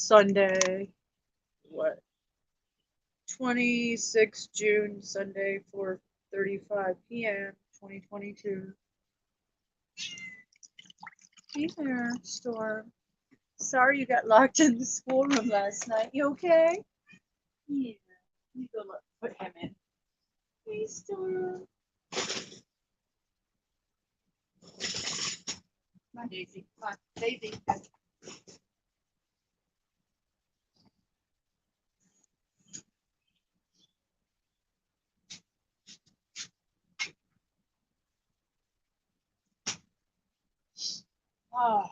Sunday, what? 26 June, Sunday, 4:35 p.m., 2022. Hey there, Storm. Sorry you got locked in the schoolroom last night. You okay? Yeah. Let me go look. Put him in. Hey, Storm. Come on, Daisy. Come on, Daisy. Oh.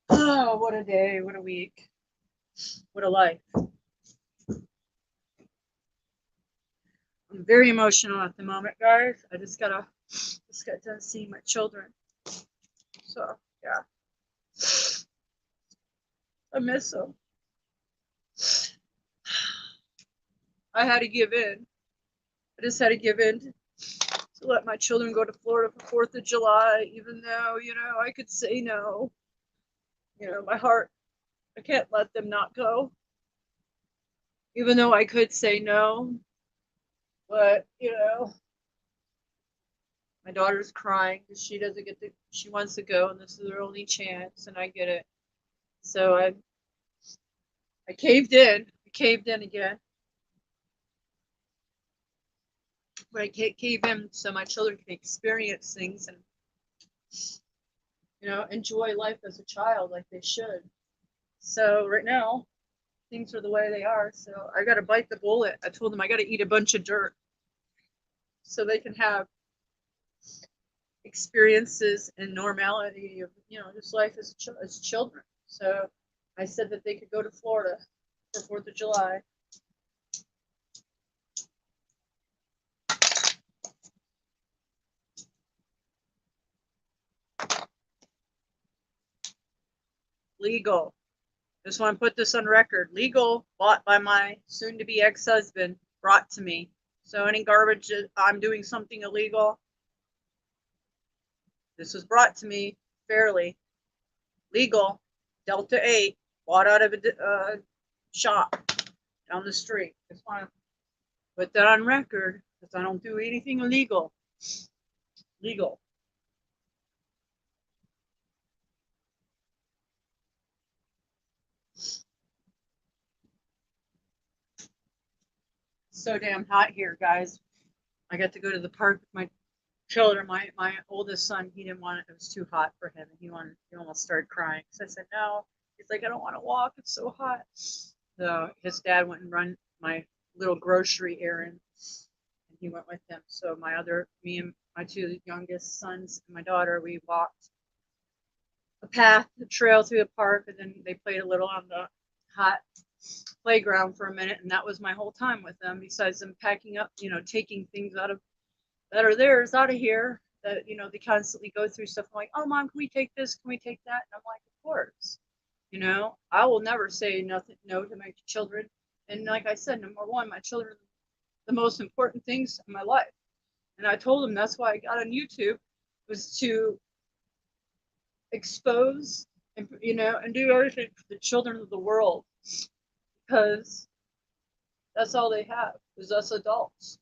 Oh, what a day. What a week. What a life. I'm very emotional at the moment, guys. I just got done seeing my children. So, yeah. I miss them. I had to give in. I just had to give in to let my children go to Florida for 4th of July, even though, I could say no. My heart, I can't let them not go. Even though I could say no. But, my daughter's crying because she doesn't get to, she wants to go, and this is her only chance, and I get it. So I caved in. I caved in again. But I can't cave in so my children can experience things and, enjoy life as a child like they should. So right now, things are the way they are. So I got to bite the bullet. I told them I got to eat a bunch of dirt so they can have experiences and normality of, just life as children. So I said that they could go to Florida for 4th of July. Legal. Just want to put this on record. Legal, bought by my soon-to-be ex-husband, brought to me. So any garbage, I'm doing something illegal. This was brought to me fairly. Legal, Delta 8, bought out of a shop down the street. Just want to put that on record because I don't do anything illegal. Legal. So damn hot here, guys. I got to go to the park with my children. My oldest son, he didn't want it. It was too hot for him, and he almost started crying. So I said no. He's like, I don't want to walk. It's so hot. So his dad went and run my little grocery errand, and he went with him. So me and my two youngest sons and my daughter, we walked a path, a trail through the park, and then they played a little on the hot playground for a minute, and that was my whole time with them. Besides them packing up, taking things out of that are theirs out of here. That they constantly go through stuff. I'm like, oh mom, can we take this? Can we take that? And I'm like, of course. I will never say nothing no to my children. And like I said, number one, my children are the most important things in my life. And I told them that's why I got on YouTube, was to expose and and do everything for the children of the world, because that's all they have is us adults.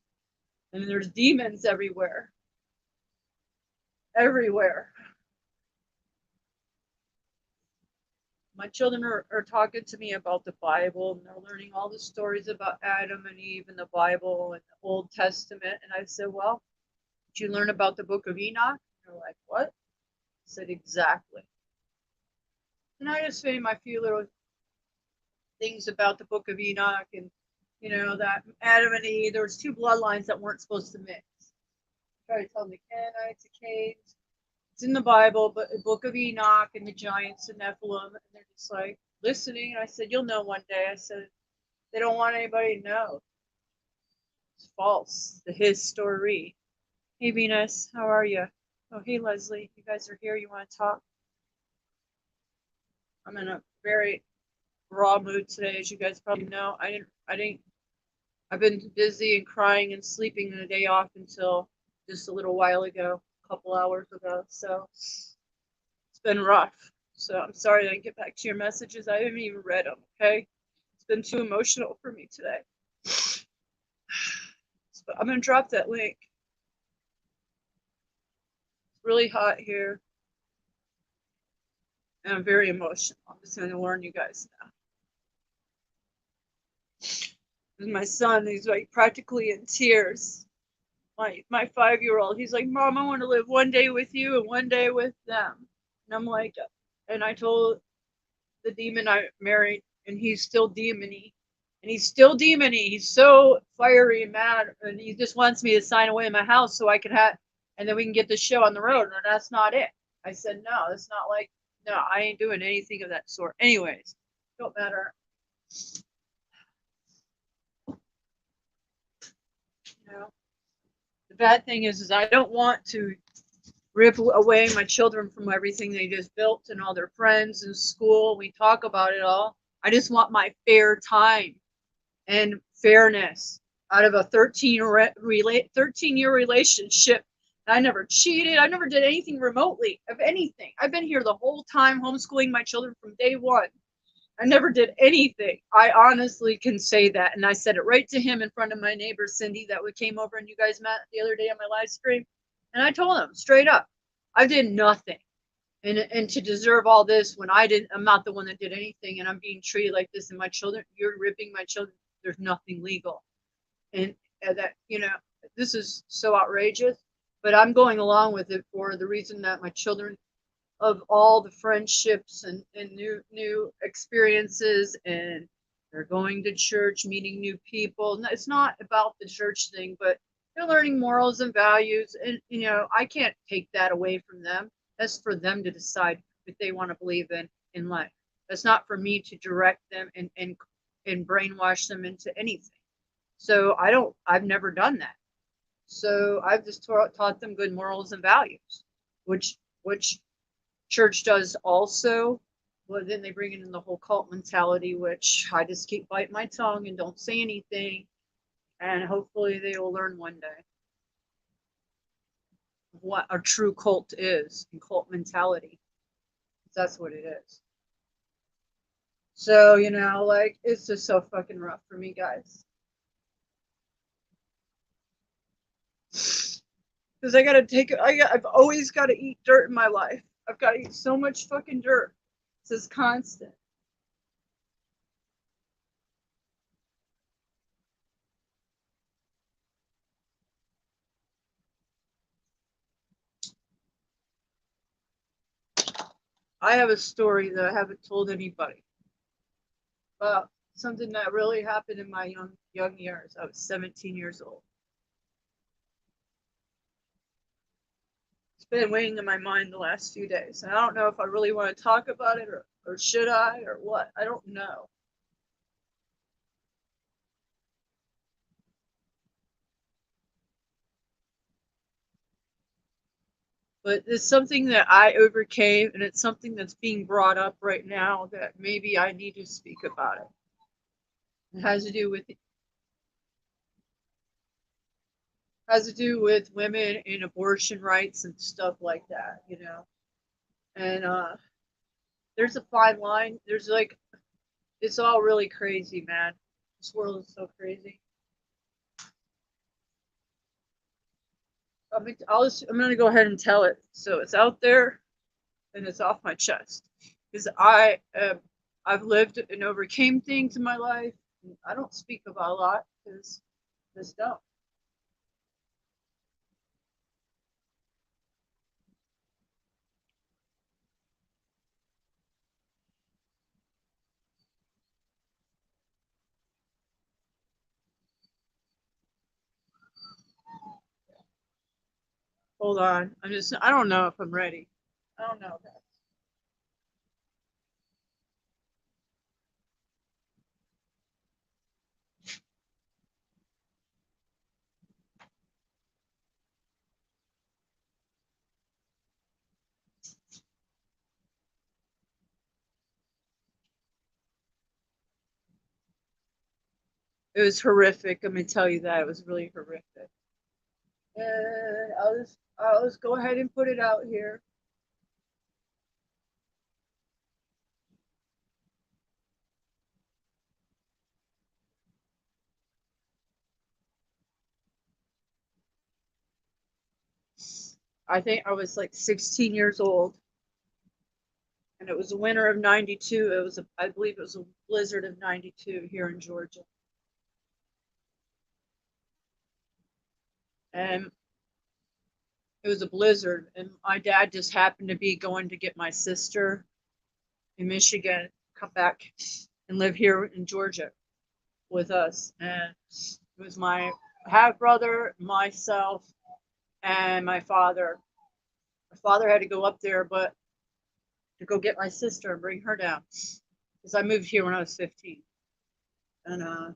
And there's demons everywhere. Everywhere. My children are talking to me about the Bible, and they're learning all the stories about Adam and Eve in the Bible and the Old Testament. And I said, well, did you learn about the book of Enoch? And they're like, what? I said, exactly. And I just made my few little things about the book of Enoch, and that Adam and Eve, there was two bloodlines that weren't supposed to mix. I tried to tell them the Canaanites, the Caves. It's in the Bible, but the book of Enoch and the giants and Nephilim, and they're just like listening. And I said, you'll know one day. I said, they don't want anybody to know. It's false. The his story. Hey Venus, how are you? Oh, hey Leslie, you guys are here. You want to talk? I'm in a very raw mood today, as you guys probably know. I've been busy and crying and sleeping the day off until just a little while ago, a couple hours ago. So it's been rough. So I'm sorry I didn't get back to your messages. I haven't even read them, okay? It's been too emotional for me today. But I'm going to drop that link. It's really hot here. And I'm very emotional. I'm just going to warn you guys now. My son, he's like practically in tears. My 5-year-old, he's like, Mom, I want to live one day with you and one day with them. And I'm like, and I told the demon I married, and he's still demony. And he's still demony. He's so fiery and mad, and he just wants me to sign away in my house so I can have, and then we can get the show on the road. And that's not it. I said, no, it's not like, no, I ain't doing anything of that sort. Anyways, don't matter. You know, the bad thing is I don't want to rip away my children from everything they just built and all their friends in school. We talk about it all. I just want my fair time and fairness out of a 13-year relationship. I never cheated. I never did anything remotely of anything. I've been here the whole time homeschooling my children from day one. I never did anything. I honestly can say that. And I said it right to him in front of my neighbor, Cindy, that came over and you guys met the other day on my live stream. And I told him straight up, I did nothing. And to deserve all this when I'm not the one that did anything, and I'm being treated like this, and my children, you're ripping my children. There's nothing legal. And that, this is so outrageous, but I'm going along with it for the reason that my children, of all the friendships and new experiences, and they're going to church, meeting new people. It's not about the church thing, but they're learning morals and values, and I can't take that away from them. That's for them to decide if they want to believe in life. That's not for me to direct them and brainwash them into anything. So I've never done that. So I've just taught them good morals and values, which church does also. Well, then they bring in the whole cult mentality, which I just keep biting my tongue and don't say anything. And hopefully they will learn one day what a true cult is and cult mentality. That's what it is. So, like, it's just so fucking rough for me, guys. Because I've always got to eat dirt in my life. I've got to eat so much fucking dirt. This is constant. I have a story that I haven't told anybody about something that really happened in my young years. I was 17 years old. It's been weighing in my mind the last few days. And I don't know if I really want to talk about it or should I or what. I don't know. But it's something that I overcame, and it's something that's being brought up right now that maybe I need to speak about it. It has to do with women and abortion rights and stuff like that, And there's a fine line. There's like, it's all really crazy, man. This world is so crazy. I'm going to go ahead and tell it so it's out there and it's off my chest, because I've lived and overcame things in my life. I don't speak about a lot because this don't. Hold on. I don't know if I'm ready. I don't know. It was horrific. Let me tell you that. It was really horrific. And I'll just go ahead and put it out here. I think I was like 16 years old, and it was the winter of '92. I believe it was a blizzard of '92 here in Georgia, and it was a blizzard. And my dad just happened to be going to get my sister in Michigan, come back and live here in Georgia with us. And it was my half brother, myself, and my father. My father had to go up there, but to go get my sister and bring her down because I moved here when I was 15. And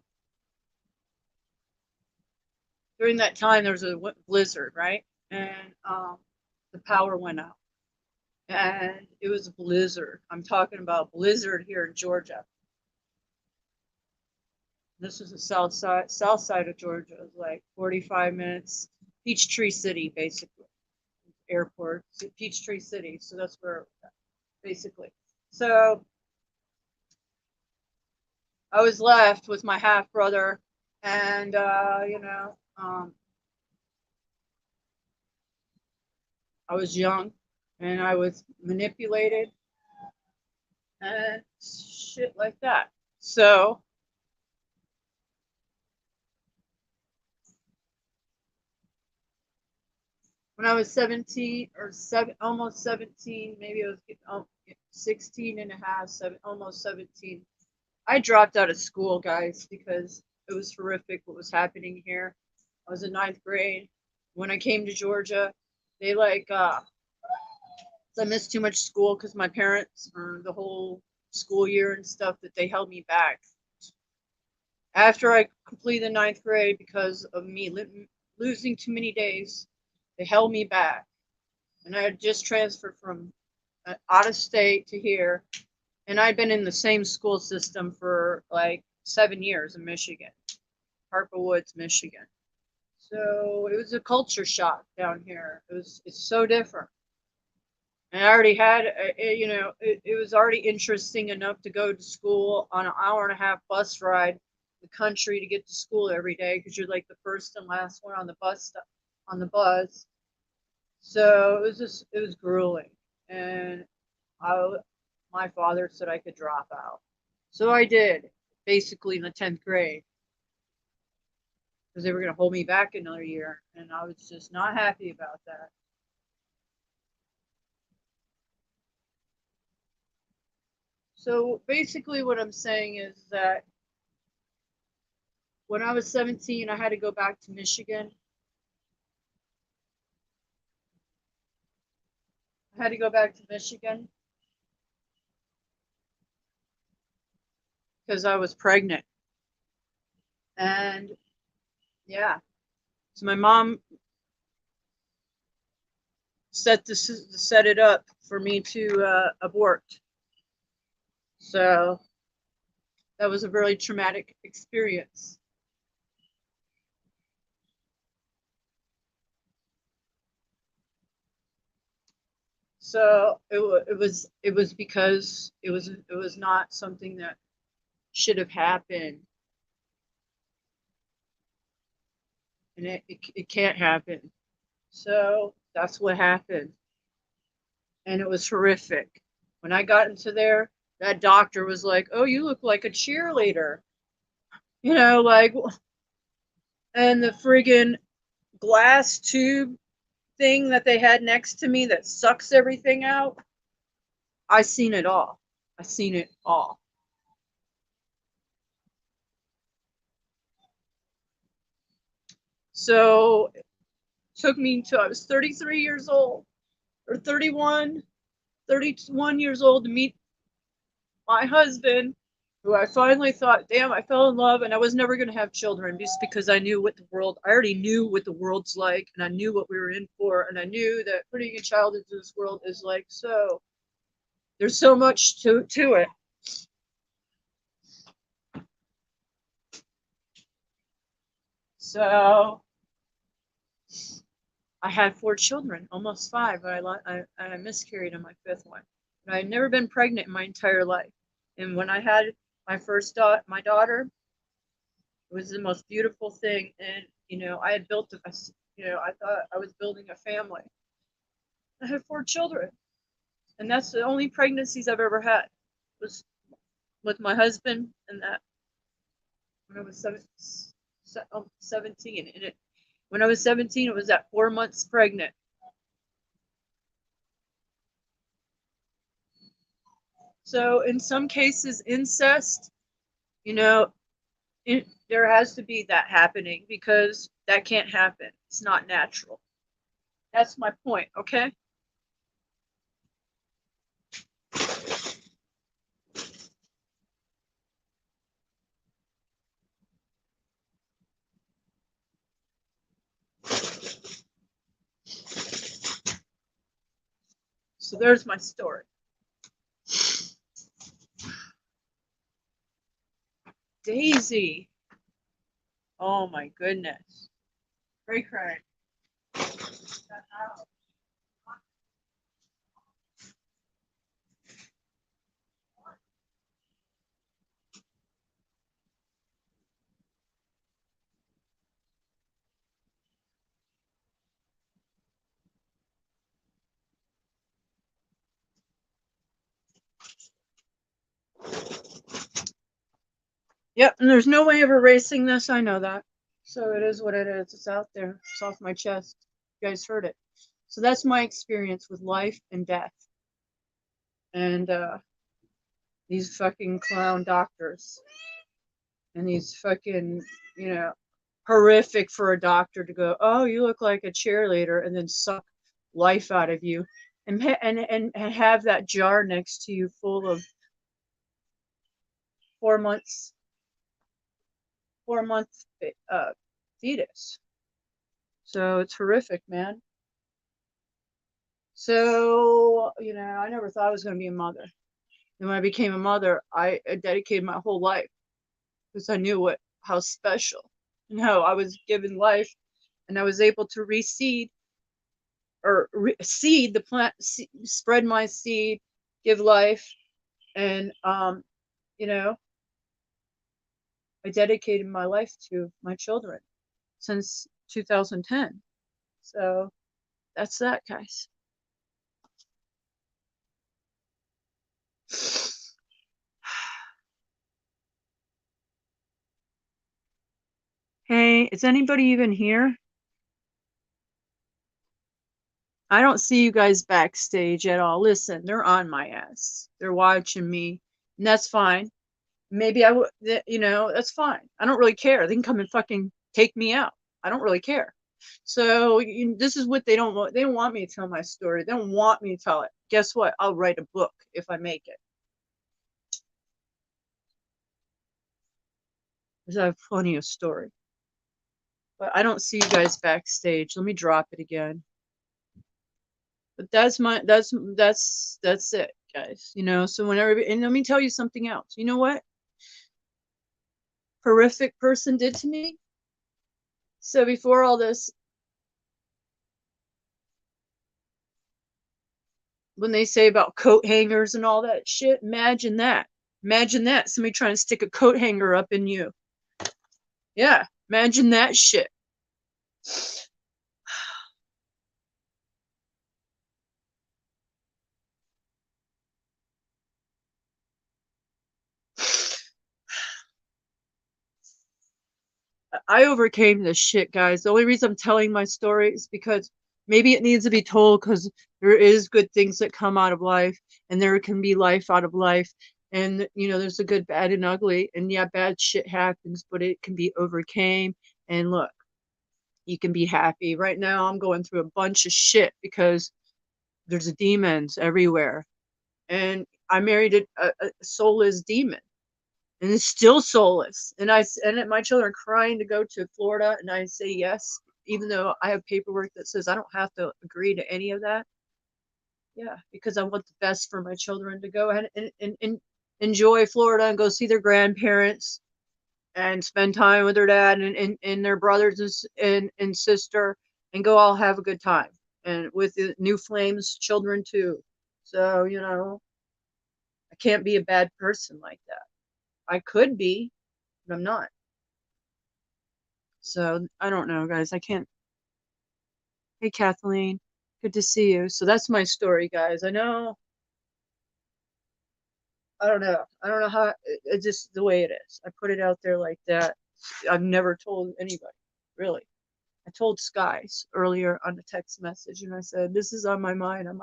during that time, there was a blizzard, right? And the power went out. And it was a blizzard. I'm talking about blizzard here in Georgia. This was the south side of Georgia. It was like 45 minutes. Peachtree City, basically. Airport, Peachtree City. So that's where, basically. So I was left with my half brother, and I was young, and I was manipulated, and shit like that. So when I was 17 or almost 17, maybe I was 16 and a half, almost 17. I dropped out of school, guys, because it was horrific what was happening here. I was in ninth grade. When I came to Georgia, they I missed too much school because my parents, or the whole school year and stuff, that they held me back. After I completed the ninth grade, because of me losing too many days, they held me back. And I had just transferred from out of state to here. And I'd been in the same school system for like 7 years in Michigan, Harper Woods, Michigan. So it was a culture shock down here. It's so different. And I already had, it was already interesting enough to go to school on an hour and a half bus ride the country to get to school every day because you're like the first and last one on the on the bus. So it was grueling. And I, my father said I could drop out. So I did, basically in the 10th grade, because they were going to hold me back another year. And I was just not happy about that. So basically, what I'm saying is that when I was 17, I had to go back to Michigan. I had to go back to Michigan because I was pregnant. And yeah, so my mom set it up for me to abort. So that was a really traumatic experience. So it was because it was not something that should have happened, and it can't happen. So that's what happened, and it was horrific. When I got into there, that doctor was like, "Oh, you look like a cheerleader," like, and the friggin' glass tube thing that they had next to me that sucks everything out. I seen it all. I seen it all. So it took me until I was 33 years old, or 31 years old, to meet my husband, who I finally thought, damn, I fell in love, and I was never going to have children just because I knew I already knew what the world's like, and I knew what we were in for, and I knew that putting a child into this world is like, so there's so much to it. So I had 4 children, almost five, but I miscarried on my fifth one. But I had never been pregnant in my entire life. And when I had my daughter, it was the most beautiful thing. And I had built I thought I was building a family. I had 4 children, and that's the only pregnancies I've ever had was with my husband, and that when I was 17, and when I was 17, it was at 4 months pregnant. So in some cases, incest, you know, there has to be that happening because that can't happen. It's not natural. That's my point, okay? So there's my story. Daisy. Oh my goodness. Great crying. Yep, and there's no way of erasing this. I know that. So it is what it is. It's out there. It's off my chest. You guys heard it. So that's my experience with life and death. And these fucking clown doctors. And these fucking, you know, horrific for a doctor to go, oh, you look like a cheerleader, and then suck life out of you. And have that jar next to you full of 4 months 4 month fetus. So it's horrific, man. So, you know, I never thought I was going to be a mother. And when I became a mother, I dedicated my whole life because I knew how special and how I was given life, and I was able to reseed or seed the plant, spread my seed, give life, and you know, I dedicated my life to my children since 2010. So that's that, guys. Hey, is anybody even here? I don't see you guys backstage at all. Listen, they're on my ass. They're watching me, and that's fine. Maybe I would, you know, that's fine. I don't really care. They can come and fucking take me out. I don't really care. So this is what they don't want. They don't want me to tell my story. They don't want me to tell it. Guess what? I'll write a book if I make it. Because I have plenty of story. But I don't see you guys backstage. Let me drop it again. But that's it, guys. You know, so whenever, and let me tell you something else. You know what? Horrific person did to me. So before all this, when they say about coat hangers and all that shit, imagine that. Imagine that. Somebody trying to stick a coat hanger up in you. Yeah, imagine that shit. I overcame this shit, guys. The only reason I'm telling my story is because maybe it needs to be told because there is good things that come out of life, and there can be life out of life. And, you know, there's a good, bad, and ugly. And yeah, bad shit happens, but it can be overcame. And look, you can be happy. Right now, I'm going through a bunch of shit because there's demons everywhere. And I married a soulless demon, and it's still soulless. And my children are crying to go to Florida, and I say yes, even though I have paperwork that says I don't have to agree to any of that. Yeah, because I want the best for my children to go ahead and enjoy Florida and go see their grandparents and spend time with their dad and their brothers and sister, and go all have a good time, and with the new flames children too. So, you know, I can't be a bad person like that. I could be, but I'm not. So I don't know, guys. I can't. Hey, Kathleen. Good to see you. So that's my story, guys. I know. I don't know. I don't know how. It's just the way it is. I put it out there like that. I've never told anybody, really. I told Skies earlier on the text message, and I said, "This is on my mind. I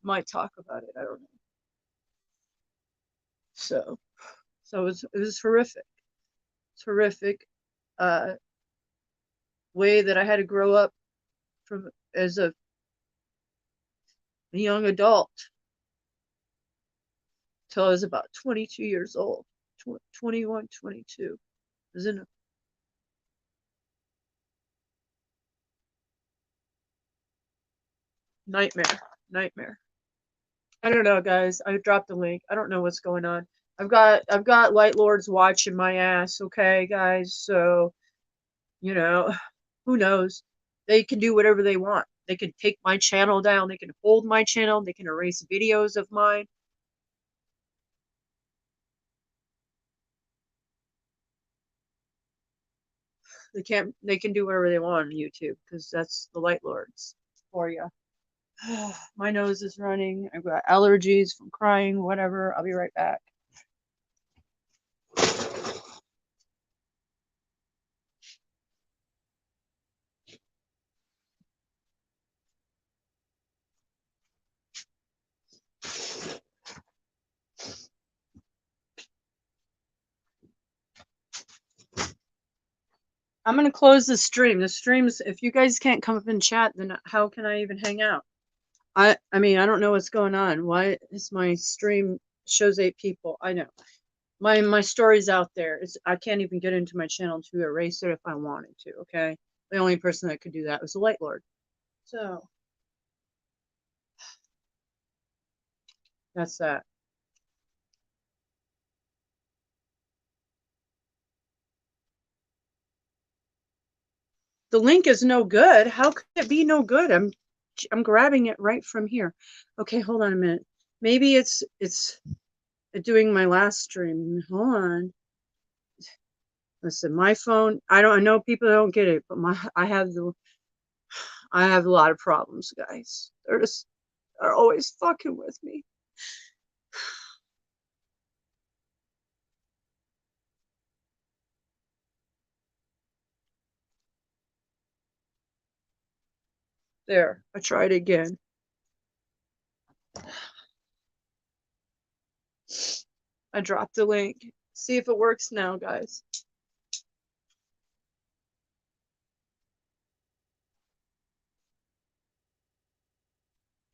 might talk about it. I don't know." So, it was horrific. It's horrific. Uh, way that I had to grow up from as a young adult till I was about 22 years old, 21, 22. I was in a nightmare. I don't know, guys. I dropped the link. I don't know what's going on. I've got light lords watching my ass. Okay, guys. So you know, who knows? They can do whatever they want. They can take my channel down. They can hold my channel. They can erase videos of mine. They can do whatever they want on YouTube because that's the light lords for you. My nose is running. I've got allergies from crying, whatever. I'll be right back. I'm gonna close the stream. The streams, if you guys can't come up and chat, then how can I even hang out? I mean, I don't know what's going on. Why is my stream shows 8 people? I know. My story's out there. I can't even get into my channel to erase it if I wanted to, okay? The only person that could do that was the Light Lord. So that's that. The link is no good. How could it be no good? I'm grabbing it right from here. Okay, hold on a minute. Maybe it's doing my last stream. Hold on. Listen, my phone, I know people don't get it, but I have a lot of problems, guys. They're always fucking with me. There, I tried again. I dropped the link. See if it works now, guys.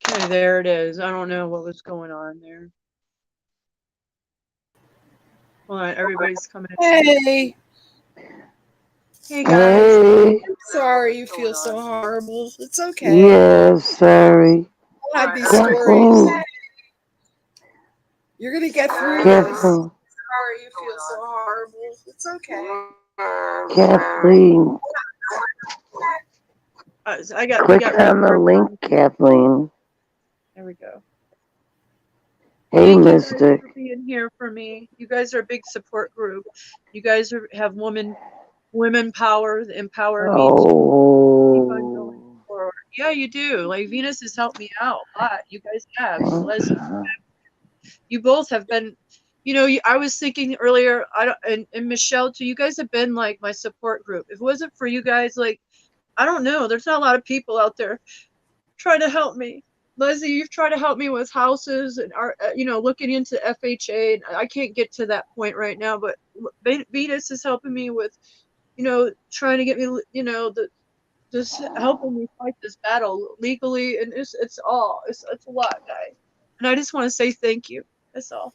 Okay, there it is. I don't know what was going on there. Hold on, everybody's coming in. Hey. Hey, guys. Hey. I'm sorry you feel so horrible. It's okay. Yeah, sorry. I have these stories. You're going to get through this. Sorry you feel so horrible. It's okay. Kathleen. Click on the link, Kathleen. There we go. Hey, Thank Mystic. you guys for being here for me. You guys are a big support group. You guys have women power, empower me to keep on going forward. Yeah, you do. Like Venus has helped me out a lot. You guys have. Leslie, you both have been. You know, I was thinking earlier. And Michelle too. You guys have been like my support group. If it wasn't for you guys, like I don't know. There's not a lot of people out there trying to help me. Leslie, you've tried to help me with houses and looking into FHA. I can't get to that point right now, but Venus is helping me with, trying to get me, just helping me fight this battle legally, and it's a lot, guys. And I just want to say thank you. That's all.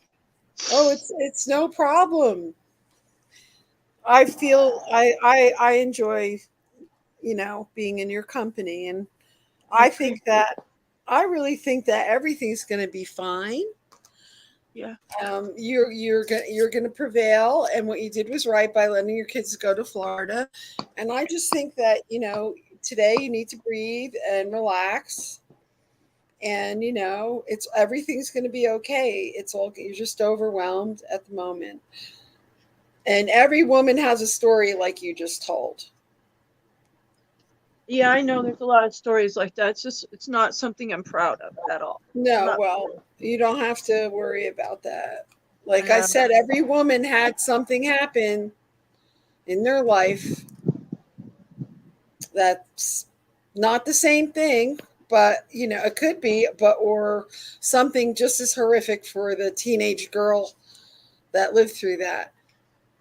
Oh, it's no problem. I feel I enjoy, being in your company, and I really think that everything's going to be fine. Yeah. You're going to prevail, and what you did was right by letting your kids go to Florida. And I just think that today you need to breathe and relax, and it's everything's going to be okay. You're just overwhelmed at the moment, and every woman has a story like you just told. Yeah, I know there's a lot of stories like that. It's not something I'm proud of at all. I'm No, not. well, you don't have to worry about that. Like I Yeah. said, every woman had something happen in their life that's not the same thing, but it could be, but or something just as horrific for the teenage girl that lived through that.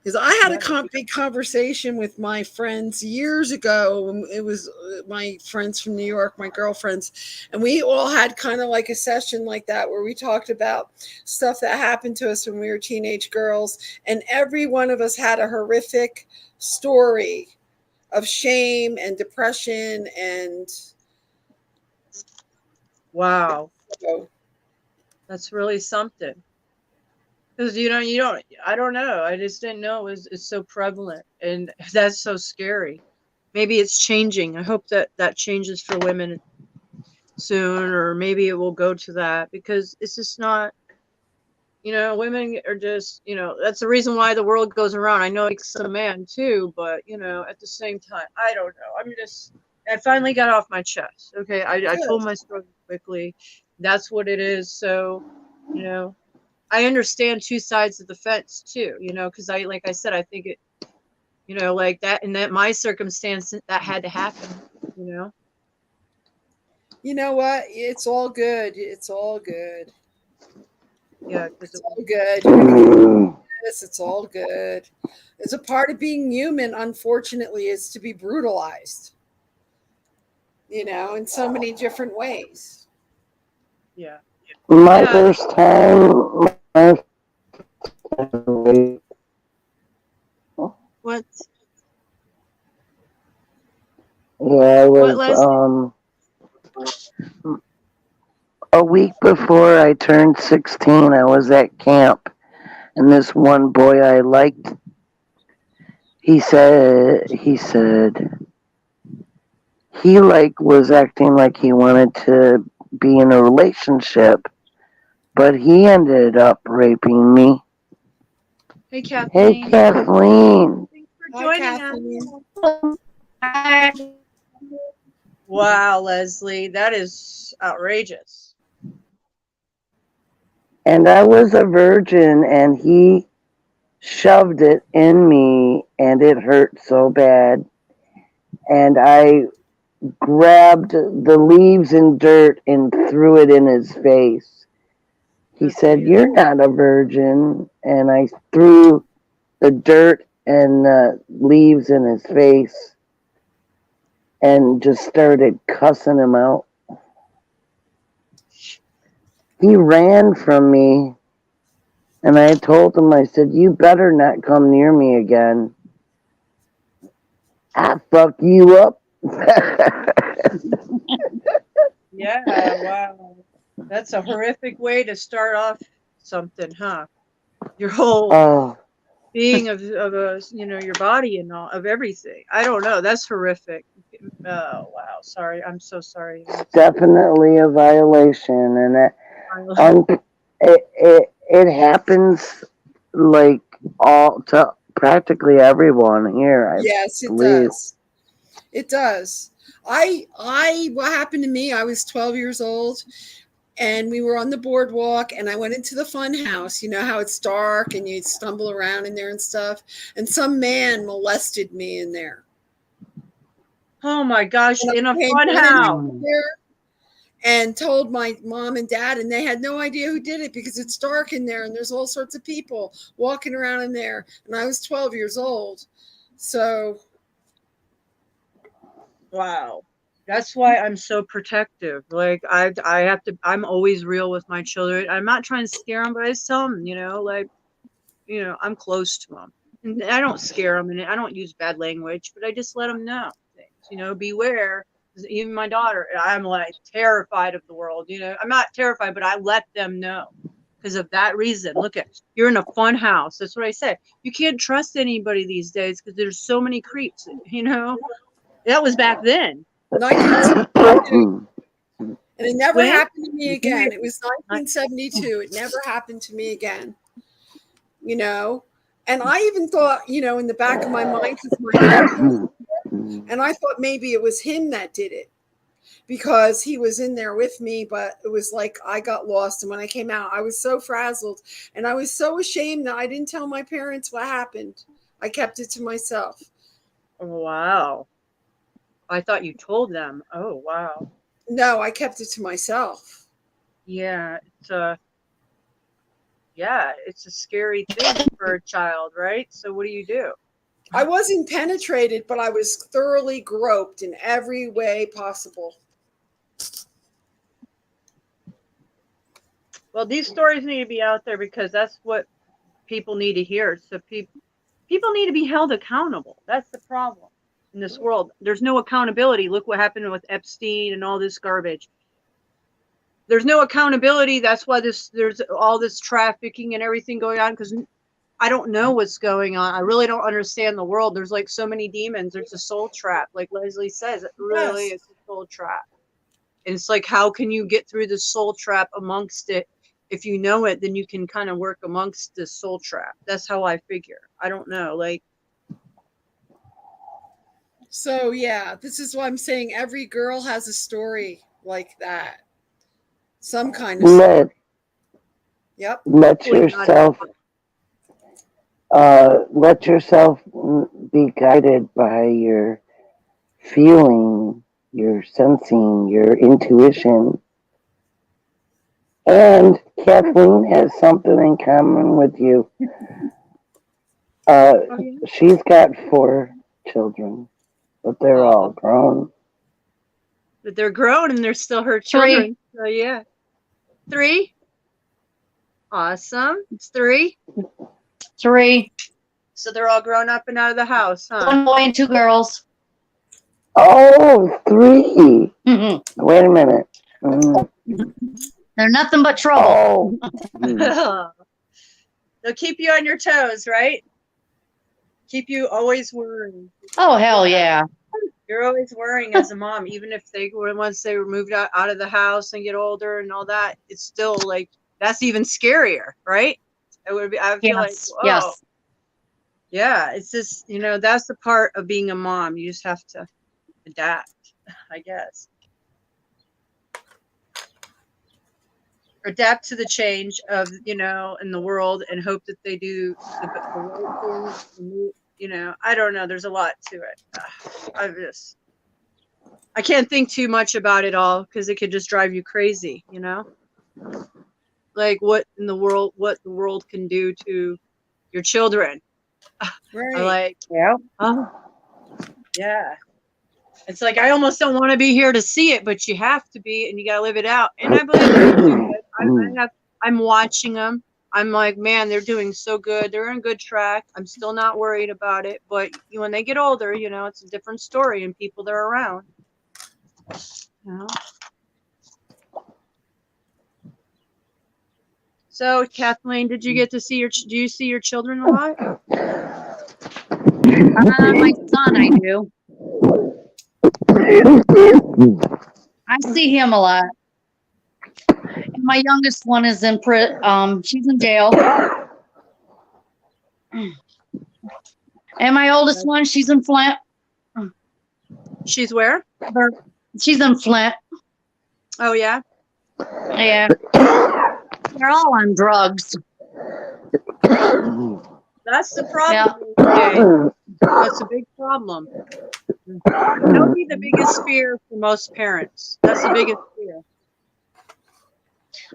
Because I had a Right. big conversation with my friends years ago. It was my friends from New York, my girlfriends, and we all had kind of like a session like that where we talked about stuff that happened to us when we were teenage girls. And every one of us had a horrific story of shame and depression. And Wow, so, that's really something. Because you don't. I don't know. I just didn't know it's so prevalent, and that's so scary. Maybe it's changing. I hope that that changes for women soon, or maybe it will go to that because it's just not. Women are just. That's the reason why the world goes around. I know it's a man too, but at the same time, I don't know. I finally got off my chest. Okay, I good. told my story quickly. That's what it is. So, you know. I understand two sides of the fence too, because like I said, I think it, like that in that my circumstance that had to happen, you know. You know what? It's all good. It's all good. Yeah, because It's it all was. good. You're going to get this. It's all good. It's a part of being human, unfortunately, is to be brutalized, in so many different ways. Yeah. My Yeah. first time, What? yeah, it What, was Leslie? a week before I turned 16. I was at camp, and this one boy I liked, he said he like was acting like he wanted to be in a relationship, but he ended up raping me. Hey, Hey, Kathleen. Kathleen. Thanks for Hi, joining us. Kathleen. Wow, Leslie, that is outrageous. And I was a virgin, and he shoved it in me, and it hurt so bad. And I grabbed the leaves and dirt and threw it in his face. He Good for said, you. "You're not a virgin." And I threw the dirt and the leaves in his face and just started cussing him out. He ran from me, and I told him, I said, "You better not come near me again. I fuck you up." Yeah. Wow. That's a horrific way to start off something, huh? Your whole Oh, being of a your body and all of everything. I don't know. That's horrific. Oh wow. Sorry. I'm so sorry. it's definitely a violation, and I um, it happens like all to practically everyone here, I Yes, it believe. does. It does. What happened to me, I was 12 years old and we were on the boardwalk and I went into the fun house. You know how it's dark and you stumble around in there and stuff. And some man molested me in there. Oh my gosh! And In a I came fun running house. out there and told my mom and dad, and they had no idea who did it because it's dark in there and there's all sorts of people walking around in there. And I was 12 years old. So, Wow. That's why I'm so protective. Like I have to. I'm always real with my children. I'm not trying to scare them, but I just tell them, like I'm close to them, and I don't scare them, and I don't use bad language, but I just let them know things. Beware. 'Cause even my daughter, I'm like terrified of the world. I'm not terrified, but I let them know because of that reason. Look at you're in a fun house. That's what I said. You can't trust anybody these days because there's so many creeps. That was back then. 1972. And it never When? happened to me again. It was 1972. It never happened to me again, you know. And I even thought, in the back of my mind, because my dad, And I thought maybe it was him that did it because he was in there with me, but it was like I got lost. And when I came out, I was so frazzled and I was so ashamed that I didn't tell my parents what happened. I kept it to myself. Wow. I thought you told them. Oh, wow. No, I kept it to myself. Yeah, it's a scary thing for a child, right? So what do you do? I wasn't penetrated, but I was thoroughly groped in every way possible. Well, these stories need to be out there because that's what people need to hear. So people need to be held accountable. That's the problem in this world. There's no accountability. Look what happened with Epstein and all this garbage. There's no accountability. That's why there's all this trafficking and everything going on, because I don't know what's going on. I really don't understand the world. There's like so many demons. There's a soul trap. Like Leslie says, it really is a soul trap. And it's like, how can you get through the soul trap amongst it? If you know it, then you can kind of work amongst the soul trap. That's how I figure. I don't know. Like, so yeah, this is why I'm saying every girl has a story like that. Some kind of story. Yep. Let yourself be guided by your feeling, your sensing, your intuition. And Kathleen has something in common with you. She's got 4 children, but they're all grown. But they're grown and they're still her children. 3. So yeah. 3? Awesome. It's 3? 3. So they're all grown up and out of the house, huh? 1 boy and 2 girls. Oh, 3. Mm-hmm. Wait a minute. They're nothing but trouble. Oh. They'll keep you on your toes, right? Keep you always worrying. Oh, hell yeah. You're always worrying as a mom, even if once they were moved out of the house and get older and all that, it's still like, that's even scarier, right? It would be, I feel like, whoa. Yes. Yeah, it's just, that's the part of being a mom. You just have to adapt, I guess. Adapt to the change of, in the world and hope that they do the right things. I don't know. There's a lot to it. I can't think too much about it all because it could just drive you crazy, like what the world can do to your children. Right. Yeah. It's like, I almost don't want to be here to see it, but you have to be, and you got to live it out. And I believe they're doing good. I'm watching them. I'm like, man, they're doing so good. They're on good track. I'm still not worried about it. But when they get older, it's a different story and people they're around. So, Kathleen, did you get to see do you see your children a lot? My son, I do. I see him a lot. And my youngest one is in she's in jail. And my oldest one, she's in Flint. She's where? She's in Flint. Oh, yeah? Yeah. They're all on drugs. That's the problem. Yeah. That's a big problem. That would be the biggest fear for most parents. That's the biggest fear.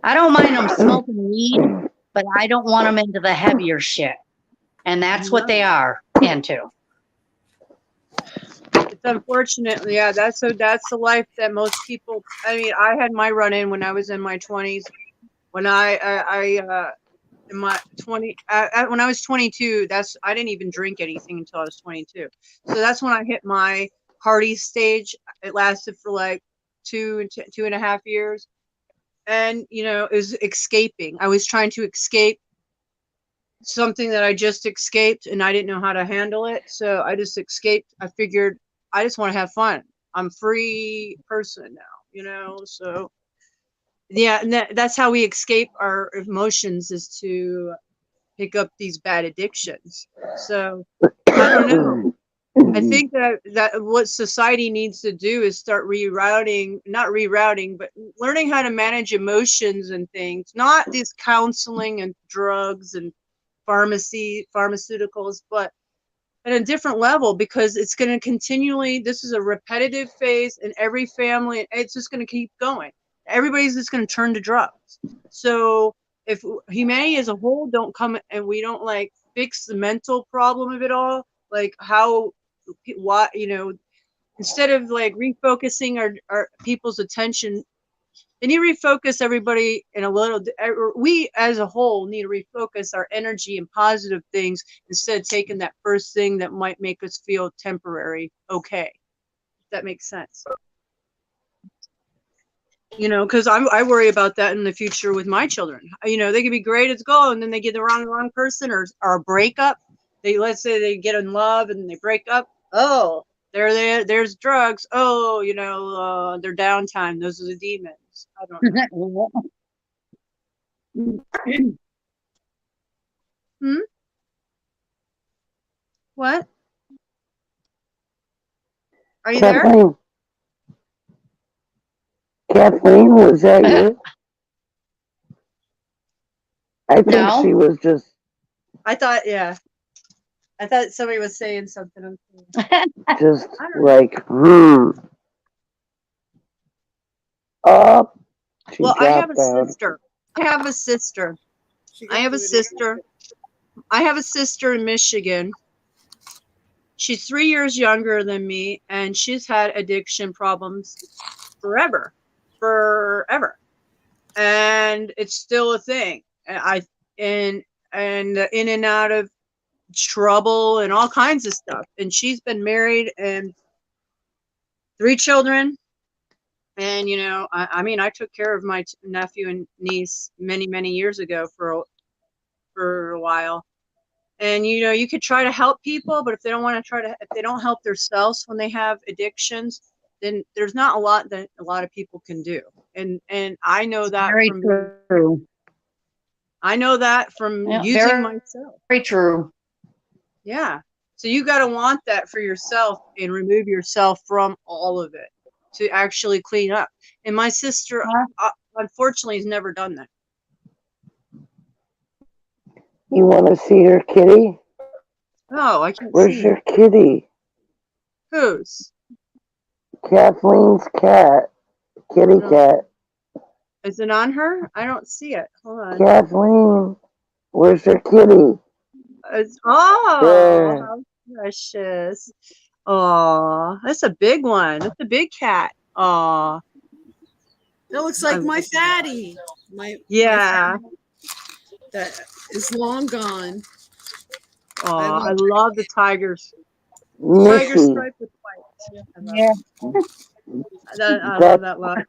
I don't mind them smoking weed, but I don't want them into the heavier shit. And that's what they are into. It's unfortunate. Yeah, that's the life that most people, I had my run-in when I was in my 20s. When in my 20 when I was 22, I didn't even drink anything until I was 22. So that's when I hit my party stage. It lasted for like 2.5 years. And, it was escaping. I was trying to escape something that I just escaped and I didn't know how to handle it. So I just escaped. I figured I just want to have fun. I'm a free person now, so yeah. And that's how we escape our emotions, is to pick up these bad addictions. So I don't know. I think that what society needs to do is start not rerouting, but learning how to manage emotions and things, not this counseling and drugs and pharmaceuticals, but at a different level, because it's going to continually, this is a repetitive phase in every family. It's just going to keep going. Everybody's just going to turn to drugs. So if humanity as a whole don't come and we don't like fix the mental problem of it all, like what, instead of like refocusing our people's attention, they need to refocus everybody in a little. We as a whole need to refocus our energy in positive things instead of taking that first thing that might make us feel temporary okay. If that makes sense. Because I worry about that in the future with my children. They could be great at school and then they get the wrong person or a breakup. Let's say they get in love and they break up. Oh, there's drugs. Oh, their downtime. Those are the demons. I don't know. What? Are you there? Kathleen, was that you? I think No. she was just. I thought somebody was saying something. Just like, Oh, Well, I have a sister. I have a sister in Michigan. She's 3 years younger than me, and she's had addiction problems forever. And it's still a thing. And in and out of trouble and all kinds of stuff. And she's been married and 3 children. And I took care of my nephew and niece many years ago for a while. And you could try to help people, but if they don't if they don't help themselves when they have addictions, then there's not a lot that a lot of people can do. And I know that Very true. I know that from using myself. Very true. Yeah. So you got to want that for yourself and remove yourself from all of it to actually clean up. And my sister, unfortunately, has never done that. You want to see her kitty? Oh, I can't see. Where's your kitty? Whose? Kathleen's cat. Kitty cat. Is it on her? I don't see it. Hold on. Kathleen, where's your kitty? How precious. Oh, that's a big one. That's a big cat. Oh. That looks like my fatty. Yeah. That is long gone. Oh, I love the tigers. Missy. Tiger stripe with white. Yeah. I love that lot.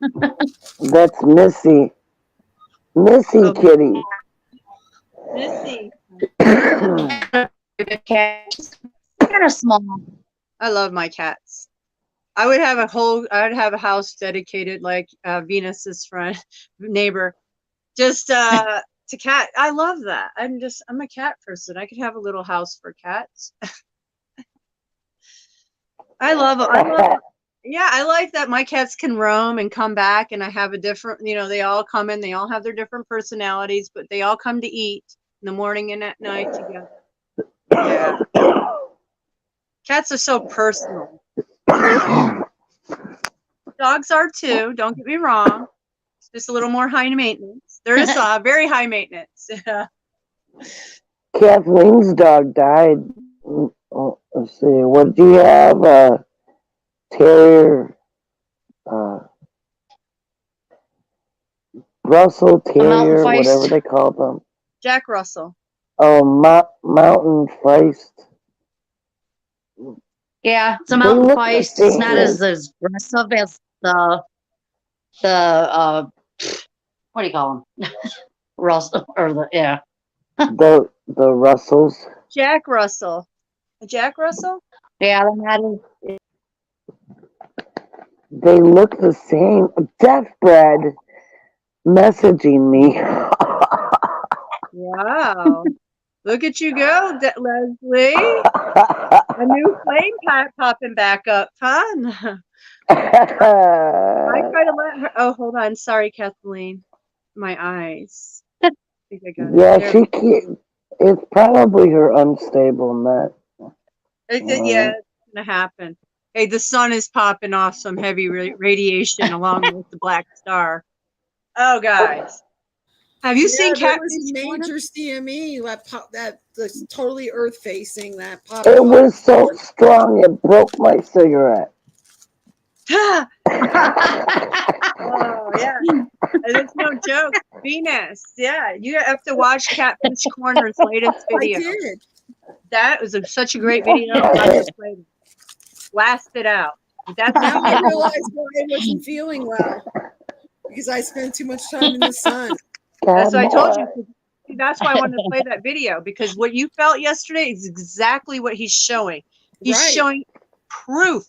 That's Missy. Missy kitty. Missy. Kind of small. I love my cats. I would have a house dedicated like Venus's neighbor, just to cat. I love that. I'm a cat person. I could have a little house for cats. I love yeah, I like that my cats can roam and come back, and I have a different, they all come in, they all have their different personalities, but they all come to eat in the morning and at night together. Yeah. Cats are so personal. Dogs are too, don't get me wrong. It's just a little more high maintenance. There is very high maintenance. Kathleen's dog died. Let's see, what do you have? Terrier, Russell Terrier, whatever they call them. Jack Russell. Oh, Mountain Feist. Yeah, it's a Mountain Feist. It's not as aggressive as the what do you call them? Russell or the Russells. Jack Russell. Jack Russell? Yeah, that is. They look the same. Deathbread messaging me. Wow. Look at you go, Leslie. A new flame popping back up, huh? I try to let her. Oh, hold on. Sorry, Kathleen. My eyes. I think I got it. Yeah, There she we can't. It's probably her unstable nut. Yeah, it's gonna happen. Hey, the sun is popping off some heavy radiation along with the black star. Oh, guys, have you seen Yeah, there was Catfish a Corner? major CME that's totally earth facing that popped It off. was so strong it broke my cigarette. Oh yeah, and it's no joke. Venus, yeah, you have to watch Catfish Corner's latest I video. did. That was such a great video. I just played it. Blast it out. That's Now what I you get. realized why I wasn't feeling well because I spent too much time in the sun. That's God, what I told you. boy. See, that's why I wanted to play that video, because what you felt yesterday is exactly what he's showing. He's Right. showing proof.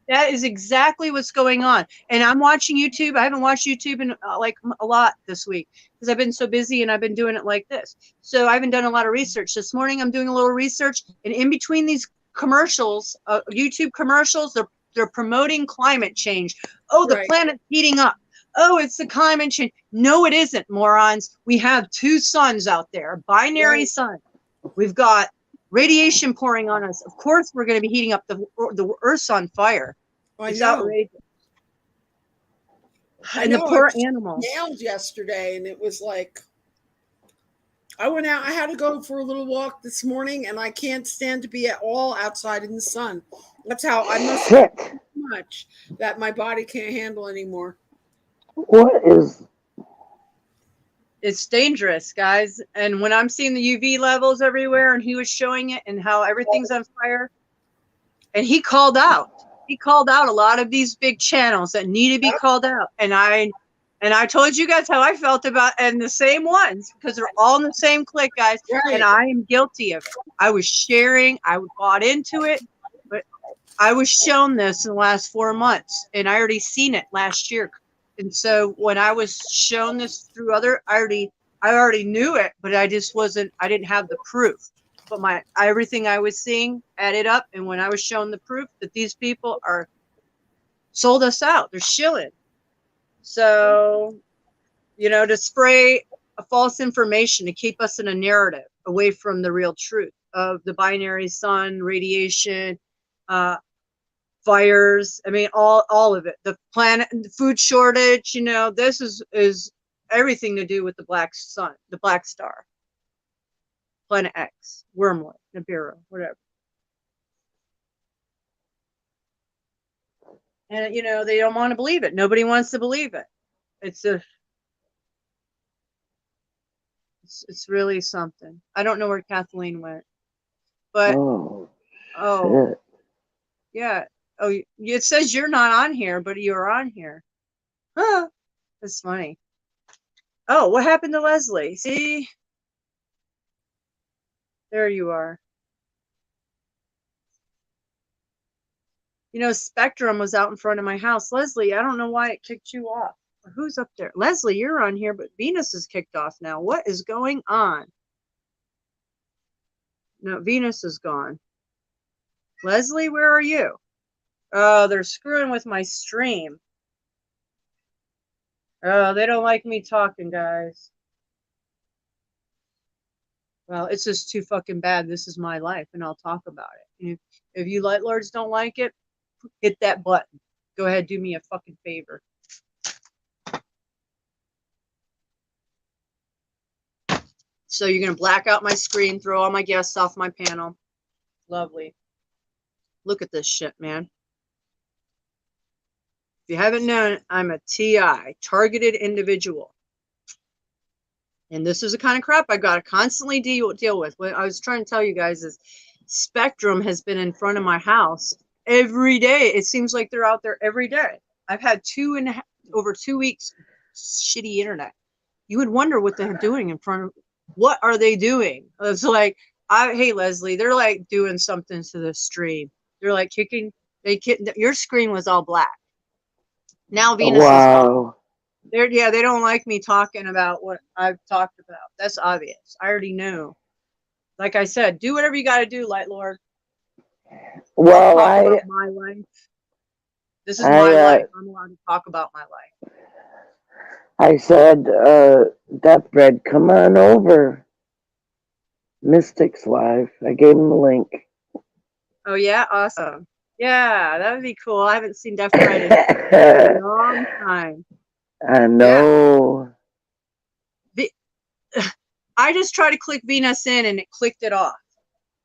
That is exactly what's going on. And I'm watching YouTube. I haven't watched YouTube in like a lot this week because I've been so busy and I've been doing it like this. So I haven't done a lot of research. This morning I'm doing a little research, and in between these commercials, YouTube commercials, they're promoting climate change. Oh, the Right. planet's heating up. Oh, it's the climate change. No, it isn't, morons. We have two suns out there, binary Right. sun. We've got radiation pouring on us. Of course, we're going to be heating up the Earth's on fire. I It's know. outrageous. I And know. the I poor was animals. nailed yesterday, and it was like I went out. I had to go for a little walk this morning, and I can't stand to be at all outside in the sun. That's how I must have Shit. too much that my body can't handle anymore. What is. It's dangerous, guys. And when I'm seeing the UV levels everywhere, and he was showing it and how everything's on fire, and he called out. He called out a lot of these big channels that need to be called out. And I told you guys how I felt about, and the same ones, because they're all in the same clique, guys. Right. And I am guilty of it. I was sharing, I bought into it, but I was shown this in the last 4 months, and I already seen it last year. And so when I was shown this through other, I already knew it, but I didn't have the proof. But everything I was seeing added up, and when I was shown the proof that these people are sold us out, they're shilling. So, to spray a false information to keep us in a narrative away from the real truth of the binary sun, radiation, fires. I mean, all of it. The planet, the food shortage. This is everything to do with the black sun, the black star, Planet X, Wormwood, Nibiru, whatever. And they don't want to believe it. Nobody wants to believe it. It's really something. I don't know where Kathleen went, but Oh, oh shit. yeah. Oh, it says you're not on here, but you're on here. Huh? That's funny. Oh, what happened to Leslie? See, there you are. Spectrum was out in front of my house. Leslie, I don't know why it kicked you off. Who's up there? Leslie, you're on here, but Venus is kicked off now. What is going on? No, Venus is gone. Leslie, where are you? Oh, they're screwing with my stream. Oh, they don't like me talking, guys. Well, it's just too fucking bad. This is my life, and I'll talk about it. And if you light lords don't like it, hit that button. Go ahead, do me a fucking favor. So you're going to black out my screen, throw all my guests off my panel. Lovely. Look at this shit, man. If you haven't known, I'm a TI, targeted individual. And this is the kind of crap I got to constantly deal with. What I was trying to tell you guys is Spectrum has been in front of my house every day. It seems like they're out there every day. I've had over 2 weeks shitty internet. You would wonder what they're doing in front of. What are they doing? It's like, hey Leslie, they're like doing something to the stream. They're like kicking. Your screen was all black. Now Venus is gone. They don't like me talking about what I've talked about. That's obvious. I already know. Like I said, do whatever you got to do, Light Lord. Well, Talk I about my life. This is I, my uh, life. I'm allowed to talk about my life. I said, Death Bread, come on over. Mystics Live. I gave him the link. Oh yeah, awesome. Yeah, that would be cool. I haven't seen Deaf Bread in a long time. I know. I just tried to click Venus in and it clicked it off.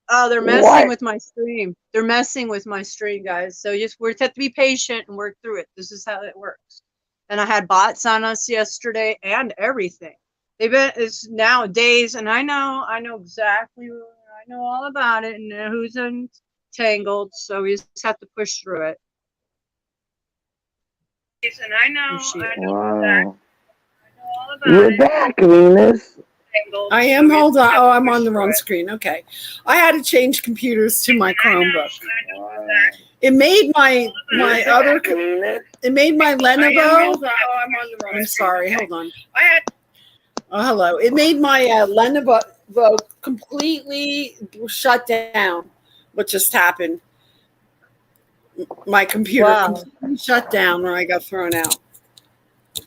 Oh, they're messing What? with my stream. They're messing with my stream, guys. So we just have to be patient and work through it. This is how it works. And I had bots on us yesterday and everything. It's nowadays, and I know exactly, I know all about it and who's entangled. So we just have to push through it. And I know Wow. all about You're it. back, Venus. I am. Hold on. Oh, I'm on the wrong screen. Okay. I had to change computers to my Chromebook. It made my other. It made my Lenovo. Oh, I'm on the wrong. I'm sorry. Hold on. Oh, hello. It made my Lenovo completely shut down. What just happened? My computer completely shut down when I got thrown out.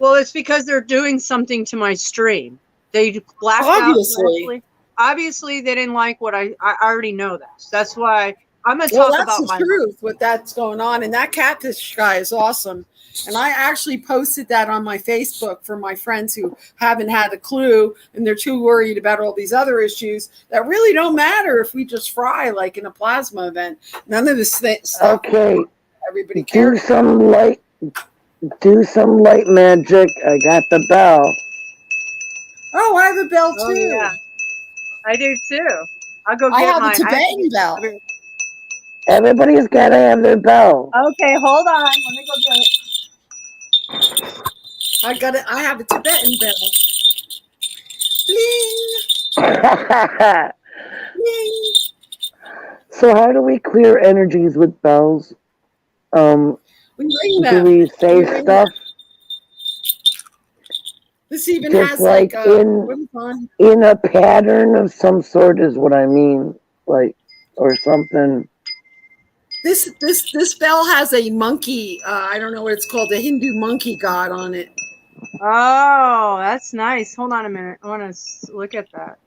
Well, it's because they're doing something to my stream. They blacked Obviously. out. Obviously, they didn't like what I already know that. That's why I'm going to Well, talk that's about the my truth. What that's going on, and that catfish guy is awesome. And I actually posted that on my Facebook for my friends who haven't had a clue and they're too worried about all these other issues that really don't matter if we just fry like in a plasma event. None of this stuff. Okay. Everybody cares. Do some light magic. I got the bell. Oh, I have a bell too. Oh, yeah. I do too. I'll go get I have mine. a Tibetan bell. Everybody's got to have their bell. Okay, hold on. Let me go get it. I have a Tibetan bell. Bling, bling. So how do we clear energies with bells? We ring Do them. we say We ring stuff? them. This even Just has like a, in a pattern of some sort is what I mean, like, or something. This bell has a monkey. I don't know what it's called. A Hindu monkey god on it. Oh, that's nice. Hold on a minute. I want to look at that.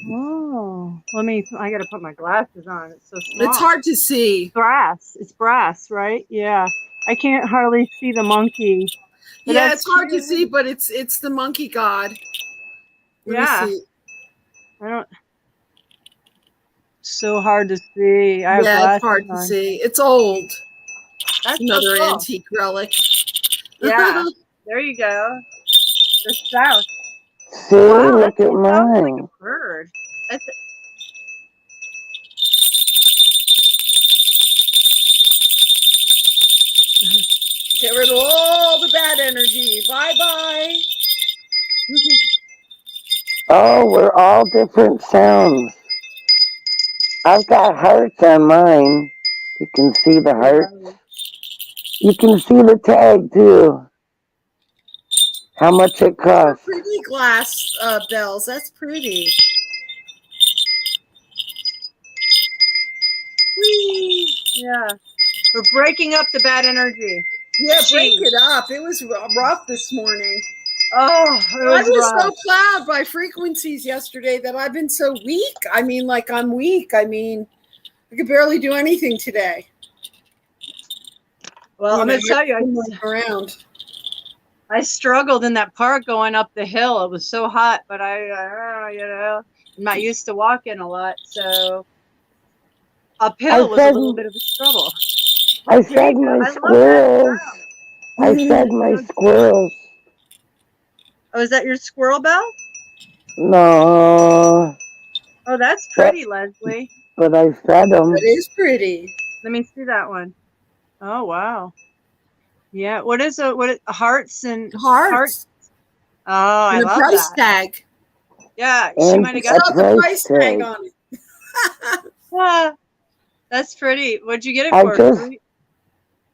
Oh, I got to put my glasses on. It's so small. It's hard to see. Brass. It's brass, right? Yeah. I can't hardly see the monkey. Yeah, it's hard to see, but it's the monkey god. Let me see. I don't. So hard to see. It's hard to see. It's old. That's another so cool. antique relic. Yeah. There you go. The south. See, look at mine. Like a bird. Get rid of all the bad energy. Bye-bye. Oh, we're all different sounds. I've got hearts on mine. You can see the hearts. You can see the tag too. How much it costs. Pretty glass bells. That's pretty. Whee! Yeah. We're breaking up the bad energy. Yeah, break it up. It was rough this morning. Oh, I was so plowed by frequencies yesterday that I've been so weak. I mean, like I'm weak. I mean, I could barely do anything today. Well, I'm going to tell you, I struggled in that park going up the hill. It was so hot, but I'm not used to walking a lot, so uphill was a little bit of a struggle. I fed my squirrels. I fed my squirrels. Oh, is that your squirrel bell? No. Oh, that's pretty, Leslie. But I fed them. It is pretty. Let me see that one. Oh, wow. Yeah. What is hearts and hearts? Oh, I love that. Price tag. Yeah, she might have got the price tag on it. That's pretty. What'd you get it for?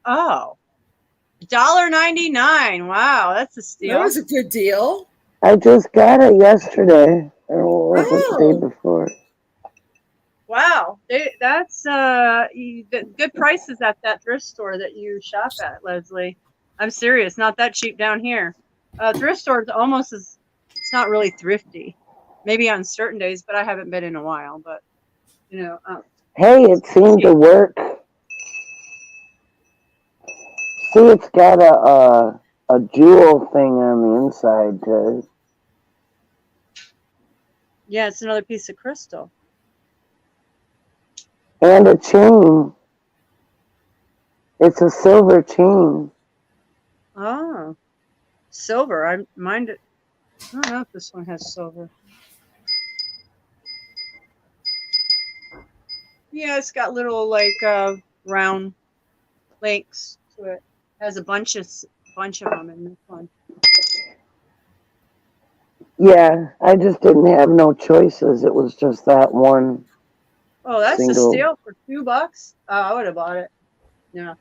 Oh, $1.99. Wow, that's a steal. That was a good deal. I just got it yesterday. Or was it the day before? Wow, that's good prices at that thrift store that you shop at, Leslie. I'm serious, not that cheap down here. Thrift stores almost as it's not really thrifty. Maybe on certain days, but I haven't been in a while. But Hey, it seemed to work. See, it's got a jewel thing on the inside too. yeah, it's another piece of crystal. And a chain. It's a silver chain. Oh, silver. I mind it. I don't know if this one has silver. Yeah, it's got little like round links to it. Has a bunch of them in this one. Yeah, I just didn't have no choices. It was just that one. Oh, that's Single. a steal for $2. Oh, I would have bought it. Yeah,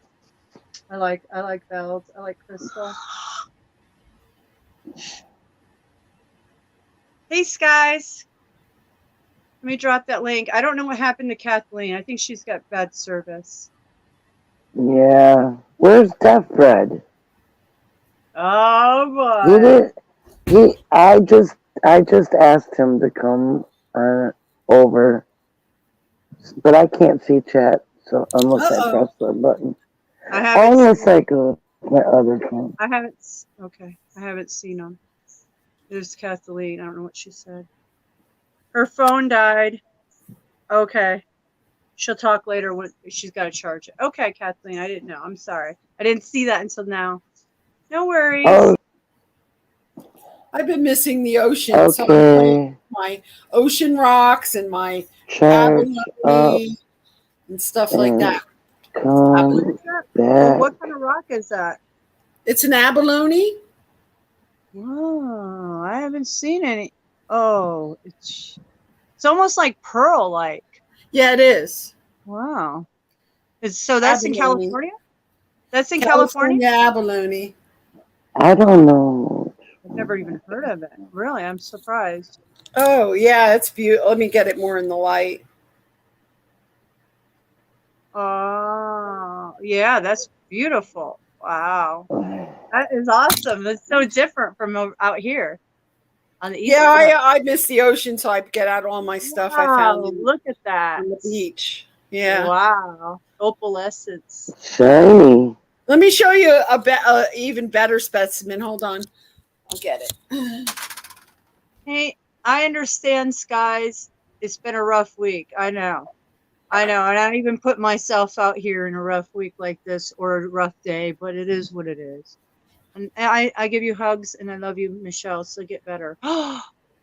I like bells. I like crystal. Hey, Skies. Let me drop that link. I don't know what happened to Kathleen. I think she's got bad service. Yeah. Where's Death Bread? Oh He boy. did. I just asked him to come over, but I can't see chat. So unless I press the button, I haven't. unless I go with my other phone. I haven't. Okay, I haven't seen them. There's Kathleen. I don't know what she said. Her phone died. Okay. She'll talk later when she's got to charge it. Okay, Kathleen. I didn't know. I'm sorry. I didn't see that until now. No worries. Oh, I've been missing the ocean, so I'm playing okay. my ocean rocks and my Charge up abalone and stuff like and that. come Oh, back. what kind of rock is that? It's an abalone. Oh, I haven't seen any. Oh, it's almost like pearl like. Yeah, it is. Wow. So that's in Abalone. California? That's in California? Abalone. I don't know. I've never even heard of it. Really, I'm surprised. Oh, yeah, it's beautiful. Let me get it more in the light. Oh, yeah, that's beautiful. Wow. That is awesome. That's so different from out here on the east. Yeah, I miss the ocean, so I get out all my stuff I found Look at that. on the beach. Yeah. Wow. Opalescence. Shiny. Let me show you a even better specimen. Hold on. I'll get it. Hey, I understand, Skies. It's been a rough week. I know. And I even put myself out here in a rough week like this or a rough day, but it is what it is. And I give you hugs and I love you, Michelle. So get better.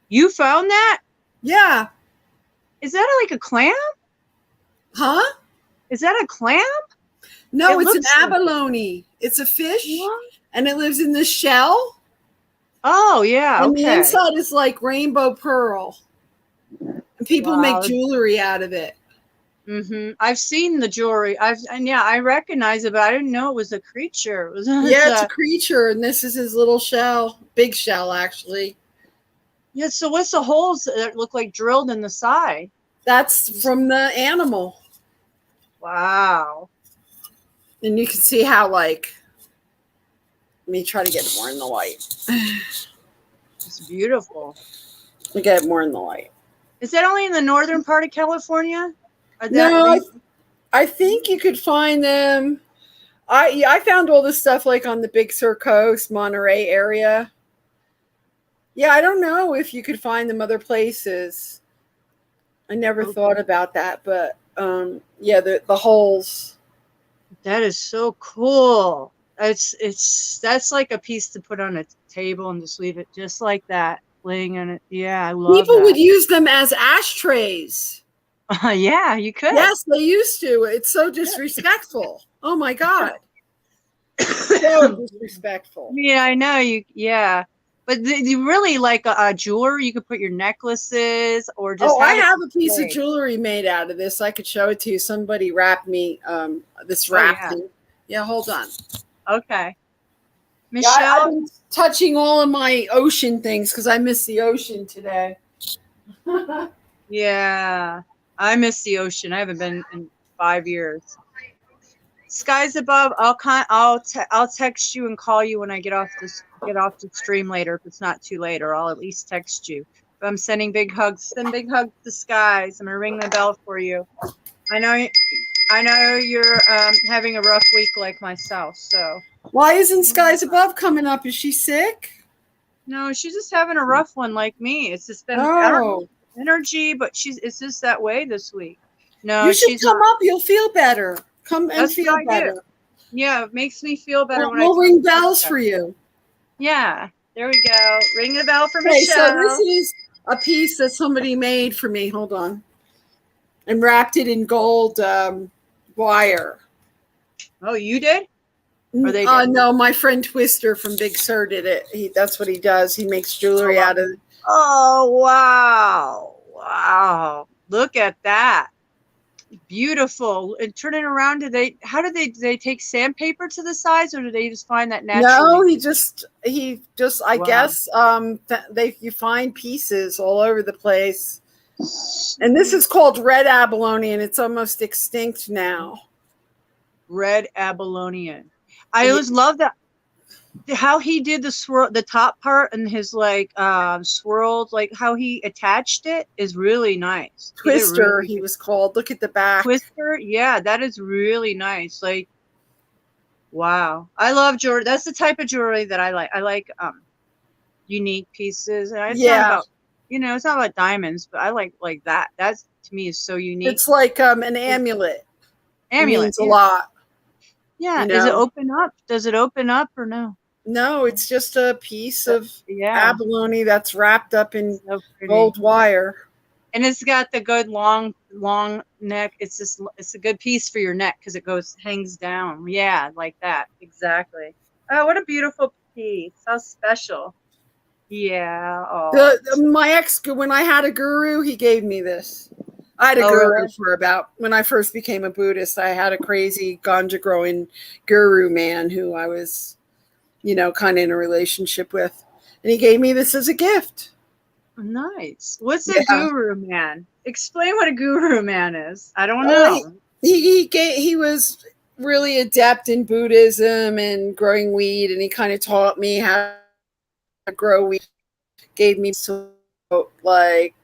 You found that? Yeah. Is that like a clam? Huh? Is that a clam? No, It it's an looks like- abalone. It's a fish, What? and it lives in the shell. Oh, yeah. And the Okay. inside is like rainbow pearl. And people Wow. make jewelry out of it. I've seen the jewelry. I recognize it, but I didn't know it was a creature. It's It's a creature, and this is his little shell. Big shell, actually. Yeah. So what's the holes that look like drilled in the side? That's from the animal. Wow. And you can see how, like, let me try to get it more in the light. It's beautiful. Let me get it more in the light. Is that only in the northern part of California? No, I think you could find them. I found all this stuff like on the Big Sur coast, Monterey area. Yeah, I don't know if you could find them other places. I never thought about that, but yeah, the holes. That is so cool. That's like a piece to put on a table and just leave it just like that, laying on it. Yeah, I love People that. would use them as ashtrays. Yeah, you could. Yes, they used to. It's so disrespectful. Oh my God. So disrespectful. Yeah, I know you. Yeah, but you really like a jewelry. You could put your necklaces or just. Oh, I have a piece of displayed. jewelry made out of this. I could show it to you. Somebody wrapped me this wrap yeah. thing. Yeah, hold on. Okay, Yeah, Michelle. I've been touching all of my ocean things because I miss the ocean today. Yeah. I miss the ocean. I haven't been in 5 years. Skies above. I'll text you and call you when I get off the stream later if it's not too late, or I'll at least text you. But I'm sending big hugs. Send big hugs to Skies. I'm gonna ring the bell for you. I know you're having a rough week like myself. So Why isn't Skies Above coming up? Is she sick? no, she's just having a rough one like me. It's just been I don't know, Oh, energy, but it's just that way this week. No, you should she's come not. up. You'll feel better. Come and That's feel what I do. better. Yeah, it makes me feel better when We'll I ring bells for you. Yeah, there we go. Ring the bell for Okay, so Michelle. this is a piece that somebody made for me. Hold on. And wrapped it in gold wire. Oh, you did? Or they did? No, my friend Twister from Big Sur did it. That's what he does. He makes jewelry out of it. Oh, wow. Wow. Look at that. Beautiful. And turn it around. How do they take sandpaper to the sides, or do they just find that naturally? No, he just I Wow. guess you find pieces all over the place. And this is called red abalone, and it's almost extinct now. Red abalone. I always love that. How he did the top part and his swirled, like how he attached it is really nice. Twister, he was called. Look at the back. Twister, yeah, that is really nice. Like, wow, I love jewelry. That's the type of jewelry that I like. I like unique pieces. And it's not about, it's not about diamonds, but I like that. That to me is so unique. It's like an amulet. Amulet it means a lot. Yeah. Does it open up? Does it open up or no? No, it's just a piece of abalone that's wrapped up in gold wire. And it's got the good long neck. It's a good piece for your neck because it hangs down. Yeah, like that. Exactly. Oh, what a beautiful piece. How special. Yeah. Oh. My ex, when I had a guru, he gave me this. I had a guru for when I first became a Buddhist, I had a crazy ganja growing guru man who I was, kind of in a relationship with. And he gave me this as a gift. Nice. What's a guru man? Explain what a guru man is. I don't know. He was really adept in Buddhism and growing weed, and he kind of taught me how to grow weed. Gave me some like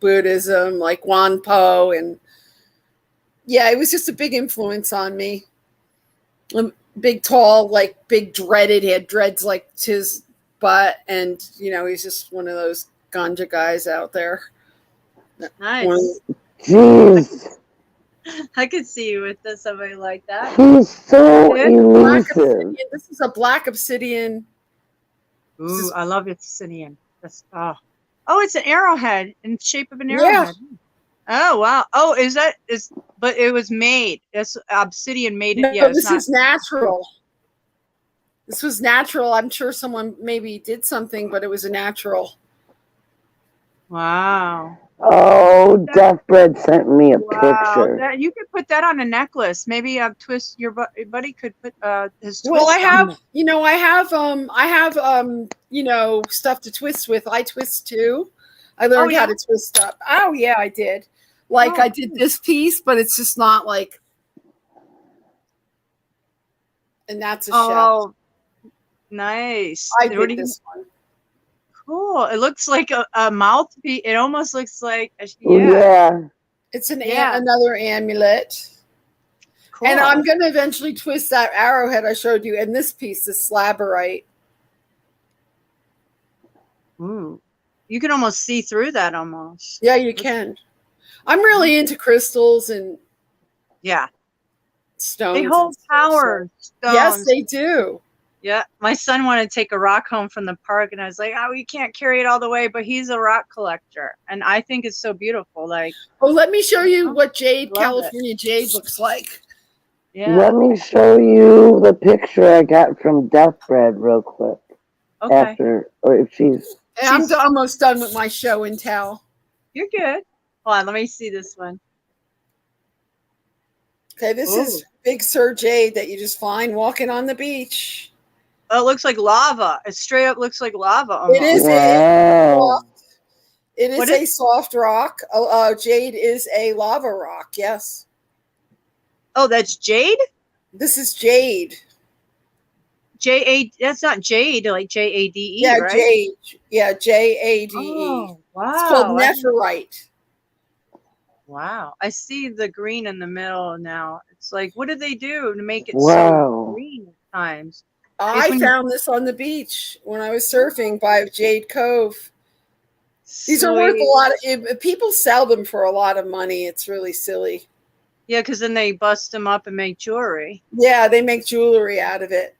Buddhism, like Wanpo, and it was just a big influence on me. Big, tall, like big dreaded. He had dreads like his butt, and he's just one of those ganja guys out there. Nice. Jeez. I could see you with somebody like that. He's so elusive. This is a black obsidian. Ooh, I love obsidian. That's it's an arrowhead in the shape of an arrowhead. Yeah. Oh wow. Oh, but it was made. It's obsidian made it. No, this is natural. This was natural. I'm sure someone maybe did something, but it was a natural. Wow. Oh, Death Bread sent me a picture. You could put that on a necklace. Maybe Twist, your buddy could put his twist. Well, I have stuff to twist with. I twist too. I learned how to twist up. Oh yeah, I did. I did this piece, but it's just not like. And that's a shell. Nice. I did this one. Cool. It looks like a mouthpiece. It almost looks like It's another amulet. Cool. And I'm going to eventually twist that arrowhead I showed you in this piece, the slabarite. Ooh. You can almost see through that almost. Yeah, you can. I'm really into crystals and stones. They hold power. Stones. Yes, they do. Yeah, my son wanted to take a rock home from the park, and I was like, "Oh, you can't carry it all the way." But he's a rock collector, and I think it's so beautiful. Let me show you what California jade looks like. Yeah. Let me show you the picture I got from Death Bread real quick. Okay. I'm almost done with my show and tell. You're good. Hold on, let me see this one. Okay, this is Big Sur jade that you just find walking on the beach. Oh, it looks like lava. It straight up looks like lava almost. It is. Wow. It is What a soft rock. Jade is a lava rock. Yes. Oh, that's jade? This is jade. That's not jade, like Jade, Yeah, right? jade. Yeah, Jade. Oh, It's called wow. nephrite. Wow. I see the green in the middle now. It's like, what do they do to make it so Wow. green at times? I when- found this on the beach when I was surfing by Jade Cove. These are worth a Sweet. lot. People sell them for a lot of money. It's really silly. Yeah, because then they bust them up and make jewelry. Yeah, they make jewelry out of it.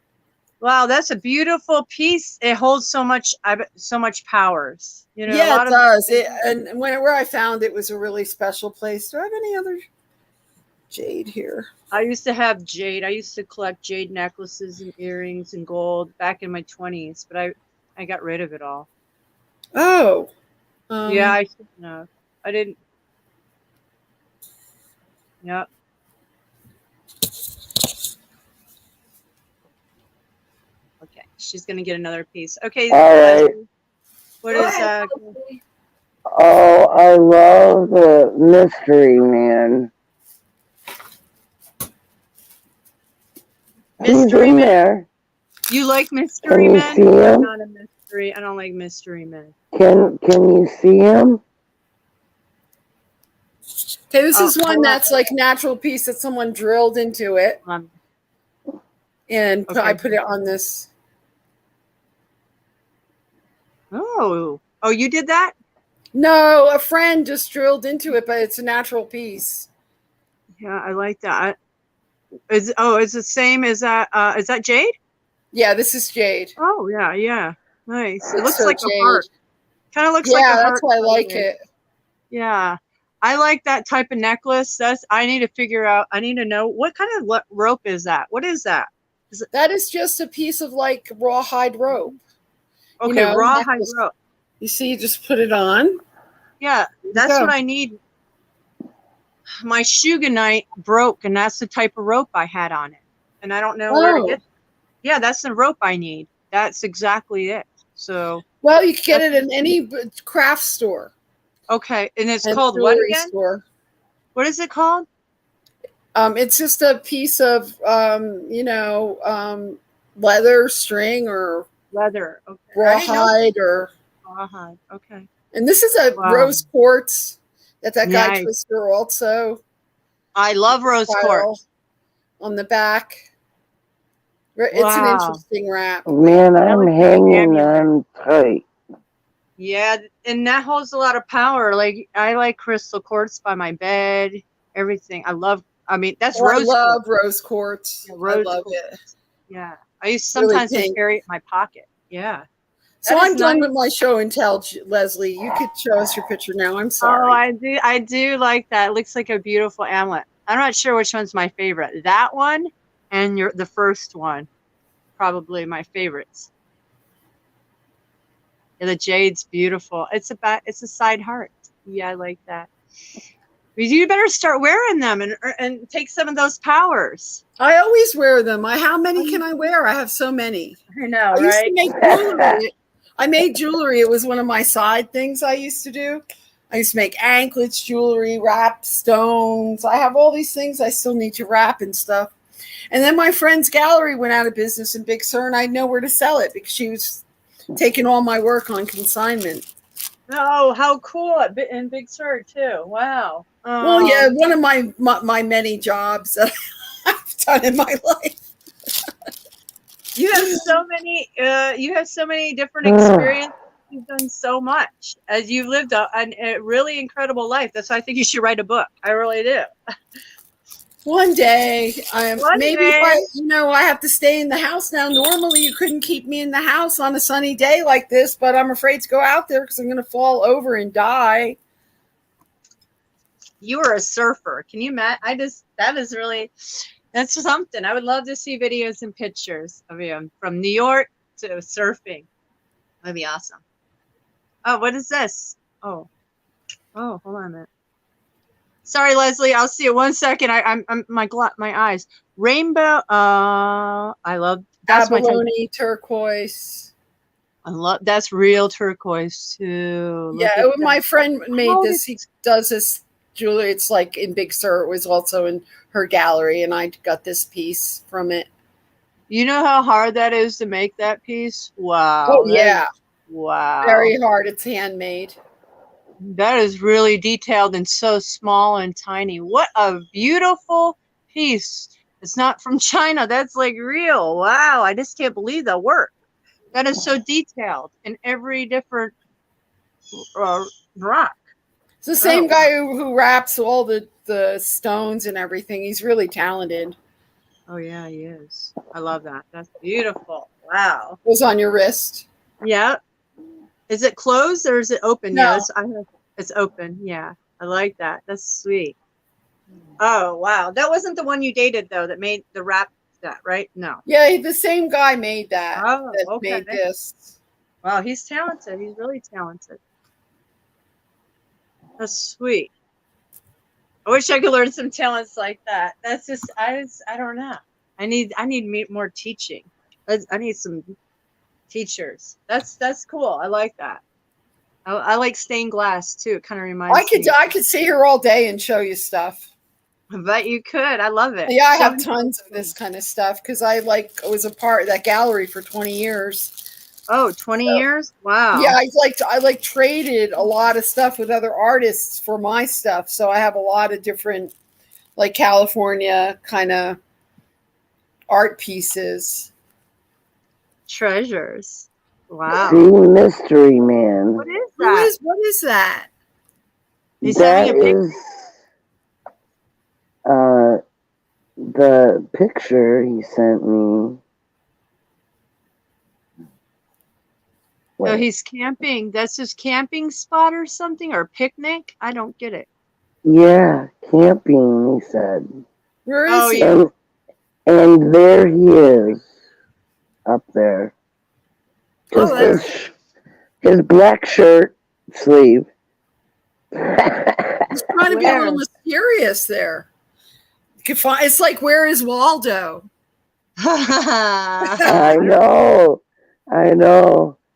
Wow, that's a beautiful piece. It holds so much powers. You know, a Yeah, lot it of does. And whenever I found it was a really special place. Do I have any other jade here? I used to have jade. I used to collect jade necklaces and earrings and gold back in my 20s, but I got rid of it all. Oh. Yeah, I should know. I didn't. Yep. Okay, she's gonna get another piece. Okay. All right. Leslie, what Go is ahead. Oh, I love the Mystery Man. He's Mystery in Man? there. You like mystery Can you men? see I'm him? not a mystery. I don't like mystery men. Can you see him? Okay, this is one hold on. that's like natural piece that someone drilled into it, and I Okay. put it on this. Oh, you did that? No, a friend just drilled into it, but it's a natural piece. Yeah, I like that. It's the same as that. Is that jade? Yeah, this is jade. Oh yeah, nice. It It's looks so like a jade. heart. Kind of looks like Yeah, a heart. that's why I like color. it. Yeah, I like that type of necklace. I need to figure out. I need to know what kind of rope is that. What is that? That is just a piece of like rawhide rope. Okay, know, rawhide necklace. rope. You see, you just put it on. Yeah, that's go. what I need. My Shugonite broke, and that's the type of rope I had on it, and I don't know where to Oh. get. Yeah, that's the rope I need. That's exactly it. So Well, you can get it in any craft store. okay, and it's and called what jewelry again? Store. What is it called? It's just a piece of, leather, string, or Leather. Okay. I didn't know rawhide, or. rawhide. Okay. And this is a Wow. rose quartz that guy Nice. Twister also I love rose spiral quartz. on the back. It's an Wow. interesting wrap. Man, That I'm looks like hanging amulet. on tight. Yeah, and that holds a lot of power. Like I like crystal quartz by my bed. Everything. I mean, that's Oh, I rose love quartz. rose quartz. Yeah, I rose love quartz. it. Yeah. I used Really sometimes just pink. carry it in my pocket. Yeah. So That is I'm done nice. with my show and tell, Leslie. You could show us your picture now. I'm sorry. Oh, I do like that. It looks like a beautiful amulet. I'm not sure which one's my favorite. That one and the first one, probably my favorites. Yeah, the jade's beautiful. It's a side heart. Yeah, I like that. You better start wearing them and take some of those powers. I always wear them. How many can I wear? I have so many. I know, I used to right? make jewelry. I made jewelry. It was one of my side things I used to do. I used to make anklets, jewelry, wrap stones. I have all these things I still need to wrap and stuff. And then my friend's gallery went out of business in Big Sur, and I had nowhere to sell it because she was taking all my work on consignment. Oh, how cool! In Big Sur too. Wow. Well, yeah, one of my many jobs that I've done in my life. You have so many. You have so many different experiences. You've done so much as you've lived a really incredible life. That's why I think you should write a book. I really do. One day, One maybe day. I have to stay in the house now. Normally, you couldn't keep me in the house on a sunny day like this, but I'm afraid to go out there because I'm going to fall over and die. You are a surfer. Can you imagine? That's something. I would love to see videos and pictures of you from New York to surfing. That'd be awesome. Oh, what is this? Oh, hold on a minute. Sorry, Leslie. I'll see you 1 second. I'm my eyes. Rainbow. I love that's Abalone, turquoise. I love that's real turquoise too. Look Yeah, at my that. friend made How this. He does this jewelry. It's like in Big Sur. It was also in her gallery, and I got this piece from it. You know how hard that is to make that piece? Wow. Oh yeah, Wow. very hard. It's handmade. That is really detailed and so small and tiny. What a beautiful piece. It's not from China. That's like real. Wow. I just can't believe the work. That is so detailed in every different rock. It's the same guy who wraps all the stones and everything. He's really talented. Oh, yeah, he is. I love that. That's beautiful. Wow. It was on your wrist. Yeah. Is it closed or is it open? No. Yeah, it's open. Yeah. I like that. That's sweet. Oh, wow. That wasn't the one you dated, though, that made the wrap that, right? No. Yeah, the same guy made that. Oh, that okay. made this. Wow, he's talented. He's really talented. That's sweet. I wish I could learn some talents like that. That's just, I don't know. I need more teaching. I need some teachers. That's cool. I like that. I like stained glass too. It kind of reminds me. I could sit here all day and show you stuff. I bet you could. I love it. Yeah, I have tons of this kind of stuff because I was a part of that gallery for 20 years. Oh, 20 years? Wow. Yeah, I traded a lot of stuff with other artists for my stuff. So I have a lot of different like California kind of art pieces. Treasures. Wow. See, Mystery Man. What is that? What is that? He's That having a picture. is the picture he sent me. So he's camping. That's his camping spot or something, or picnic? I don't get it. Yeah, camping, he said. Where is Oh, he? yeah. And there he is, up there. Just Oh, his black shirt sleeve. He's trying to be a little mysterious there. You could find, it's like, where is Waldo? I know.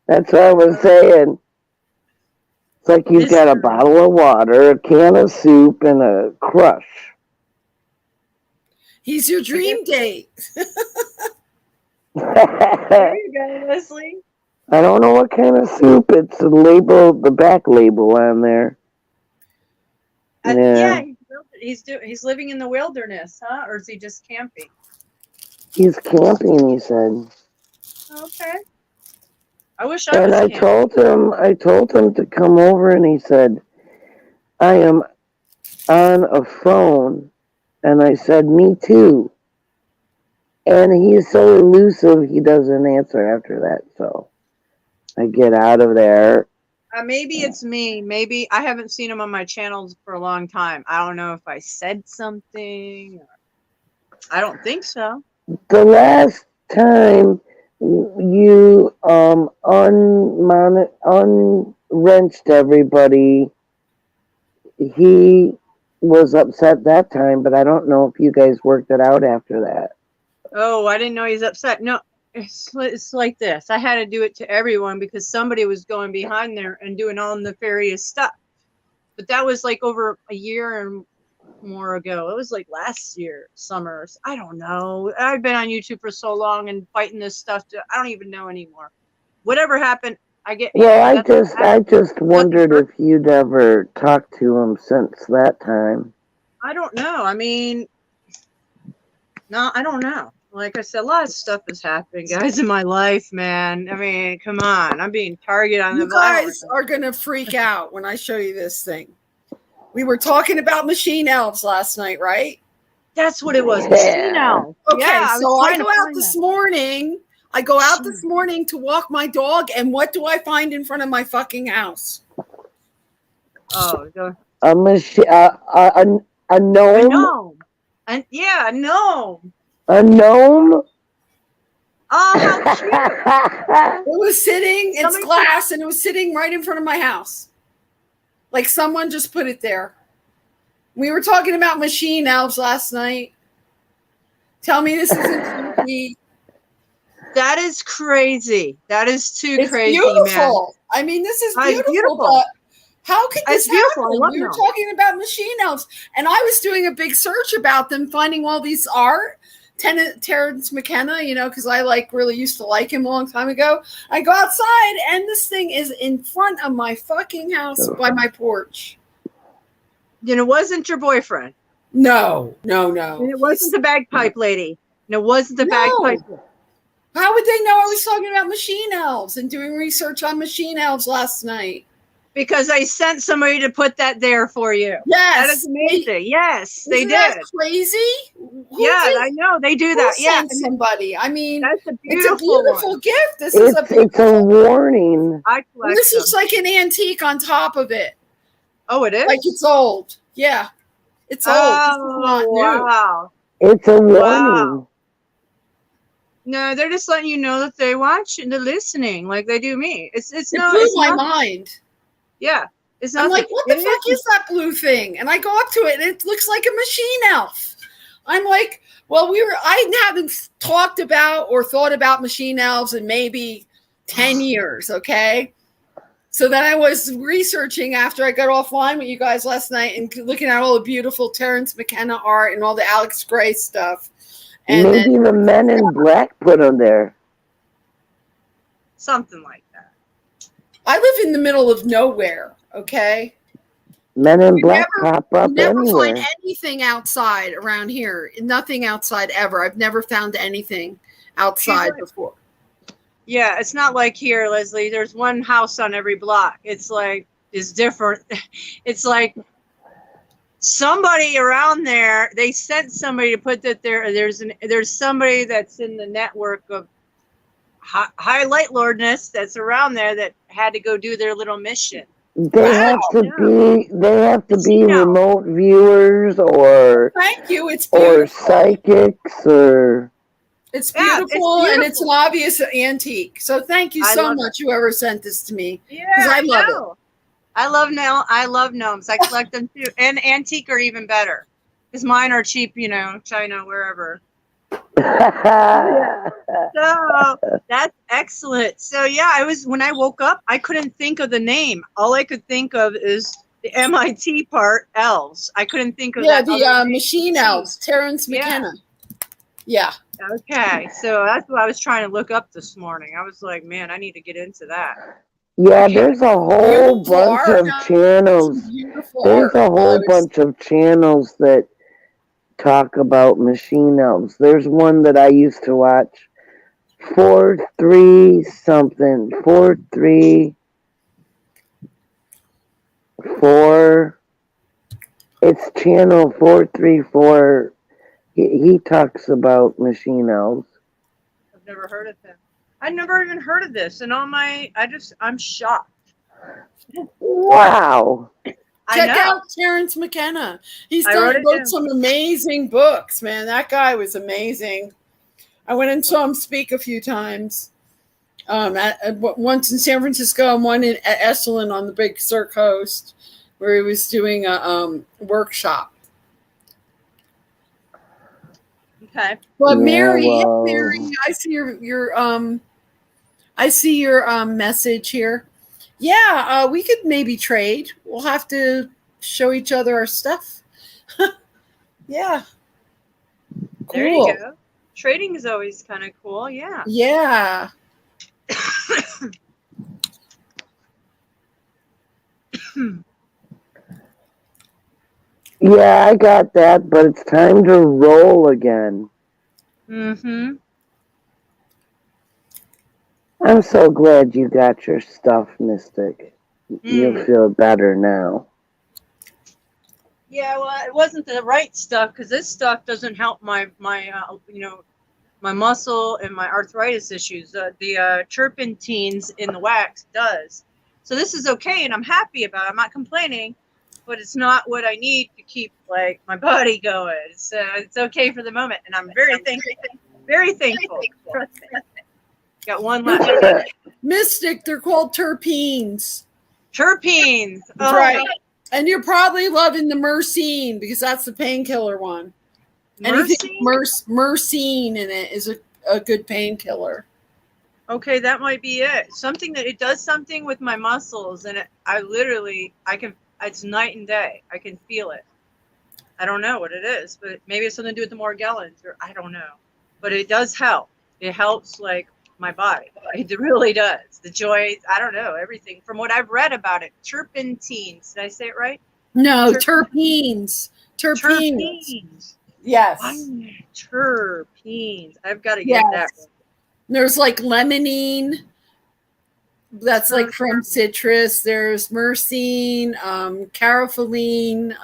That's what I was saying. It's like you've got a bottle of water, a can of soup, and a crush. He's your dream date. There you go, Leslie. I don't know what kind of soup. It's the label, the back label on there. Yeah, he's living in the wilderness, huh? Or is he just camping? He's camping, he said. Okay. I wish I was And I told him to come over, and he said, I am on a phone. And I said, me too. And he's so elusive, he doesn't answer after that. So I get out of there. Maybe it's me. Maybe I haven't seen him on my channels for a long time. I don't know if I said something. I don't think so. The last time you unwrenched everybody, he was upset that time, but I don't know if you guys worked it out after that. Oh, I didn't know he's upset. No, it's like this. I had to do it to everyone because somebody was going behind there and doing all nefarious stuff. But that was like over a year and more ago. It was like last year, summer. I don't know. I've been on YouTube for so long and fighting this stuff. I don't even know anymore. Whatever happened, I get. Well, I just wondered if you'd ever talked to him since that time. I don't know. I mean, no, I don't know. Like I said, a lot of stuff is happening, guys, in my life, man. I mean, come on. I'm being targeted on You guys are going to freak out when I show you this thing. We were talking about machine elves last night, right? That's what it was. Yeah. Machine elf. Okay, Yeah, so I go out this morning. I go out this morning to walk my dog, and what do I find in front of my fucking house? Oh, go. A gnome. A gnome. And yeah, a gnome. A gnome. Oh, how cute. It was sitting, it's Somebody glass, and it was sitting right in front of my house. Like someone just put it there. We were talking about machine elves last night. Tell me this isn't creepy. That is crazy. That is too It's crazy, man. beautiful. I mean, this is It's beautiful, beautiful. but how could It's this beautiful. I happen? love We were them. talking about machine elves, and I was doing a big search about them, finding all these art. Terrence McKenna, you know, because I really used to like him a long time ago. I go outside, and this thing is in front of my fucking house by my porch. And it wasn't your boyfriend. No. And it wasn't the bagpipe lady. And it wasn't the No. bagpipe. How would they know I was talking about machine elves and doing research on machine elves last night? Because I sent somebody to put that there for you. Yes. That is amazing. Yes, they Isn't did. that crazy? Who Yeah, did- I know. They do who that. Yeah. sent somebody. I mean, That's a it's a beautiful beautiful one. gift. This is a It's a beautiful. warning. I And collect this them. is like an antique on top of it. Oh, it is? Like it's old. Yeah. It's old. This is not Oh, new. wow. It's a warning. Wow. No, they're just letting you know that they watch and they're listening like they do me. It's It no, blew it's my not. mind. Yeah. It's I'm not like, what the fuck is that blue thing? And I go up to it and it looks like a machine elf. I'm like, well, I haven't talked about or thought about machine elves in maybe 10 years, okay? So then I was researching after I got offline with you guys last night and looking at all the beautiful Terrence McKenna art and all the Alex Gray stuff. And Maybe then the Men in Black put them there. something like that. I live in the middle of nowhere, okay? Men in You Black pop up You never anywhere. find anything outside around here. Nothing outside ever. I've never found anything outside right. before. Yeah, it's not like here, Leslie. There's one house on every block. It's different. It's like somebody around there, they sent somebody to put that there. There's somebody that's in the network of high light lordness that's around there that had to go do their little mission. They have to be No. remote viewers or Thank you. It's or beautiful. psychics or It's Yeah, beautiful, it's and it's an obvious antique. So thank you I so love much, whoever sent this to me. Yeah, I love it. I love gnomes. I collect them too, and antique are even better because mine are cheap. China, wherever. So that's excellent. So yeah, when I woke up, I couldn't think of the name. All I could think of is the MIT part, elves. I couldn't think of that. The machine elves, Terrence McKenna. Yeah. Okay, so that's what I was trying to look up this morning. I was like, man, I need to get into that. Yeah, there's a whole bunch of channels. There's a whole bunch of channels that talk about machine elves. There's one that I used to watch. 434. It's channel 434. He talks about machine elves. I've never heard of him. I never even heard of this, and I'm shocked. Wow. Check out Terrence McKenna. He's wrote some amazing books, man. That guy was amazing. I went and saw him speak a few times. Once in San Francisco and one at Esalen on the Big Sur Coast, where he was doing a workshop. Okay. But Mary, I see your message here. Yeah, we could maybe trade. We'll have to show each other our stuff. Yeah. Cool. There you go. Trading is always kind of cool. Yeah. Yeah. Yeah, I got that, but it's time to roll again. Mm-hmm. I'm so glad you got your stuff, Mystic. You'll feel better now. Yeah, well, it wasn't the right stuff because this stuff doesn't help my muscle and my arthritis issues. The turpentines in the wax does. So this is okay, and I'm happy about it. I'm not complaining, but it's not what I need to keep my body going. So it's okay for the moment, and I'm very thankful. Very thankful. Trust me. Got one left. Mystic, they're called terpenes. Terpenes. Oh. Right. And you're probably loving the myrcene because that's the painkiller one. Anything myrcene in it is a good painkiller. Okay, that might be it. Something that it does something with my muscles, and I can. It's night and day. I can feel it. I don't know what it is, but maybe it's something to do with the Morgellons, or I don't know. But it does help. It helps like my body. It really does. The joints. I don't know everything from what I've read about it. Turpentines. Did I say it right? No, Terp- terpenes. Terpenes. Terpenes. Yes. Terpenes. I've got to get that. Yes. There's like limonene. That's like from citrus. There's myrcene, carotene,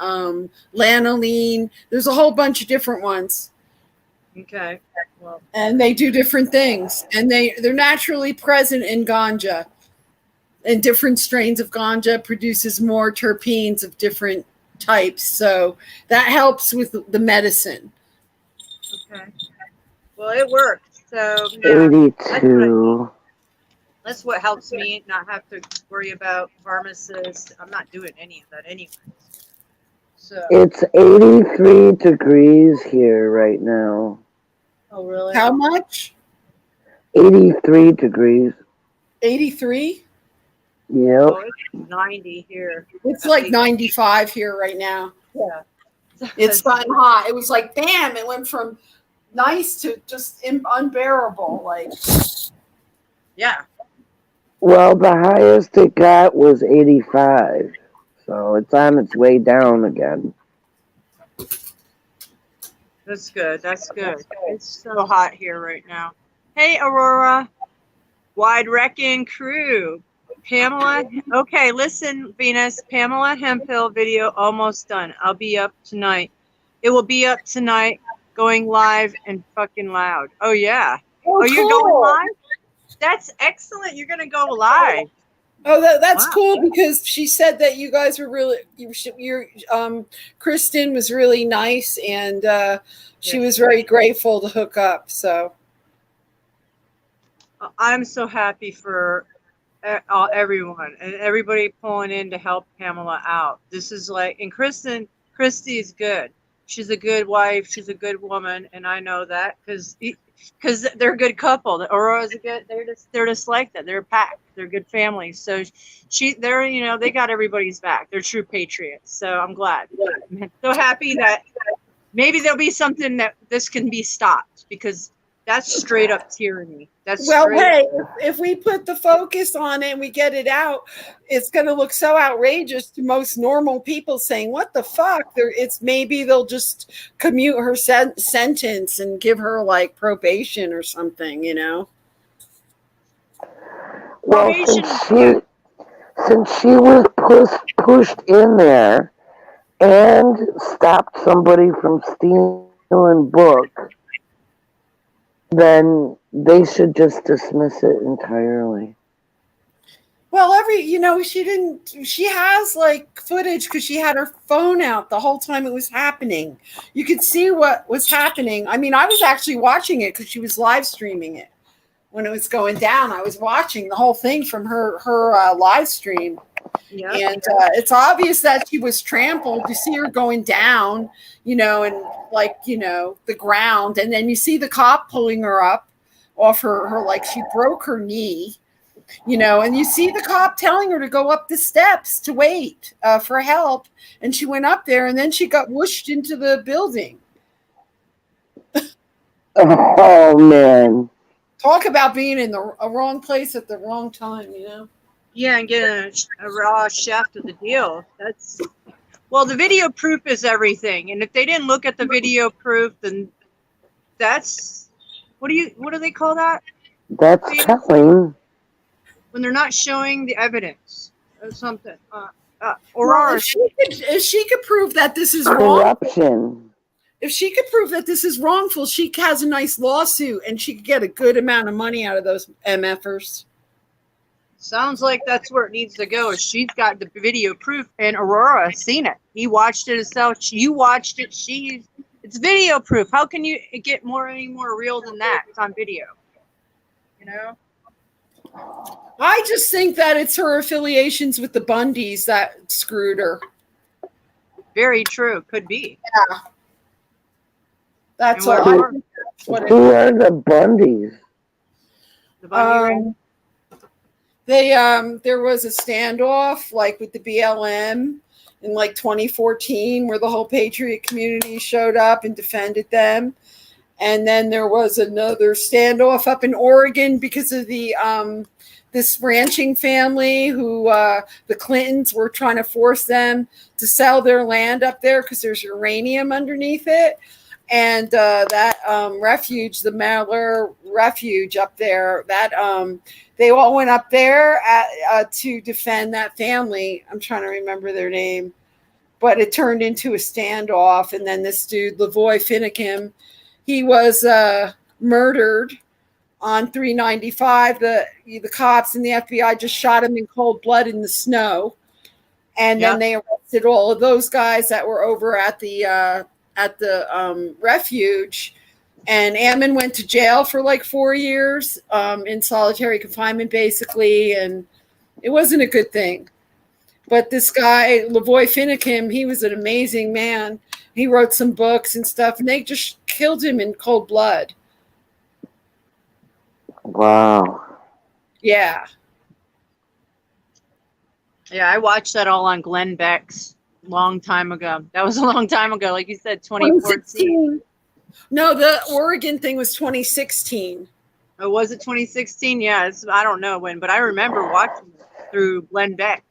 lanolene. There's a whole bunch of different ones, Okay. Well, and they do different things. And they're naturally present in ganja. And different strains of ganja produces more terpenes of different types. So that helps with the medicine. okay. Well, it worked. So yeah, 82. that's what helps me not have to worry about pharmacists. I'm not doing any of that anyway. So. It's 83 degrees here right now. Oh really? How much? 83 degrees. 83? Yep. Oh, it's 90 here. It's like 95 here right now. Yeah. It's gotten hot. It was like, bam, it went from nice to just unbearable. Like, Yeah. Well, the highest it got was 85. So it's on its way down again. That's good. That's good. It's so hot here right now. Hey, Aurora. Wide Wrecking Crew. Pamela. Okay, listen, Venus. Pamela Hemphill video almost done. I'll be up tonight. It will be up tonight, going live and fucking loud. Oh, yeah. Oh, you're going live? That's excellent. You're going to go live. Oh, that's Wow. cool because she said that you guys were really, Kristen was really nice and she was very grateful to hook up. So I'm so happy for everyone and everybody pulling in to help Pamela out. This is like, and Christy is good. She's a good wife. She's a good woman, and I know that because they're a good couple. The Aurora's a good. They're just like that. They're a pack. They're good families. So they're they got everybody's back. They're true patriots. So I'm glad. I'm so happy that maybe there'll be something that this can be stopped because that's straight up tyranny. Hey, if we put the focus on it and we get it out, it's going to look so outrageous to most normal people saying, what the fuck? Maybe they'll just commute her sentence and give her like probation or something, Well, since she was pushed in there and stopped somebody from stealing book, then they should just dismiss it entirely. Well, she has like footage because she had her phone out the whole time it was happening. You could see what was happening. I mean, I was actually watching it because she was live streaming it when it was going down. I was watching the whole thing from her live stream. Yep. And it's obvious that she was trampled. You see her going down, and like, the ground. And then you see the cop pulling her up off her like she broke her knee, and you see the cop telling her to go up the steps to wait for help. And she went up there and then she got whooshed into the building. Oh, man. Talk about being in the wrong place at the wrong time, Yeah, and getting a raw shaft of the deal. The video proof is everything. And if they didn't look at the video proof, then that's what do they call that? That's telling. When they're not showing the evidence or something. Or if she could prove that this is corruption. Wrong, if she could prove that this is wrongful, she has a nice lawsuit and she could get a good amount of money out of those MFers. Sounds like that's where it needs to go. She's got the video proof, and Aurora has seen it. He watched it himself. You watched it. It's video proof. How can you get any more real than that? It's on video. I just think that it's her affiliations with the Bundys that screwed her. Very true. Could be. Yeah. That's Who are the Bundys? The one you read? There was a standoff like with the BLM in like 2014 where the whole patriot community showed up and defended them. And then there was another standoff up in Oregon because of the this ranching family who the Clintons were trying to force them to sell their land up there because there's uranium underneath it. And that refuge, the Mallard Refuge up there, that they all went up there to defend that family. I'm trying to remember their name, but it turned into a standoff. And then this dude, Lavoy Finicum, he was murdered on 395. The cops and the FBI just shot him in cold blood in the snow. And then they arrested all of those guys that were over at the refuge. And Ammon went to jail for like 4 years in solitary confinement, basically. And it wasn't a good thing. But this guy, Lavoy Finicum, he was an amazing man. He wrote some books and stuff, and they just killed him in cold blood. Wow. Yeah. Yeah, I watched that all on Glenn Beck's long time ago. That was a long time ago, like you said, 2014. No, the Oregon thing was 2016. Oh, was it 2016? Yeah, I don't know when, but I remember watching it through Glenn Beck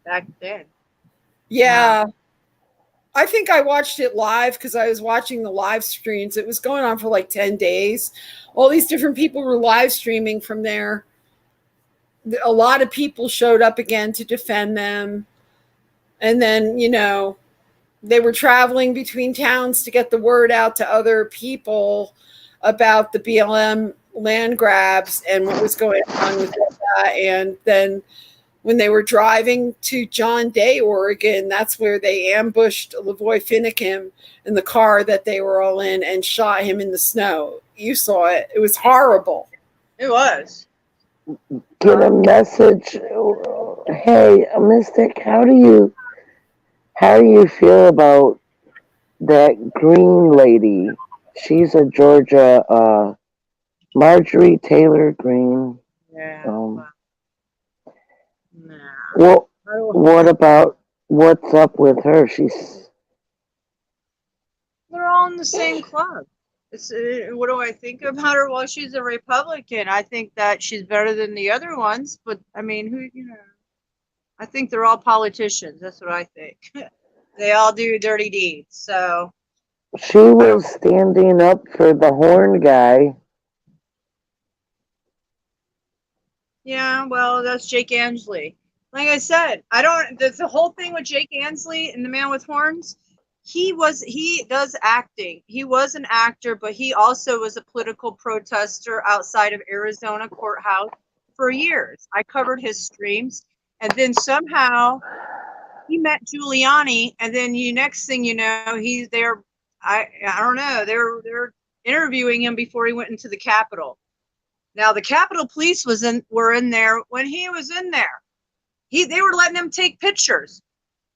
back then. Yeah. I think I watched it live because I was watching the live streams. It was going on for like 10 days. All these different people were live streaming from there. A lot of people showed up again to defend them. And then, you know, they were traveling between towns to get the word out to other people about the BLM land grabs and what was going on with that. And then when they were driving to John Day, Oregon, that's where they ambushed Lavoy Finicum in the car that they were all in and shot him in the snow. You saw it. It was horrible. It was. Get a message. Hey, Mystic, how do you feel about that Green lady? She's a Georgia, Marjorie Taylor Greene. Yeah. Nah. What about what's up with her? They're all in the same club. What do I think about her? Well, she's a Republican. I think that she's better than the other ones, but I mean, I think they're all politicians. That's what I think. They all do dirty deeds. So she was standing up for the Horn guy. Yeah, well, that's Jake Ansley. Like I said, the whole thing with Jake Ansley and the man with horns, he does acting. He was an actor, but he also was a political protester outside of Arizona courthouse for years. I covered his streams, and then somehow he met Giuliani, and then next thing you know, he's there. I don't know. They're interviewing him before he went into the Capitol. Now the Capitol Police were in there when he was in there. They were letting him take pictures.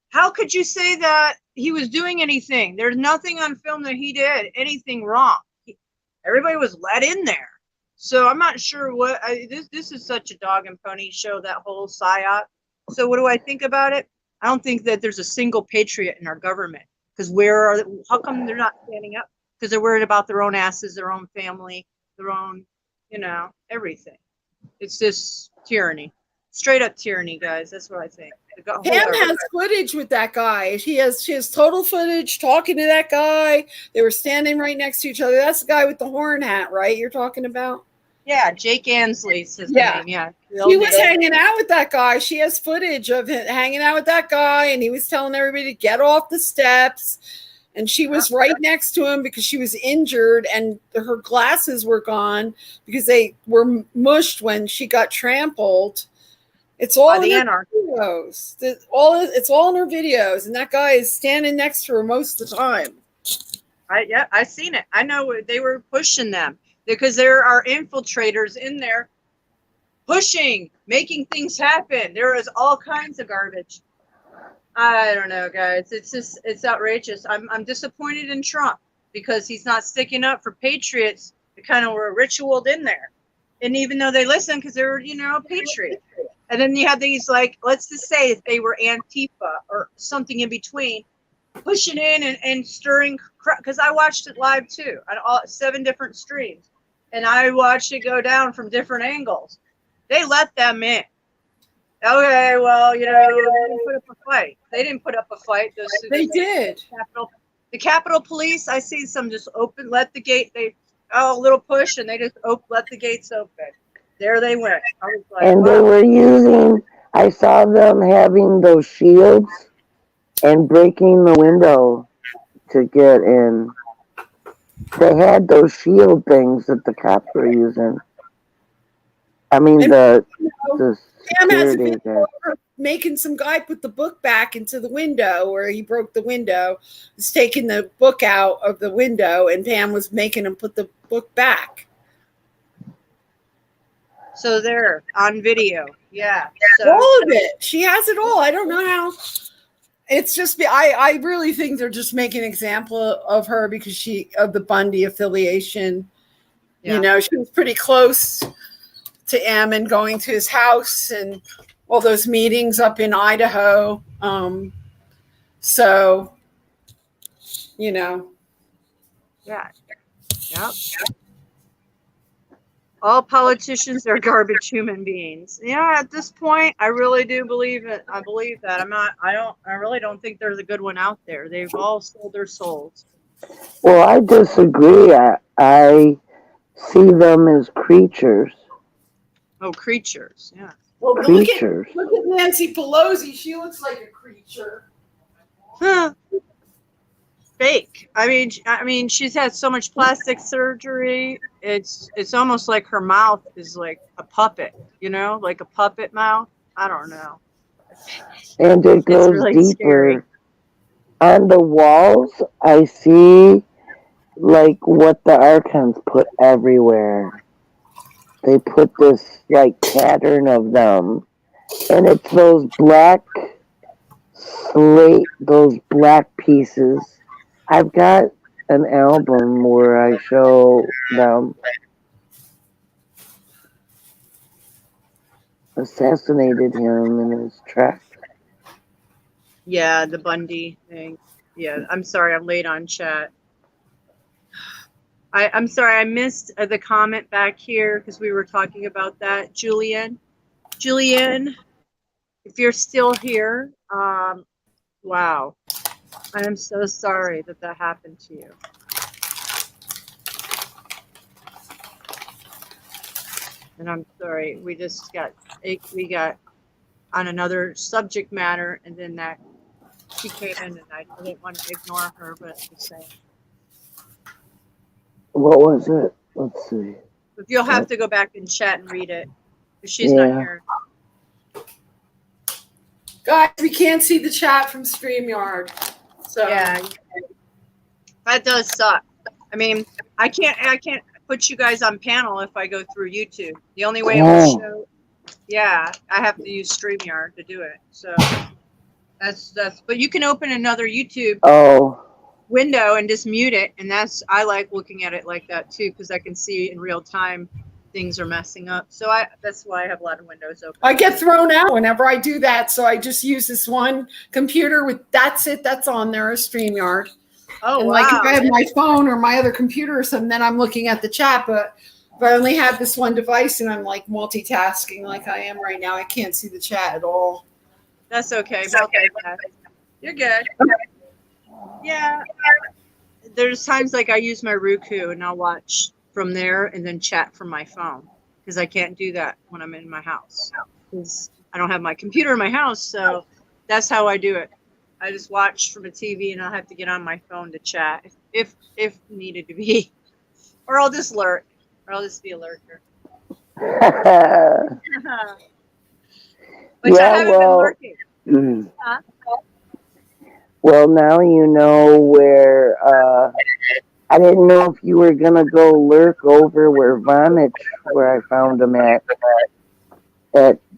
How could you say that he was doing anything? There's nothing on film that he did anything wrong. Everybody was let in there. So I'm not sure this is such a dog and pony show, that whole psyop. So what do I think about it? I don't think that there's a single patriot in our government. Because how come they're not standing up? Because they're worried about their own asses, their own family, their own, everything. It's just tyranny. Straight up tyranny, guys. That's what I think. Pam has footage with that guy. She has total footage talking to that guy. They were standing right next to each other. That's the guy with the horn hat, right? You're talking about? Yeah, Jake Ansley's his name. Yeah. He was hanging out with that guy. She has footage of him hanging out with that guy, and he was telling everybody to get off the steps. And she was right next to him because she was injured, and her glasses were gone because they were mushed when she got trampled. It's all in her videos. It's all in her videos, and that guy is standing next to her most of the time. I seen it. I know they were pushing them because there are infiltrators in there pushing, making things happen. There is all kinds of garbage. I don't know, guys. It's outrageous. I'm disappointed in Trump because he's not sticking up for patriots that kind of were ritualed in there. And even though they listen, because they're, you know, patriot. And then you have these, like, let's just say if they were Antifa or something in between, pushing in and stirring, because I watched it live too on all 7 different streams. And I watched it go down from different angles. They let them in. Okay, well, you know, they didn't put up a fight. They didn't put up a fight. They did. The Capitol Police, I see some just open, let the gate, a little push, and they just let the gates open. There they went. I was like, And they wow. were using, I saw them having those shields and breaking the window to get in. They had those shield things that the cops were using. I mean, And, the Pam has a security video there. of her making some guy put the book back into the window where he broke the window. Was taking the book out of the window, and Pam was making him put the book back. So there, on video. Yeah. So, All of it. She has it all. I don't know how. It's just, I really think they're just making an example of her because of the Bundy affiliation. yeah. You know, she was pretty close to M and going to his house and all those meetings up in Idaho. So, you know. Yeah. Yep. All politicians are garbage human beings. Yeah, at this point, I really do believe it. I believe that. I really don't think there's a good one out there. They've all sold their souls. Well, I disagree. I see them as creatures. Oh, creatures. Yeah. Well, Creatures. look at Nancy Pelosi. She looks like a creature. Huh. Fake. I mean, she's had so much plastic surgery. It's almost like her mouth is like a puppet, you know, like a puppet mouth. I don't know. And it goes really deeper. scary. On the walls, I see like what the archons put everywhere. They put this like pattern of them. And it's those black slate, those black pieces. I've got an album where I show them. Assassinated him in his track. Yeah, the Bundy thing. Yeah, I'm sorry, I'm late on chat. I'm sorry, I missed the comment back here because we were talking about that. Julian, if you're still here, wow. I am so sorry that happened to you. And I'm sorry, we got on another subject matter, and then that she came in, and I didn't want to ignore her, but I'm just saying. What was it? Let's see. If you'll have to go back and chat and read it, because she's not here. Guys, we can't see the chat from StreamYard. So Yeah, that does suck. I mean, I can't put you guys on panel if I go through YouTube. The only way it will show, yeah, I have to use StreamYard to do it. So that's. But you can open another YouTube window and just mute it, and I like looking at it like that too because I can see in real time things are messing up. So that's why I have a lot of windows open. I get thrown out whenever I do that, so I just use this one computer with that's on there as StreamYard. Oh, and wow. like if I have my phone or my other computer or something, then I'm looking at the chat. But if I only have this one device and I'm like multitasking like I am right now, I can't see the chat at all. That's okay. You're good. Yeah. There's times like I use my Roku and I'll watch from there and then chat from my phone because I can't do that when I'm in my house because I don't have my computer in my house. So that's how I do it. I just watch from a TV and I'll have to get on my phone to chat if needed to be, or I'll just lurk, or I'll just be a lurker. But I haven't been lurking. Huh? Well, now you know where. I didn't know if you were gonna go lurk over where Vonage, where I found him at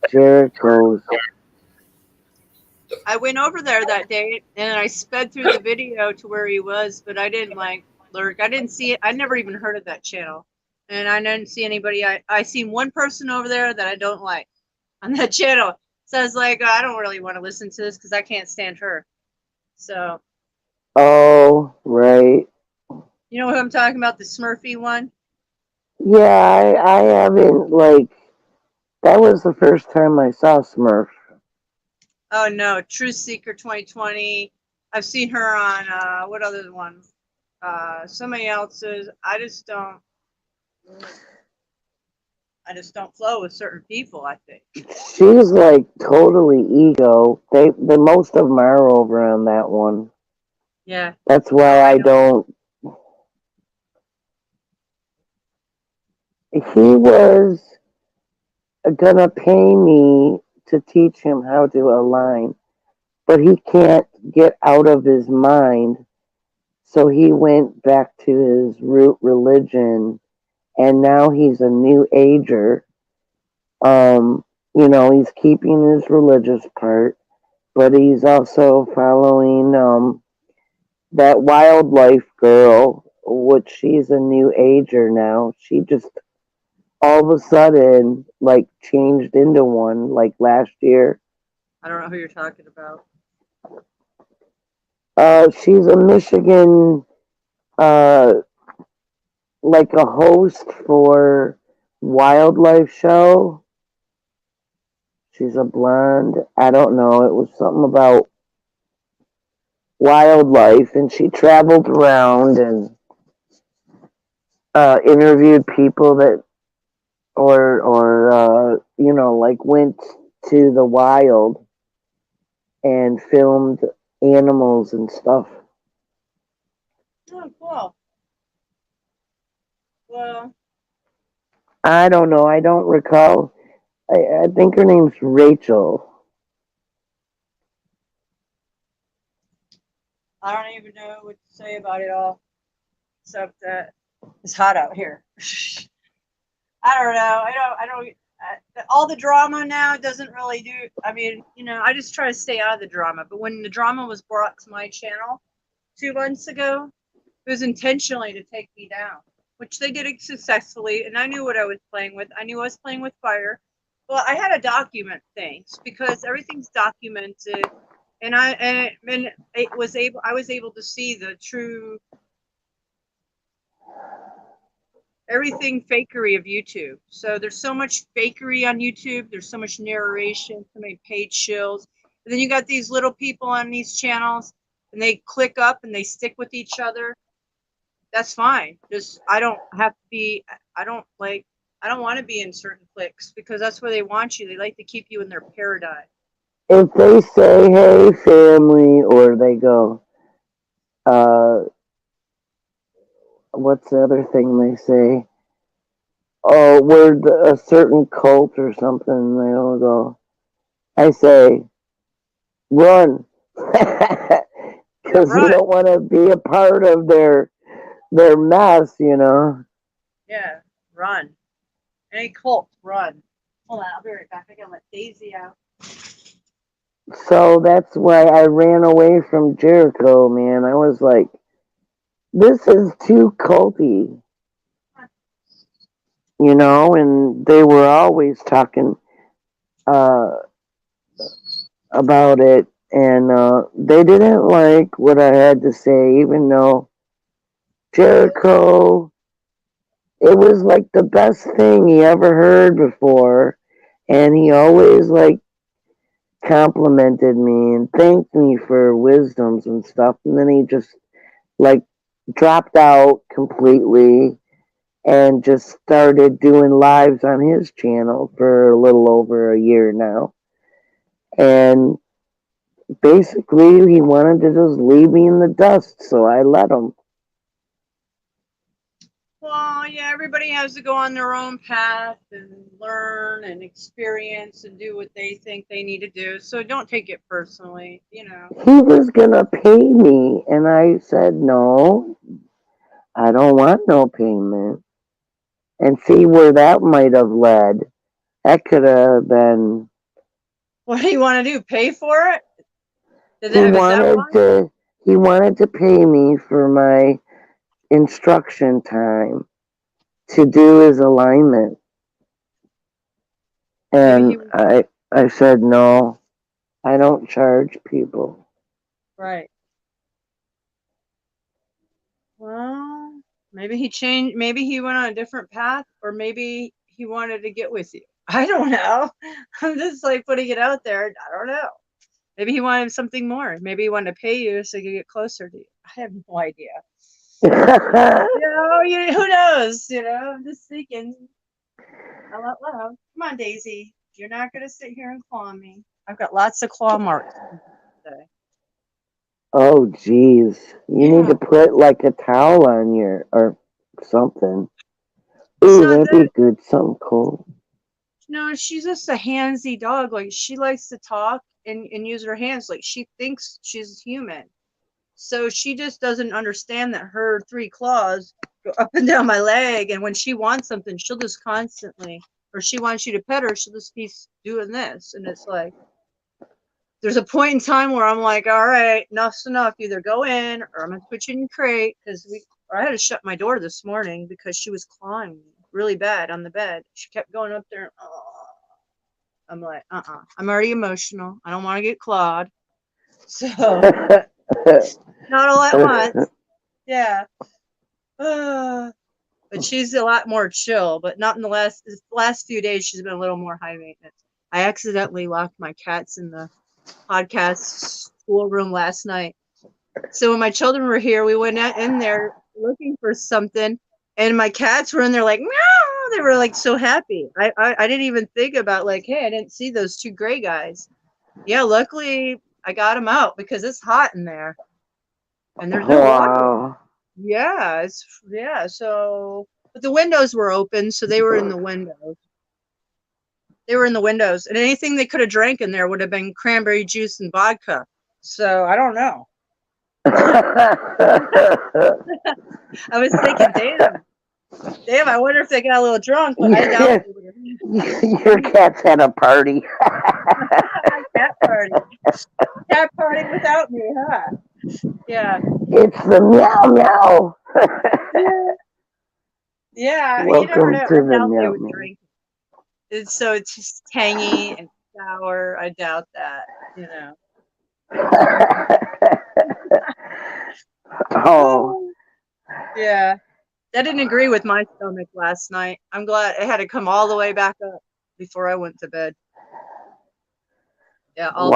Jericho's. I went over there that day and I sped through the video to where he was, but I didn't like lurk. I didn't see it. I never even heard of that channel. And I didn't see anybody. I seen one person over there that I don't like on that channel. So I was like, I don't really want to listen to this because I can't stand her. So Oh, right. you know who I'm talking about? The Smurfy one. Yeah, I haven't, like, that was the first time I saw Smurf. Oh no, Truth Seeker 2020. I've seen her on what other one? Somebody else's. I just don't flow with certain people, I think. She's like totally ego. The most of them are over on that one. Yeah. That's No, why I I don't. don't. He was gonna pay me to teach him how to align, but he can't get out of his mind. So he went back to his root religion, and now he's a new ager. Um, he's keeping his religious part, but he's also following that wildlife girl, which she's a new ager now. She just all of a sudden like changed into one like last year. I don't know who you're talking about. She's a Michigan uh like a host for wildlife show. She's a blonde. I don't know. It was something about wildlife, and she traveled around and interviewed people that, or like went to the wild and filmed animals and stuff. Oh, cool. Well, I don't know. I don't recall. I think her name's Rachel. I don't even know what to say about it all, except that it's hot out here. I don't know. I don't. All the drama now doesn't really do. I mean, I just try to stay out of the drama. But when the drama was brought to my channel 2 months ago, it was intentionally to take me down, which they did it successfully. And I knew what I was playing with. I knew I was playing with fire. Well, I had to document things because everything's documented, and I was able to see the true everything fakery of YouTube. So there's so much fakery on YouTube. There's so much narration, so many page shills. And then you got these little people on these channels, and they click up and they stick with each other. That's fine. Just I don't have to be. I don't like. I don't want to be in certain cliques because that's where they want you. They like to keep you in their paradigm. If they say, "Hey, family," or they go, what's the other thing they say? Oh, we're a certain cult or something. They all go. I say, run, because Yeah, you run. don't want to be a part of their mess. Yeah, run. Any cult, run. Hold on, I'll be right back. I gotta let Daisy out. So that's why I ran away from Jericho, man. I was like, this is too culty, and they were always talking uh, about it, and they didn't like what I had to say, even though Jericho, it was like the best thing he ever heard before, and he always like complimented me and thanked me for wisdoms and stuff, and then he just like dropped out completely and just started doing lives on his channel for a little over a year now. And basically, he wanted to just leave me in the dust, so I let him. Well, yeah, everybody has to go on their own path and learn and experience and do what they think they need to do. So don't take it personally. He was gonna pay me, and I said, no, I don't want no payment. And see where that might have led. That could have been. What do you want to do? Pay for it? He Was that wanted why? to. He wanted to pay me for my instruction time. to do his alignment. Maybe And I said, no, I don't charge people. right. Well, maybe he changed. Maybe he went on a different path, or maybe he wanted to get with you. I don't know. I'm just like putting it out there. I don't know. Maybe he wanted something more. Maybe he wanted to pay you so he could get closer to you. I have no idea. Who knows? I'm just thinking out loud. Come on, Daisy. You're not gonna sit here and claw me. I've got lots of claw marks today. Oh, geez. You need Yeah. to put like a towel on your, or something. It's Ooh, not that'd that. be good. Something cold. No, she's just a handsy dog. Like she likes to talk and use her hands. Like she thinks she's human. So she just doesn't understand that her 3 claws go up and down my leg. And when she wants something, she'll just constantly, or she wants you to pet her, she'll just be doing this. And it's like, there's a point in time where I'm like, all right, enough's enough. Either go in or I'm going to put you in the crate. I had to shut my door this morning because she was clawing me really bad on the bed. She kept going up there. Oh. I'm like, I'm already emotional. I don't want to get clawed. So, not all at once. Yeah. But she's a lot more chill, but not in the last few days. She's been a little more high maintenance. I accidentally locked my cats in the podcast schoolroom last night. So when my children were here, we went in there looking for something, and my cats were in there like, meow. They were like so happy. I didn't even think about like, hey, I didn't see those 2 gray guys. Yeah, luckily I got them out because it's hot in there, and there's no water. Wow. Yeah, So, but the windows were open, so they were in the windows. They were in the windows, and anything they could have drank in there would have been cranberry juice and vodka. So I don't know. I was thinking, damn, I wonder if they got a little drunk, but I doubt they would have. Your cats had a party. Cat party. Cat party without me, huh? Yeah. It's the meow meow. Yeah, you Welcome never know. to I the doubt they meow would meow. drink it. So it's just tangy and sour. I doubt that, Oh. Yeah. That didn't agree with my stomach last night. I'm glad I had to come all the way back up before I went to bed. Yeah, all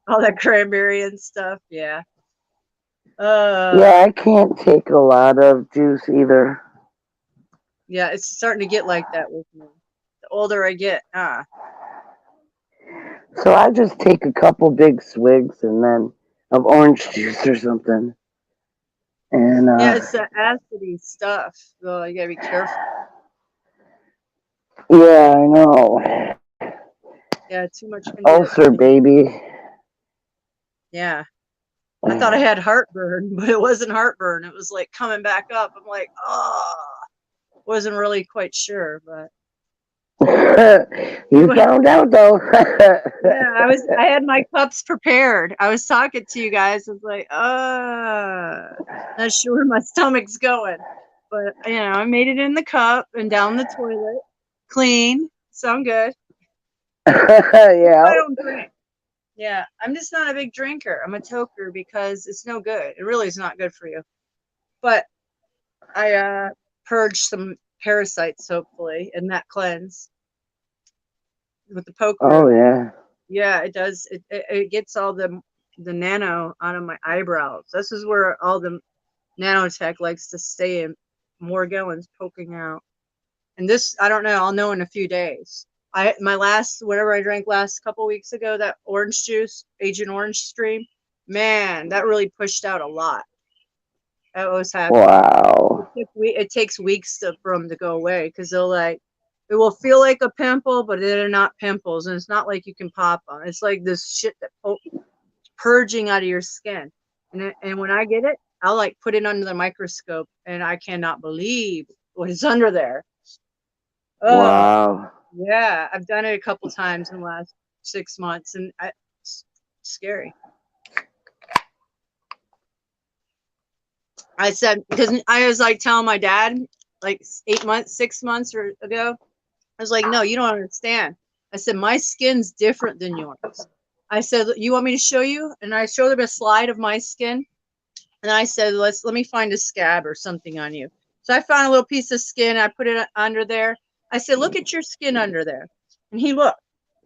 that cranberry and stuff. Yeah. Yeah, I can't take a lot of juice either. Yeah, it's starting to get like that with me. The older I get, So I just take a couple big swigs and then of orange juice or something. And yeah, it's the acidy stuff. So you gotta be careful. yeah, I know. Yeah, too much can do Ulcer, that. baby. Yeah. I thought I had heartburn, but it wasn't heartburn. It was like coming back up. I'm like, wasn't really quite sure, but You found out though. yeah, I had my cups prepared. I was talking to you guys. I was like, not sure where my stomach's going. But I made it in the cup and down the toilet. Clean. So I'm good. Yeah. I don't drink. Yeah, I'm just not a big drinker. I'm a toker because it's no good. It really is not good for you. But I purged some parasites hopefully in that cleanse with the poker. Oh yeah. Yeah, it does. It gets all the nano out of my eyebrows. This is where all the nanotech likes to stay in. Morgellons poking out. And this, I don't know. I'll know in a few days. Whatever I drank last couple weeks ago, that orange juice, Agent Orange Stream, man, that really pushed out a lot. I was happy. Wow. It takes weeks for them to go away because it will feel like a pimple, but they're not pimples, and it's not like you can pop them. It's like this shit that purging out of your skin, and when I get it, I'll like put it under the microscope, and I cannot believe what is under there. Wow. Yeah, I've done it a couple times in the last 6 months, and it's scary. I said, because I was like telling my dad, like 8 months, 6 months or ago. I was like, no, you don't understand. I said, my skin's different than yours. I said, you want me to show you? And I showed them a slide of my skin. And I said, let me find a scab or something on you. So I found a little piece of skin. I put it under there. I said, look at your skin under there. And he looked.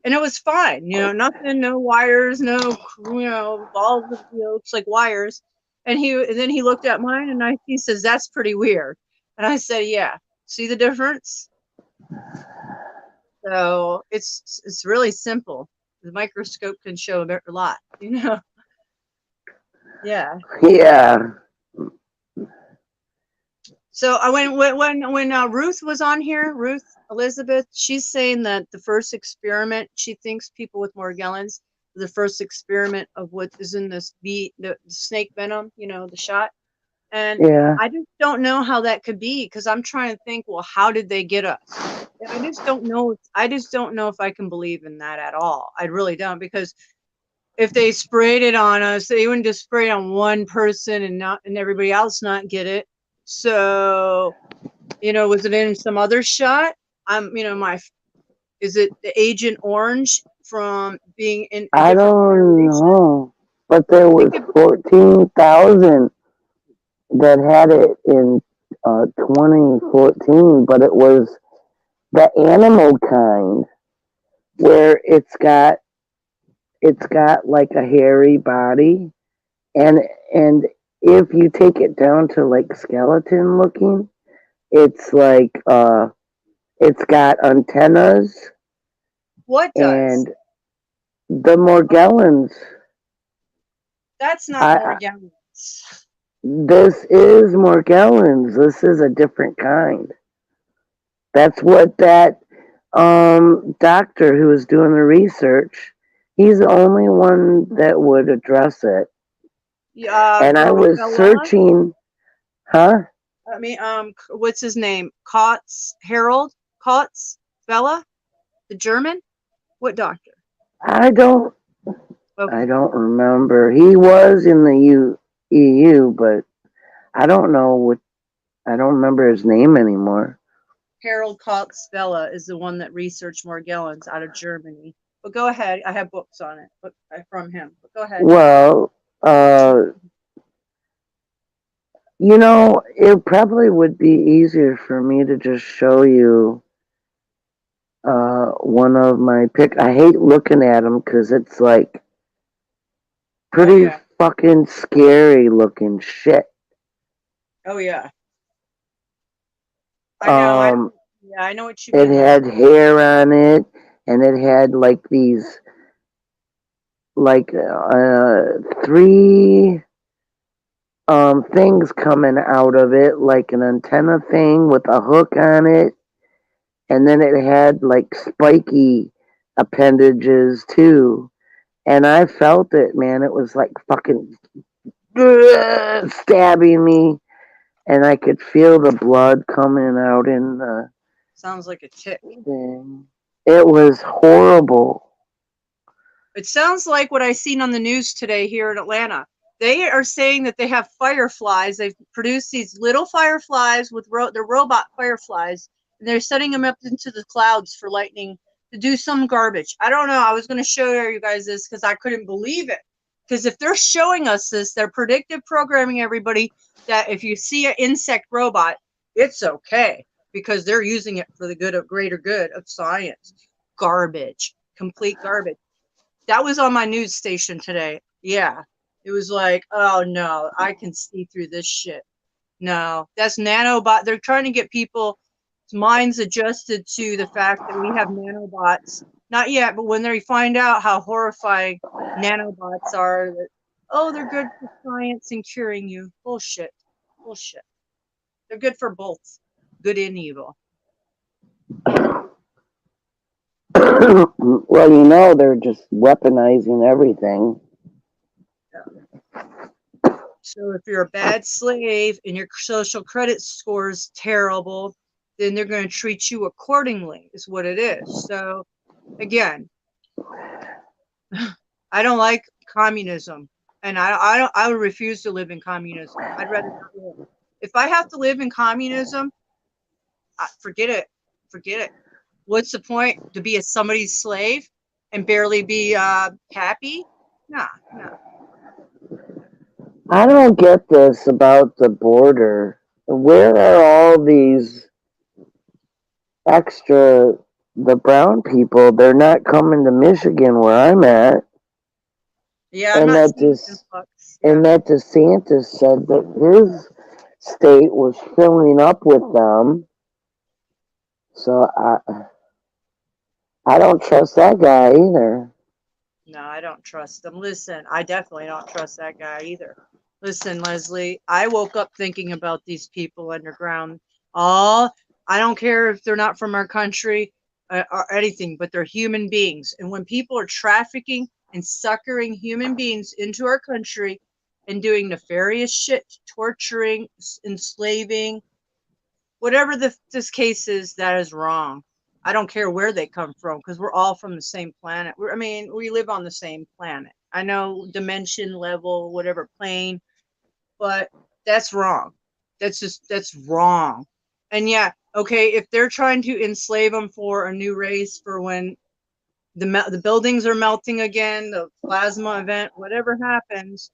And it was fine. You know, nothing, no wires, no, balls of yolks like wires. And then he looked at mine and he says, that's pretty weird. And I said, yeah. See the difference? So it's really simple. The microscope can show a lot, you know? Yeah. Yeah. So I when Ruth was on here, Ruth Elizabeth, she's saying that the first experiment, she thinks people with Morgellons, the first experiment of what is in this the snake venom, you know, the shot. And Yeah. I just don't know how that could be because I'm trying to think, well, how did they get us? And I just don't know. I just don't know if I can believe in that at all. I really don't, because if they sprayed it on us, they wouldn't just spray it on one person and everybody else not get it. So, you know, was it in some other shot? Is it the Agent Orange from being in a I different don't variation? know. But there was 14,000 that had it in 2014, but it was the animal kind where it's got like a hairy body, and and if you take it down to like skeleton looking, it's like it's got antennas. What does? And the Morgellons, That's not I Morgellons. this is Morgellons. This is a different kind. That's what that doctor who was doing the research, he's the only one that would address it. And I was Varela? searching, huh? I mean, what's his name? Harold Kotz Vela, the German? What doctor? I don't I Okay. don't remember. He was in the EU, but I don't know what I don't remember his name anymore. Harold Kotz Vela is the one that researched Morgellons out of Germany. But go ahead. I have books on it from him. But go ahead. Well, it probably would be easier for me to just show you one of my pick. I hate looking at them because it's like pretty yeah. fucking scary looking shit. Oh yeah. I know. I know what you mean. It had hair on it, and it had like these, like three things coming out of it, like an antenna thing with a hook on it, and then it had like spiky appendages too. And I felt it, man. It was like fucking stabbing me, and I could feel the blood coming out in the Sounds like a tick. thing. It was horrible. It sounds like what I seen on the news today here in Atlanta. They are saying that they have fireflies. They've produced these little fireflies with they're robot fireflies, and they're setting them up into the clouds for lightning to do some garbage. I don't know. I was going to show you guys this because I couldn't believe it. Because if they're showing us this, they're predictive programming everybody that if you see an insect robot, it's okay because they're using it for the good of greater good of science. Garbage, complete garbage. That was on my news station today. Yeah. It was like, oh no, I can see through this shit. No, that's nanobot. They're trying to get people's minds adjusted to the fact that we have nanobots. Not yet, but when they find out how horrifying nanobots are, that, oh, they're good for science and curing you. Bullshit. Bullshit. They're good for both good and evil. Well, they're just weaponizing everything. So if you're a bad slave and your social credit score is terrible, then they're going to treat you accordingly, is what it is. So again, I don't like communism, and I would refuse to live in communism. I'd rather not live. If I have to live in communism, forget it. Forget it. What's the point to be somebody's slave and barely be happy? Nah. I don't get this about the border. Where are all these the brown people? They're not coming to Michigan where I'm at. Yeah, I'm And not that seeing just influx. and that DeSantis said that his state was filling up with them. So I don't trust that guy either. No, I don't trust them. Listen, I definitely don't trust that guy either. Listen, Leslie, I woke up thinking about these people underground. All I don't care if they're not from our country or anything, but they're human beings. And when people are trafficking and suckering human beings into our country and doing nefarious shit, torturing, enslaving, whatever this case is, that is wrong. I don't care where they come from because we're all from the same planet. I mean, we live on the same planet. I know dimension level, whatever plane, but that's wrong. That's wrong. And yeah, okay, if they're trying to enslave them for a new race for when the buildings are melting again, the plasma event, whatever happens,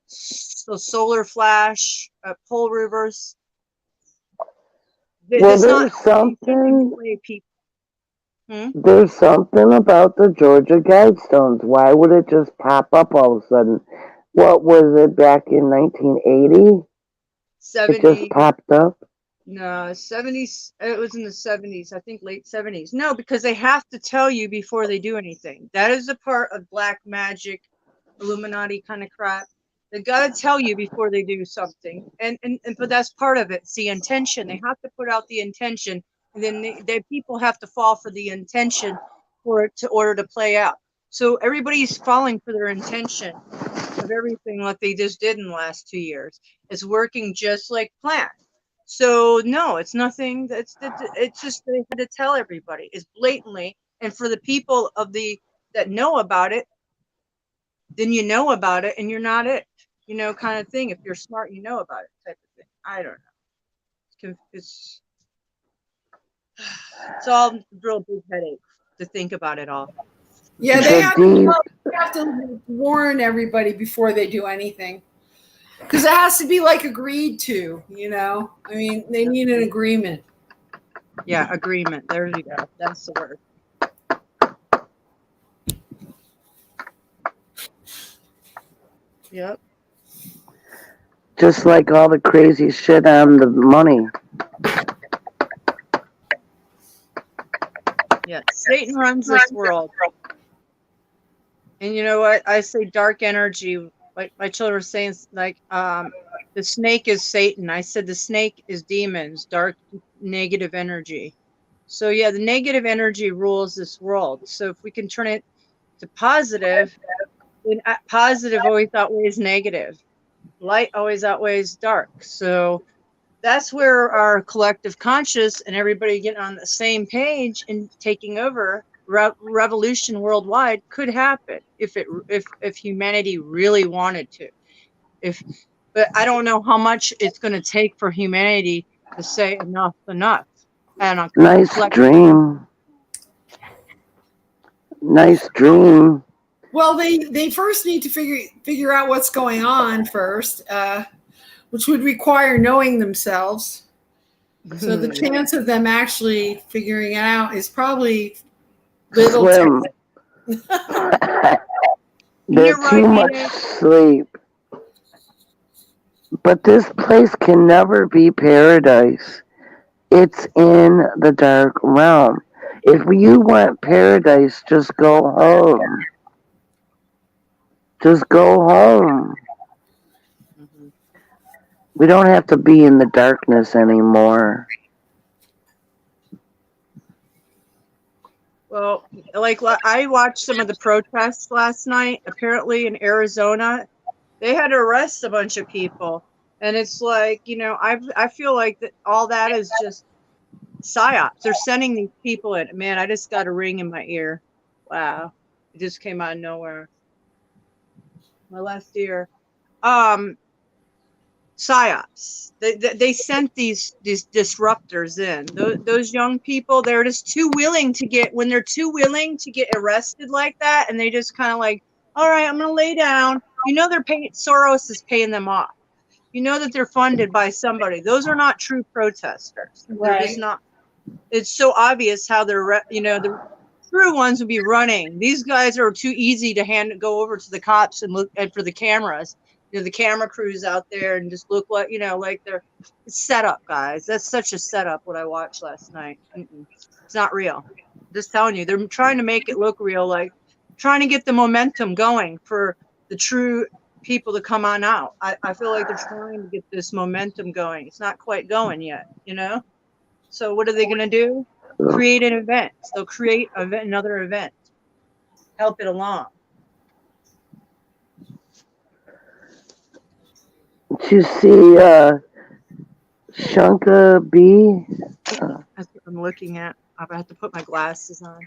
so solar flash, pole reverse. Well, It's not there's something. people. Hmm? There's something about the Georgia Guidestones. Why would it just pop up all of a sudden? What was it back in 1980? It just 70, popped up. no, 70s. It was in the 70s, I think late 70s. No, because they have to tell you before they do anything. That is a part of black magic, Illuminati kind of crap. They gotta tell you before they do something, and but that's part of it. It's the intention. They have to put out the intention, and then they people have to fall for the intention for it to order to play out. So everybody's falling for their intention of everything like they just did in the last 2 years. It's working just like planned. So no, it's nothing. It's just they had to tell everybody. It's blatantly, and for the people of the that know about it, then you know about it, and you're not it. You know, kind of thing. If you're smart, you know about it, type of thing. I don't know. It's all real big headache to think about it all. Yeah, The they have to warn everybody before they do anything. Because it has to be like agreed to, you know? I mean, they need an agreement. Yeah, agreement. There you go. That's the word. Yep. Just like all the crazy shit on the money. Yeah. Satan runs this world. And you know what? I say dark energy. Like my children were saying, like, the snake is Satan. I said the snake is demons, dark negative energy. So yeah, the negative energy rules this world. So if we can turn it to positive, then positive always outweighs negative. Light always outweighs dark. So that's where our collective conscious and everybody getting on the same page and taking over revolution worldwide could happen if humanity really wanted to. But I don't know how much it's going to take for humanity to say enough. And Nice dream. Nice dream. Well, they first need to figure out what's going on first, which would require knowing themselves. So the chance of them actually figuring it out is probably little. Slim. They're right, too much sleep. But this place can never be paradise. It's in the dark realm. If you want paradise, just go home. Just go home. We don't have to be in the darkness anymore. Well, like I watched some of the protests last night. Apparently in Arizona, they had to arrest a bunch of people, and it's like, you know, I feel like that all that is just psyops. They're sending these people in. Man, I just got a ring in my ear. Wow, it just came out of nowhere. My left ear. psyops. They sent these disruptors in. Those young people, they're just too willing to get, when they're too willing to get arrested like that, and they just kind of like, all right, I'm gonna lay down. You know, Soros is paying them off. You know that they're funded by somebody. Those are not true protesters. They're just Right. not. It's so obvious how they're, the true ones would be running. These guys are too easy to go over to the cops and look at for the cameras. The camera crews out there and just look like, like they're set up, guys. That's such a setup. What I watched last night, it's not real. I'm just telling you, they're trying to make it look real, like trying to get the momentum going for the true people to come on out. I feel like they're trying to get this momentum going. It's not quite going yet, So what are they going to do? Create an event. They'll create another event. Help it along. Did you see Shunka B? That's what I'm looking at. I have to put my glasses on.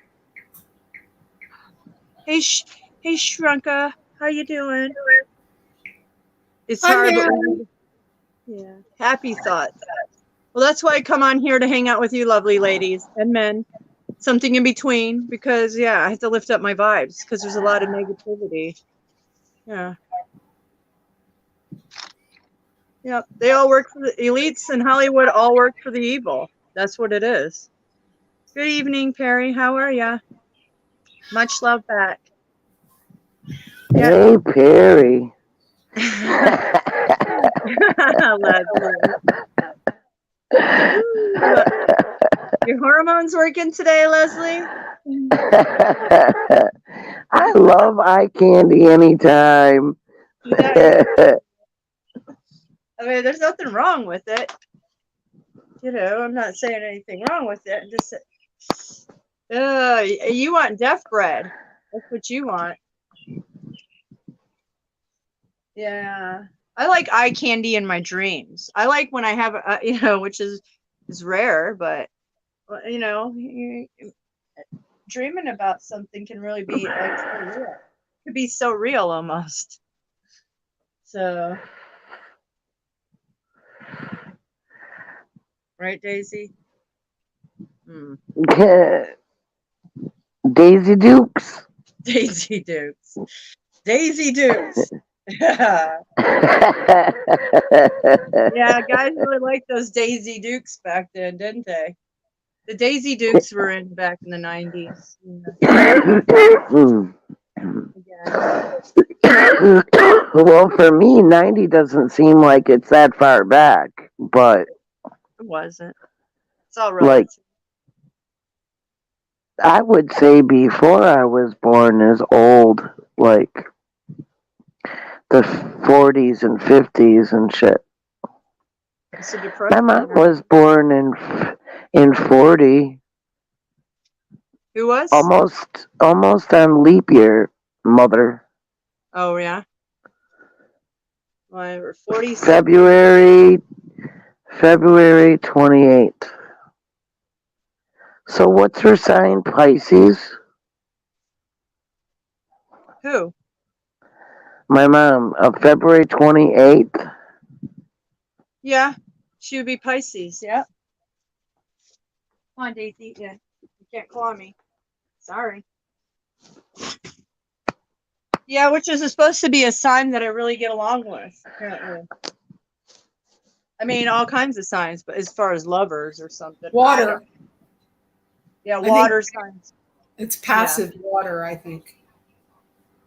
Hey, hey, Shrunka, how you doing? It's Hi, hard, but Mary. yeah. Happy thoughts. Well, that's why I come on here to hang out with you, lovely ladies and men. Something in between, because I have to lift up my vibes because there's a lot of negativity. Yeah. Yep. They all work for the elites in Hollywood. All work for the evil. That's what it is. Good evening, Perry. How are ya? Much love back. Yeah. Hey, Perry. Your hormones working today, Leslie? I love eye candy anytime. I mean, there's nothing wrong with it. I'm not saying anything wrong with it. Just, you want deaf bread. That's what you want. Yeah. I like eye candy in my dreams. I like when I have, which is rare, but, dreaming about something can really be like so real. It could be so real almost. So. Right, Daisy? Daisy Dukes. Daisy Dukes. Daisy Dukes. Yeah, guys really liked those Daisy Dukes back then, didn't they? The Daisy Dukes were in back in the 90s. Well, for me, 90 doesn't seem like it's that far back, but it wasn't. It's all relative. Like, I would say before I was born is old, like the 40s and 50s and shit. My mom was born in 40. Who was? Almost on leap year, mother. Oh yeah. Well, we're 40. February 28th. So what's her sign? Pisces? Who? My mom, February 28th. Yeah, she would be Pisces. Yeah. Come on, Daisy. Yeah, you can't claw me. Sorry. Yeah, which is supposed to be a sign that I really get along with, apparently. I mean, all kinds of signs, but as far as lovers or something. Water. Yeah, water signs. It's passive water, I think.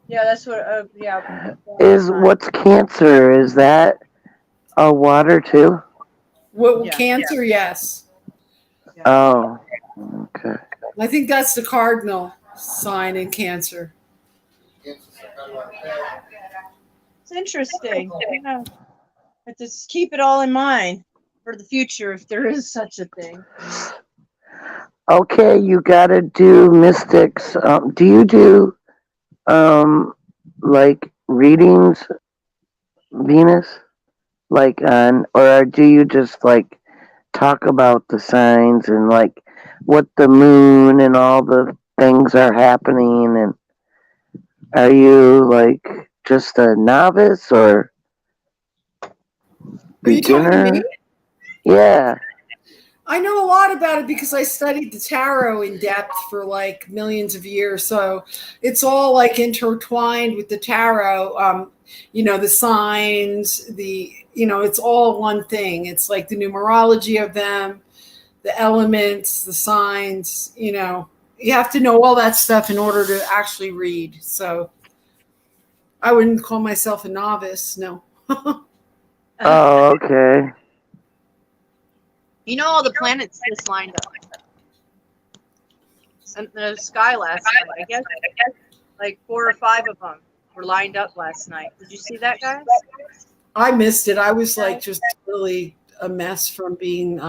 Yeah, that's what. Yeah. What's Cancer? Is that a water too? Well, Cancer, yes. Yeah. Oh, okay. I think that's the cardinal sign in Cancer. It's interesting. Yeah. But just keep it all in mind for the future, if there is such a thing. Okay, you gotta do mystics. Do you do like readings, Venus? Like or do you just like talk about the signs and like what the moon and all the things are happening, and are you like just a novice or Are you talking to me? beginner? Yeah. I know a lot about it because I studied the tarot in depth for like millions of years. So it's all like intertwined with the tarot. The signs, it's all one thing. It's like the numerology of them, the elements, the signs, you have to know all that stuff in order to actually read. So I wouldn't call myself a novice. No. Oh, okay. You know, all the planets just lined up in the sky last night. I guess like 4 or 5 of them were lined up last night. Did you see that, guys? I missed it. I was like just really a mess from being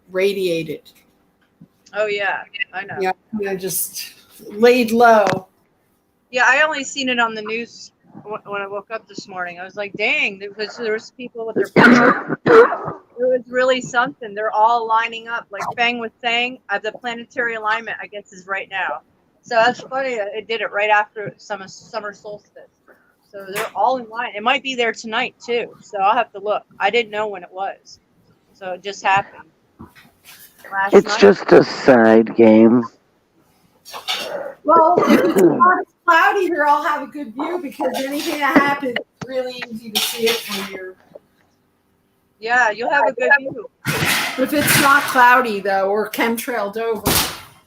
radiated. Oh yeah, I know. Yeah, I just laid low. Yeah, I only seen it on the news when I woke up this morning. I was like, dang, because there was people with their pictures. It was really something. They're all lining up, like Fang was saying. The planetary alignment, I guess, is right now. So that's funny. It did it right after summer solstice. So they're all in line. It might be there tonight too. So I'll have to look. I didn't know when it was. So it just happened last It's night. just a side game. Well, if it's not cloudy here, I'll have a good view because anything that happens, it's really easy to see it from here. Yeah, you'll have a good view. If it's not cloudy though, or chemtrailed over.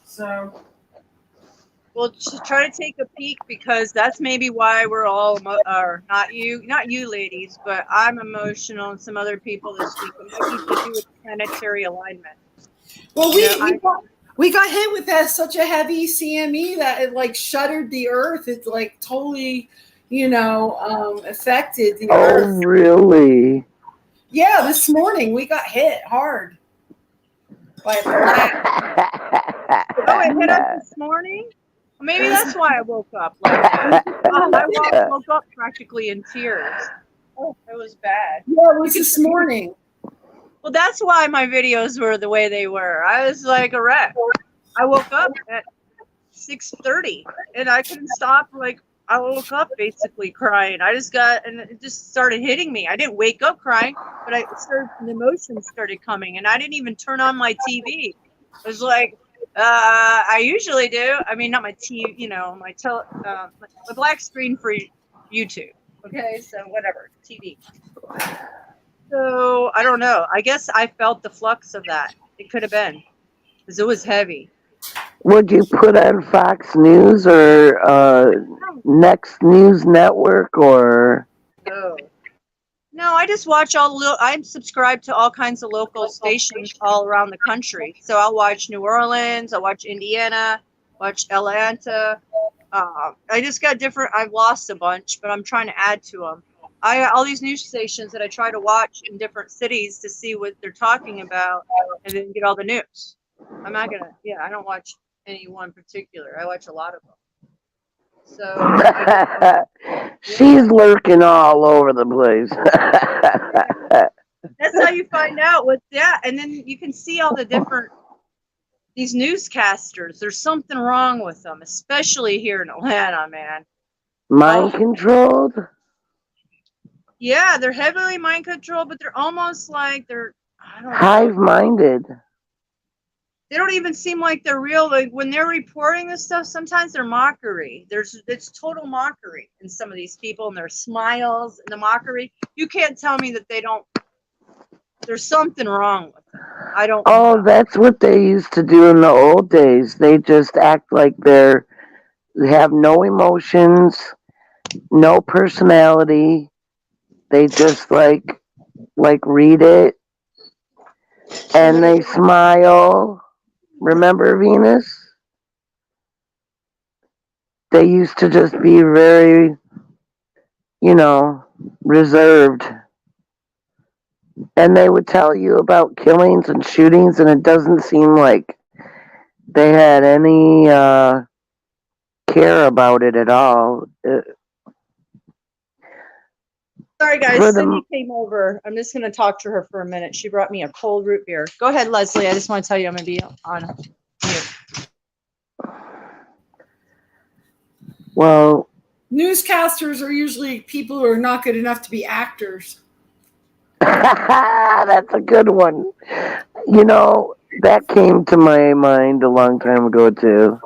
So Well, try to take a peek because that's maybe why we're all, or not you ladies, but I'm emotional and some other people this week. It might be to do with planetary alignment. well, we got hit with such a heavy CME that it like shuttered the earth. It like totally, affected the Oh, earth. really? Yeah, this morning we got hit hard by a blast. Oh, it hit us this morning? Well, maybe that's why I woke up like that. I woke up practically in tears. Oh, it was bad. Yeah, it was this morning. Well, that's why my videos were the way they were. I was like a wreck. I woke up at 6:30 and I couldn't stop. Like, I woke up basically crying. And it just started hitting me. I didn't wake up crying, but the emotions started coming, and I didn't even turn on my TV. It was like, I usually do. I mean, not my TV, my black screen for YouTube. Okay, so whatever, TV. So I don't know. I guess I felt the flux of that. It could have been because it was heavy. Would you put on Fox News or Next News Network or? No, I just watch I'm subscribed to all kinds of local stations all around the country. So I'll watch New Orleans, I'll watch Indiana, watch Atlanta. I just got I've lost a bunch, but I'm trying to add to them. I got all these news stations that I try to watch in different cities to see what they're talking about and then get all the news. I don't watch any one particular. I watch a lot of them. So she's lurking all over the place. that's how you find out and then you can see all the different these newscasters. There's something wrong with them, especially here in Atlanta, man. Mind controlled? Yeah, they're heavily mind controlled, but they're almost like I don't know. Hive-minded. They don't even seem like they're real. Like when they're reporting this stuff, sometimes they're mockery. It's total mockery in some of these people and their smiles and the mockery. You can't tell me that there's something wrong with them. I don't know. That's what they used to do in the old days. They just act like they have no emotions, no personality. They just like read it and they smile. Remember Venus? They used to just be very, reserved. And they would tell you about killings and shootings, and it doesn't seem like they had any care about it at all. Sorry, guys. Cindy came over. I'm just going to talk to her for a minute. She brought me a cold root beer. Go ahead, Leslie. I just want to tell you I'm going to be on mute. Well, newscasters are usually people who are not good enough to be actors. That's a good one. You know, that came to my mind a long time ago too.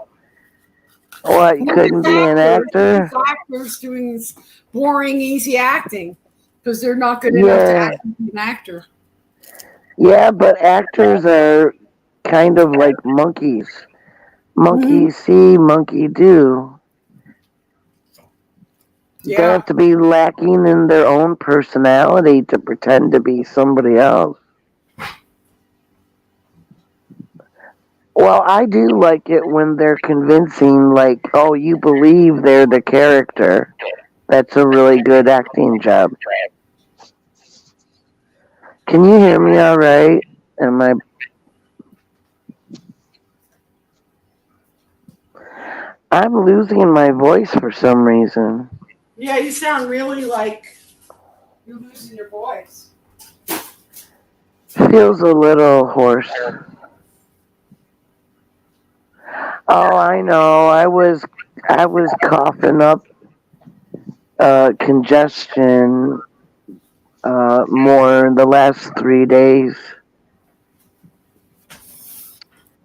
What, you Well, couldn't be an actor? it's actors doing this boring, easy acting because they're not good enough to Yeah. act as an actor. Yeah, but actors are kind of like monkeys. Mhm. Monkey see, monkey do. They Yeah. have to be lacking in their own personality to pretend to be somebody else. Well, I do like it when they're convincing, like, oh, you believe they're the character. That's a really good acting job. Can you hear me all right? Am I? I'm losing my voice for some reason. Yeah, you sound really like you're losing your voice. Feels a little hoarse. Oh, I know. I was coughing up congestion more the last 3 days.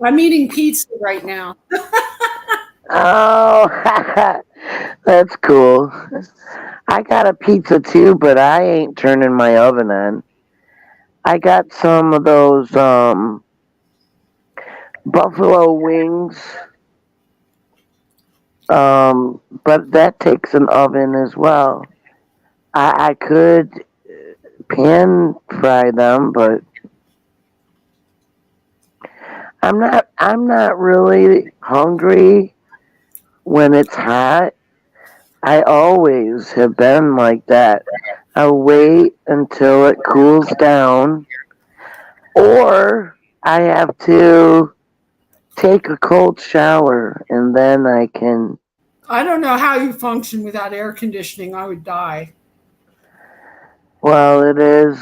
I'm eating pizza right now. Oh, that's cool. I got a pizza too, but I ain't turning my oven on. I got some of those buffalo wings, but that takes an oven as well. I could pan fry them, but I'm not really hungry when it's hot. I always have been like that. I'll wait until it cools down, or I have to take a cold shower and then I can. I don't know how you function without air conditioning. I would die. Well, it is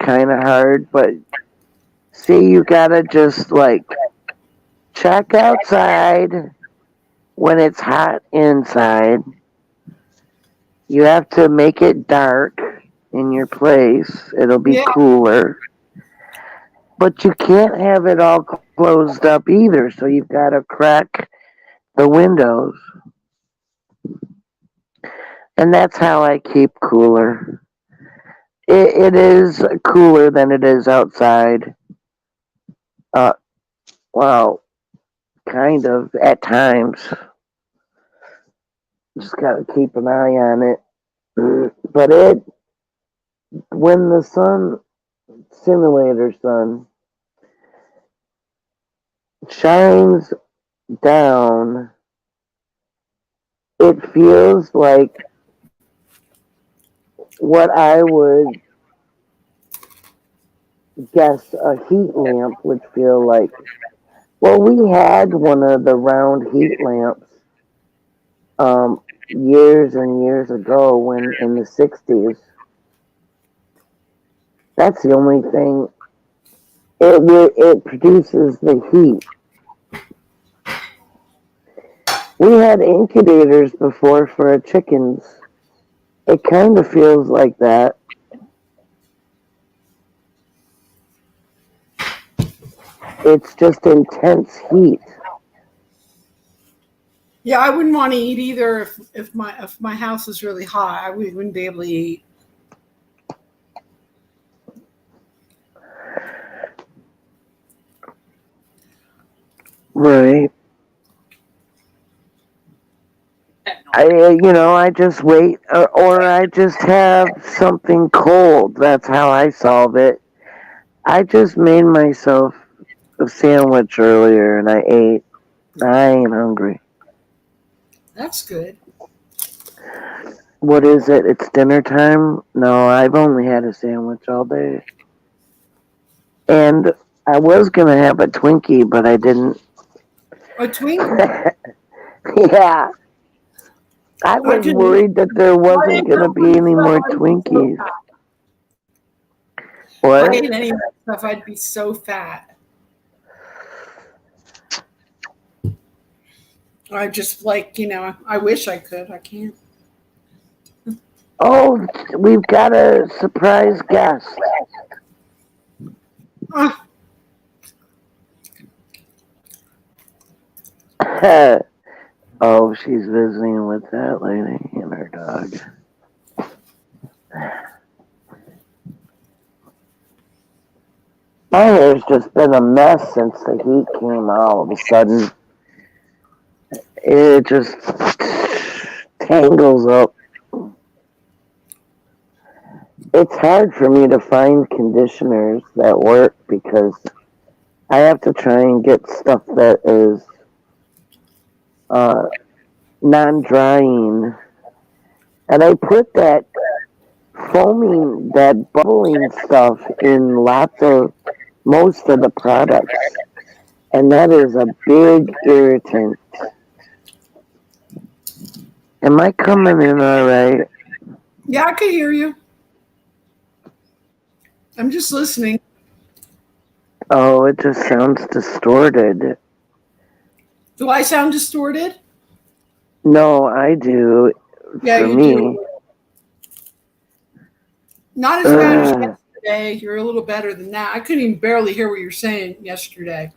kind of hard, but see, you gotta just like check outside when it's hot inside. You have to make it dark in your place. It'll be Yeah. cooler. But you can't have it all closed up either, so you've got to crack the windows. And that's how I keep cooler. It is cooler than it is outside. Uh, well, kind of at times. Just got to keep an eye on it. But when the simulator sun, shines down, it feels like what I would guess a heat lamp would feel like. Well, we had one of the round heat lamps years and years ago when in the 60s. That's the only thing. It produces the heat. We had incubators before for our chickens. It kind of feels like that. It's just intense heat. Yeah, I wouldn't want to eat either if my house is really hot. I wouldn't be able to eat. Right. I just wait, or I just have something cold. That's how I solve it. I just made myself a sandwich earlier and I ate. I ain't hungry. That's good. What is it? It's dinner time? No, I've only had a sandwich all day. And I was gonna have a Twinkie, but I didn't. A Twinkie. Yeah. I I was can. worried that there If I wasn't ate gonna that be kind of any stuff, more I'd be so Twinkies. fat. If I What? ate any of that stuff, I'd be so fat. I just I wish I could. I can't. Oh, we've got a surprise guest. Ah, Oh, she's visiting with that lady and her dog. My hair's just been a mess since the heat came out. All of a sudden, it just tangles up. It's hard for me to find conditioners that work because I have to try and get stuff that is non-drying. And I put that foaming, that bubbling stuff in most of the products. And that is a big irritant. Am I coming in all right? yeah, I can hear you. I'm just listening. Oh, it just sounds distorted. Do I sound distorted? No, I do. Yeah, For you me. do. Not as bad as yesterday. You're a little better than that. I couldn't even barely hear what you were saying yesterday.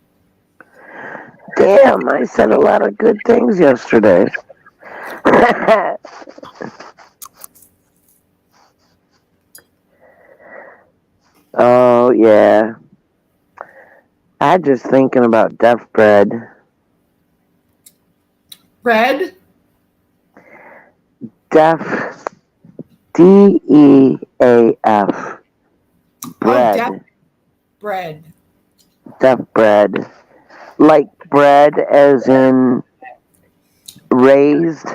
Damn, I said a lot of good things yesterday. Oh, yeah. I'm just thinking about deaf bread. Bread? Deaf. DEAF. Oh, Bread. deaf bread. Deaf bread. Like bread as in raised.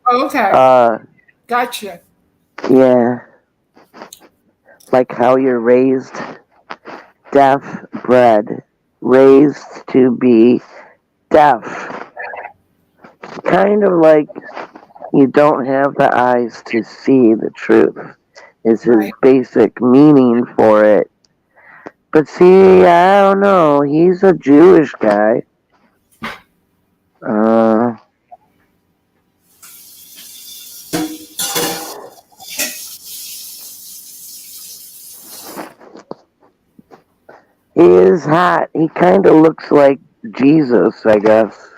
Oh, okay. Gotcha. Yeah. Like how you're raised. Deaf bread. Raised to be deaf. Kind of like you don't have the eyes to see the truth, is his Right. basic meaning for it. But see, I don't know. He's a Jewish guy. He is hot. He kind of looks like Jesus, I guess.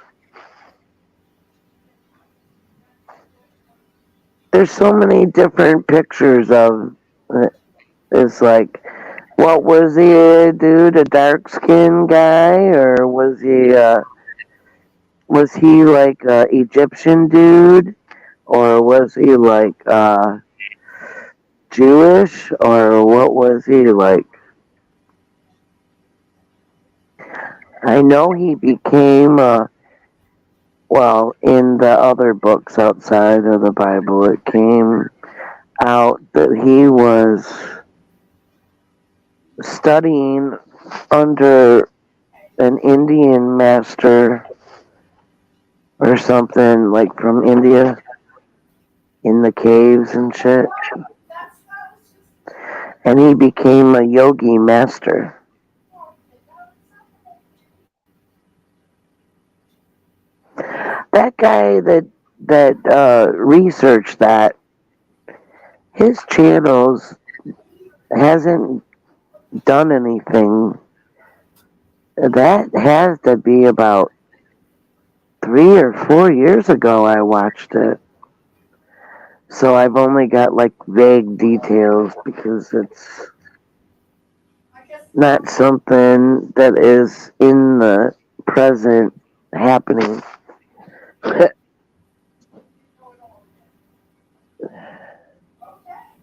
There's so many different pictures of it's like, what was he, dude? A dark skinned guy, or was he like a Egyptian dude, or was he like Jewish, or what was he like? I know he became well, in the other books outside of the Bible, it came out that he was studying under an Indian master or something, like from India, in the caves and shit. And he became a yogi master. That guy that researched that, his channels hasn't done anything. That has to be about 3 or 4 years ago I watched it. So I've only got like vague details because it's not something that is in the present happening.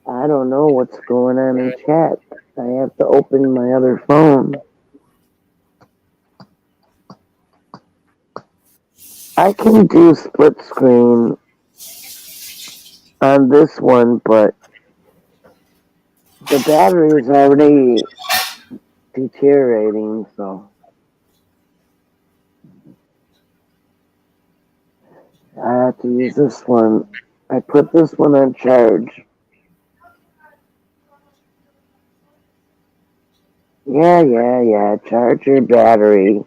I don't know what's going on in chat. I have to open my other phone. I can do split screen on this one, but the battery is already deteriorating, so I have to use this one. I put this one on charge. Yeah. Charge your battery.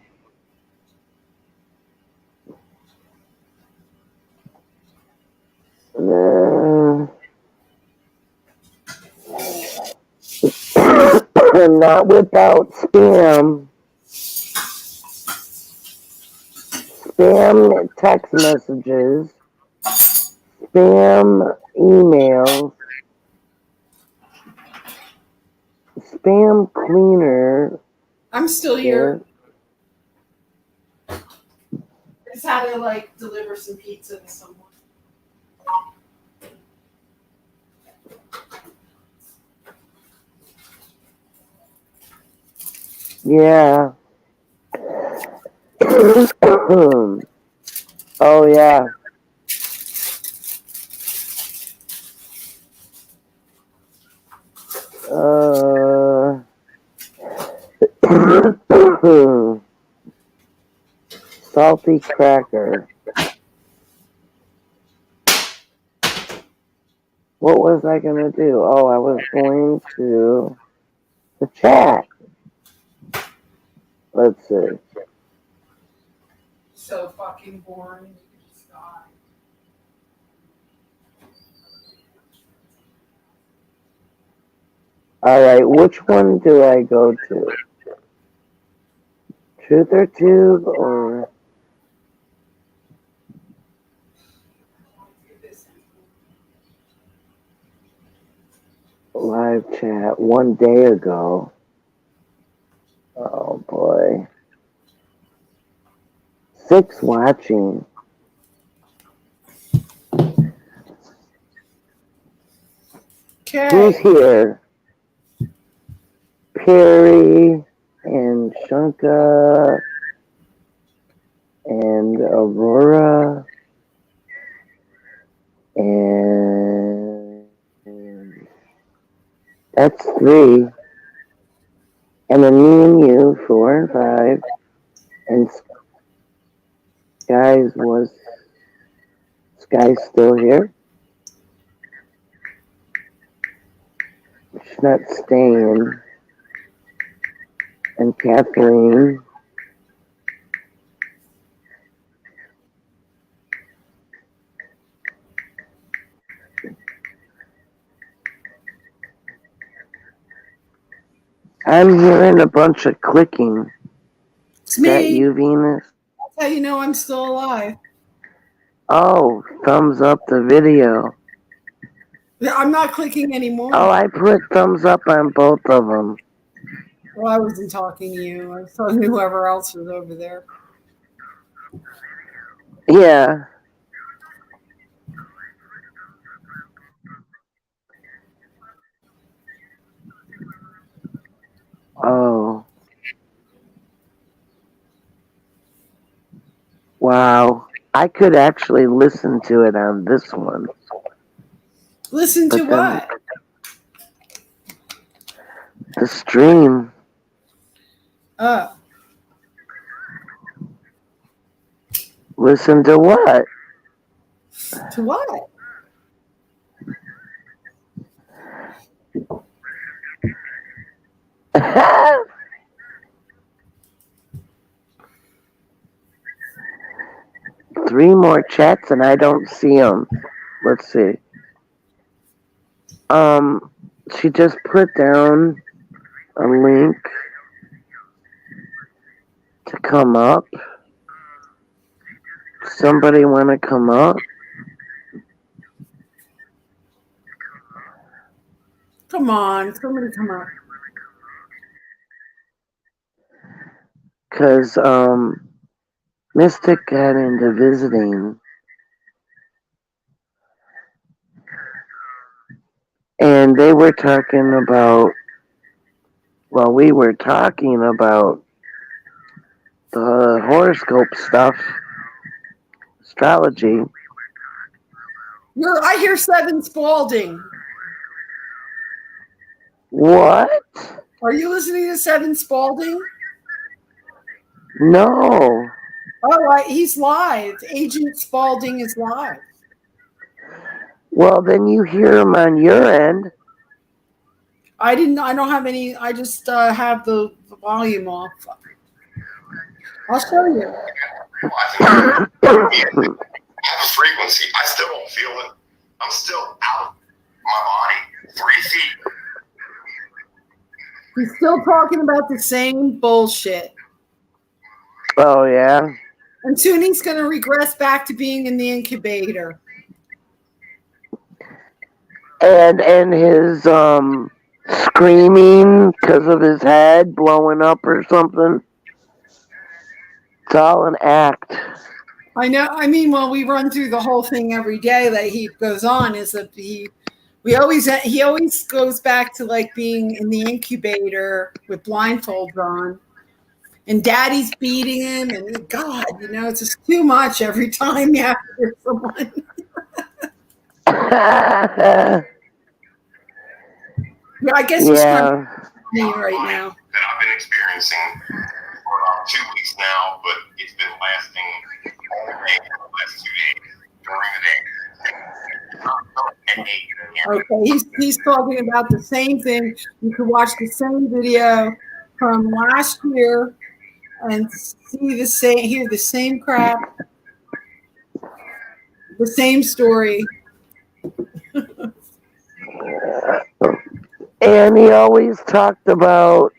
not without spam. Spam text messages. Spam emails. Spam cleaner. I'm still here. I just had to like deliver some pizza to someone. Yeah. Oh yeah. Salty cracker. What was I gonna do? Oh, I was going to the chat. Let's see. So fucking boring. You could just die. All right, which one do I go to? Truth or Tube or live chat? 1 day ago. Oh boy. 6 watching. Who's Okay. here? Perry and Shunka and Aurora and that's 3. And then me and you, 4 and 5. And Sky's still here. She's not staying. And Kathleen. I'm hearing a bunch of clicking. It's Is that me. you, Venus? That's how you know I'm still alive. Oh, thumbs up the video. I'm not clicking anymore. Oh, I put thumbs up on both of them. Well, I wasn't talking to you. I was talking to whoever else was over there. Yeah. Oh. Wow. I could actually listen to it on this one. Listen to But then- what? The stream. Listen to what? To what? Three more chats and I don't see them. Let's see. She just put down a link to come up. Somebody want to come up? Come on, somebody come up. Because Mystic got into visiting. And they were talking about, well, we were talking about the horoscope stuff, astrology. I hear Seven Spalding. What? Are you listening to Seven Spalding? No. Oh, he's live. Agent Spalding is live. Well, then you hear him on your end. I don't have any. I just have the volume off. I'll show you. I have a frequency. I still don't feel it. I'm still out of my body. 3 feet. He's still talking about the same bullshit. Oh yeah. And soon he's going to regress back to being in the incubator. And his screaming because of his head blowing up or something. It's all an act. I know. I mean, well, we run through the whole thing every day that he goes on. Is that he always goes back to like being in the incubator with blindfolds on, and Daddy's beating him, and God, it's just too much every time you have to hear someone. Yeah, I guess he's kind of mean right now. That I've been experiencing for about 2 weeks now, but it's been lasting all day for the last 2 days during the day. Okay, he's talking about the same thing. You can watch the same video from last year and hear the same crap, the same story. And he always talked about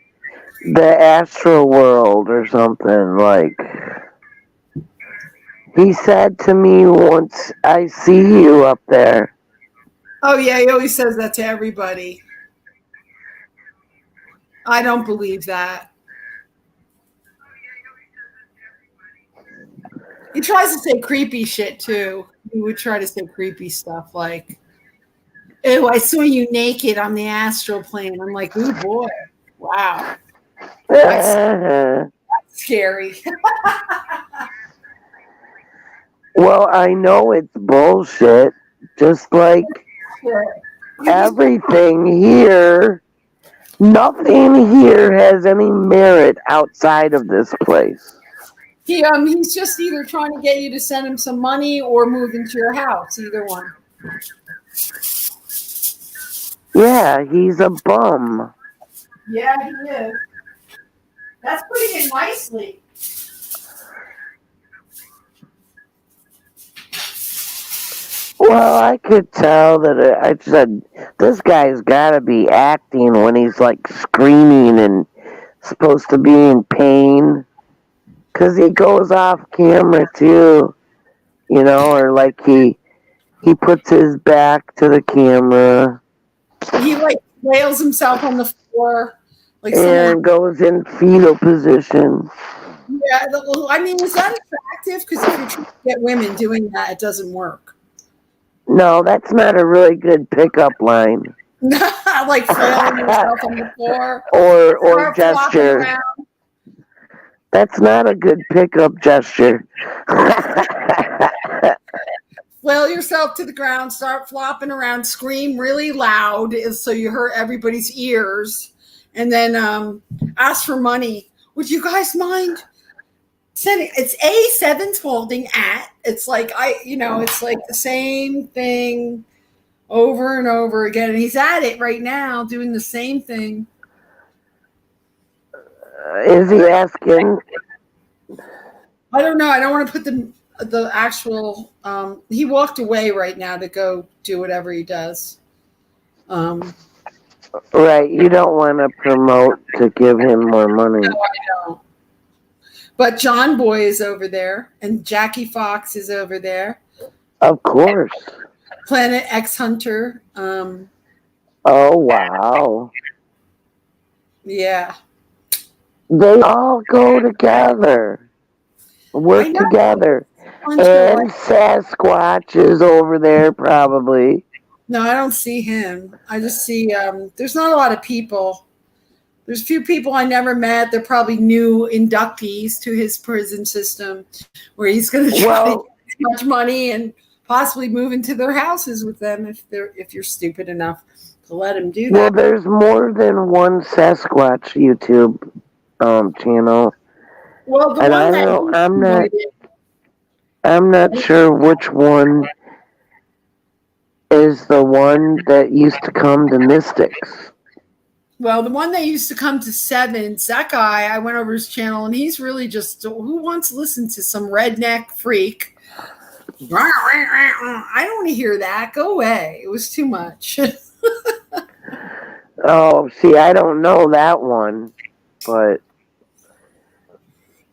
the astral world or something. Like, he said to me once, I see you up there. Oh, yeah, he always says that to everybody. I don't believe that. He tries to say creepy shit, too. He would try to say creepy stuff like, ew, I saw you naked on the astral plane. I'm like, ooh, boy. Wow. That's scary. Well, I know it's bullshit. Just like everything here, nothing here has any merit outside of this place. He's just either trying to get you to send him some money or move into your house, either one. Yeah, he's a bum. Yeah, he is. That's putting it nicely. Well, I could tell that I said, this guy's got to be acting when he's like screaming and supposed to be in pain. Because he goes off camera too, or like he puts his back to the camera. He like wails himself on the floor. And goes in fetal position. Yeah, I mean, is that attractive? Because if you're trying to get women doing that, it doesn't work. No, that's not a really good pickup line. Like flailing yourself on the floor. Or gesture. That's not a good pickup gesture. Flail yourself to the ground, start flopping around, scream really loud so you hurt everybody's ears, and then ask for money. Would you guys mind sending? It's A7's holding at. It's like it's like the same thing over and over again. And he's at it right now, doing the same thing. Is he asking? I don't know. I don't want to put the actual. He walked away right now to go do whatever he does. Right. You don't want to promote to give him more money. No, I don't. But John Boy is over there, and Jackie Fox is over there. Of course. Planet X Hunter. Oh wow. Yeah. They all go together. Work together. And Sasquatch is over there probably. No, I don't see him. I just see there's not a lot of people. There's a few people I never met. They're probably new inductees to his prison system where he's going to try to get as much money and possibly move into their houses with them if you're stupid enough to let him do that. Well, there's more than one Sasquatch YouTube channel. Well, the one I'm not sure which one is the one that used to come to Mystics. Well, the one that used to come to Sevens, that guy, I went over his channel, and he's really just, who wants to listen to some redneck freak? I don't want to hear that. Go away. It was too much. Oh, see, I don't know that one, but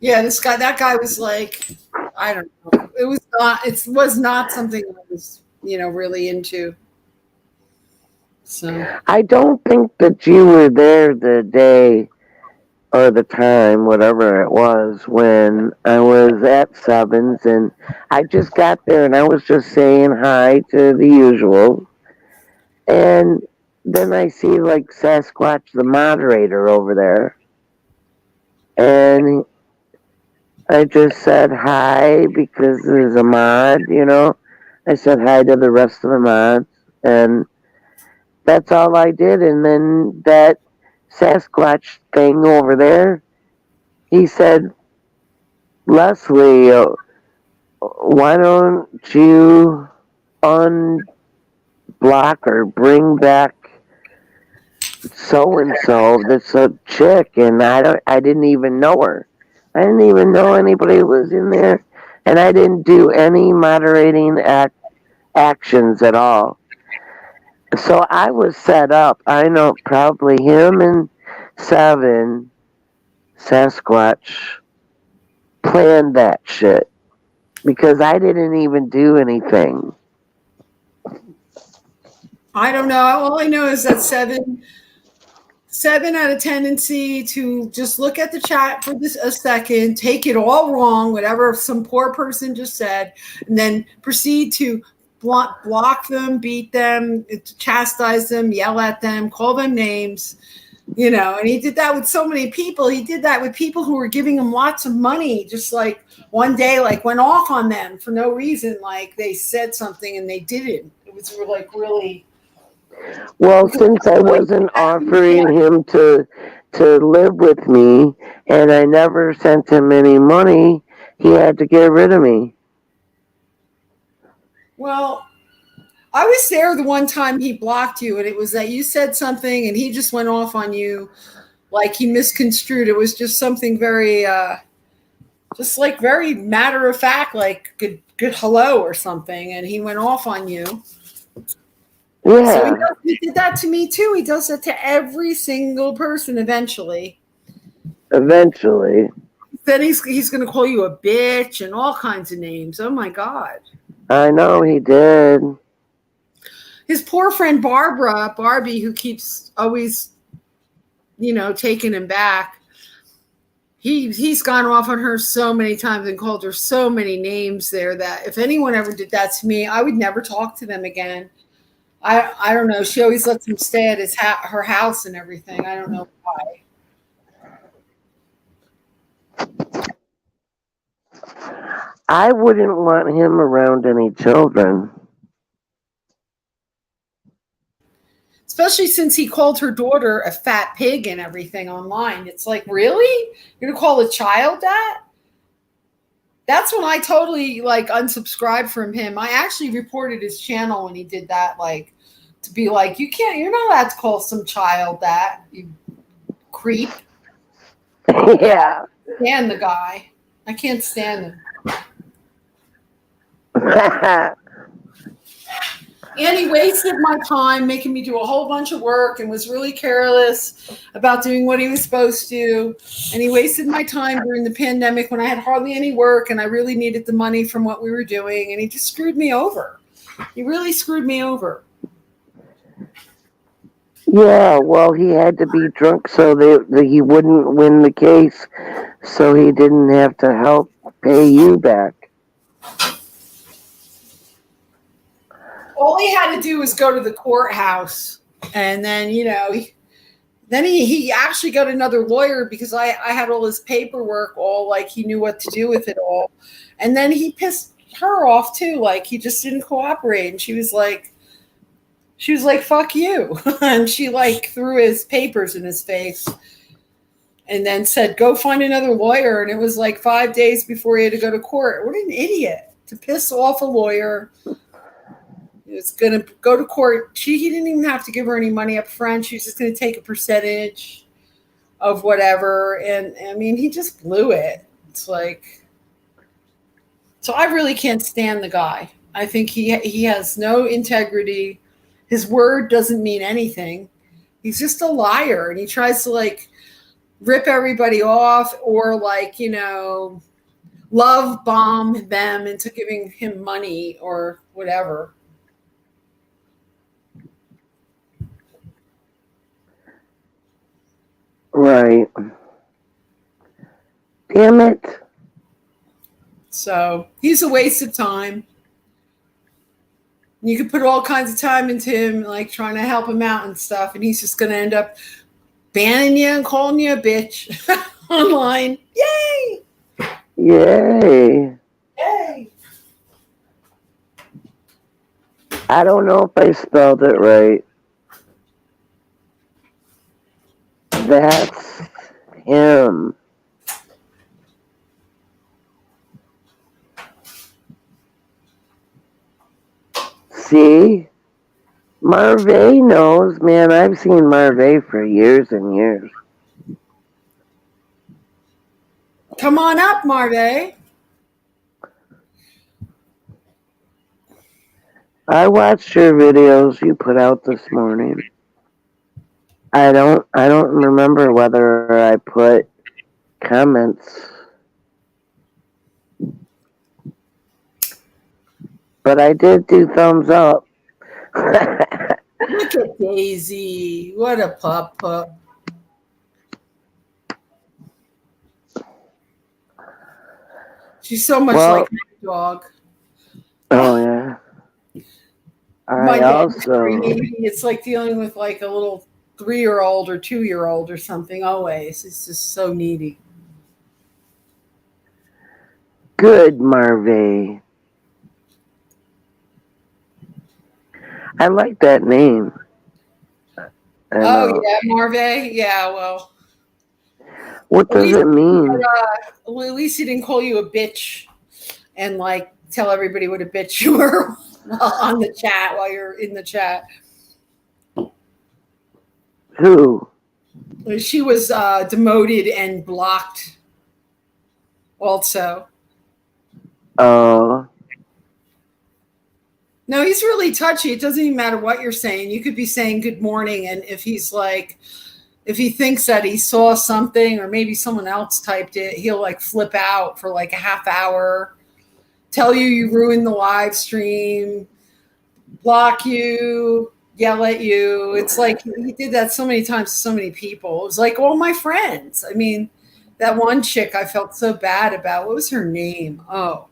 Yeah, that guy was like, I don't know. It was not something I was, really into. So, I don't think that you were there the day or the time, whatever it was, when I was at Sevens, and I just got there and I was just saying hi to the usual, and then I see like Sasquatch, the moderator, over there, and I just said hi because there's a mod. I said hi to the rest of the mods, and that's all I did. And then that Sasquatch thing over there, he said, Leslie, why don't you unblock or bring back so and so? That's a chick, and I didn't even know her. I didn't even know anybody was in there, and I didn't do any moderating actions at all. So I was set up. I know probably him and Seven Sasquatch planned that shit because I didn't even do anything. I don't know. All I know is that seven had a tendency to just look at the chat for a second, take it all wrong, whatever some poor person just said, and then proceed to block them, beat them, chastise them, yell at them, call them names. And he did that with so many people. He did that with people who were giving him lots of money, just like one day, like went off on them for no reason. Like they said something and they didn't. It was like really. Well, since I wasn't offering him to live with me, and I never sent him any money, he had to get rid of me. Well, I was there the one time he blocked you, and it was that you said something, and he just went off on you, like he misconstrued. It was just something very, just like very matter of fact, like good hello or something, and he went off on you. Yeah. So he did that to me too. He does that to every single person eventually. Eventually. Then he's going to call you a bitch and all kinds of names. Oh my God. I know he did. His poor friend Barbie, who keeps always, taking him back. He's gone off on her so many times and called her so many names there that if anyone ever did that to me, I would never talk to them again. I don't know. She always lets him stay at her house and everything. I don't know why. I wouldn't want him around any children. Especially since he called her daughter a fat pig and everything online. It's like, really? You're going to call a child that? That's when I totally unsubscribed from him. I actually reported his channel when he did that, to be like, you're not allowed to call some child that, you creep. Yeah. I can't stand the guy. I can't stand him. And he wasted my time making me do a whole bunch of work and was really careless about doing what he was supposed to. And he wasted my time during the pandemic when I had hardly any work and I really needed the money from what we were doing. And he just screwed me over. He really screwed me over. Yeah, well, he had to be drunk so that he wouldn't win the case, so he didn't have to help pay you back. All he had to do was go to the courthouse, and then he actually got another lawyer because I had all his paperwork, all like he knew what to do with it all, and then he pissed her off too, like he just didn't cooperate, and she was like, fuck you. And she threw his papers in his face and then said, go find another lawyer. And it was 5 days before he had to go to court. What an idiot to piss off a lawyer. He was going to go to court. He didn't even have to give her any money up front. She was just going to take a percentage of whatever. And I mean, he just blew it. It's so I really can't stand the guy. I think he has no integrity. His word doesn't mean anything. He's just a liar, and he tries to like rip everybody off or like, love bomb them into giving him money or whatever. Right. Damn it. So he's a waste of time. You could put all kinds of time into him, like trying to help him out and stuff, and he's just going to end up banning you and calling you a bitch online. Yay! Yay. Yay! I don't know if I spelled it right. That's him. See? Marvay knows, man. I've seen Marvay for years and years. Come on up, Marvay. I watched your videos you put out this morning. I don't remember whether I put comments. But I did do thumbs up. Look at Daisy. What a pup. She's so much like my dog. Oh, yeah. My I dog is also... crazy. It's like dealing with like a little 3-year-old or 2-year-old or something always. It's just so needy. Good, Marvay. I like that name. Yeah, Marvay. Yeah, well. What does it mean? At least he didn't call you a bitch and like tell everybody what a bitch you were on the chat while you're in the chat. Who? She was demoted and blocked also. Oh. No, he's really touchy. It doesn't even matter what you're saying. You could be saying good morning, and if he thinks that he saw something or maybe someone else typed it, he'll like flip out for like a half hour, tell you ruined the live stream, block you, yell at you. It's like he did that so many times to so many people. It was like all my friends. I mean, that one chick I felt so bad about. What was her name? Oh,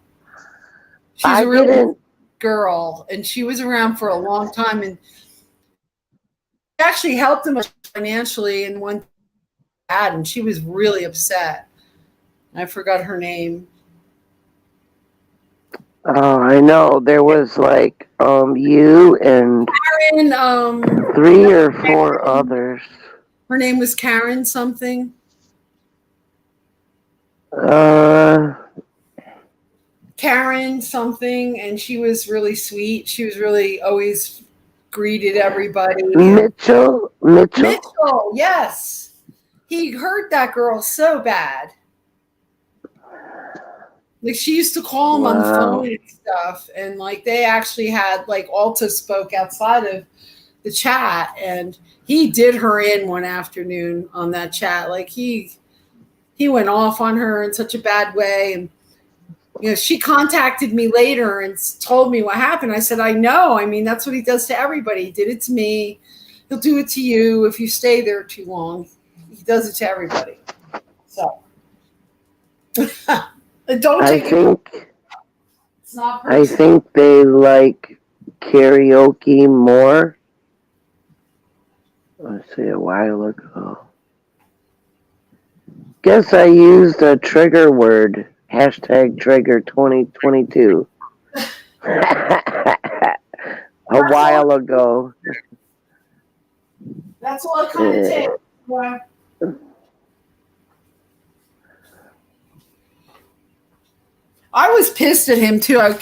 she's a real girl, and she was around for a long time, and actually helped him financially in one ad, and she was really upset. I forgot her name. Oh, I know. There was like you and Karen, 3 or 4 others. Her name was Karen something. Karen something, and she was really sweet. She was really always greeted everybody. Mitchell, yes. He hurt that girl so bad. Like she used to call him on the phone and stuff, and like they actually had like Alta spoke outside of the chat, and he did her in one afternoon on that chat. Like he went off on her in such a bad way, and she contacted me later and told me what happened. I said, I know. I mean, that's what he does to everybody. He did it to me. He'll do it to you if you stay there too long. He does it to everybody. So don't take it. It's not personal. I think they like karaoke more. Let's see, a while ago. Guess I used a trigger word. #trigger 2022. A while ago. That's all it kind of takes. Yeah. I was pissed at him too. I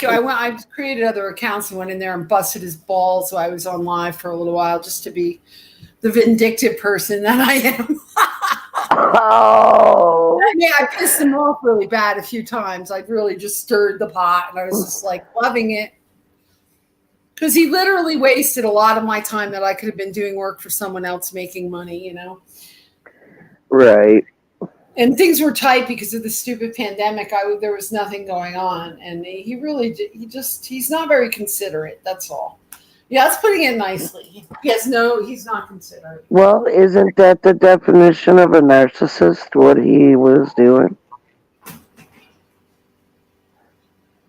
created other accounts and went in there and busted his balls. So I was on live for a little while just to be the vindictive person that I am. Oh. Yeah, I pissed him off really bad a few times. I really just stirred the pot, and I was just like loving it. Because he literally wasted a lot of my time that I could have been doing work for someone else making money, you know. Right. And things were tight because of the stupid pandemic. There was nothing going on, and he really did. He's not very considerate. That's all. Yeah, that's putting it nicely. He's not considerate. Well, isn't that the definition of a narcissist, what he was doing?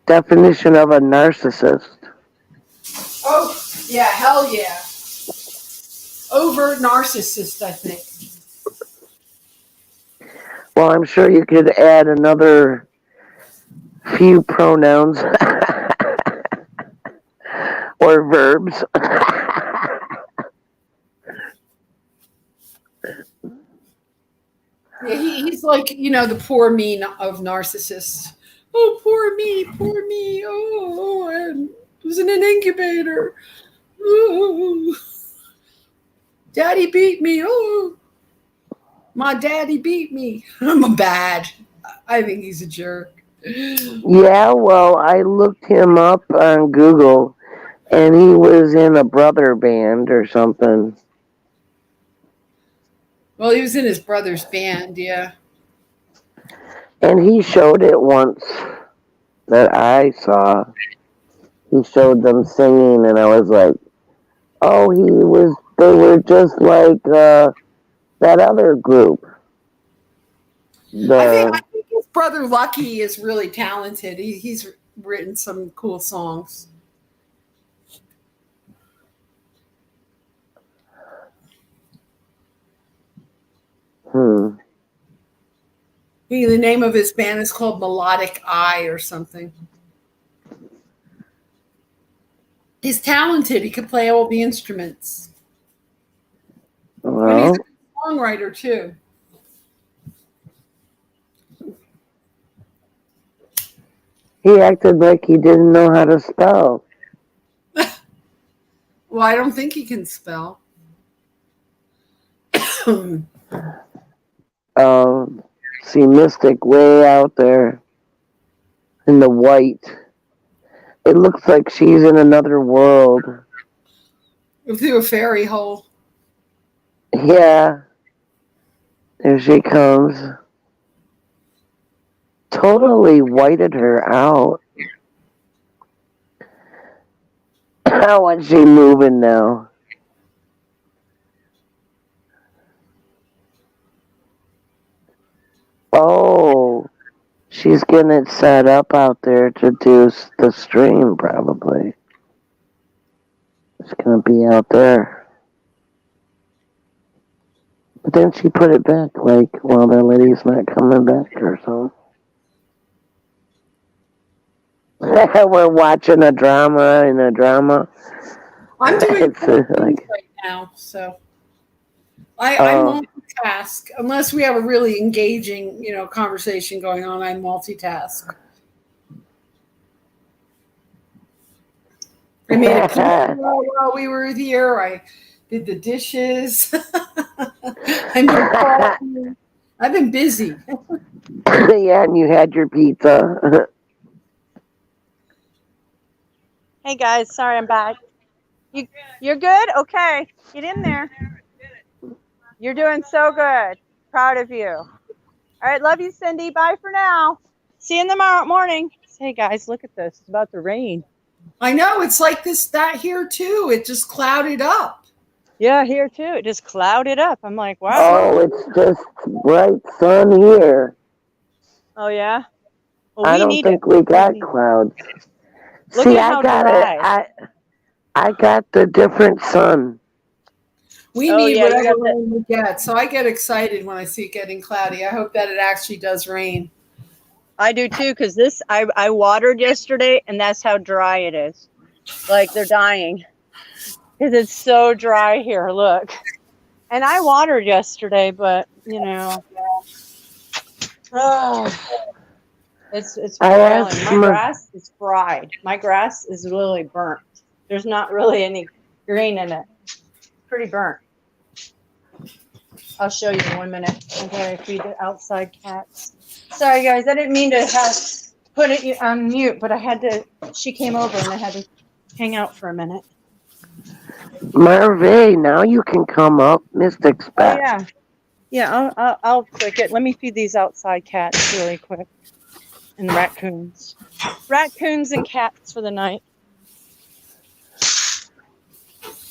Definition of a narcissist. Oh, yeah, hell yeah. Overt narcissist, I think. Well, I'm sure you could add another few pronouns or verbs. Yeah, he's like, the poor me of narcissists. Oh, poor me, poor me. Oh, I was in an incubator. Oh, daddy beat me. Oh, my daddy beat me. I'm bad. I think he's a jerk. Yeah, well, I looked him up on Google, and he was in a brother band or something. Well, he was in his brother's band, yeah. And he showed it once that I saw. He showed them singing, and I was like, oh, they were just like that other group. I think his brother Lucky is really talented. He's written some cool songs. The name of his band is called Melodic Eye or something. He's talented. He can play all the instruments. Well, And he's a songwriter too. he acted like he didn't know how to spell. Well, I don't think he can spell. See Mystic way out there in the white. It looks like she's in another world. Through a fairy hole. Yeah. There she comes. Totally whited her out. How is she moving now? Oh, she's getting it set up out there to do the stream, probably. It's going to be out there. But then she put it back, like, well, that lady's not coming back or something. We're watching a drama in a drama. I'm doing It's like, right now, so I multitask. Unless we have a really engaging, conversation going on, I multitask. I made a pizza while we were here. I did the dishes. I made coffee. I've been busy. yeah, and you had your pizza. Hey guys, sorry I'm back. You're good? Okay, get in there. You're doing so good. Proud of you. All right, love you, Cindy. Bye for now. See you in the morning. Hey guys, look at this. It's about to rain. I know, it's like that here too. It just clouded up. Yeah, here too. It just clouded up. I'm like, wow. Oh, it's just bright sun here. Oh yeah. Well, I don't think we got clouds. Look See, at how I got dry. it. I got the different sun. We need whatever rain we get. So I get excited when I see it getting cloudy. I hope that it actually does rain. I do too, because I watered yesterday, and that's how dry it is. Like they're dying. Because it's so dry here. Look. And I watered yesterday, but it's boiling. My grass is fried. My grass is really burnt. There's not really any green in it. Pretty burnt. I'll show you in 1 minute. I'm going to feed the outside cats. Sorry, guys. I didn't mean to put it on mute, but I had to. She came over and I had to hang out for a minute. Marvey, now you can come up. Mystic Oh Spec. yeah, yeah. I'll click it. Let me feed these outside cats really quick, and the raccoons, and cats for the night.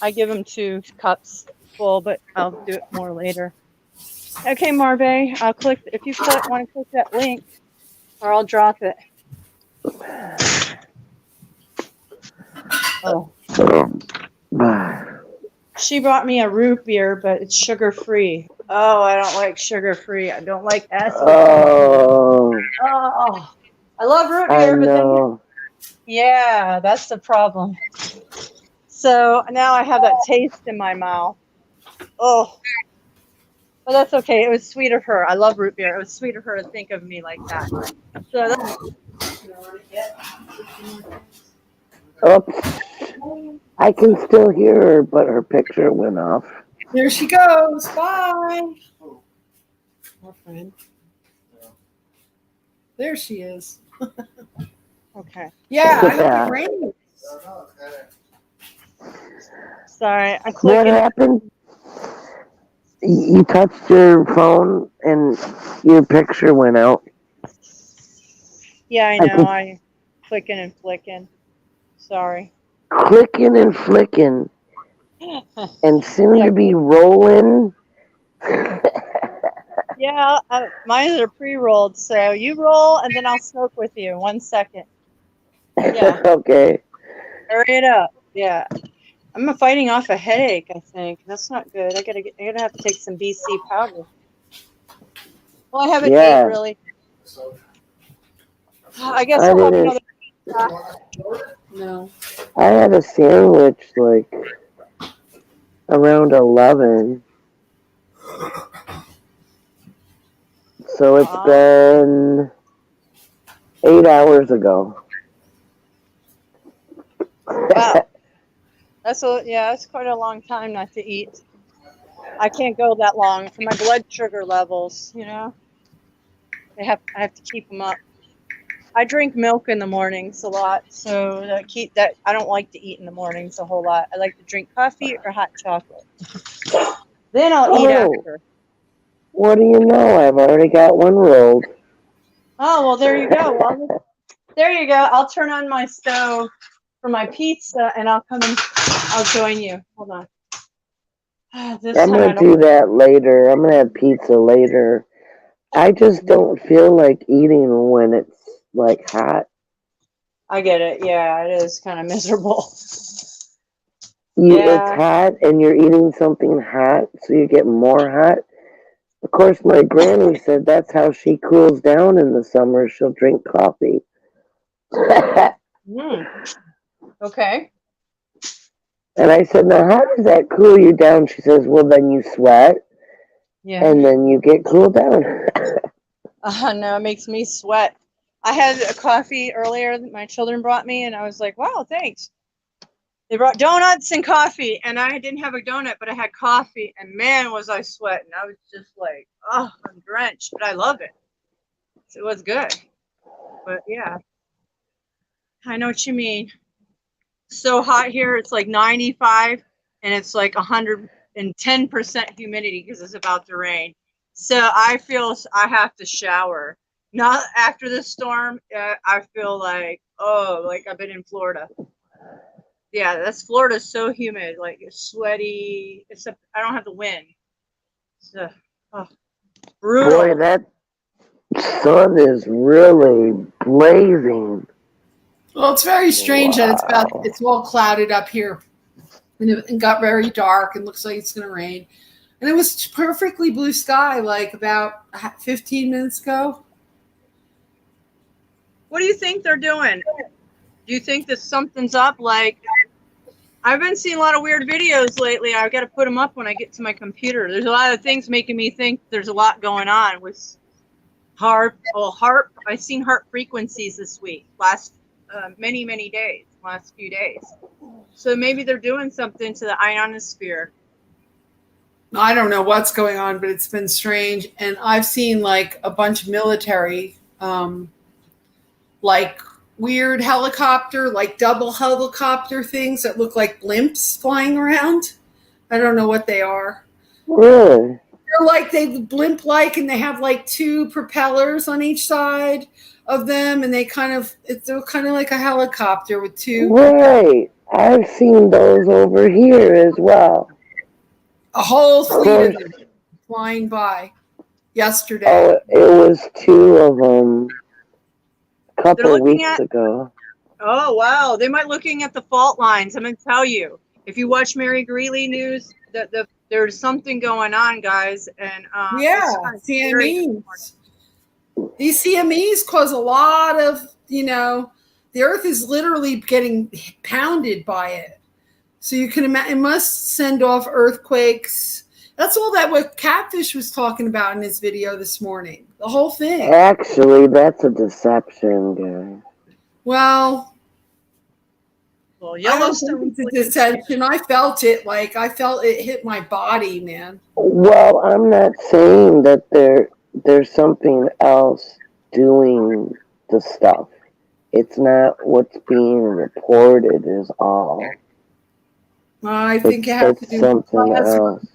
I give them 2 cups full, but I'll do it more later. Okay, Marve, I'll click if you want to click that link, or I'll drop it. Oh. She brought me a root beer, but it's sugar free. Oh, I don't like sugar free. I don't like acid. Oh, Oh, I love root I beer, but then know. yeah, that's the problem. So now I have that taste in my mouth. Oh, but that's okay. It was sweet of her. I love root beer. It was sweet of her to think of me like that. So that's Oops. I can still hear her, but her picture went off. There she goes. Bye. Our friend. There she is. okay. Yeah, I hope Yeah. it rains. Sorry, I'm What clicking. happened? You touched your phone and your picture went out. Yeah, I I know. think- I clicking and flicking. Sorry. Clicking and flicking and soon Yeah. to be rolling. Yeah, mine are pre-rolled. So you roll, and then I'll smoke with you. 1 second. Yeah. Okay. Hurry it up. Yeah. I'm fighting off a headache, I think. That's not good. I gotta have to take some BC powder. Well, I haven't Yeah. ate really. I guess I I'll have didn't. another. No. I had a sandwich like around 11. So it's been 8 hours ago. Wow. That's quite a long time not to eat. I can't go that long for my blood sugar levels, you know. I have to keep them up. I drink milk in the mornings a lot, so that I don't like to eat in the mornings a whole lot. I like to drink coffee or hot chocolate. Then I'll eat Oh. after. What do you know? I've already got one rolled. Oh, well, there you go. Well, there you go. I'll turn on my stove for my pizza, and I'll join you. Hold on. This I'm time I gonna don't. do that later. I'm gonna have pizza later. I just don't feel like eating when it's like hot. I get it. Yeah, it is kind of miserable. It's Yeah. hot and you're eating something hot, so you get more hot. Of course, my granny said that's how she cools down in the summer. She'll drink coffee. Okay. And I said, now how does that cool you down? She says, well, then you sweat Yeah. and then you get cooled down. No, it makes me sweat. I had a coffee earlier that my children brought me, and I was like, wow, thanks. They brought donuts and coffee, and I didn't have a donut, but I had coffee, and man, was I sweating. I was just like, oh, I'm drenched, but I love it. So it was good. But yeah, I know what you mean. So hot here, it's like 95, and it's like 110% humidity because it's about to rain. So I feel I have to shower. Not after the storm. I feel like, oh, like I've been in Florida. Yeah, Florida's so humid, like it's sweaty. Except I don't have the wind. So, brutal. Boy, that sun is really blazing. Well, it's very strange that it's all clouded up here, and it got very dark and looks like it's going to rain. And it was perfectly blue sky like about 15 minutes ago. What do you think they're doing? Do you think that something's up? Like, I've been seeing a lot of weird videos lately. I've got to put them up when I get to my computer. There's a lot of things making me think there's a lot going on with harp. I've seen heart frequencies this week, last many days, last few days. So maybe they're doing something to the ionosphere. I don't know what's going on, but it's been strange. And I've seen like a bunch of military, like weird helicopter, like double helicopter things that look like blimps flying around. I don't know what they are. Really? They're like they blimp like, and they have like two propellers on each side of them, and they're kind of like a helicopter with two. Right. I've seen those over here as well. A whole fleet of course. them flying by yesterday. Oh, it was two of them a couple looking weeks at- ago. Oh wow, they might looking at the fault lines. I'm gonna tell you, if you watch Mary Greeley news, there's something going on, guys, and Yeah, it's scary. CMEs. These CMEs cause a lot of, the earth is literally getting pounded by it. So you can imagine, it must send off earthquakes. That's all that what Catfish was talking about in his video this morning. The whole thing. Actually, that's a deception, guys. Well, Well, I don't Yellowstone. think it's a deception. I felt it hit my body, man. Well, I'm not saying that there's something else doing the stuff. It's not what's being reported is all. I think it has to It's do with something plasma. else.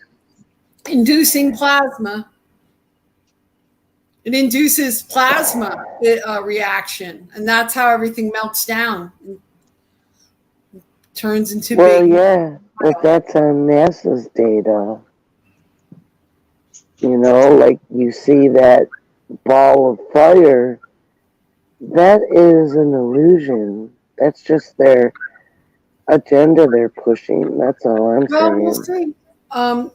Inducing plasma. It induces plasma reaction, and that's how everything melts down and turns into Well, big. yeah, but that's on NASA's data. Like you see that ball of fire, that is an illusion. That's just their agenda they're pushing. That's all I'm Well, we'll saying.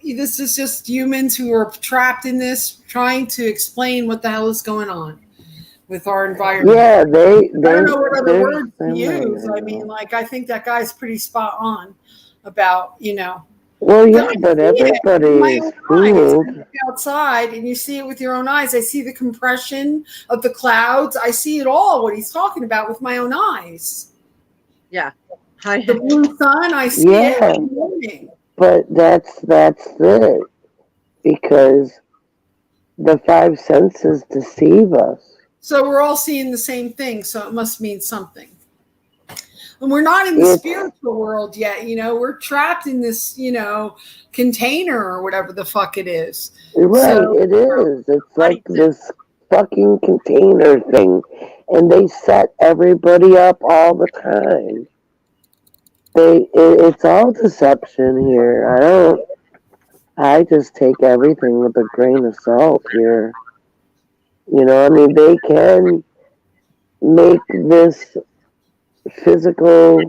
see. This is just humans who are trapped in this, trying to explain what the hell is going on with our environment. Yeah, they I don't know what other they're words to use. I saying mean, that. like, I think that guy's pretty spot on about, Well, yeah, But I but see it everybody with my is own eyes. fooled. You look outside and you see it with your own eyes. I see the compression of the clouds. I see it all, what he's talking about, with my own eyes. The blue sun, I see it Yeah. in the morning. But that's it. Because the five senses deceive us. So we're all seeing the same thing, so it must mean something. And we're not in the It's- spiritual world yet, we're trapped in this, container or whatever the fuck it is. Right, So- it is. It's like this fucking container thing. And they set everybody up all the time. It's all deception here. I just take everything with a grain of salt here. They can make this physical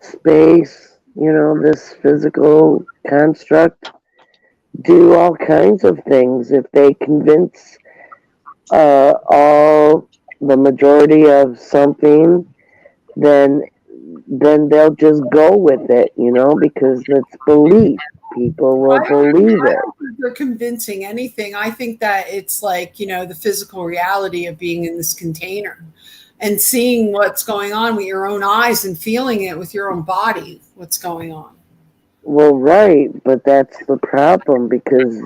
space, this physical construct, do all kinds of things if they convince the majority of something, then they'll just go with it, because it's belief. People will believe I it. don't think they're convincing anything. I think that it's like, the physical reality of being in this container and seeing what's going on with your own eyes and feeling it with your own body, what's going on. Well, right, but that's the problem, because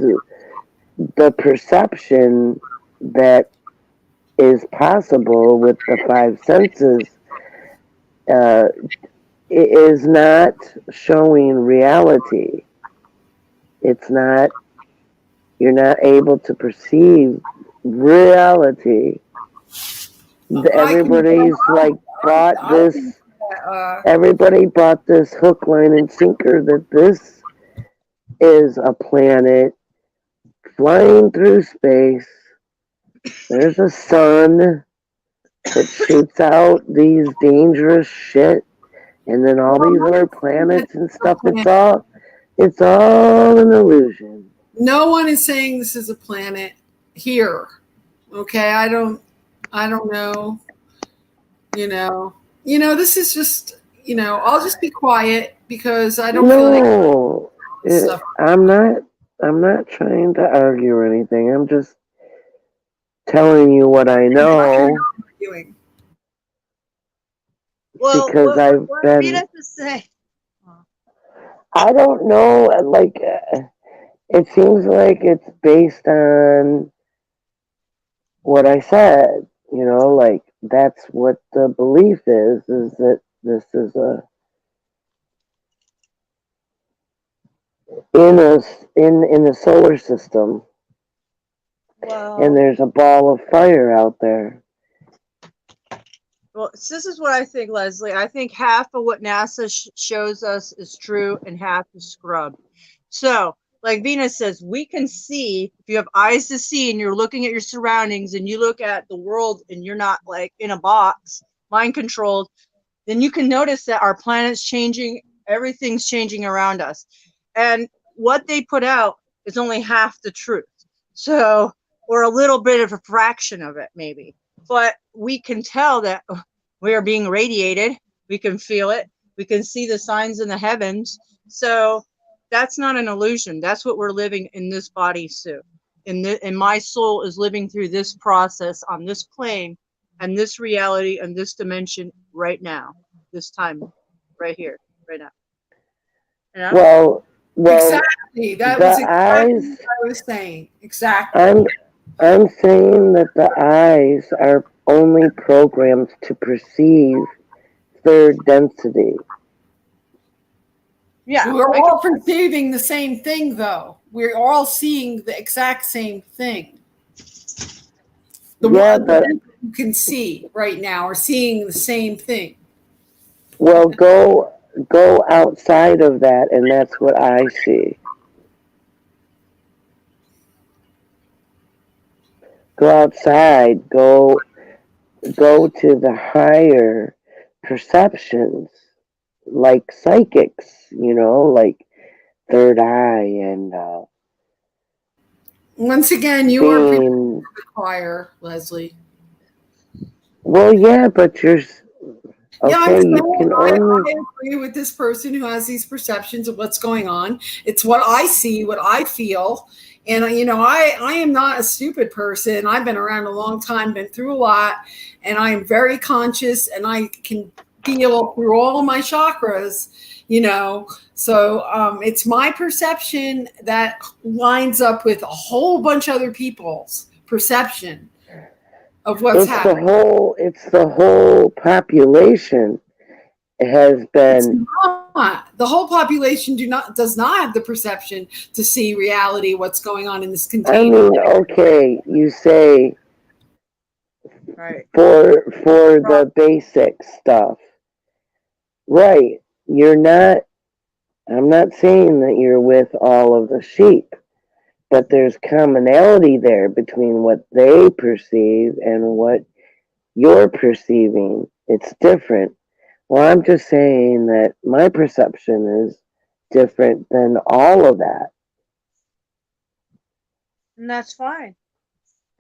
the perception that is possible with the five senses is not showing reality. It's not, you're not able to perceive reality. Everybody's like bought this. Everybody bought this hook, line, and sinker that this is a planet flying through space. There's a sun that shoots out these dangerous shit, and then all these other planets and stuff. It's all an illusion. No one is saying this is a planet here. Okay, I don't know. This is just, I'll just be quiet because I don't feel like I'm not trying to argue or anything. I'm just telling you what I know. doing. Well, Because I've what been- Rita to say. I don't know. Like, it seems like it's based on what I said. Like that's what the belief is that this is in the solar system, and Well, there's a ball of fire out there. well, this is what I think, Leslie. I think half of what NASA shows us is true and half is scrub. So, like Venus says, we can see if you have eyes to see and you're looking at your surroundings and you look at the world and you're not like in a box, mind controlled, then you can notice that our planet's changing, everything's changing around us. And what they put out is only half the truth. So, or a little bit of a fraction of it, maybe. But we can tell that we are being radiated. We can feel it. We can see the signs in the heavens. So that's not an illusion. That's what we're living in this bodysuit. And my soul is living through this process on this plane and this reality and this dimension right now, this time, right here, right now. Yeah? Well, Exactly. That was the exactly eyes. what I was saying. Exactly. I'm saying that the eyes are only programmed to perceive third density. Yeah. We're all perceiving the same thing, though. We're all seeing the exact same thing. The Yeah, one but that you can see right now are seeing the same thing. well, go outside of that, and that's what I see. Go outside. Go to the higher perceptions, like psychics. Like third eye and Once again, you are preaching being. to the choir, Leslie. Well, yeah, but you're Yeah, I'm okay. You saying can I only. agree with this person who has these perceptions of what's going on. It's what I see, what I feel. And, I am not a stupid person. I've been around a long time, been through a lot, and I am very conscious and I can feel through all of my chakras, So it's my perception that lines up with a whole bunch of other people's perception of what's happening. It's the whole population has been. Not. The whole population does not have the perception to see reality, what's going on in this I container. mean, okay, you say Right. for the basic stuff, right? You're not. I'm not saying that you're with all of the sheep, but there's commonality there between what they perceive and what you're perceiving. It's different. Well, I'm just saying that my perception is different than all of that. And that's fine.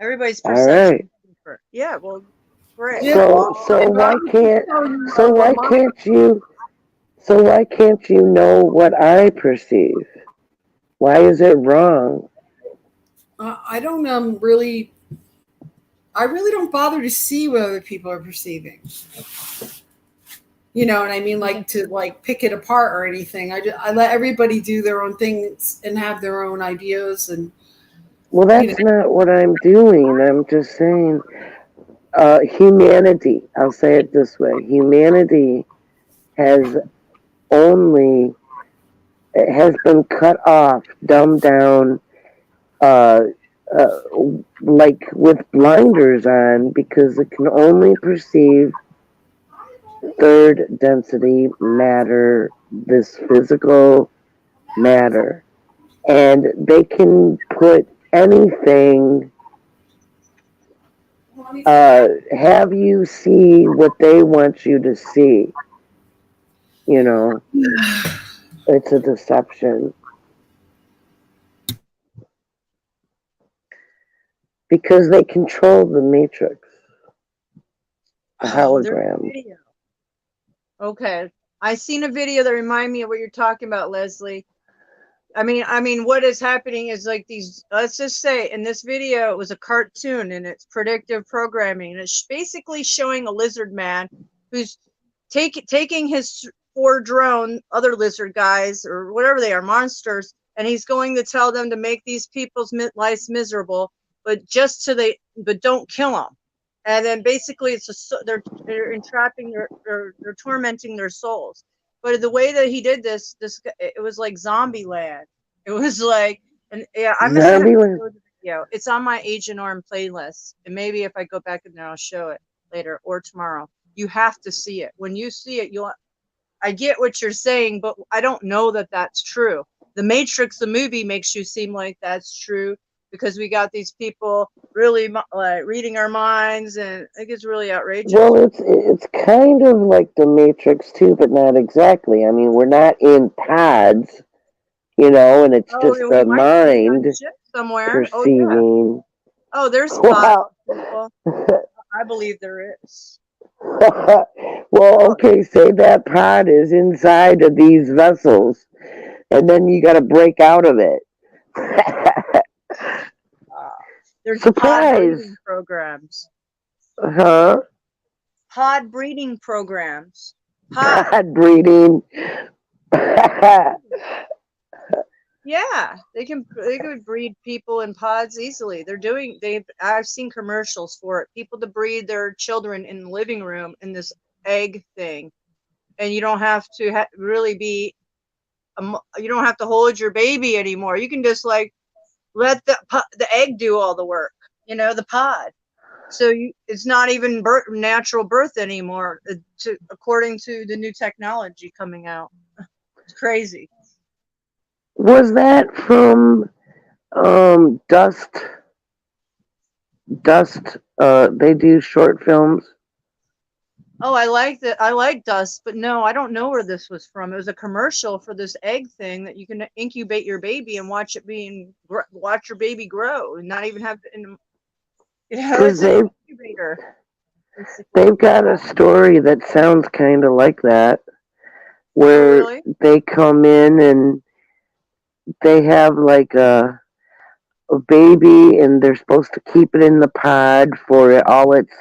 Everybody's All perception right. is different. Yeah, well, great. So why can't you know what I perceive? Why is it wrong? I don't really. I really don't bother to see what other people are perceiving. You know what I mean? Like to pick it apart or anything. I let everybody do their own things and have their own ideas and. Well, that's not what I'm doing. I'm just saying, humanity. I'll say it this way: humanity has been cut off, dumbed down, like with blinders on, because it can only perceive third density matter, this physical matter, and they can put anything. Have you see what they want you to see? It's a deception. Because they control the matrix, the hologram. Okay. I seen a video that reminded me of what you're talking about, Leslie. I mean, what is happening is like these, let's just say in this video, it was a cartoon and it's predictive programming. And it's basically showing a lizard man who's taking his 4 other lizard guys or whatever they are, monsters, and he's going to tell them to make these people's lives miserable, but don't kill them. And then basically they're entrapping they're tormenting their souls. But the way that he did this it was like zombie land. It was like, and yeah, I'm gonna have to Zombieland. show the video. It's on my Agent Orange playlist, and maybe if I go back in there, I'll show it later or tomorrow. You have to see it. When you see it, I get what you're saying, but I don't know that that's true. The Matrix, the movie, makes you seem like that's true because we got these people really like reading our minds, and it gets really outrageous. Well, it's kind of like the Matrix too, but not exactly. I mean, we're not in pods, and it's Oh, just yeah, the we might be on mind a ship somewhere. Oh yeah. perceiving. Oh, there's Well, people. I believe there is. well, okay, say that pod is inside of these vessels, and then you got to break out of it. There's Surprise! pod breeding programs. Huh? Pod breeding programs. Pod. Pod breeding. Yeah, they could breed people in pods easily. I've seen commercials for it. People to breed their children in the living room in this egg thing, and you don't have to really be. You don't have to hold your baby anymore. You can just like let the egg do all the work. The pod. So it's not even natural birth anymore, according to the new technology coming out. It's crazy. Was that from Dust? Dust. They do short films. Oh, I like that. I like Dust, but no, I don't know where this was from. It was a commercial for this egg thing that you can incubate your baby and watch your baby grow, and not even have to. It's an incubator. They've got a story that sounds kind of like that, where really? they come in and they have like a baby, and they're supposed to keep it in the pod for all its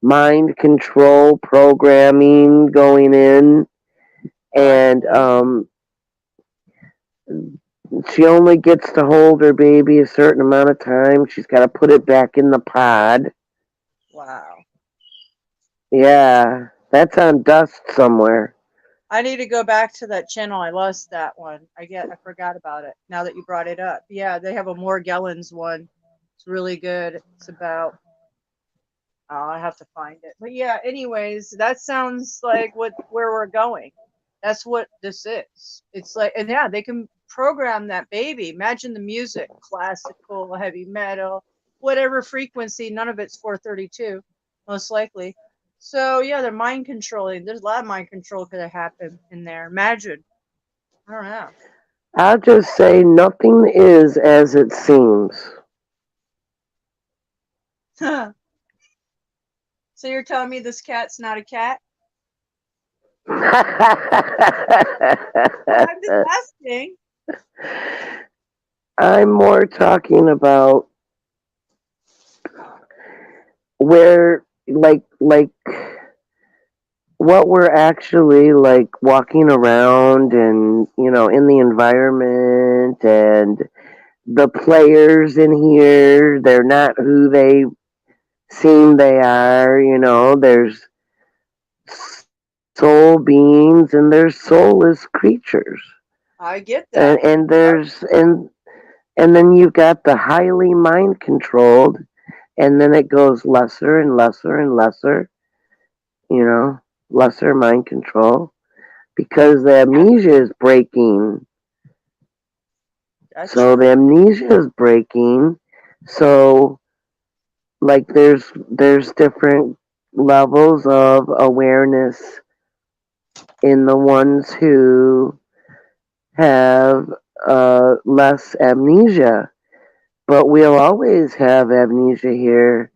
mind control programming going in, and she only gets to hold her baby a certain amount of time. She's got to put it back in the pod. Wow. Yeah, that's on Dust somewhere. I need to go back to that channel. I lost that one. I forgot about it now that you brought it up. Yeah, they have a Morgellons one. It's really good. It's about. Oh, I have to find it. But yeah, anyways, that sounds like where we're going. That's what this is. It's like, and yeah, they can program that baby. Imagine the music, classical, heavy metal, whatever frequency. None of it's 432, most likely. So yeah, they're mind controlling. There's a lot of mind control could have happened in there. Imagine. I don't know. I'll just say nothing is as it seems. So you're telling me this cat's not a cat? I'm just asking. I'm more talking about where, like what we're actually like walking around and, in the environment, and the players in here, they're not who they seem they are. There's soul beings and there's soulless creatures. I get that. And then you've got the highly mind controlled, and then it goes lesser and lesser and lesser, lesser mind control, because the amnesia is breaking. So the amnesia is breaking. So like there's different levels of awareness in the ones who have less amnesia, but we'll always have amnesia here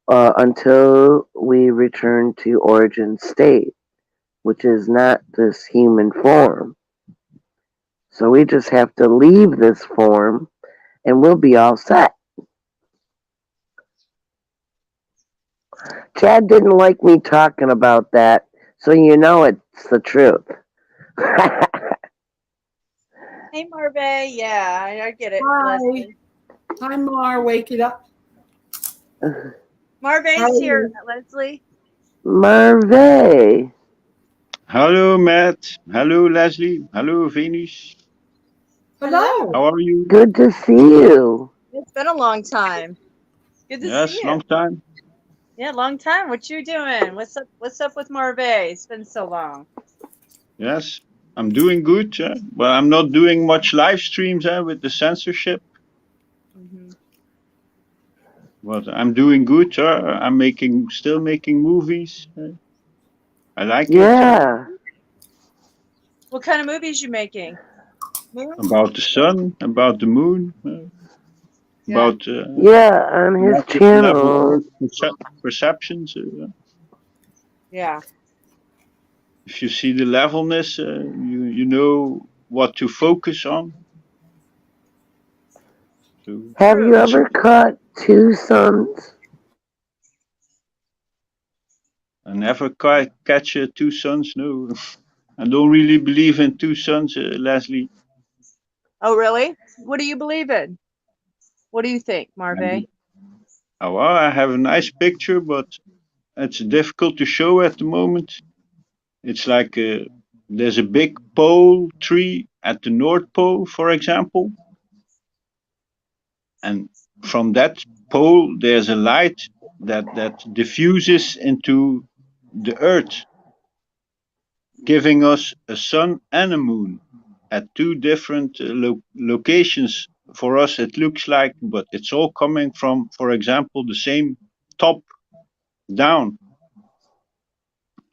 until we return to origin state, which is not this human form. So we just have to leave this form and we'll be all set. Chad didn't like me talking about that, so it's the truth. Hey, Marve. Yeah, I get it. Hi. Hi, Mar. Wake it up. Marvay's here, Leslie. Marvay. Hello, Matt. Hello, Leslie. Hello, Venus. Hello. How are you? Good to see you. It's been a long time. Good to see Yes, you. long time. Yeah, long time. What you doing? What's up? What's up with Marvay? It's been so long. Yes, I'm doing good. But I'm not doing much live streams with the censorship. Hmm. But I'm doing good. I'm still making movies. I like it. Yeah. What kind of movies you making? Moon? About the sun, about the moon, Yeah. about Yeah, on his level channel. perceptions. Yeah. If you see the levelness, you know what to focus on. So, Have you ever caught two suns? I never quite catch two suns. No, I don't really believe in two suns, Leslie. Oh, really? What do you believe in? What do you think, Marvay? Oh, well, I have a nice picture, but it's difficult to show at the moment. It's like there's a big pole tree at the North Pole, for example, and from that pole there's a light that diffuses into the Earth, giving us a sun and a moon at two different locations. For us it looks like, but it's all coming from, for example, the same top down,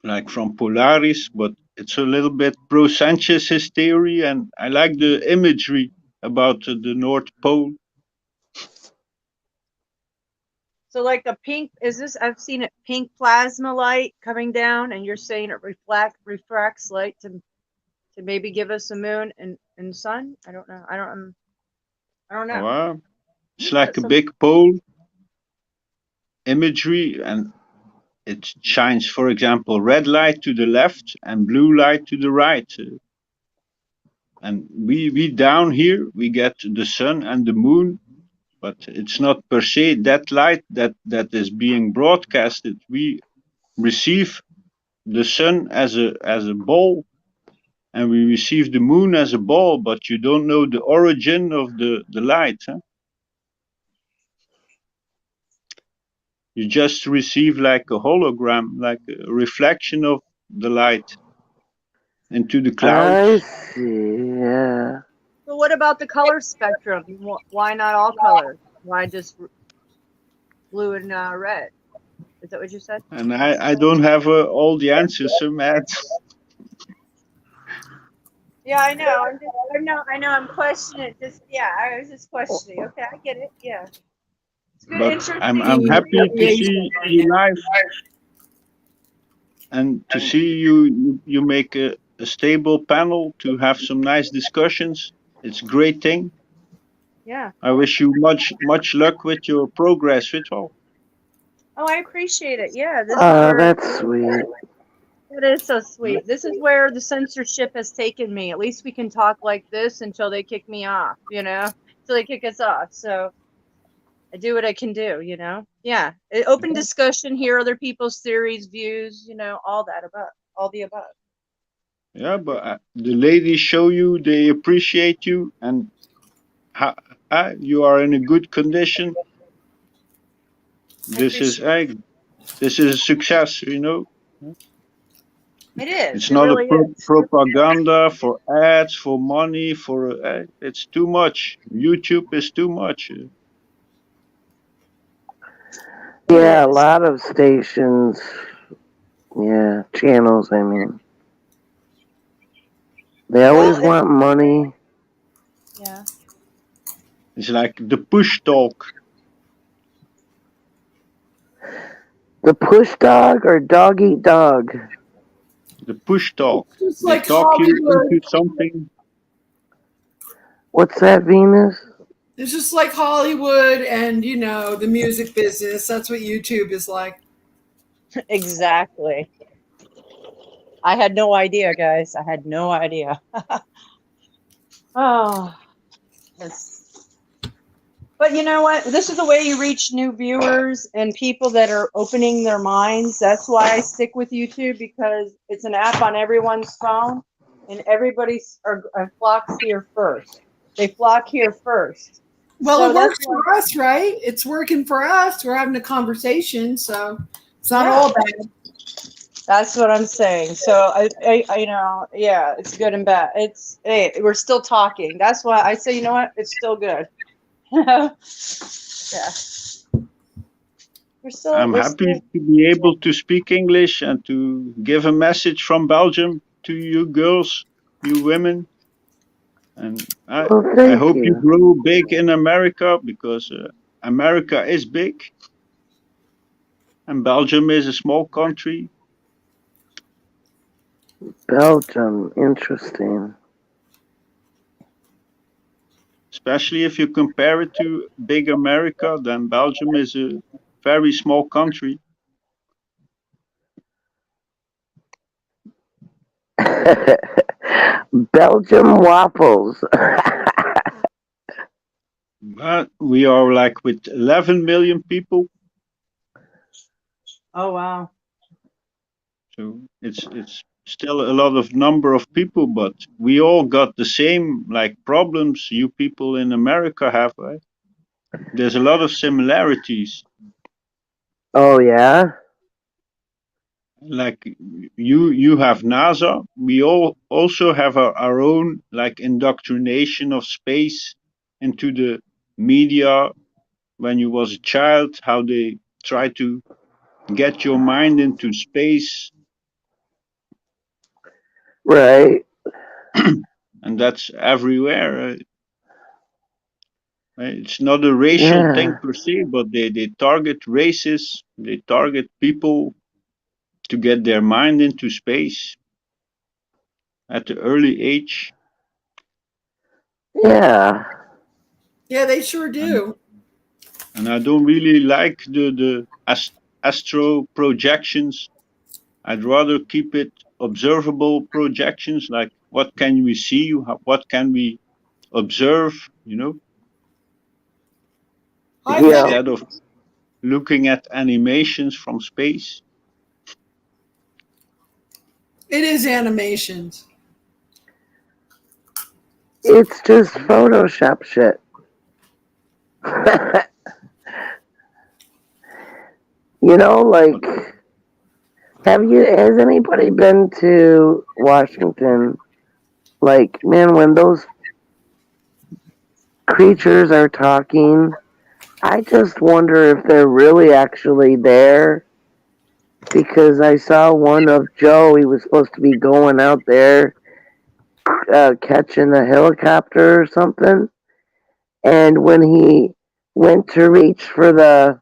like from Polaris, but it's a little bit pro Sanchez, his theory, and I like the imagery about the North Pole. So like a pink, is this, I've seen it, pink plasma light coming down, and you're saying it refracts light to maybe give us a moon and sun? I don't know. I don't know. Wow. It's like a big pole imagery, and it shines, for example, red light to the left and blue light to the right. And we down here, we get the sun and the moon, but it's not per se that light that is being broadcasted. We receive the sun as a ball, and we receive the moon as a ball, but you don't know the origin of the light. You just receive like a hologram, like a reflection of the light into the I clouds. see, yeah. So what about the color spectrum? Why not all colors? Why just blue and red? Is that what you said? And I don't have all the answers, Matt. Yeah, I know. I know. I'm questioning. I was just questioning. Okay, I get it. Yeah. It's good. But Interesting. I'm happy to see you live and to see you make a stable panel to have some nice discussions. It's a great thing. Yeah. I wish you much luck with your progress, Vitwal. Oh, I appreciate it. Yeah. This Oh, that's sweet. That is so sweet. This is where the censorship has taken me. At least we can talk like this until they kick me off, until they kick us off. So I do what I can do, Yeah. Open discussion, hear other people's theories, views, all that all the above. Yeah, but the ladies show you they appreciate you, and you are in a good condition. This is a success, It is. It's it not really a is. propaganda for ads, for money, it's too much. YouTube is too much. Yeah, a lot of stations. Yeah, channels, I mean. They always want money. Yeah. It's like the push talk. The push dog or dog eat dog? The push talk. It's They like talk you Hollywood. into something. What's that, Venus? It's just like Hollywood and, the music business. That's what YouTube is like. Exactly. I had no idea, guys. I had no idea. Oh, But you know what? This is the way you reach new viewers and people that are opening their minds. That's why I stick with YouTube, because it's an app on everyone's phone, and everybody flocks here first. They flock here first. Well, So it that's works why, for us, right? It's working for us. We're having a conversation, so it's not yeah, all bad. that's what I'm saying. So I yeah, it's good and bad. Hey, we're still talking. That's why I say, you know what? It's still good. Yeah. I'm We're happy still, to be able to speak English and to give a message from Belgium to you girls, you women. And Well, I thank hope you you. grow big in America, because America is big and Belgium is a small country. Belgium, interesting. Especially if you compare it to big America, then Belgium is a very small country. Belgium waffles. But we are like with 11 million people, oh wow. so it's still a lot of number of people, but we all got the same like problems you people in America have, right? There's a lot of similarities. Oh yeah. Like you have NASA, we all also have our own like indoctrination of space into the media when you was a child, how they try to get your mind into space, Right. and that's everywhere. It's not a racial thing Yeah. per se, but they target races, they target people to get their mind into space at the early age. Yeah. Yeah, they sure And, do. and I don't really like the astro projections. I'd rather keep it observable projections, like what can we see, what can we observe, I Yeah. bet instead of looking at animations from space. it is animations. It's just Photoshop shit. Like, has anybody been to Washington? Like, man, when those creatures are talking, I just wonder if they're really actually there. Because I saw one of Joe, he was supposed to be going out there catching a helicopter or something. And when he went to reach to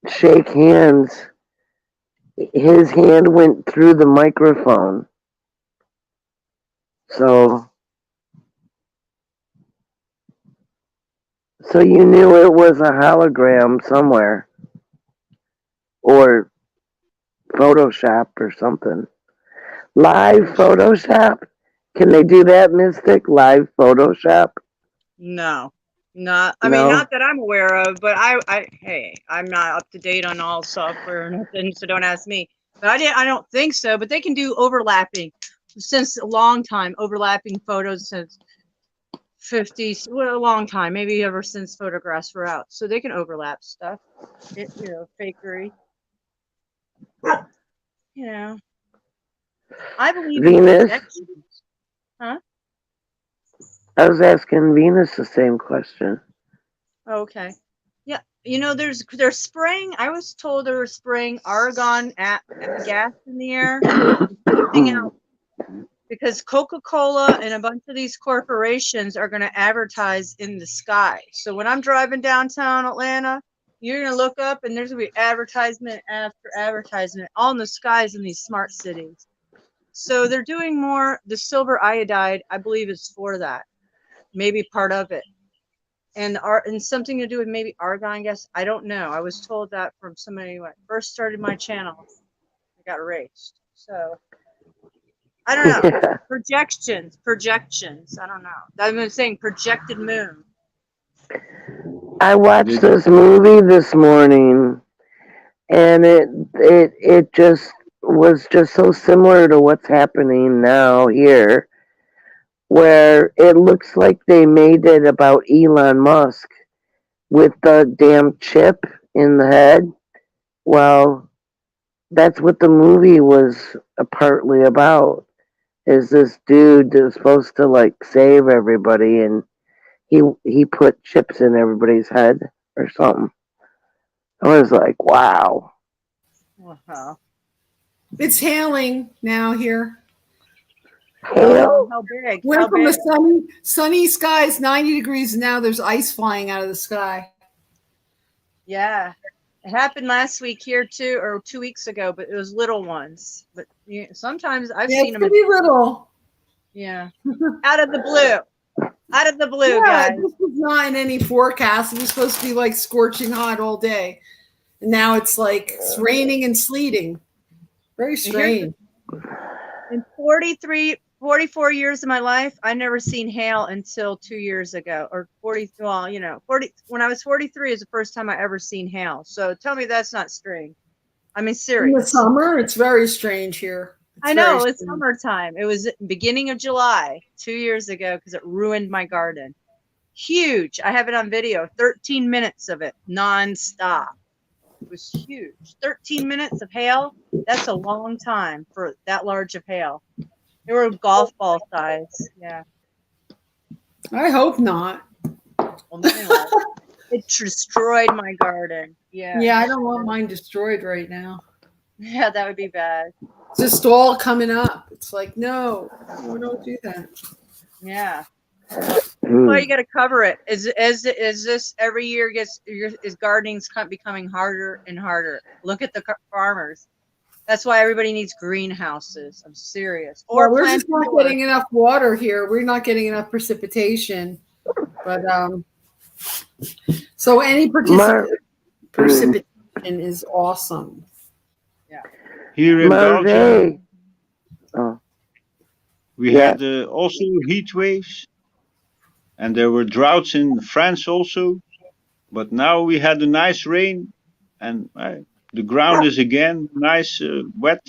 shake hands, his hand went through the microphone. So you knew it was a hologram somewhere, or Photoshop or something. Live Photoshop? Can they do that, Mystic? Live Photoshop? No, not. I mean, No? not that I'm aware of. But hey, I'm not up to date on all software or nothing, so don't ask me. But I don't think so. But they can do overlapping since a long time. Overlapping photos since 50s, well, a long time, maybe ever since photographs were out. So they can overlap stuff. Fakery. You know, I believe in Venus? projections. Huh? I was asking Venus the same question. Okay. Yeah, they're spraying. I was told they were spraying argon at gas in the air, putting out, because Coca-Cola and a bunch of these corporations are going to advertise in the sky. So when I'm driving downtown Atlanta, you're going to look up and there's going to be advertisement after advertisement all in the skies in these smart cities. So they're doing more. The silver iodide, I believe, is for that. Maybe part of it. And something to do with maybe argon gas. I don't know. I was told that from somebody when I first started my channel. I got erased. So I don't know. Yeah. Projections. I don't know. I've been saying projected moon. I watched Did- this movie this morning, and it just was just so similar to what's happening now here, where it looks like they made it about Elon Musk with the damn chip in the head. Well, that's what the movie was partly about. Is this dude that was supposed to like save everybody, and he put chips in everybody's head or something. I was like, wow. Wow. It's hailing now here. Hail? How big? Went How from big? a sunny skies, 90 degrees, and now there's ice flying out of the sky. Yeah. It happened last week here too, or 2 weeks ago, but it was little ones. But sometimes I've Yeah, seen it's them. pretty little. Yeah. Out of the blue. Out of the blue, Yeah, guys. this was not in any forecast. It was supposed to be like scorching hot all day. And now it's like it's raining and sleeting. Very strange. In 44 years of my life, I never seen hail until 2 years ago, or 40. Well, 40. When I was 43 is the first time I ever seen hail. So tell me that's not strange. I mean, In the serious. summer, it's very strange here. I know very it's strange. summertime. It was beginning of July 2 years ago because it ruined my garden. Huge. I have it on video. 13 minutes of it nonstop. It was huge. 13 minutes of hail. That's a long time for that large of hail. They were golf ball size. Yeah. I hope not. Well, anyway, it destroyed my garden. Yeah. Yeah, I don't want mine destroyed right now. Yeah, that would be bad. It's just all coming up. It's like, no, don't do that. Yeah. Hmm. Well, you got to cover it. Is this every year is gardening's becoming harder and harder? Look at the farmers. That's why everybody needs greenhouses. I'm serious. Or Well, we're plant just not indoors. getting enough water here. We're not getting enough precipitation. But so any precipitation is awesome. Here in Belgium, Marvey. Oh, we Yeah. had also heat waves, and there were droughts in France also. But now we had a nice rain, and the ground is again nice wet,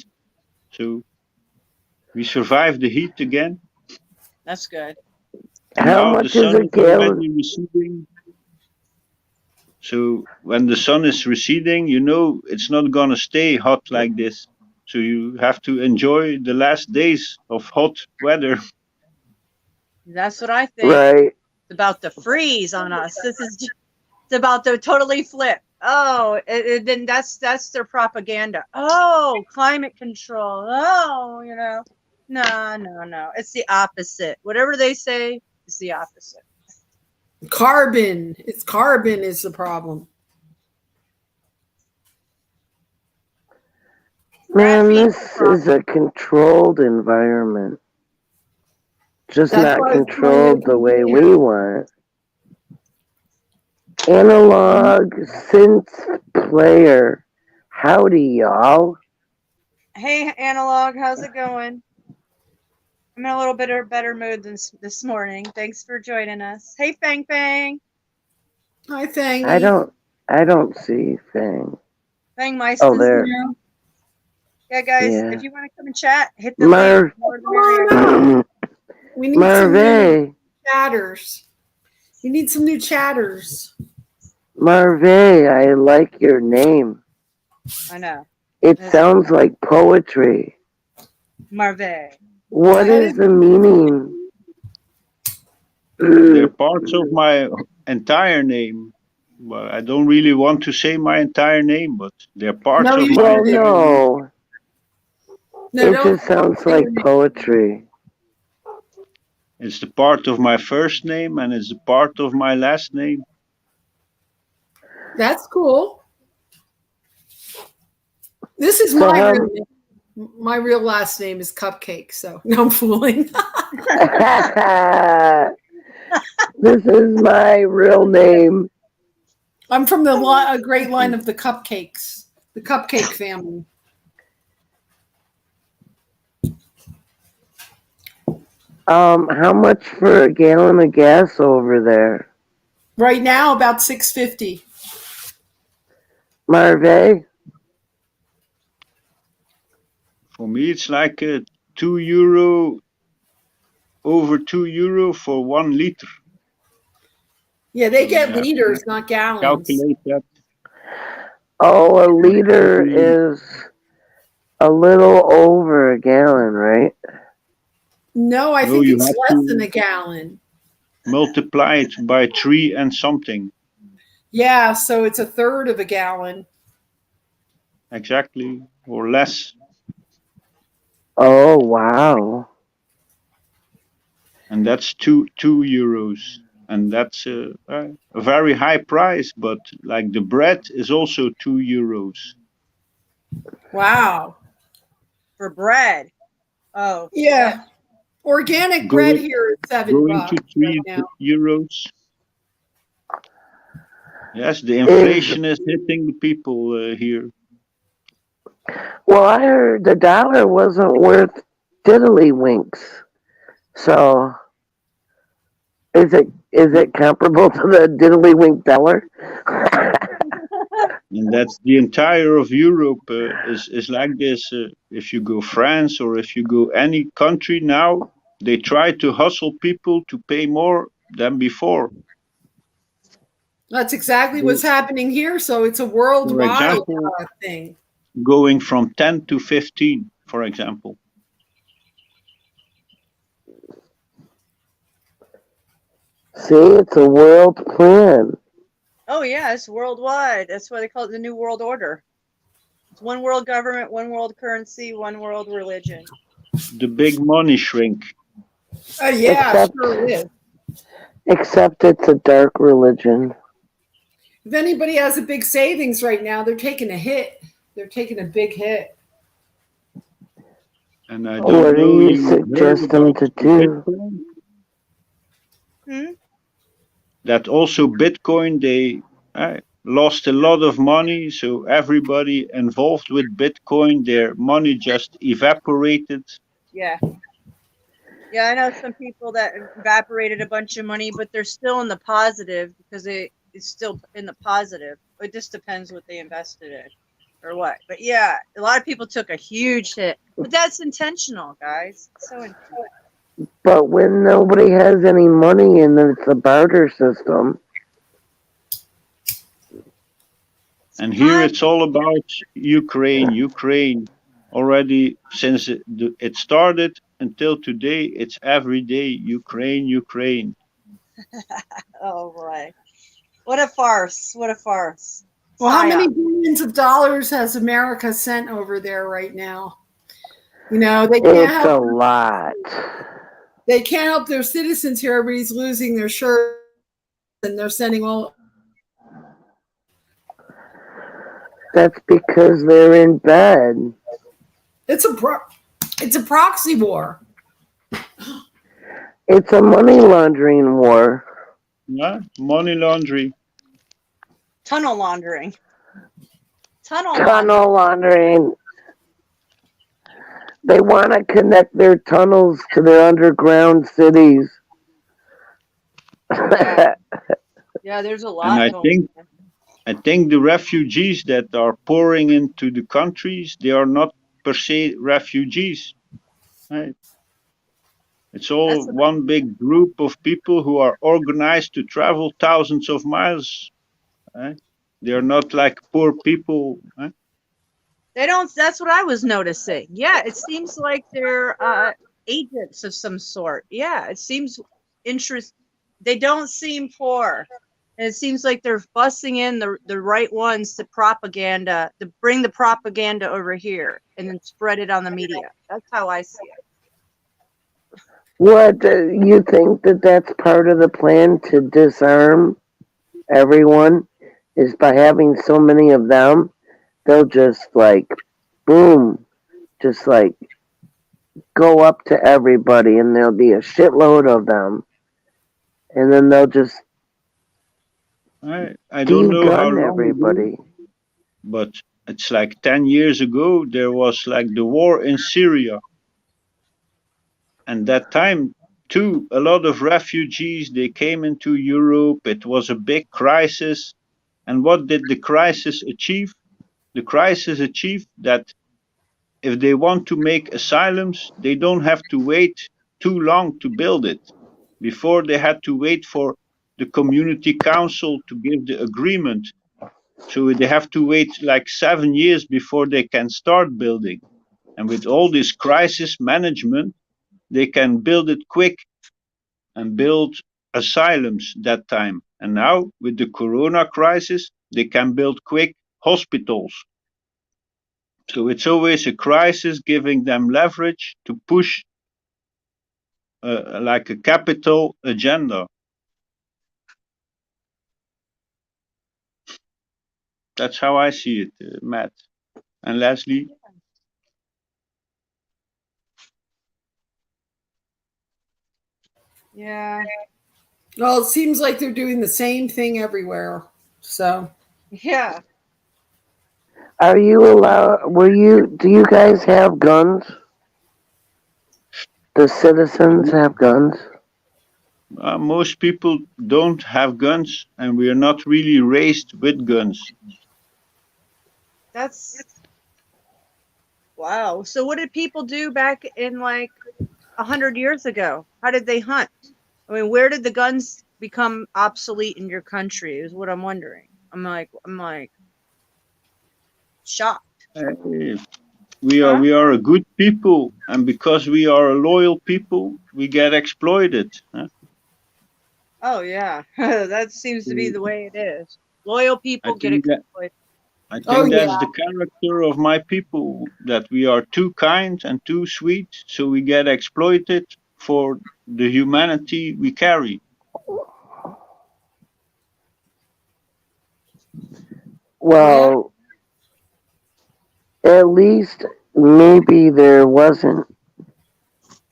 so we survived the heat again. That's good. And how now the much is sun a is gallon? already receding. So when the sun is receding, it's not gonna stay hot like this. So you have to enjoy the last days of hot weather. That's what I think. Right. It's about to freeze on us. It's about to totally flip. Oh, then that's their propaganda. Oh, climate control. Oh, no. It's the opposite. Whatever they say, it's the opposite. Carbon. It's carbon is the problem. Man, Graphene's this the is a controlled environment. Just That's not why it's controlled the way here. we want. Analog synth player. Howdy, y'all. Hey, Analog, how's it going? I'm in a little bit of better mood this morning. Thanks for joining us. Hey, Fang Fang. Hi, Fangy. I don't see thing. Fang Meiston's Oh, there. here. Yeah, guys, Yeah. if you want to come and chat, hit the Marv. link. More the merrier. We need some new Marvey. chatters. We need some new chatters. Marvey, I like your name. I know. It That's- sounds like poetry. Marve. What That is is- the meaning? They're parts of my entire name. Well, I don't really want to say my entire name, but they're parts No, of you my Well, entire name. no. No, It don't. just sounds like poetry. It's the part of my first name and it's the part of my last name. That's cool. This is So my how- real name. My real last name is Cupcake. So no, I'm fooling. This is my real name. I'm from a great line of the Cupcakes, the Cupcake family. How much for a gallon of gas over there? Right now, about 650. Marve? For me, it's like €2, over €2 for 1 liter. Yeah, they So get you have liters, to not gallons. calculate that. Oh, a liter is a little over a gallon, right? No, I No, think you it's have less than to a gallon. multiply it by 3 and something. Yeah, so it's a third of a gallon. Exactly, or less. Oh, wow. And that's €2. And that's a very high price, but like the bread is also €2. Wow. For bread. Oh, Yeah. Organic bread Going, here is $7 going to right now. €3. Yes, the Is, inflation is hitting the people here. well, I heard the dollar wasn't worth diddlywinks. So, is it comparable to the diddlywink dollar? And that's the entire of Europe is like this. If you go France or if you go any country now, they try to hustle people to pay more than before. That's exactly what's happening here. So it's a worldwide For example, thing. going from 10 to 15, for example. See, it's a world plan. oh yeah, it's worldwide. That's why they call it the New World Order. It's one world government, one world currency, one world religion. The big money shrink. Yeah, Except- sure it is. Except it's a dark religion. If anybody has a big savings right now, they're taking a hit. They're taking a big hit. And I don't What know do you you heard suggest them about to do? Bitcoin? Hmm? That also Bitcoin, they lost a lot of money. So everybody involved with Bitcoin, their money just evaporated. Yeah. Yeah, I know some people that evaporated a bunch of money, but they're still in the positive because it's still in the positive. It just depends what they invested in or what. But yeah, a lot of people took a huge hit. But that's intentional, guys. So intentional. But when nobody has any money and it's a barter system, And here it's all about Ukraine. Ukraine already since it started until today, it's every day Ukraine, Ukraine. Oh boy. What a farce. What a farce. Well, how many Psyop. billions of dollars has America sent over there right now? You know, they can't it's a help, lot. they can't help their citizens here. Everybody's losing their shirt and they're sending all. That's because they're in bed. It's a proxy war. It's a money laundering war. Yeah? Money laundering. Tunnel laundering. Tunnel laundering. They want to connect their tunnels to their underground cities. Yeah, there's a lot. And I going on. I think the refugees that are pouring into the countries, they are not per se refugees. Right? It's all That's one big group of people who are organized to travel thousands of miles. Right? They are not like poor people. Right? They don't. That's what I was noticing. Yeah, it seems like they're agents of some sort. Yeah, it seems interest. They don't seem poor. And it seems like they're bussing in the right ones to propaganda, to bring the propaganda over here and then spread it on the media. That's how I see it. What, you think that that's part of the plan to disarm everyone? Is by having so many of them, they'll just like, boom, just like go up to everybody and there'll be a shitload of them. And then they'll just I don't know how de-gun long everybody. ago, but it's like 10 years ago, there was like the war in Syria. And that time, a lot of refugees, they came into Europe. It was a big crisis. And what did the crisis achieve? The crisis achieved that if they want to make asylums, they don't have to wait too long to build it. Before, they had to wait for the community council to give the agreement. So they have to wait like 7 years before they can start building. And with all this crisis management, they can build it quick and build asylums that time. And now with the corona crisis, they can build quick hospitals. So it's always a crisis giving them leverage to push like a capital agenda. That's how I see it, Matt and Leslie. Yeah. Well, it seems like they're doing the same thing everywhere. So Yeah. Are you allowed? Do you guys have guns? The citizens have guns. Most people don't have guns, and we are not really raised with guns. That's wow. So what did people do back in like 100 years ago? How did they hunt? I mean, where did the guns become obsolete in your country is what I'm wondering. I'm like shocked. We are a good people, and because we are a loyal people, we get exploited. Huh? Oh yeah. That seems to be the way it is. Loyal people get exploited. I think Oh, that's yeah. the character of my people, that we are too kind and too sweet, so we get exploited for the humanity we carry. Well, at least maybe there wasn't.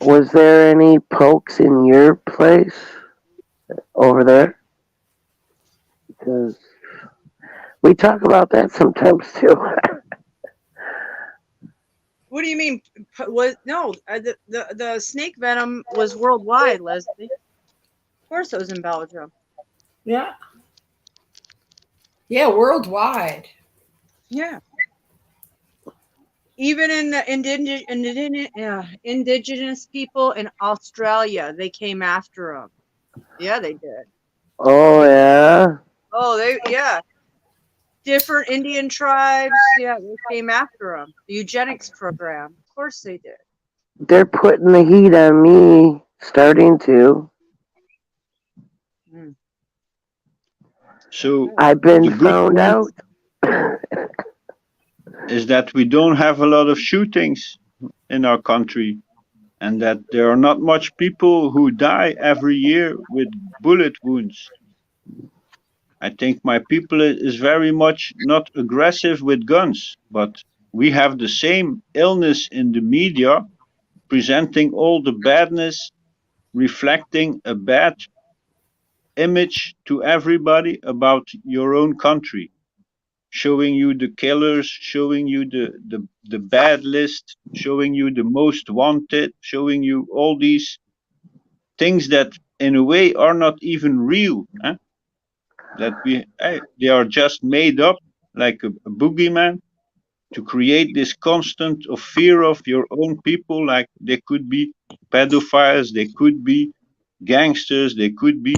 Was there any pokes in your place over there? Because we talk about that sometimes too. What do you mean? The snake venom was worldwide, Leslie. Of course, it was in Belgium. yeah. Yeah, worldwide. Yeah. Even in the indigenous people in Australia, they came after them. Yeah, they did. Oh yeah. Oh, different Indian tribes. Yeah, they came after them. The eugenics program. Of course, they did. They're putting the heat on me, starting to. So I've the been good found point out. is that we don't have a lot of shootings in our country, and that there are not much people who die every year with bullet wounds. I think my people is very much not aggressive with guns, but we have the same illness in the media, presenting all the badness, reflecting a bad image to everybody about your own country, showing you the killers, showing you the bad list, showing you the most wanted, showing you all these things that in a way are not even real. Huh? That they are just made up like a boogeyman to create this constant of fear of your own people. Like they could be pedophiles, they could be gangsters, they could be,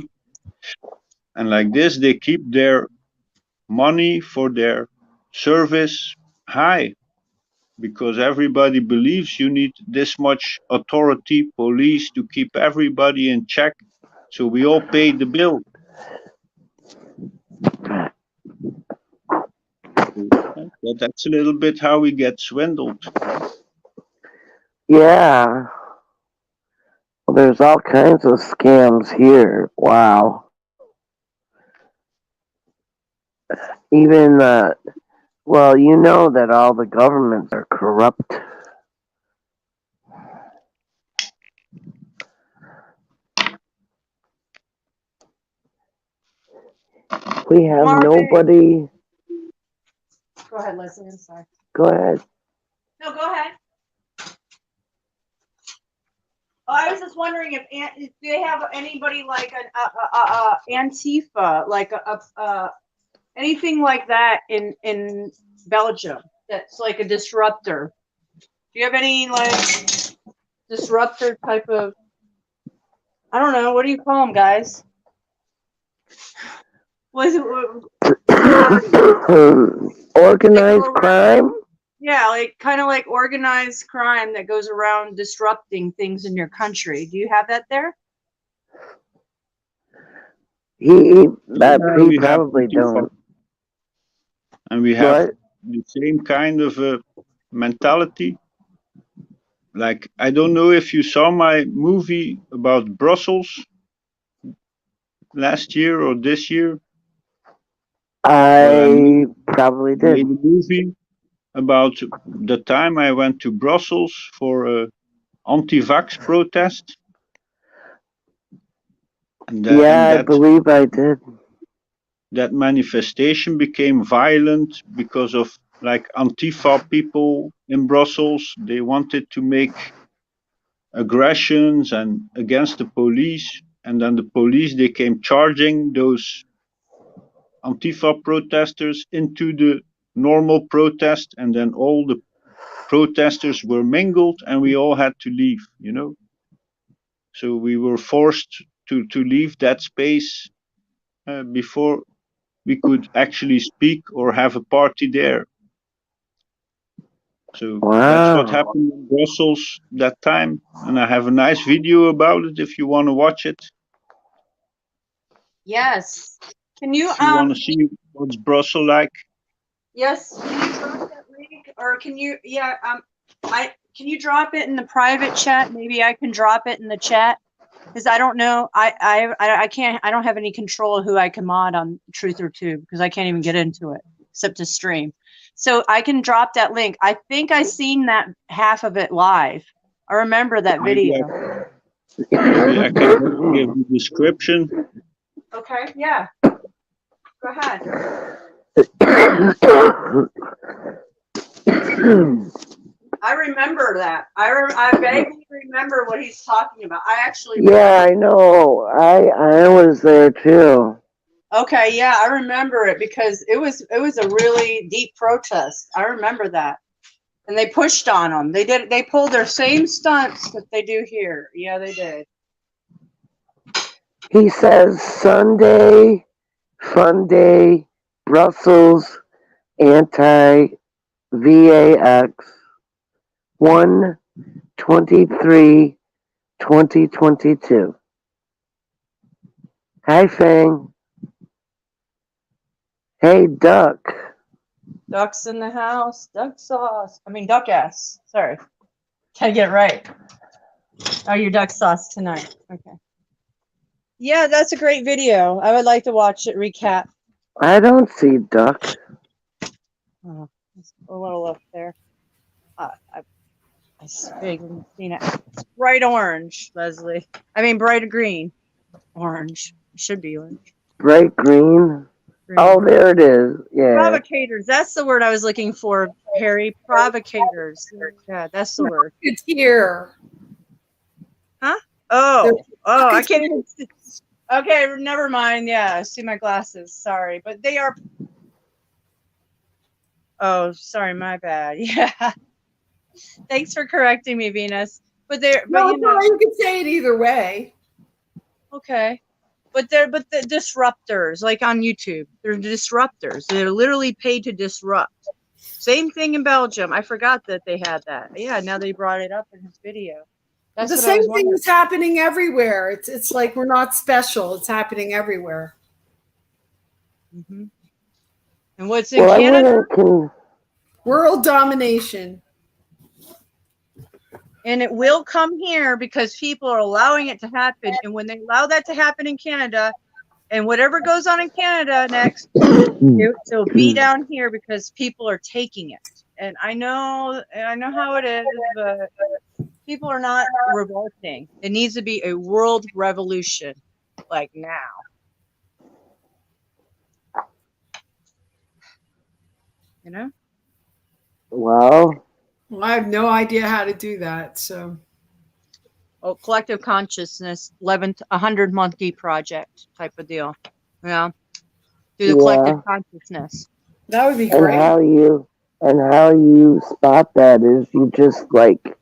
and like this they keep their money for their service high, because everybody believes you need this much authority, police, to keep everybody in check, so we all pay the bill. That's a little bit how we get swindled. Yeah. Well, there's all kinds of scams here. Wow. Even well, you know that all the governments are corrupt. We have Marvin. nobody. Go ahead, Leslie. I'm sorry. Go ahead. No, go ahead. I was just wondering if do they have anybody like an Antifa, like anything like that in Belgium that's like a disruptor? Do you have any like disruptor type of? I don't know. What do you call them, guys? Was it? Organized crime? Yeah, like kind of like organized crime that goes around disrupting things in your country. Do you have that there? He We have probably Antifa, don't. and we have What? the same kind of mentality. Like, I don't know if you saw my movie about Brussels last year or this year, but I I probably did. made a movie about the time I went to Brussels for a anti-vax protest, and Yeah, I believe I did. that manifestation became violent because of like Antifa people in Brussels. They wanted to make aggressions and against the police, and then the police, they came charging those Antifa protesters into the normal protest, and then all the protesters were mingled and we all had to leave, you know. So we were forced to leave that space before we could actually speak or have a party there. So that's what Wow. happened in Brussels that time, and I have a nice video about it if you want to watch it. Yes. Can you If you want to see what's Brussels like. yes, can you drop that link or can you can you drop it in the private chat? Maybe I can drop it in the chat because I don't know. I can't. I don't have any control of who I can mod on Truth or Tube because I can't even get into it except to stream. So I can drop that link. I think I seen that half of it live. I remember that video. Maybe I can give the description. Okay. Yeah. Go ahead. I remember that. I vaguely remember what he's talking about. I actually. Yeah, I know. I was there too. Okay, yeah, I remember it because it was a really deep protest. I remember that, and they pushed on them. They pulled their same stunts that they do here. Yeah, they did. He says Sunday, fun day, Brussels, anti-VAX, 1/23/2022. Hi, Fang. Hey, Duck. Ducks in the house. Duck sauce. I mean, duck ass. Sorry, gotta get it right. Oh, your duck sauce tonight. Okay. Yeah, that's a great video. I would like to watch it recap. I don't see Duck. Oh, it's a little up there. I vaguely seen it. It's bright orange, Leslie. I mean, bright green. Orange. It should be orange. Bright green. Green. Oh, there it is. Yeah. Provocators. That's the word I was looking for, Harry. Provocators. Yeah, that's the word. It's here. Huh? Oh, I It's- can't even see. Okay, never mind. Yeah, I see my glasses. Sorry, but they are. Oh, sorry, my bad. Yeah. Thanks for correcting me, Venus. But they're. But No, you know. you can say it either way. Okay. But the disruptors, like on YouTube, they're disruptors. They're literally paid to disrupt. Same thing in Belgium. I forgot that they had that. Yeah, now they brought it up in his video. That's The what I same was thing wondering. is happening everywhere. It's like we're not special. It's happening everywhere. Mm-hmm. And what's in Well, Canada? World domination. And it will come here because people are allowing it to happen. And when they allow that to happen in Canada, and whatever goes on in Canada next, it'll be down here because people are taking it. And I know how it is, but people are not revolting. It needs to be a world revolution, like now. You know? Well, I have no idea how to do that. So collective consciousness, 11th, 100 monkey project type of deal. Yeah. Through the collective consciousness. That would be And great. how you spot that is you just like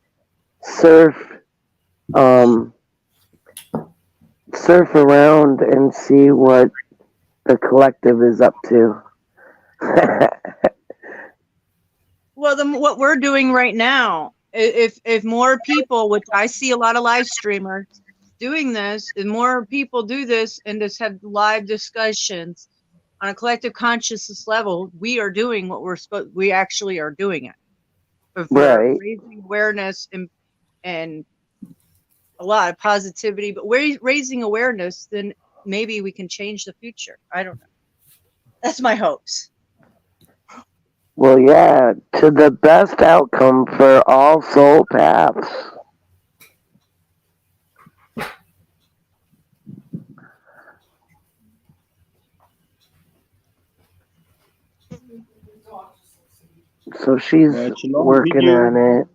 surf surf around and see what the collective is up to. Well, what we're doing right now, if more people, which I see a lot of live streamers doing this, and more people do this and just have live discussions on a collective consciousness level, we are doing what we actually are doing it. If we're Right. raising awareness and a lot of positivity, but raising awareness, then maybe we can change the future. I don't know. That's my hopes. Well, yeah, to the best outcome for all soul paths. So she's It's a long working video. on it.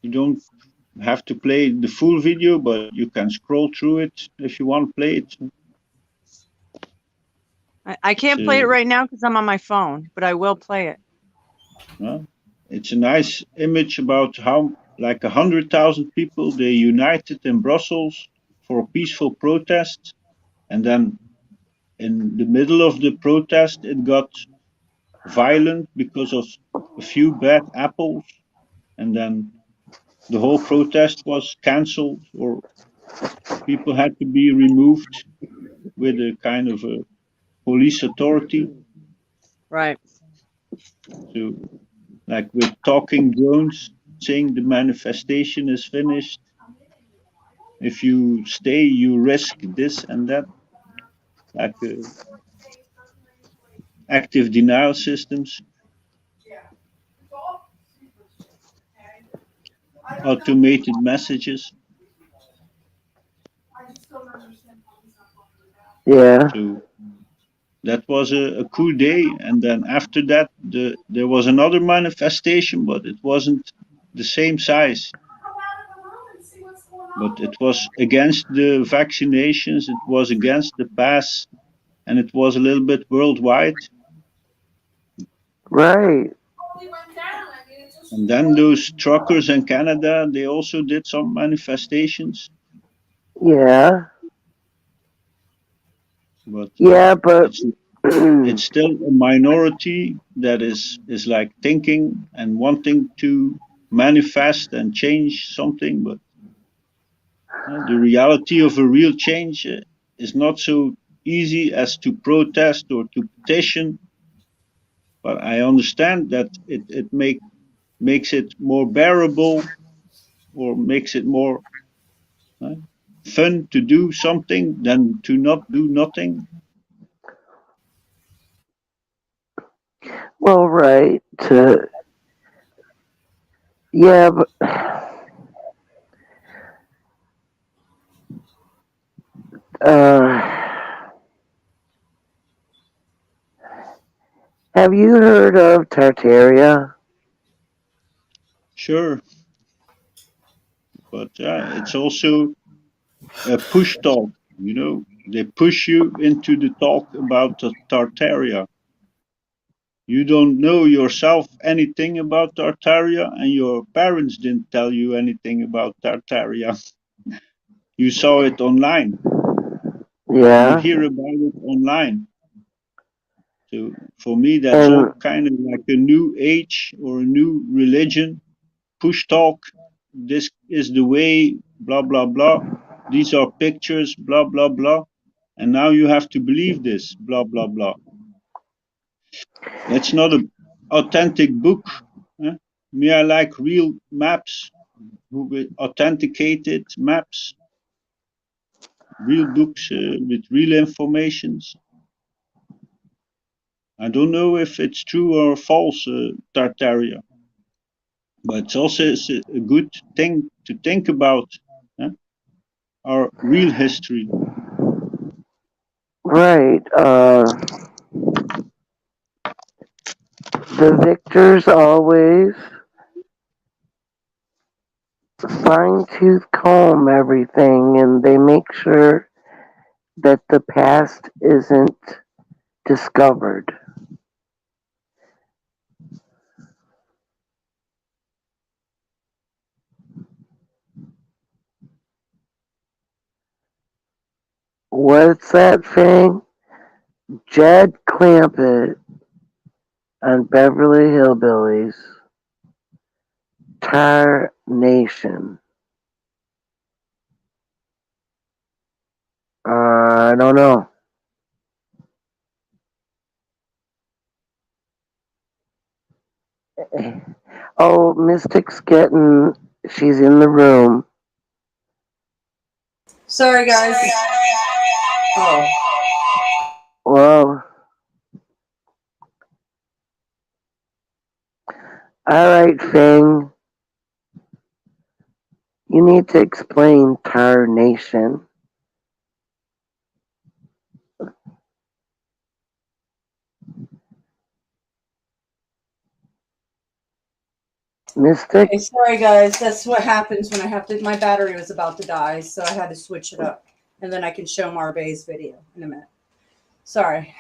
You don't have to play the full video, but you can scroll through it if you want to play it. I can't play it right now because I'm on my phone, but I will play it. It's a nice image about how like 100,000 people, they united in Brussels for a peaceful protest. And then in the middle of the protest, it got violent because of a few bad apples. And then the whole protest was cancelled, or people had to be removed with a kind of a police authority. Right. So, like with talking drones saying the manifestation is finished. If you stay, you risk this and that. Like active denial systems. Automated messages. Yeah. So that was a cool day. And then after that, there was another manifestation, but it wasn't the same size. But it was against the vaccinations, it was against the pass, and it was a little bit worldwide. Right. And then those truckers in Canada, they also did some manifestations. Yeah. But it's still a minority that is like thinking and wanting to manifest and change something. But the reality of a real change is not so easy as to protest or to petition. But I understand that it makes it more bearable, or makes it more fun to do something than to not do nothing. Well, right. Yeah, but have you heard of Tartaria? Sure. But it's also a push talk, you know. They push you into the talk about Tartaria. You don't know yourself anything about Tartaria, and your parents didn't tell you anything about Tartaria. You saw it online. Yeah. You hear about it online. So for me, that's all kind of like a new age or a new religion. Push talk. This is the way, blah, blah, blah. These are pictures, blah, blah, blah. And now you have to believe this, blah, blah, blah. That's not an authentic book. Me, I like real maps, authenticated maps, real books with real informations. I don't know if it's true or false, Tartaria. But it's also a good thing to think about our real history. Right. The victors always fine tooth comb everything and they make sure that the past isn't discovered. What's that thing? Jed Clampett on Beverly Hillbillies. Tar Nation. I don't know. Oh, Mystic's she's in the room. Sorry, guys. Oh. Whoa. All right, Fing. You need to explain Tar Nation. Mystic? Okay, sorry guys, that's what happens when I have to, my battery was about to die, so I had to switch it up. And then I can show Marbay's video in a minute. Sorry.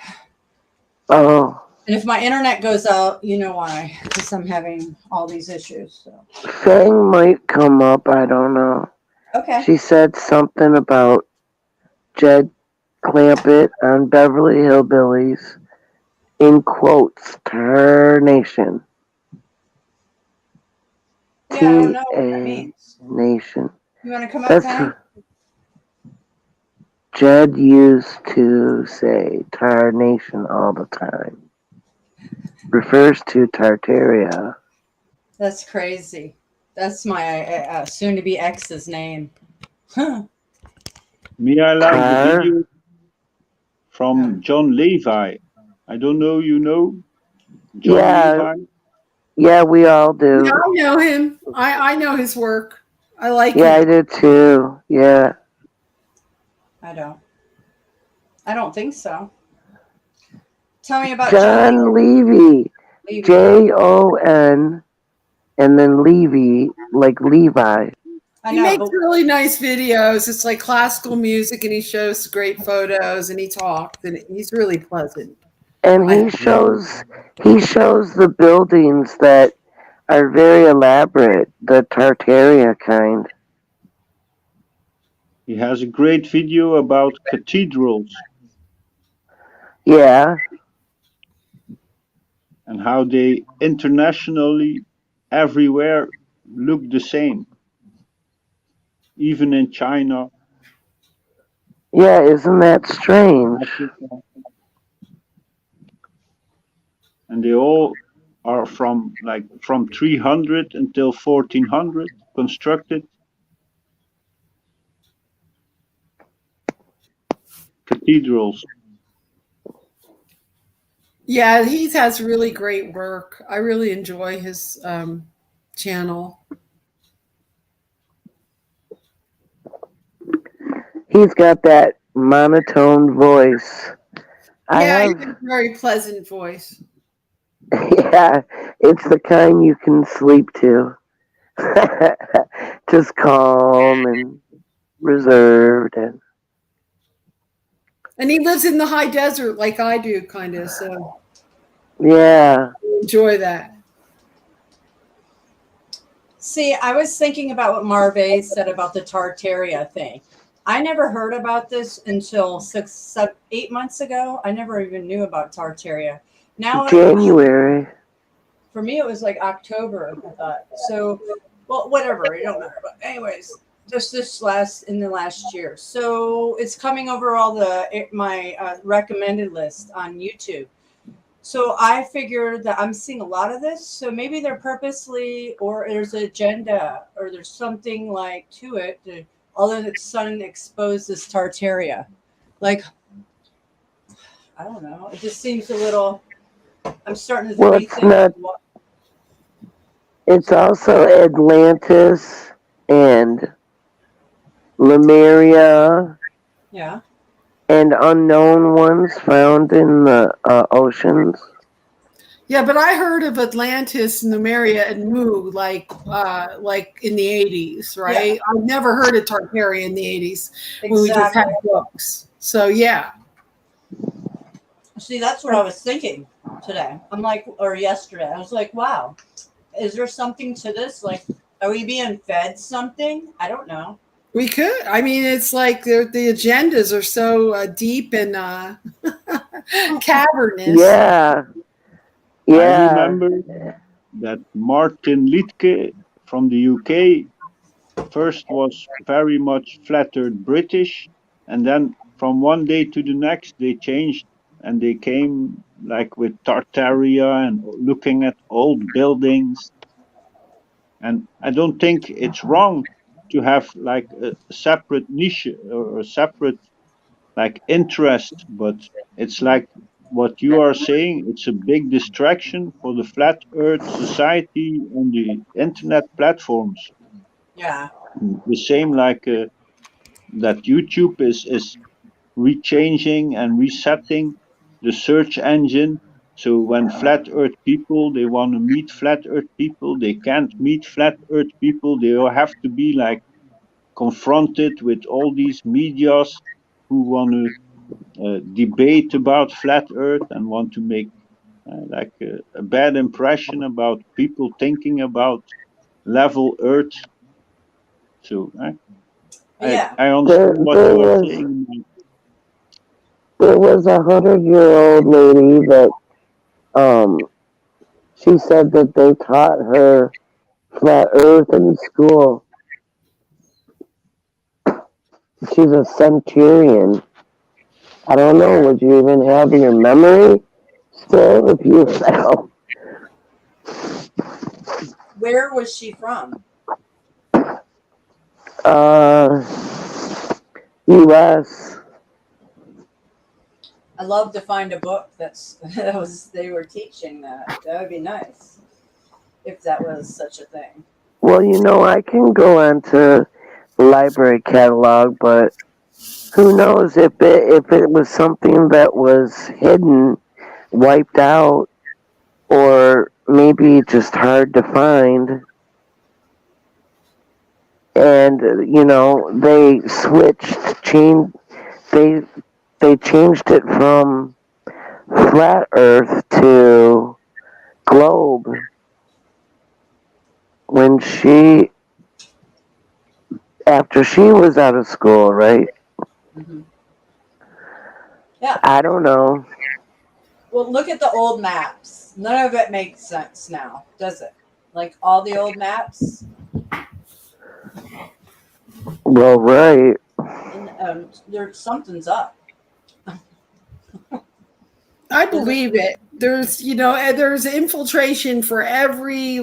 Oh, And if my internet goes out, you know why, because I'm having all these issues. So. Fang might come up, I don't know. Okay. She said something about Jed Clampett on Beverly Hillbillies, in quotes, Tar Nation. Yeah, I don't know what that means. Nation. You want to come up, Fang? Jed used to say Tar Nation all the time. Refers to Tartaria. That's crazy. That's my soon-to-be ex's name. Me, I like the video from John Levi. I don't know, you know John Levi? Yeah, we all do. Yeah, I know him. I know his work. I like him. I do too. Yeah. I don't think so. Tell me about John Levy. Jon and then Levy, like Levi. He makes really nice videos. It's like classical music, and he shows great photos, and he talks, and he's really pleasant. And he shows the buildings that are very elaborate, the Tartaria kind. He has a great video about cathedrals. Yeah. And how they internationally everywhere look the same. Even in China. Yeah, isn't that strange? And they all are from 300 until 1400 constructed. Cathedrals. Yeah, he has really great work. I really enjoy his channel. He's got that monotone voice. Yeah, he has a very pleasant voice. Yeah, it's the kind you can sleep to. Just calm and reserved. And he lives in the high desert like I do, kind of. So yeah, enjoy that. See, I was thinking about what Marvay said about the Tartaria thing. I never heard about this until 8 months ago. I never even knew about Tartaria. Now January. For me, it was like October. I thought so. Well, whatever. It don't matter. But anyways. Just in the last year. So it's coming over all my recommended list on YouTube. So I figured that I'm seeing a lot of this. So maybe they're purposely, or there's an agenda, or there's something like to it. Although the sun exposes Tartaria, like I don't know. It just seems a little. I'm starting to rethink. It's also Atlantis and Lemuria, yeah, and unknown ones found in the oceans. Yeah, but I heard of Atlantis, Numeria, and Mu like in the 80s, right? I've never heard of Tartaria in the 80s when we just had Exactly. books. So yeah. See, that's what I was thinking today. I'm like, or yesterday. I was like, wow, is there something to this? Like, are we being fed something? I don't know. We could. I mean, it's like the agendas are so deep and cavernous. Yeah, I yeah, remember that Martin Liedtke from the UK first was very much flattered British, and then from one day to the next they changed and they came like with Tartaria and looking at old buildings. And I don't think it's wrong to have like a separate niche or a separate like interest, but it's like what you are saying, it's a big distraction for the flat earth society on the internet platforms. Yeah. The same like that YouTube is rechanging and resetting the search engine. So when flat earth people they want to meet flat earth people, they can't meet flat earth people. They all have to be like confronted with all these medias who want to debate about flat earth and want to make like a bad impression about people thinking about level earth. So Yeah. I there, understand what there you are was saying. there was 100-year-old lady that she said that they taught her flat Earth in school. She's a centurion. I don't know. Would you even have your memory still if you fell? Where was she from? Uh, U.S. I love to find a book that was they were teaching that. That would be nice if that was such a thing. Well, I can go onto the library catalog, but who knows if it was something that was hidden, wiped out, or maybe just hard to find. And they they changed it from flat Earth to globe when after she was out of school, right? Hmm. Yeah. I don't know. Well, look at the old maps. None of it makes sense now, does it? Like all the old maps, Well, right. and there's something's up. I believe it. There's, there's infiltration for every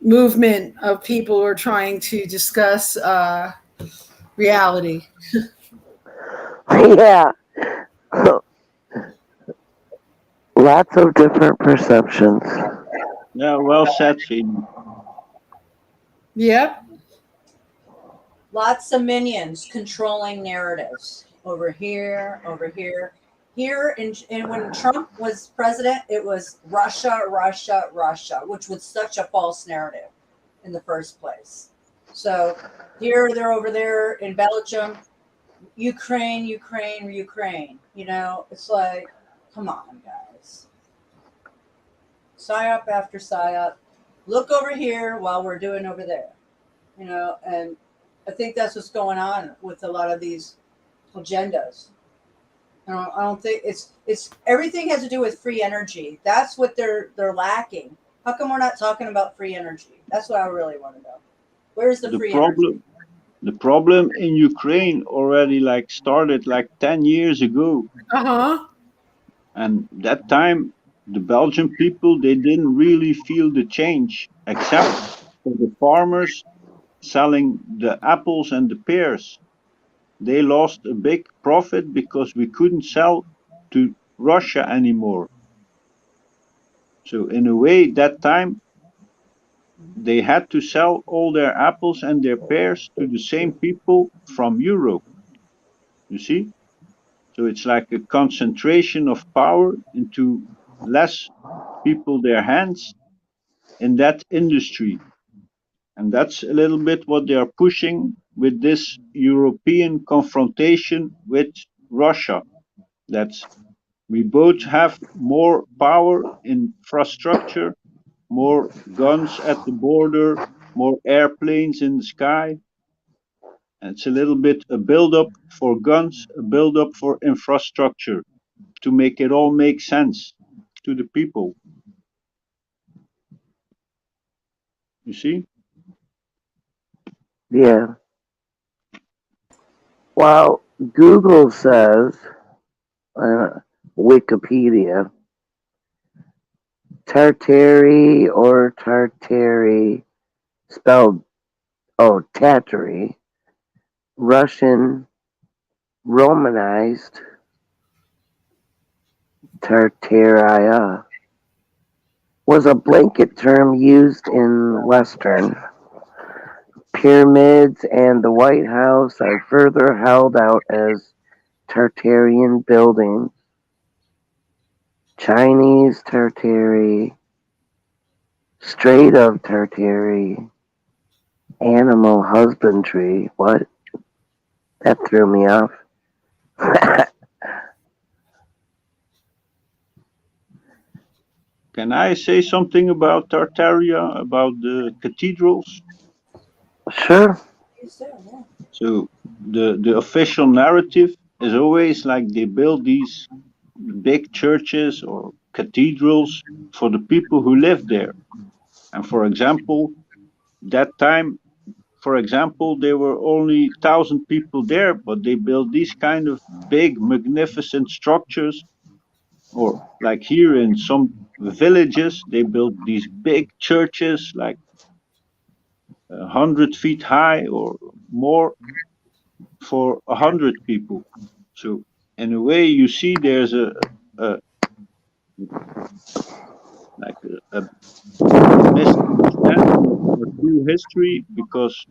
movement of people who are trying to discuss reality. Yeah. Lots of different perceptions. Yeah, well said, Phoebe. Yep. Lots of minions controlling narratives over here, over here. Here, and when Trump was president, it was Russia, Russia, Russia, which was such a false narrative in the first place. So here, they're over there in Belgium, Ukraine, Ukraine, Ukraine. It's like, come on, guys. PSYOP after PSYOP. Look over here while we're doing over there. And I think that's what's going on with a lot of these agendas. I don't think it's everything has to do with free energy. That's what they're lacking. How come we're not talking about free energy? That's what I really want to know. Where's the The free energy? problem in Ukraine already like started like 10 years ago. Uh-huh. And that time the Belgian people they didn't really feel the change except for the farmers selling the apples and the pears. They lost a big profit because we couldn't sell to Russia anymore. So in a way that time they had to sell all their apples and their pears to the same people from Europe. You see? So it's like a concentration of power into less people, their hands in that industry. And that's a little bit what they are pushing with this European confrontation with Russia. That's we both have more power, infrastructure, more guns at the border, more airplanes in the sky. And it's a little bit a build-up for guns, a build-up for infrastructure to make it all make sense to the people. You see? Yeah. Well, Google says, Wikipedia, Tartary or Tartary, spelled, Tatary, Russian, Romanized, Tartaria, was a blanket term used in Western. Pyramids and the White House are further held out as Tartarian buildings. Chinese Tartary, Strait of Tartary, animal husbandry. What? That threw me off. Can I say something about Tartaria, about the cathedrals? Sure. So the official narrative is always like they build these big churches or cathedrals for the people who live there. And for example, that time, for example, there were only 1,000 people there, but they built these kind of big, magnificent structures. Or like here in some villages, they built these big churches, like 100 feet high or more, for 100 people. So in a way, you see there's a misunderstanding of our true history, because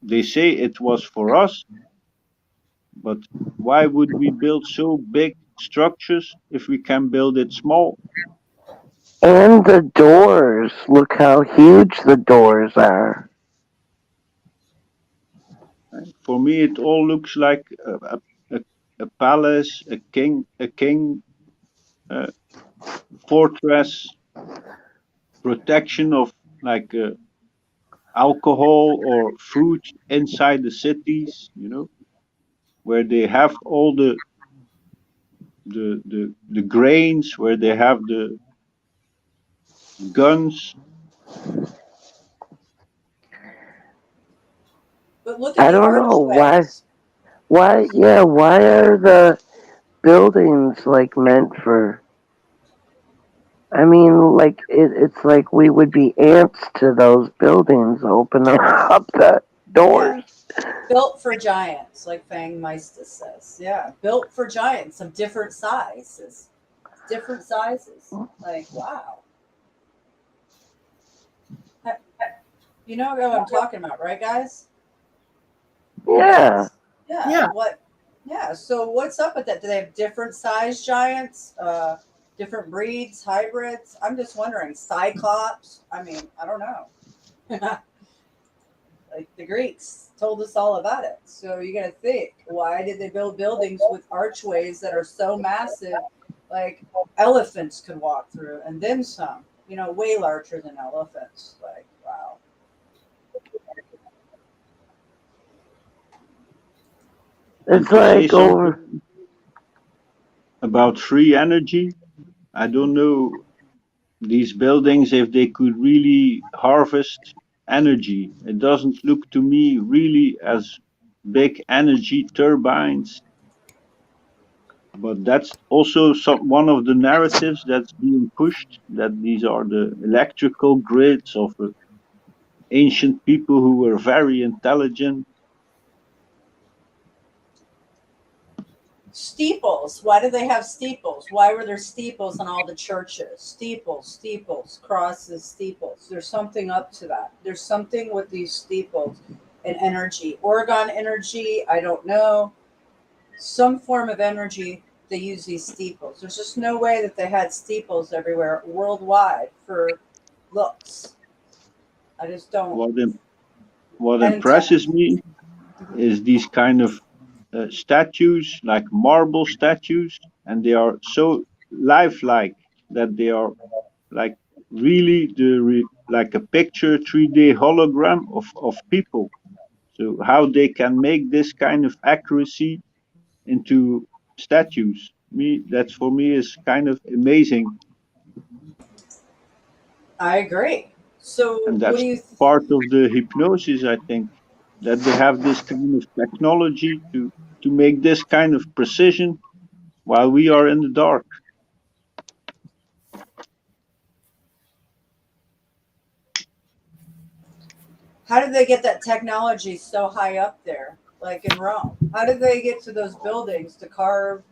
they say it was for us, but why would we build so big structures if we can build it small? And the doors. Look how huge the doors are. For me, it all looks like a palace, a king fortress, protection of like alcohol or food inside the cities, where they have all the grains, where they have the guns. But look at I the don't know archways. why are the buildings like meant for, I mean, like it's like we would be ants to those buildings. Open up the doors. Yeah. Built for giants, like Fang Meister says. Yeah, built for giants of different sizes. Different sizes. Like, wow. You know what I'm talking about, right, guys? Yeah. Yeah. Yeah. What? Yeah. So what's up with that? Do they have different size giants? Different breeds, hybrids? I'm just wondering. Cyclops? I mean, I don't know. Like the Greeks told us all about it. So you got to think, why did they build buildings with archways that are so massive, like elephants could walk through, and then some? Way larger than elephants. Like, wow. It's To say like over. something about free energy, I don't know these buildings if they could really harvest energy. It doesn't look to me really as big energy turbines, but that's also one of the narratives that's being pushed, that these are the electrical grids of ancient people who were very intelligent. Steeples. Why do they have steeples? Why were there steeples in all the churches? Steeples, crosses, steeples. There's something up to that. There's something with these steeples and energy. Oregon energy, I don't know. some form of energy. They use these steeples. There's just no way that they had steeples everywhere worldwide for looks. I just don't. What And impresses me is these kind of statues, like marble statues, and they are so lifelike that they are like really like a picture 3D hologram of people. So how they can make this kind of accuracy into statues, that's for me is kind of amazing, I agree. So and what that's do you? part of the hypnosis, I think, that they have this kind of technology to make this kind of precision while we are in the dark. How did they get that technology so high up there, like in Rome? How did they get to those buildings to carve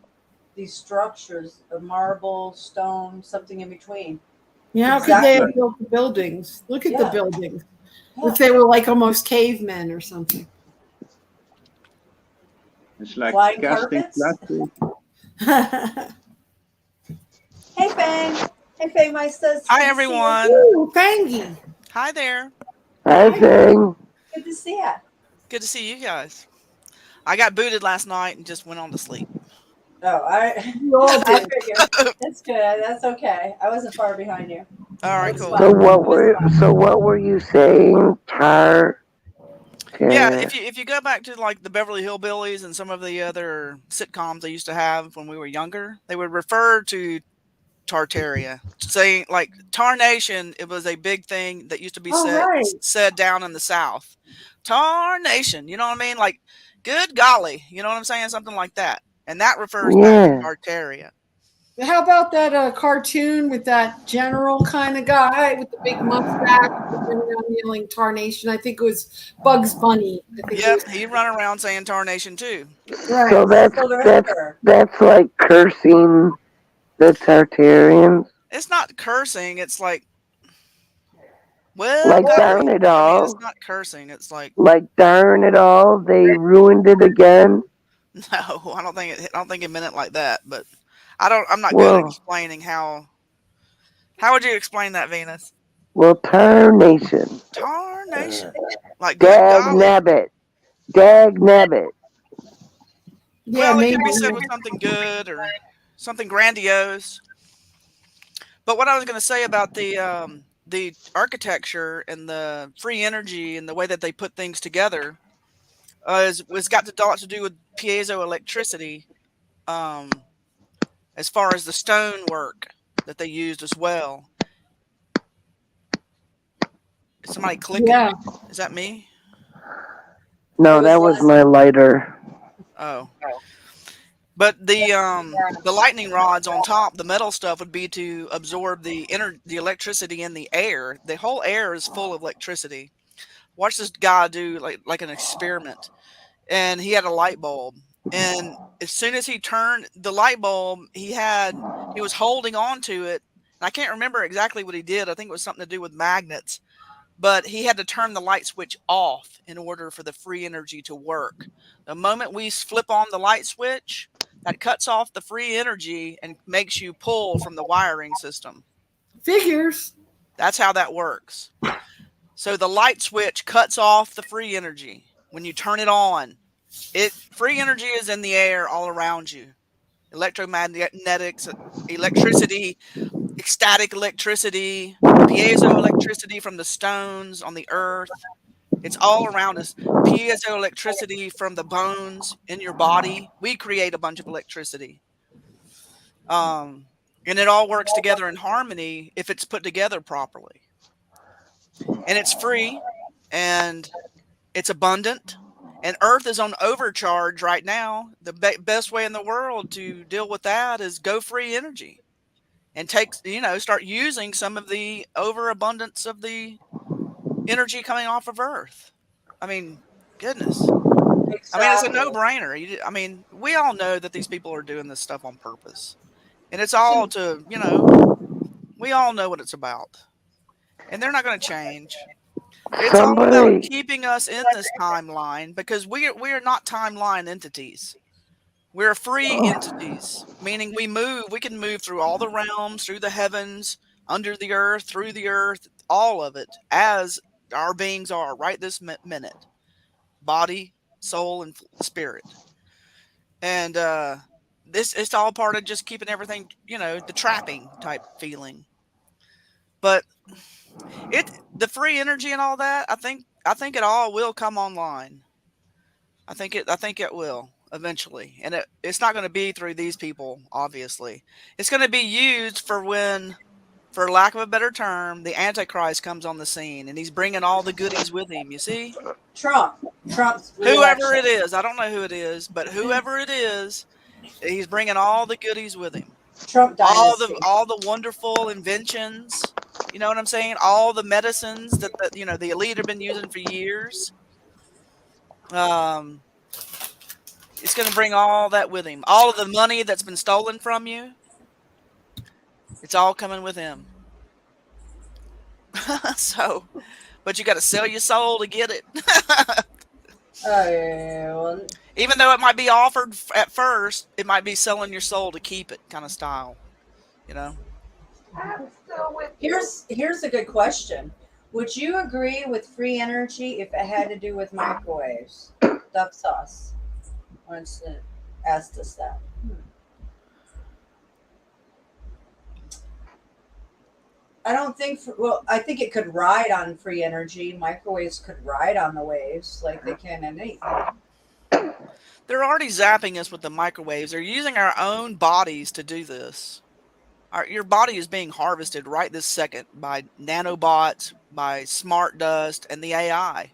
these structures of marble, stone, something in between? Yeah, how could they have Exactly. built the buildings? Look at the Yeah. buildings. Yeah. If they were like almost cavemen or something. It's like Flying casting carpets? plaster. Hey, Fang. Hey, Fang. My says. Hi, good to see you. everyone. Ooh, Fangy. Hi there. I think Good to see you. Good to see you guys. I got booted last night and just went on to sleep. Oh, We all I did. figured. That's good. That's okay. I wasn't far behind you. All right, That's cool. so. fine. What were you saying, Tar? Yeah, if you go back to like the Beverly Hillbillies and some of the other sitcoms they used to have when we were younger, they would refer to Tartaria, saying like Tarnation. It was a big thing that used to be Oh, right. said down in the South. Tarnation, you know what I mean? Like, good golly, you know what I'm saying? Something like that, and that refers back to Yeah. Tartaria. How about that cartoon with that general kind of guy with the big mustache running around yelling "Tarnation"? I think it was Bugs Bunny. I think it Yep, was. he'd run around saying Tarnation too. Right. So that's like cursing the Tartarians. It's not cursing. It's like, well, Like golly. darn it I mean, it's all. not cursing. It's like, Like darn it all, they ruined it again. no, I don't think it meant it like that. But I'm not good at Well, explaining how. How would you explain that, Venus? well, Tarnation. Tarnation. Like, good Dag golly. nabbit. Dag nabbit. Yeah, Well, it maybe. could be said with something good or something grandiose. But what I was going to say about the architecture and the free energy and the way that they put things together was got a lot to do with piezoelectricity, as far as the stone work that they used as well. Is somebody clicking? Yeah. Is that me? No, that was my lighter. Oh. But the lightning rods on top, the metal stuff, would be to absorb the electricity in the air. The whole air is full of electricity. Watch this guy do like an experiment, and he had a light bulb, and as soon as he turned the light bulb, he was holding on to it. And I can't remember exactly what he did. I think it was something to do with magnets. But he had to turn the light switch off in order for the free energy to work. The moment we flip on the light switch, that cuts off the free energy and makes you pull from the wiring system. Figures. That's how that works. So the light switch cuts off the free energy. When you turn it on, free energy is in the air all around you. Electromagnetics, electricity, static electricity, piezoelectricity from the stones on the earth. It's all around us. Piezoelectricity from the bones in your body. We create a bunch of electricity. And it all works together in harmony if it's put together properly. And it's free, and it's abundant, and Earth is on overcharge right now. The best way in the world to deal with that is go free energy and start using some of the overabundance of the energy coming off of Earth. I mean, goodness. Exactly. I mean, it's a no-brainer. I mean, we all know that these people are doing this stuff on purpose. And it's all to, we all know what it's about. And they're not going to change. It's all about keeping us in this timeline because we are not timeline entities. We're free entities, meaning we can move through all the realms, through the heavens, under the earth, through the earth, all of it, as our beings are right this minute. Body, soul, and spirit. And this it's all part of just keeping everything, the trapping type feeling. But the free energy and all that, I think it all will come online. I think it will eventually. And it's not going to be through these people, obviously. It's going to be used for when, for lack of a better term, the Antichrist comes on the scene and he's bringing all the goodies with him, you see? Trump's Whoever it reelection. is, I don't know who it is, but whoever it is, he's bringing all the goodies with him. Trump dynasty. All the wonderful inventions, you know what I'm saying? All the medicines that the elite have been using for years. It's going to bring all that with him. All of the money that's been stolen from you, it's all coming with him. So, but you got to sell your soul to get it. Well, Even though it might be offered at first, it might be selling your soul to keep it kind of style, you know? here's a good question. Would you agree with free energy if it had to do with microwaves? Duck sauce wants to ask us that. I don't think. I think it could ride on free energy. Microwaves could ride on the waves like they can in anything. They're already zapping us with the microwaves. They're using our own bodies to do this. Your body is being harvested right this second by nanobots, by smart dust, and the AI.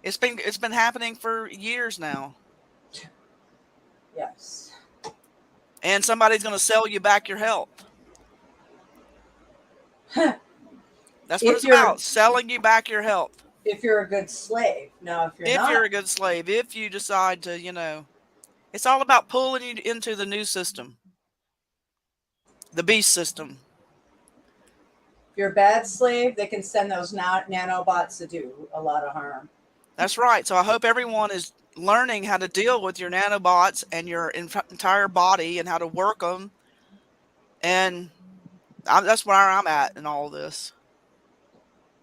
It's been happening for years now. Yes. And somebody's going to sell you back your health. That's what it's about, selling you back your health. If you're a good slave. Now, if you're a good slave, if you decide to, it's all about pulling you into the new system, the beast system. If you're a bad slave, they can send those nanobots to do a lot of harm. That's right. So I hope everyone is learning how to deal with your nanobots and your entire body and how to work them. And that's where I'm at in all this.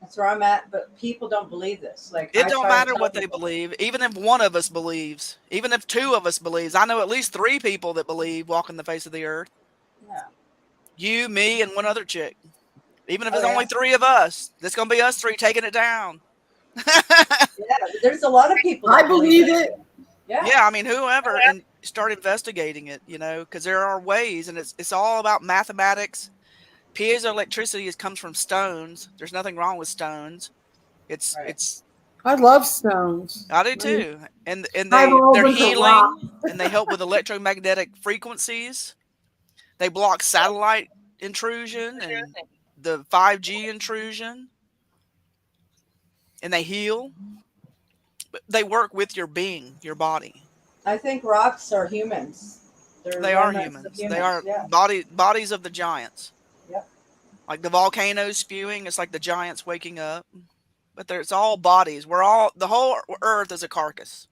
That's where I'm at, but people don't believe this. Like, it don't matter what they believe. Even if one of us believes, even if two of us believes, I know at least 3 people that believe walking the face of the earth. Yeah. You, me, and one other chick. Even if it's only 3 of us, it's gonna be us 3 taking it down. Yeah, there's a lot of people. I believe it. Yeah. Yeah, I mean, whoever, and start investigating it, because there are ways, and it's all about mathematics. Piezoelectricity comes from stones. There's nothing wrong with stones. It's I love stones. I do too, and they're they're healing, and they help with electromagnetic frequencies. They block satellite intrusion and the 5G intrusion, and they heal. They work with your being, your body. I think rocks are humans. They are humans. They are bodies of the giants. Yep. Like the volcanoes spewing, it's like the giants waking up. But it's all bodies. The whole earth is a carcass.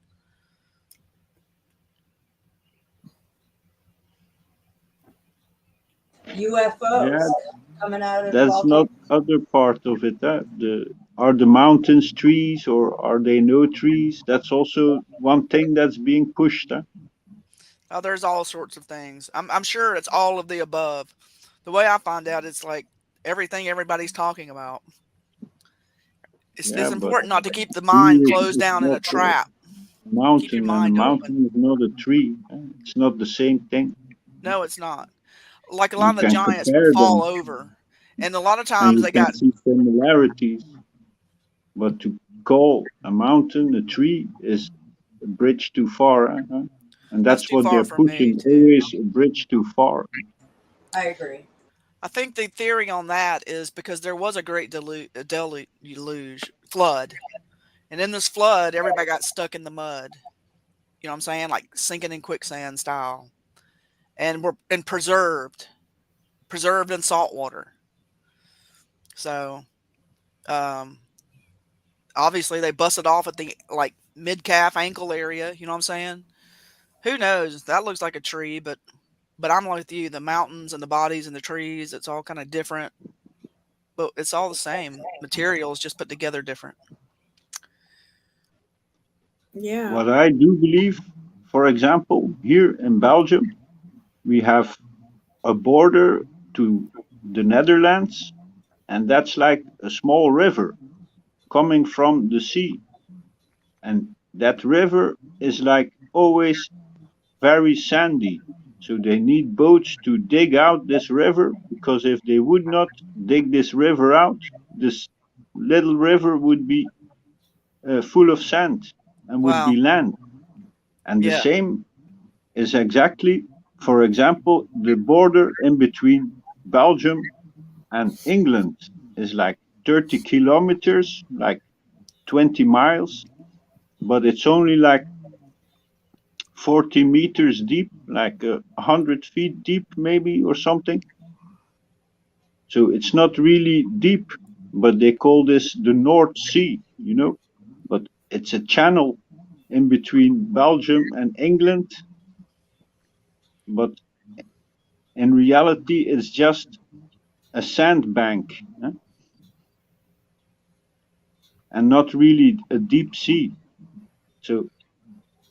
UFOs coming out of that's not other part of it. Are the mountains trees or are they no trees? That's also one thing that's being pushed. Oh, there's all sorts of things. I'm sure it's all of the above. The way I find out, it's like everything everybody's talking about. It's important not to keep the mind closed down in a trap. Mountain and a mountain is not a tree. It's not the same thing. No, it's not. Like a lot of the giants fall over, and a lot of times they got similarities. But to call a mountain a tree is a bridge too far, and that's what they're pushing. Always a bridge too far. I agree. I think the theory on that is because there was a great flood, and in this flood, everybody got stuck in the mud. You know what I'm saying? Like sinking in quicksand style, and preserved in salt water. So, obviously they busted off at the mid-calf ankle area. You know what I'm saying? Who knows? That looks like a tree, but I'm with you. The mountains and the bodies and the trees, it's all kind of different, but it's all the same materials, just put together different. Yeah. What I do believe, for example, here in Belgium, we have a border to the Netherlands, and that's like a small river coming from the sea. And that river is like always very sandy. So they need boats to dig out this river, because if they would not dig this river out, this little river would be full of sand and would Wow. be land. And the Yeah. same is exactly, for example, the border in between Belgium and England is like 30 kilometers, like 20 miles, but it's only like 40 meters deep, like 100 feet deep, maybe, or something. So it's not really deep, but they call this the North Sea, you know, but it's a channel in between Belgium and England, but in reality, it's just a sandbank, and not really a deep sea. So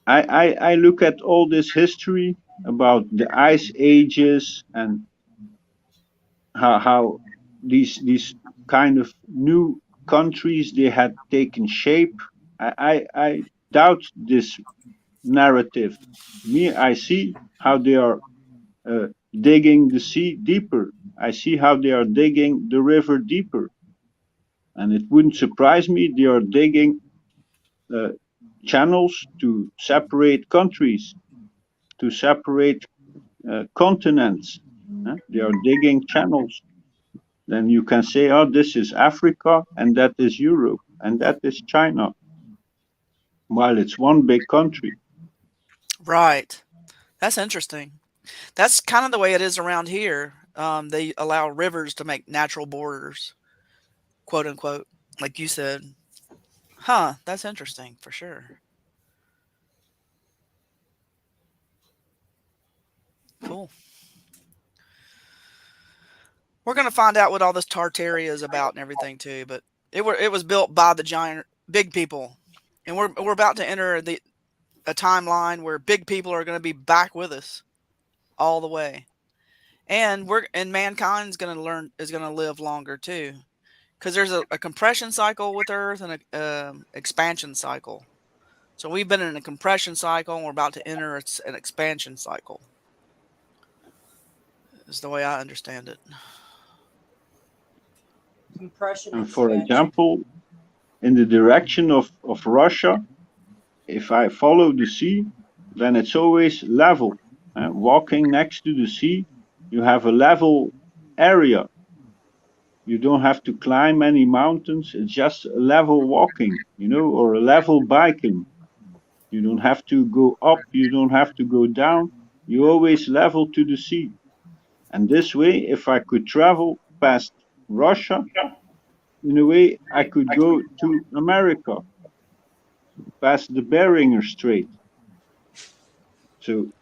I look at all this history about the ice ages and how these kind of new countries, they had taken shape. I doubt this narrative. Me, I see how they are digging the sea deeper. I see how they are digging the river deeper. And it wouldn't surprise me they are digging channels to separate countries, to separate continents. They are digging channels. Then you can say, oh, this is Africa, and that is Europe, and that is China, while it's one big country. Right. That's interesting. That's kind of the way it is around here. They allow rivers to make natural borders, quote unquote, like you said. Huh, that's interesting for sure. Cool. We're gonna find out what all this Tartaria is about and everything too, but it was built by the giant big people. And we're about to enter a timeline where big people are gonna be back with us all the way. And mankind's is gonna live longer too. Because there's a compression cycle with Earth and a expansion cycle. So we've been in a compression cycle, and we're about to enter an expansion cycle. Is the way I understand it. Compression And for expansion. example, in the direction of Russia, if I follow the sea, then it's always level. Walking next to the sea, you have a level area. You don't have to climb any mountains. It's just a level walking, you know, or a level biking. You don't have to go up. You don't have to go down. You always level to the sea. And this way, if I could travel past Russia, in a way, I could go to America, past the Beringer Strait. So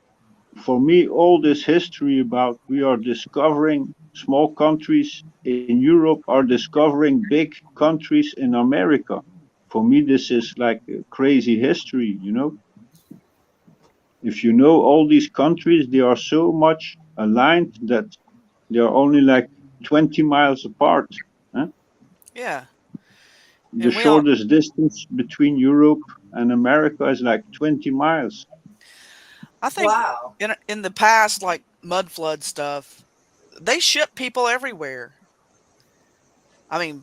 for me, all this history about we are discovering small countries in Europe are discovering big countries in America. For me, this is like a crazy history, you know. If you know all these countries, they are so much aligned that they are only like 20 miles apart. Yeah. The shortest distance between Europe and America is like 20 miles. I think in the past, like mud flood stuff, they ship people everywhere. I mean,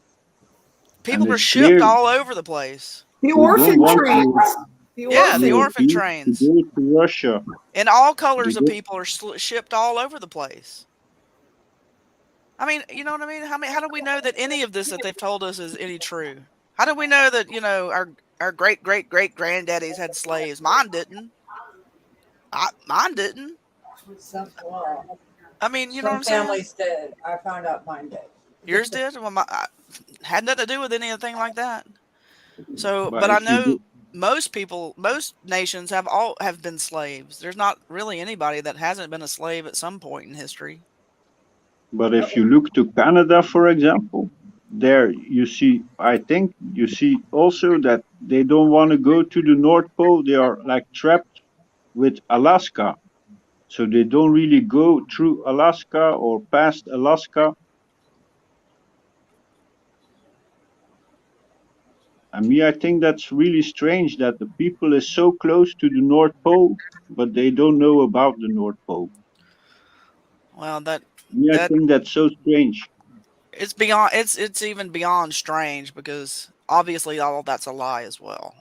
people were shipped all over the place. The orphan trains. The orphan trains. To go to Russia. And all colors of people are shipped all over the place. I mean, you know what I mean? How do we know that any of this that they've told us is any true? How do we know that, you know, our great great great granddaddies had slaves? Mine didn't. Mine didn't. I mean, you know what I'm saying? Some families did. I found out mine did. Yours did? Well, had nothing to do with anything like that. So, but I know most people, most nations have been slaves. There's not really anybody that hasn't been a slave at some point in history. But if you look to Canada, for example, there you see, I think you see also that they don't want to go to the North Pole. They are like trapped with Alaska. So they don't really go through Alaska or past Alaska. I think that's really strange that the people is so close to the North Pole, but they don't know about the North Pole. Well, I that think that's so strange. it's beyond. It's even beyond strange because obviously all of that's a lie as well.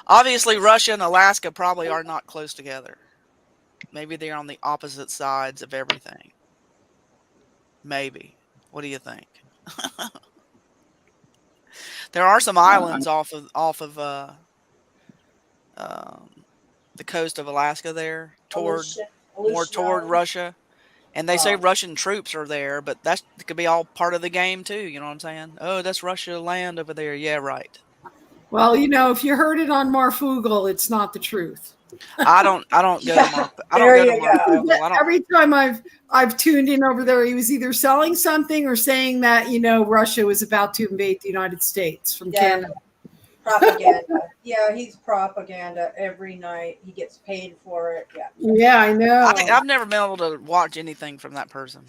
Obviously, Russia and Alaska probably are not close together. Maybe they're on the opposite sides of everything. Maybe. What do you think? There are some islands off of the coast of Alaska there, more toward Russia, and they say Russian troops are there, but that could be all part of the game too. You know what I'm saying? Oh, that's Russia land over there. Yeah, right. Well, you know, if you heard it on Marfoogle, it's not the truth. I don't go to Marfoogle. Every time I've tuned in over there, he was either selling something or saying that, you know, Russia was about to invade the United States from Canada. Propaganda. Yeah, he's propaganda every night. He gets paid for it. Yeah. Yeah, I know. I've never been able to watch anything from that person.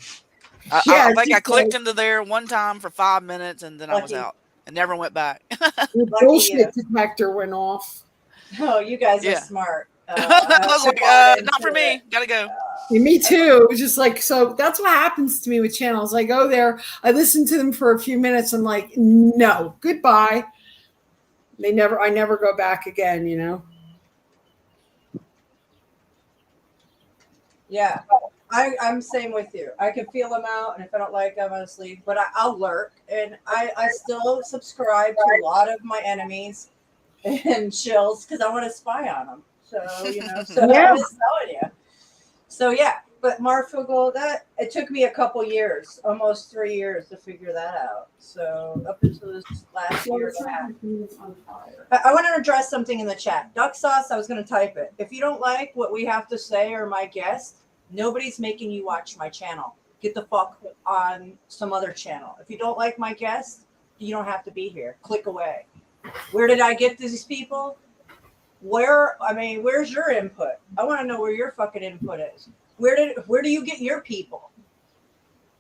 I think I clicked into there one time for 5 minutes and then I was out and never went back. The bullshit detector went off. Oh, you guys are smart. I was like, not for me. Gotta go. Yeah, me too. It was just like, so that's what happens to me with channels. I go there, I listen to them for a few minutes. I'm like, no, goodbye. I never go back again, you know? Yeah, I'm same with you. I can feel them out, and if I don't like them, I'm gonna sleep. But I'll lurk, and I still subscribe to a lot of my enemies and chills because I want to spy on them. So you know, so Yeah. I'm just telling you. So yeah, but Marfoogle, that it took me a couple years, almost 3 years, to figure that out. So up until this last year and a half. I want to address something in the chat. Duck sauce, I was going to type it. If you don't like what we have to say or my guest, nobody's making you watch my channel. Get the fuck on some other channel. If you don't like my guest, you don't have to be here. Click away. Where did I get these people? Where's your input? I want to know where your fucking input is. Where do you get your people?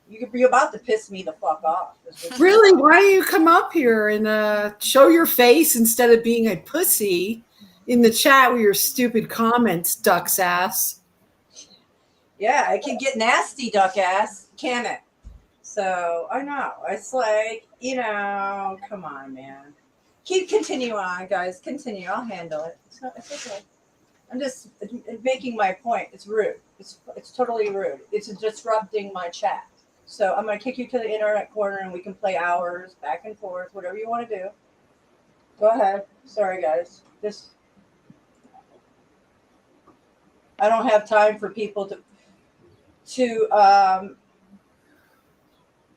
You could be about to piss me the fuck off. Really? Why don't you come up here and show your face instead of being a pussy in the chat with your stupid comments, duck's ass? Yeah, it can get nasty, duck ass, can it? So I know. It's like, you know, come on, man. Continue on, guys. Continue. I'll handle it. It's okay. I'm just making my point. It's rude. It's totally rude. It's disrupting my chat. So I'm going to kick you to the internet corner and we can play hours back and forth, whatever you want to do. Go ahead. Sorry, guys. I don't have time for people to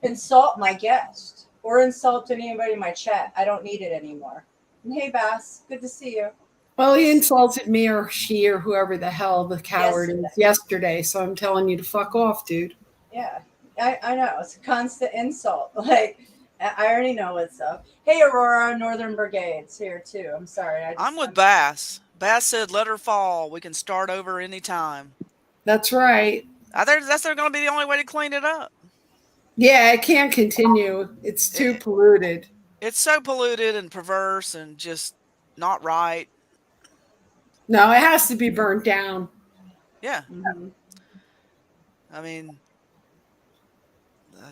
insult my guest or insult anybody in my chat. I don't need it anymore. And hey, Bass. Good to see you. Well, he insulted me or she or whoever the hell the coward is yesterday. So I'm telling you to fuck off, dude. Yeah, I know. It's a constant insult. Like, I already know what's up. Hey, Aurora, Northern Brigade's here too. I'm sorry. I'm with Bass. Bass said, let her fall. We can start over anytime. That's right. That's going to be the only way to clean it up. Yeah, it can't continue. It's too polluted. It's so polluted and perverse and just not right. No, it has to be burnt down. Yeah. Mm-hmm. I mean,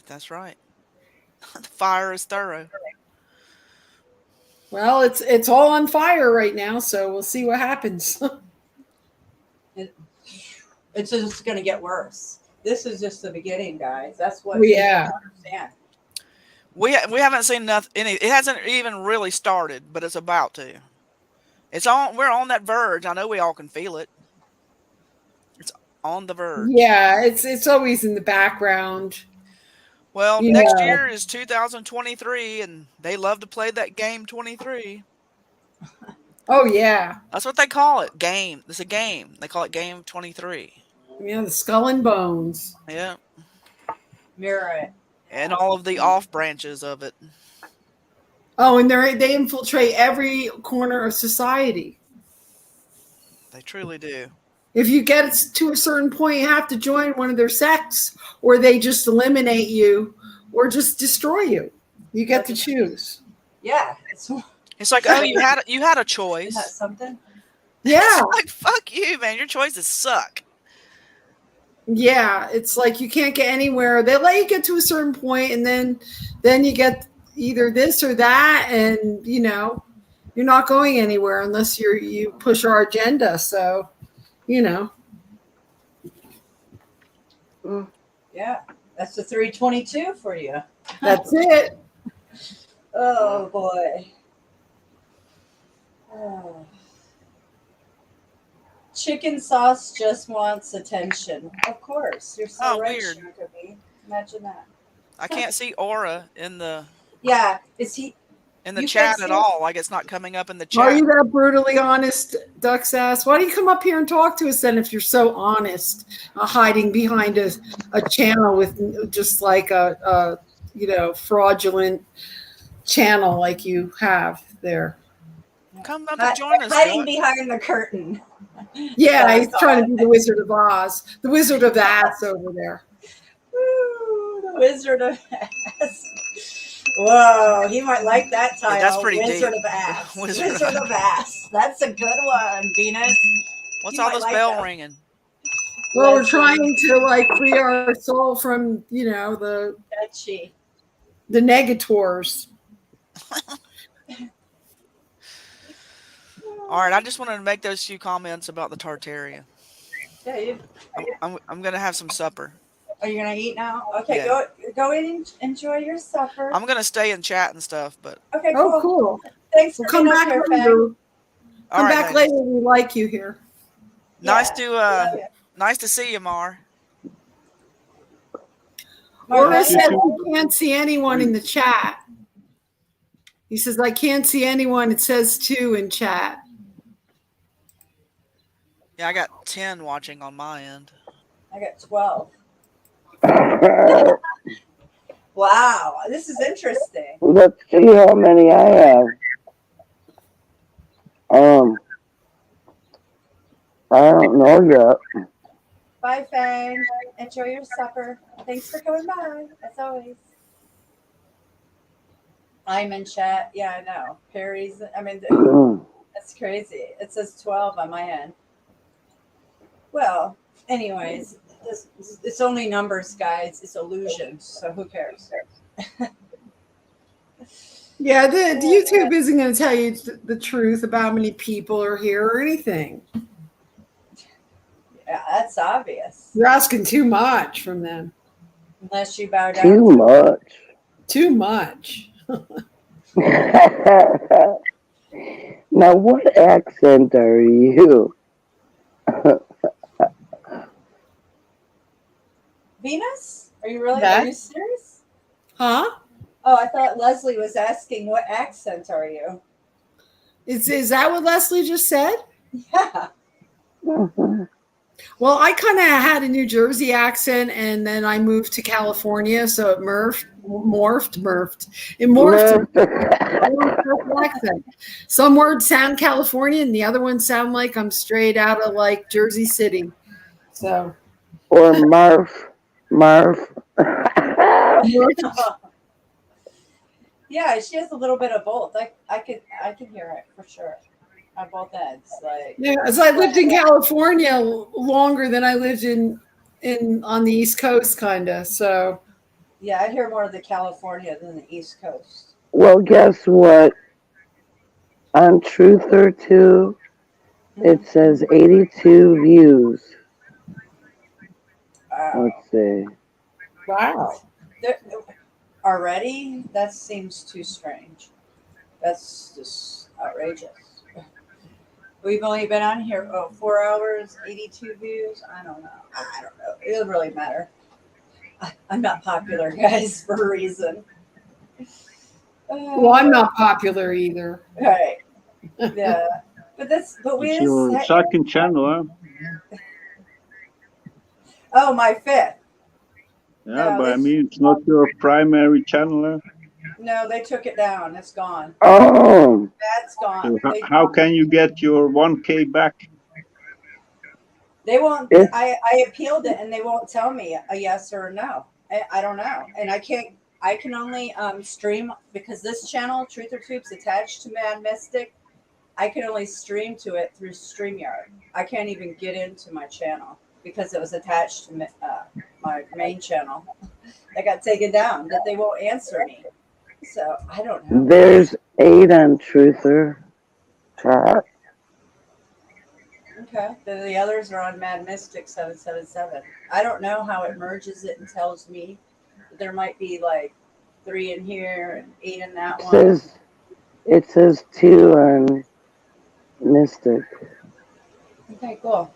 that's right. The fire is thorough. Well, it's all on fire right now, so we'll see what happens. It's just going to get worse. This is just the beginning, guys. That's what we understand. We haven't seen nothing. It hasn't even really started, but it's about to. We're on that verge. I know we all can feel it. It's on the verge. Yeah, it's always in the background. Well, You next know. year is 2023, and they love to play that game 23. Oh yeah. That's what they call it. Game. It's a game. They call it game 23. Yeah, the Skull and Bones. Yeah. Mirror it. And all of the off branches of it. Oh, and they infiltrate every corner of society. They truly do. If you get to a certain point, you have to join one of their sects, or they just eliminate you, or just destroy you. You get to choose. Yeah. It's like, oh, you had a Isn't that choice. something? Yeah, It's like, fuck you, man. Your choices suck. yeah. It's like you can't get anywhere. They let you get to a certain point, and then you get either this or that, and you're not going anywhere unless you push our agenda. So, Yeah. That's the 322 for you. that's it. Oh boy. Oh. Chicken sauce just wants attention. Of course. You're so Oh, right, weird. Shankaby. Imagine that. I can't see Aura in the Yeah. Is he You chat fix at it? all. Like it's not coming up in the Are chat. you that brutally honest, Duck's ass? Why don't you come up here and talk to us then if you're so honest, hiding behind a channel with just like a fraudulent channel like you have there? Come up and join us. hiding Joy. behind the curtain? Yeah, That's he's trying to be the Wizard of Oz, the Wizard of Ass over there. Woo, the Wizard of Ass. Whoa, he might like that title. That's pretty Wizard deep. of Ass. Wizard Wizard, of of Ass. That's a good one, Venus. What's You all might this like bell that. ringing? Well, we're Let's trying see. to like free our soul from Etchy. the negators. All right, I just wanted to make those few comments about the Tartaria. Yeah, I'm gonna have some supper. are you gonna eat now? Okay, Yeah. go in and enjoy your supper. I'm gonna stay and chat and stuff, but Okay, Oh, cool. cool. Thanks We'll for come being up back here, later. Fang. all Come right, back ladies. later. We like you here. Nice Yeah. to nice to see you, Mar. Laura Marvin? says he can't see anyone in the chat. He says, I can't see anyone. It says 2 in chat. Yeah, I got 10 watching on my end. I got 12. Wow, this is interesting. Let's see how many I have. I don't know yet. Bye, Fang. Enjoy your supper. Thanks for coming by, as always. I'm in chat. Yeah, I know. Perry's, that's crazy. It says 12 on my end. Well, anyways, it's only numbers, guys. It's illusions, so who cares? Yeah, the YouTube isn't going to tell you the truth about how many people are here or anything. Yeah, that's obvious. You're asking too much from them. Unless you bow down. Too much. Too much. Now, what accent are you? Venus? Are you really? That- Are you serious? Huh? Oh, I thought Leslie was asking what accent are you? Is that what Leslie just said? Yeah. Well, I kind of had a New Jersey accent, and then I moved to California, so it morphed. It morphed to accent. Some words sound Californian, and the other ones sound like I'm straight out of like Jersey City. So, Or Marf. Yeah, she has a little bit of both. I can hear it for sure on both ends. Like, yeah, as I lived in California longer than I lived in on the East Coast, kind of. So, yeah, I hear more of the California than the East Coast. Well, guess what? On Truther 2, it says 82 views. Let's see. wow. Already? That seems too strange. That's just outrageous. We've only been on here 4 hours, 82 views. I don't know. It doesn't really matter. I'm not popular, guys, for a reason. Well, I'm not popular either. Right. Yeah. But we It's just, your second channel, huh? oh, my fifth. Yeah, No, but I mean, it's not your primary channel, huh? No, they took it down. It's gone. Oh, That's gone. So how can you get your 1K back? They won't. It- I appealed it, and they won't tell me a yes or a no. I don't know, and I can't. I can only stream because this channel, Truth or Tubes, attached to Mad Mystic. I can only stream to it through StreamYard. I can't even get into my channel because it was attached to my main channel. That got taken down. That they won't answer me. So I don't know. there's 8 on Truther Talk. Okay. The others are on Mad Mystic 777. I don't know how it merges it and tells me that there might be like 3 in here and 8 in that one. It says 2 on Mystic. Okay, cool.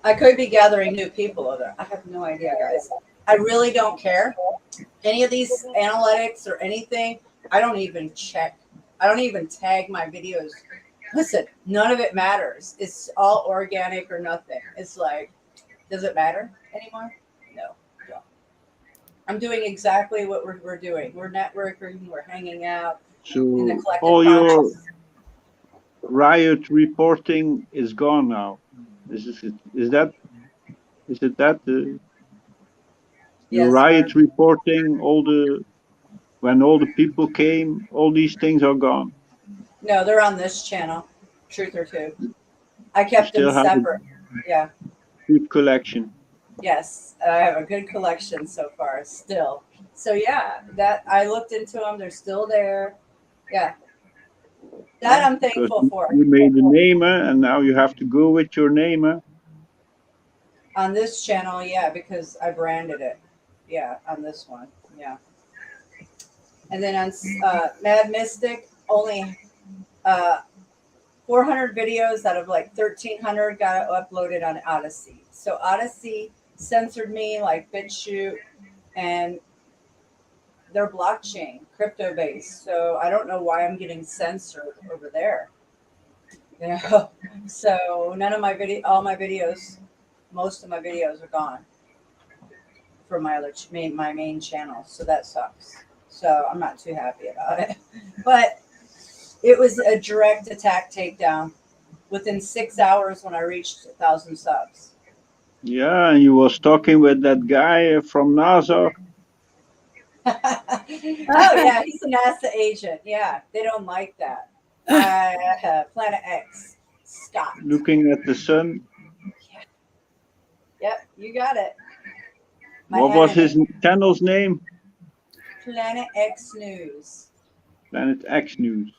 I could be gathering new people over there. I have no idea, guys. I really don't care. Any of these analytics or anything, I don't even check. I don't even tag my videos. Listen, none of it matters. It's all organic or nothing. It's like, does it matter anymore? No. No. I'm doing exactly what we're doing. We're networking. We're hanging out in the So collective all your conscious. riot reporting is gone now. Is it that your Yes, riot sir. reporting, when all the people came, all these things are gone. No, they're on this channel, Truth or Tube. I You kept them still have a separate. Yeah. good collection. Yes, I have a good collection so far still. So yeah, that I looked into them. They're still there. Yeah. That I'm Because thankful for. you made a name, and now you have to go with your name. On this channel, yeah, because I branded it. Yeah, on this one. Yeah. And then on Mad Mystic, only 400 videos out of like 1,300 got uploaded on Odyssey. So Odyssey censored me like BitChute, and they're blockchain, crypto based. So I don't know why I'm getting censored over there. You know, so none of my all my videos, most of my videos are gone from my main channel. So that sucks. So I'm not too happy about it. But it was a direct attack takedown within 6 hours when I reached 1,000 subs. Yeah, and you was talking with that guy from NASA. Oh yeah, he's a NASA agent. Yeah, they don't like that. Planet X, Scott. Looking at the sun. Yep, you got it. What was his channel's name? Planet X News. Planet X News.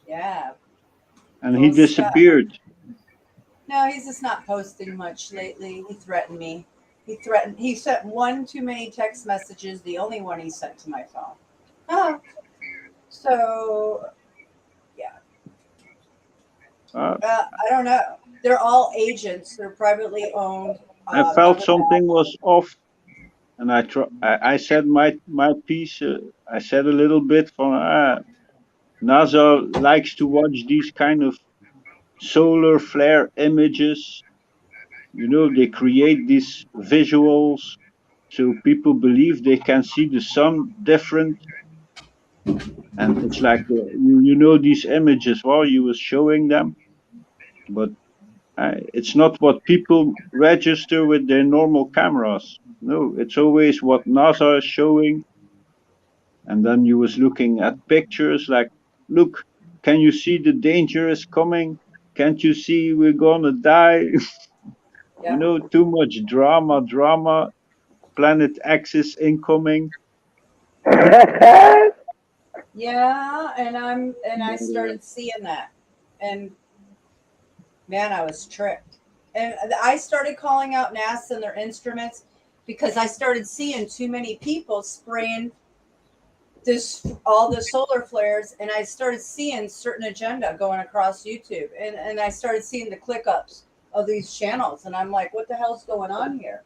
Yeah. And he disappeared. No, he's just not posting much lately. He threatened me. He sent one too many text messages, the only one he sent to my phone. So, yeah. I don't know. They're all agents. They're privately owned. I felt something was off, and I said my piece. I said a little bit from NASA likes to watch these kind of solar flare images. You know, they create these visuals so people believe they can see the sun different. And it's like, you know, these images, well, you were showing them, but it's not what people register with their normal cameras. No, it's always what NASA is showing. And then you was looking at pictures like, look, can you see the danger is coming? Can't you see we're gonna die? Yeah. You know, too much drama. Planet X is incoming. Yeah, and I started seeing that, and man, I was tricked. And I started calling out NASA and their instruments because I started seeing too many people spraying all the solar flares, and I started seeing certain agenda going across YouTube, and I started seeing the click ups of these channels, and I'm like, what the hell's going on here?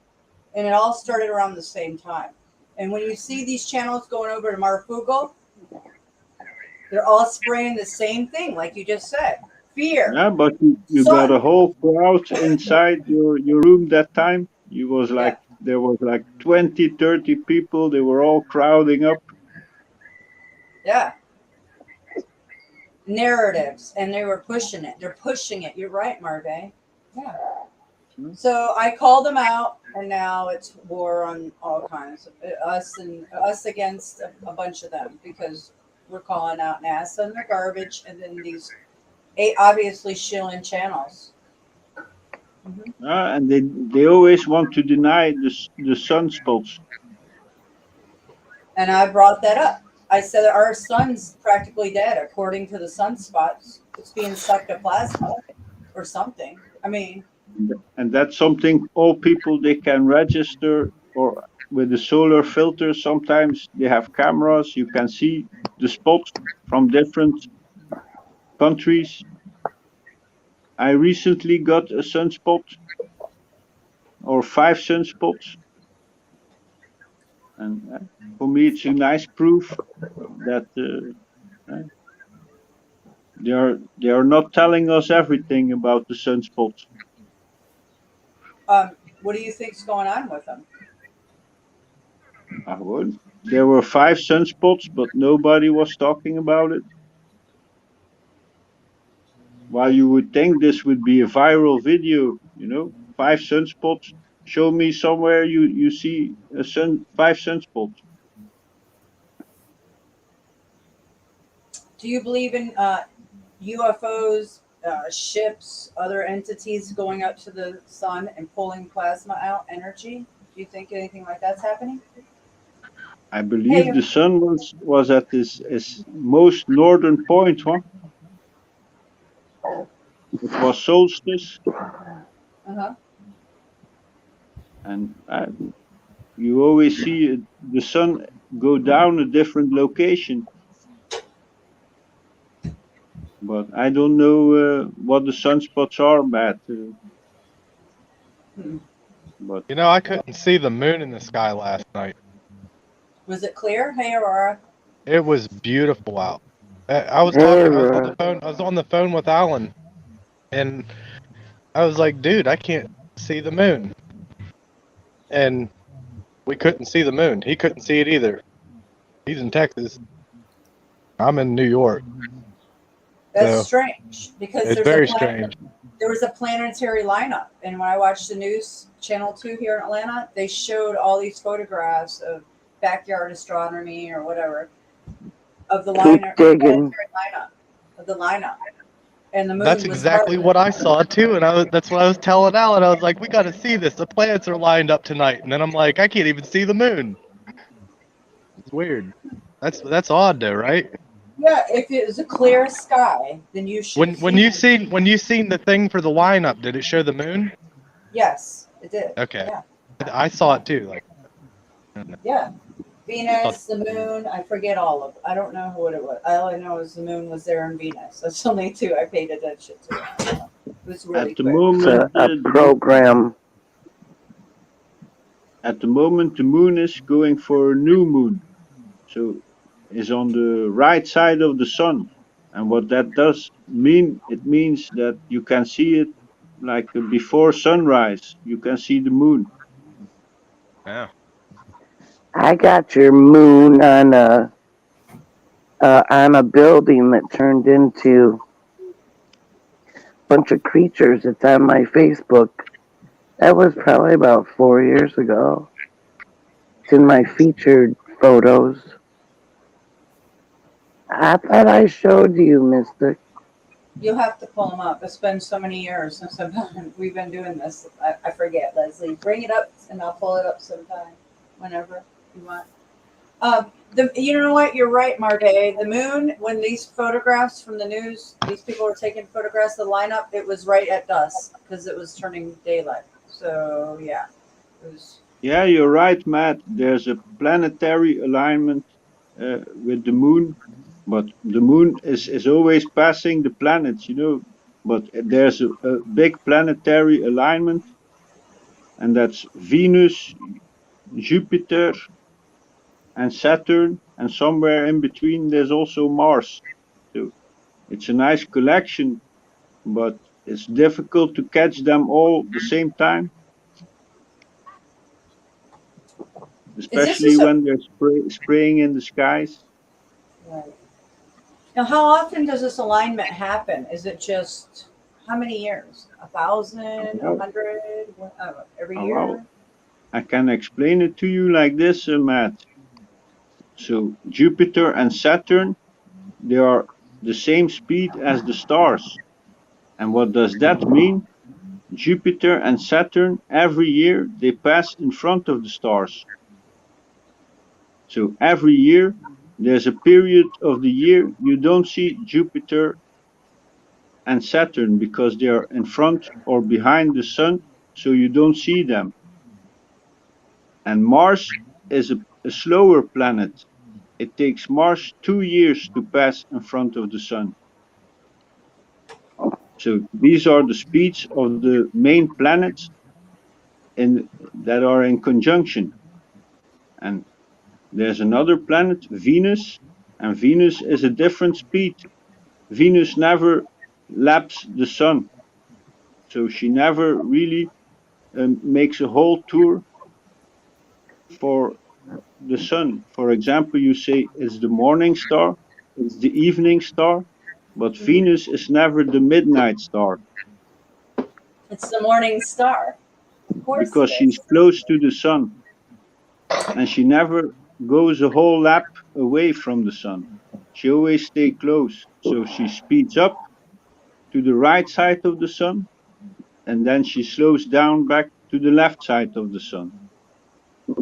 And it all started around the same time. And when you see these channels going over to Marfugol, they're all spraying the same thing, like you just said. Fear. Yeah, but you got a whole crowd inside your room that time. You was like, there was like 20, 30 people. They were all crowding up. Yeah. Narratives, and they were pushing it. They're pushing it. You're right, Marve. Yeah. So I called them out, and now it's war on all kinds. Us against a bunch of them, because we're calling out NASA and their garbage, and then these obviously shilling channels. And they always want to deny the sunspots. And I brought that up. I said our sun's practically dead, according to the sunspots. It's being sucked to plasma or something. I mean, and that's something all people, they can register, or with the solar filter. Sometimes they have cameras. You can see the spots from different countries. I recently got a sunspot, or 5 sunspots. And for me, it's a nice proof that they are not telling us everything about the sunspots. what do you think's going on with them? There were 5 sunspots, but nobody was talking about it. While you would think this would be a viral video, 5 sunspots. Show me somewhere you see 5 sunspots. Do you believe in UFOs, ships, other entities going up to the sun and pulling plasma out, energy? Do you think anything like that's happening? I believe the sun was at its most northern point, huh? It was solstice. And you always see the sun go down a different location. But I don't know what the sunspots are, Matt. But I couldn't see the moon in the sky last night. Was it clear? Hey, Aurora. It was beautiful out. I was on the phone. I was on the phone with Alan, and I was like, "Dude, I can't see the moon." And we couldn't see the moon. He couldn't see it either. He's in Texas. I'm in New York. That's strange, because it's very strange. There was a planetary lineup, and when I watched the news, Channel 2 here in Atlanta, they showed all these photographs of backyard astronomy or whatever of the planetary lineup of the lineup, and the moon. That's exactly what I saw too, and that's what I was telling Alan. I was like, "We got to see this. The planets are lined up tonight," and then I'm like, "I can't even see the moon." It's weird. That's odd, though, right? Yeah, if it was a clear sky, then you should. When you seen the thing for the lineup, did it show the moon? Yes, it did. Okay. Yeah. I saw it too. Yeah, Venus, the moon. I forget all of it. I don't know what it was. All I know is the moon was there in Venus. That's only 2 I paid attention to. It was really at the moment, a program. At the moment, the moon is going for a new moon, so is on the right side of the sun. And what that does mean, it means that you can see it like before sunrise. You can see the moon. Yeah. I got your moon on a building that turned into a bunch of creatures. It's on my Facebook. That was probably about 4 years ago. It's in my featured photos. I thought I showed you, Mystic. You'll have to pull them up. It's been so many years since we've been doing this. I forget, Leslie. Bring it up, and I'll pull it up sometime, whenever you want. You know what? You're right, Marde. The moon, when these photographs from the news, these people were taking photographs of the lineup, it was right at dusk because it was turning daylight. So, yeah. Yeah, you're right, Matt. There's a planetary alignment with the moon. But the moon is always passing the planets, But there's a big planetary alignment, and that's Venus, Jupiter, and Saturn, and somewhere in between there's also Mars. So it's a nice collection, but it's difficult to catch them all at the same time, especially just a- when they're spraying in the skies. Right. Now, how often does this alignment happen? Is it just how many years? 1,000, 100, every Oh, year? wow. I can explain it to you like this, Matt. So Jupiter and Saturn, they are the same speed as the stars. And what does that mean? Jupiter and Saturn, every year, they pass in front of the stars. So every year, there's a period of the year you don't see Jupiter and Saturn because they are in front or behind the sun, so you don't see them. And Mars is a slower planet. It takes Mars 2 years to pass in front of the sun. So these are the speeds of the main planets that are in conjunction. And there's another planet, Venus, and Venus is a different speed. Venus never laps the sun. So she never really makes a whole tour for the sun. For example, you say it's the morning star, it's the evening star, but Venus is never the midnight star. It's the morning star. Of course because she's close to the sun. And she never goes a whole lap away from the sun. She always stays close. So she speeds up to the right side of the sun, and then she slows down back to the left side of the sun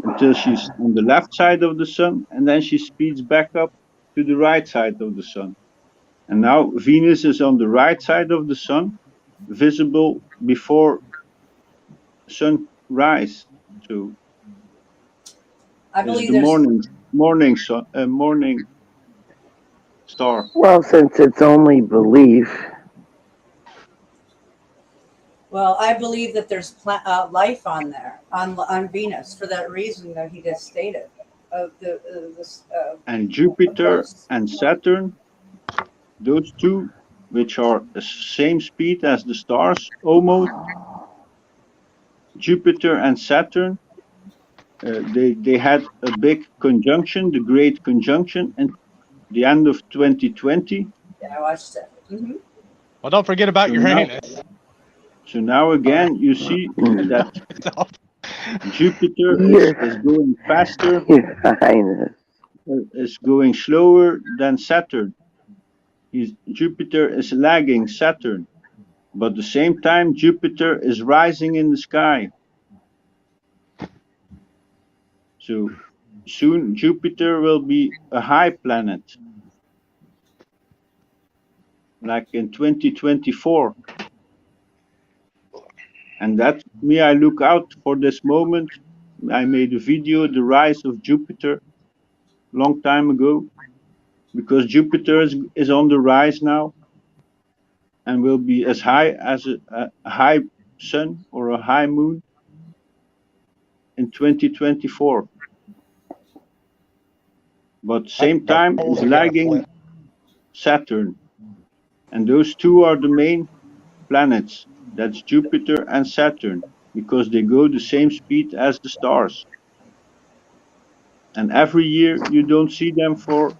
until she's on the left side of the sun, and then she speeds back up to the right side of the sun. And now Venus is on the right side of the sun, visible before sunrise. So I believe the there's morning star. Well, since it's only belief, Well, I believe that there's life on there, on Venus, for that reason that he just stated. And Jupiter and Saturn, those two, which are the same speed as the stars, almost. Jupiter and Saturn, they had a big conjunction, the Great Conjunction, at the end of 2020. Yeah, I watched it. Mm-hmm. Well, don't forget about Uranus. So now again, you see that Jupiter is going faster, is going slower than Saturn. Jupiter is lagging Saturn, but at the same time, Jupiter is rising in the sky. So soon Jupiter will be a high planet, like in 2024. And that I look out for this moment. I made a video, The Rise of Jupiter, long time ago, because Jupiter is on the rise now and will be as high as a high sun or a high moon in 2024. But same time is lagging Saturn. And those two are the main planets. That's Jupiter and Saturn, because they go the same speed as the stars. And every year you don't see them for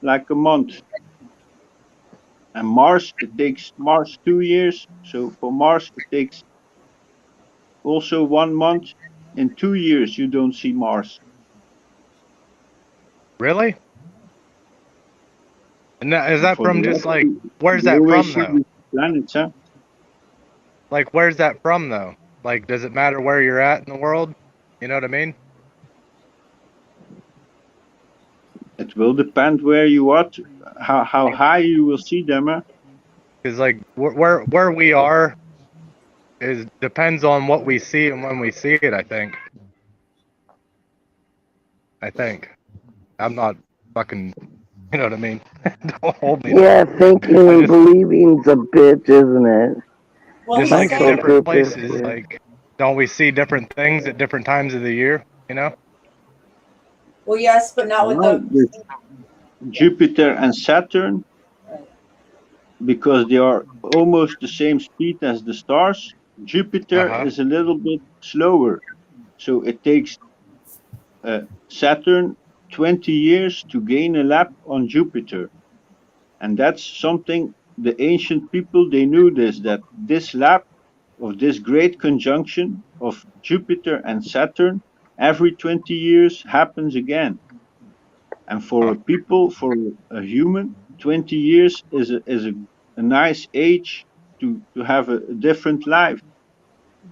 like a month. And Mars, it takes Mars 2 years. So for Mars, it takes also 1 month. In 2 years, you don't see Mars. Really? And is that from just like, where's that from though? Planets, huh? Like, where's that from though? Like, does it matter where you're at in the world? You know what I mean? It will depend where you are, how high you will see them. Huh? Because like where we are depends on what we see and when we see it. I think. I'm not fucking. You know what I mean? Don't hold me. Yeah, thinking and believing's a bitch, isn't it? Well, just like in different places, like don't we see different things at different times of the year? You know. Well, yes, but not with Well, the. with Jupiter and Saturn, because they are almost the same speed as the stars, Jupiter Uh-huh. is a little bit slower. So it takes Saturn 20 years to gain a lap on Jupiter. And that's something the ancient people, they knew this, that this lap of this great conjunction of Jupiter and Saturn every 20 years happens again. And for a people, for a human, 20 years is a nice age to have a different life.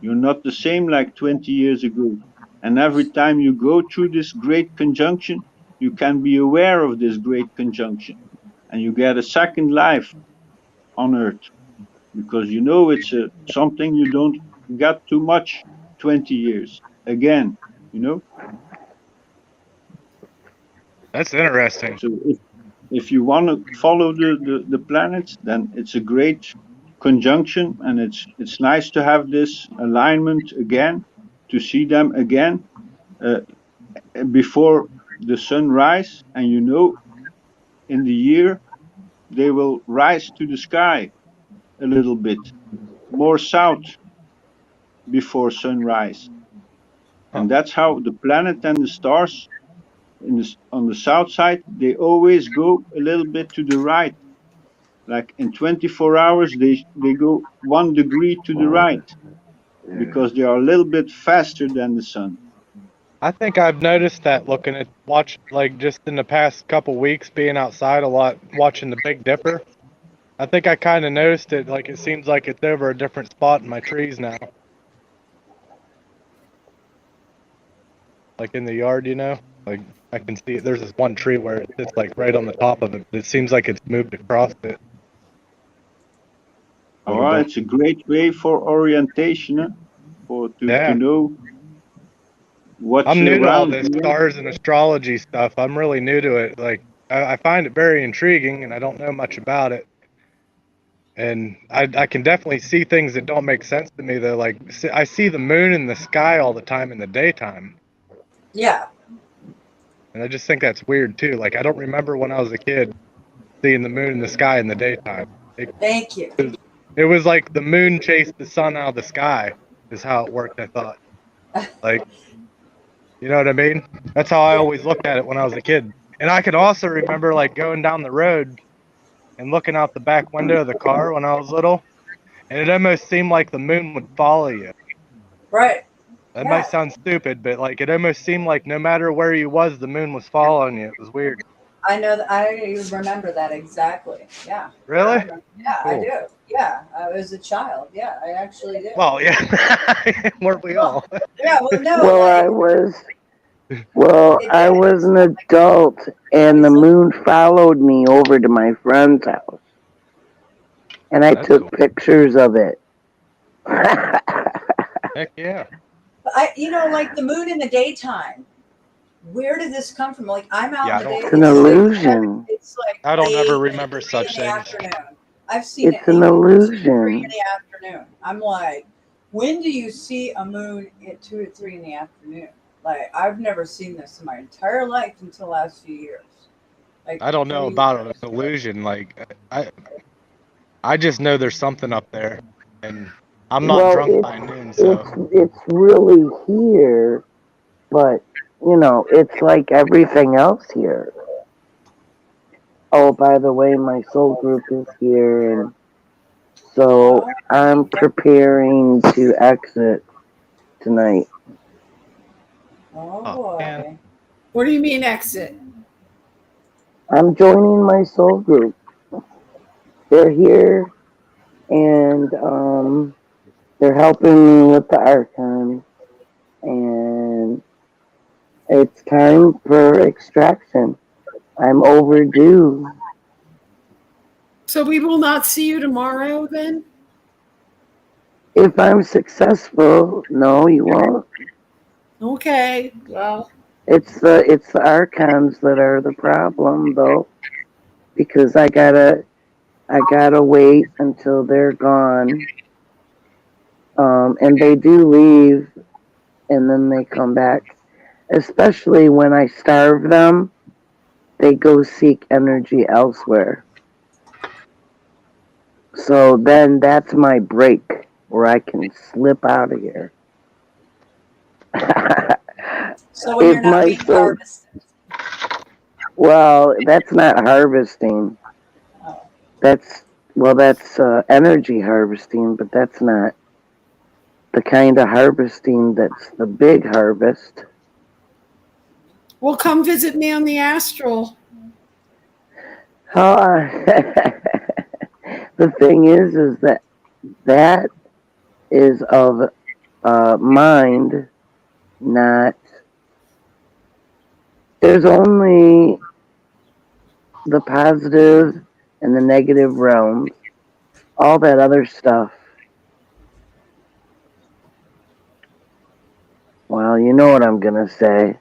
You're not the same like 20 years ago. And every time you go through this great conjunction, you can be aware of this great conjunction. And you get a second life on Earth. Because you know it's something you don't get too much 20 years. Again, you know? That's interesting. So if you want to follow the planets, then it's a great conjunction, and it's nice to have this alignment again, to see them again before the sun rise, and you know in the year they will rise to the sky a little bit more south before sunrise. And that's how the planet and the stars on the south side, they always go a little bit to the right. Like in 24 hours, they go 1 degree to the right because they are a little bit faster than the sun. I think I've noticed that like just in the past couple weeks being outside a lot, watching the Big Dipper. I think I kind of noticed it, like it seems like it's over a different spot in my trees now. Like in the yard, like I can see it. There's this one tree where it sits like right on the top of it. It seems like it's moved across it. All right, it's a great way for orientation, to know what's I'm new to all around this you. stars and astrology stuff. I'm really new to it. Like I find it very intriguing, and I don't know much about it. And I can definitely see things that don't make sense to me, though. Like I see the moon in the sky all the time in the daytime. Yeah. And I just think that's weird too. Like I don't remember when I was a kid seeing the moon in the sky in the daytime. Thank you. It was like the moon chased the sun out of the sky is how it worked, I thought. Like, you know what I mean? That's how I always looked at it when I was a kid. And I can also remember like going down the road and looking out the back window of the car when I was little, and it almost seemed like the moon would follow you. Right. That might sound stupid, but like it almost seemed like no matter where you was, the moon was following you. It was weird. I know that. I remember that exactly. Yeah. Really? Yeah, Cool. I do. Yeah, I was a child. Yeah, I actually did. Well, yeah. Weren't we all? Yeah. Well, no. Well, I was an adult, and the moon followed me over to my friend's house, and I took pictures of it. Heck yeah. Like the moon in the daytime. Where did this come from? Like I'm out in the day. It's an illusion. It's like I don't ever 8 remember such in the things. afternoon. I've seen It's an illusion. 3 in the afternoon. I'm like, when do you see a moon at 2 or 3 in the afternoon? Like I've never seen this in my entire life until the last few years. Like I don't know about an illusion. Like I just know there's something up there, and I'm not drunk by noon, so It's really here, but it's like everything else here. Oh, by the way, my soul group is here, and so I'm preparing to exit tonight. Oh boy. What do you mean exit? I'm joining my soul group. They're here, and they're helping me with the archons, and it's time for extraction. I'm overdue. So we will not see you tomorrow then? If I'm successful, no, you won't. Okay. Well, It's the archons that are the problem, though, because I gotta wait until they're gone. And they do leave, and then they come back. especially when I starve them, they go seek energy elsewhere. So then that's my break where I can slip out of here. So when If you're not my being soul, harvested. well, that's not harvesting. Oh. That's energy harvesting, but that's not the kind of harvesting that's the big harvest. Well, come visit me on the astral. The thing is that is of mind, not. There's only the positive and the negative realms. All that other stuff. Well, you know what I'm gonna say.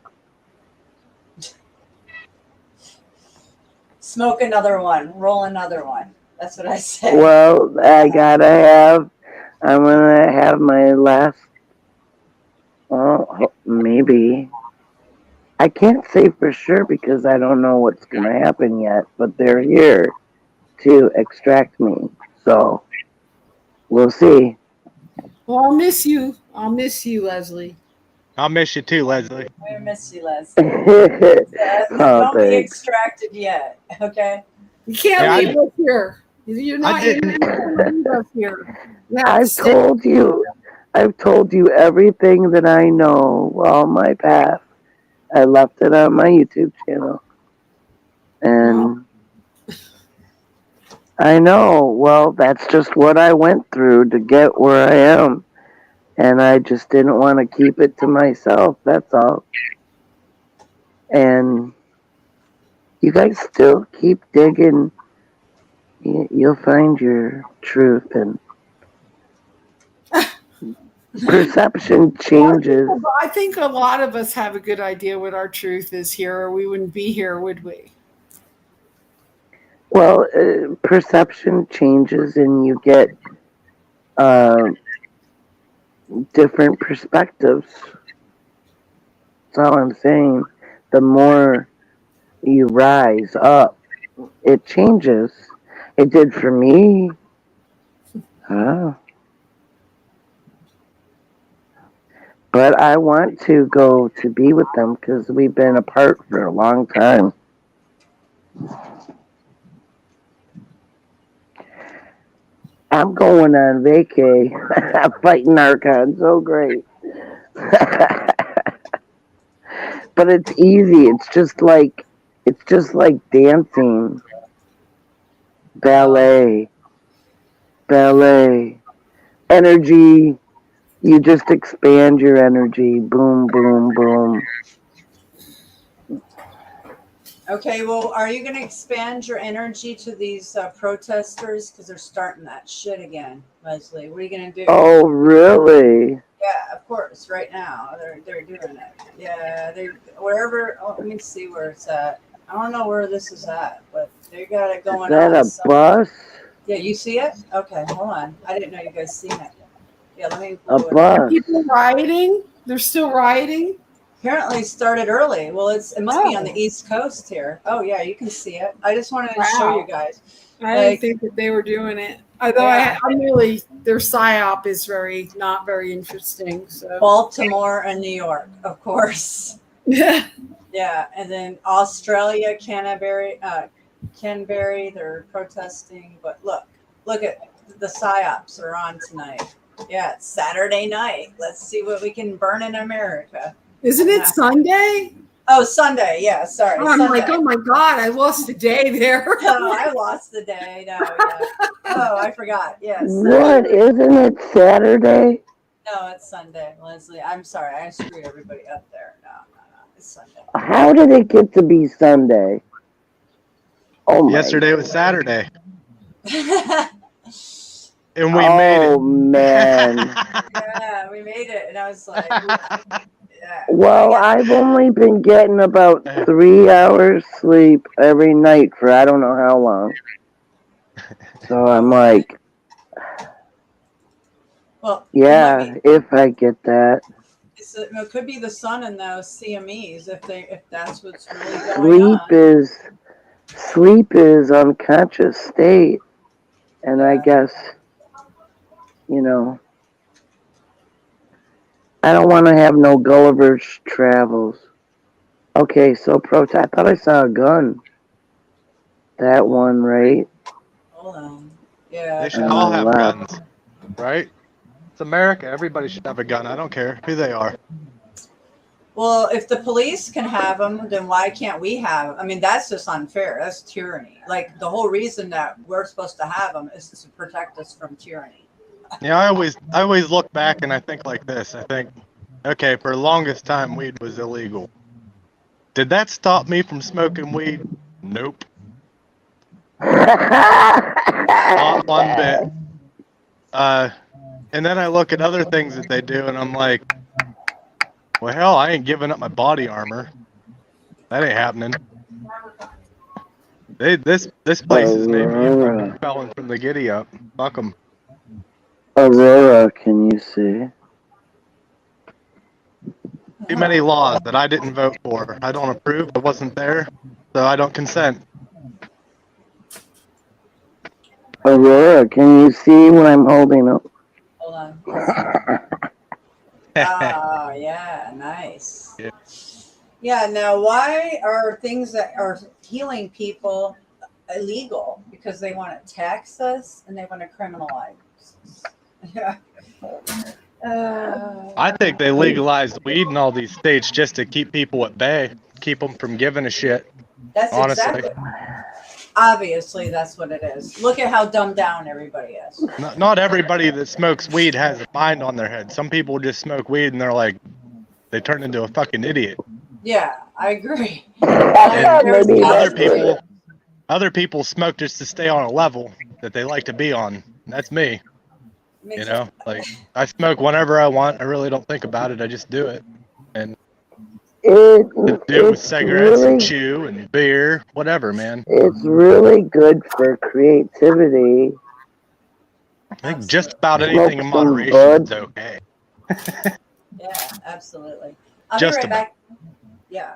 Smoke another one. Roll another one. That's what I say. Well, I'm gonna have my last, well, maybe. I can't say for sure because I don't know what's gonna happen yet, but they're here to extract me. So, we'll see. Well, I'll miss you. I'll miss you, Leslie. I'll miss you too, Leslie. I miss you, Leslie. Oh, Don't be thanks. extracted yet, okay? You can't Yeah, leave us here. You're not didn't- you can't leave us here. You have to I've stay. told you everything that I know, all my path. I left it on my YouTube channel. And I know, well, that's just what I went through to get where I am. And I just didn't want to keep it to myself, that's all. And you guys still keep digging. You'll find your truth, and perception changes. I think a lot of us have a good idea what our truth is here, or we wouldn't be here, would we? Well, perception changes, and you get different perspectives. That's all I'm saying. The more you rise up, it changes. It did for me. But I want to go to be with them because we've been apart for a long time. I'm going on vacay. I'm fighting Archon so great. But it's easy. It's just like dancing. Ballet. Energy. You just expand your energy. Boom, boom, boom. Okay, well, are you going to expand your energy to these protesters? Because they're starting that shit again, Leslie. What are you going to do? Oh, really? Yeah, of course. Right now, they're doing it. Yeah, they wherever. Oh, let me see where it's at. I don't know where this is at, but they got it going Is that on. a bus? Yeah, you see it? Okay, hold on. I didn't know you guys seen it. Yeah, let me. A bus. People rioting? They're still rioting? Apparently started early. Well, it must be on the East Coast here. Oh yeah, you can see it. I just wanted to show you guys. I didn't think that they were doing it. Although I'm really, their psyop is not very interesting. So Baltimore and New York, of course. Yeah. Yeah, and then Australia, Canterbury, they're protesting. But look at the psyops are on tonight. Yeah, it's Saturday night. Let's see what we can burn in America. Isn't it Sunday? Oh, Sunday. Yeah, sorry. Oh, I'm Sunday. like, oh my God, I lost a day there. No, I lost the day. No, yeah. Oh, I forgot. Yes. What? Isn't it Saturday? No, it's Sunday, Leslie. I'm sorry. I screwed everybody up there. No. It's Sunday. How did it get to be Sunday? Oh my Yesterday was Saturday. And we made it. Oh, man. Yeah, we made it. And I was like, yeah. Well, I've only been getting about 3 hours sleep every night for I don't know how long. So I'm like, well, yeah, if I get that. it could be the sun and those CMEs if that's what's really going on. Sleep is unconscious state, and I guess, you know, I don't want to have no Gulliver's Travels. Okay, so I thought I saw a gun. That one, right? Hold on. Yeah. They should all have guns, right? It's America. Everybody should have a gun. I don't care who they are. Well, if the police can have them, then why can't we have? I mean, that's just unfair. That's tyranny. Like the whole reason that we're supposed to have them is to protect us from tyranny. Yeah, I always look back and I think like this. I think, okay, for the longest time, weed was illegal. Did that stop me from smoking weed? Nope. Not one bit. And then I look at other things that they do, and I'm like, well, hell, I ain't giving up my body armor. That ain't happening. This place has made me a fucking felon from the giddy up. Fuck 'em. Aurora, can you see? Too many laws that I didn't vote for. I don't approve. I wasn't there, so I don't consent. Aurora, can you see what I'm holding up? Hold on. Oh, yeah, nice. Yeah. Yeah, now why are things that are healing people illegal? Because they want to tax us and they want to criminalize us. Yeah. I think they legalized weed in all these states just to keep people at bay, keep them from giving a shit. That's honestly. exactly. Obviously, that's what it is. Look at how dumbed down everybody is. Not everybody that smokes weed has a mind on their head. Some people just smoke weed and they're like, they turn into a fucking idiot. Yeah, I agree. And other people smoke just to stay on a level that they like to be on. That's me. You know, like I smoke whenever I want. I really don't think about it. I just do it. And do it with cigarettes and chew and beer, whatever, man. It's really good for creativity. I think just about anything in moderation is okay. Yeah, absolutely. I'll be right back. Yeah.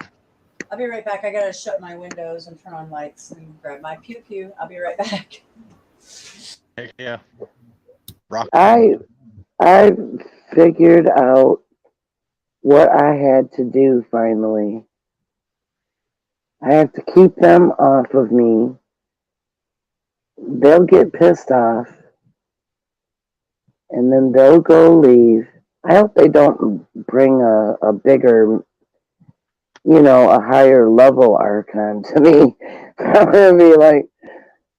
I'll be right back. I gotta shut my windows and turn on lights and grab my pew pew. I'll be right back. Heck yeah. Rock. I figured out what I had to do finally. I have to keep them off of me. They'll get pissed off. And then they'll go leave. I hope they don't bring a bigger, you know, a higher level Archon to me. I'm going to be like,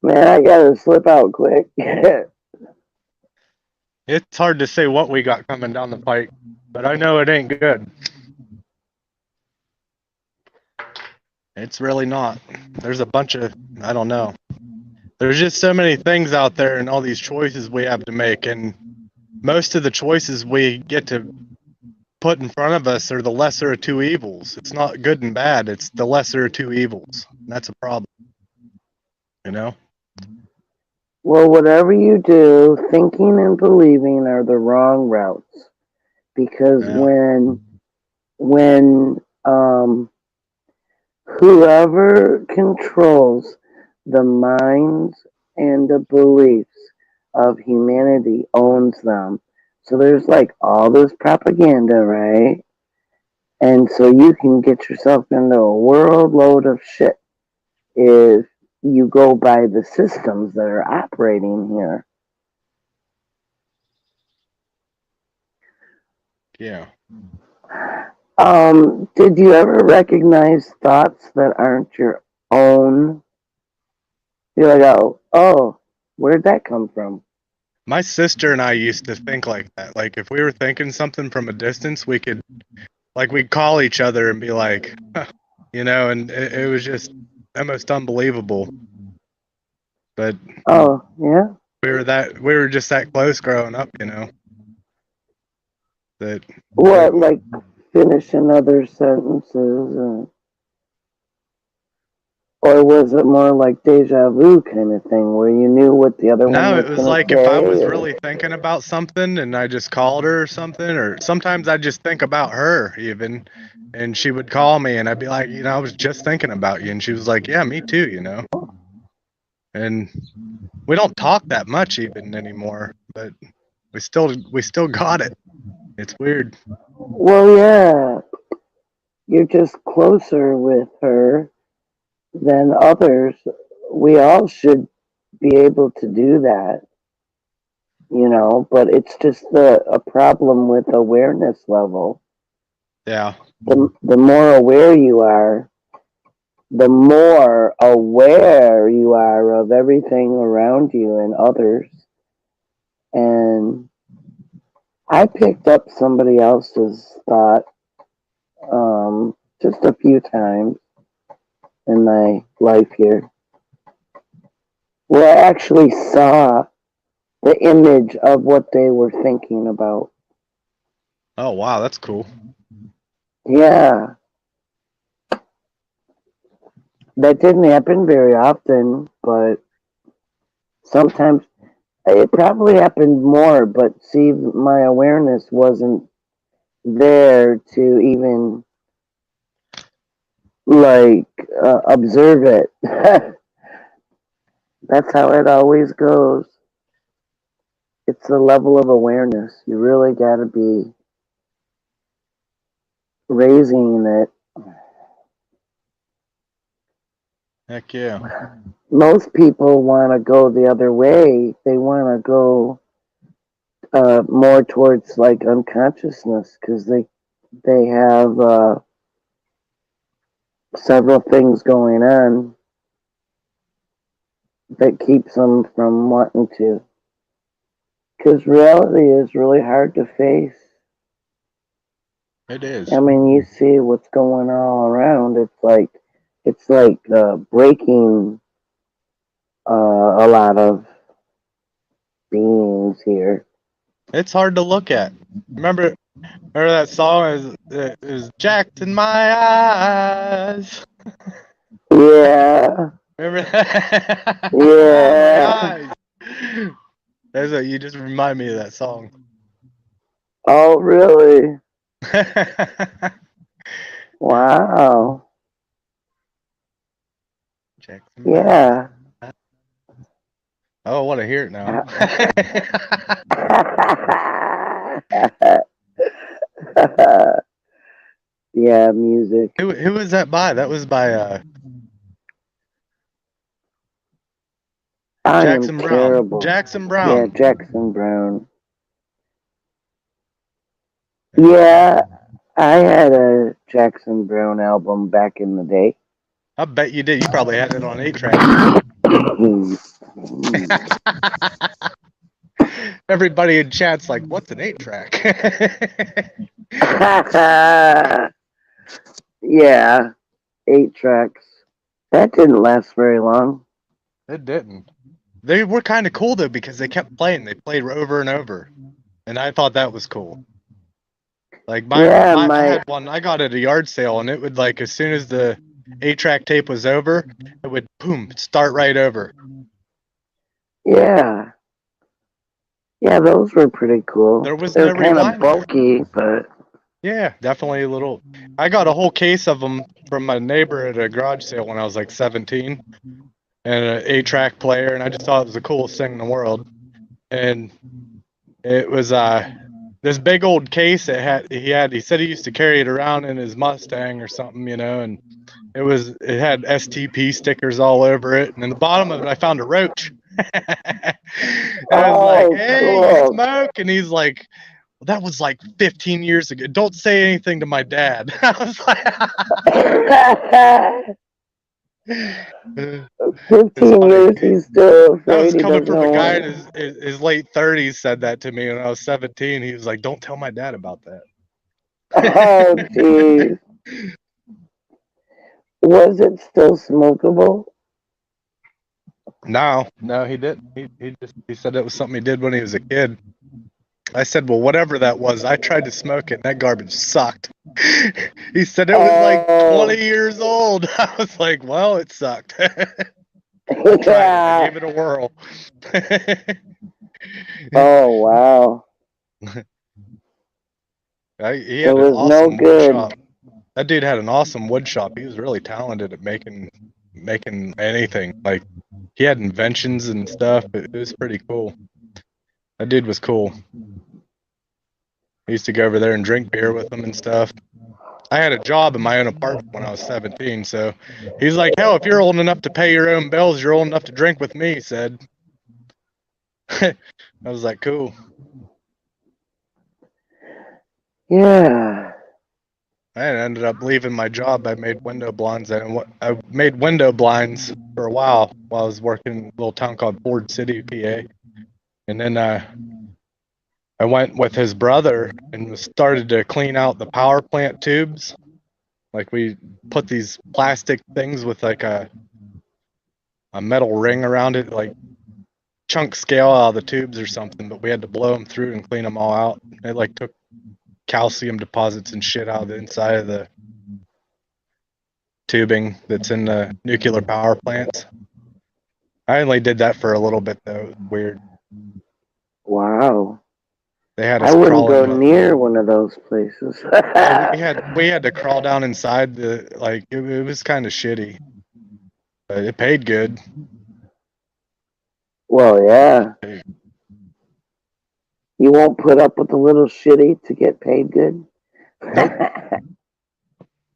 man, I got to slip out quick. It's hard to say what we got coming down the pike, but I know it ain't good. It's really not. There's a bunch of, I don't know. There's just so many things out there and all these choices we have to make, and most of the choices we get to put in front of us are the lesser of two evils. It's not good and bad, it's the lesser of two evils. That's a problem. You know? Well, whatever you do, thinking and believing are the wrong routes. Because when whoever controls the minds and the beliefs of humanity owns them. So there's like all this propaganda, right? And so you can get yourself into a world load of shit if you go by the systems that are operating here. Yeah. Did you ever recognize thoughts that aren't your own? You're like, oh, where'd that come from? My sister and I used to think like that. Like if we were thinking something from a distance, we could, like we'd call each other and be like, huh, you know, and it was just almost unbelievable. But oh yeah, we were just that close growing up, you know. That what, like finishing other sentences? Or was it more like deja vu kind of thing where you knew what the other one No, was it was going to like say? if I was or- really thinking about something and I just called her or something, or sometimes I just think about her even, and she would call me and I'd be like, I was just thinking about you, and she was like, yeah, me too. And we don't talk that much even anymore, but we still got it. It's weird. Well, yeah, you're just closer with her than others. We all should be able to do that, but it's just a problem with awareness level. Yeah. The more aware you are, the more aware you are of everything around you and others. And I picked up somebody else's thought just a few times in my life here, where I actually saw the image of what they were thinking about. Oh wow, that's cool. Yeah. That didn't happen very often, but sometimes it probably happened more, but see, my awareness wasn't there to even observe it. That's how it always goes. It's the level of awareness. You really got to be raising it. Heck yeah. Most people want to go the other way. They want to go more towards like unconsciousness because they have several things going on that keeps them from wanting to. Because reality is really hard to face. It is. I mean, you see what's going on all around. It's like breaking a lot of beings here. It's hard to look at. Remember that song is Jacked in My Eyes. Yeah. Remember that? Yeah. My eyes. You just remind me of that song. Oh, really? Wow. Yeah. Oh, I want to hear it now. Yeah, music. Who was that by? That was by I Jackson am Brown. terrible. Jackson Yeah, Brown. Jackson Brown. Yeah, I had a Jackson Brown album back in the day. I bet you did. You probably had it on 8-track. Everybody in chat's like, what's an 8-track? Yeah, 8 tracks. That didn't last very long. It didn't. They were kind of cool though because they kept playing. They played over and over, and I thought that was cool. Like I had one. I got at a yard sale, and it would as soon as the 8-track tape was over, it would boom start right over. Yeah. Yeah, those were pretty cool. There was They're no kind of rewind. bulky, but Yeah, definitely a little. I got a whole case of them from my neighbor at a garage sale when I was like 17, and an 8-track player, and I just thought it was the coolest thing in the world. And it was this big old case he said he used to carry it around in his Mustang or something, and it had STP stickers all over it, and in the bottom of it I found a roach. I was like, hey, cool. you smoke? And he's like, well, that was like 15 years ago. Don't say anything to my dad. I was like 15 years, he's still afraid. That was he coming doesn't from a guy want in his late 30s said that to me when I was 17. He was like, don't tell my dad about that. Oh, jeez. Was it still smokable? No, he didn't. He said it was something he did when he was a kid. I said, well, whatever that was, I tried to smoke it, and that garbage sucked. He said it was like 20 years old. I was like, well, it sucked. I tried it. I gave it a whirl. Oh, wow. He It had an was no awesome wood good. shop. That dude had an awesome wood shop. He was really talented at making anything. Like, he had inventions and stuff. It was pretty cool. That dude was cool. I used to go over there and drink beer with him and stuff. I had a job in my own apartment when I was 17, so he's like, hell, if you're old enough to pay your own bills, you're old enough to drink with me, he said. I was like, cool. Yeah. I ended up leaving my job. I made window blinds, and I made window blinds for a while I was working in a little town called Ford City, PA. And then I went with his brother and started to clean out the power plant tubes. Like, we put these plastic things with like a metal ring around it, like chunk scale out of the tubes or something, but we had to blow them through and clean them all out. It like took calcium deposits and shit out of the inside of the tubing that's in the nuclear power plants. I only did that for a little bit though. It was weird. Wow. They had us I wouldn't go crawling. near one of those places. We had to crawl down inside the, like, it was kind of shitty, but it paid good. Well, yeah. You won't put up with a little shitty to get paid good?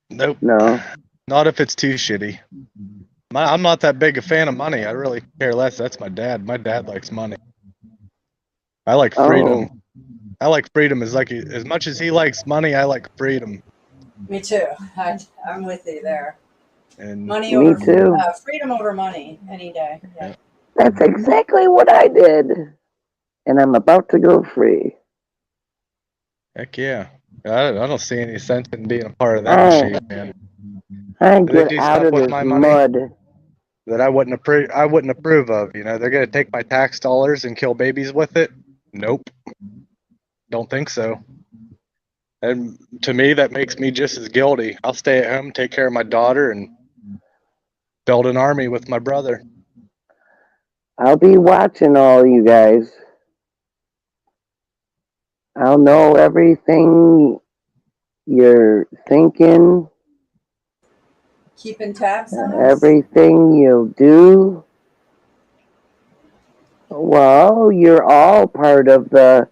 Nope. No. Not if it's too shitty. I'm not that big a fan of money. I really care less. That's my dad. My dad likes money. I like freedom. Oh. I like freedom as much as he likes money. I like freedom. Me too. I'm with you there. And Money Me over too. freedom over money any day. Yeah. That's exactly what I did. And I'm about to go free. Heck yeah. I don't see any sense in being a part of that machine, man. I They get do out stuff of with this my money mud. that I wouldn't approve of. You know, they're gonna take my tax dollars and kill babies with it. Nope. Don't think so. And to me, that makes me just as guilty. I'll stay at home, take care of my daughter, and build an army with my brother. I'll be watching all you guys. I'll know everything you're thinking, Keeping tabs on us. everything you'll do. Well, you're all part of the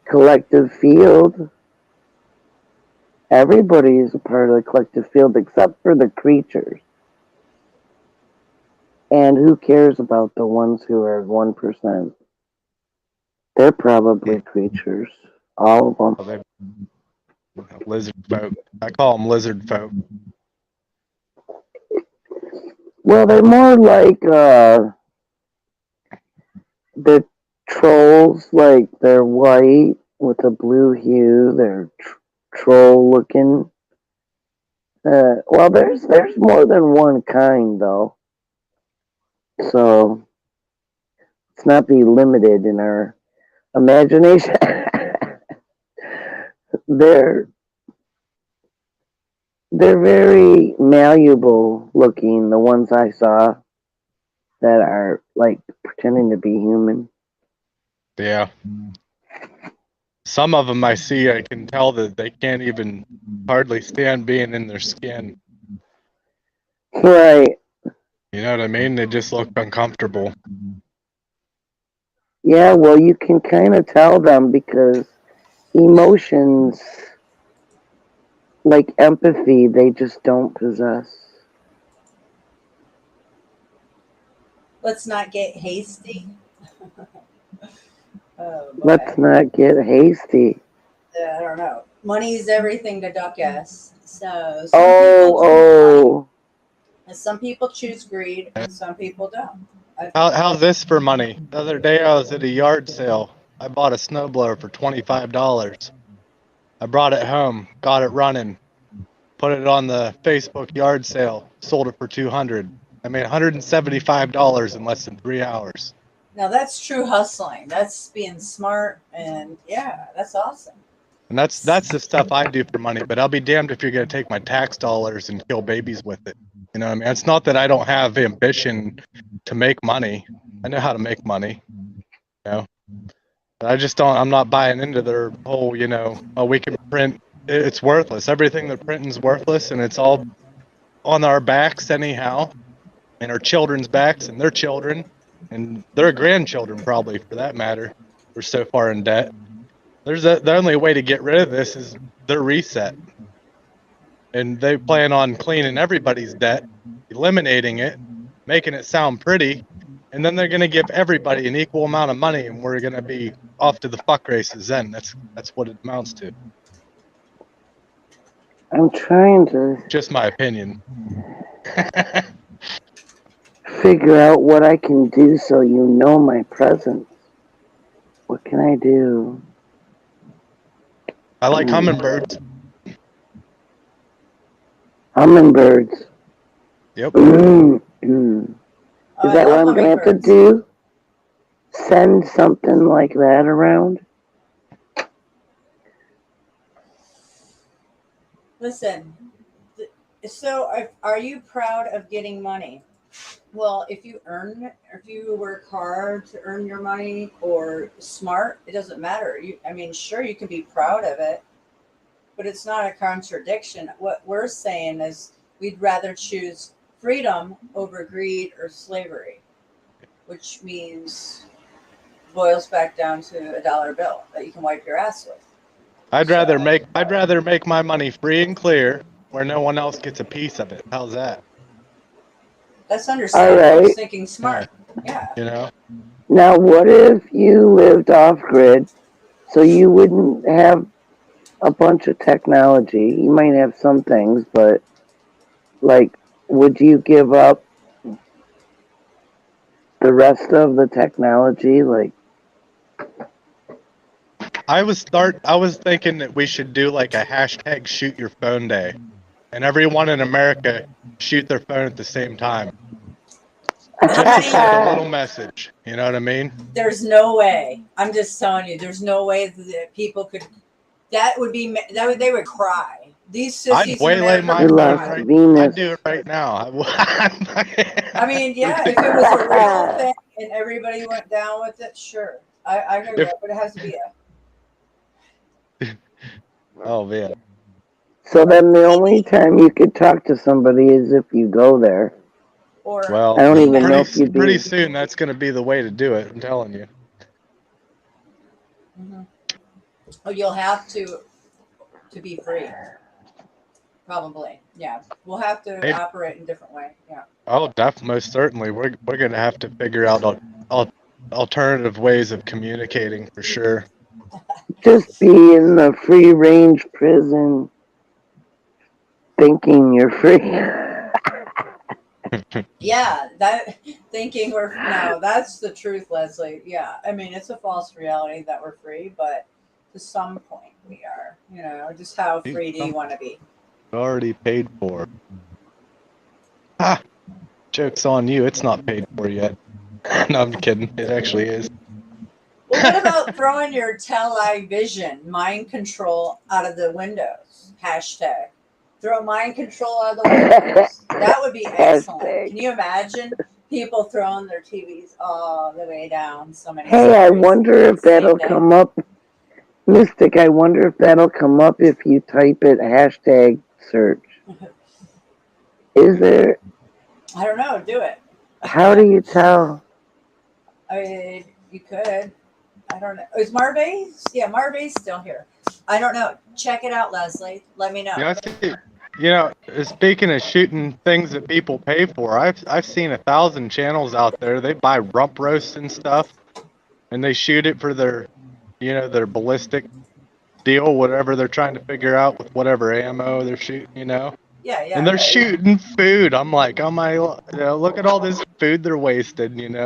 collective field. Everybody is a part of the collective field except for the creatures. And who cares about the ones who are 1%? They're probably creatures. All of them. Lizard folk. I call them lizard folk. Well, they're more like the trolls. Like, they're white with a blue hue. They're troll looking. Well, there's more than one kind though, so let's not be limited in our imagination. They're very malleable looking. The ones I saw that are like pretending to be human. Yeah. Some of them I see, I can tell that they can't even hardly stand being in their skin. Right. You know what I mean? They just look uncomfortable. Yeah, well, you can kind of tell them because emotions, like empathy, they just don't possess. Let's not get hasty. Oh, boy. Let's not get hasty. I don't know. Money's everything to Duck S. So some people choose greed and some people don't. How's this for money? The other day I was at a yard sale. I bought a snowblower for $25. I brought it home, got it running, put it on the Facebook yard sale, sold it for $200. I made $175 in less than 3 hours. Now that's true hustling. That's being smart, and yeah, that's awesome. And that's the stuff I do for money. But I'll be damned if you're gonna take my tax dollars and kill babies with it. You know what I mean? It's not that I don't have ambition to make money. I know how to make money. You know, but I just don't. I'm not buying into their whole. You know, oh, we can print. It's worthless. Everything they're printing's worthless, and it's all on our backs anyhow, and our children's backs, and their children, and their grandchildren probably, for that matter. We're so far in debt. The only way to get rid of this is their reset, and they plan on cleaning everybody's debt, eliminating it, making it sound pretty, and then they're going to give everybody an equal amount of money, and we're going to be off to the fuck races. Then that's what it amounts to. I'm trying to Just my opinion. figure out what I can do so you know my presence. What can I do? I like hummingbirds. Hummingbirds. Yep. Mm. Oh, Is I that what love I'm gonna have to hummingbirds. do? Send something like that around? Listen, so are you proud of getting money? Well, if you work hard to earn your money or smart, it doesn't matter. Sure, you can be proud of it, but it's not a contradiction. What we're saying is we'd rather choose freedom over greed or slavery, which means boils back down to $1 bill that you can wipe your ass with. I'd rather make my money free and clear, where no one else gets a piece of it. How's that? That's understandable. All right. Thinking smart. Yeah. You know. Now, what if you lived off grid so you wouldn't have a bunch of technology? You might have some things, but like, would you give up the rest of the technology? Like, I was thinking that we should do like a hashtag shoot your phone day, and everyone in America shoot their phone at the same time. Just to send a little message. You know what I mean? There's no way. I'm just telling you, there's no way that people could. They would cry. These sissies I'd waylay in my America phone would cry. right. Venus. I'd do it right now. I mean, yeah, if it was a real thing and everybody went down with it, sure. I agree with that, but it has to be Oh man. so then the only time you could talk to somebody is if you go there. or Well, I don't even know if you'd pretty be. soon that's going to be the way to do it. I'm telling you. Mhm. Oh, you'll have to be free. Probably, yeah. We'll have to Maybe. operate in a different way. Yeah. Oh, definitely, most certainly. We're going to have to figure out alternative ways of communicating for sure. Just be in the free range prison thinking you're free. Yeah, that thinking that's the truth, Leslie. Yeah, I mean, it's a false reality that we're free, but to some point we are. You know, just how free do you want to be? Already paid for. Ah, joke's on you. It's not paid for yet. No, I'm kidding. It actually is. Well, what about throwing your television mind control out of the windows? Hashtag. Throw mind control out of the windows. That would be excellent. Hashtag. Can you imagine people throwing their TVs all the way down so many Hey, I stories wonder if the same that'll day? come up. Mystic, I wonder if that'll come up if you type it hashtag search. Is there, I don't know. Do it. how do you tell? I mean, you could. I don't know. Is Marvay's? Yeah, Marvay's still here. I don't know. Check it out, Leslie. Let me know. Yeah, I see. You know, speaking of shooting things that people pay for, I've seen 1,000 channels out there. They buy rump roasts and stuff, and they shoot it for their, their ballistic deal, whatever they're trying to figure out with whatever ammo they're shooting. Yeah. And they're shooting food. I'm like, look at all this food they're wasting.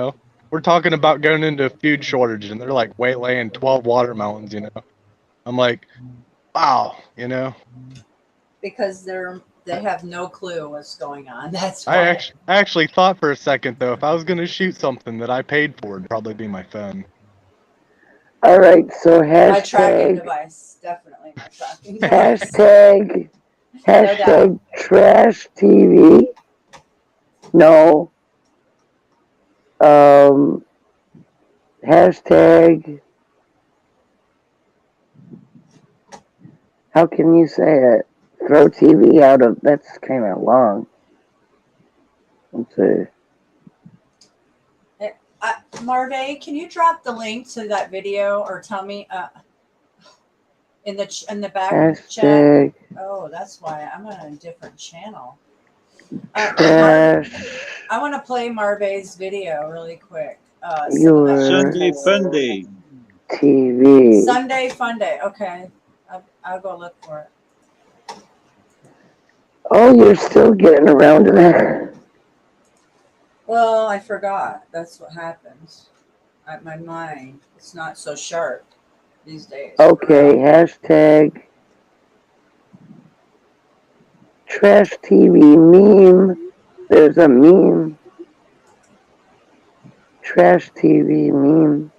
We're talking about going into a food shortage, and they're like waylaying 12 watermelons. I'm like, wow. Because they're They have no clue what's going on. That's I why. actually thought for a second though, if I was gonna shoot something that I paid for, it'd probably be my phone. All right, so My tracking hashtag device, definitely my tracking device. hashtag No doubt. hashtag trash TV. No. Hashtag. How can you say it? Throw TV out of. That's kind of long. Let's see. Marve, can you drop the link to that video or tell me in the back chat? Hashtag Oh, that's why I'm on a different channel. trash. I want to play Marve's video really quick. Your Sunday fun day. TV. Sunday Fun Day. Okay, I'll go look for it. Oh, you're still getting around to that. Well, I forgot. That's what happens. My mind, it's not so sharp these days. Okay, hashtag trash TV meme. There's a meme. Trash TV meme.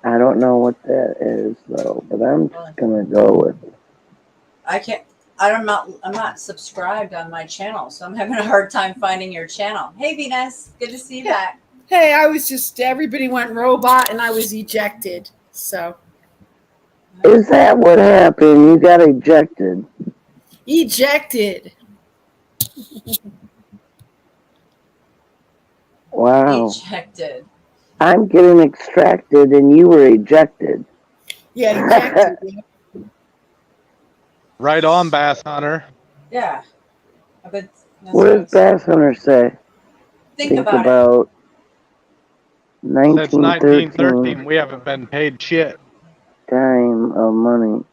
I don't know what that is though, but I'm just gonna go with it. I'm not subscribed on my channel, so I'm having a hard time finding your channel. Hey Venus, good to see you back. Hey, I was just, everybody went robot and I was ejected. So. Is that what happened? You got ejected. Ejected. Wow. Ejected. I'm getting extracted and you were ejected. Yeah, ejected. Right on, Bass Hunter. Yeah. But What does Bass Hunter say? Think about it. Since 1913 1913, we haven't been paid shit. time of money.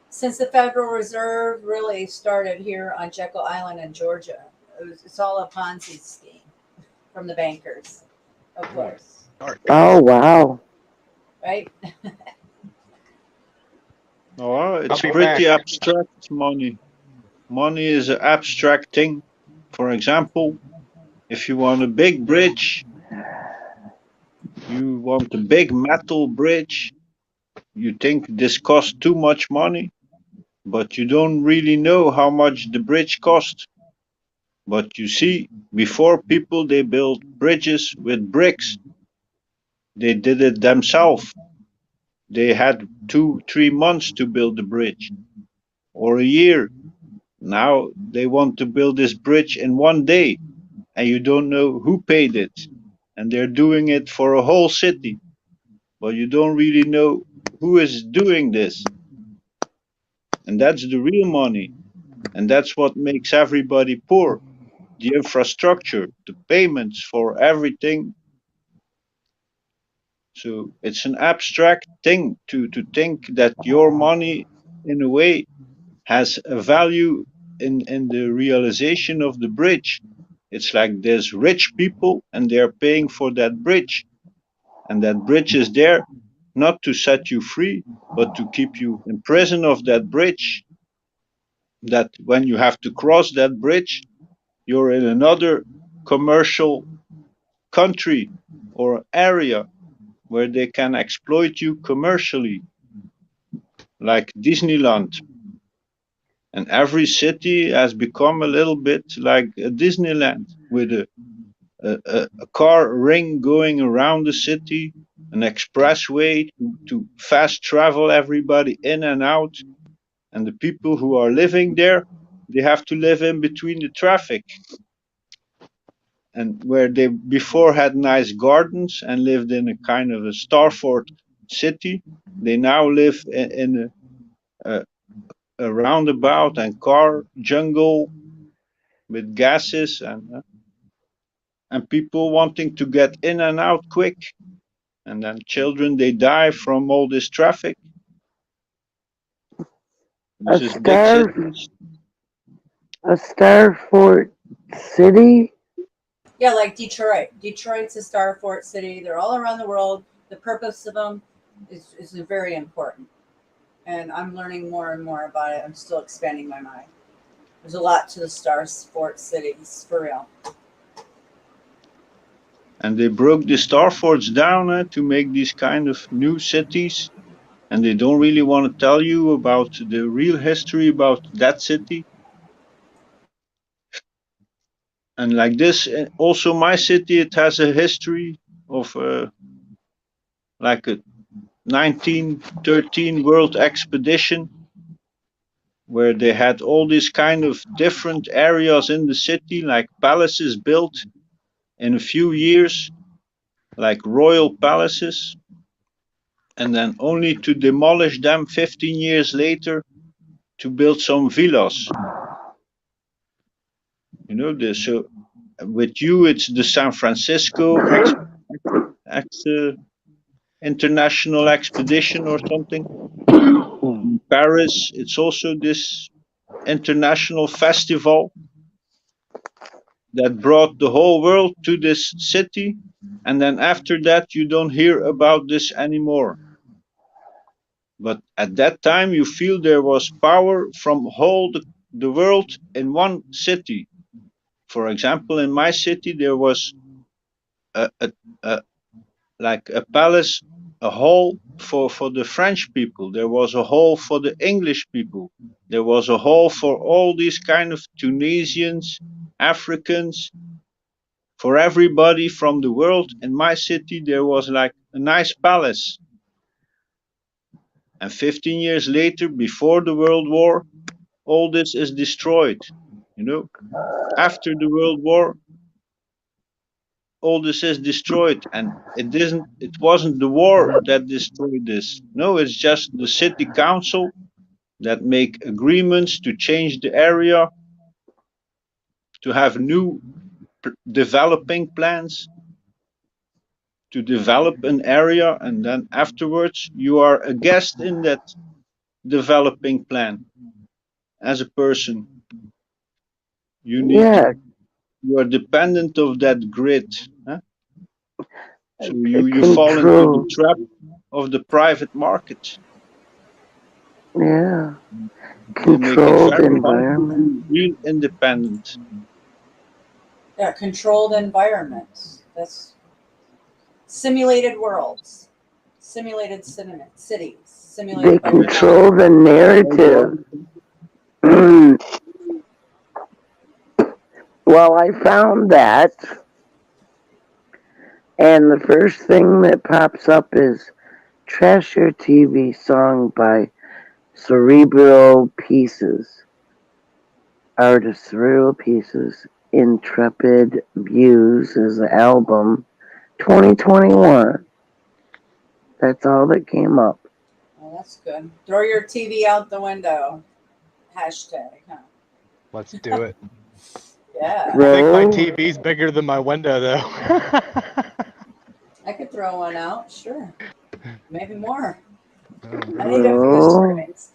Since the Federal Reserve really started here on Jekyll Island in Georgia, it's all a Ponzi scheme from the bankers, of course. Oh, wow. Right? Oh, it's I'll be pretty back. abstract money. Money is an abstract thing. For example, if you want a big bridge, you want a big metal bridge, you think this costs too much money, but you don't really know how much the bridge cost. But you see, before people, they built bridges with bricks. They did it themselves. They had 2-3 months to build the bridge, or a year. Now they want to build this bridge in one day, and you don't know who paid it. And they're doing it for a whole city, but you don't really know who is doing this. And that's the real money. And that's what makes everybody poor. The infrastructure, the payments for everything. So it's an abstract thing to think that your money, in a way, has a value in the realization of the bridge. It's like there's rich people and they're paying for that bridge. And that bridge is there not to set you free, but to keep you in prison of that bridge. That when you have to cross that bridge, you're in another commercial country or area where they can exploit you commercially, like Disneyland. And every city has become a little bit like a Disneyland, with a car ring going around the city, an expressway to fast travel everybody in and out. And the people who are living there, they have to live in between the traffic. And where they before had nice gardens and lived in a kind of a Starford city, they now live in a roundabout and car jungle with gases and people wanting to get in and out quick. And then children, they die from all this traffic. This is big cities. A Starfort city? Yeah, like Detroit. Detroit's a star fort city. They're all around the world. The purpose of them is very important. And I'm learning more and more about it. I'm still expanding my mind. There's a lot to the star sport cities, for real. And they broke the star forts down to make these kind of new cities. And they don't really want to tell you about the real history about that city. And like this, also my city, it has a history of like a 1913 world expedition where they had all these kind of different areas in the city, like palaces built in a few years, like royal palaces, and then only to demolish them 15 years later to build some villas. You know, so with you, it's the San Francisco international expedition or something. In Paris, it's also this international festival that brought the whole world to this city. And then after that, you don't hear about this anymore. But at that time, you feel there was power from whole the world in one city. For example, in my city, there was like a palace, a hall for the French people. There was a hall for the English people. There was a hall for all these kind of Tunisians, Africans, for everybody from the world. In my city, there was like a nice palace. And 15 years later, before the World War, all this is destroyed. You know, after the World War, all this is destroyed, and it wasn't the war that destroyed this. No, it's just the city council that make agreements to change the area, to have new developing plans, to develop an area, and then afterwards you are a guest in that developing plan as a person. You are dependent of that grid. Huh? So you fall into the trap of the private market. Yeah. Controlled environment. Real independent. Yeah, controlled environments. That's simulated worlds, simulated cities, simulated. They control the narrative. Well, I found that, and the first thing that pops up is Trash Your TV song by Cerebral Pieces. Artist Cerebral Pieces. Intrepid Views is the album. 2021. That's all that came up. Oh, that's good. Throw your TV out the window. Hashtag, huh? Let's do it. Yeah. I think my TV's bigger than my window, though. I could throw one out, sure. Maybe more. Oh, I need a few screens.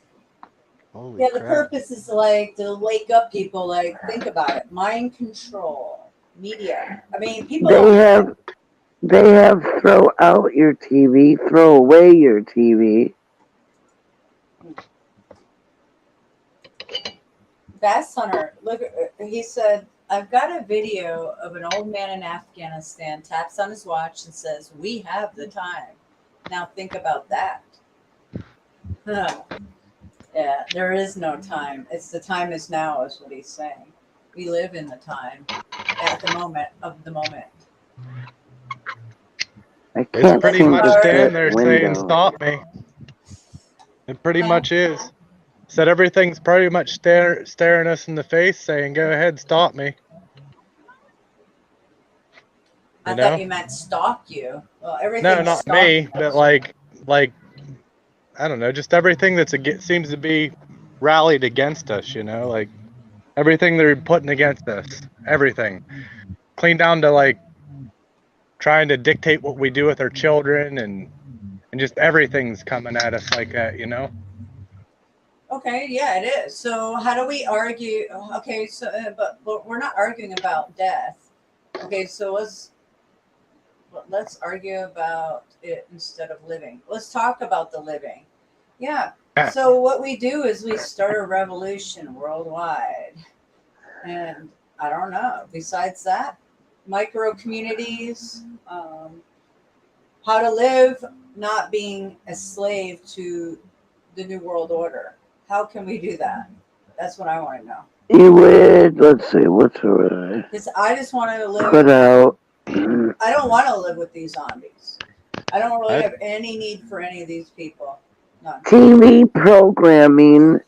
Holy Yeah, the crap. purpose is like to wake up people. Like, think about it: mind control, media. I mean, people. They have throw out your TV, throw away your TV. Bass Hunter, look, he said, I've got a video of an old man in Afghanistan taps on his watch and says, "We have the time." Now think about that. Huh. Yeah, there is no time. It's the time is now, is what he's saying. We live in the time, at the moment of the moment. I can't It's pretty seem much to standing get there window. saying, "Stop me." It pretty much is. Said everything's pretty much staring us in the face, saying, "Go ahead, stop me." I thought you meant stalk you. Well, everything. No, not me, but like, I don't know, just everything seems to be rallied against us. You know, like everything they're putting against us, everything, clean down to like trying to dictate what we do with our children, and just everything's coming at us like that. You know. Okay, yeah, it is. So how do we argue? Okay, so but we're not arguing about death. Okay, so let's argue about it instead of living. Let's talk about the living. Yeah. So what we do is we start a revolution worldwide. And I don't know. Besides that, micro communities, how to live not being a slave to the New World Order. How can we do that? That's what I want to know. You would, let's see, what's the Because I just want to live. put out? I don't want to live with these zombies. I don't really I- have any need for any of these people. None. TV programming,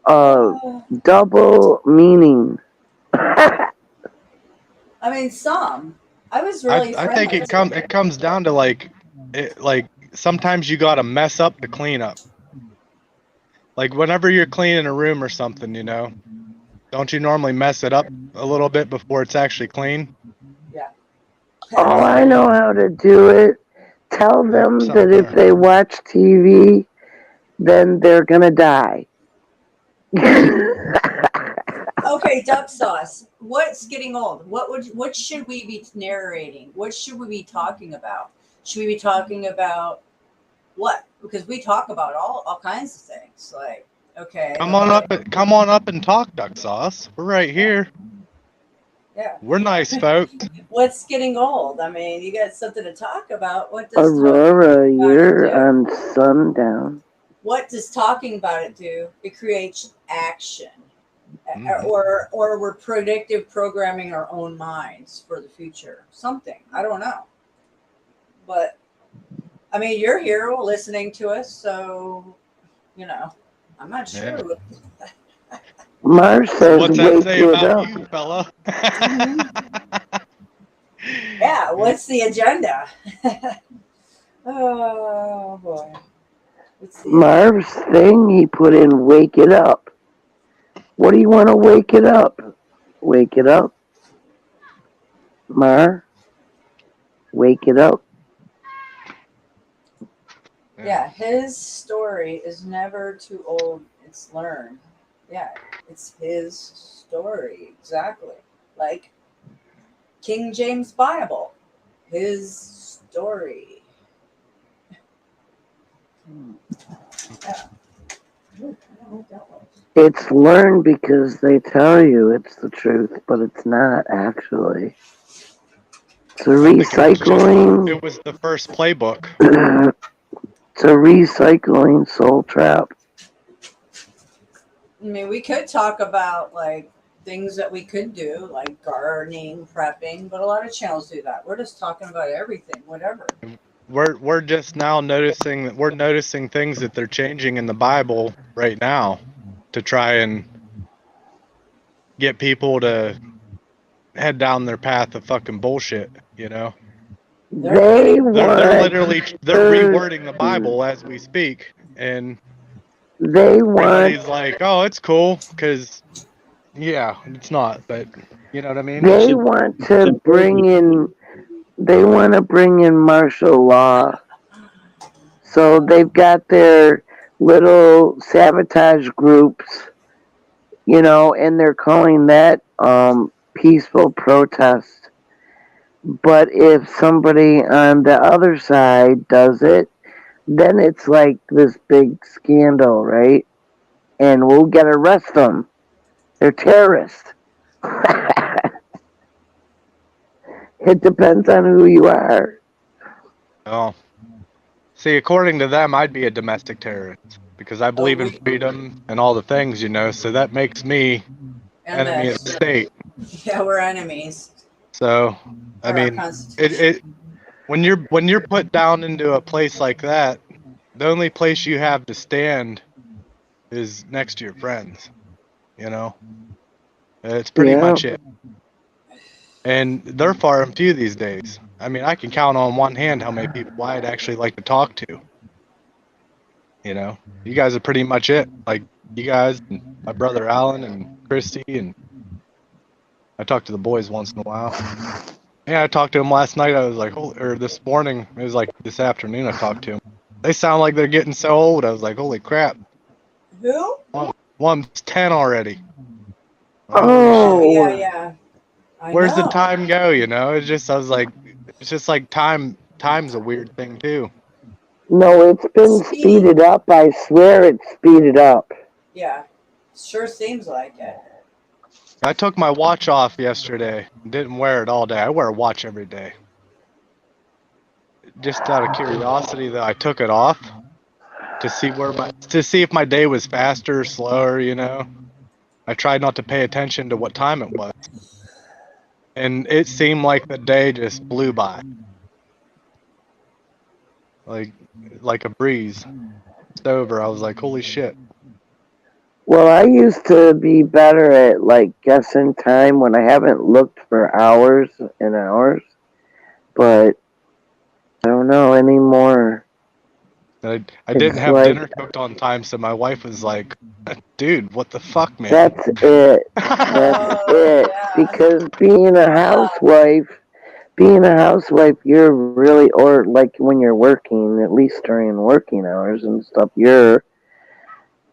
double meaning. I mean, some. I was really. I think it comes down to like sometimes you gotta mess up to clean up. Like whenever you're cleaning a room or something, you know, don't you normally mess it up a little bit before it's actually clean? Yeah. Oh, I know how to do it. Tell them that if they watch TV, then they're gonna die. Okay, duck sauce. What's getting old? What should we be narrating? What should we be talking about? Should we be talking about what? Because we talk about all kinds of things. Like, okay. Come on up and talk, duck sauce. We're right here. Yeah. We're nice folks. What's getting old? I mean, you got something to talk about. What does Aurora, you're on sundown. what does talking about it do? It creates action. Or we're predictive programming our own minds for the future. Something. I don't know. But I mean, you're here listening to us, so you know, I'm not sure. Yeah. Mars says, What's that wake say it about up. you, fella? Yeah, what's the agenda? Oh boy. Let's see. Marv's thing, he put in, wake it up. What do you want to wake it up? Wake it up. Mar, wake it up. Yeah, his story is never too old. It's learned. Yeah, it's his story. Exactly. Like King James Bible. His story. Yeah. It's learned because they tell you it's the truth, but it's not actually. It's a recycling. It was the first playbook. It's a recycling soul trap. I mean, we could talk about like things that we could do, like gardening, prepping, but a lot of channels do that. We're just talking about everything, whatever. We're just now noticing that we're noticing things that they're changing in the Bible right now to try and get people to head down their path of fucking bullshit, you know? They want. They're rewording the Bible as we speak, and They want. everybody's like, "Oh, it's cool," because yeah, it's not, but you know what I mean? They want to bring in. They want to bring in martial law. So they've got their little sabotage groups, you know, and they're calling that peaceful protest. But if somebody on the other side does it, then it's like this big scandal, right? And we'll get arrest them. They're terrorists. It depends on who you are. Oh. See, according to them, I'd be a domestic terrorist because I believe in freedom and all the things, you know. So that makes me enemy of the state. Yeah, we're enemies. So, I Or our mean, Constitution. when you're put down into a place like that, the only place you have to stand is next to your friends. You know, it's pretty much it. And they're far and few these days. I mean, I can count on one hand how many people I'd actually like to talk to. You know, you guys are pretty much it. Like you guys, and my brother Alan and Christy, and I talk to the boys once in a while. Yeah, I talked to them last night. I was like, or this morning. It was like this afternoon. I talked to them. They sound like they're getting so old. I was like, holy crap. Who? One's 10 already. Oh, yeah. Where's the time go? You know, it's just like time's a weird thing too. No, it's been speeded up. I swear it's speeded up. Yeah, sure seems like it. I took my watch off yesterday. Didn't wear it all day. I wear a watch every day. Just out of curiosity, though, I took it off to see if my day was faster or slower. You know, I tried not to pay attention to what time it was, and it seemed like the day just blew by, like a breeze. It's over. I was like, holy shit. Well, I used to be better at like guessing time when I haven't looked for hours and hours, but I don't know anymore. I It's didn't have like- dinner cooked on time, so my wife was like, dude, what the fuck, man? That's it. That's it. Because being a housewife, you're really, or like when you're working, at least during working hours and stuff, you're,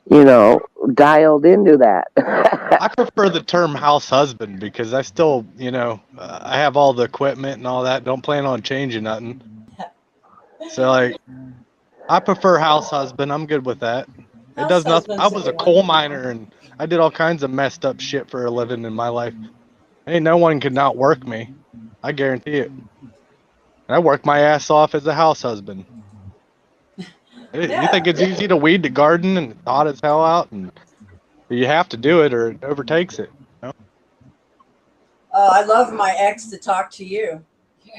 you know, dialed into that. I prefer the term house husband because I still, you know, I have all the equipment and all that. Don't plan on changing nothing. So, like, I prefer house husband. I'm good with that. It does nothing. I was a coal miner and I did all kinds of messed up shit for a living in my life. Ain't no one could not work me. I guarantee it. And I work my ass off as a house husband. You think it's easy to weed the garden and it's hot as hell out, and you have to do it or it overtakes it. You know? I love my ex to talk to you. He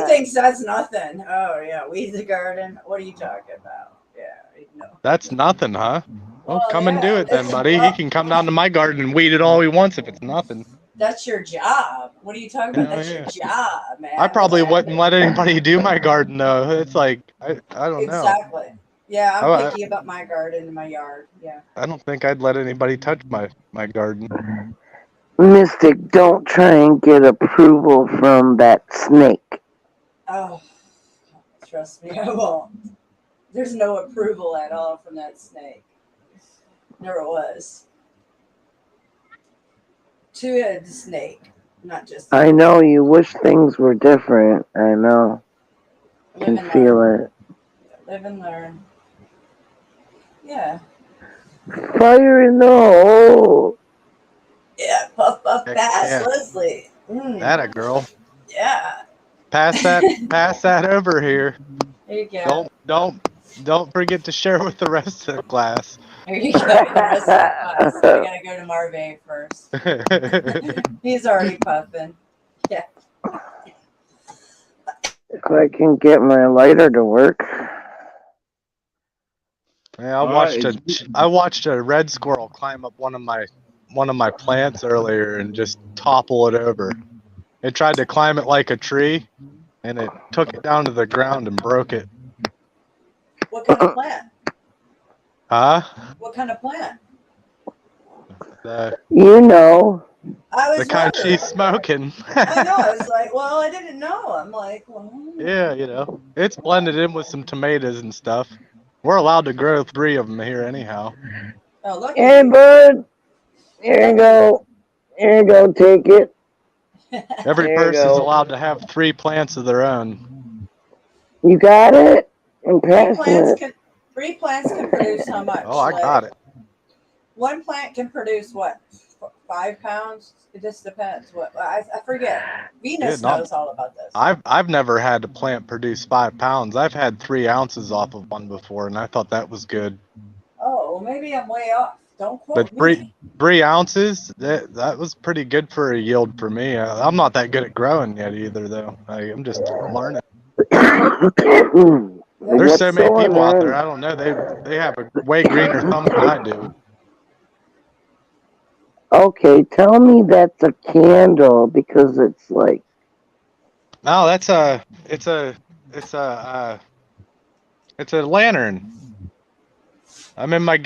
thinks that's nothing. Oh yeah, weed the garden. What are you talking about? Yeah, no. That's nothing, huh? Well, come and do yeah. it then, buddy. He can come down to my garden and weed it all he wants if it's nothing. That's your job. What are you talking about? Oh, That's yeah. your job, man. I probably wouldn't let anybody do my garden though. It's like I don't know. Exactly. Yeah, Oh, I'm picky about my garden and my yard. Yeah. I don't think I'd let anybody touch my garden. Mystic, don't try and get approval from that snake. Oh, trust me, I won't. There's no approval at all from that snake. Never was. Two-headed snake, not just. I know you wish things were different. I know. Can Live and feel learn. it. Live and learn. Yeah. Fire in the hole. Yeah, puff, puff, Heck pass, yeah. Leslie. That a girl. Yeah. Pass that over here. There you go. Don't forget to share with the rest of the class. There you go. The rest of the class. I gotta go to Marvin first. He's already puffing. Yeah. If I can get my lighter to work. Yeah, I watched a red squirrel climb up one of my plants earlier and just topple it over. It tried to climb it like a tree, and it took it down to the ground and broke it. What kind of plant? Huh? What kind of plant? You know. I was The kind wondering. she's smoking. I know. I was like, well, I didn't know. I'm like, well. Yeah, you know, it's blended in with some tomatoes and stuff. We're allowed to grow 3 of them here anyhow. Oh, look. Hey, bud. Here you go. Here you go. Take it. Every There you person's go. allowed to have 3 plants of their own. You got it? I'm passing it. 3 plants can produce how much? Oh, I got it. 1 plant can produce what? 5 pounds? It just depends. What I forget. Venus Yeah, knows all about this. I've never had a plant produce 5 pounds. I've had 3 ounces off of one before, and I thought that was good. Oh, well, maybe I'm way off. Don't quote But me. 3 ounces, that was pretty good for a yield for me. I'm not that good at growing yet either, though. I'm just learning. There's What's so many going people out on? there. I don't know. They have a way greener thumb than I do. Okay, tell me that's a candle because it's like. No, it's a lantern. I'm in my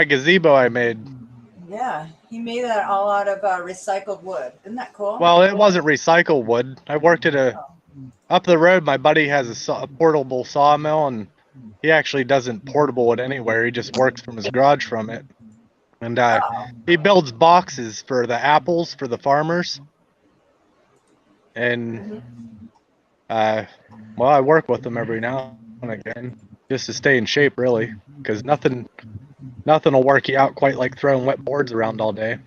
gazebo I made. Yeah, he made that all out of recycled wood. Isn't that cool? Well, it wasn't recycled wood. I worked at up the road. My buddy has a portable sawmill, and he actually doesn't portable it anywhere. He just works from his garage from it, and he builds boxes for the apples for the farmers. And well, I work with them every now and again just to stay in shape, really, because nothing will work you out quite like throwing wet boards around all day.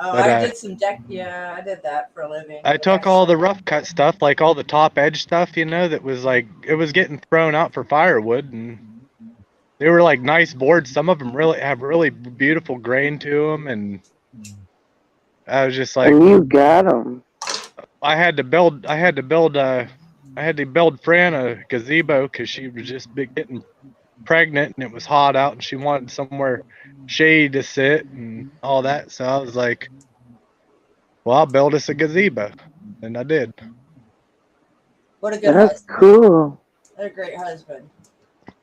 Oh, But, I did some deck. Yeah, I did that for a living. I took all the rough cut stuff, like all the top edge stuff, you know, that was like, it was getting thrown out for firewood, and they were like nice boards. Some of them really have really beautiful grain to them, and I was just like, And you got them. I had to build Fran a gazebo because she was just getting pregnant and it was hot out and she wanted somewhere shady to sit and all that. So I was like, well, I'll build us a gazebo, and I did. What a good That's husband. cool. What a great husband.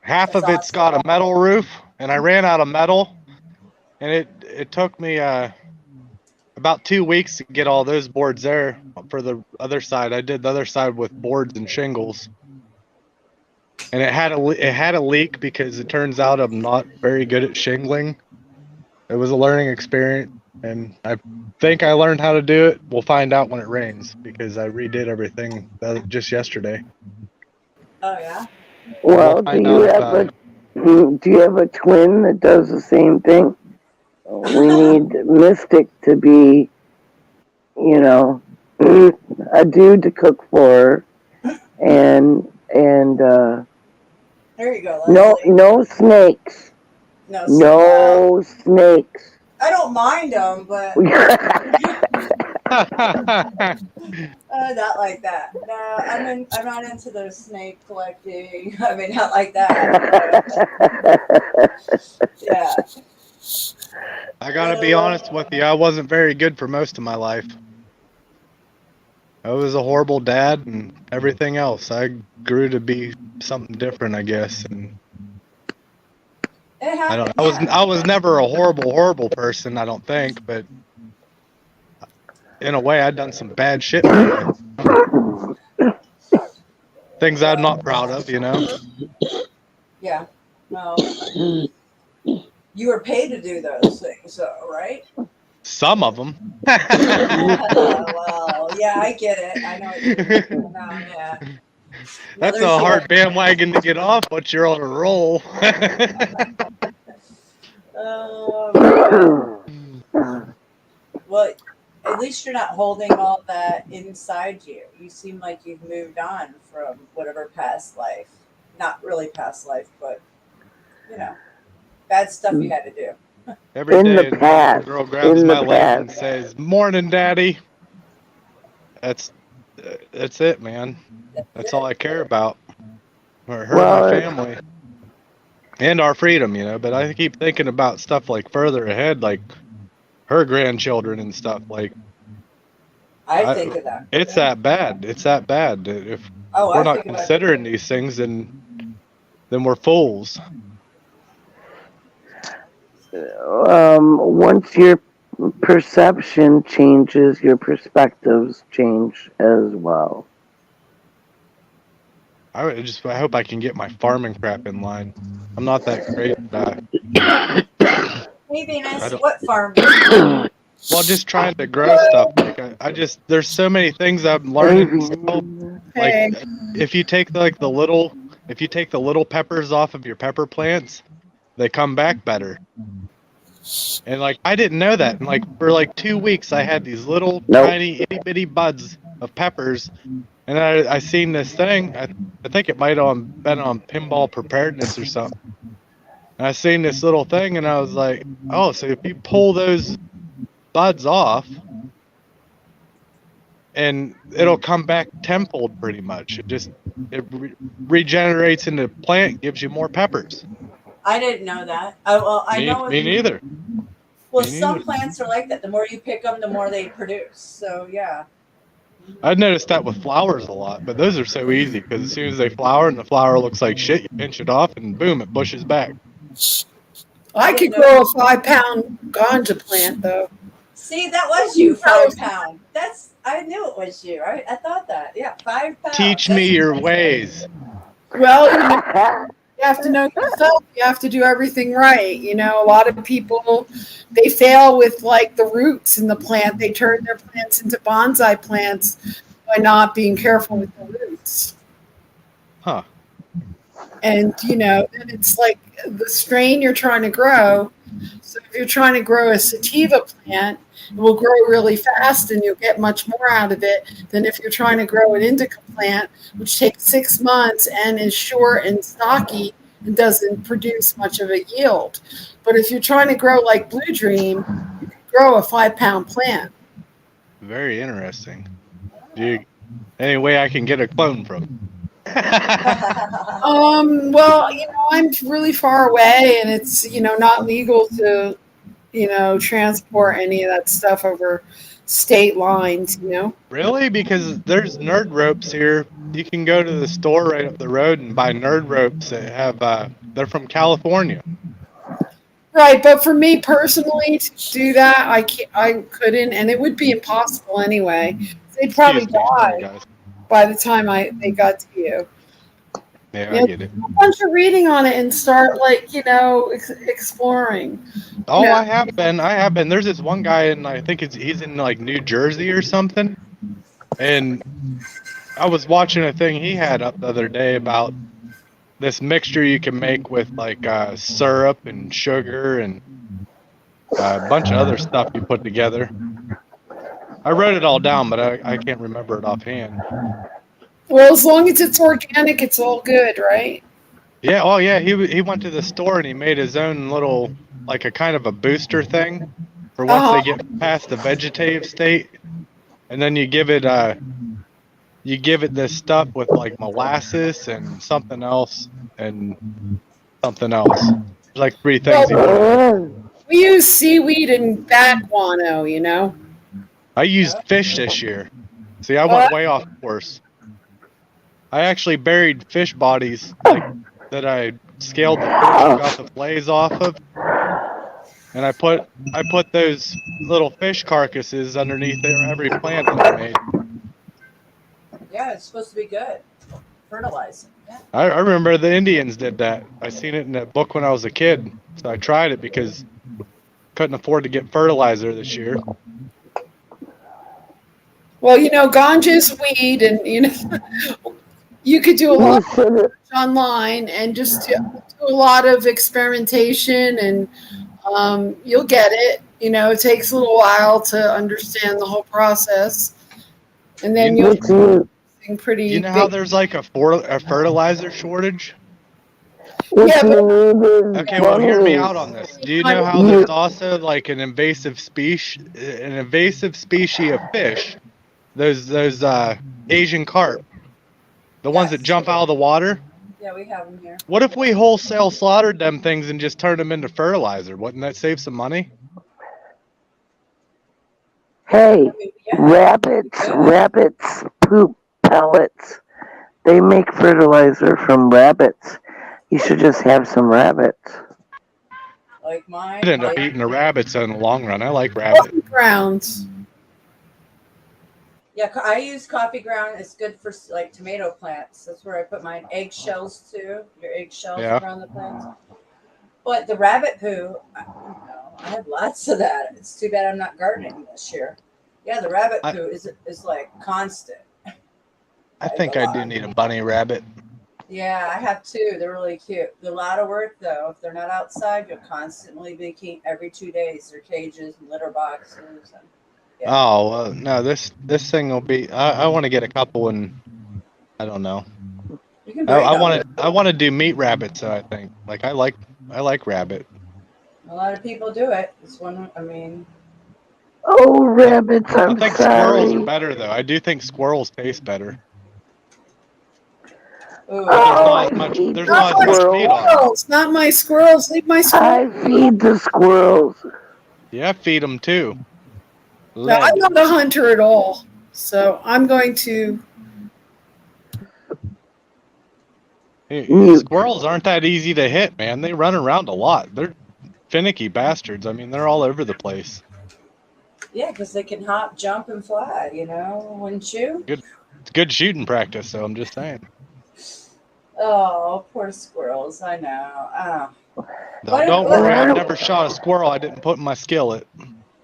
Half That's of it's got a metal roof, and I ran out of metal, and it took me about 2 weeks to get all those boards there. For the other side, I did the other side with boards and shingles, and it had a leak because it turns out I'm not very good at shingling. It was a learning experience, and I think I learned how to do it. We'll find out when it rains because I redid everything just yesterday. Oh yeah. Well, We'll find do you have a twin that does the same thing? We need Mystic to be, you know, a dude to cook for her, and There you go. no Leslie. snakes. No snakes. I don't mind them, but not like that. No, I'm not into the snake collecting. I mean, not like that. Yeah. I gotta be honest with you, I wasn't very good for most of my life. I was a horrible dad and everything else. I grew to be something different, I guess. And I don't. I was never a horrible person. I don't think, but in a way, I'd done some bad shit. Things I'm not proud of, you know. Yeah. No. You were paid to do those things, though, right? Some of them. Well, yeah, I get it. I know what you're talking about. Yeah. That's a hard bandwagon to get off, but you're on a roll. Well, at least you're not holding all that inside you. You seem like you've moved on from whatever past life. Not really past life, but, you know, bad stuff you had to do. Every day, past. a girl grabs my leg and says, "Morning, Daddy." That's it, man. That's all I care about. Or her, my family, and our freedom, you know. But I keep thinking about stuff like further ahead, like her grandchildren and stuff. Like I think of that. It's that bad. It's that bad. If we're not considering these things, then we're fools. Once your perception changes, your perspectives change as well. I hope I can get my farming crap in line. I'm not that great. Hey, Venus, what farm? Well, just trying to grow stuff. Like there's so many things I'm learning. Still. Like if you take the little peppers off of your pepper plants, they come back better. And like I didn't know that. And like for like 2 weeks, I had these little tiny itty bitty buds of peppers. And I seen this thing. I think it might have been on Pinball Preparedness or something. And I seen this little thing, and I was like, "Oh, so if you pull those buds off, and it'll come back tenfold, pretty much. It regenerates into plant, gives you more peppers." I didn't know that. I know. Me neither. Well, some plants are like that. The more you pick them, the more they produce. So yeah. I've noticed that with flowers a lot, but those are so easy because as soon as they flower and the flower looks like shit, you pinch it off and boom, it bushes back. I could grow a 5-pound ganja plant though. See, that was you, 5 pound. I knew it was you. I thought that. Yeah, 5 pounds. Teach me your ways. Well, you have to know yourself. You have to do everything right. You know, a lot of people, they fail with like the roots in the plant. They turn their plants into bonsai plants by not being careful with the roots. Huh. And, you know, then it's like the strain you're trying to grow So if you're trying to grow a sativa plant, it will grow really fast and you'll get much more out of it than if you're trying to grow an indica plant, which takes 6 months and is short and stocky and doesn't produce much of a yield. But if you're trying to grow like Blue Dream, you can grow a 5-pound plant. Very interesting. Any way I can get a clone from? Well, I'm really far away and it's, not legal to, transport any of that stuff over state lines, Really? Because there's nerd ropes here. You can go to the store right up the road and buy nerd ropes that have, they're from California. Right, but for me personally to do that, I couldn't, and it would be impossible anyway. They'd probably die by the time they got to you. Yeah, I get it. A bunch of reading on it and start exploring. Oh, I have been. There's this one guy, and I think he's in like New Jersey or something. And I was watching a thing he had up the other day about this mixture you can make with like syrup and sugar and a bunch of other stuff you put together. I wrote it all down, but I can't remember it offhand. Well, as long as it's organic, it's all good, right? Yeah. Oh, yeah. He went to the store and he made his own little, like a kind of a booster thing for once they get past the vegetative state, and then you give it this stuff with like molasses and something else and something else. There's like 3 things. We use seaweed and bat guano, I used fish this year. See, I went way off course. I actually buried fish bodies that I scaled the fish and got the fillets off of, and I put those little fish carcasses underneath every plant that I made. Yeah, it's supposed to be good. Fertilizing. Yeah. I remember the Indians did that. I seen it in a book when I was a kid, so I tried it because couldn't afford to get fertilizer this year. Well, ganja's weed, and you could do a lot of online and just do a lot of experimentation, and you'll get it. It takes a little while to understand the whole process, and then you'll get something pretty. You know how there's like a fertilizer shortage? Okay, well, hear me out on this. Do you know how there's also like an invasive species of fish? Those Asian carp, the ones that jump out of the water. Yeah, we have them here. What if we wholesale slaughtered them things and just turned them into fertilizer? Wouldn't that save some money? Hey, rabbits poop pellets. They make fertilizer from rabbits. You should just have some rabbits. Like mine. I'd end up eating the rabbits in the long run. I like rabbits. Grounds. Yeah, I use coffee ground. It's good for like tomato plants. That's where I put my eggshells too. Your eggshells around the plants. But the rabbit poo, I have lots of that. It's too bad I'm not gardening this year. Yeah, the rabbit poo is like constant. I think I do need a bunny rabbit. Yeah, I have 2. They're really cute. They're a lot of work though. If they're not outside, you'll constantly be keeping every 2 days. Their cages and litter boxes. And, yeah. Oh no! This thing will be. I want to get a couple, and I don't know. I want to do meat rabbits. I think I like rabbit. A lot of people do it. It's one. I mean. Oh, rabbits! I think squirrels are better though. I do think squirrels taste better. Ooh. There's not as much meat on them. Not my squirrels. Leave my squirrels. I feed the squirrels. Yeah, feed them too. No, I'm not a hunter at all, so I'm going to. Squirrels aren't that easy to hit, man. They run around a lot. They're finicky bastards. I mean, they're all over the place. Yeah, because they can hop, jump, and fly. Wouldn't you? It's good shooting practice, so I'm just saying. Oh, poor squirrels. I know. Don't worry, I've never shot a squirrel I didn't put in my skillet.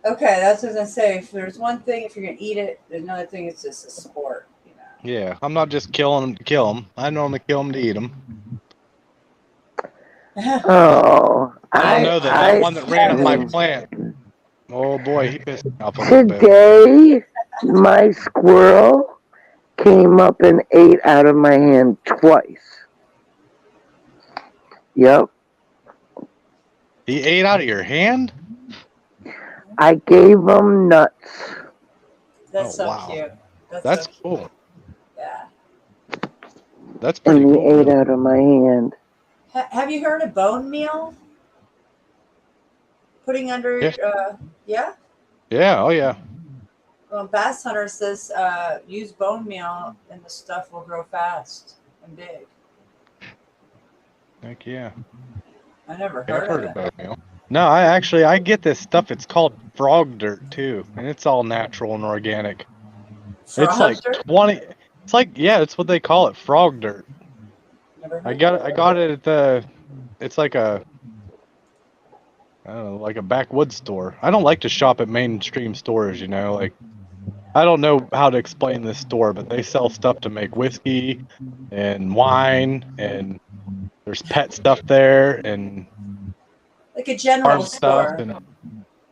Okay, that's what I was going to say. If there's one thing, if you're going to eat it, there's another thing, it's just a sport. Yeah, I'm not just killing them to kill them. I normally kill them to eat them. Oh, I don't know that one that ran up my I- plant. Oh boy, he pissed me off a little bit. Today, my squirrel came up and ate out of my hand twice. Yep. He ate out of your hand? I gave him nuts. That's Oh, so wow. cute. That's so cute. cool. Yeah. That's pretty And he cool. ate out of my hand. Have you heard of bone meal? Putting under, Yeah. yeah? Yeah, oh yeah. Well, Bass Hunter says use bone meal and the stuff will grow fast and big. Heck yeah. I never Yeah, I've heard heard of of it. bone meal. No, I get this stuff. It's called frog dirt too, and it's all natural and organic. It's like Frog dirt? 20. It's like, yeah, that's what they call it, frog dirt. Never heard I of got it at the. It's like a. I don't know, like a backwoods store. I don't like to shop at mainstream stores, you know. Like, I don't know how to explain this store, but they sell stuff to make whiskey and wine, and there's pet stuff there and Like a general farm stuff, store. and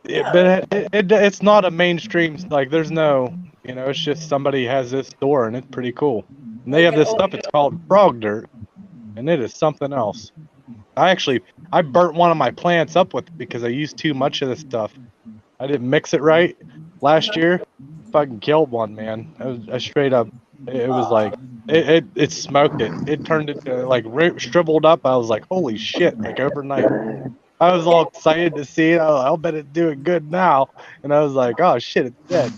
Yeah. but it's not a mainstream, like there's no, you know, it's just somebody has this store and it's pretty cool. And they Like have an this stuff, it's called frog dirt, and it is something else. I burnt one of my plants up with because I used too much of this stuff. I didn't mix it right last year. Fucking killed one, man. I straight up, it was like it smoked it. It turned into like shriveled up. I was like, holy shit! Like overnight. I was all excited to see it. I'll bet it's doing good now. And I was like, oh shit, it's dead.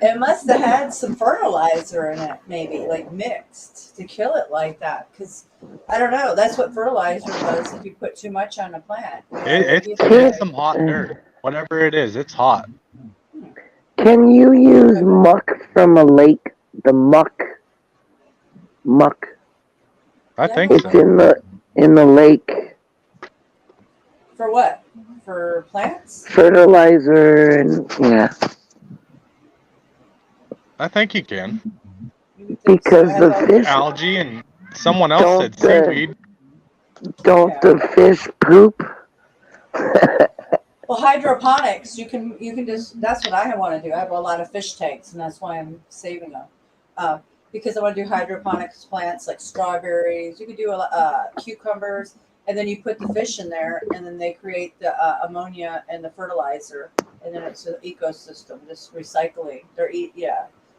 It must have had some fertilizer in it, maybe, like mixed to kill it like that. Because I don't know. That's what fertilizer does if you put too much on a plant. It's some hot dirt. Whatever it is, it's hot. Can you use muck from a lake? The muck. I think It's so. in the lake. For what? For plants? Fertilizer and yeah. I think you can. Because the fish Algae and someone else said seaweed. Don't the fish poop? Well, hydroponics, you can just, that's what I want to do. I have a lot of fish tanks, and that's why I'm saving them. Because I want to do hydroponics plants like strawberries. You can do cucumbers, and then you put the fish in there, and then they create the ammonia and the fertilizer, and then it's an ecosystem, just recycling.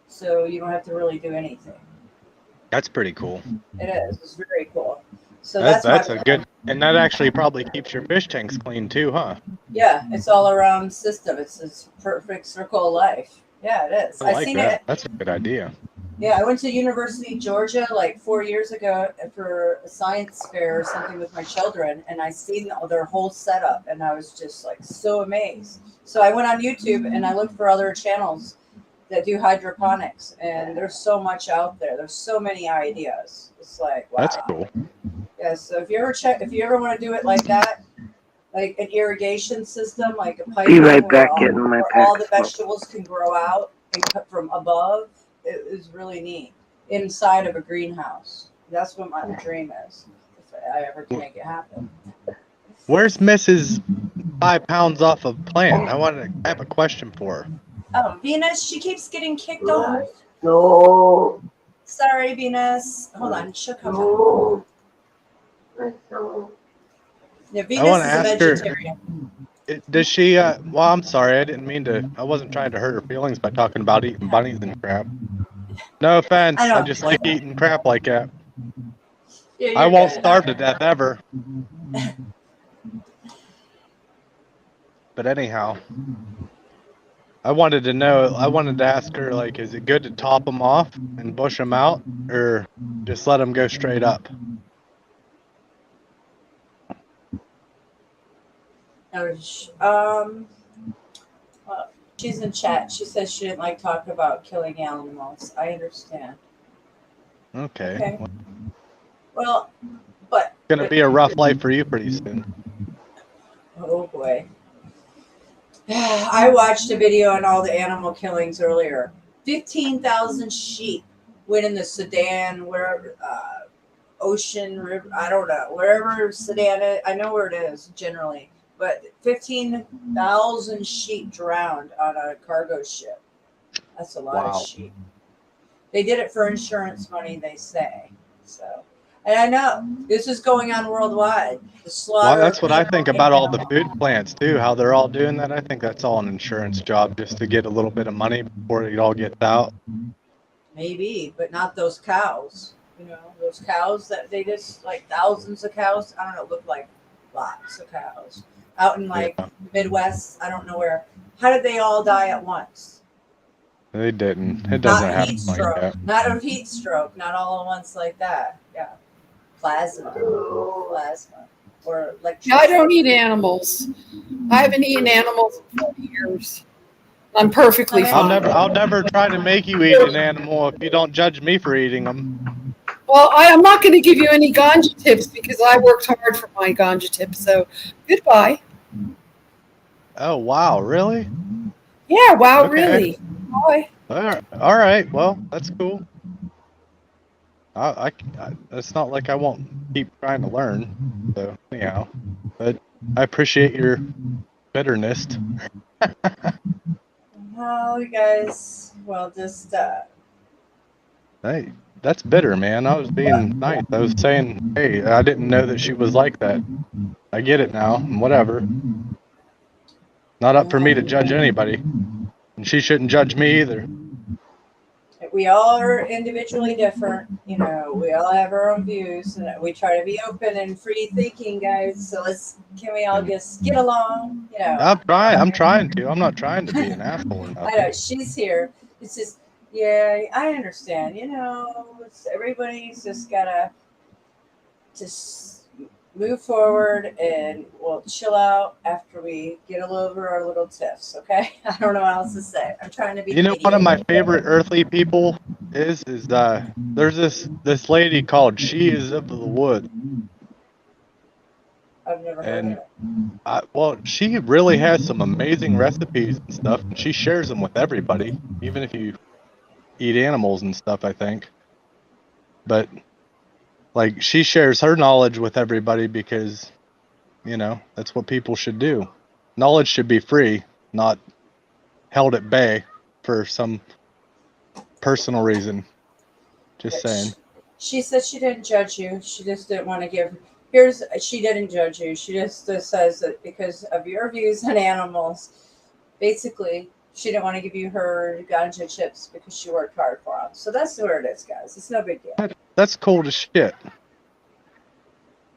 So you don't have to really do anything. That's pretty cool. It is. It's very cool. So That's a good, and that actually probably keeps your fish tanks clean too, huh? Yeah, it's all around system. It's this perfect circle of life. Yeah, it is. I like seen that. it. That's a good idea. Yeah, I went to University of Georgia like 4 years ago for a science fair or something with my children, and I seen their whole setup, and I was just like so amazed. So I went on YouTube and I looked for other channels that do hydroponics, and there's so much out there. There's so many ideas. It's like, wow. That's cool. Yeah, so if you ever want to do it like that, like an irrigation system, like a pipe Be right back, where getting my all the packs. vegetables can grow out and cut from above, it is really neat inside of a greenhouse. That's what my dream is, if I ever can make it happen. Where's Mrs. 5 pounds off of plant? I have a question for her. Oh, Venus, she keeps getting kicked off. No. Sorry, Venus. Hold on, she'll come back. Yeah, Venus wanna is a ask her- vegetarian. Does she, well, I'm sorry, I wasn't trying to hurt her feelings by talking about eating bunnies and crap. No offense, I know. I just like eating crap like that. Yeah, I you're won't good. starve to death ever. But anyhow, I wanted to ask her, like, is it good to top them off and bush them out, or just let them go straight up? Well, she's in chat. She says she didn't like talk about killing animals. I understand. Okay. Well, but It's gonna be a rough life for you pretty soon. oh boy. I watched a video on all the animal killings earlier. 15,000 sheep went in the Sudan, where ocean, river, I don't know, wherever Sedan is, I know where it is generally, but 15,000 sheep drowned on a cargo ship. That's a lot of Wow. sheep. They did it for insurance money, they say. So, and I know this is going on worldwide. The slaughter. Well, that's what I of think about all the food plants too, how they're all doing that. I think that's all an insurance job just to get a little bit of money before it all gets out. Maybe, but not those cows. You know, those cows that they just like thousands of cows. I don't know, look like lots of cows out in like Midwest. I don't know where. How did they all die at once? They didn't. It doesn't Not happen heat like stroke. that. Not of heat stroke. Not all at once like that. Yeah, plasma, or electricity. I don't eat animals. I haven't eaten animals in 40 years. I'm perfectly fine. I'll never try to make you eat an animal if you don't judge me for eating them. Well, I'm not going to give you any ganja tips because I worked hard for my ganja tips. So, goodbye. Oh wow, really? Yeah, wow, Okay. really. Bye. All right. Well, that's cool. I it's not like I won't keep trying to learn. So anyhow, but I appreciate your bitterness. Oh, you guys. Well, just Hey, that's bitter, man. I was being nice. I was saying, hey, I didn't know that she was like that. I get it now. Whatever. Not up for me to judge anybody, and she shouldn't judge me either. we all are individually different. You know, we all have our own views, and we try to be open and free thinking, guys. So can we all just get along? You know. I'm trying to. I'm not trying to be an asshole or I nothing. know she's here. It's just, yeah, I understand. You know, everybody's just gotta just move forward, and we'll chill out after we get over our little tiffs. Okay, I don't know what else to say. I'm trying to be. You know, one of my favorite earthly people is there's this lady called She Is of the Wood. I've never heard of it. Well, she really has some amazing recipes and stuff, and she shares them with everybody, even if you eat animals and stuff, I think. But, like, she shares her knowledge with everybody because, you know, that's what people should do. Knowledge should be free, not held at bay for some personal reason. Just saying. She said she didn't judge you. She just didn't want to give. She didn't judge you. She just says that because of your views on animals, basically, she didn't want to give you her ganja chips because she worked hard for them. So that's where it is, guys. It's no big deal. That's cool as shit.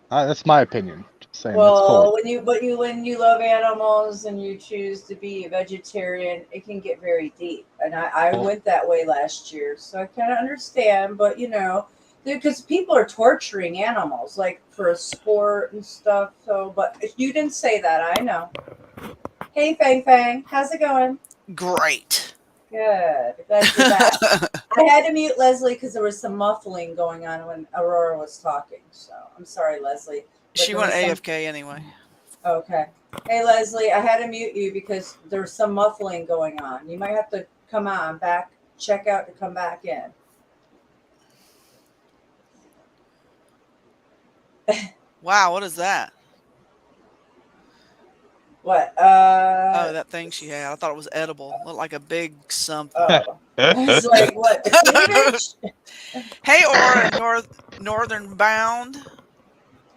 That's my opinion. Just saying. Well, that's cool. when you love animals and you choose to be a vegetarian, it can get very deep. And I went that way last year, so I kind of understand. But you know, because people are torturing animals like for a sport and stuff. So, but you didn't say that. I know. Hey, Fang Fang, how's it going? Great. Good. Glad you're back. I had to mute Leslie because there was some muffling going on when Aurora was talking. So I'm sorry, Leslie. But She went AFK anyway. Okay. Hey, Leslie, I had to mute you because there's some muffling going on. You might have to come on back, check out to come back in. Wow, what is that? What? Oh, that thing she had. I thought it was edible. Looked like a big something. Oh. It's like what? The cleavage? Hey, or Northern Bound.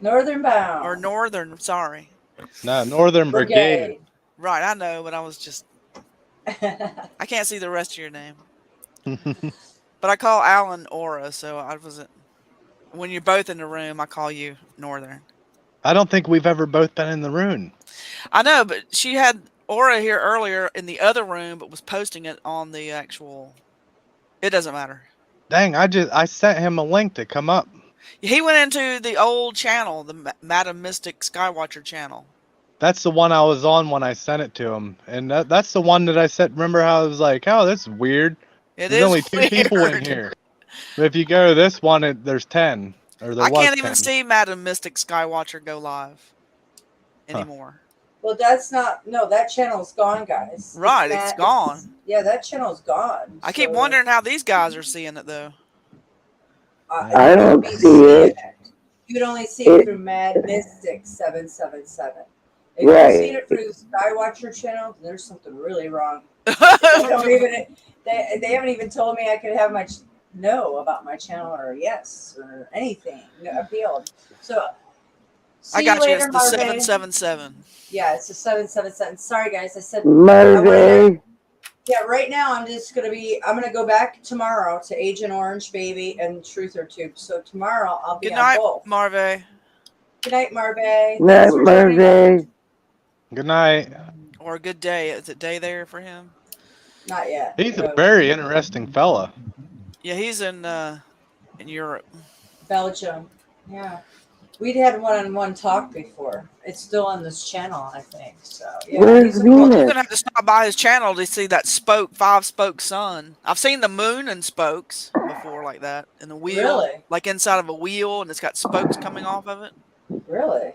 Northern Bound. Or Northern, sorry. No, Northern Brigade. Right, I know, but I was just. I can't see the rest of your name. But I call Alan Aura, so I wasn't. When you're both in the room, I call you Northern. I don't think we've ever both been in the room. I know, but she had Aura here earlier in the other room, but was posting it on the actual. It doesn't matter. Dang, I sent him a link to come up. He went into the old channel, the Madam Mystic Skywatcher channel. That's the one I was on when I sent it to him, and that's the one that I said. Remember how I was like, "Oh, that's weird." There's only 2 people in here. But if you go to this one, there's 10. Or there I was can't even 10. see Madam Mystic Skywatcher go live anymore. Well, that's not. No, that channel's gone, guys. Right, it's gone. Yeah, that channel's gone. I keep wondering how these guys are seeing it, though. I don't see it. You'd only see it through Mad Mystic 777. If you've seen it through the Skywatcher channel, there's something really wrong. They haven't even told me I could have my no about my channel or yes or anything appealed. So I got you. It's the 777. Yeah, it's a 777. Sorry guys, I said Marvin. yeah, right now I'm gonna go back tomorrow to Agent Orange Baby and Truther Tube. So tomorrow I'll be Good on night, both. Marve. Good night, Marve. Night, Marvin. Good night. Or a good day. Is it day there for him? Not yet. He's a very interesting fella. Yeah, he's in Europe. Belgium. Yeah. We'd had one-on-one talk before. It's still on this channel, I think. So yeah. Where's You're Venus? gonna have to stop by his channel to see that five-spoke sun. I've seen the moon and spokes before like that, and the wheel, Really? like inside of a wheel, and it's got spokes coming off of it. Really?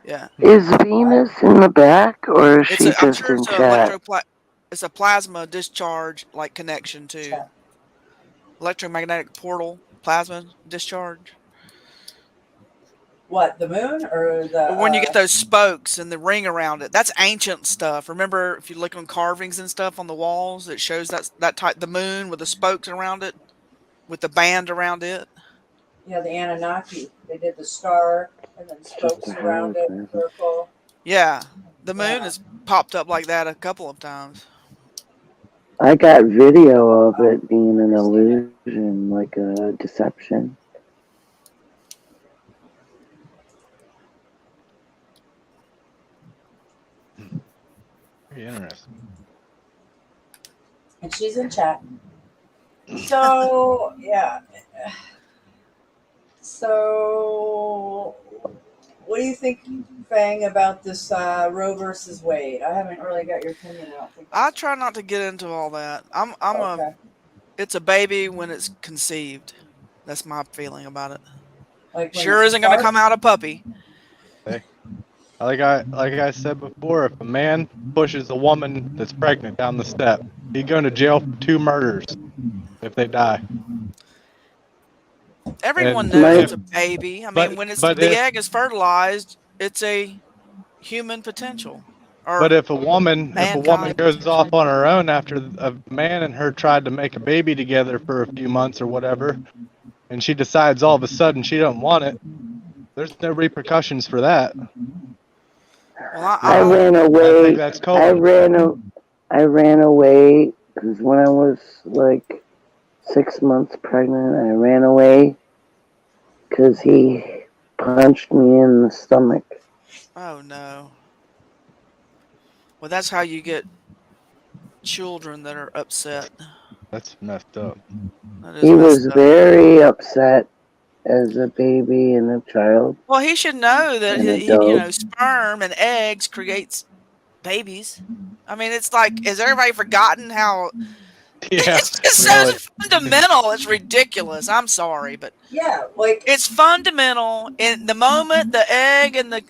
Yeah. Is Venus in the back, or is she I'm just sure in it's chat? it's a plasma discharge like connection to electromagnetic portal plasma discharge. What, the moon or the When you get those spokes and the ring around it, that's ancient stuff. Remember, if you look on carvings and stuff on the walls, it shows that type, the moon with the spokes around it, with the band around it. Yeah, the Anunnaki. They did the star and then spokes around it, circle. Yeah, the moon has popped up like that a couple of times. I got video of it being an illusion, like a deception. Very interesting. And she's in chat. So yeah. So what do you think, Fang, about this Roe versus Wade? I haven't really got your opinion. I don't think. I try not to get into all that. It's a baby when it's conceived. That's my feeling about it. Like sure isn't going to come out a puppy. Hey, like I said before, if a man pushes a woman that's pregnant down the step, he's going to jail for 2 murders if they die. Everyone knows it's a baby. I mean, when the egg is fertilized, it's a human potential. But if a woman goes off on her own after a man and her tried to make a baby together for a few months or whatever, and she decides all of a sudden she don't want it, there's no repercussions for that. Well, I ran away. I think that's cold. I ran away because when I was like 6 months pregnant, I ran away because he punched me in the stomach. Oh no. Well, that's how you get children that are upset. That's messed up. He was very upset as a baby and a child. Well, he should know that sperm and eggs creates babies. I mean, it's like, has everybody forgotten how? Yeah, it's just so fundamental. It's ridiculous. I'm sorry, but it's fundamental. In the moment the egg and the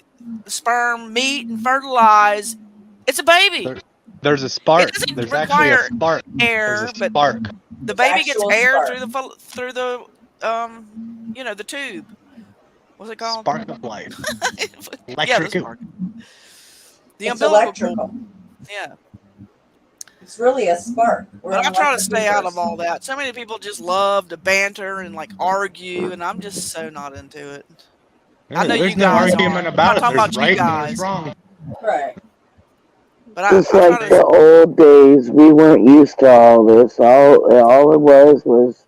sperm meet and fertilize, it's a baby. There's a spark. It doesn't There's require actually a spark. air, There's a but spark. the baby gets air spark. through the the tube. What's it called? Spark of life. Yeah, the spark. The It's umbilical electrical. cord. Yeah. It's really a spark. But I try to stay out of all that. So many people just love to banter and like argue, and I'm just so not into it. I know There's you no guys argument are. about I'm it. not There's talking right about and you there's guys. wrong. Right. But I Just try like to. the old days, we weren't used to all this. All it was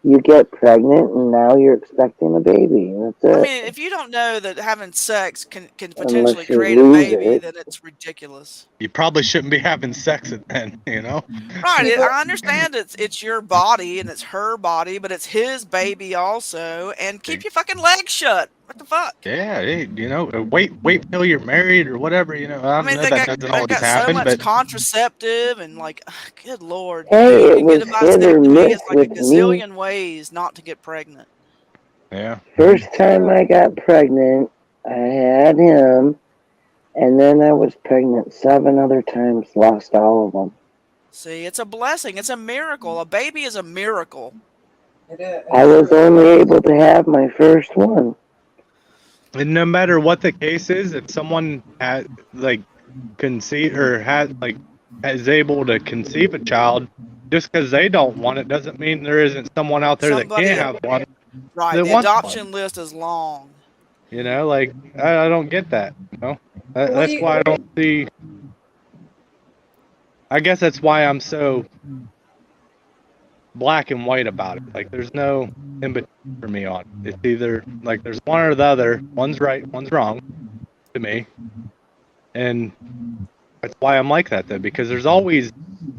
you get pregnant and now you're expecting a baby. That's it. I mean, if you don't know that having sex can potentially Unless you create a lose baby, it. then it's ridiculous. You probably shouldn't be having sex then, you know? Right. I understand it's your body and it's her body, but it's his baby also. And keep your fucking legs shut. What the fuck? Yeah, hey, wait till you're married or whatever, I mean, know they that got doesn't always so happen, much but contraceptive and like, good lord. Hey, You it can get was a hit or vasectomy. miss It's like a with me. gazillion ways not to get pregnant. yeah. First time I got pregnant, I had him, and then I was pregnant 7 other times, lost all of them. See, it's a blessing. It's a miracle. A baby is a miracle. It is. I was only able to have my first one. And no matter what the case is, if someone has like conceive or has like is able to conceive a child, just because they don't want it doesn't mean there isn't someone out there that Somebody can't that, have one right, that the wants adoption one. list is long. You know, like I don't get that. You know, What do that's you- why I don't see. I guess that's why I'm so black and white about it. Like there's no in between for me on it. It's either like there's one or the other. One's right, one's wrong to me. And that's why I'm like that though, because there's always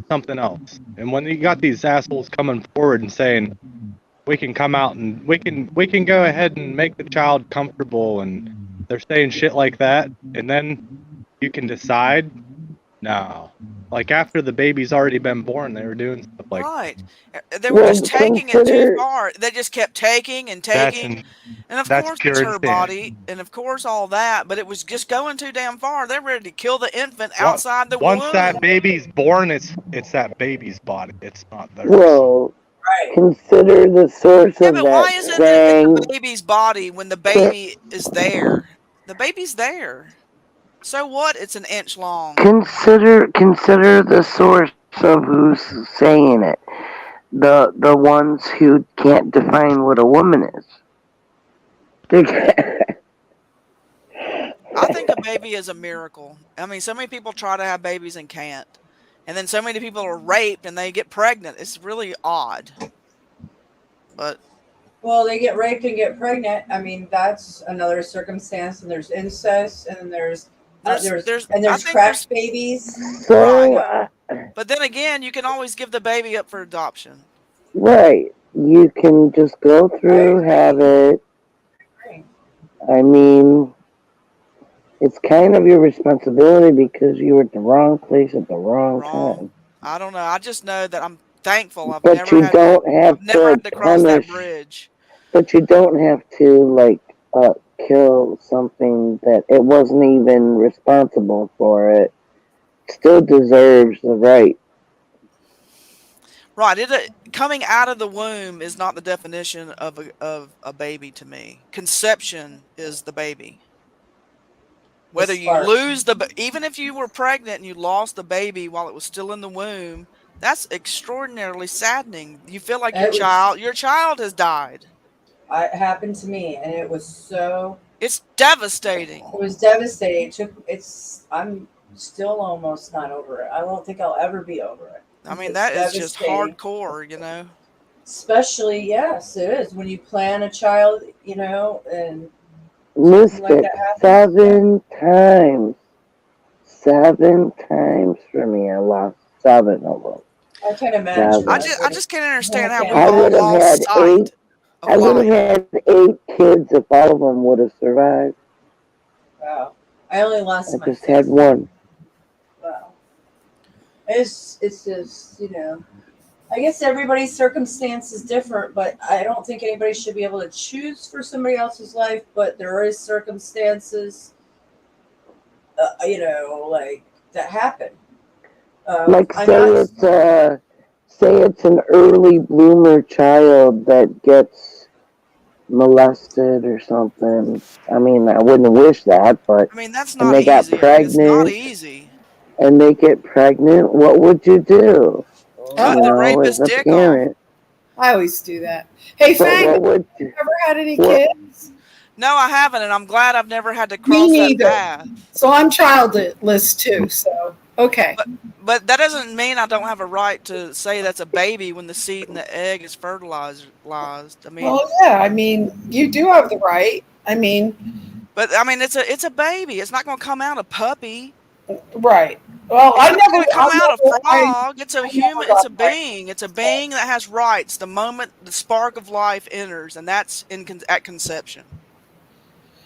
something else. And when you got these assholes coming forward and saying we can come out and we can go ahead and make the child comfortable and they're saying shit like that and then you can decide. No. Like after the baby's already been born, they were doing stuff like Right. They were Well, just taking it too consider- far. They just kept taking and taking. And of that's course pure it's her insanity. body and of course all that, but it was just going too damn far. They're ready to kill the infant Once- outside the Once womb. that baby's born, it's that baby's body. It's not theirs. Well, Right. consider the source Yeah, of but that why isn't it in saying. the baby's body when the baby is there? The baby's there. So what? It's an inch long. Consider the source of who's saying it. The ones who can't define what a woman is. I think a baby is a miracle. I mean, so many people try to have babies and can't. And then so many people are raped and they get pregnant. It's really odd. But Well, they get raped and get pregnant. I mean, that's another circumstance. And there's incest, and there's I there's think cracked babies. So, but then again, you can always give the baby up for adoption. right. You can just go through, have it. I mean, it's kind of your responsibility because you were at the wrong place at the wrong time. I don't know. I just know that I'm thankful. I've But never you had don't have I've never to had to cross that punish. bridge. But you don't have to like kill something that it wasn't even responsible for. It still deserves the right. Right. Coming out of the womb is not the definition of a baby to me. Conception is the baby. Whether you spark. lose even if you were pregnant and you lost the baby while it was still in the womb, that's extraordinarily saddening. You feel like your child has died. It happened to me, and it was so. It's devastating. It was devastating. I'm still almost not over it. I don't think I'll ever be over it. I mean, It's that is just devastating. hardcore, you know. Especially, yes, it is when you plan a child, you know, and Missed like it that happens. 7 times. 7 times for me. I lost 7 of them. I can't imagine. I just can't understand how we I all would have lost had sight 8. of I would have life. had 8 kids if all of them would have survived. Wow. I only lost I my just had 1. Wow. It's just, you know, I guess everybody's circumstance is different, but I don't think anybody should be able to choose for somebody else's life, but there is circumstances, you know, like that happen. Like say it's an early bloomer child that gets molested or something. I mean, I wouldn't wish that, but I mean, that's and not they easy. got I mean, it's not pregnant. easy. And they get pregnant, what would you do? Cut the rapist's as a dick parent. I always do that. Hey, But Fang, what would you ever had any what- kids? No, I haven't, and I'm glad I've never had to Me cross that neither. path. So I'm childless too. So okay. But that doesn't mean I don't have a right to say that's a baby when the seed and the egg is fertilized. I mean, Well, yeah. I mean, you do have the right. I mean, but I mean, it's a baby. It's not going to come out a puppy. right. Well, It's I not never going to come out a I- frog. It's a human. got It's a that. being. It's a being that has rights. The moment the spark of life enters, and that's at conception.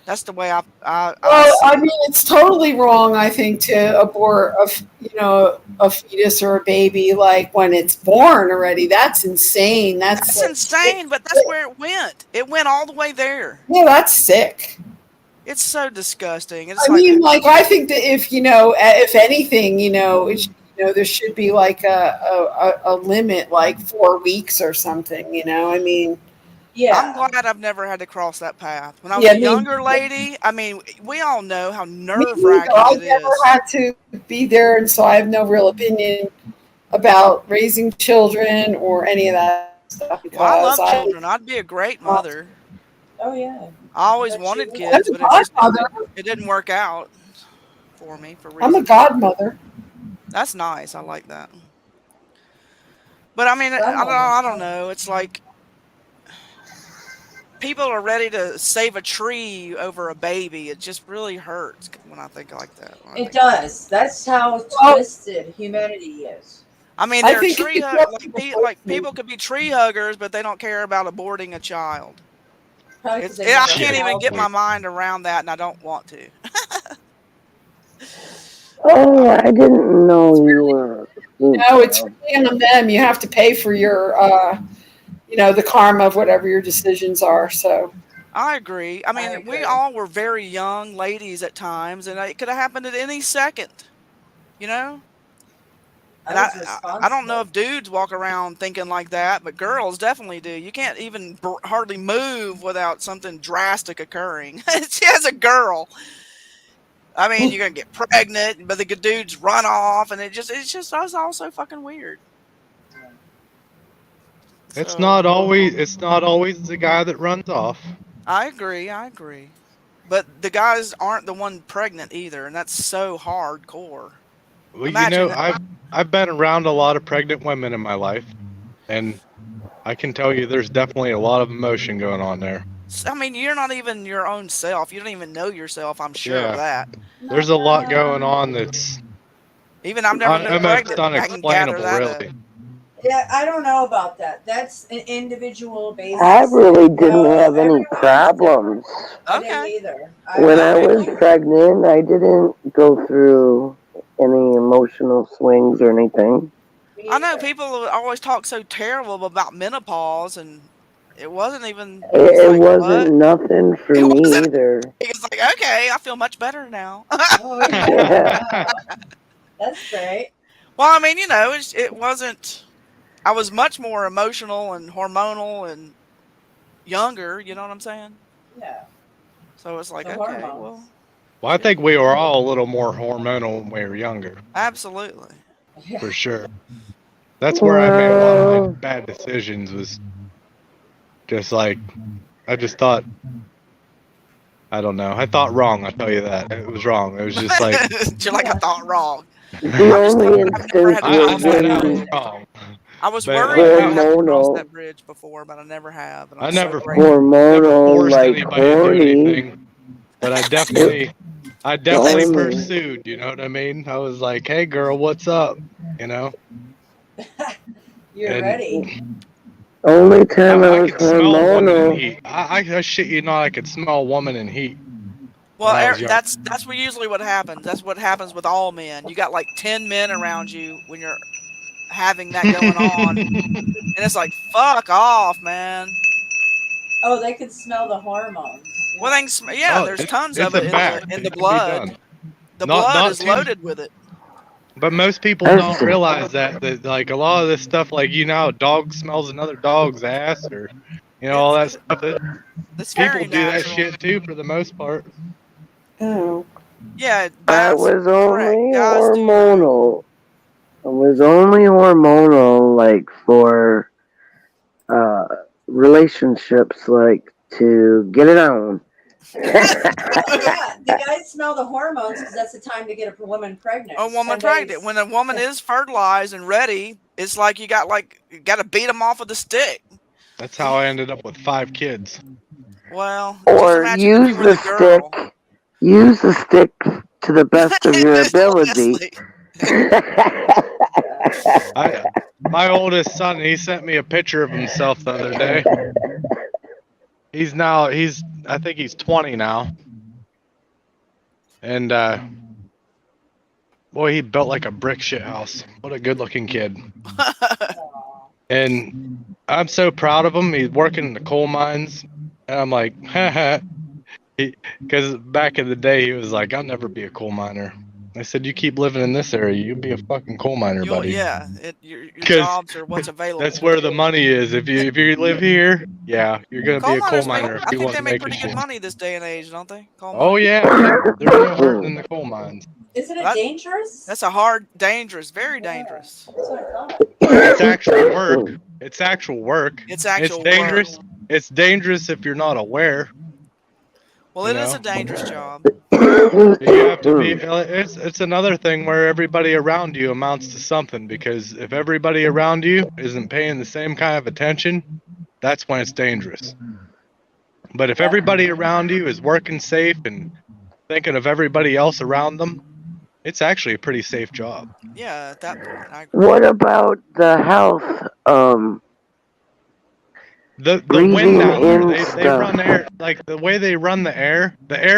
That's the way I Well, I mean, it's totally wrong. I think to abort a fetus or a baby like when it's born already. That's insane. That's insane, but that's where it went. It went all the way there. Yeah, that's sick. It's so disgusting. It's I mean, like I think that if anything, it should, there should be like a limit, like 4 weeks or something. I mean, I'm glad I've never had to cross that path. When I was Yeah, a me- younger lady, I mean, we all know how me nerve neither. wracking I it never is. had to be there, and so I have no real opinion about raising children or any of that stuff. Well, I Because love children. I'd be a great mother. Oh yeah. I always Bet you wanted would. kids, I'm but a godmother. it didn't work out for me for I'm a reasons. godmother. That's nice. I like that. But I mean, Godmother. I don't know. It's like people are ready to save a tree over a baby. It just really hurts when I think like that. It does. That's how Well- twisted humanity is. I mean, I they're think tree it's like people could be tree huggers, but they don't care about aborting a child. Probably 'cause It's, they I never can't even had get my children. mind around that, and I don't want to. Oh, I didn't know you were. No, it's really on them. You have to pay for your, the karma of whatever your decisions are. So I agree. I mean, agree. we all were very young ladies at times, and it could have happened at any second. You know? And I was I don't know responsible. if dudes walk around thinking like that, but girls definitely do. You can't even hardly move without something drastic occurring. She has a girl. I mean, you're gonna get pregnant, but the good dudes run off, and it's just all so fucking weird. It's So, not always the guy that runs off. I agree. But the guys aren't the one pregnant either, and that's so hardcore. Well, Imagine that. I've been around a lot of pregnant women in my life, and I can tell you there's definitely a lot of emotion going on there. I mean, you're not even your own self. You don't even know yourself. I'm sure Yeah. of that. There's a lot going on that's Even I've never been almost pregnant. I can gather unexplainable, that up. really. Yeah, I don't know about that. That's an individual basis. I really didn't No, have any everyone's problems. I didn't Okay. either. When I was pregnant, I didn't go through any emotional swings or anything. Me I know either. people always talk so terrible about menopause, and it wasn't even. It like, wasn't nothing for It me wasn't- either. It's like, okay, I feel much better now. Oh, yeah. That's great. Well, I mean, it wasn't. I was much more emotional and hormonal and younger. You know what I'm saying? Yeah. So it's like, The okay, hormones. well, Well, I think we were all a little more hormonal when we were younger, absolutely. for sure. That's where I made a lot of Well- my bad decisions. Was just like I just thought. I don't know. I thought wrong. I tell you that it was wrong. It was just like You're like, I thought wrong. The only I've never instance had to I was thought I was when wrong. I was But- worried about having to cross Hormonal. that bridge before, but I never have. And I I'm so never grateful. never hormonal, forced like anybody to do horny. anything, but I definitely Horny. pursued. You know what I mean? I was like, "Hey, girl, what's up?" You know. You're And- ready. Only time I I was could smell a woman in hormonal. heat. I shit you not, I could smell a woman in heat. Well, when I was young. that's what usually what happens. That's what happens with all men. You got like 10 men around you when you're having that going on, and it's like, fuck off, man. Oh, they could smell the hormones. Well, yeah, Oh, there's it's- tons it's of a it fact. in It the can be blood. done. The Not- blood not is too- loaded with it. But most people That's- don't realize that like a lot of this stuff, like how a dog smells another dog's ass, or all that stuff. It's People very do that natural. shit too, for the most part. oh, Yeah, I that's was correct. only Guys do that. hormonal. I was only hormonal, like for relationships, like to get it on. Yeah, the guys smell the hormones because that's the time to get a woman pregnant. A woman 10 pregnant. days. When a woman is fertilized and ready, it's like you got to beat them off with a stick. That's how I ended up with 5 kids. Well, just Or imagine if you use were the girl. stick. Use the stick to the best of your ability. Honestly. My oldest son, he sent me a picture of himself the other day. I think he's 20 now. And boy, he built like a brick shit house. What a good looking kid. And I'm so proud of him. He's working in the coal mines. And I'm like, haha. Because back in the day, he was like, I'll never be a coal miner. I said, you keep living in this area, you'll be a fucking coal miner, buddy. Yeah, your 'Cause jobs are what's available. That's where the money is. If you live here, yeah, you're gonna be a coal miners miner make, if I you think want they to make make a pretty good shit. money this day and age, don't they? Coal Oh miners? yeah, there's no hurting in the coal mines. Isn't it That- dangerous? That's a hard, dangerous, very dangerous. That's what I thought. It's actual work. It's actual work. It's actual It's dangerous. work. It's dangerous if you're not aware. Well, You it is know? a dangerous job. You have to be. It's another thing where everybody around you amounts to something, because if everybody around you isn't paying the same kind of attention, that's when it's dangerous. But if everybody around you is working safe and thinking of everybody else around them, it's actually a pretty safe job. Yeah, at that point, I agree. What about the health? The Breathing wind down there, in they stuff. run air, like the way they run the air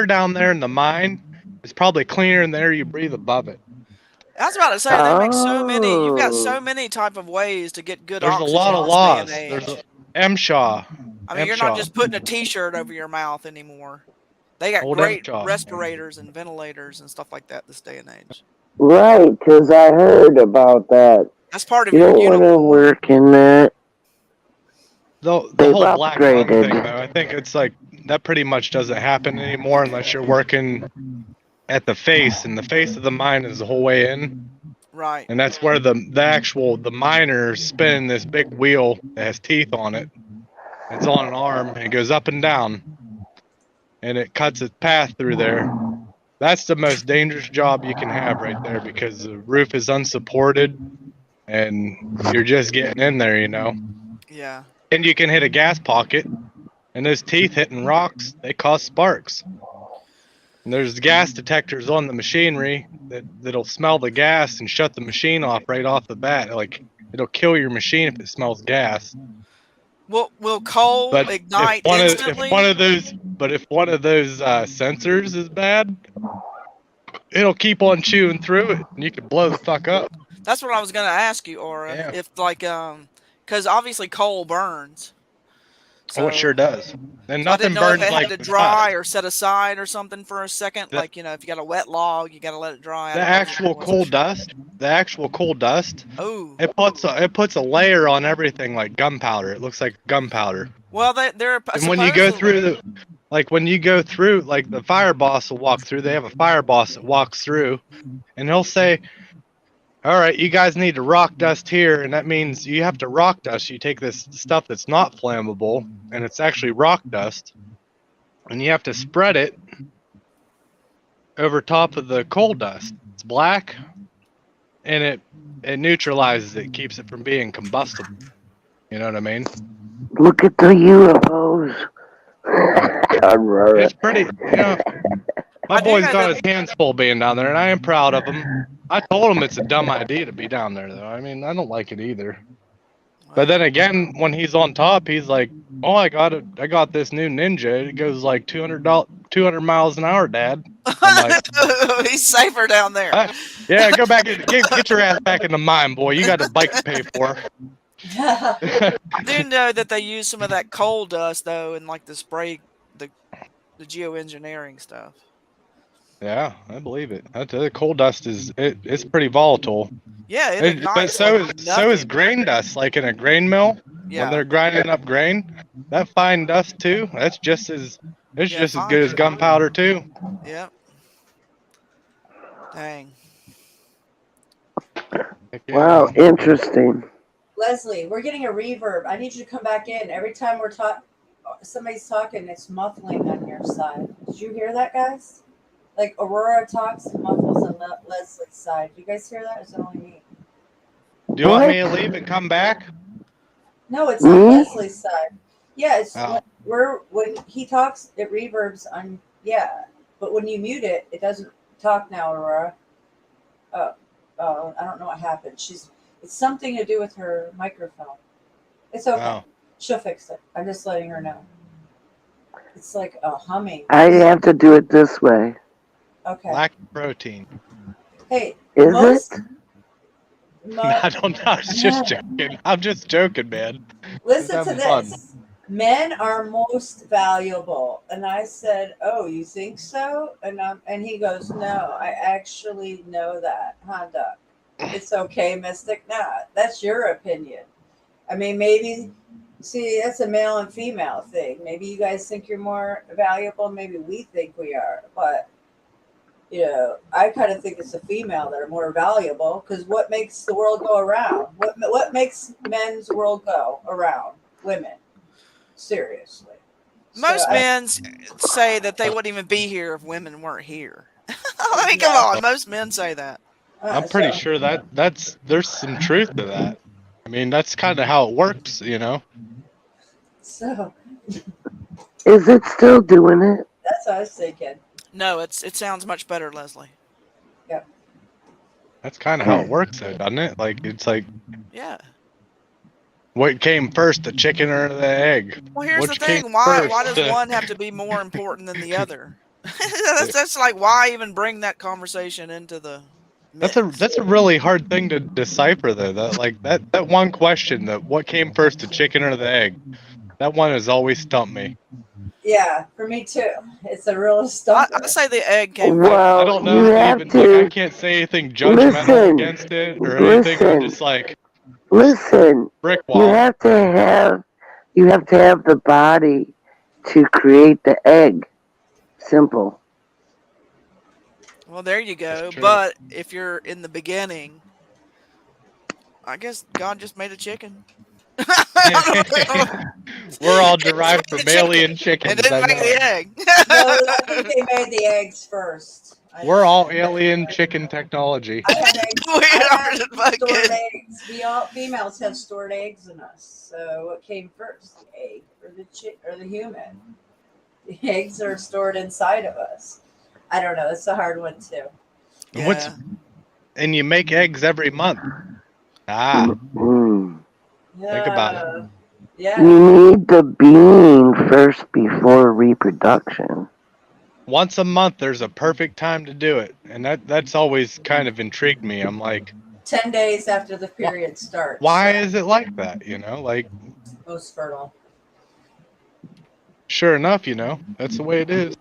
down there in the mine is probably cleaner than the air you breathe above it. I was about to say they make so many. You've got Oh. so many type of ways to get good There's a oxygen lot of this laws. day and There's age. MSHA. I mean, you're not MSHA. just putting a T-shirt over your mouth anymore. They got Old great MSHA. respirators and ventilators and stuff like that this day and age. Right, because I heard about that. That's part of You your don't want to uniform. work in that. The They've whole black lung upgraded. thing, though, I think it's like that pretty much doesn't happen anymore unless you're working at the face, and the face of the mine is the whole way in, Right. and that's where the miner is spinning this big wheel that has teeth on it. It's on an arm, and it goes up and down, and it cuts its path through there. That's the most dangerous job you can have right there, because the roof is unsupported, and you're just getting in there, you know. Yeah. And you can hit a gas pocket, and those teeth hitting rocks, they cause sparks. And there's gas detectors on the machinery that'll smell the gas and shut the machine off right off the bat. Like, it'll kill your machine if it smells gas. Will coal But ignite if instantly? one of those sensors is bad, it'll keep on chewing through it, and you can blow the fuck up. That's what I was gonna ask you, Aura. Yeah. If like because obviously coal burns. Oh, it sure does. And So I didn't nothing know burns if it like had to the dry dust. or set aside or something for a second. The- Like, if you got a wet log, you got to let it dry. I The don't know if actual it was- coal dust, Oh, it puts a layer on everything like gunpowder. It looks like gunpowder. well, they're And when you go through the fire boss will walk through. They have a fire boss that walks through, and he'll say, "All right, you guys need to rock dust here," and that means you have to rock dust. You take this stuff that's not flammable, and it's actually rock dust, and you have to spread it over top of the coal dust. It's black, and it neutralizes it, keeps it from being combustible. You know what I mean? Look at the UFOs. It's pretty, my I do boy's know got that- his hands full being down there, and I am proud of him. I told him it's a dumb idea to be down there, though. I mean, I don't like it either. But then again, when he's on top, he's like, "Oh, I got this new Ninja. It goes like 200 miles an hour, Dad." I'm like, he's safer down there. "Yeah, go back and get your ass back in the mine, boy. You got a bike to pay for." I do know that they use some of that coal dust though, in like the spray, the geoengineering stuff. Yeah, I believe it. The coal dust it's pretty volatile. Yeah, it But ignites so like is nothing. grain dust, like in a grain mill. Yeah. When they're grinding up grain, that fine dust too, it's just as fine. good as gunpowder too. Yep. Dang. Heck yeah. Wow, interesting. Leslie, we're getting a reverb. I need you to come back in. Every time somebody's talking, it's muffling on your side. Did you hear that, guys? Like Aurora talks and muffles on Leslie's side. Do you guys hear that? Or is it only me? Do you want me to leave and come back? No, it's on Me? Leslie's side. Yeah, it's Oh. when he talks, it reverbs on. Yeah, but when you mute it, it doesn't talk now, Aurora. I don't know what happened. It's something to do with her microphone. It's okay. Oh. She'll fix it. I'm just letting her know. It's like a humming. I have to do it this way. Okay. Lack of protein. Hey, Is most, it? mo- I don't know. I was just joking. I'm just joking, man. listen to having fun. this. Men are most valuable. And I said, oh, you think so? And he goes, no, I actually know that, huh, Duck? It's okay, Mystic. Nah, that's your opinion. I mean, maybe, see, that's a male and female thing. Maybe you guys think you're more valuable. Maybe we think we are. But, you know, I kind of think it's the female that are more valuable because what makes the world go around? What makes men's world go around? Women. Seriously. Most So, men say that they wouldn't even be here if women weren't here. I mean, come on. Most men say that. I'm pretty so- sure there's some truth to that. I mean, that's kind of how it works, you know. So Is it still doing it? that's what I was thinking. No, it sounds much better, Leslie. That's kind of how it works, though, doesn't it? Like it's like Yeah. what came first, the chicken or the egg? Well, here's Which the came thing. Why first? does one have to be more important than the other? that's like why even bring that conversation into the mix? That's a really hard thing to decipher, though. That one question, that what came first, the chicken or the egg? That one has always stumped me. Yeah, for me too. It's a real stumper. I say the egg came first. Well, I don't you know have even to like I can't say anything judgmental listen, against it or anything. I'm listen. just like listen. brick You wall. have to have the body to create the egg. Simple. Well, there you go. That's true. But if you're in the beginning, I guess God just made a chicken. We're all derived from alien chickens. And didn't I make know. the egg. No, I think they made the eggs first. We're all alien chicken technology. I have eggs. We I are have the stored fucking- eggs. We all females have stored eggs in us. So what came first, the egg or the or the human? The eggs are stored inside of us. I don't know. It's a hard one too. And what's Yeah. and you make eggs every month. Ah, Mm. Think about it. Yeah. You need the being first before reproduction. once a month there's a perfect time to do it, and that's always kind of intrigued me. I'm like, 10 days after the period starts. why is it like that? You know, like Most fertile. sure enough, you know, that's the way it is.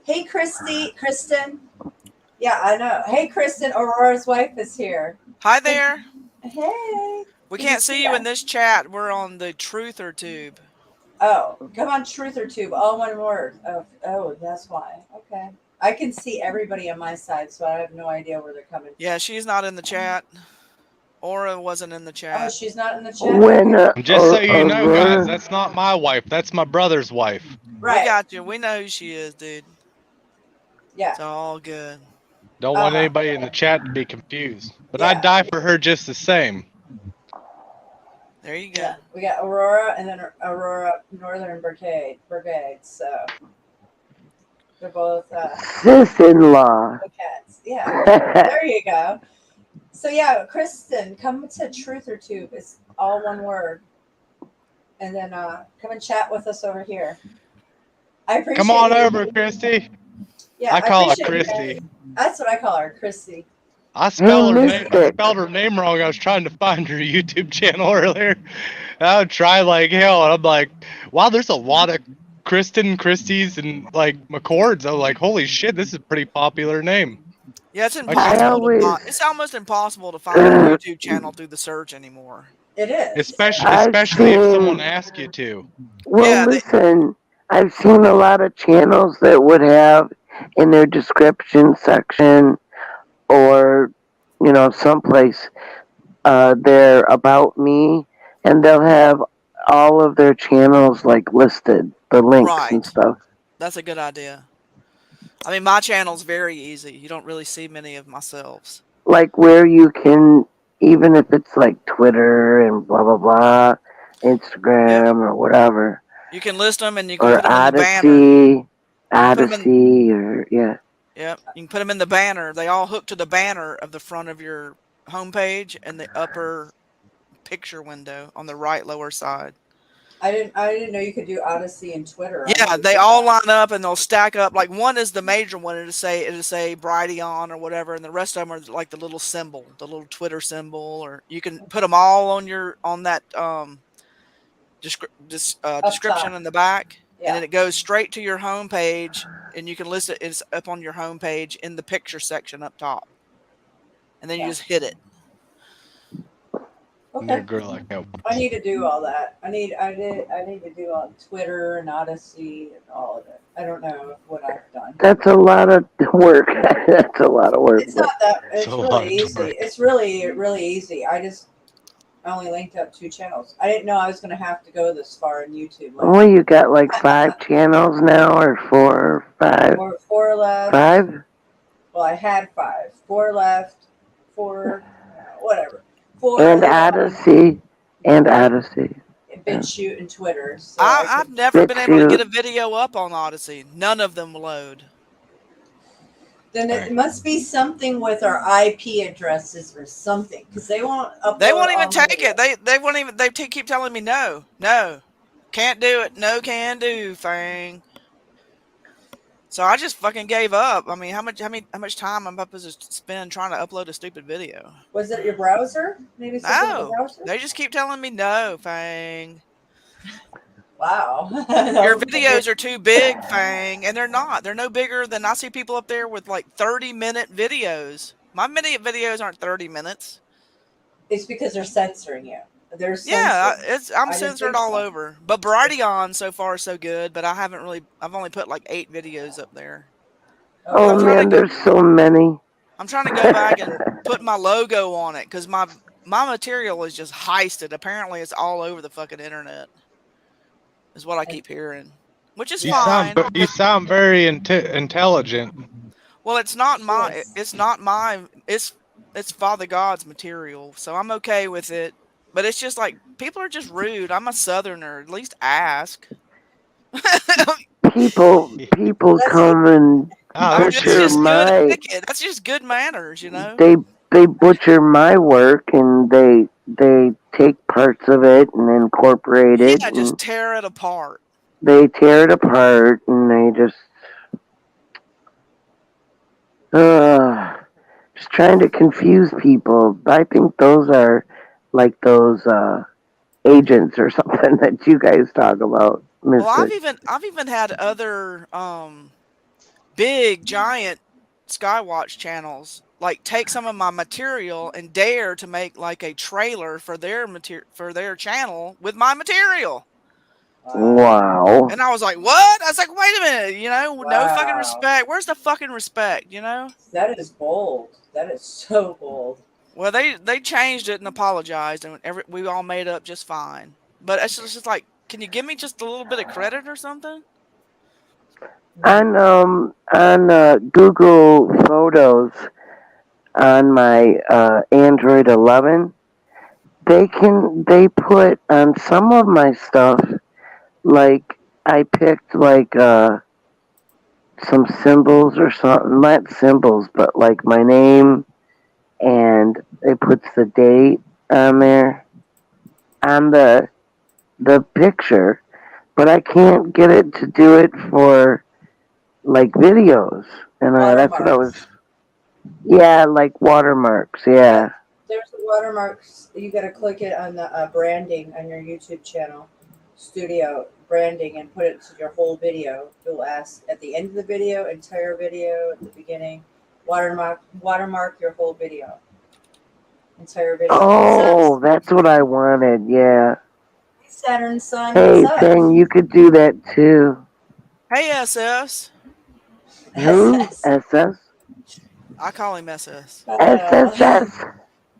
Hey, Kristen. Yeah, I know. Hey, Kristen, Aurora's wife is here. Hi there. Hey. We Good can't to see see you ya. in this chat. We're on the Truther Tube. Oh, come on, Truther Tube, all one word. Oh, that's why. Okay. I can see everybody on my side, so I have no idea where they're coming from. Yeah, she's not in the chat. Aura wasn't in the Oh, chat. she's not in the chat? When Okay. Just so you know, Aurora- guys, that's not my wife. That's my brother's wife. We Right. got you. We know who she is, dude. Yeah. It's all good. Don't want Uh-huh. anybody in the chat to be confused. But Yeah. I'd die for her just the same. There you go. Yeah. We got Aurora and then Aurora Northern Brigade. So they're both Sis-in-law. cats. Yeah. There you go. So yeah, Kristen, come to Truther Tube. It's all one word. And then come and chat with us over here. I appreciate Come on you. over, Christy. Yeah, I call her appreciate you Christy. guys. That's what I call her, Chrissy. I spelled her name. I Mystic. spelled her name wrong. I was trying to find her YouTube channel earlier. I would try like hell, and I'm like, wow, there's a lot of Christys, and like McCords. I was like, holy shit, this is a pretty popular name. Yeah, it's I impossible. always- It's almost impossible to find a YouTube channel through the search anymore. It is. Especially I've if seen- someone asks you to. Well, Yeah, listen, I've seen a lot of channels that would have in their description section or, you know, someplace their about me, and they'll have all of their channels like listed, the links and Right. stuff. That's a good idea. I mean, my channel's very easy. You don't really see many of myself. Like where you can, even if it's like Twitter and blah blah blah, Instagram or whatever, You can list them and you can or put them in the banner. Odyssey, Put 'em in- Odyssey, or yeah. Yep, you can put them in the banner. They all hook to the banner of the front of your homepage and the upper picture window on the right lower side. I didn't know you could do Odyssey and Twitter. Yeah, they all line up and they'll stack up. Like one is the major one. It'll say Brighteon or whatever, and the rest of them are like the little symbol, the little Twitter symbol. Or you can put them all on that description in the back, Yeah. and then it goes straight to your home page, and you can list it. It's up on your home page in the picture section up top, and then you Yeah. just hit it. And your Okay. girl like that. I need to do all that. I need to do on Twitter and Odyssey and all of it. I don't know what I've done. That's a lot of work. That's a lot of work. It's not that. It's a lot really of easy. work. It's really easy. I only linked up 2 channels. I didn't know I was going to have to go this far in YouTube. Well, you got like 5 channels now, or 4 or 5? 4 left. 5? Well, I had 5. 4 left. 4, whatever. 4 And Odyssey. And Odyssey. BitChute and Twitter. So I've never been able to BitChute. get a video up on Odyssey. None of them load. then it must be something with our IP addresses or something, because they won't upload. They won't even all take the- it. They won't even. They keep telling me no, can't do it. No, can do thing. So I just fucking gave up. I mean, how much time I'm supposed to spend trying to upload a stupid video? Was it your browser? Maybe something with No, the browser? they just keep telling me no, Fang. Wow. Your videos are too big, Fang, and they're not. They're no bigger than I see people up there with like 30-minute videos. My minute videos aren't 30 minutes. It's because they're censoring you. They're Yeah, censoring. I'm I didn't censored think all so. over. But Brighteon so far so good, but I've only put like 8 videos up there. Oh I'm trying man, to there's so many. I'm trying to go back and put my logo on it because my material is just heisted. Apparently, it's all over the fucking internet. Is what I keep hearing, which is fine. You sound very intelligent. Well, it's not my. Yes. It's not my. It's Father God's material, so I'm okay with it. But it's just like people are just rude. I'm a Southerner. At least ask. People That's- come and Oh, It's butcher just good my. etiquette. That's just good manners, you know. They butcher my work, and they take parts of it and incorporate it. Yeah, and just tear it apart. they tear it apart, and they just trying to confuse people. I think those are like those agents or something that you guys talk about. Well, I've Mystic. even had other big giant Skywatch channels like take some of my material and dare to make like a trailer for their channel with my material. Wow. And I was like, "What?" I was like, "Wait a minute, you know, no fucking Wow. respect. Where's the fucking respect, you know?" That is bold. That is so bold. Well, they changed it and apologized, and we all made up just fine. But it's just like, can you give me just a little bit of credit or something? On Google Photos on my Android 11, they put on some of my stuff, like I picked like some symbols or something, not symbols, but like my name, and it puts the date on there on the picture, but I can't get it to do it for like videos, and that's what I was. Yeah, like watermarks. Yeah. There's the watermarks. You got to click it on the branding on your YouTube channel, studio branding, and put it to your whole video. You'll ask at the end of the video, entire video, at the beginning, watermark your whole video, entire video. Oh, that's what I wanted. Yeah. Saturn Sun. Hey, what's up? Thing, you could do that too. Hey, SS. Who? SS? I call him SS. SSS.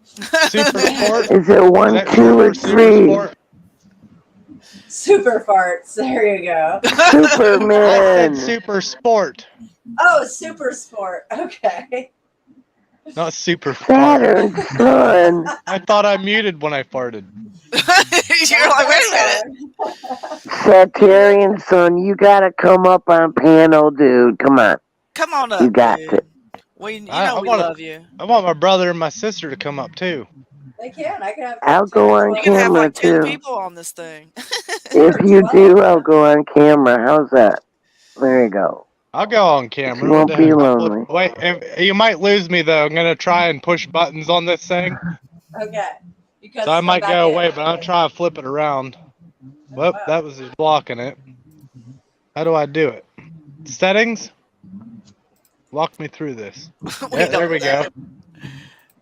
Super Sport. Is it 1, Is that 2, or Super 3? Sport? Super farts. There you go. I Superman. said Super Sport, Oh, Super Sport. Okay. not Super Saturn Fart. Sun. I thought I muted when I farted. You're like, wait a minute. Saturnian Sun, you gotta come up on panel, dude. Come on. Come on up, You got dude. to. We I we wanna- love you. I want my brother and my sister to come up too. They can. I can have. I'll go on We can have camera like 10 too. people on this thing. If you do, I'll go on camera. How's that? There you go. I'll go on camera. You won't What be the heck? lonely. Wait, you might lose me though. I'm gonna try and push buttons on this thing, Okay. Because so I might back go in. away, but I'll try to flip it around. Well, Wow. that was just blocking it. How do I do it? Settings? Walk me through this. We Yeah, there don't we go. know.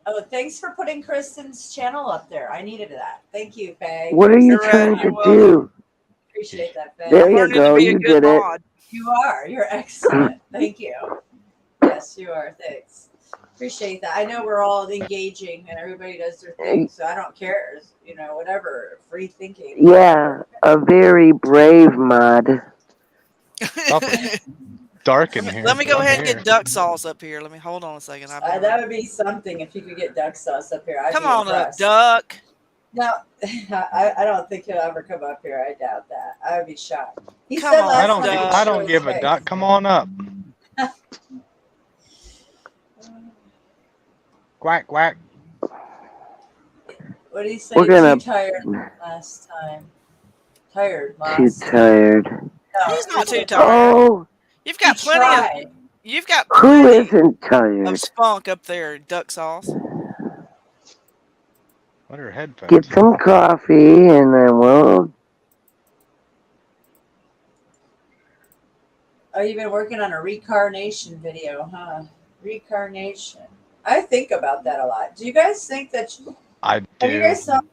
Oh, thanks for putting Kristen's channel up there. I needed that. Thank you, Faye. What are you You're right, trying to you're welcome. do? Appreciate that, Faye. There I'm you learning to go. be a You good did it. mod. You are. You're excellent. Thank you. Yes, you are. Thanks. Appreciate that. I know we're all engaging and everybody does their thing, so I don't care. It's, whatever. Free thinking. Yeah, a very brave mod. Awfully dark in here. Let me go I'm ahead and here. get duck sauce up here. Let me hold on a second. That would be something if you could get duck sauce up here. I'd Come be on up, impressed. duck. No, I don't think he'll ever come up here. I doubt that. I would be shocked. He Come said on, last I don't. time he would I show don't his give a face. duck. Come on up. Quack quack. What did he say? We're gonna- Too tired last time. Tired, Too Moss. tired. No, He's not he too tired. Oh, You've got He plenty tried. of. You've got who plenty isn't of tired? spunk up there, duck sauce. What are headphones? Get some coffee and then we'll. Oh, you've been working on a reincarnation video, huh? Reincarnation. I think about that a lot. Do you guys think that? I Have you do. guys thought?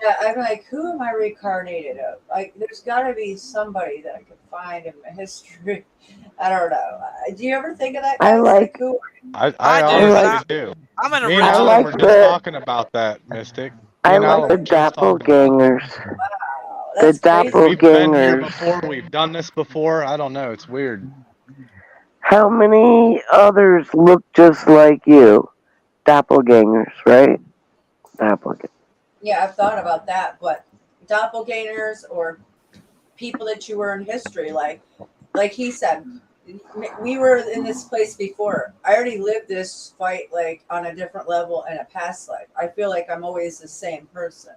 Yeah, I'm like, who am I reincarnated of? Like, there's got to be somebody that I could find in my history. I don't know. Do you ever think of that? I Guys? like- who? I do, honestly but do. I'm an Me and original. Alan like were the- just talking about that, Mystic. Me I and Alan like the were just talking about that. doppelgangers. Wow, The that's crazy. We've been here doppelgangers. before. We've done this before. I don't know. It's weird. How many others look just like you? Doppelgangers, right? Doppelgangers. Yeah, I've thought about that, but doppelgangers or people that you were in history, like he said, we were in this place before. I already lived this fight like on a different level in a past life. I feel like I'm always the same person,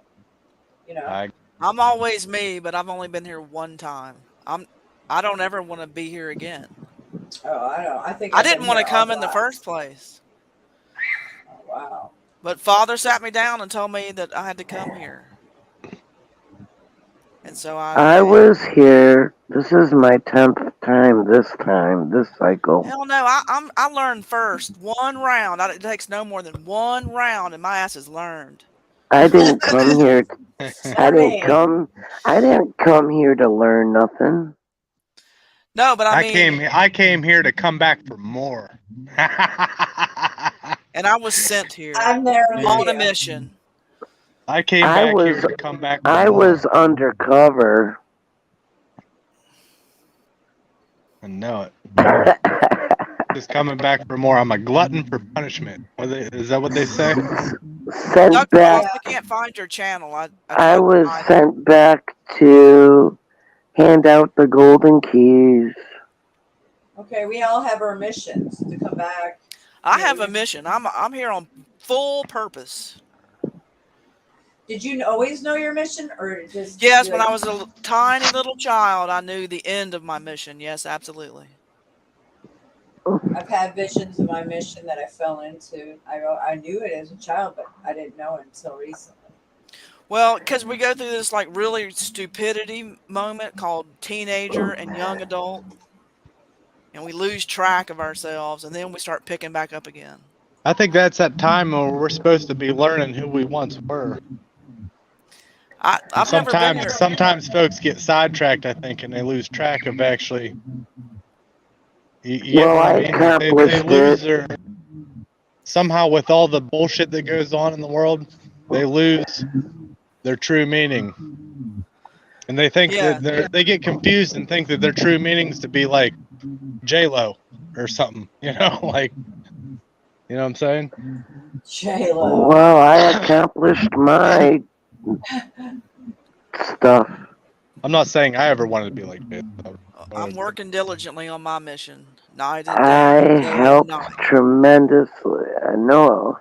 I'm always me, but I've only been here one time. I don't ever want to be here again. Oh, I know. I think I I've didn't been want to here come a in the lot. first place. Oh, wow. But Father sat me down and told me that I had to come here. And so I was here. This is my 10th time this cycle. Hell no, I learned first. One round. It takes no more than one round and my ass is learned. I didn't come here. I Sorry. didn't come here to learn nothing. No, but I mean, I came here to come back for more. and I was sent here I'm there with on a you. mission. I came I back was- here to come back for I more. was undercover. I know it. Just coming back for more. I'm a glutton for punishment. Is that what they say? Sent Duck back. Sauce, I can't find your channel. I tried to was find it. sent back to hand out the golden keys. Okay, we all have our missions to come back. I have a mission. I'm here on full purpose. Did you always know your mission, or just? Yes, when I was a tiny little child, I knew the end of my mission. Yes, absolutely. I've had visions of my mission that I fell into. I knew it as a child, but I didn't know it until recently. Well, because we go through this like really stupidity moment called teenager and young adult, and we lose track of ourselves, and then we start picking back up again. I think that's that time where we're supposed to be learning who we once were. I've never been here. Sometimes folks get sidetracked, I think, and they lose track of actually. You get Well, what I mean? They accomplished lose it. their. Somehow, with all the bullshit that goes on in the world, they lose their true meaning, and they think Yeah. that they get confused and think that their true meaning is to be like J-Lo or something. Like, you know what I'm saying? J-Lo. Well, I accomplished my stuff. I'm not saying I ever wanted to be like this. I'm working diligently on my mission. Night and day, I day and helped night. tremendously. I know.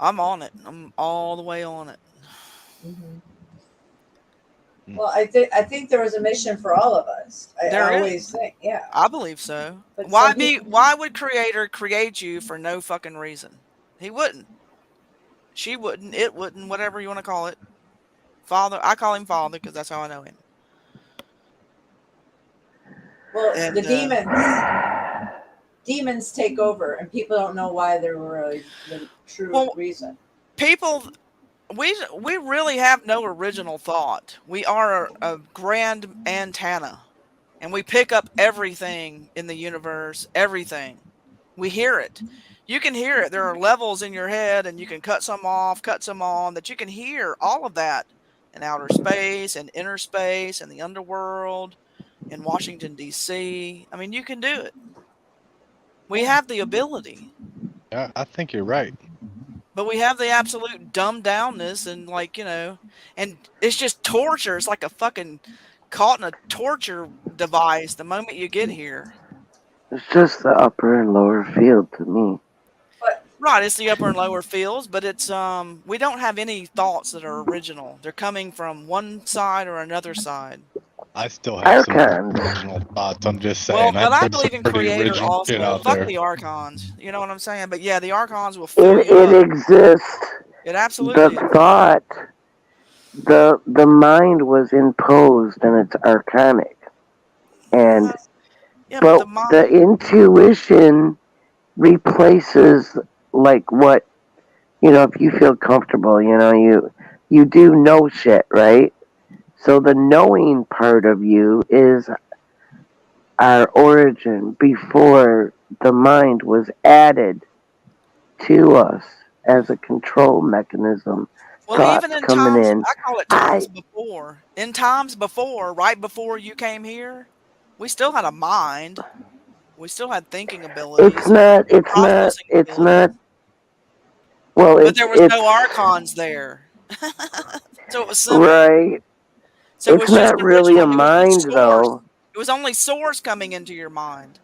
I'm on it. I'm all the way on it. Well, I think there was a mission for all of us. I There is. always think, yeah. I believe so. But Why some people- why would Creator create you for no fucking reason? He wouldn't. She wouldn't. It wouldn't. Whatever you want to call it. Father. I call him Father because that's how I know him. Well, And, the demons take over, and people don't know why they're really the true reason. People, we really have no original thought. We are a grand antenna, and we pick up everything in the universe. Everything, we hear it. You can hear it. There are levels in your head, and you can cut some off, cut some on. That you can hear all of that in outer space and inner space and the underworld in Washington D.C. I mean, you can do it. We have the ability. Yeah, I think you're right. But we have the absolute dumbed downness and and it's just torture. It's like a fucking caught in a torture device the moment you get here. It's just the upper and lower field to me. Right, it's the upper and lower fields, but it's we don't have any thoughts that are original. They're coming from one side or another side. I still have some Archons. original thoughts. I'm just Well, saying. but I put believe some in pretty creator original shit also. out Fuck there. the archons. You know what I'm saying? But yeah, the archons will fill you It up. exists. It absolutely The thought, the mind was imposed, and it's archonic. And yeah, but the but the intuition replaces like what, if you feel comfortable, you do know shit, right? So the knowing part of you is our origin before the mind was added to us as a control mechanism. Well, Thoughts even in coming times, in. I call it times before. In times before, right before you came here, we still had a mind. We still had thinking abilities. It's not. Well, but there was no archons there, so it was simple. Right. So it it's was just not really a mind, source. though. It was only source coming into your mind.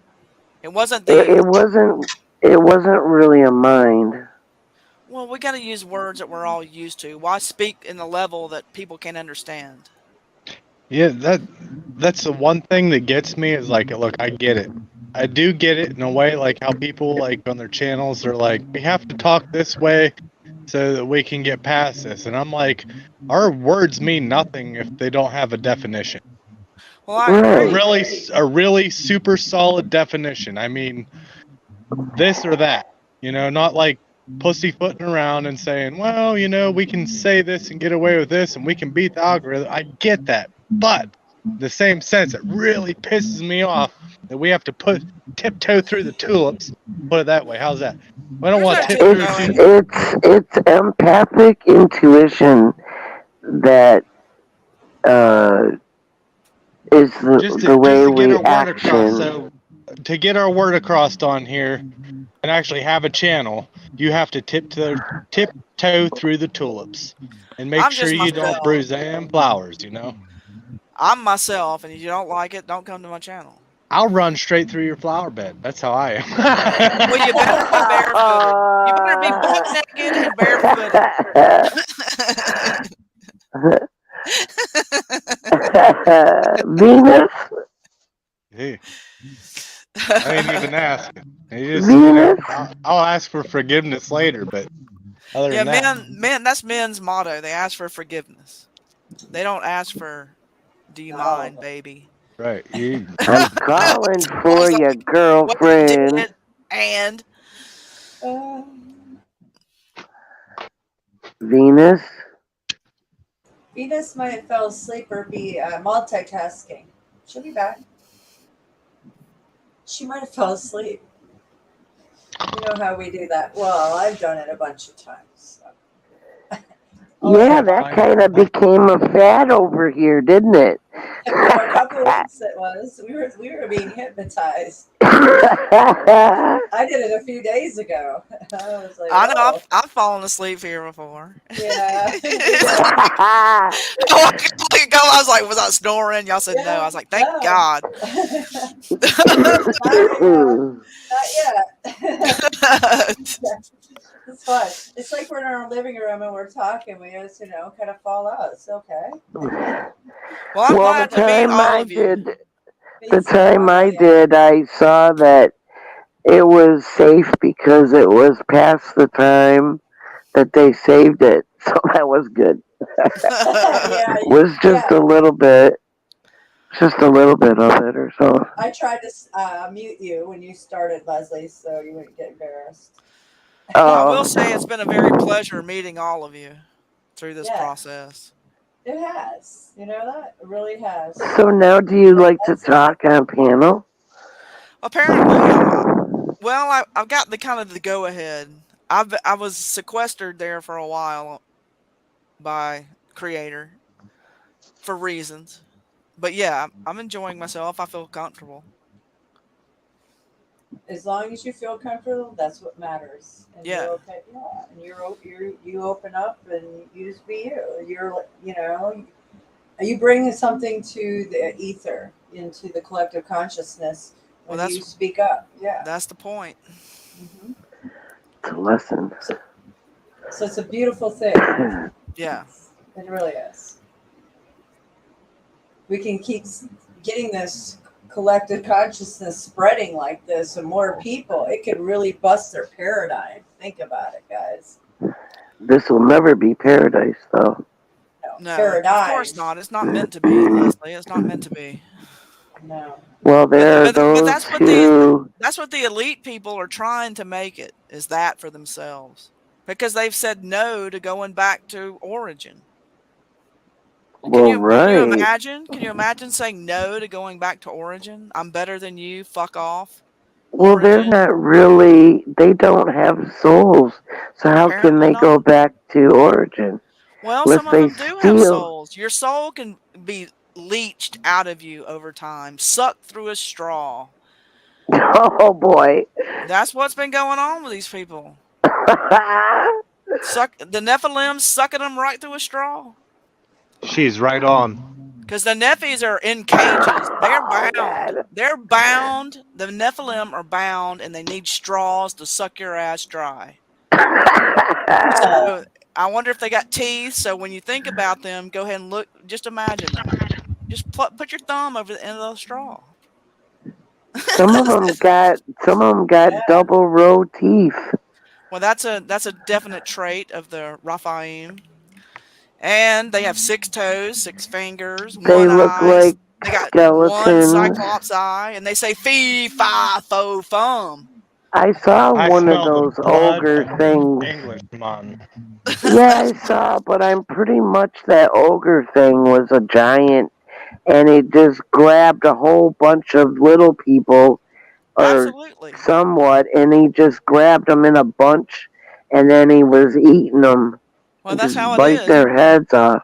It wasn't It wasn't. It wasn't really a mind. Well, we got to use words that we're all used to. Why speak in a level that people can understand? Yeah, that's the one thing that gets me is like, look, I get it. I do get it in a way, like how people like on their channels are like, we have to talk this way so that we can get past this. And I'm like, our words mean nothing if they don't have a definition. Well, I agree. A really super solid definition. I mean, this or that, not like pussyfooting around and saying, well, we can say this and get away with this and we can beat the algorithm. I get that. But in the same sense, it really pisses me off that we have to tiptoe through the tulips. Put it that way. How's that? I don't want to tiptoe. It's empathic intuition that is the way we action. So to get our word across on here and actually have a channel, you have to tiptoe through the tulips and make sure you don't bruise them flowers, I'm myself, and if you don't like it, don't come to my channel. I'll run straight through your flower bed. That's how I am. Well, you better be barefooted. You better be butt naked and barefooted. Venus? Hey. I ain't even asking. Venus? I'll ask for forgiveness later, but other than that. men, that's men's motto. They ask for forgiveness. They don't ask for, do you mind, baby? Right. I'm calling for your girlfriend. And Venus? Venus might have fell asleep or be multitasking. She'll be back. She might have fell asleep. You know how we do that. Well, I've done it a bunch of times. So. Yeah, that kind of became a fad over here, didn't it? For a couple weeks it was. We were being hypnotized. I did it a few days ago. I was like, I know I've fallen asleep here before. Yeah. I was like, was I snoring? Y'all said no. I was like, thank God. Not yet. It's fun. It's like we're in our living room and we're talking. We just, kind of fall out. It's okay. Well, I'm glad to meet all of you. The time I did, I saw that it was safe because it was past the time that they saved it. So that was good. Yeah, was just yeah. a little bit, just a little bit of it or so. I tried to mute you when you started, Leslie, so you wouldn't get embarrassed. I will say Oh, it's been a very pleasure meeting all of you through this Yeah, process. it has. You know that? It really has. so now do you So like to that's talk on panel? Apparently, I've got the kind of the go ahead. I was sequestered there for a while by Creator for reasons, but yeah, I'm enjoying myself. I feel comfortable. as long as you feel comfortable, that's what matters. And Yeah. you're okay. Yeah. And you open up and you just be you. You bring something to the ether, into the collective consciousness Well, when you speak up. Yeah. that's the point. hmm It's a lesson. So it's a beautiful thing. Yeah. It really is. We can keep getting this collective consciousness spreading like this, and more people, it could really bust their paradigm. Think about it, guys. This will never be paradise, though. No, Paradigm. of course not. It's not meant to be, Leslie. It's not meant to be. No. Well, there are But those that's what who. that's what the elite people are trying to make it, is that for themselves. Because they've said no to going back to origin. Well, Can you right. imagine? Can you imagine saying no to going back to origin? I'm better than you. Fuck off. Well, they're Origin. not really. They don't have souls, so how can Apparently they not. go back to origin? Well, Unless some of they them do have steal. souls. Your soul can be leached out of you over time, sucked through a straw. Oh boy. That's what's been going on with these people. The Nephilim sucking them right through a straw. She's right on. Because the Nephis are in cages. They're bound. God. They're bound. The Nephilim are bound, and they need straws to suck your ass dry. So I wonder if they got teeth. So when you think about them, go ahead and look. Just imagine them. Just put your thumb over the end of the straw. Some of them got Yeah. double row teeth. Well, that's a definite trait of the Raphaim. And they have 6 toes, 6 fingers, They one look eye. like They got skeletons. one cyclops eye, and they say fee fi fo fum. I saw I one of smell the those blood ogre of things. Englishman. Yeah, I saw, but I'm pretty much that ogre thing was a giant, and it just grabbed a whole bunch of little people, or Absolutely. somewhat, and he just grabbed them in a bunch, and then he was eating them. Well, and that's just how it bite is. their heads off.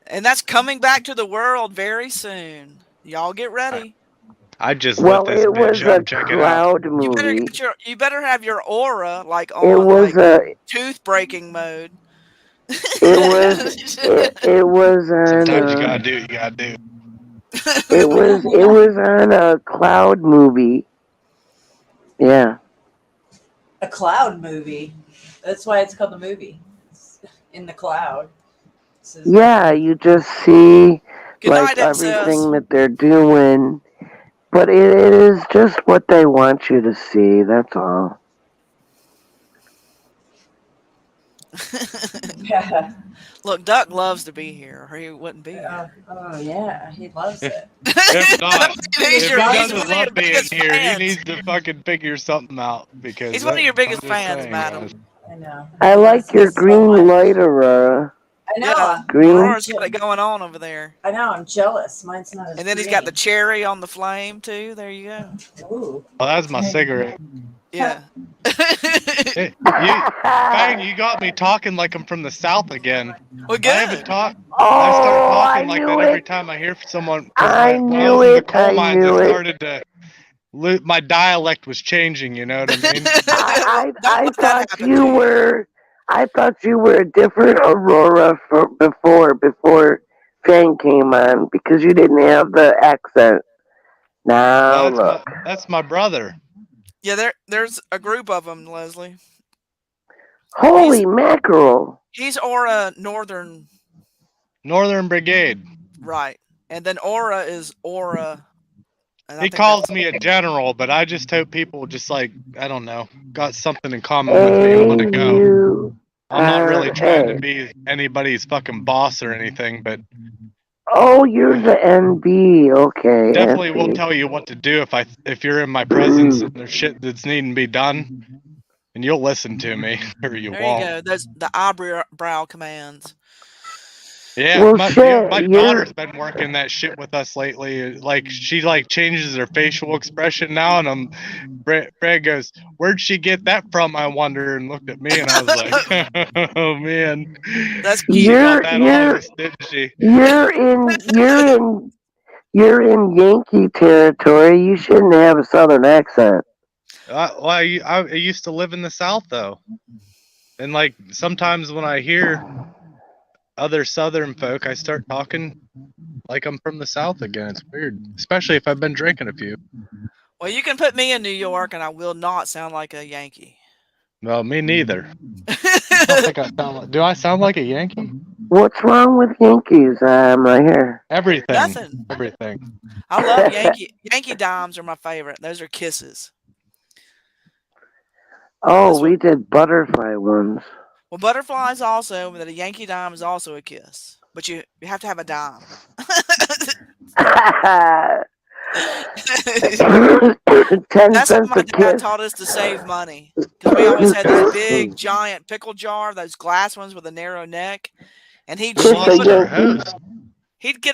And that's coming back to the world very soon. Y'all get ready. I just Well, lit this it was bitch a up. Check it out. cloud movie. You better have your aura like It on was like tooth breaking mode. it was on Sometimes you gotta do what you gotta do. it was on a cloud movie. Yeah. A cloud movie. That's why it's called the movie. It's in the cloud. Yeah, you just see Good like night, everything SS. that they're doing. But it is just what they want you to see, that's all. Yeah. Look, Duck loves to be here, or he wouldn't be here. Oh yeah, he loves it. If not, He's if your- he he's doesn't one of your love being biggest here, he fans. needs to fucking figure something out because He's one of your biggest I'm just fans, saying, madam. guys. I know. I like your so green much. light, Aurora. I know. Yeah, Green? Aurora's got it going on over there. I know. I'm jealous. Mine's not as. And then he's got the cherry on the flame too. There you go. Ooh. Oh, that's my cigarette. Yeah. Fang, you got me talking like I'm from the South again. Well, I haven't good. talked. Oh, I start talking I like knew that it. every time I hear someone. 'Cause I when I knew was in the it, coal I mines, knew it it. started to. My dialect was changing. You know what I mean? I Don't let that thought happen you to you. were a different Aurora before Fang came on because you didn't have the accent. Now look. That's my brother. Yeah, there's a group of them, Leslie. Holy mackerel. He's Aura Northern, Northern Brigade. right? And then Aura is Aura. And I He think calls that's- me a general, but I just hope people just like I don't know, got something in common with me. I'm gonna go. I'm not really trying to Hey. be anybody's fucking boss or anything, but Oh, you're the NB. Okay. definitely will NB. tell you what to do if you're in my presence and there's shit that's needing to be done, and you'll listen to me or you There you won't. go. Those the eyebrow commands. Yeah, Well, my shit, daughter's been working that shit with us lately. Like she like changes her facial expression now, and Brad goes, "Where'd she get that from? I wonder." And looked at me, and I was like, "Oh man, That's she cute. got that on us, didn't she?" you're in Yankee territory. You shouldn't have a southern accent. Well, I used to live in the South though, and like sometimes when I hear other Southern folk, I start talking like I'm from the South again. It's weird, especially if I've been drinking a few. Well, you can put me in New York, and I will not sound like a Yankee. Well, me neither. I don't think I sound like. Do I sound like a Yankee? What's wrong with Yankees? Right here. Everything. Nothing. Everything. I love Yankee dimes are my favorite. Those are kisses. Oh, we did butterfly ones. Well, butterflies also, but a Yankee dime is also a kiss. But you have to have a dime. 10 That's how cents my a dad kiss. taught us to save money. Because we always had this big, giant pickle jar, those glass ones with a narrow neck. And he'd get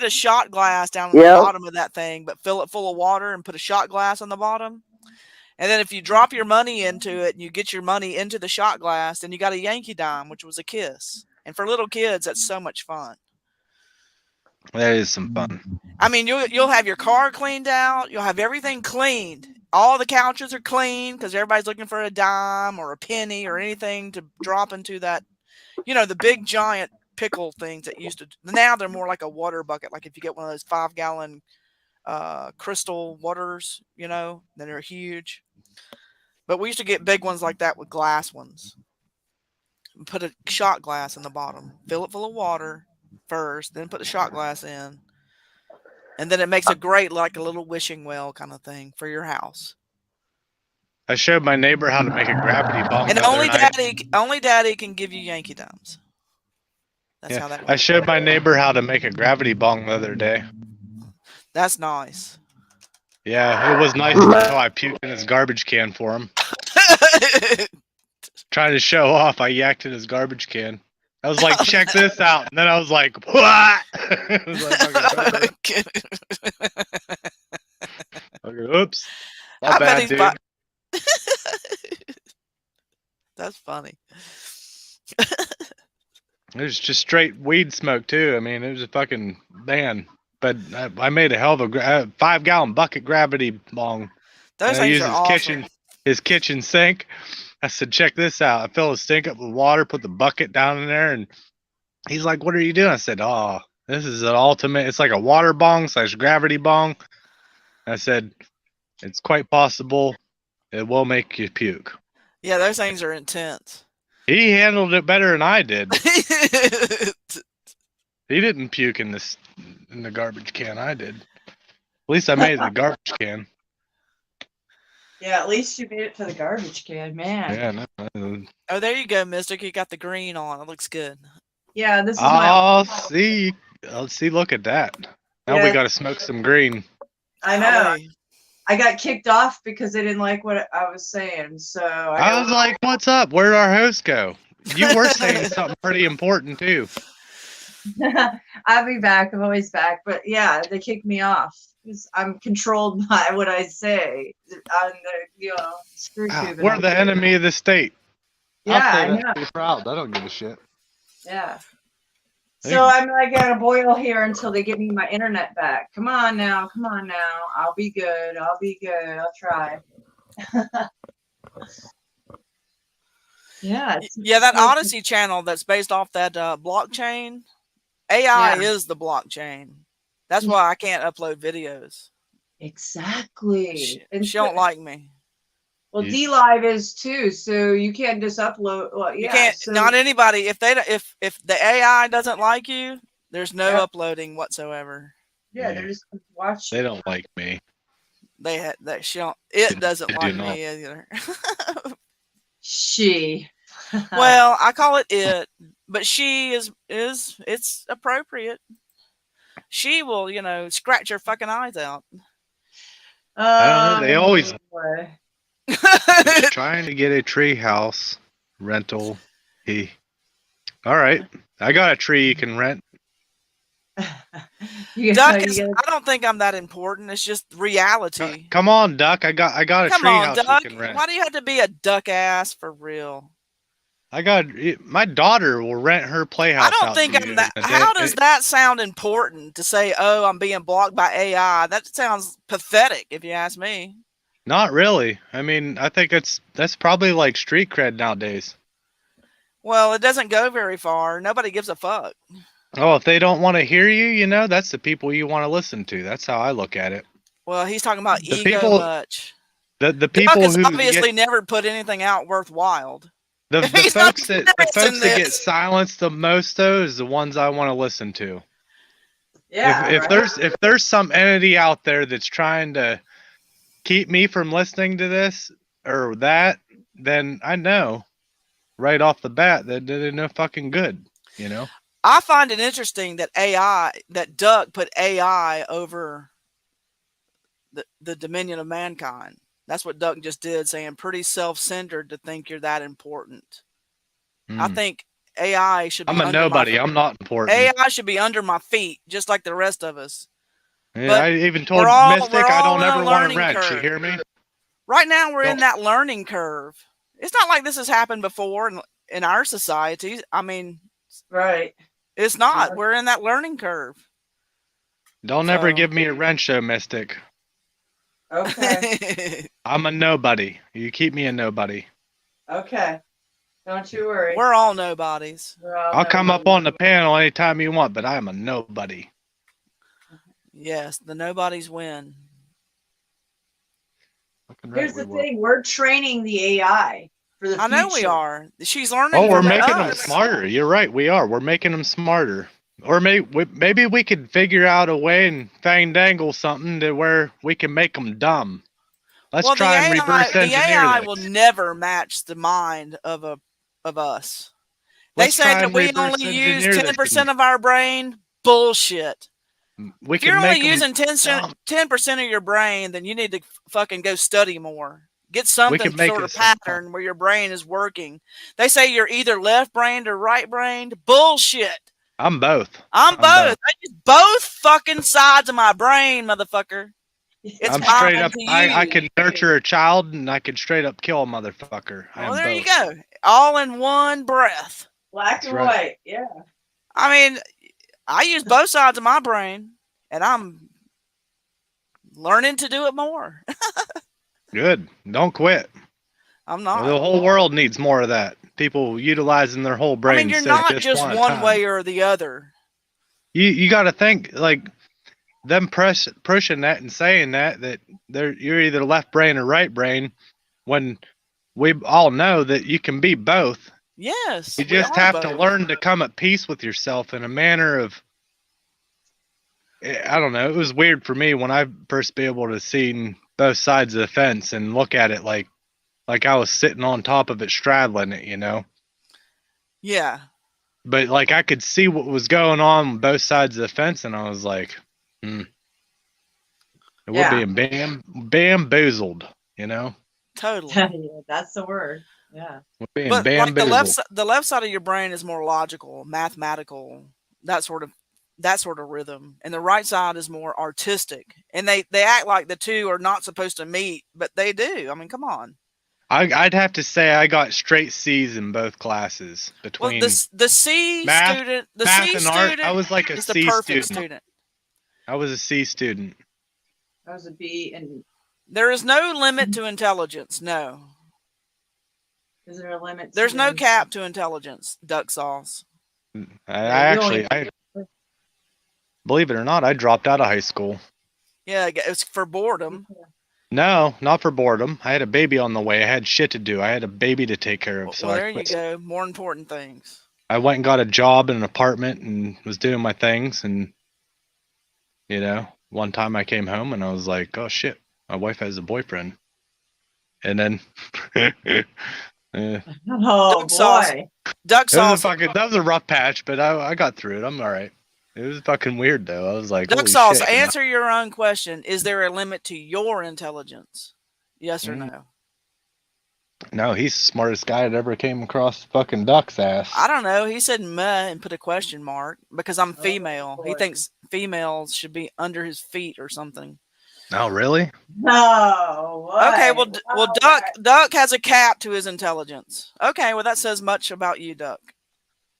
a shot glass down on the bottom of that thing, but fill it full of water and put a shot glass on the bottom. And then if you drop your money into it and you get your money into the shot glass, then you got a Yankee dime, which was a kiss. And for little kids, that's so much fun. That is some fun. I mean, you'll have your car cleaned out. You'll have everything cleaned. All the couches are clean because everybody's looking for a dime or a penny or anything to drop into that. You know, the big giant pickle things that used to. Now they're more like a water bucket. Like if you get one of those 5-gallon crystal waters, you know, then they're huge. But we used to get big ones like that with glass ones. Put a shot glass in the bottom. Fill it full of water first, then put the shot glass in. And then it makes a great, like a little wishing well kind of thing for your house. I showed my neighbor how to make a gravity bong. And the other night. only daddy can give you Yankee dimes. That's how that works. I showed my neighbor how to make a gravity bong the other day. That's nice. Yeah, it was nice until I puked in his garbage can for him. Trying to show off, I yacked in his garbage can. I was like, check this out. And then I was like, what? It was like, okay, oops. My bad, dude. That's funny. It was just straight weed smoke, too. I mean, it was a fucking man. But I made a hell of a 5-gallon bucket gravity bong. Those I things used are awesome. his kitchen sink. I said, check this out. I filled his sink up with water, put the bucket down in there, and he's like, what are you doing? I said, oh, this is an ultimate. It's like a water bong / gravity bong. I said, it's quite possible it will make you puke. Yeah, those things are intense. He handled it better than I did. He didn't puke in the garbage can. I did. At least I made it the garbage can. Yeah, at least you made it to the garbage can, man. Yeah. No. Oh, there you go, Mystic. You got the green on. It looks good. Yeah, this is my. See. Let's see. Look at that. Now we got to smoke some green. I know. I got kicked off because they didn't like what I was saying. So I was like, "What's up? Where'd our host go?" You were saying something pretty important too. I'll be back. I'm always back. But yeah, they kicked me off. I'm controlled by what I say on the, screw tube. We're the enemy of the state. Yeah, I know. Be proud. I don't give a shit. Yeah. So I'm like gonna boil here until they give me my internet back. Come on now. I'll be good. I'll try. Yeah. That Odyssey channel that's based off that blockchain. AI is the blockchain. That's why I can't upload videos. Exactly. She don't like me. Well, DLive is too, so you can't just upload. Well, yeah, you can't. So, not anybody. If the AI doesn't like you, there's no uploading whatsoever. Yeah, they're just watching. They don't like me. It doesn't like me either. She. Well, I call it it, but she is it's appropriate. She will, scratch your fucking eyes out. I don't know. They always boy. he's trying to get a tree house rental. All right. I got a tree you can rent. Duck is. I don't think I'm that important. It's just reality. Come on, Duck. I got a Come tree on, house Duck. you can rent. Why do you have to be a duck ass for real? My daughter will rent her playhouse. I don't out think to I'm you that. in a day. How does that sound important to say? Oh, I'm being blocked by AI. That sounds pathetic, if you ask me. Not really. I mean, I think that's probably like street cred nowadays. Well, it doesn't go very far. Nobody gives a fuck. Oh, if they don't want to hear you, that's the people you want to listen to. That's how I look at it. Well, he's talking about The ego people- much. The Duck people has who obviously never put anything out worthwhile. the He's not folks that serious in get this. silenced the most though is the ones I want to listen to. Yeah. if right? there's some entity out there that's trying to keep me from listening to this or that, then I know right off the bat that they're no fucking good. I find it interesting that Duck put AI over the dominion of mankind. That's what Duck just did, saying pretty self-centered to think you're that important. I think AI should be I'm a under nobody. my, I'm not important. AI should be under my feet, just like the rest of us. Yeah, but I even told we're Mystic I all don't in a ever want learning to rent. You curve. hear me? Right now, we're in Don't- that learning curve. It's not like this has happened before in our societies. I mean, Right. it's not. Yeah. We're in that learning curve. Don't ever So- give me a rent show, Mystic. Okay. I'm a nobody. You keep me a nobody. Okay. Don't you worry. We're all nobodies. We're all I'll come up nobodies. on the panel anytime you want, but I'm a nobody. Yes, the nobodies win. Fucking right Here's we the will. thing: we're training the AI for the I know we future. are. She's learning. Oh, we're from making them us. smarter. You're right. We are. We're making them smarter. Or maybe we could figure out a way and fandangle something to where we can make them dumb. Let's Well, try and reverse the engineer AI this. will never match the mind of us. Let's They try say that and we reverse only use engineer this 10% of our brain. Bullshit. We If you're can only make 'em using 10% dumb. 10% of your brain, then you need to fucking go study more. Get We something can make sort it of simple. pattern where your brain is working. They say you're either left-brained or right-brained. Bullshit. I'm both. I'm I'm both. both. I use both fucking sides of my brain, motherfucker. It's I'm straight mine up. to I use. can nurture a child and I can straight up kill a motherfucker. I Well, am there you both. go. All in one breath. Black That's and right. white. Yeah. I mean, I use both sides of my brain, and I'm learning to do it more. Good. Don't quit. I'm The not. whole world needs more of that. People utilizing their whole brain. I mean, you're instead of not just at a one time. way or the other. You got to think like them pushing that and saying that you're either left brain or right brain, when we all know that you can be both. Yes. You we just are have to both. learn to come at peace with yourself in a manner of. I don't know. It was weird for me when I first be able to see both sides of the fence and look at it like I was sitting on top of it, straddling it, Yeah. But like I could see what was going on both sides of the fence, and I was like, We're Yeah. being bamboozled, Totally. Yeah, that's the word. Yeah. We're being But like bamboozled. the left side of your brain is more logical, mathematical, that sort of rhythm, and the right side is more artistic. And they act like the two are not supposed to meet, but they do. I mean, come on. I'd have to say I got straight C's in both classes Well, between the C math- student, the math C and art. student I was like a is the C perfect student. student. I was a C student. That was a B. And There is no limit to intelligence. No, is there a limit? there's to no the- cap to intelligence. Duck sauce. I believe it or not, I dropped out of high school. Yeah, it's for boredom. No, not for boredom. I had a baby on the way. I had shit to do. I had a baby to take care of. So Well, I there you quit. go. More important things. I went and got a job in an apartment and was doing my things. And, one time I came home and I was like, oh shit, my wife has a boyfriend. And then Yeah. Oh Duck sauce. boy. Duck It was a sauce. that was a rough patch, but I got through it. I'm all right. It was fucking weird though. I was like, Duck holy sauce. shit. You know? Answer your own question. Is there a limit to your intelligence? Yes or no? No, he's the smartest guy that ever came across fucking duck's ass. I don't know. He said meh and put a question mark because I'm Oh, female. He boy. thinks females should be under his feet or something. Oh, really? No. Okay, what? well, Duck has a cap to his intelligence. Okay, well that says much about you, Duck.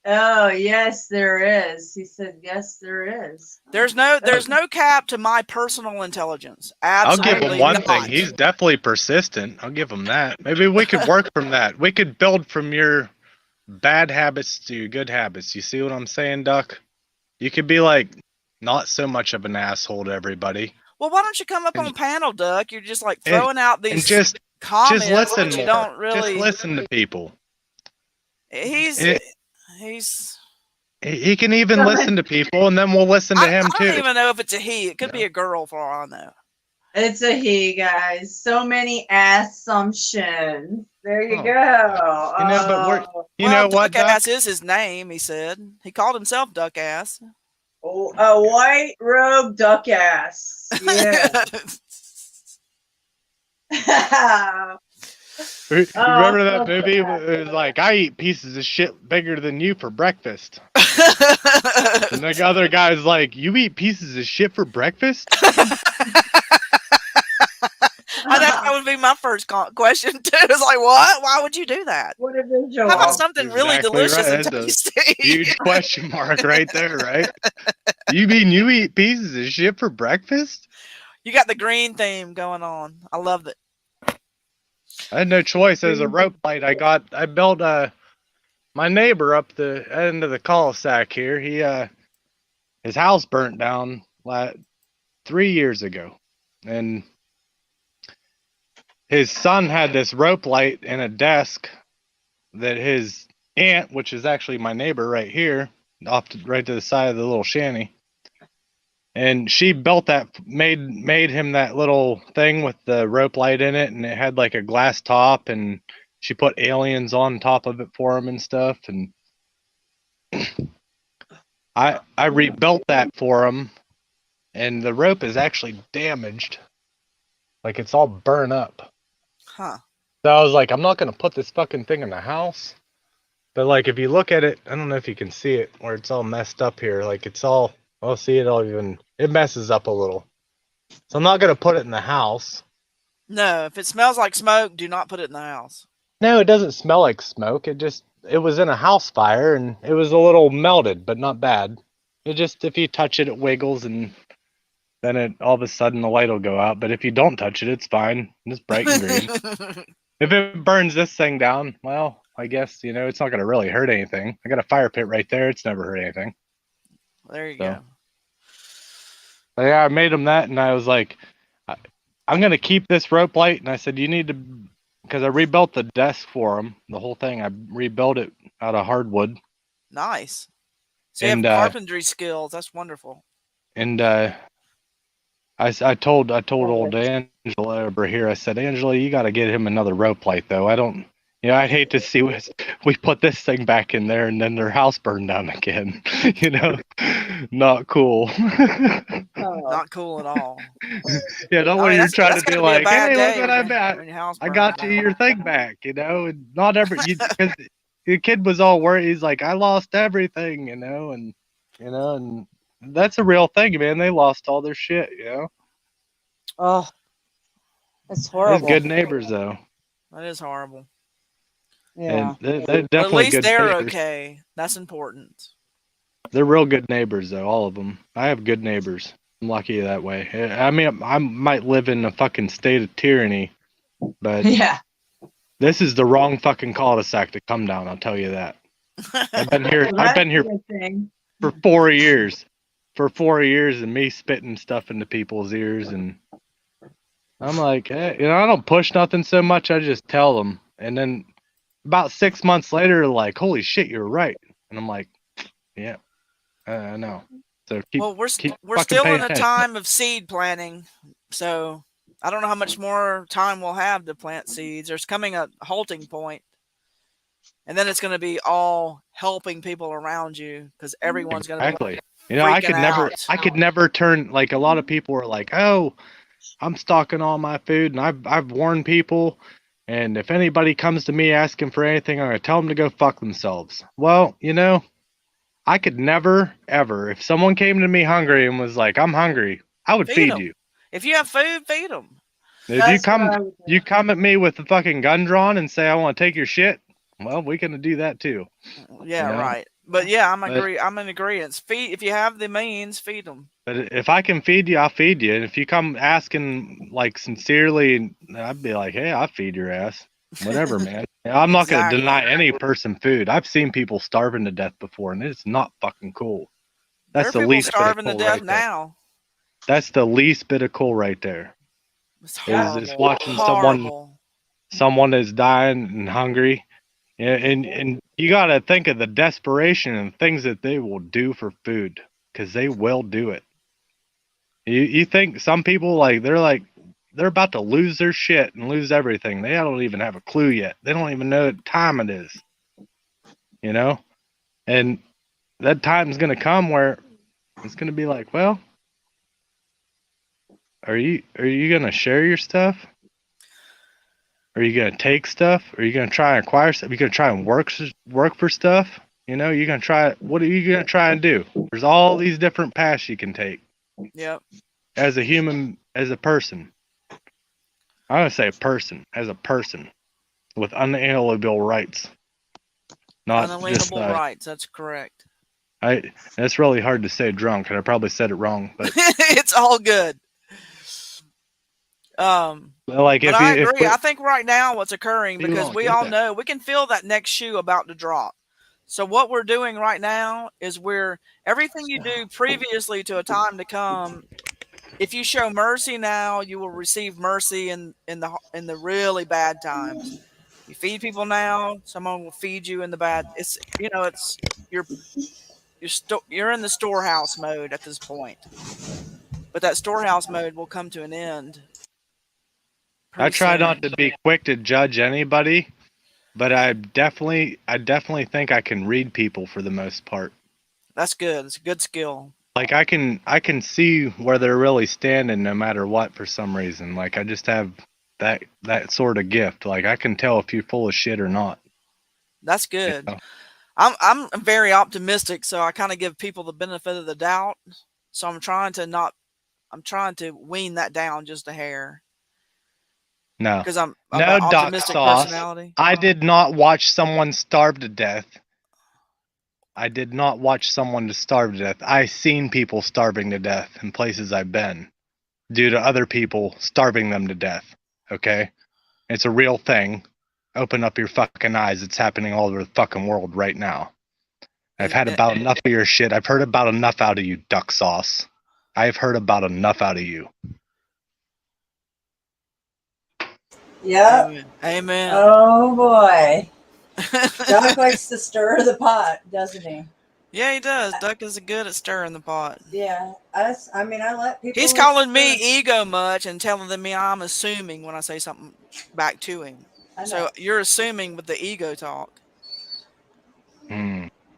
Oh yes, there is. He said yes, there is. There's no cap to my personal intelligence. I'll Absolutely give him one not. thing. He's definitely persistent. I'll give him that. Maybe we could work from that. We could build from your bad habits to your good habits. You see what I'm saying, Duck? You could be like not so much of an asshole to everybody. Well, why don't you come up on panel, Duck? You're just like And- throwing out And these just comments, listen but you more. don't really. Just listen to people. He's He can even listen to people, and then we'll listen to him I too. don't even know if it's a he. It could be a girl for all I know. It's a he, guys. So many assumptions. There you Oh, go. You know, but we're Oh, you Well, know what, Duck Duck? Ass is his name. He said he called himself Duck Ass. oh, a white robe duck ass. Yeah. Remember that so movie? bad. It was like, I eat pieces of shit bigger than you for breakfast. And the other guy's like, you eat pieces of shit for breakfast? I think that would be my first question too. It's like, what? Why would you do that? What a visual. How about something really Exactly delicious right. and That's a tasty? Huge question mark right there, right? You mean you eat pieces of shit for breakfast? You got the green theme going on. I love it. I had no choice. As a rope light, I built my neighbor up the end of the cul-de-sac here. He his house burnt down 3 years ago, and his son had this rope light in a desk that his aunt, which is actually my neighbor right here, right to the side of the little shanty, and she built that, made him that little thing with the rope light in it, and it had like a glass top, and she put aliens on top of it for him and stuff, and I rebuilt that for him, and the rope is actually damaged, like it's all burnt up. Huh. So I was like, I'm not gonna put this fucking thing in the house. But like, if you look at it, I don't know if you can see it, where it's all messed up here. Like it's all, I'll see it all even, it messes up a little. So I'm not gonna put it in the house. No, if it smells like smoke, do not put it in the house. No, it doesn't smell like smoke. It was in a house fire and it was a little melted, but not bad. It just, if you touch it, it wiggles and then all of a sudden the light will go out. But if you don't touch it, it's fine. It's bright and green. If it burns this thing down, well, I guess, it's not going to really hurt anything. I got a fire pit right there. It's never hurt anything. There you So. go. But yeah, I made him that, and I was like, I'm going to keep this rope light. And I said, you need to, because I rebuilt the desk for him, the whole thing. I rebuilt it out of hardwood. Nice. So you have And, carpentry skills. That's wonderful. And I told old Angela over here, I said, Angela, you got to get him another rope light, though. I'd hate to see we put this thing back in there and then their house burned down again. Not cool. Not cool at all. Yeah, don't I want mean, you trying that's to be gonna be a like, bad hey, day look what I when bet. your house I burns got you down. your thing back, and not because the kid was all worried. He's like, I lost everything, and that's a real thing, man. They lost all their shit, Oh, that's They're horrible. good neighbors, though. That is horrible. Yeah. And they're But at definitely least good they're neighbors. okay. That's important. They're real good neighbors, though, all of them. I have good neighbors. I'm lucky that way. I mean, I might live in a fucking state of tyranny, but Yeah. this is the wrong fucking cul-de-sac to come down, I'll tell you that. I've been here Well, I've been that's here a good thing. for 4 years. For 4 years, and me spitting stuff into people's ears, and I'm like, hey, I don't push nothing so much, I just tell them. And then about 6 months later, like, holy shit, you're right. And I'm like, yeah, I know. So Well, we're keep still fucking paying in a attention. time of seed planting, so I don't know how much more time we'll have to plant seeds. There's coming a halting point. and then it's going to be all helping people around you because everyone's going to be Exactly. You know, I freaking out. could never turn, like, a lot of people are like, oh, I'm stocking all my food, and I've warned people, and if anybody comes to me asking for anything, I'm gonna tell them to go fuck themselves. Well, you know, I could never, ever, if someone came to me hungry and was like, I'm hungry, I would Feed feed 'em. you. If you have food, feed them. If That's what I would do. you come at me with the fucking gun drawn and say I want to take your shit, well, we can do that too. Yeah, You know? right. But yeah, I'm But- in agreement. Feed if you have the means, feed them. But if I can feed you, I'll feed you. And if you come asking like sincerely, I'd be like, hey, I'll feed your ass. Whatever, man. I'm not going to Exactly. deny any person food. I've seen people starving to death before, and it's not fucking cool. That's There the are people least bit of starving to cool death right there. now. That's the least bit of cool right there. It's Is horrible. watching Horrible. someone is dying and hungry. Yeah, and you got to think of the desperation and things that they will do for food, because they will do it. You think some people they're about to lose their shit and lose everything. They don't even have a clue yet. They don't even know what time it is. You know? And that time's going to come where it's going to be like, well, are you going to share your stuff? Are you going to take stuff? Are you going to try and acquire stuff? Are you going to try and work for stuff? You know, you're going to try, what are you going to try and do? There's all these different paths you can take Yep. as a human, as a person. I'm going to say as a person with unalienable rights. Not just, Unalienable rights. That's correct. That's really hard to say drunk, and I probably said it wrong, but It's all good. like But if I you, agree. I think right now what's occurring, You because won't we get all that. know we can feel that next shoe about to drop. So what we're doing right now is everything you do previously to a time to come. If you show mercy now, you will receive mercy in the really bad times. You feed people now, someone will feed you in the bad. It's you're in the storehouse mode at this point. But that storehouse mode will come to an end. I pretty try soon. not to be quick to judge anybody, but I definitely think I can read people for the most part. That's good. It's a good skill. Like I can see where they're really standing no matter what for some reason. Like I just have that sort of gift. Like I can tell if you're full of shit or not. That's good. You know? I'm very optimistic, so I kind of give people the benefit of the doubt. So I'm trying to wean that down just a hair. No. Because I'm No, an Doc optimistic Sauce. personality. I did not watch someone starve to death. I did not watch someone to starve to death. I seen people starving to death in places I've been due to other people starving them to death. Okay? It's a real thing. Open up your fucking eyes. It's happening all over the fucking world right now. I've had about enough of your shit. I've heard about enough out of you, Duck Sauce. I've heard about enough out of you. Yep. Amen. Oh boy. Doc likes to stir the pot, doesn't he? Yeah, he does. Duck is good at stirring the pot. Yeah. I let people. He's calling me ego much and telling me I'm assuming when I say something back to him. I know. So you're assuming with the ego talk.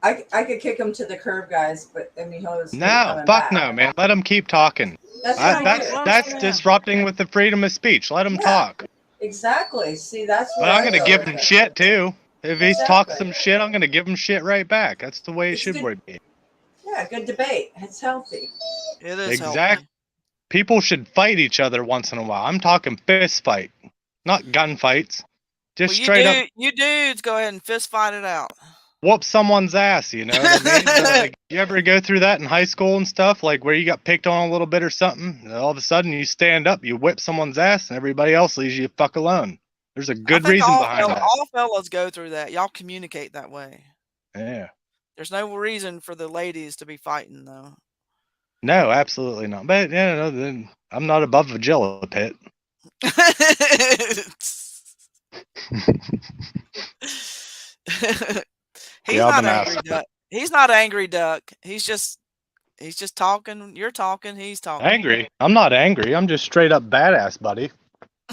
I could kick him to the curb, guys, but I mean, he'll just keep No, coming fuck back. no, man. Let him keep talking. That's what I do. That's disrupting with the freedom of speech. Let him Yeah. talk. Exactly. See, that's what But I'm I gonna go give with him it. shit too. If he's talking Exactly. some shit, I'm gonna give him shit right back. That's the way it It's should good. be. Yeah, good debate. It's healthy. It is Exact. healthy. People should fight each other once in a while. I'm talking fist fight, not gun fights. Just Well, straight up you dudes go ahead and fist fight it out. whoop someone's ass. You know what I mean? Like, you ever go through that in high school and stuff? Like where you got picked on a little bit or something, and all of a sudden you stand up, you whip someone's ass, and everybody else leaves you fuck alone. There's a good I think reason behind that. all fellas go through that. Y'all communicate that way. Yeah. There's no reason for the ladies to be fighting though. No, absolutely not. But yeah, no, then I'm not above a jello pit. He's Yeah, I'm not an angry ass. duck. He's not angry duck. He's just talking. You're talking. He's talking. Angry? I'm not angry. I'm just straight up badass, buddy.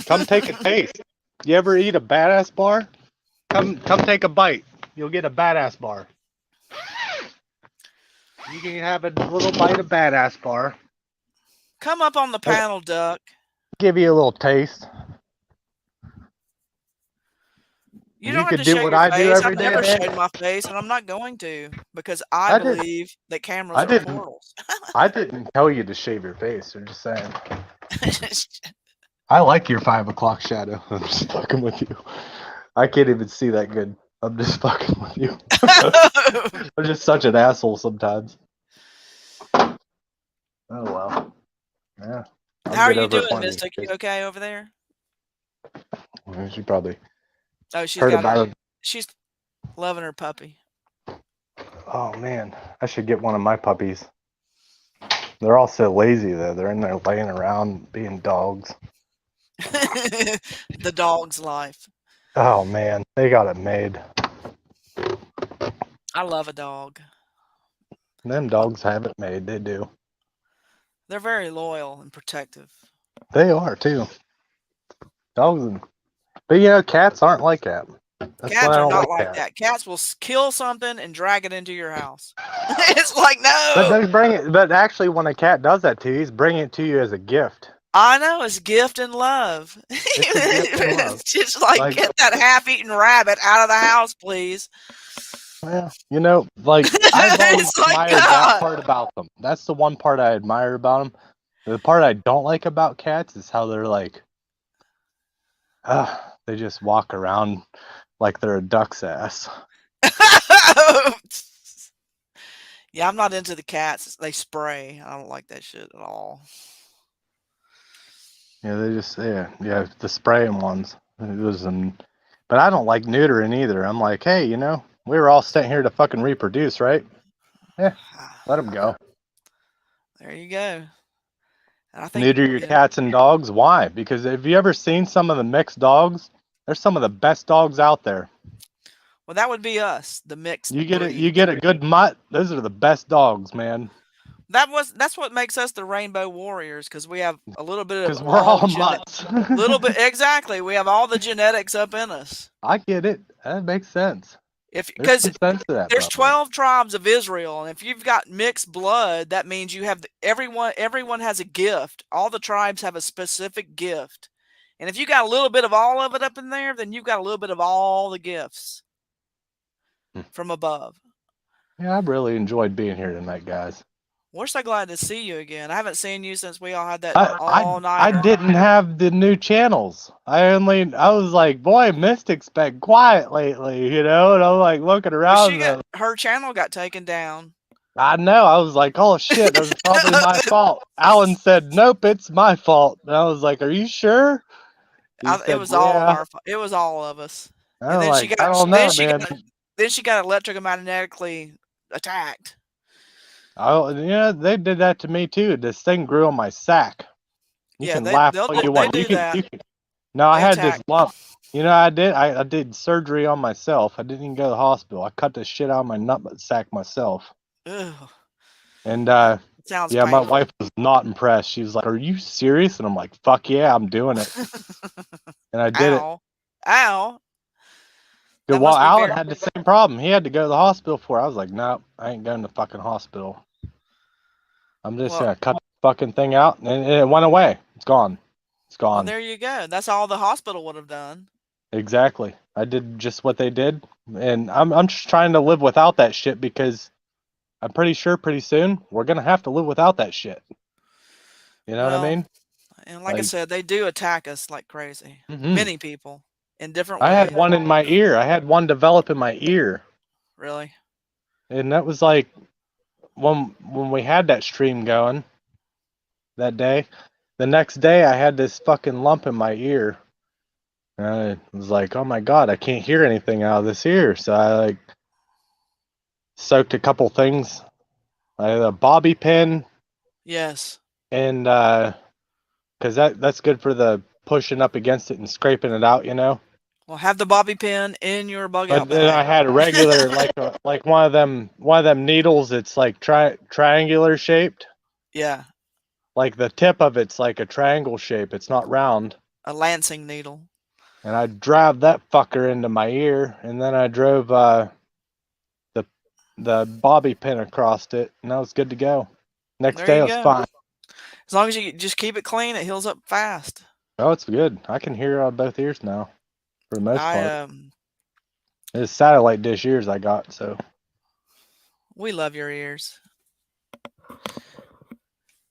Come take a taste. You ever eat a badass bar? Come take a bite. you'll get a badass bar. You can have a little bite of badass bar. Come up on the panel, Duck. Give you a little taste. You You don't have could to do show what your I do face. every I've day, never man. showed my face, and I'm not going to because I didn't- believe that cameras I are didn't. portals. I didn't tell you to shave your face. I'm just saying. I like your 5 o'clock shadow. I'm just fucking with you. I can't even see that good. I'm just fucking with you. I'm just such an asshole sometimes. Oh well. Yeah. I'll How are get you over it doing, one of Mystic? these You okay over there? days. She probably Oh, she's heard got about her. it. She's loving her puppy. Oh man, I should get one of my puppies. They're all so lazy though. They're in there laying around being dogs. The dog's life. Oh man, they got it made. I love a dog. Them dogs have it made. They do. They're very loyal and protective. They are too. Dogs, but you know, cats aren't like that. That's why Cats I are don't not like like cats. that. Cats will kill something and drag it into your house. It's like, But no. they bring it. But actually, when a cat does that to you, he's bringing it to you as a gift. I know, it's gift and love. It's a gift and love. It's just like, get that half-eaten rabbit out of the house, please. Well, you know, like I've always It's like, admired that God. part about them. That's the one part I admire about them. The part I don't like about cats is how they're like, they just walk around like they're a duck's ass. Yeah, I'm not into the cats. They spray. I don't like that shit at all. Yeah, they just the spraying ones. It was but I don't like neutering either. I'm like, hey, you know, we were all sitting here to fucking reproduce, right? Yeah, let them go. There you go. And I think Neuter your cats and dogs. Why? Because have you ever seen some of the mixed dogs? They're some of the best dogs out there. Well, that would be us, the mixed. You get breed. you get a good mutt. Those are the best dogs, man. That's what makes us the Rainbow Warriors, because we have a little bit of Because we're all gene- mutts. little bit exactly. We have all the genetics up in us. I get it. That makes sense. If There's because some sense to that. there's probably. 12 tribes of Israel, and if you've got mixed blood, that means you have everyone has a gift. All the tribes have a specific gift. And if you got a little bit of all of it up in there, then you've got a little bit of all the gifts from above. Yeah, I really enjoyed being here tonight, guys. We're so glad to see you again. I haven't seen you since we all had that I all-nighter. didn't have the new channels. I was like, boy, Mystic's been quiet lately, you know, and I'm like looking Well, around. her channel got taken down. I know. I was like, oh shit, that was probably my fault. Alan said, nope, it's my fault. And I was like, are you sure? It was all of our fault. It was all of us. I'm And then like, I don't know, man. Then she got electromagnetically attacked. Oh, yeah, they did that to me too. This thing grew on my sack. You can laugh all you want. You can. No, I had this lump. You know, I did surgery on myself. I didn't even go to the hospital. I cut the shit out of my nut sack myself. Ugh. And sounds yeah, painful. my wife was not impressed. She was like, "Are you serious?" And I'm like, "Fuck yeah, I'm doing it." And I did it. Ow. Well, Alan had the same problem. He had to go to the hospital for it. I was like, "No, I ain't going to the fucking hospital. I'm just gonna cut the fucking thing out," and it went away. It's gone. It's gone. Well, there you go. That's all the hospital would have done. Exactly. I did just what they did, and I'm just trying to live without that shit because I'm pretty sure pretty soon we're gonna have to live without that shit. You know what I mean? And like I said, they do attack us like crazy. Mhm. Many people in different ways. I had one in my ear. I had one develop in my ear. Really? And that was like when we had that stream going that day. The next day I had this fucking lump in my ear. And I was like, oh my God, I can't hear anything out of this ear. So I like soaked a couple things. I had a bobby pin. Yes. And because that's good for the pushing up against it and scraping it out, you know. Well, have the bobby pin in your bug But out then I bag. had a regular like one of them needles. It's like triangular shaped. Yeah. Like the tip of it's like a triangle shape. It's not round. A lancing needle. And I drove that fucker into my ear, and then I drove the bobby pin across it, and I was good to go. Next There day you I was go. fine. As long as you just keep it clean, it heals up fast. Oh, it's good. I can hear out both ears now, for the most part. I It's satellite dish ears I got, so. we love your ears.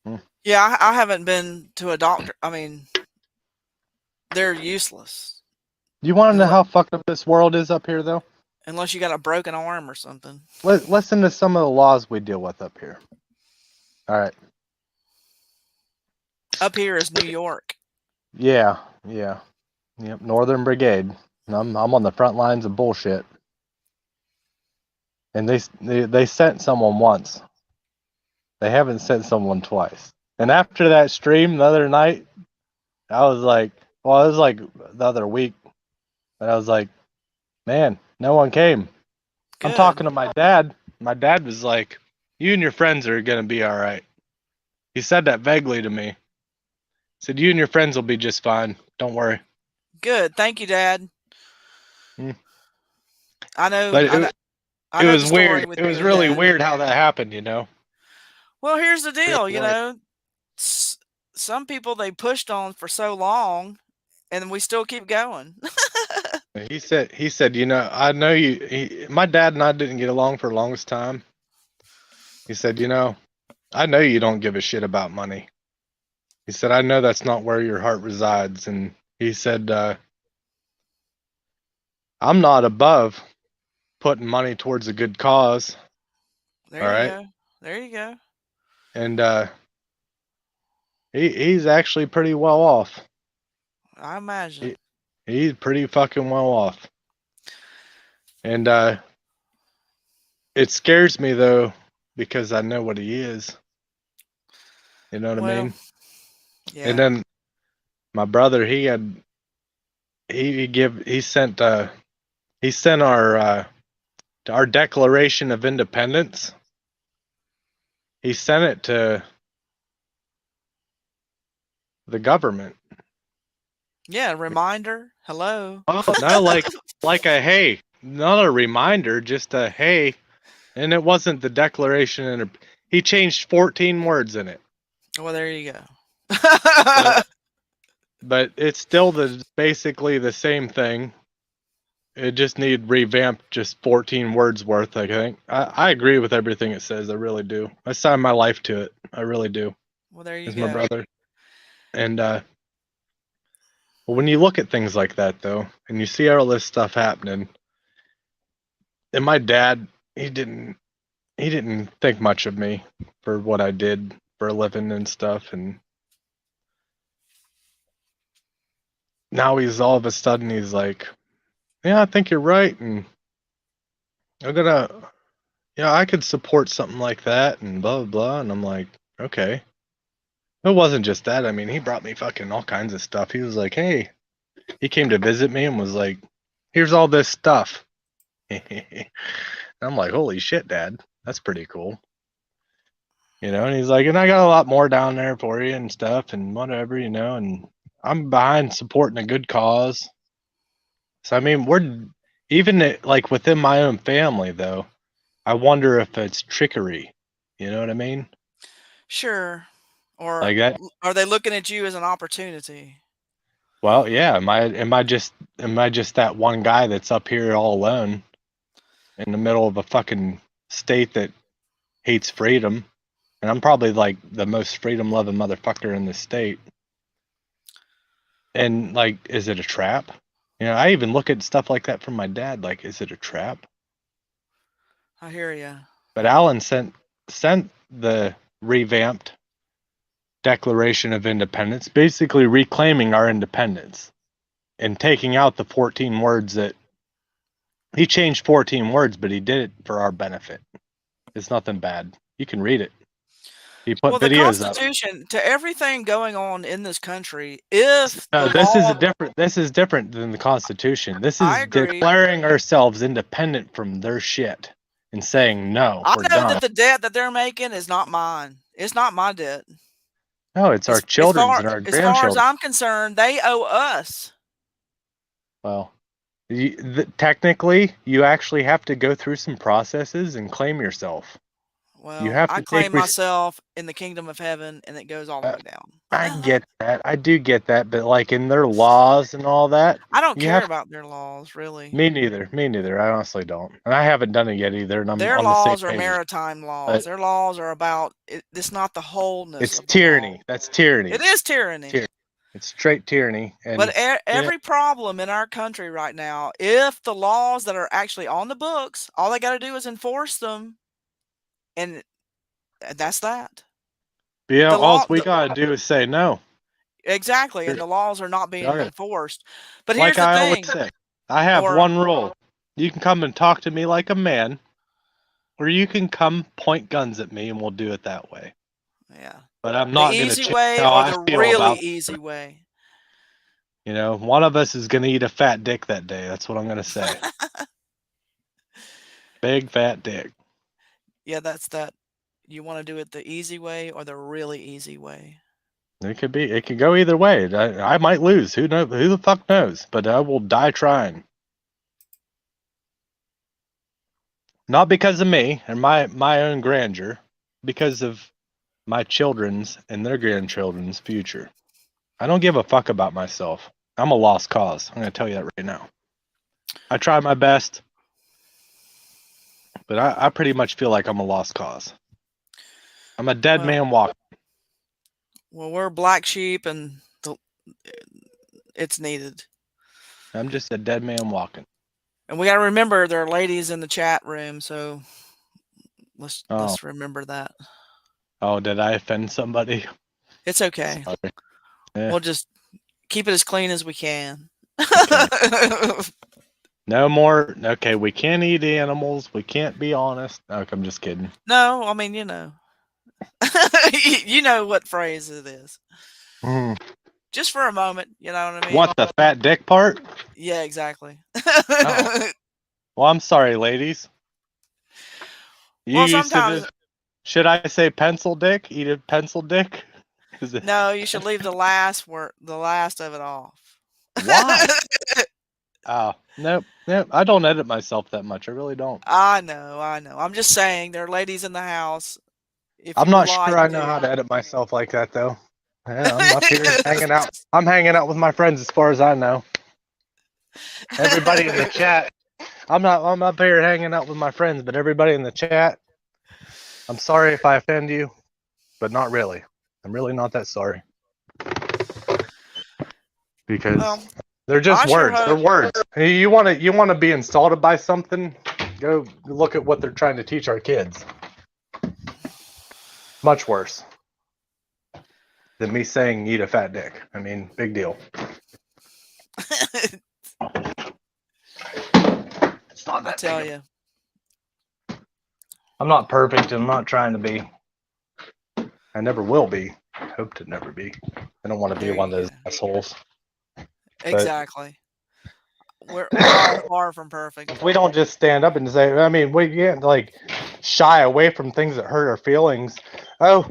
Hmm. Yeah, I haven't been to a doctor. I mean, they're useless You want to know unless, how fucked up this world is up here, though? unless you got a broken arm or something. Listen to some of the laws we deal with up here. All right. Up here is New York. Yeah. Yep. Northern Brigade. I'm on the front lines of bullshit. And they sent someone once. They haven't sent someone twice. And after that stream the other night, I was like, well, it was like the other week, but I was like, man, no one came. I'm Good. talking to my dad. My dad was like, you and your friends are going to be all right. He said that vaguely to me. He said, you and your friends will be just fine. Don't worry. Good. Thank you, Dad. Hmm. I know. But I it know was the story weird. with It was your really dad. weird how that happened, you know? Well, here's the deal. Really You weird. know, some people they pushed on for so long, and we still keep going. He said, you know, I know you. My dad and I didn't get along for the longest time. He said, you know, I know you don't give a shit about money. He said, I know that's not where your heart resides. And he said, I'm not above putting money towards a good cause. There All you right. go. There you go. And he's actually pretty well off. I imagine. He's pretty fucking well off. And it scares me though, because I know what he is. You know what I mean? Yeah. And then my brother, he sent our Declaration of Independence. He sent it to the government. Yeah. Reminder. Hello. Oh, no, like a hey, not a reminder, just a hey. And it wasn't the Declaration, and he changed 14 words in it. Well, there you go. But it's still basically the same thing. It just needed revamped, just 14 words worth, I think. I agree with everything it says. I really do. I sign my life to it. I really do. Well, there you He's go. my brother. And when you look at things like that, though, and you see all this stuff happening, and my dad, he didn't think much of me for what I did for a living and stuff. And now he's all of a sudden, he's like, yeah, I think you're right. And I could support something like that and blah, blah, blah. And I'm like, okay. It wasn't just that. I mean, he brought me fucking all kinds of stuff. He was like, hey, he came to visit me and was like, here's all this stuff. I'm like, holy shit, Dad. That's pretty cool. You know, and he's like, and I got a lot more down there for you and stuff and whatever, you know, and I'm behind supporting a good cause. So, I mean, we're even like within my own family, though, I wonder if it's trickery. You know what I mean? Sure. Or Like that. are they looking at you as an opportunity? Well, yeah. Am I just that one guy that's up here all alone in the middle of a fucking state that hates freedom? And I'm probably like the most freedom loving motherfucker in this state. And like, is it a trap? You know, I even look at stuff like that from my dad. Like, is it a trap? I hear you. But Alan sent the revamped Declaration of Independence, basically reclaiming our independence and taking out the 14 words that he changed 14 words, but he did it for our benefit. It's nothing bad. You can read it. He put Well, the videos up. Constitution, to everything going on in this country, if No, the this law, is different than the Constitution. This I is agree. declaring ourselves independent from their shit and saying no, I we're know done. that the debt that they're making is not mine. It's not my debt. No, it's our children's and our As far as grandchildren. I'm concerned, they owe us. Well, Technically, you actually have to go through some processes and claim yourself. Well, have I to claim take myself in the kingdom of heaven, and it goes all the way down. I get that. I do get that, but like in their laws and all that, I don't you care have about their laws, really. me neither. Me neither. I honestly don't, and I haven't done it yet either. And I'm Their on the same laws are page. maritime laws. But Their laws are about it's not the wholeness. it's of the tyranny. law. That's tyranny. It is tyranny. It's straight tyranny. And But every problem in our country right now, if the laws that are actually on the books, all they got to do is enforce them, and that's that. yeah, The all law- we the- gotta do is say no. Exactly, and the laws are not being Okay. enforced. But here's Like I the always thing. say, I have Or- one rule: you can come and talk to me like a man, or you can come point guns at me, and we'll do it that way. Yeah. But I'm not The going to easy change way how or I the feel really about. easy way. You know, one of us is going to eat a fat dick that day. That's what I'm going to say. Big fat dick. Yeah, that's that. You want to do it the easy way or the really easy way. It could be. It could go either way. I might lose. Who knows? Who the fuck knows? But I will die trying. Not because of me and my own grandeur, because of my children's and their grandchildren's future. I don't give a fuck about myself. I'm a lost cause. I'm going to tell you that right now. I try my best, but I pretty much feel like I'm a lost cause. I'm a dead man walking. Well, we're black sheep, and it's needed. I'm just a dead man walking. And we got to remember there are ladies in the chat room, so let's remember that. Oh, did I offend somebody? It's okay. Sorry. Yeah. We'll just keep it as clean as we can. Okay. No more. Okay, we can't eat animals. We can't be honest. Okay, I'm just kidding. No, I mean, you know. You know what phrase it is. Just for a moment, you know what I mean? What, the fat dick part? Yeah, exactly. Oh. Well, I'm sorry, ladies. Well, sometimes... Should I say pencil dick? Eat a pencil dick? No, you should leave the last of it off. Why? Oh, nope. I don't edit myself that much. I really don't. I know. I'm just saying there are ladies in the house. I'm not sure I know how to edit myself like that, though. Yeah, I'm up here hanging out. I'm hanging out with my friends as far as I know. Everybody in the chat. I'm up here hanging out with my friends, but everybody in the chat, I'm sorry if I offend you, but not really. I'm really not that sorry. Because they're just words. They're words. You want to be insulted by something? Go look at what they're trying to teach our kids. Much worse than me saying eat a fat dick. I mean, big deal. It's not that. I tell you. I'm not perfect. I'm not trying to be. I never will be. I hope to never be. I don't want to be one of those assholes. Exactly. We're all far from perfect. If we don't just stand up and say, I mean, we can't like shy away from things that hurt our feelings. Oh,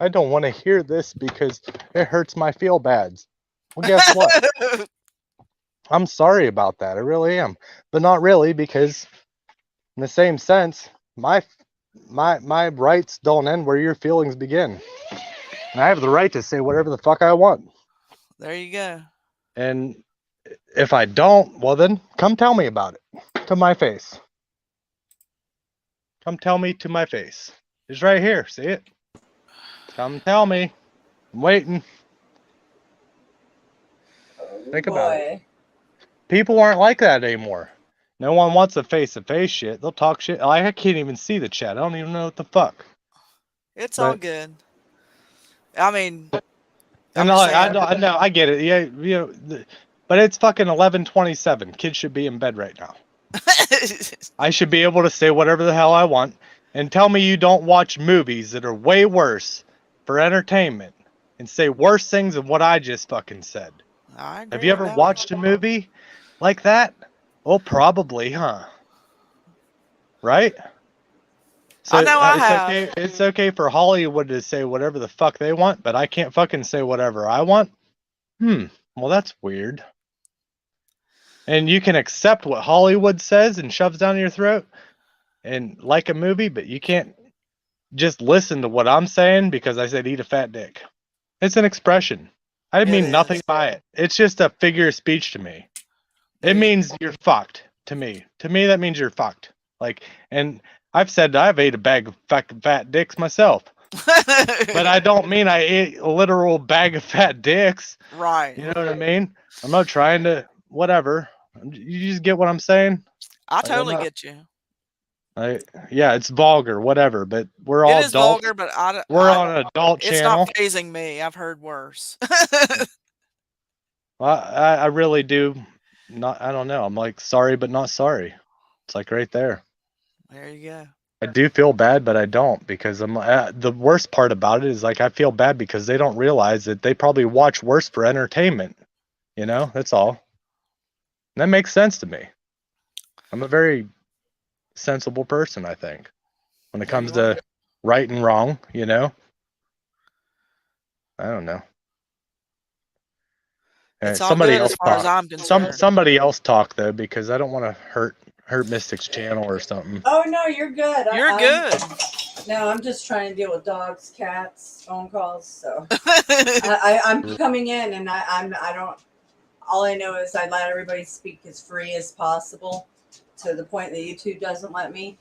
I don't want to hear this because it hurts my feel bads. Well, guess what? I'm sorry about that. I really am, but not really, because in the same sense, my rights don't end where your feelings begin. And I have the right to say whatever the fuck I want. There you go. And if I don't, well then come tell me about it to my face. Come tell me to my face. It's right here. See it? Come tell me. I'm waiting. Think about it. People aren't like that anymore. No one wants a face-to-face shit. They'll talk shit. I can't even see the chat. I don't even know what the fuck. It's all good. I mean, I know. I get it. Yeah, you know, but it's fucking 11:27. Kids should be in bed right now. I should be able to say whatever the hell I want, and tell me you don't watch movies that are way worse for entertainment, and say worse things than what I just fucking said. I agree. Have you ever watched a movie like that? Well, probably, huh? Right? So I know I have. Okay, it's okay for Hollywood to say whatever the fuck they want, but I can't fucking say whatever I want? Well, that's weird. And you can accept what Hollywood says and shoves down your throat and like a movie, but you can't just listen to what I'm saying because I said eat a fat dick. It's an expression. I It mean nothing is. by it. It's just a figure of speech to me. It means you're fucked to me. To me, that means you're fucked. Like, and I've said I've ate a bag of fat dicks myself, but I don't mean I ate a literal bag of fat dicks. Right. You know what I mean? I'm not trying to whatever. You just get what I'm saying? I Like, I'm totally not- get you. yeah, it's vulgar, whatever, but we're all It is adults. vulgar, but I, We're I- on an adult it's channel. not phasing me. I've heard worse. Well, I really do. Not. I don't know. I'm like sorry, but not sorry. It's like right there. There you go. I do feel bad, but I don't because I'm. The worst part about it is like I feel bad because they don't realize that they probably watch worse for entertainment. You know, that's all. And that makes sense to me. I'm a very sensible person, I think, when it Yeah, comes you are. to right and wrong. You know. I don't know. It's all Somebody good else as far as talk. I'm concerned. Somebody else talk though, because I don't want to hurt Mystic's channel or something. Oh no, you're good. You're good. No, I'm just trying to deal with dogs, cats, phone calls. So I'm coming in, and I don't. All I know is I let everybody speak as free as possible, to the point that YouTube doesn't let me.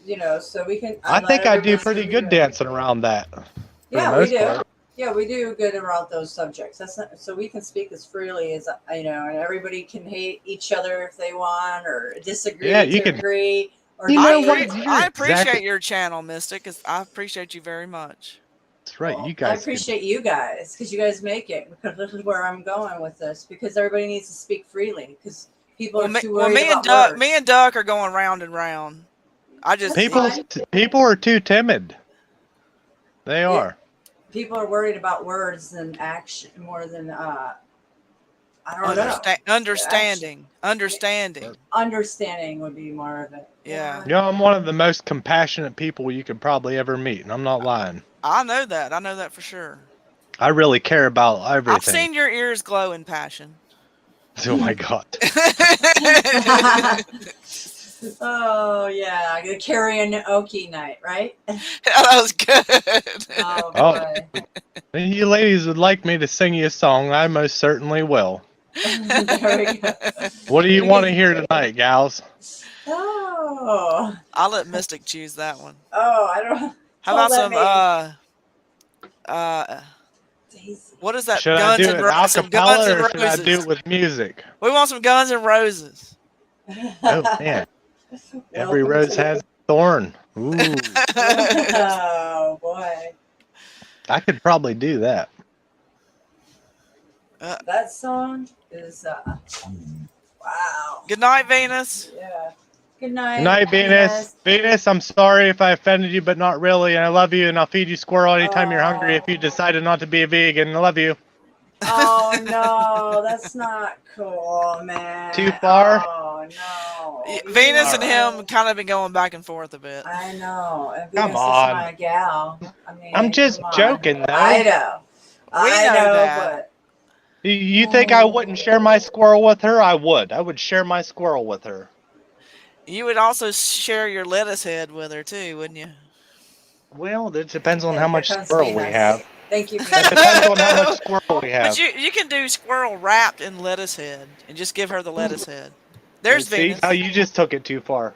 You know, so we can. I let think I do everybody pretty speak. good dancing around that. For Yeah, the we most do. part. Yeah, we do good around those subjects. That's not, so we can speak as freely as and everybody can hate each other if they want, or disagree Yeah, to you can- agree. Or You know what? I appreciate Exactly. your channel, Mystic. 'Cause I appreciate you very much. That's right. You I guys. appreciate you guys because you guys make it. Because this is where I'm going with this. Because everybody needs to speak freely. Because people are too worried me about words. Me and Duck are going round and round. I just People are too timid. They are. People are worried about words than action more than I don't know. Understanding. Understanding would be more of it. Yeah. You know, I'm one of the most compassionate people you could probably ever meet, and I'm not lying. I know that. I know that for sure. I really care about everything. I've seen your ears glow in passion. Oh my god. Oh yeah, the karaoke night, right? That was good. Oh Oh. boy. If you ladies would like me to sing you a song, I most certainly will. There we go. What do you want to hear tonight, gals? Oh. I'll let Mystic choose that one. Oh, I don't. How about let some what is that? Should I Guns do and it Roses. acapella or should I do it with music? We want some Guns and Roses. Oh man. Every rose has a thorn. Ooh. Oh boy. I could probably do that. That song is wow. Good night, Venus. Yeah. Good night. Good night, Venus. Venus, I'm sorry if I offended you, but not really. And I love you, and I'll feed you squirrel anytime you're hungry if you decided not to be a vegan. I love you. Oh no, that's not cool, man. Too far? Oh no. Venus and him kind of been going back and forth a bit. I know. And Come Venus on. is my gal. I mean, I'm just come on. joking, though. I know. We I know know, that. You think I wouldn't share my squirrel with her? I would. I would share my squirrel with her. You would also share your lettuce head with her too, wouldn't you? Well, it depends on Yeah, how here much comes squirrel we Venus. have. Thank you. It depends on how much squirrel we have. But you can do squirrel wrapped in lettuce head and just give her the lettuce head. There's See Venus. how you just took it too far.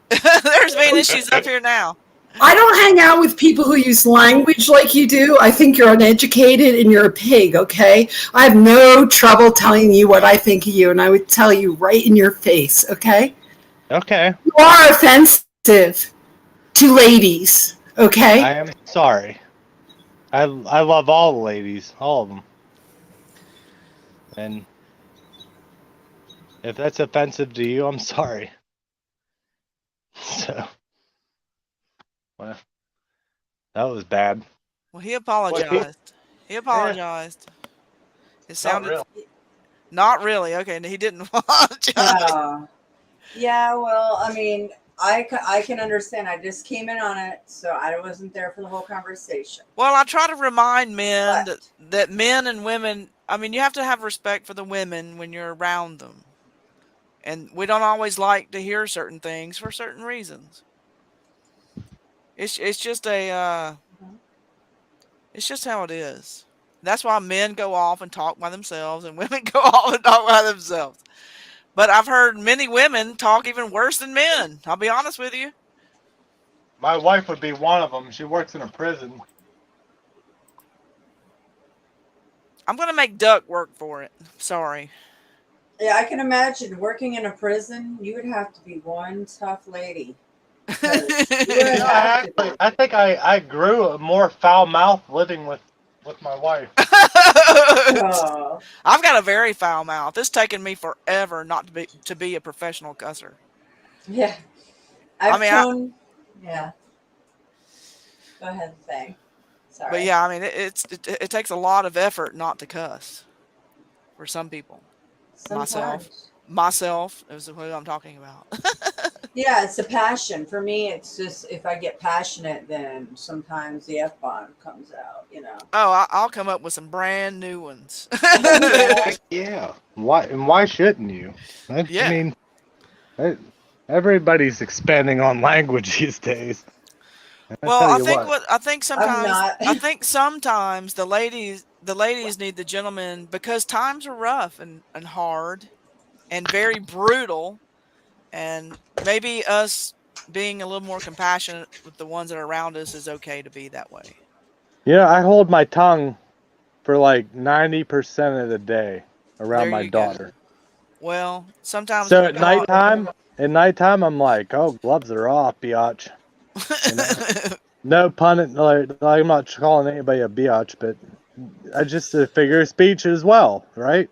There's Venus. She's up here now. I don't hang out with people who use language like you do. I think you're uneducated and you're a pig, okay? I have no trouble telling you what I think of you, and I would tell you right in your face, okay? Okay. You are offensive to ladies, okay? I am sorry. I love all the ladies, all of them. And if that's offensive to you, I'm sorry. So, well, that was bad. Well, he apologized. He apologized. It sounded not really. Okay, he didn't apologize. Yeah, well, I mean, I can understand. I just came in on it, so I wasn't there for the whole conversation. Well, I try to remind men that men and women, I mean, you have to have respect for the women when you're around them. And we don't always like to hear certain things for certain reasons. It's just it's just how it is. That's why men go off and talk by themselves and women go off and talk by themselves. But I've heard many women talk even worse than men. I'll be honest with you. My wife would be one of them. She works in a prison. I'm going to make Duck work for it. Sorry. Yeah, I can imagine working in a prison. You would have to be one tough lady. I think I grew a more foul mouth living with my wife. Oh. I've got a very foul mouth. It's taken me forever not to be a professional cusser. Yeah. Yeah. Go ahead, Faye. Sorry. But yeah, I mean, it takes a lot of effort not to cuss for some people. Sometimes. Myself is who I'm talking about. Yeah, it's a passion. For me, it's just if I get passionate, then sometimes the F-bomb comes out, you know. Oh, I'll come up with some brand new ones. Yeah. Why shouldn't you? Yeah. I mean, everybody's expanding on language these days. Well, I think not. sometimes the ladies need the gentlemen because times are rough and hard and very brutal, and maybe us being a little more compassionate with the ones that are around us is okay to be that way. Yeah, I hold my tongue for like 90% of the day around my daughter. Well, sometimes. So at nighttime, I'm like, oh, gloves are off, biatch. You know? No pun, like I'm not calling anybody a biatch, but I just a figure of speech as well, right?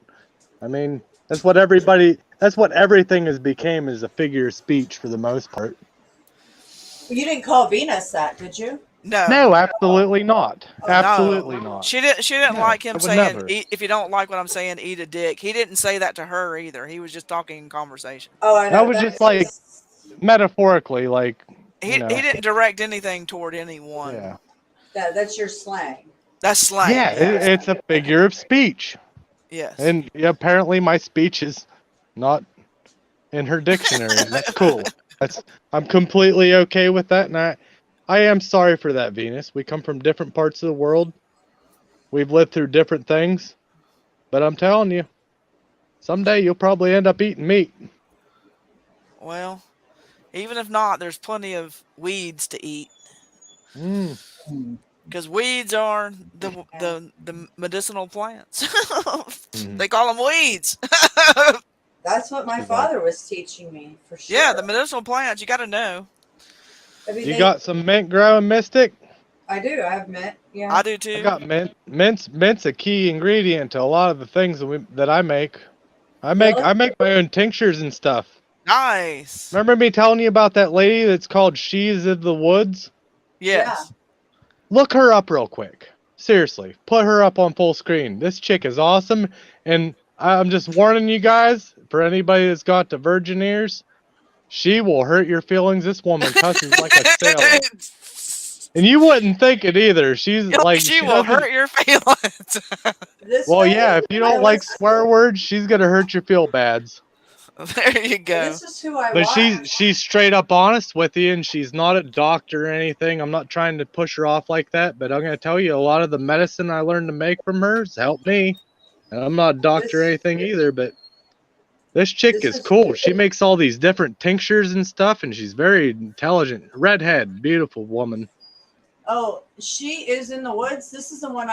I mean, that's what everything has became is a figure of speech for the most part. You didn't call Venus that, did you? No, absolutely not. Absolutely No. not. She didn't No, like him I would saying, never. if you don't like what I'm saying, eat a dick. He didn't say that to her either. He was just talking in conversation. Oh, I know. That was just like metaphorically, like He didn't direct anything toward anyone. Yeah. That's your slang. That's slang. Yeah, it's a figure of speech. Yes. And apparently my speech is not in her dictionary. That's cool. I'm completely okay with that, and I am sorry for that, Venus. We come from different parts of the world. We've lived through different things. But I'm telling you, someday you'll probably end up eating meat. Well, even if not, there's plenty of weeds to eat. Because weeds are the medicinal plants. They call them weeds. That's what my father was teaching me, for sure. Yeah, the medicinal plants, you got to know. I mean, You got some mint growing, Mystic? I do. I have mint. Yeah. I do too. I got mint. Mint's a key ingredient to a lot of the things that I make. I make my own tinctures and stuff. Nice. Remember me telling you about that lady that's called She's of the Woods? Yes. Look her up real quick. Seriously, put her up on full screen. This chick is awesome, and I'm just warning you guys, for anybody that's got the virgin ears, she will hurt your feelings. This woman cusses like a sailor. And you wouldn't think it either. She's like she will hurt your feelings. Well, yeah, if you don't like swear words, she's gonna hurt your feel bads. There you go. This is who I But watch. she's straight up honest with you, and she's not a doctor or anything. I'm not trying to push her off like that, but I'm gonna tell you, a lot of the medicine I learned to make from her has helped me. And I'm not a doctor or anything either, but this chick is cool. She makes all these different tinctures and stuff, and she's very intelligent. Redhead, beautiful woman. Oh, she is in the woods. This is the one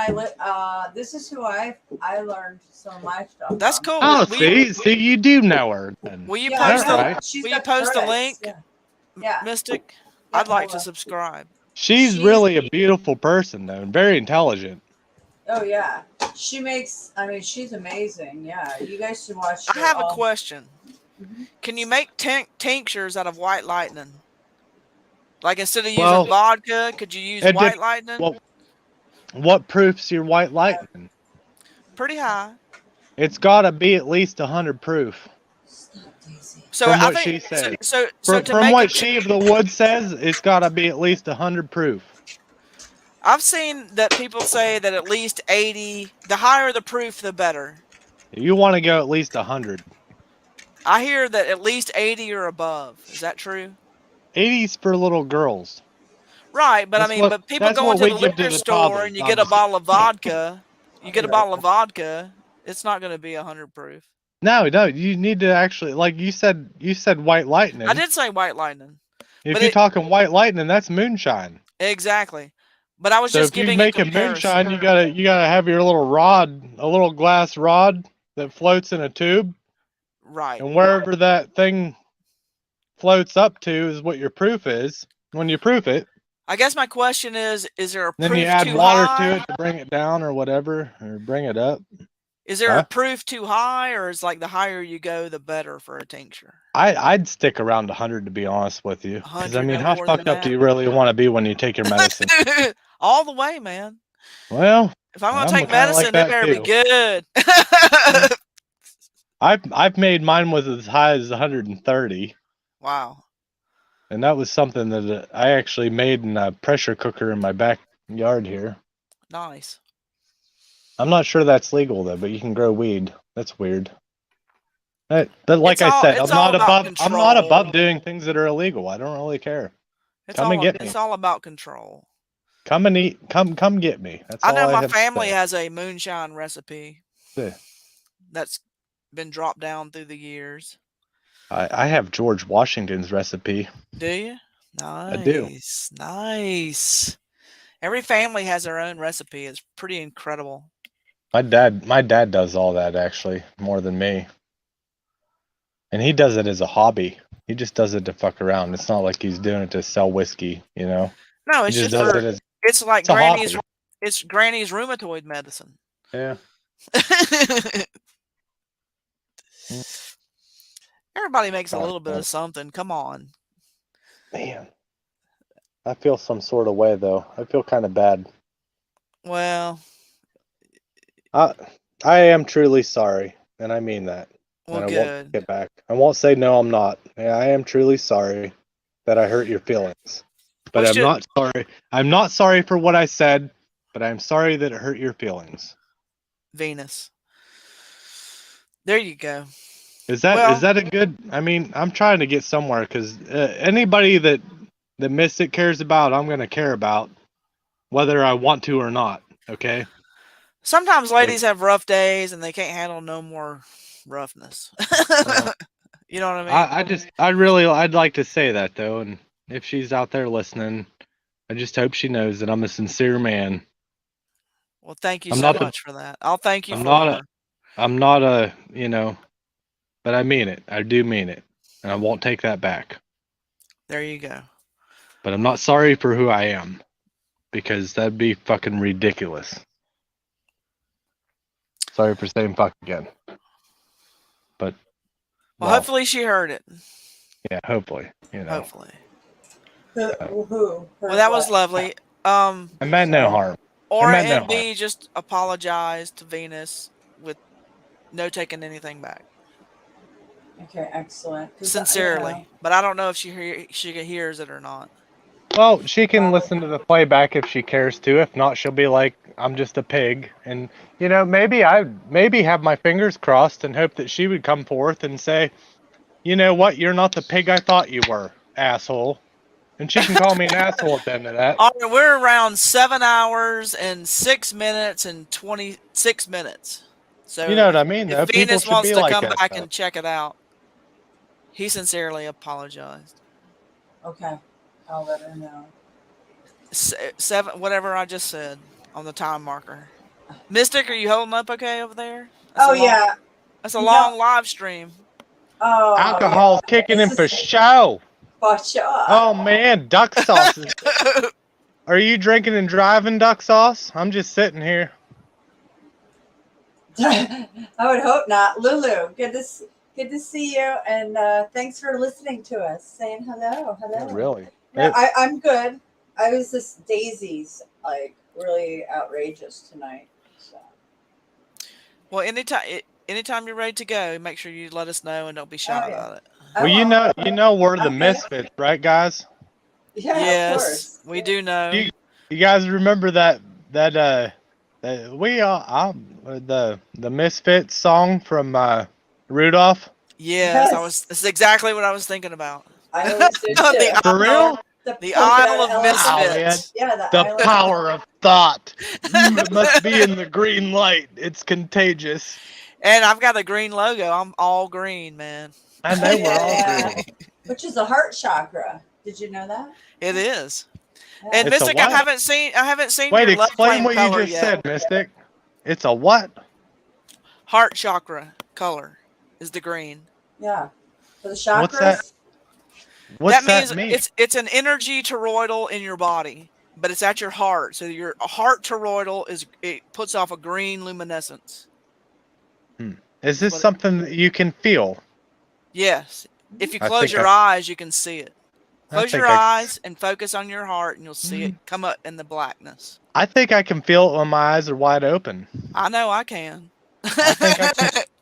this is who I learned some of my stuff. That's from. cool. Oh, see, you do know her. Then. Will you Yeah, post I know. the She's Will you got post the threads. link, Yeah. Mystic? Yeah, I'd like hold to on. subscribe. She's really a beautiful person, though, and very intelligent. Oh yeah, she's amazing. Yeah, you guys should watch. I her have a all. question. Can you make tinctures out of white lightning? Like instead of using vodka, could you use white lightning? Well, what proofs your white lightning? Pretty high. It's got to be at least 100 proof. So from I what think she said. so to From make what it, She of the Wood says, it's got to be at least 100 proof. I've seen that people say that at least 80. The higher the proof, the better. You want to go at least 100. I hear that at least 80 or above. Is that true? 80's for little girls. Right, but That's I mean, what- but people that's go what into we the give to liquor the store toddlers, and you get a obviously. bottle of vodka. You get a bottle of vodka. It's not going to be 100 proof. No, you need to actually, like you said White Lightning. I did say White Lightning. If but you're it- talking White Lightning, that's moonshine. Exactly. But I was So just if you giving make a a comparison. moonshine, you gotta have your little rod, a little glass rod that floats in a tube, Right. and wherever that thing floats up to is what your proof is. When you proof it, I guess my question is there a then proof you add too water high? to it to bring it down or whatever, or bring it up. Is there Huh? a proof too high, or is like the higher you go, the better for a tincture? I'd stick around 100 to be honest with you, because I 100, mean, no how more fucked than up do that. you really want to be when you take your medicine? All the way, man. Well, If I'm gonna I'm take kinda like medicine, that it better too. be good. I've made mine was as high as 130. Wow. And that was something that I actually made in a pressure cooker in my backyard here. Nice. I'm not sure that's legal though, but you can grow weed. That's weird. But like I said, I'm not above doing things that are illegal. I don't really care. Come and get me. It's all about control. Come and eat. Come get me. That's I all know I my have to family say. has a moonshine recipe Yeah. that's been dropped down through the years. I have George Washington's recipe. Do you? Nice. I do. Nice. Every family has their own recipe. It's pretty incredible. My dad does all that actually, more than me. And he does it as a hobby. He just does it to fuck around. It's not like he's doing it to sell whiskey, you know. No, it's He just does for, it as it's like it's a granny's hobby. it's granny's rheumatoid medicine. Yeah. Everybody makes a Sorry, little bit man. of something. Come on. Man. I feel some sort of way though. I feel kind of bad. Well, I am truly sorry, and I mean that. well, and I good. won't get back. I won't say no, I'm not. Yeah, I am truly sorry that I hurt your feelings. But Well, I'm should- not sorry. I'm not sorry for what I said, but I'm sorry that it hurt your feelings. Venus. There you go. Is that Well- is that a good? I mean, I'm trying to get somewhere because anybody that Mystic cares about, I'm gonna care about, whether I want to or not. Okay. Sometimes ladies have rough days and they can't handle no more roughness. You know what I mean? I'd like to say that though, and if she's out there listening, I just hope she knows that I'm a sincere man. Well, thank you I'm so not the- much for that. I'll thank you I'm for not her. I'm not a, but I mean it. I do mean it, and I won't take that back. There you go. But I'm not sorry for who I am, because that'd be fucking ridiculous. Sorry for saying fuck again. But Well, hopefully she heard it. yeah, hopefully, Hopefully. Who? Well, that was lovely. I meant no harm. Or I meant no and B, just apologize to Venus with no taking anything back. Okay, excellent. 'Cause Sincerely. But I don't know if she hears it or not. Well, she can listen to the playback if she cares to. If not, she'll be like, I'm just a pig. And, maybe have my fingers crossed and hope that she would come forth and say, you know what, you're not the pig I thought you were, asshole. And she can call me an asshole at the end of that. All right, we're around 7 hours and 6 minutes and 26 minutes. So You know what I mean, though? if People Venus should wants be to like come that, back though. and check it out, he sincerely apologized. Okay, I'll let her know. 7, whatever I just said on the time marker. Mystic, are you holding up okay over there? Oh, yeah. That's a long live stream. Oh, Alcohol's kicking in for show. for sure. Oh, man, duck sauce. Are you drinking and driving duck sauce? I'm just sitting here. I would hope not. Lulu, good to see you, and thanks for listening to us. Saying hello. Really? No, I'm good. I was just Daisy's really outrageous tonight. So. Well, anytime you're ready to go, make sure you let us know and don't be shy about it. Well, you know we're the misfits, right, guys? Yeah, yes, of course. we do know. You guys remember that we the Misfits song from Rudolph? Yes, that's exactly what I was thinking about. I always did too. the For real? The Isle of elephant- Wow, man. Misfits. Yeah, the The island. power of thought. It must be in the green light. It's contagious. And I've got a green logo. I'm all green, man. I know we're all Yeah. green. Which is the heart chakra. Did you know that? It is. Yeah. And It's a Mystic, what? I haven't seen Wait, your love explain flame what you color just yet. said, Mystic. It's a what? Heart chakra color is the green. Yeah. For the chakras. What's that? What's that means that mean? it's an energy toroidal in your body, but it's at your heart. So your heart toroidal it puts off a green luminescence. Is this something that you can feel? Yes. If you I close think your eyes, you can see it. Close your think I- eyes and focus on your heart, and you'll see it come up in the blackness. I think I can feel it when my eyes are wide open. I know I can.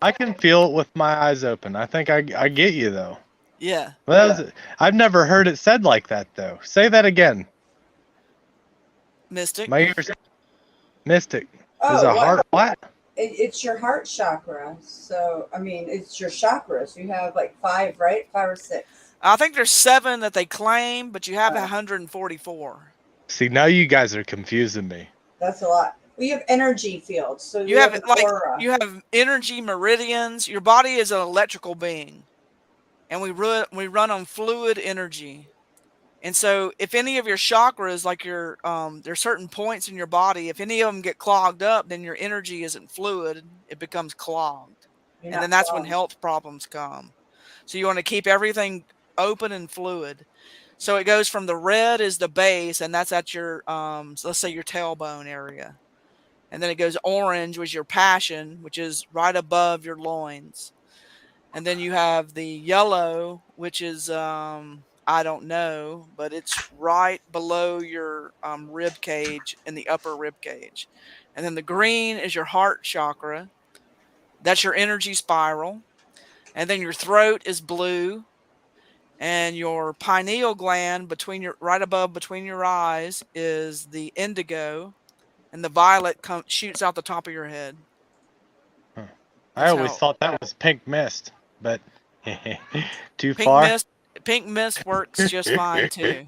I can feel it with my eyes open. I think I get you though. Yeah. Well, I've never heard it said like that though. Say that again. Mystic. My ears. Mystic. Oh, Is a wow. heart what? It's your heart chakra. So, I mean, it's your chakras. You have like 5, right? 5 or 6. I think there's 7 that they claim, but you have 144. See, now you guys are confusing me. That's a lot. We have energy fields. So You have an like aura. you have energy meridians. Your body is an electrical being, and we run on fluid energy. And so, if any of your chakras, like your there's certain points in your body, if any of them get clogged up, then your energy isn't fluid; it becomes clogged, You're and not then that's when clogged. health problems come. So you want to keep everything open and fluid. So it goes from the red is the base, and that's at your so let's say your tailbone area. And then it goes orange, which is your passion, which is right above your loins. And then you have the yellow, which is I don't know, but it's right below your rib cage in the upper rib cage. And then the green is your heart chakra. That's your energy spiral. And then your throat is blue. And your pineal gland right above between your eyes is the indigo. And the violet shoots out the top of your head. I That's always how- thought that was pink mist, but too Pink far. mist works just fine too.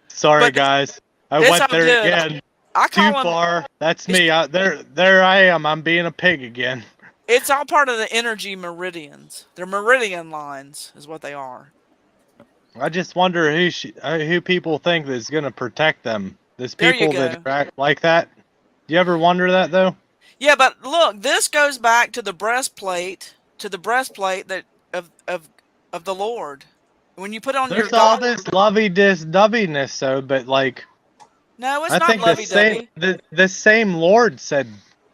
Sorry, But guys. I it's went all there good. again. I Too call them. far. That's me. There I am. I'm being a pig again. It's all part of the energy meridians. They're meridian lines, is what they are. I just wonder who people think is going to protect them. There's There you people go. that act like that. Do you ever wonder that though? Yeah, but look, this goes back to the breastplate, that of the Lord. When you put on your There's all God, this lovey-dovey-ness though, but like no, it's I not think lovey-dovey. the same Lord said,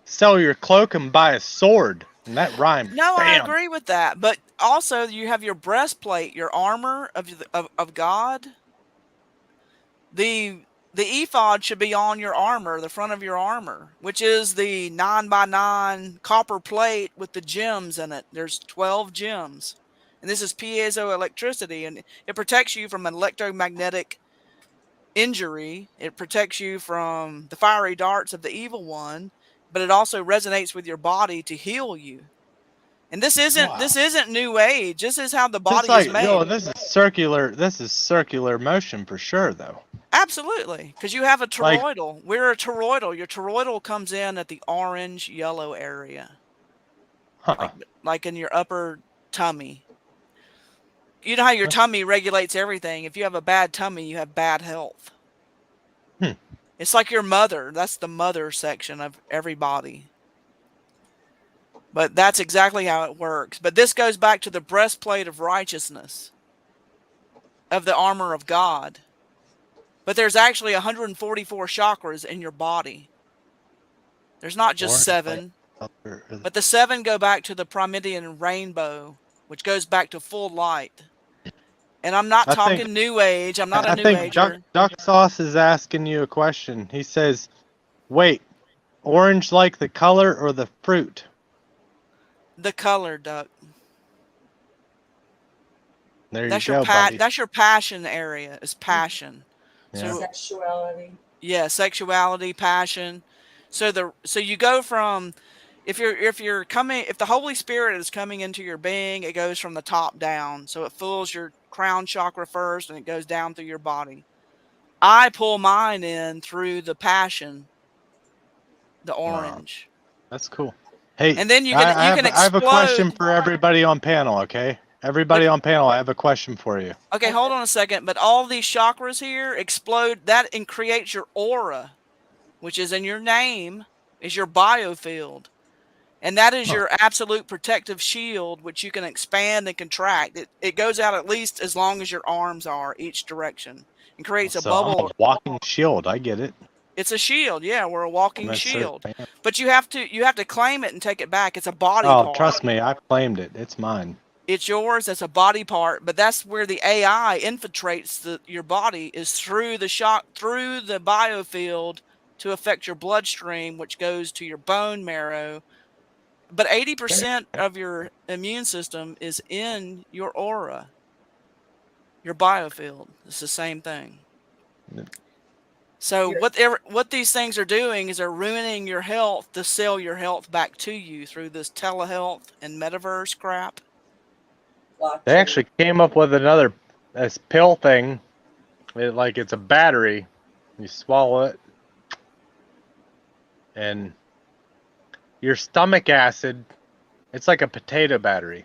"Sell your cloak and buy a sword," and that rhymed. No, I Bam. agree with that. But also, you have your breastplate, your armor of God. The ephod should be on your armor, the front of your armor, which is the 9x9 copper plate with the gems in it. There's 12 gems. And this is piezoelectricity, and it protects you from electromagnetic injury. It protects you from the fiery darts of the evil one, but it also resonates with your body to heal you. And this isn't new age. This is how the body is made. This is circular motion for sure though. Absolutely, because you have a Like- toroidal. We're a toroidal. Your toroidal comes in at the orange yellow area, Huh. like in your upper tummy. You know how your tummy regulates everything. If you have a bad tummy, you have bad health. It's like your mother. That's the mother section of every body. But that's exactly how it works. But this goes back to the breastplate of righteousness, of the armor of God. But there's actually 144 chakras in your body. There's not just 7. But the 7 go back to the Promethean rainbow, which goes back to full light. And I'm not talking new age. I'm not a new ager. Duck Sauce is asking you a question. He says, "Wait, orange like the color or the fruit?" The color, Duck. There That's you your go, buddy. that's your passion area. Is passion. Yeah. Sexuality. Yeah, sexuality, passion. So you go from if the Holy Spirit is coming into your being, it goes from the top down. So it fills your crown chakra first and it goes down through your body. I pull mine in through the passion, the orange. That's cool. Hey, And then you I can have a question explode. for everybody on panel, okay? Everybody on panel, I have a question for you. Okay, hold on a second. But all these chakras here explode that and creates your aura, which is in your name, is your biofield. And that is your absolute protective shield, which you can expand and contract. It goes out at least as long as your arms are each direction and creates a So I'm bubble. a walking shield. I get it. It's a shield. Yeah, we're a walking I'm a shield. certain man. But you have to claim it and take it back. It's a body Oh, part. trust me, I've claimed it. It's mine. It's yours. That's a body part. But that's where the AI infiltrates your body, is through the biofield to affect your bloodstream, which goes to your bone marrow. But 80% of your immune system is in your aura, your biofield. It's the same thing. So what these things are doing is they're ruining your health to sell your health back to you through this telehealth and metaverse crap. They actually came up with this pill thing. It's a battery. You swallow it, and your stomach acid, it's like a potato battery.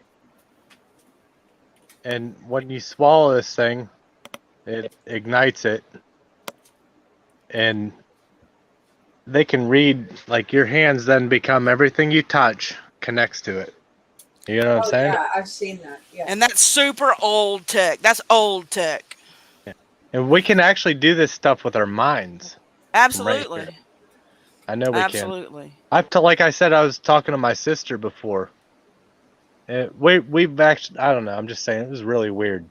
And when you swallow this thing, it ignites it. And they can read, like, your hands then become everything you touch connects to it. You know what I'm saying? Yeah, I've seen that. Yeah. And that's super old tech. That's old tech. And we can actually do this stuff with our minds. Absolutely. Right, I know we Absolutely. can. Like I said, I was talking to my sister before. We've actually, I don't know, I'm just saying, it was really weird.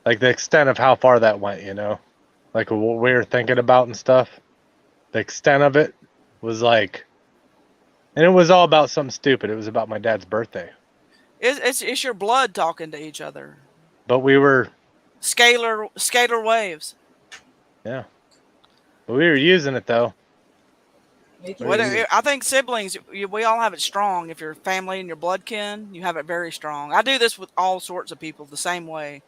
Like the extent of how far that went, you know? Like what we were thinking about and stuff. The extent of it was like, and it was all about something stupid. It was about my dad's birthday. It's your blood talking to each other. But we were... Scalar waves. Yeah. But we were using it, though. I think siblings, we all have it strong. If your family and your blood kin, you have it very strong. I do this with all sorts of people the same way.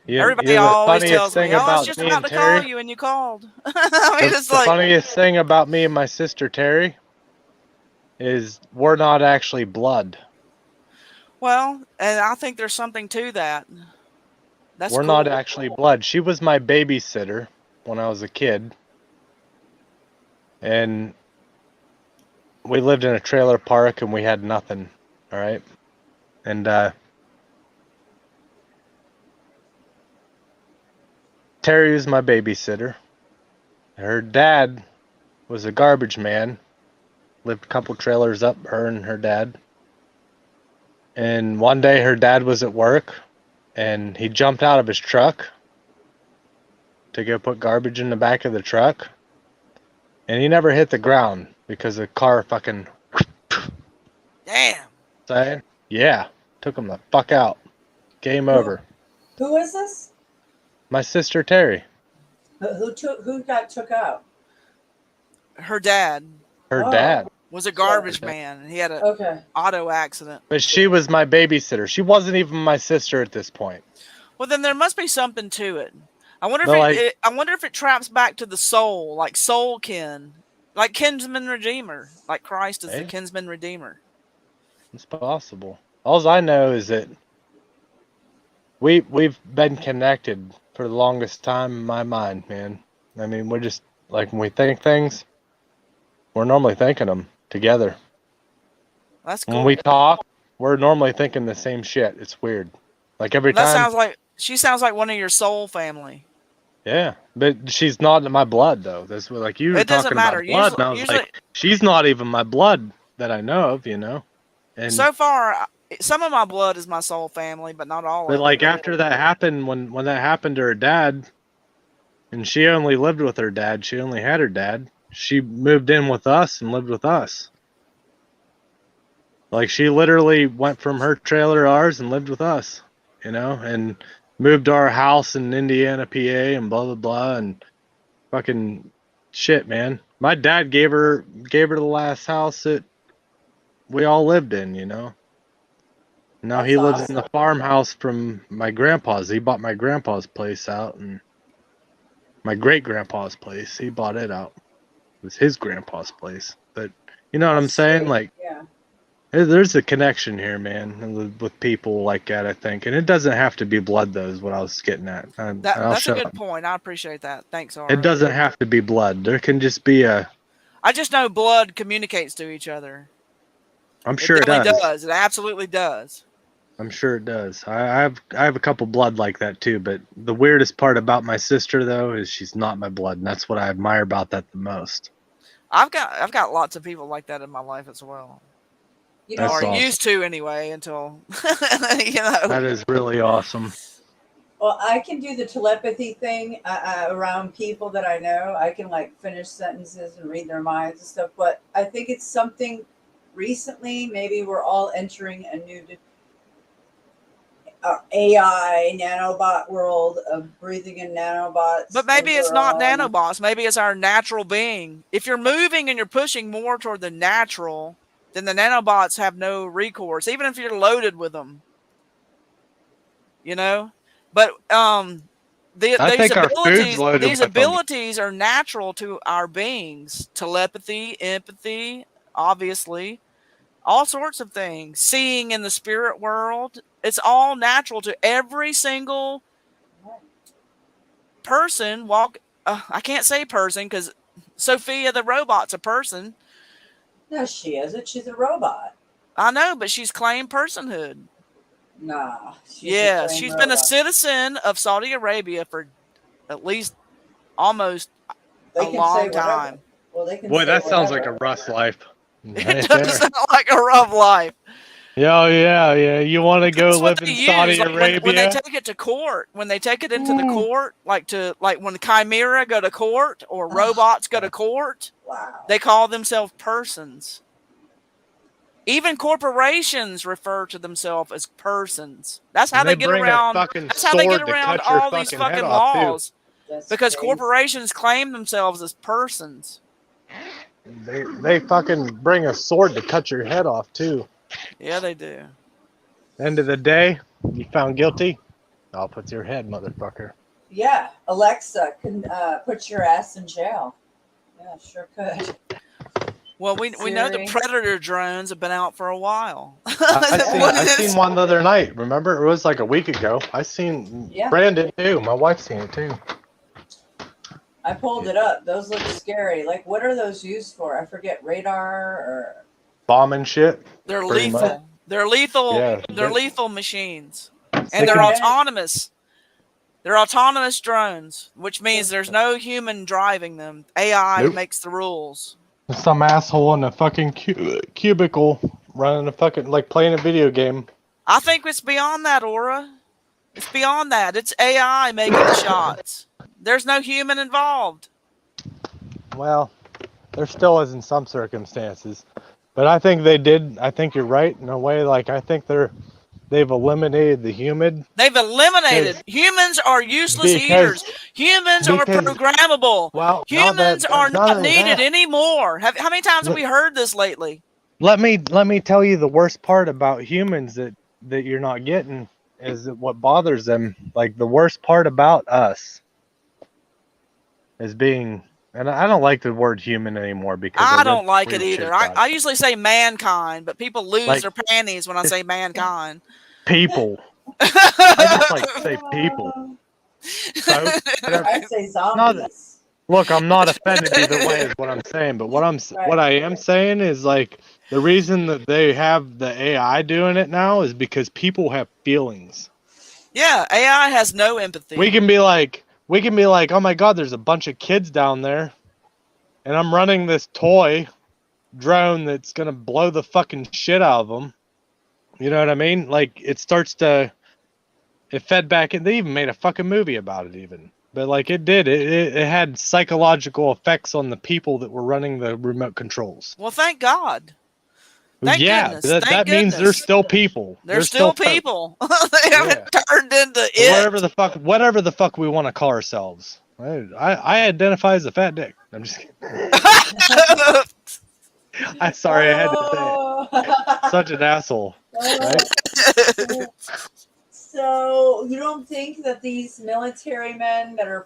Everybody always tells me, "Oh, I was just about to call you, and you called." I mean, the funniest thing about me and my sister Terry is we're not actually blood. Well, and I think there's something to that. We're not actually blood. She was my babysitter when I was a kid. And we lived in a trailer park and we had nothing. All right. And Terry was my babysitter. Her dad was a garbage man. Lived a couple trailers up, her and her dad. And one day her dad was at work. And he jumped out of his truck to go put garbage in the back of the truck. And he never hit the ground because the car fucking... Damn. Saying? Yeah. Took him the fuck out. Game over. Who is this? My sister Terry. Who got took out? Her dad. Her dad. Was a garbage man. And he had a auto accident. But she was my babysitter. She wasn't even my sister at this point. Well, then there must be something to it. I wonder I wonder if it traps back to the soul, like soul kin, like kinsman redeemer, like Christ is the kinsman redeemer. It's possible. All I know is that we've been connected for the longest time in my mind, man. I mean, we're just like when we think things, we're normally thinking them together. That's cool. When we talk, we're normally thinking the same shit. It's weird. Like every time. She sounds like one of your soul family. Yeah, but she's not in my blood though. That's what, like, you were talking about blood, and I was like, she's not even my blood that I know of, you know. And so far, some of my blood is my soul family, but not all. But like after that happened, when that happened to her dad, and she only lived with her dad, she only had her dad. She moved in with us and lived with us. Like she literally went from her trailer to ours and lived with us, you know, and moved to our house in Indiana, PA, and blah blah blah, and fucking shit, man. My dad gave her the last house that we all lived in, you know. Now That's he lives in awesome. the farmhouse from my grandpa's. He bought my grandpa's place out, and my great grandpa's place. He bought it out. It was his grandpa's place. But you know what I'm That's saying? sweet. Like, Yeah. there's a connection here, man, with people like that, I think. And it doesn't have to be blood, though, is what I was getting at. I'll That's a shut good up. point. I appreciate that. Thanks, It Aura. doesn't have to be blood. There can just be a. I just know blood communicates to each other. I'm sure it definitely does. does. It absolutely does. I'm sure it does. I have a couple blood like that too. But the weirdest part about my sister, though, is she's not my blood, and that's what I admire about that the most. I've got lots of people like that in my life as well. You That's know, Or awesome. used to anyway, until you know. That is really awesome. well, I can do the telepathy thing around people that I know. I can like finish sentences and read their minds and stuff. But I think it's something recently. Maybe we're all entering a new AI nanobot world of breathing in nanobots. But maybe and it's we're not all- nanobots. Maybe it's our natural being. If you're moving and you're pushing more toward the natural, then the nanobots have no recourse, even if you're loaded with them. You know, but I these think our food's abilities, loaded these with them. abilities are natural to our beings. Telepathy, empathy, obviously, all sorts of things. Seeing in the spirit world, it's all natural to every single person. I can't say person because Sophia the robot's a person. No, she isn't. She's a robot. I know, but she's claimed personhood. Nah. Yeah, she's been a citizen of Saudi Arabia for at least almost a long time. Well, they can Boy, say that sounds like whatever. a Russ life. It Right does there. sound like a rough life. Yeah. You want to go That's live what in they Saudi use. Like Arabia? when they take it to court, when they take it into the court, like when the Chimera go to court or robots go to court, Wow. they call themselves persons. Even corporations refer to themselves as persons. That's how And they they get bring a around. fucking That's how they get sword to around cut your all these fucking head fucking off, too. laws. That's Because crazy. corporations claim themselves as persons. They fucking bring a sword to cut your head off too. Yeah, they do. End of the day, you found guilty, I'll put your head, motherfucker. Yeah, Alexa can put your ass in jail. Yeah, sure could. Well, we know the Siri. Predator drones have been out for a while. I seen one the other night. Remember, it was like a week ago. I seen Yeah. Brandon too. My wife seen it too. I pulled it up. Those look scary. Like, what are those used for? I forget. Radar or Bomb and shit. They're Pretty lethal. much. They're lethal. Yeah, They're they- lethal machines, They and they're can- autonomous. They're autonomous drones, which means there's no human driving them. AI Nope. makes the rules. Some asshole in a fucking cubicle running a fucking like playing a video game. I think it's beyond that, Aura. It's beyond that. It's AI making the shots. There's no human involved. Well, there still is in some circumstances, but I think they did. I think you're right in a way. Like I think they've eliminated the human. They've eliminated. Humans are useless eaters. Humans are because- programmable. Well, Humans are not only needed that. anymore. How many times have we heard this lately? Let me tell you the worst part about humans that you're not getting is that what bothers them. Like the worst part about us is being, and I don't like the word human anymore because I read don't like it weird shit either. about I usually say mankind, but people lose Like- their panties when I say mankind. people. I just like to say people. So, I'd say Not- zombies. look, I'm not offended either way is what I'm saying, but what I am saying is like the reason that they have the AI doing it now is because people have feelings. Yeah, AI has no empathy. We can be like, oh my god, there's a bunch of kids down there, and I'm running this toy drone that's gonna blow the fucking shit out of them. You know what I mean? Like it fed back, and they even made a fucking movie about it even. But like it did, it had psychological effects on the people that were running the remote controls. Well, thank God. Thank yeah, goodness. that Thank means they're goodness. still people. They're still folk. people. They haven't turned into it. Whatever the fuck we want to call ourselves. I identify as a fat dick. I'm just kidding. Sorry, I had to say it. Such an asshole. Right? So you don't think that these military men that are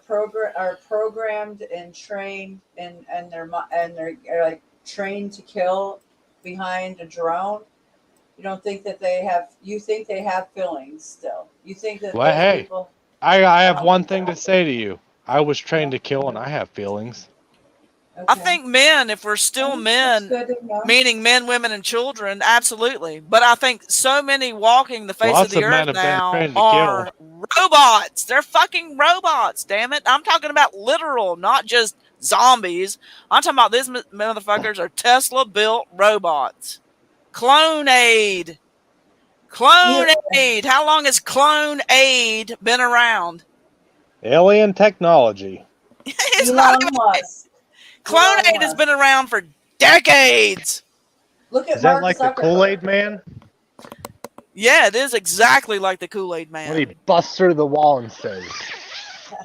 programmed and trained and they're like trained to kill behind a drone? You don't think that they have? You think they have feelings still? You think that Well, those hey, people? I have one thing to say to you. I was trained to kill, and I have feelings. I think men, if we're still men, meaning men, women, and children, absolutely. But I think so many walking the face Lots of the of men earth have been now trained to are kill. robots. They're fucking robots, damn it. I'm talking about literal, not just zombies. I'm talking about these motherfuckers are Tesla-built robots. Clone-Aid. Clone-Aid. How long has Clone-Aid been around? Alien technology. It's not even, Clone-Aid has been around for decades. Look at Is that like the Kool-Aid Man? Yeah, it is exactly like the Kool-Aid Man. When he busts through the wall and says,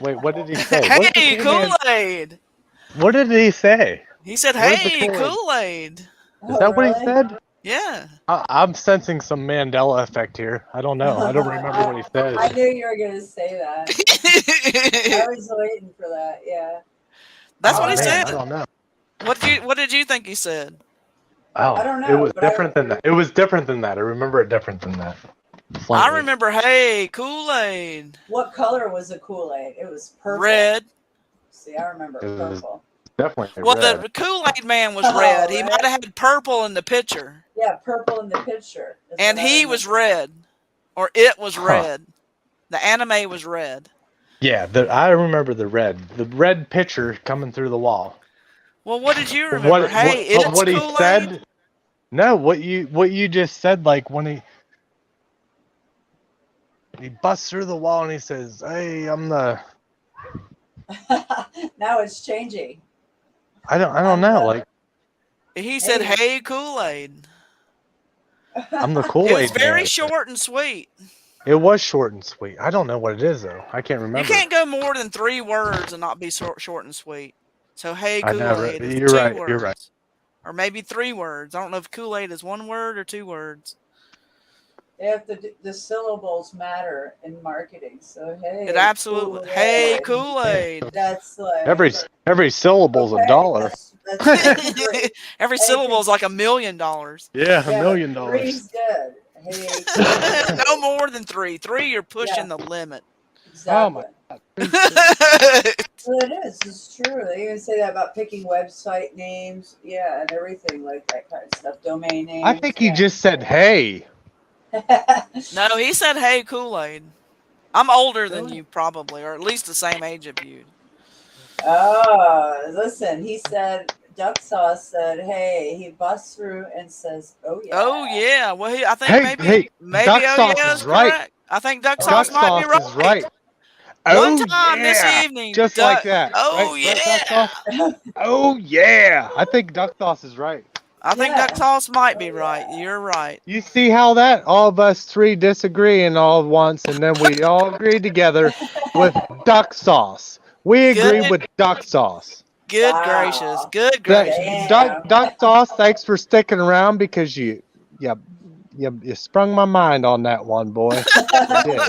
"Wait, what did he say? Hey, Kool-Aid!" What did he say? He said, What did the "Hey, Kool-Aid- Kool-Aid." Is that what he said? Yeah. I'm sensing some Mandela effect here. I don't know. I don't remember what he said. I knew you were going to say that. I was waiting for that. Yeah. That's what he said. I don't know. What did you think he said? Oh, I don't know, it was but different than that. It was different than that. I remember it different than that. I Slightly. remember, hey, Kool-Aid. What color was the Kool-Aid? It was purple. Red. See, I remember It was purple. definitely Well, red. the Kool-Aid Man was red. He might have had purple in the picture. Yeah, purple in the picture. That's And what I he remember. was red. Or it was Huh. red. The anime was red. Yeah, I remember the red picture coming through the wall. Well, what did you remember? Hey, it's what he Kool-Aid? said? No, what you just said, like when he busts through the wall and he says, "Hey, I'm the." Now it's changing. I don't know. Like He said, hey, Kool-Aid. I'm the It Kool-Aid was very Man. short and sweet. It was short and sweet. I don't know what it is though. I can't remember. You can't go more than 3 words and not be short and sweet. So, hey, I know, Kool-Aid is you're 2 right, words. you're right. Or maybe 3 words. I don't know if Kool-Aid is 1 word or 2 words. They have the syllables matter in marketing. So hey, It absolutely. Kool-Aid. Hey, Kool-Aid. That's like Every syllable's Okay, $1. that's great. Every syllable is like $1 million. Yeah, $1 million. Three's good. Hey, No more than 3. 3, you're pushing the limit. exactly. Oh my God. Well, it is. It's true. They even say that about picking website names, yeah, and everything like that kind of stuff. Domain names. I think he just said, "Hey." No, he said, hey, Kool-Aid. I'm older than you, probably, or at least the same age of you. Oh, listen. He said, Duck Sauce said, "Hey." He busts through and says, "Oh yeah." Oh, yeah. Well, I think Hey, maybe Duck oh, Sauce yeah is is right. correct. I think Duck Duck Sauce might Sauce be right. is right. One Oh, time this yeah. evening. Just Duck, like that. Oh, right? Duck yeah. Sauce? Oh yeah. I think Duck Sauce is right. I think Yeah. Duck Sauce might be right. You're right. You see how that all of us 3 disagree and all at once, and then we all agree together with Duck Sauce. We agree Good. with Duck Sauce. Good Wow. gracious. Good That- gracious. Damn. Duck Sauce, thanks for sticking around because you sprung my mind on that one, boy. You did.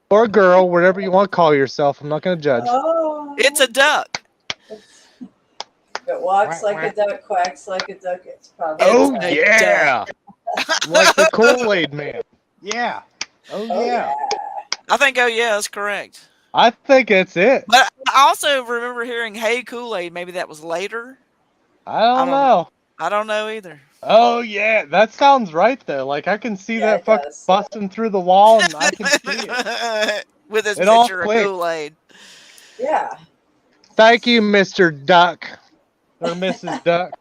Or girl, whatever you want to call yourself. I'm not going to judge. Oh. It's a duck. It walks like a duck, quacks like a duck. It's probably. Oh It's a yeah, like the Kool-Aid Man. Yeah. Oh Oh, yeah. I think, oh, yeah, that's correct. I think it's it. But I also remember hearing, hey, Kool-Aid. Maybe that was later. I don't know. I don't know either. Oh yeah, that sounds right though. Like I can see Yeah, that it fuck does. busting through the wall, and I can see it. With his It all picture of clicked. Kool-Aid. Yeah. Thank you, Mr. Duck or Mrs. Duck.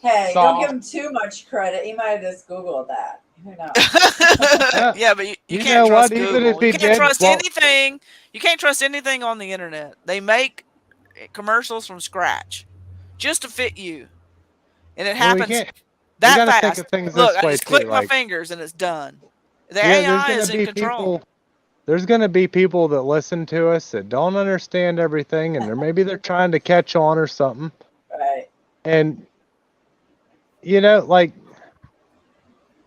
Hey, Sauce. don't give him too much credit. He might have just Googled that. Who knows? Yeah, but you You can't know trust what? Even Google. if he You can't did, trust well- anything. You can't trust anything on the internet. They make commercials from scratch just to fit you, and it Well, we happens can't- that gotta think fast. of things Look, this I way, just click too, my like- fingers and it's done. The Yeah, AI is in control. There's gonna be people that listen to us that don't understand everything, and maybe they're trying to catch on or something. Right. And you know, like,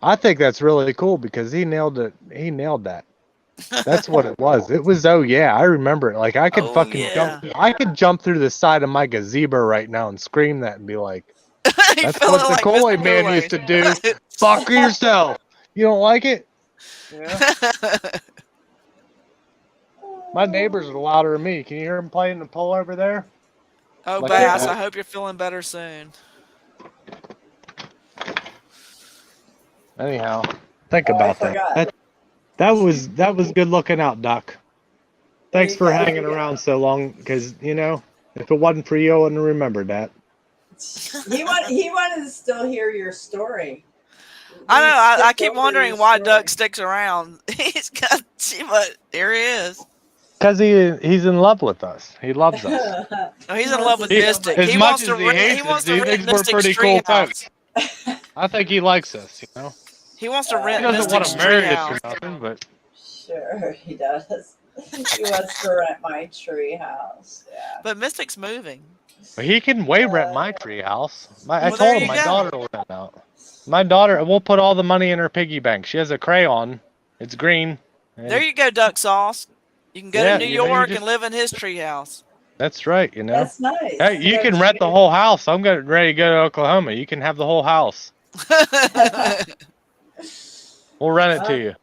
I think that's really cool because he nailed it. He nailed that. That's what it was. It was, oh yeah, I remember it. Like I could jump. I could jump through the side of my gazebo right now and scream that and be like, "That's what the Kool-Aid man used to do." Fuck yourself. You don't like it? Yeah. My neighbors are louder than me. Can you hear them playing the pole over there? Oh, Like Bass, that. I hope you're feeling better soon. Anyhow, think about that. That was good looking out, Doc. Thanks for hanging around so long, because you know, if it wasn't for you, I wouldn't have remembered that. He wanted to still hear your story. I know. I keep wondering why Doug sticks around. He's got but here he is. Because he's in love with us. He loves us. Oh, he's in love with Mystic. As He much wants as to he rent. hates He us, wants to he rent thinks we're Mystic's pretty cool treehouse. folks. I think he likes us, you know. He wants to He rent doesn't want Mystic's to marry us treehouse. or nothing, but Sure, he does. He wants to rent my tree house. Yeah. But Mystic's moving. he can rent my tree house. I Well, told there him you my go. daughter will rent out. My daughter, we'll put all the money in her piggy bank. She has a crayon. It's green. and- There you go, Duck Sauce. You can go Yeah, to New you know, you York just- and live in his treehouse. That's right, you know. That's nice. Hey, you can rent the whole house. I'm getting ready to go to Oklahoma. You can have the whole house. We'll rent it to you.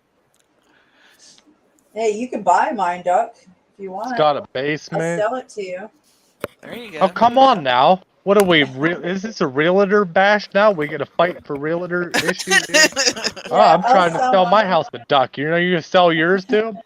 Hey, you can buy mine, Duck, if you want. It's got a I'll basement. sell it to you. There you go. Oh, come on now. What are we? Is this a realtor bash now? We got to fight for realtor issues here? Oh, I'm I'll trying to sell sell my mine. house to Duck. You know you're going to sell yours to him?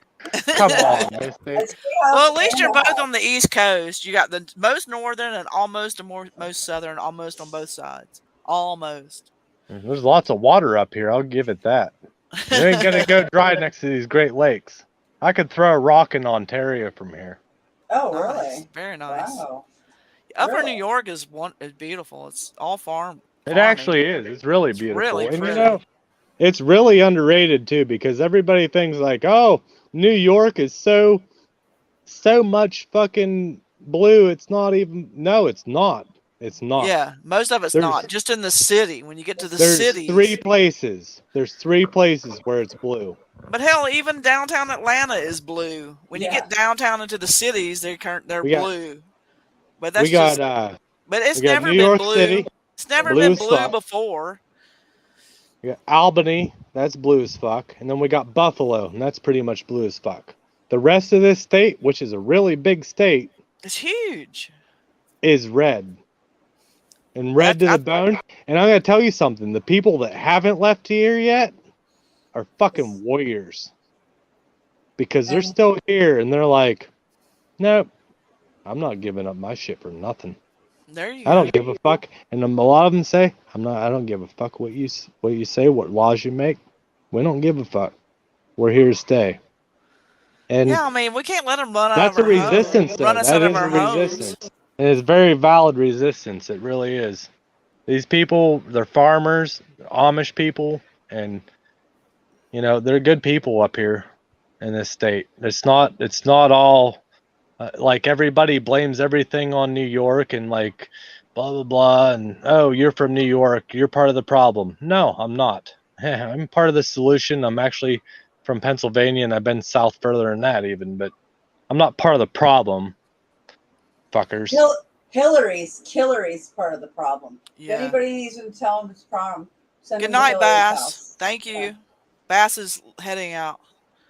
Come on, Mystic. Well, at least you're both on the East Coast. You got the most northern and almost the most southern, almost on both sides. Almost. There's lots of water up here. I'll give it that. It ain't going to go dry next to these Great Lakes. I could throw a rock in Ontario from here. Oh, Nice. really? Very nice. Wow. Upper Really? New York is beautiful. It's all farm. It farming. actually is. It's really beautiful. really and pretty. you know, it's really underrated too because everybody thinks like, oh, New York is so much fucking blue. It's not even. No, it's not. It's not. Yeah, most of it's There's- not. Just in the city. When you get to the There's cities. three places. There's 3 places where it's blue. But hell, even downtown Atlanta is blue. When you Yeah. get downtown into the cities, they're We got- blue. But that's We got just. But it's we got never New been York blue. City. It's never blue been as blue fuck. before. We got Albany. That's blue as fuck. And then we got Buffalo, and that's pretty much blue as fuck. The rest of this state, which is a really big state, It's huge. is red. And red to the bone. And I'm going to tell you something. The people that haven't left here yet are fucking warriors. Because they're still here and they're like, nope, I'm not giving up my shit for nothing. There you I go. don't give a fuck. And a lot of them say, I don't give a fuck what you say, what laws you make. We don't give a fuck. We're here to stay. And Yeah, I mean, we can't let them run out that's of a our home- resistance, though. Run us That out of is our a homes. resistance. And it's very valid resistance. It really is. These people, they're farmers, Amish people, and you know they're good people up here in this state. It's not all like everybody blames everything on New York and like blah blah blah and oh you're from New York, you're part of the problem. No, I'm not. I'm part of the solution. I'm actually from Pennsylvania and I've been south further than that even, but I'm not part of the problem. Fuckers. Hillary's part of the problem. Yeah. If anybody needs to tell him it's problem, send Good him to night, Hillary's Bass. house. Thank you. Bass is heading out.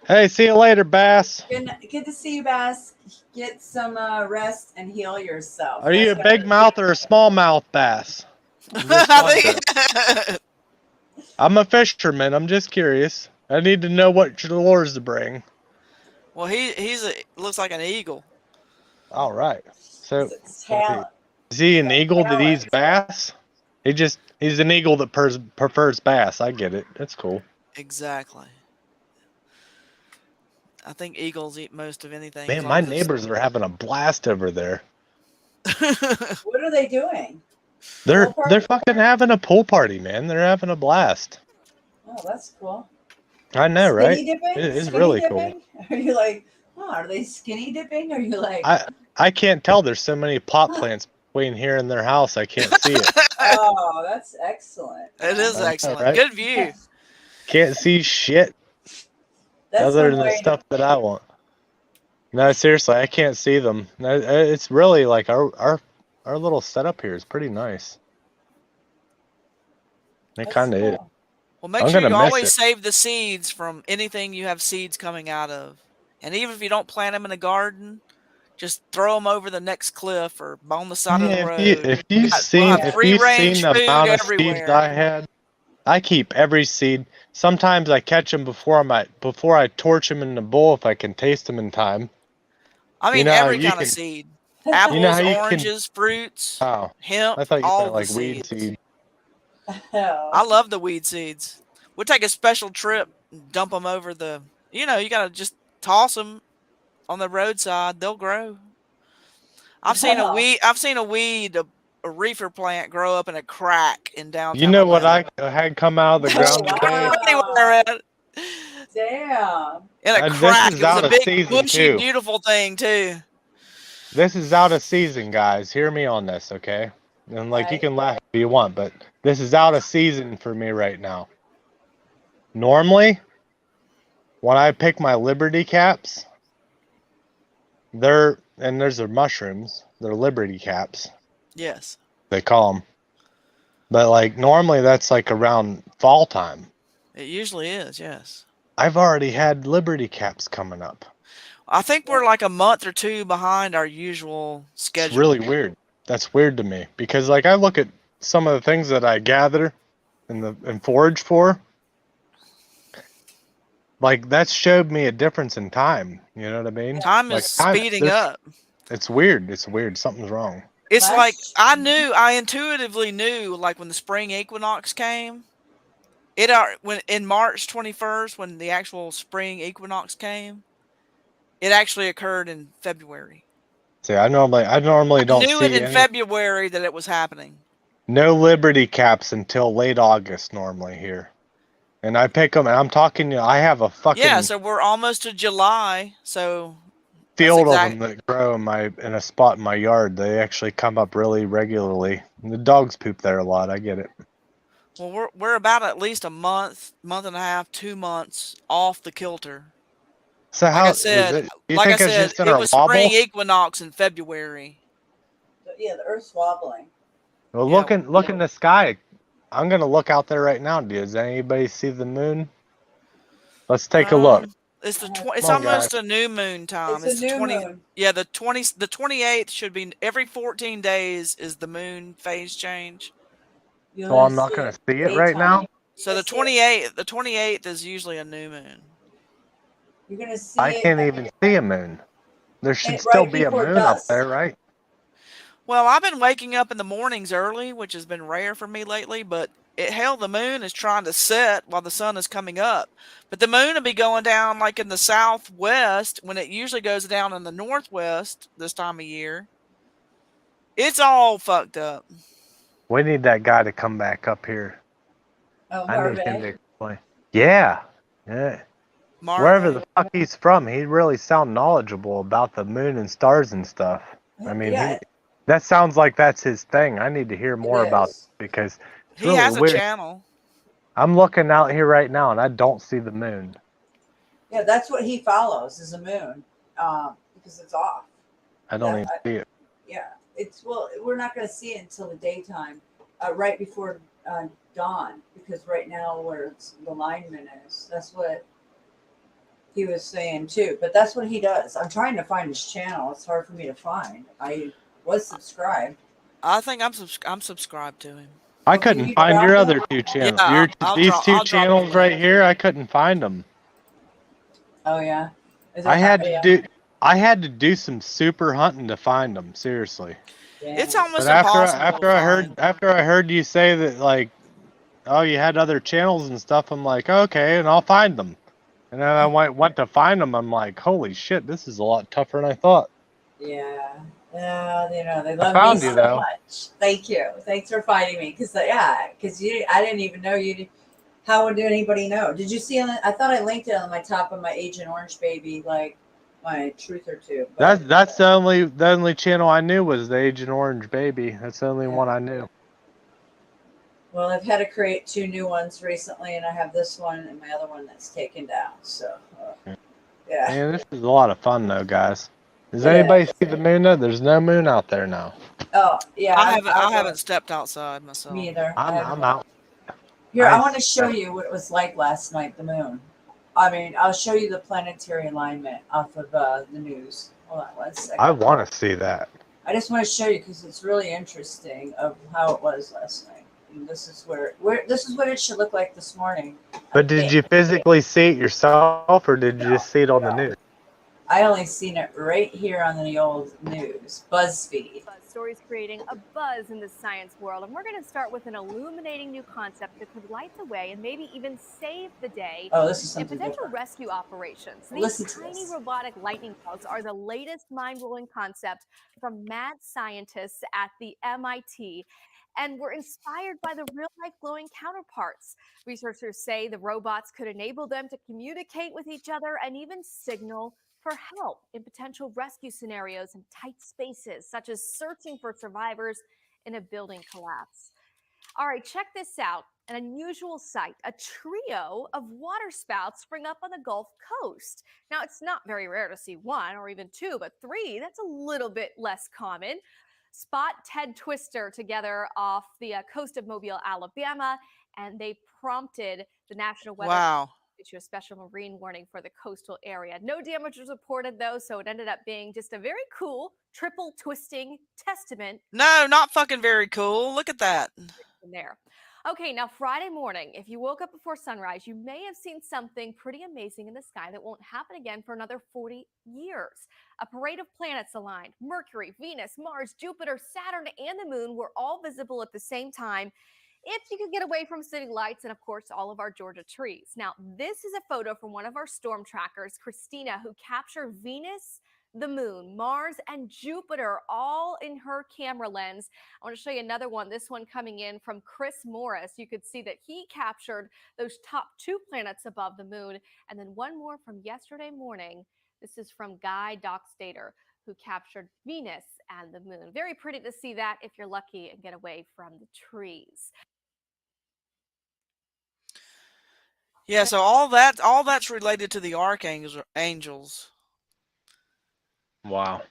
Hey, see you later, Bass. Good to see you, Bass. Get some rest and heal yourself. Are you a That's big mouth or a small mouth bass? I'm just wondering. I'm a fisherman. I'm just curious. I need to know what lures to bring. Well, he's looks like an eagle. All right. So talent. is he an eagle that eats bass? He's an eagle that prefers bass. I get it. That's cool. Exactly. I think eagles eat most of anything. Man, as my long as it's- neighbors are having a blast over there. What are they doing? They're fucking having a pool party, man. They're having a blast. Oh, that's cool. I know, right? Skinny dipping? It is Skinny really dipping? Are you like, oh, are they skinny dipping? Are you like, cool. I can't tell. There's so many pot plants between here and their house, I can't see it. Oh, that's excellent. It is I know, excellent. right? Good view. Can't see shit That's other one than the way. stuff that I want. No, seriously, I can't see them. It's really like our little setup here is pretty nice. It That's kind of is. cool. Well, make I'm sure gonna you miss always it. save the seeds from anything you have seeds coming out of. And even if you don't plant them in a garden, just throw them over the next cliff or on the side of the Yeah, road. if We'll you've have seen free range the food amount of seeds everywhere. I had, I keep every seed. Sometimes I catch them before I torch them in the bowl if I can taste them in time. I You mean, know how every you kind of can. seed. You know Apples, how you can. oranges, fruits, Oh, hemp, I thought you all meant the like weed seeds. seed. I love the weed seeds. We'll take a special trip, dump them over the, you got to just toss them on the roadside. They'll grow. I've seen a weed, a reefer plant grow up in a crack in You downtown know what Atlanta. I had come out of the ground today? Anywhere at Damn. in a And crack. this is It was out a of big, season bushy, too. beautiful thing too. This is out of season, guys. Hear me on this, okay? And like you can laugh if you want, but this is out of season for me right now. Normally, when I pick my Liberty caps, and there's their mushrooms, they're Liberty caps, Yes. they call them. But like normally that's like around fall time. It usually is, yes. I've already had Liberty caps coming up. I think we're like a month or two behind our usual schedule. It's really weird. That's weird to me because like I look at some of the things that I gather and forage for. Like that showed me a difference in time. You know what I mean? Time Like, is speeding up. It's weird. It's weird. Something's wrong. It's like I intuitively knew, like when the spring equinox came, when in March 21st, when the actual spring equinox came, it actually occurred in February. See, I normally don't knew it see in February that it was happening. no Liberty caps until late August normally here, and I pick them. And I'm talking. I have a fucking So we're almost to July. So field of them that grow in a spot in my yard. They actually come up really regularly. And the dogs poop there a lot. I get it. Well, we're about at least a month and a half, 2 months off the kilter. So Like how I said, is it? You think it's just in it a was wobble? spring equinox in February. Yeah, the Earth's wobbling. Well, look in the sky. I'm gonna look out there right now. Does anybody see the moon? Let's take a look. It's Come it's on, almost guys. a new moon time. It's a the new 20. moon. Yeah, the 28th should be every 14 days is the moon phase change. So I'm not gonna see it right now. So the 28th is usually a new moon. You're gonna see I it. can't even see a moon. There should Right still be a before moon up dusk. there, right? Well, I've been waking up in the mornings early, which has been rare for me lately, but the moon is trying to set while the sun is coming up. But the moon will be going down like in the southwest when it usually goes down in the northwest this time of year. It's all fucked up. We need that guy to come back up here. Oh, I need him to Harvey. explain. Yeah. Wherever the fuck he's from, he really sound knowledgeable about the moon and stars and stuff. I mean, Yeah. that sounds like that's his thing. I need to hear more about it because it's He really has a weird. channel. I'm looking out here right now and I don't see the moon. Yeah, that's what he follows is the moon, because it's off. I don't Yeah, even see it. Yeah, we're not going to see it until the daytime, right before dawn, because right now where the alignment is, that's what he was saying too. But that's what he does. I'm trying to find his channel. It's hard for me to find. I was subscribed. I think I'm subscribed to him. I couldn't find your other two channels. Yeah, These I'll two drop channels them. right here, I couldn't find them. Oh yeah. Is I it had not- to yeah. do some super hunting to find them. Seriously. It's almost But impossible. after I heard you say that, like, oh, you had other channels and stuff, I'm like, okay, and I'll find them. And then I went to find them. I'm like, holy shit, this is a lot tougher than I thought. Yeah. Yeah, they love found me you, so though. much. Thank you. Thanks for finding me. Because I didn't even know you. How would anybody know? Did you see? I thought I linked it on my top of my Agent Orange Baby, like my Truther tube. but- That's the only channel I knew was the Agent Orange Baby. That's the only one I knew. Well, I've had to create 2 new ones recently, and I have this one and my other one that's taken down. So, yeah. Man, this is a lot of fun though, guys. Does It anybody is. see the moon though? There's no moon out there now. Oh, yeah. I haven't stepped outside myself. Me either. I'm out. Here, I I- want to show you what it was like last night, the moon. I mean, I'll show you the planetary alignment off of the news. Hold on 1 second. I want to see that. I just want to show you because it's really interesting of how it was last night. And this is where this is what it should look like this morning. But did you physically see it yourself, or did you just see it on the news? I only seen it right here on the old news, BuzzFeed. Buzz stories creating a buzz in the science world, and we're going to start with an illuminating new concept that could light the way and maybe even save the day Oh, this is in something potential different. rescue operations. Listen These to tiny this. robotic lightning bugs are the latest mind-blowing concept from mad scientists at the MIT. And were inspired by the real-life glowing counterparts. Researchers say the robots could enable them to communicate with each other and even signal for help in potential rescue scenarios in tight spaces, such as searching for survivors in a building collapse. All right, check this out. An unusual sight, a trio of waterspouts spring up on the Gulf Coast. Now, it's not very rare to see 1 or even 2, but 3, that's a little bit less common. Spot Ted Twister together off the coast of Mobile, Alabama, and they prompted the National Weather Wow. to issue a special marine warning for the coastal area. No damage was reported, though, so it ended up being just a very cool triple twisting testament No, not fucking very cool. Look at that. in there. Okay, now Friday morning, if you woke up before sunrise, you may have seen something pretty amazing in the sky that won't happen again for another 40 years. A parade of planets aligned. Mercury, Venus, Mars, Jupiter, Saturn, and the moon were all visible at the same time if you could get away from city lights and, of course, all of our Georgia trees. Now, this is a photo from one of our storm trackers, Christina, who captured Venus, the moon, Mars, and Jupiter all in her camera lens. I want to show you another one, this one coming in from Chris Morris. You could see that he captured those top 2 planets above the moon. And then one more from yesterday morning. This is from Guy Dockstader, who captured Venus and the moon. Very pretty to see that if you're lucky and get away from the trees. Yeah, so all that's related to the archangels. Wow.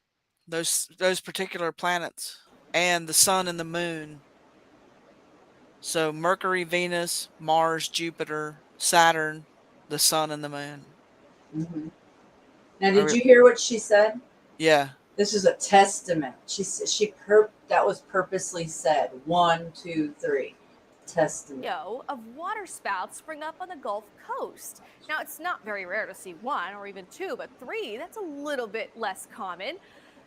Those particular planets and the sun and the moon. So Mercury, Venus, Mars, Jupiter, Saturn, the sun and the moon. Mm-hmm. Now, did you hear what she said? Yeah. This is a testament. That was purposely said. 1, 2, 3. Testament. Of waterspouts spring up on the Gulf Coast. Now, it's not very rare to see 1 or even 2, but 3, that's a little bit less common.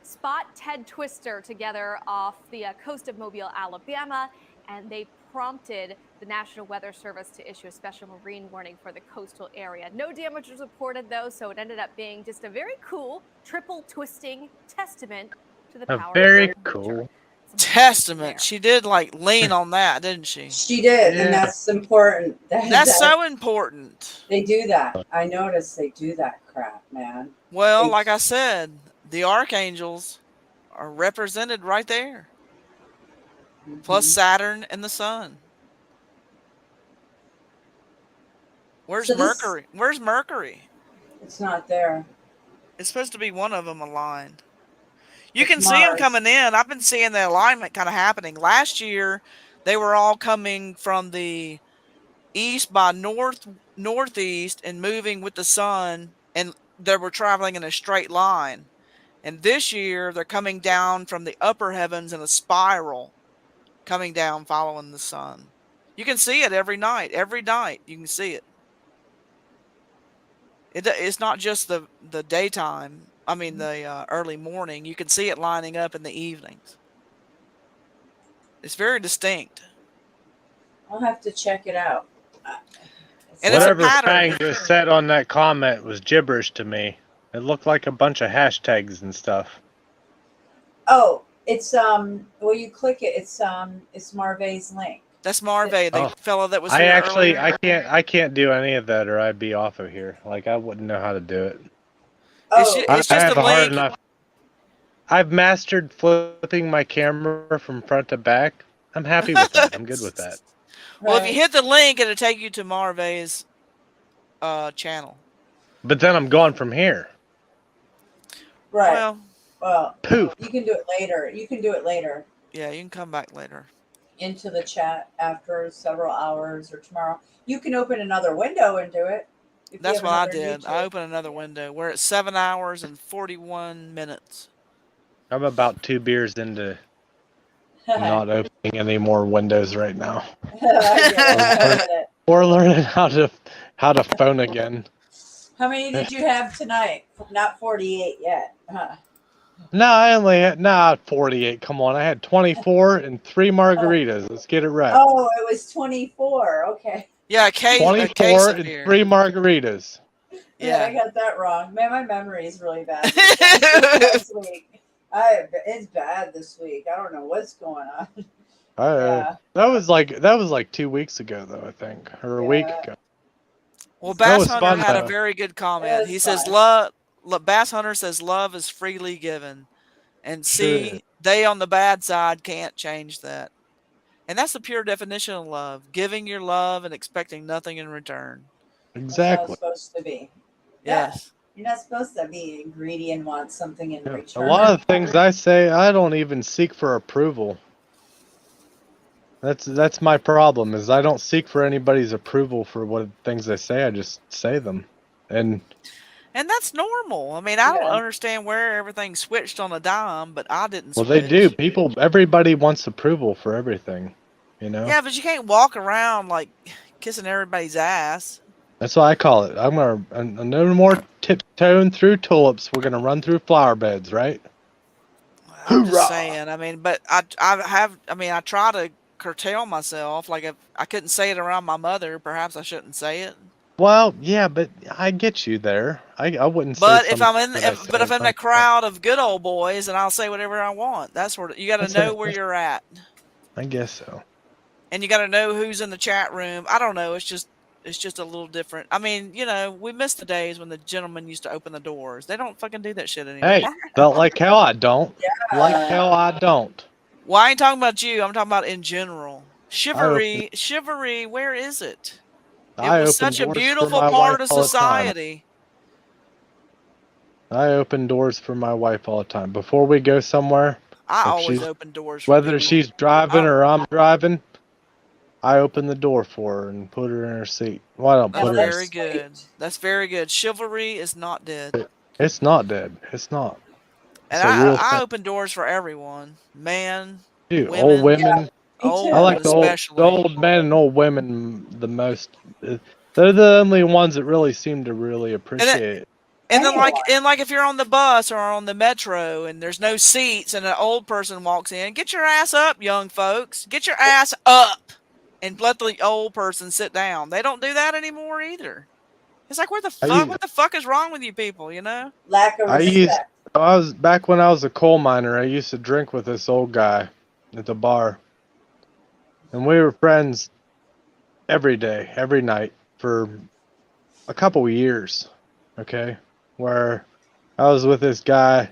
Spot Ted Twister together off the coast of Mobile, Alabama, and they prompted the National Weather Service to issue a special marine warning for the coastal area. No damage was reported, though, so it ended up being just a very cool triple twisting testament to the power Very of cool. Testament. She did like lean on that, didn't she? She did, and that's important. That's so important. They do that. I noticed they do that crap, man. Well, like I said, the archangels are represented right there. Plus Saturn and the sun. Where's So this- Mercury? Where's Mercury? It's not there. It's supposed to be one of them aligned. You It's can see them Mars. coming in. I've been seeing the alignment kind of happening. Last year, they were all coming from the east by northeast and moving with the sun, and they were traveling in a straight line. And this year, they're coming down from the upper heavens in a spiral, coming down following the sun. You can see it every night. Every night, you can see it. It's not just the daytime. I mean, the early morning. You can see it lining up in the evenings. It's very distinct. I'll have to check it out. And it's a Whatever pattern. Fang just said on that comment was gibberish to me. It looked like a bunch of hashtags and stuff. Oh, it's well, you click it. It's Marve's link. That's Marve, the fellow that was I here actually earlier. I can't do any of that or I'd be off of here. Like I wouldn't know how to do it. It's, Oh, ju- I it's just have a a hard link. enough. I've mastered flipping my camera from front to back. I'm happy with that. I'm good with that. Well, if you right, hit the link, it'll take you to Marve's channel. But then I'm going from here. right. Well, Well, Poof. you can do it later. You can do it later yeah, you can come back later. into the chat after several hours or tomorrow. You can open another window and do it. If you That's have what I another did. I opened another window. We're at 7 hours and 41 minutes. I'm about 2 beers into YouTube. not opening any more windows right now. I get it. I get it. Or learning how to phone again. How many did you have tonight? Not 48 yet. Huh. No, I only had 48. Come on, I had 24 and 3 margaritas. Let's get it right. Oh, it was 24. Okay. Yeah, a case 24 of and beer. 3 margaritas. Yeah, I Yeah. got that wrong. Man, my memory is really bad. This week. It's bad this week. I don't know what's going on. Yeah. That was like 2 weeks ago though, I think, or a week Yeah. ago. Well, That Bass was Hunter fun, had a though. very good It comment. was He says, fun. Bass Hunter says love is freely given. And Sure is. see, they on the bad side can't change that. And that's the pure definition of love. Giving your love and expecting nothing in return. That's how Exactly. it's supposed to be. Yeah. Yes. You're not supposed to be greedy and want something in Yeah. A return. lot of things I say, I don't even seek for approval. That's my problem, is I don't seek for anybody's approval for what things I say. I just say them. And And that's normal. I mean, I don't Yeah. understand where everything switched on a dime, but I didn't well, switch. they do. Everybody wants approval for everything, you know? Yeah, but you can't walk around like kissing everybody's ass. That's what I call it. No more tiptoeing through tulips. We're gonna run through flower beds, right? I'm Hoorah! just saying. I mean, but I try to curtail myself. Like if I couldn't say it around my mother, perhaps I shouldn't say it. Well, yeah, but I get you there. I wouldn't say But if I'm something in, that I if, say but if I'm in a front- crowd of good old boys, and I'll say whatever I want. That's where you got to That's know it. where you're at, I guess so. and you got to know who's in the chat room. I don't know. It's just a little different. I mean, we miss the days when the gentlemen used to open the doors. They don't fucking do that shit anymore. Hey, felt like hell I don't. Like hell I don't. Well, I ain't talking about you. I'm talking about in general. Chivalry, where is it? It I was open such a doors for beautiful my part wife of all the time. society. I open doors for my wife all the time. Before we go somewhere, I if always she's- open doors for whether people. she's driving or I'm driving, I open the door for her and put her in her seat. Well, I don't That's put her in. very good. That's very good. Chivalry is not dead. It's not dead. It's not. And It's a real I thing. open doors for everyone. Man, Dude, women. old women. Me Old too. I like women especially. the old men and old women the most. They're the only ones that really seem to really appreciate it. And then like Anyone. if you're on the bus or on the metro and there's no seats and an old person walks in, get your ass up, young folks. Get your ass up and let the old person sit down. They don't do that anymore either. It's like what the fuck is wrong with you people, Lack of I respect. used back when I was a coal miner, I used to drink with this old guy at the bar. And we were friends every day, every night for a couple of years. Okay? Where I was with this guy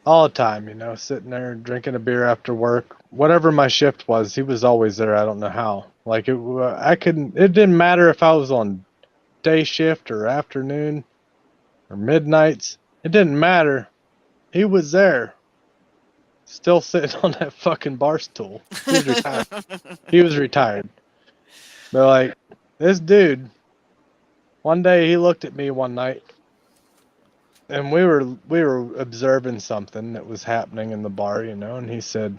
all the time, sitting there drinking a beer after work. Whatever my shift was, he was always there. I don't know how. Like it didn't matter if I was on day shift or afternoon or midnights. It didn't matter. He was there. Still sitting on that fucking bar stool. He was retired. He was retired. But like this dude, one day he looked at me one night and we were observing something that was happening in the bar, and he said,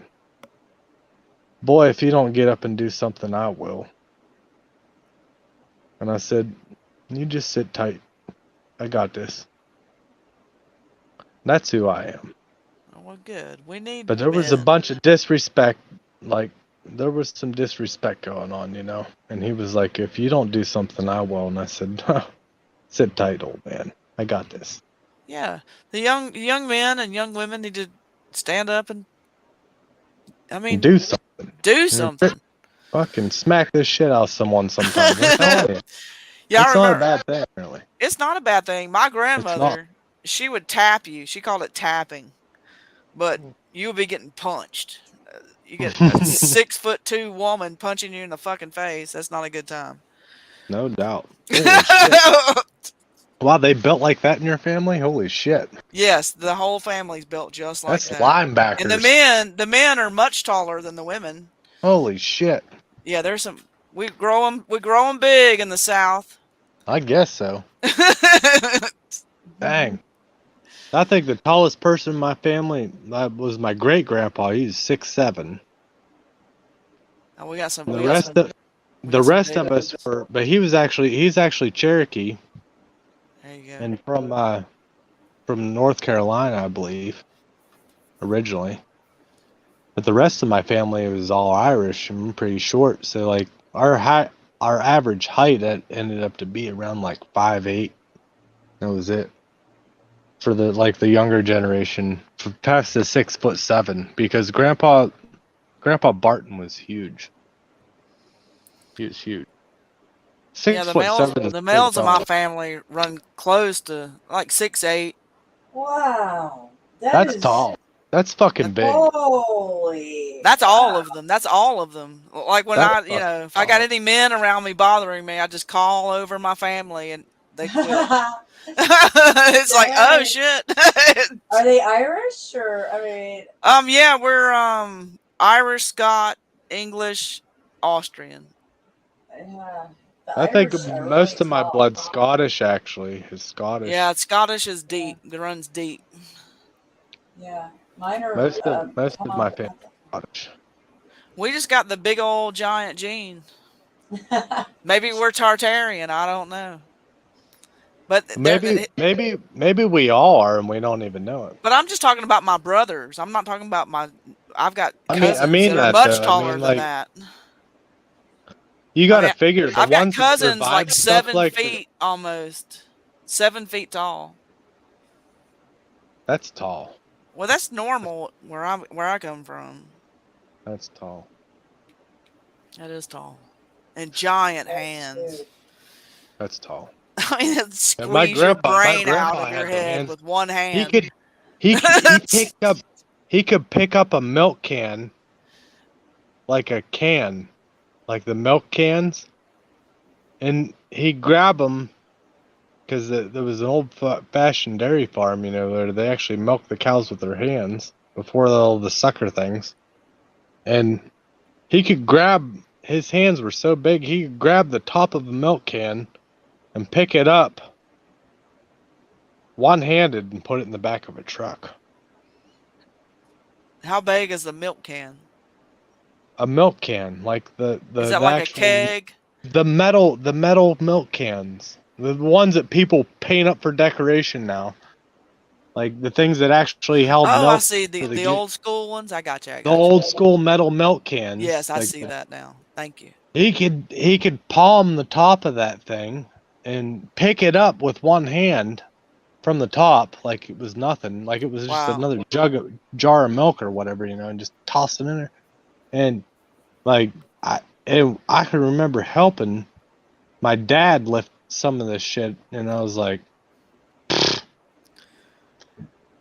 "Boy, if you don't get up and do something, I will." And I said, "You just sit tight. I got this." That's who I am. Well, good. We need But there was a men. bunch of disrespect, like there was some disrespect going on, And he was like, "If you don't do something, I will." And I said, "Sit tight, old man. I got this." Yeah. The young men and young women need to stand up and Do something. do something. Fucking smack this shit out of someone sometimes. I'm telling you. Yeah, I It's not a remember. bad thing, really. It's not a bad thing. My grandmother, she would tap you. She called it tapping, but you would be getting punched. You get a 6'2" woman punching you in the fucking face. That's not a good time. No doubt. Holy shit. Wow, they built like that in your family? Holy shit. Yes, the whole family's built just like That's that. linebackers. And the men are much taller than the women. Holy shit. Yeah, there's some. We grow them big in the South. I guess so. Dang. I think the tallest person in my family was my great grandpa. He's 6'7". Oh, we got some. The rest of us were, but he's actually Cherokee. There you go. And from North Carolina, I believe, originally. But the rest of my family was all Irish and pretty short. So like our average height ended up to be around like 5'8". That was it. For the younger generation, past the 6'7", because Grandpa Barton was huge. He was huge. The males of my family run close to like 6'8". Wow. That's tall. That's fucking big. Holy. That's all of them. That's all of them. Like when if I got any men around me bothering me, I just call over my family and they quit. It's like, oh shit. Are they Irish or yeah, we're Irish, Scot, English, Austrian. Yeah. I think most of my blood's Scottish, actually. Is Scottish. Yeah, Scottish is deep. It runs deep. Yeah. Mine are most of my family is Scottish. We just got the big old giant gene. Maybe we're Tartarian, I don't know. But maybe we all are and we don't even know it. But I'm just talking about my brothers. I'm not talking about I've got cousins I mean that are much taller than that. You got to figure the I've got ones cousins that like 7 feet feet. almost. 7 feet tall. That's tall. Well, that's normal where I come from. That's tall. That is tall. And giant hands. That's tall. I mean, it squeeze your brain out of your head with one hand. He could pick up a milk can, like a can, like the milk cans, and he'd grab them because there was an old-fashioned dairy farm, where they actually milk the cows with their hands before all the sucker things, and he could grab. His hands were so big, he could grab the top of a milk can and pick it up one-handed and put it in the back of a truck. How big is the milk can? A milk can, like is that like a keg? The metal milk cans, the ones that people paint up for decoration now, like the things that actually held milk. Oh, I see the old school ones. I got you. The old school metal milk cans. Yes, I see that now. Thank you. He could palm the top of that thing and pick it up with one hand from the top like it was nothing, like it was just another jar of milk or whatever, and just toss it in there. And like I can remember helping my dad lift some of this shit, and I was like, oh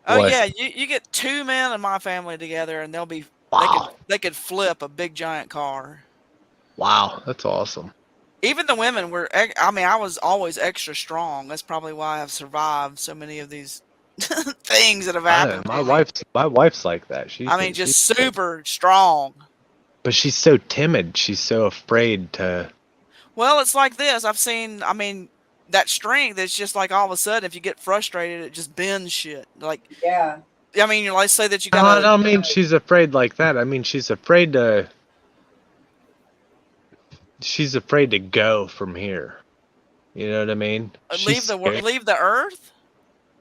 what? yeah, you get 2 men in my family together, and they'll be they could flip a big giant car. Wow, that's awesome. Even the women were. I was always extra strong. That's probably why I've survived so many of these things that have happened. My wife's like that. She's super strong. But she's so timid. She's so afraid to. Well, it's like this. I've seen. That strength. It's just like all of a sudden, if you get frustrated, it just bends shit. Like yeah. Let's say that you got. got. I don't mean she's afraid like that. I mean she's afraid to. She's afraid to go from here. You know what I mean? Leave the earth?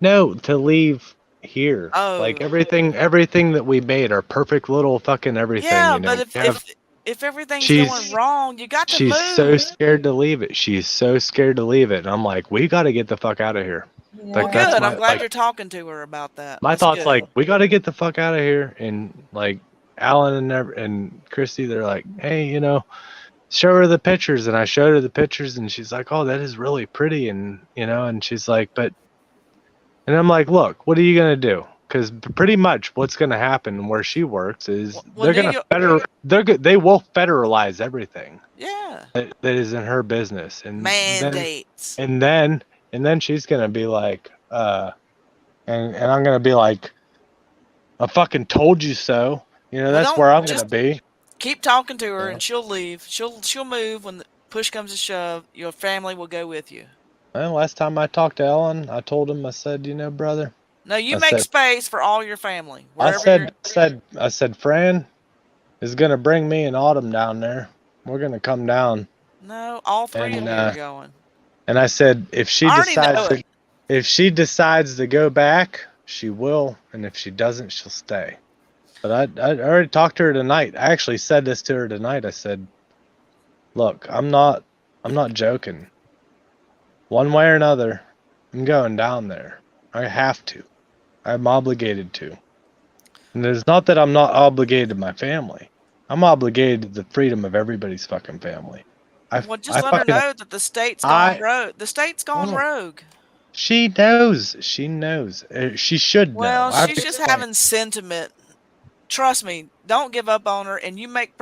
No, to leave here. Oh. Like everything that we made, our perfect little fucking everything. Yeah, but if everything's going wrong, you got to move. She's so scared to leave it. She's so scared to leave it. And I'm like, we got to get the fuck out of here. Yeah. Well, good. I'm glad you're talking to her about that. My That's thoughts good. like, we got to get the fuck out of here. And like Alan and Christy, they're like, hey, show her the pictures. And I showed her the pictures and she's like, oh, that is really pretty. And, and she's like, but And I'm like, look, what are you gonna do? Because pretty much what's gonna happen where she works is Well, they're gonna they will federalize everything Yeah. that is in her business, and Mandates. then she's gonna be like, and I'm gonna be like, I fucking told you so. You know, that's where I'm gonna be. Keep talking to her, and she'll leave. She'll move when the push comes to shove. Your family will go with you. Well, last time I talked to Ellen, I told him, I said, you know, brother. No, you make space for all your family. I said, Fran is gonna bring me and Autumn down there. We're gonna come down. No, all three of you are going. And I said, if she decides to go back, she will, and if she doesn't, she'll stay. But I already talked to her tonight. I actually said this to her tonight. I said, look, I'm not joking. One way or another, I'm going down there. I have to. I'm obligated to. And it's not that I'm not obligated to my family. I'm obligated to the freedom of everybody's fucking family. Well, just let her know that the state's gone rogue. The state's gone rogue. She knows. She knows. She should know. Well, she's just having sentiment. Trust me. Don't give up on her. And you make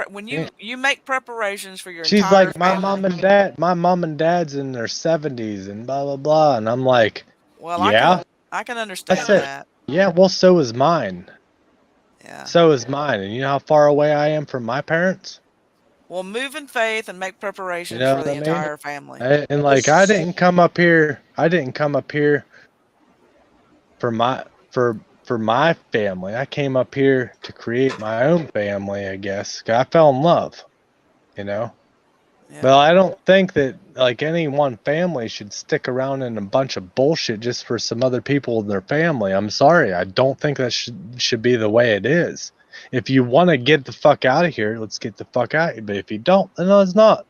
you make preparations for your. She's entire like, my mom and dad. My mom and dad's in their 70s and blah blah blah. And I'm like, well, yeah, I can understand that. Yeah, well, so is mine. Yeah. So is mine. And you know how far away I am from my parents? Well, move in faith and make preparations for the entire family. And like, I didn't come up here for my family. I came up here to create my own family, I guess. I fell in love, you know? Yeah. But I don't think that like any one family should stick around in a bunch of bullshit just for some other people in their family. I'm sorry. I don't think that should be the way it is. If you want to get the fuck out of here, let's get the fuck out of here. But if you don't, then no, it's not.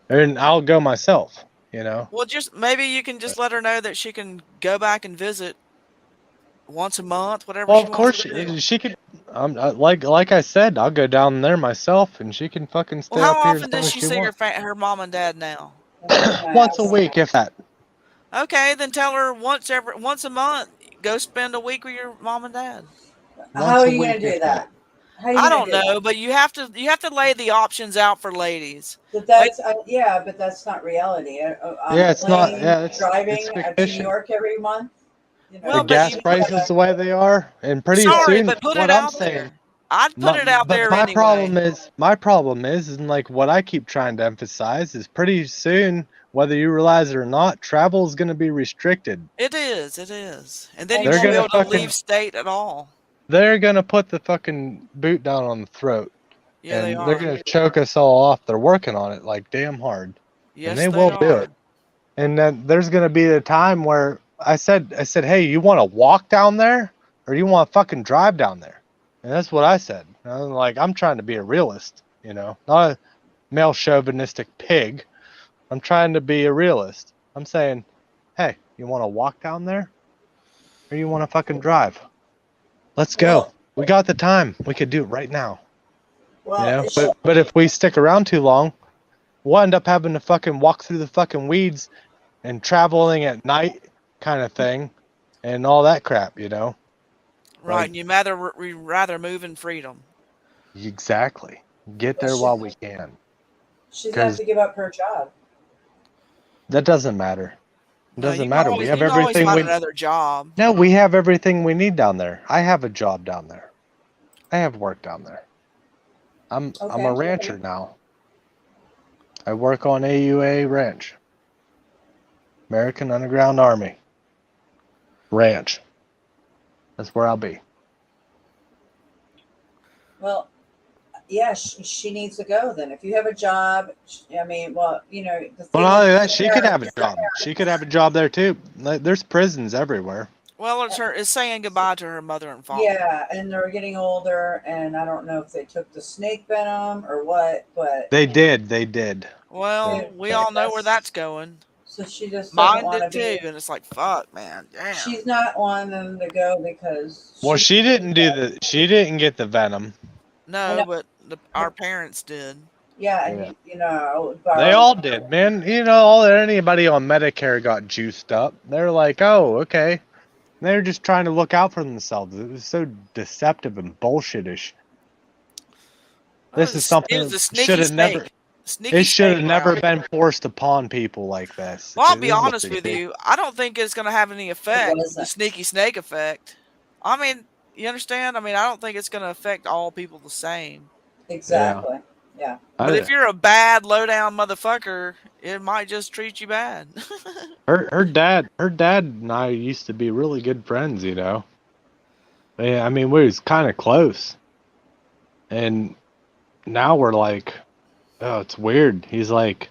And I'll go myself, you know? Well, maybe you can just let her know that she can go back and visit once a month, whatever. Well, of course she could. Like I said, I'll go down there myself, and she can fucking stay up here. How often does she see her mom and dad now? Once a week, if that. Okay, then tell her once a month. Go spend a week with your mom and dad. How are you gonna do that? I don't know, but you have to lay the options out for ladies. But that's but that's not reality. It's not. Yeah, it's driving it's to New York every month. You know? The gas prices the way they are, and pretty soon. But put what it I'm out saying. there. I'd put it out there my anyway. problem is, and like what I keep trying to emphasize is, pretty soon, whether you realize it or not, travel is going to be restricted. It is, and then you won't be able to leave state at all. They're going to put the fucking boot down on the throat. Yeah, and they're going to choke us all off. They're working on it like damn hard. Yes, and they will do it. And then there's going to be a time where I said, hey, you want to walk down there, or you want to fucking drive down there? And that's what I said. And I'm like, I'm trying to be a realist, you know, not a male chauvinistic pig. I'm trying to be a realist. I'm saying, hey, you want to walk down there, or you want to fucking drive? Let's go. Well, we got the time. We could do it right now. Well, you know? But if we stick around too long, we'll end up having to fucking walk through the fucking weeds and traveling at night kind of thing and all that crap, you know? Right, and you'd rather move in freedom. Exactly. Get there while we can. She's going to have to give up her job. That doesn't matter. It doesn't matter. We have everything. Another job. No, we have everything we need down there. I have a job down there. I have work down there. I'm a rancher now. I work on AUA Ranch. American Underground Army Ranch. That's where I'll be. Well, yeah, she needs to go then. If you have a job, I mean, well, you know. Well, not only that, she could have a job. She could have a job there too. There's prisons everywhere. Well, it's saying goodbye to her mother and father. Yeah, and they're getting older, and I don't know if they took the snake venom or what, but they did. Well, we all know where that's going. So she just mine did too, and it's like, fuck, man, damn. She's not wanting them to go because. Well, she didn't get the venom. No, but our parents did. Yeah, and you know, they all did, man. You know, anybody on Medicare got juiced up. They're like, oh, okay. They're just trying to look out for themselves. It was so deceptive and bullshitish. This is something It was a that sneaky should have snake. never. Sneaky It should have snake never route. been forced upon people like this. Well, I'll This be is what honest they with do. you. I don't think it's going to have any effect. The wasn't. sneaky snake effect. I mean, you understand? I mean, I don't think it's going to affect all people the same. Exactly. Yeah. But if you're a bad, low-down motherfucker, it might just treat you bad. Her dad and I used to be really good friends, you know. Yeah, I mean, we was kind of close, and now we're like, oh, it's weird. He's like,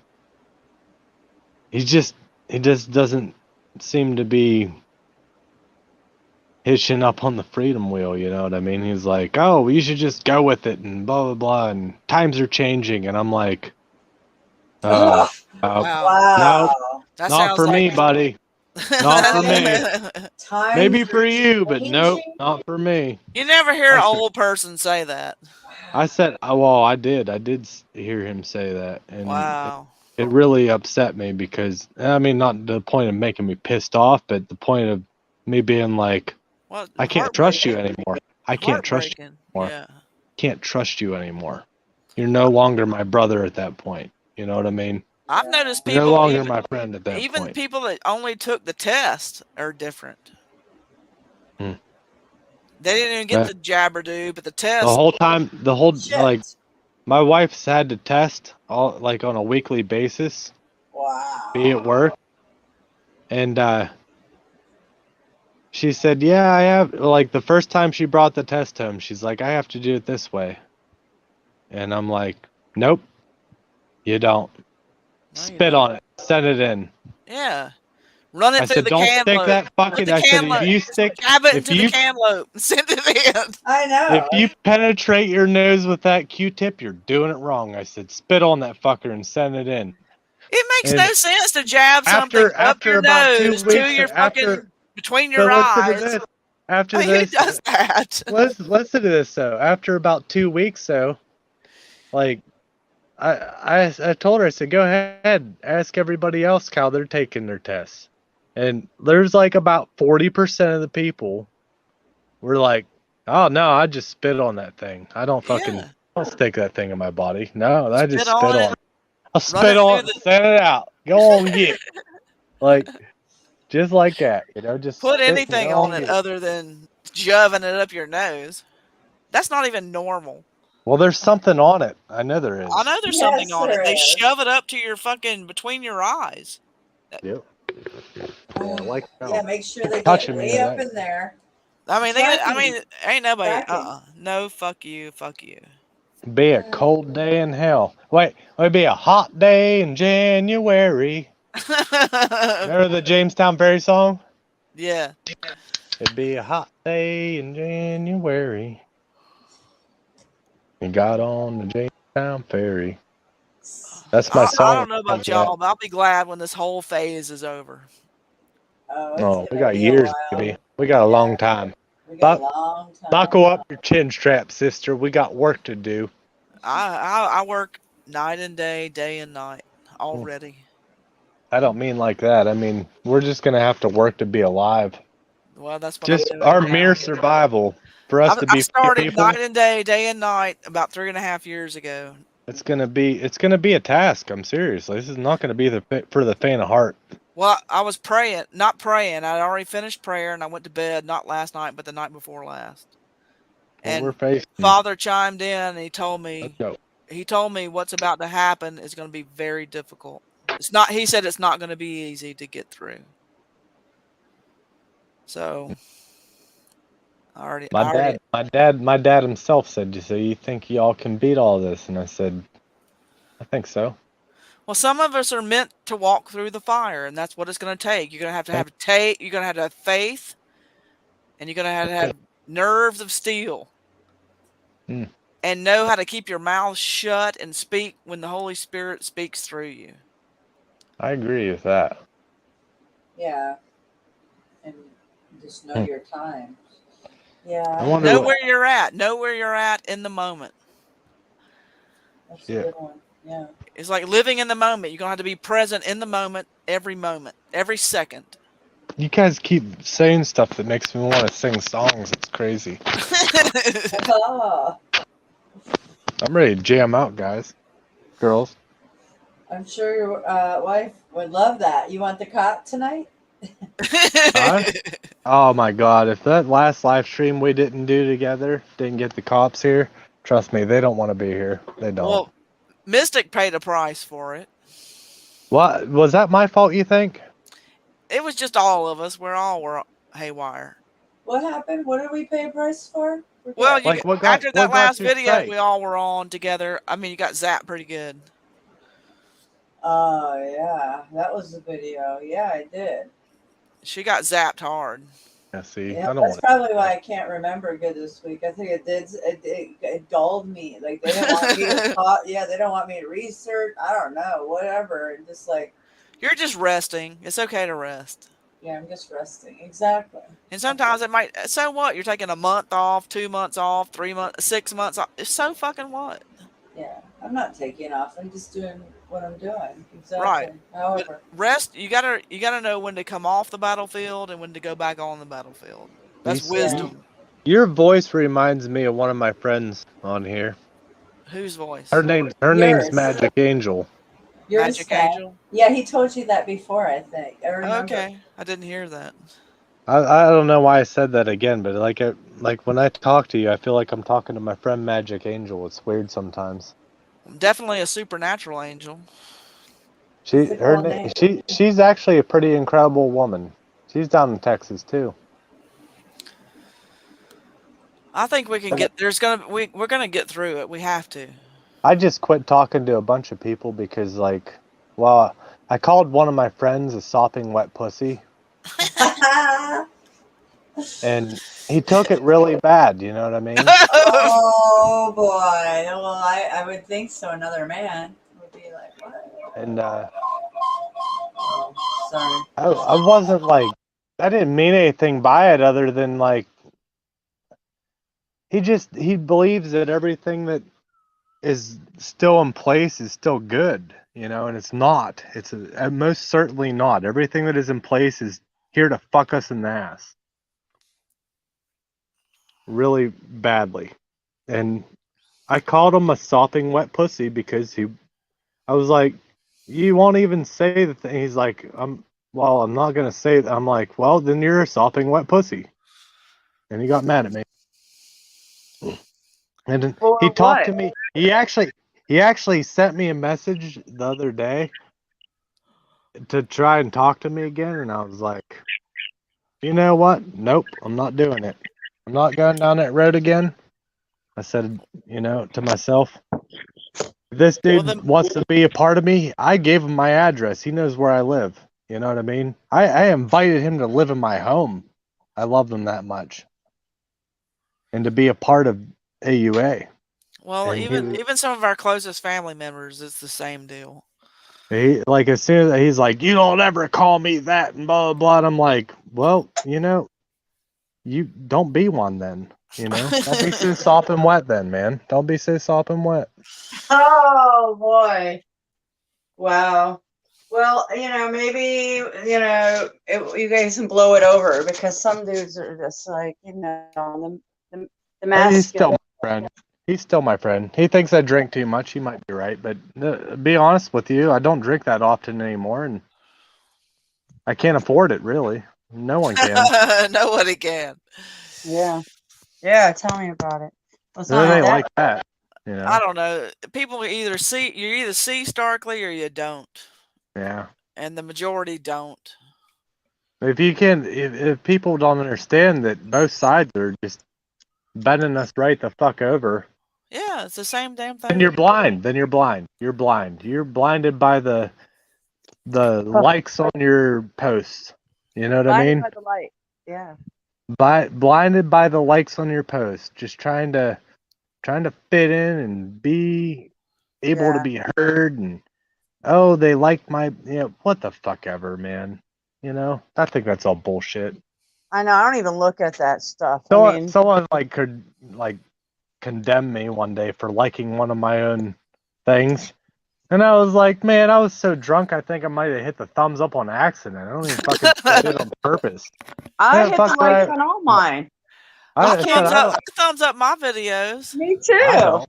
he just doesn't seem to be hitching up on the freedom wheel. You know what I mean? He's like, oh, you should just go with it, and blah blah blah, and times are changing, and I'm like, Wow. no, That not sounds for me, like- buddy. Not for me. Maybe for you, but nope, not for me. You never hear an old person say that. I said, well, I did hear him say that, and Wow. it really upset me because, I mean, not the point of making me pissed off, but the point of me being like, Well, I can't trust you anymore. I can't trust you heartbreaking. anymore. Yeah. Can't trust you anymore. You're no longer my brother at that point. You know what I mean? I've noticed You're people, no longer even, my friend at that even point. people that only took the test are different. Hmm. They didn't even get That- the jabber-do, but the test. The whole time, like, my wife's had to test all like on a weekly basis. Wow. Be at work, and she said, "Yeah, I have." Like the first time she brought the test home, she's like, "I have to do it this way," and I'm like, "Nope, you don't. Spit on it. Send it in." Yeah. Run it I through said, the "Don't cantaloupe. stick that fucking." I said, "If you stick, Jab it if into you the cantaloupe and send it in. I know. if you penetrate your nose with that Q-tip, you're doing it wrong." I said, "Spit on that fucker and send it in." It makes And no sense to jab something up after your about 2 nose to weeks, your fucking between your but listen eyes. to this. After I mean, this, who does that? listen to this though. After about 2 weeks, though, like I told her, I said, "Go ahead, ask everybody else how they're taking their tests," and there's like about 40% of the people were like, "Oh no, I just spit on that thing. I don't fucking don't stick that thing in my body. No, I just spit on it. I'll spit on it, send it out. Go on, get it." Like, just like that, you know, just Put spit, anything go on it get other than shoving it up your nose. That's not even normal. Well, there's something on it. I know there is. I know there's something on it. They shove it up to your fucking between your eyes. Yep. Yeah, like Yeah, make sure they get touching me way with up that. in there. I mean, ain't nobody. Tracking. No, fuck you, fuck you. Be a cold day in hell. Wait, it'd be a hot day in January. Remember the Jamestown Ferry song? Yeah. It'd be a hot day in January. You got on the Jamestown Ferry. That's my song. I don't know about y'all, but I'll be glad when this whole phase is over. Oh, we got years, baby. We got a long time. We got a long time. Buckle up your chin strap, sister. We got work to do. I work night and day and night already. I don't mean like that. I mean, we're just going to have to work to be alive. Well, that's what Just I'm doing our now. mere survival. For us to I be started people, night and day and night about 3.5 years ago. it's gonna be a task. I'm serious. This is not gonna be for the faint of heart. Well, I was not praying. I'd already finished prayer and I went to bed, not last night, but the night before last. What we're And facing. Father chimed in and he told me, Let's go. what's about to happen is going to be very difficult. He said it's not going to be easy to get through. So My dad himself said, "So you think y'all can beat all this?" And I said, "I think so." Well, some of us are meant to walk through the fire, and that's what it's going to take. You're going to have you're going to have faith, and you're going to have nerves of steel, and know how to keep your mouth shut and speak when the Holy Spirit speaks through you. I agree with that. Yeah. And just know your time. Yeah. I wonder Know what- where you're at. Know where you're at in the moment. That's a Yeah. good one. Yeah. It's like living in the moment. You're going to have to be present in the moment, every second. You guys keep saying stuff that makes me want to sing songs. It's crazy. Oh, I'm ready to jam out, guys. Girls. I'm sure your wife would love that. You want the cop tonight? Huh? Oh my god, if that last live stream we didn't do together didn't get the cops here, trust me, they don't want to be here. They don't. Well, Mystic paid a price for it. What was that my fault, you think? It was just all of us. Were haywire. What happened? What did we pay a price for? Well, Like, what got- after what that got last you video, straight? we all were on together. I mean, you got zapped pretty good. Oh yeah, that was the video. Yeah, I did. She got zapped hard. Yeah, see, Yeah, I don't that's want probably why I can't remember good this week. I think it dulled me. Like they didn't want me to talk. Yeah, they don't want me to research. I don't know, whatever. And just like, You're just resting. It's okay to rest. yeah, I'm just resting. Exactly. And sometimes it might. So what? You're taking a month off, 2 months off, 3 months, 6 months off. It's so fucking what? Yeah, I'm not taking off. I'm just doing what I'm doing. Exactly. Right. However, Rest. You gotta know when to come off the battlefield and when to go back on the battlefield. That's You- wisdom. Your voice reminds me of one of my friends on here. Whose voice? Her name's Yours. Magic Angel. yours Magic said- Angel. Yeah, he told you that before. I think. I remember. Okay, I didn't hear that. I don't know why I said that again, but like when I talk to you, I feel like I'm talking to my friend Magic Angel. It's weird sometimes. Definitely a supernatural angel. She's actually a pretty incredible woman. She's down in Texas too. I think we can get. We're gonna get through it. We have to. I just quit talking to a bunch of people because I called one of my friends a sopping wet pussy, and he took it really bad. You know what I mean? Oh boy. Well, I would think so. Another man would be like, what? And Sorry. I wasn't like, I didn't mean anything by it other than like, he believes that everything that is still in place is still good, you know, and it's not. It's most certainly not. Everything that is in place is here to fuck us in the ass. Really badly. And I called him a sopping wet pussy because I was like, you won't even say the thing. He's like, I'm not going to say that. I'm like, well, then you're a sopping wet pussy. And he got mad at me. And he talked to me. He actually sent me a message the other day to try and talk to me again. And I was like, you know what? Nope, I'm not doing it. I'm not going down that road again. I said, to myself, if this dude wants to be a part of me, I gave him my address. He knows where I live. You know what I mean? I invited him to live in my home. I love him that much. And to be a part of AUA. Well, And even some of our closest family members, it's the same deal. He like as soon as he's like, you don't ever call me that and blah blah blah. And I'm like, well, you don't be one then. Don't be so sopping wet then, man. Don't be so sopping wet. Oh boy. Wow. Well, maybe, you guys can blow it over because some dudes are just like, the masculine. He's still my friend. He's still my friend. He thinks I drink too much. He might be right, but to be honest with you, I don't drink that often anymore, and I can't afford it really. No one can. Nobody can. Yeah. Yeah, tell me about it. It ain't like that. I don't know. People you either see starkly or you don't. Yeah. And the majority don't. If people don't understand that both sides are just bending us right the fuck over. Yeah, it's the same damn thing. Then you're blind. You're blind. You're blinded by the likes on your posts. You know what I mean? By the light. Yeah. Blinded by the likes on your post. Just trying to fit in and be able to be heard, and they like my what the fuck ever, man. I think that's all bullshit. I know. I don't even look at that stuff. Someone could condemn me one day for liking one of my own things, And I was like, man, I was so drunk, I think I might have hit the thumbs up on accident. I don't even fucking did it on purpose. I Yeah, hit fuck the likes that. on all mine. I I said, thumbs up my videos. Me too. I don't.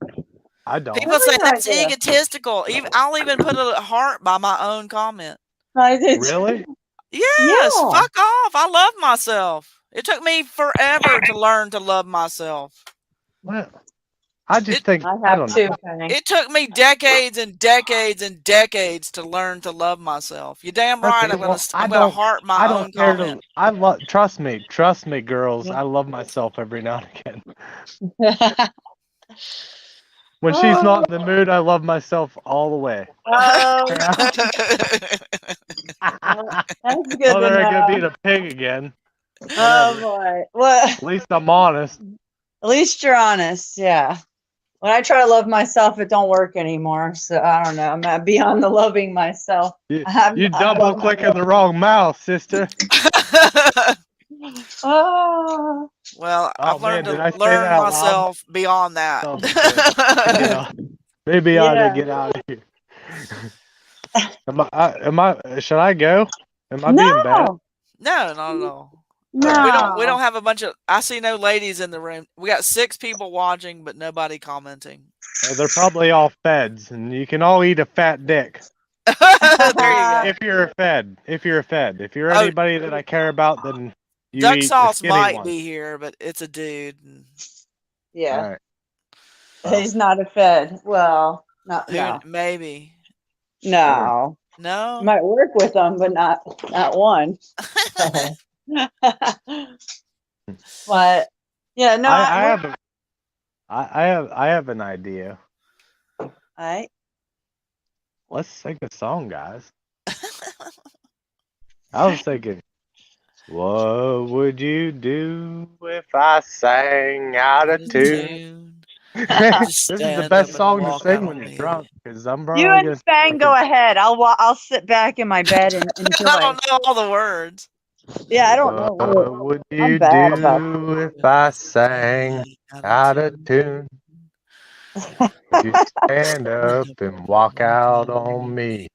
I don't. People say Really that's like it. egotistical. Even I'll even put a heart by my own comment. I did. Really? Yes, Yeah. fuck off. I love myself. It took me forever to learn to love myself. Well, I just think I I have don't too, know. Penny. It took me decades and decades and decades to learn to love myself. You're damn right. Okay, I'm well, gonna heart my I own don't care comment. to. I love. Trust me, girls. I love myself every now and again. When she's not in the mood, I love myself all the way. Oh, That's good Oh, to there I go know. being a pig again. Oh Whatever. boy. Well, At least I'm honest. at least you're honest. Yeah. When I try to love myself, it don't work anymore. So I don't know. I'm not beyond the loving myself. You I'm double clicking the wrong mouth, sister. Oh. Well, Oh I've learned man, did to I say that learn out loud? myself beyond that. Oh, yeah. Maybe I ought Yeah. to get out of here. Am I? Should I go? Am I being bad? No. No, not at all. No. We don't have a bunch of. I see no ladies in the room. We got 6 people watching, but nobody commenting. They're probably all feds, and you can all eat a fat dick. There you go. If you're a fed. If you're a fed. If you're Oh, anybody that I care about, then you Duck eat a Sauce skinny might one. be here, but it's a dude. Yeah. All right. Well, He's not a fed. Well, not Who? no. Maybe. No. No. Might work with them, but not one. But yeah, no. I have an idea. I Let's sing a song, guys. I was thinking, what would you do if I sang out of tune? This is the best song to sing when you're drunk, because I'm probably you and gonna Fang go ahead. I'll sit back in my bed and enjoy. I don't know all the words. Yeah, I don't know. What would I'm you bad about do if I sang out of tune? Would you stand up and walk out on me?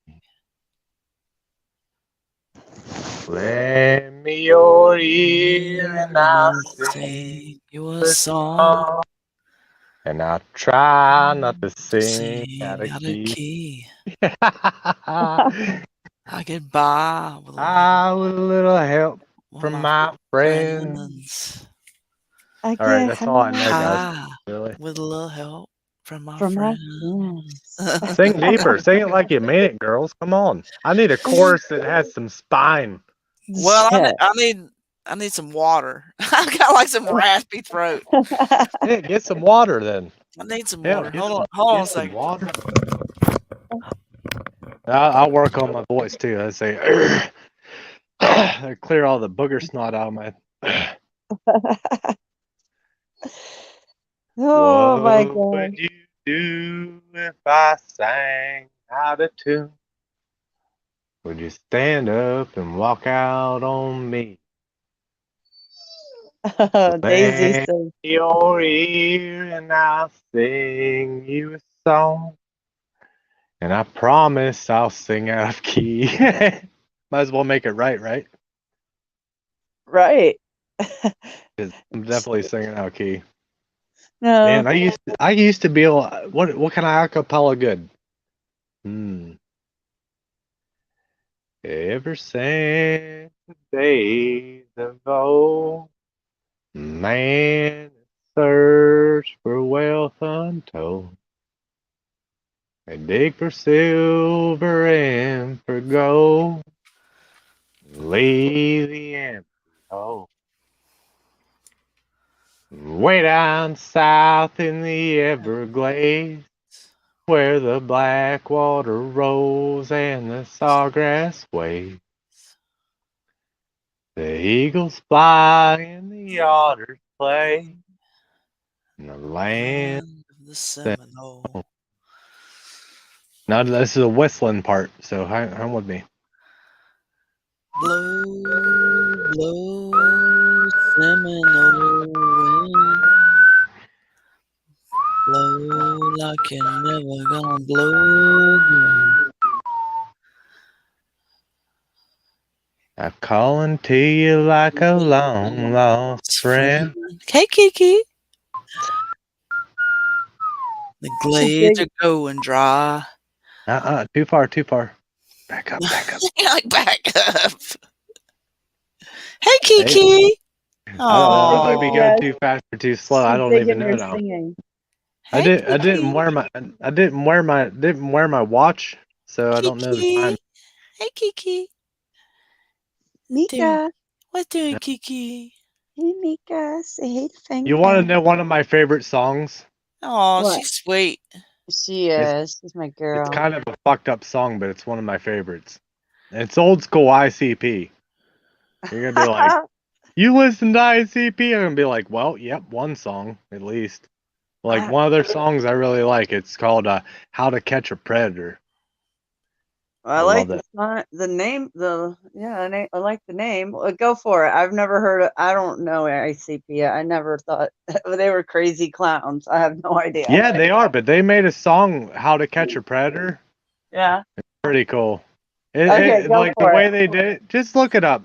Lend me your ear and I'll sing you a song. And I'll try not to sing out of key. I get by with with a little help from my friends. I All right, that's all I know, guys. Ah, Really. with a little help from my From my friends. Sing deeper. Sing it like you mean it, girls. Come on. I need a chorus that has some spine. Well, I need some water. I've got like some raspy throat. Yeah, get some water then. I need some Yeah, water. get Hold some- on a get some second. water. I'll work on my voice too. I say, I clear all the booger snot out of my. Oh my What god. would you do if I sang out of tune? Would you stand up and walk out on me? Daisy Lend says, your ear and I'll sing you a song. And I promise I'll sing out of key. Might as well make it right, right? right. 'Cause I'm definitely singing out of key. No. Man, I used to be able. What kind of acapella good? Ever since the days of old, man search for wealth untold. They dig for silver and for gold, leave the empty hole. Way down south in the Everglades, where the black water rolls and the sawgrass waves. The eagles fly and the otters play in the land of the Seminole. Now this is a whistling part, so hang with me. Blow, blow, Seminole wind. Blow, like you're never gonna blow again. I'm calling to you like a long lost friend. Hey, Kiki. The glades are going dry. Too far. Back up. Like back up. Hey, Kiki. I don't know. I might be Yes. going too fast or too slow. I She's don't even digging know your now. singing. I Hey, didn't wear my watch, so I don't know the time. Hey, Kiki. Mika. What's doing, Kiki? Hey, Mika. Say hey to Fang. You want to know one of my favorite songs? Oh, What? she's sweet. She is. She's my girl. It's kind of a fucked up song, but it's one of my favorites. It's old school ICP. You're gonna be like, you listen to ICP? I'm gonna be like, well, yep, one song at least. Like one of their songs I really like. It's called "How to Catch a Predator." I like the name. I like the name. Go for it. I've never heard. I don't know ICP. I never thought they were crazy clowns. I have no idea. Yeah, they are, but they made a song "How to Catch a Predator." Yeah. It's pretty cool. Okay, go Like the for way it. they did it. Just look it up.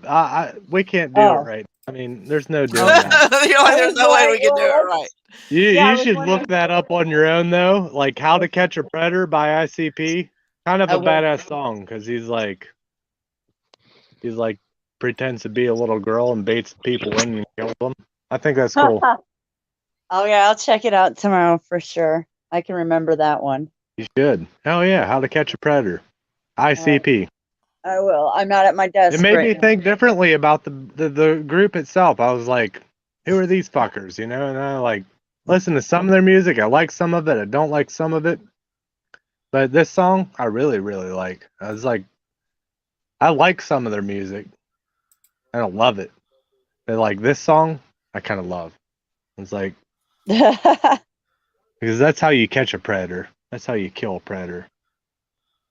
We can't do it right. I mean, there's no doing There's that. no way we can do it right. You should look that up on your own though. Like "How to Catch a Predator" by ICP. Kind of a badass song because he's like pretends to be a little girl and baits people in and kills them. I think that's cool. Oh yeah, I'll check it out tomorrow for sure. I can remember that one. You should. Hell yeah! How to Catch a Predator. ICP. I will. I'm not at my desk. It made right me now. think differently about the group itself. I was like, who are these fuckers? You know, and I like listen to some of their music. I like some of it. I don't like some of it. But this song, I really, really like. I was like, I like some of their music. I don't love it. But like this song, I kind of love. It's like because that's how you catch a predator. That's how you kill a predator.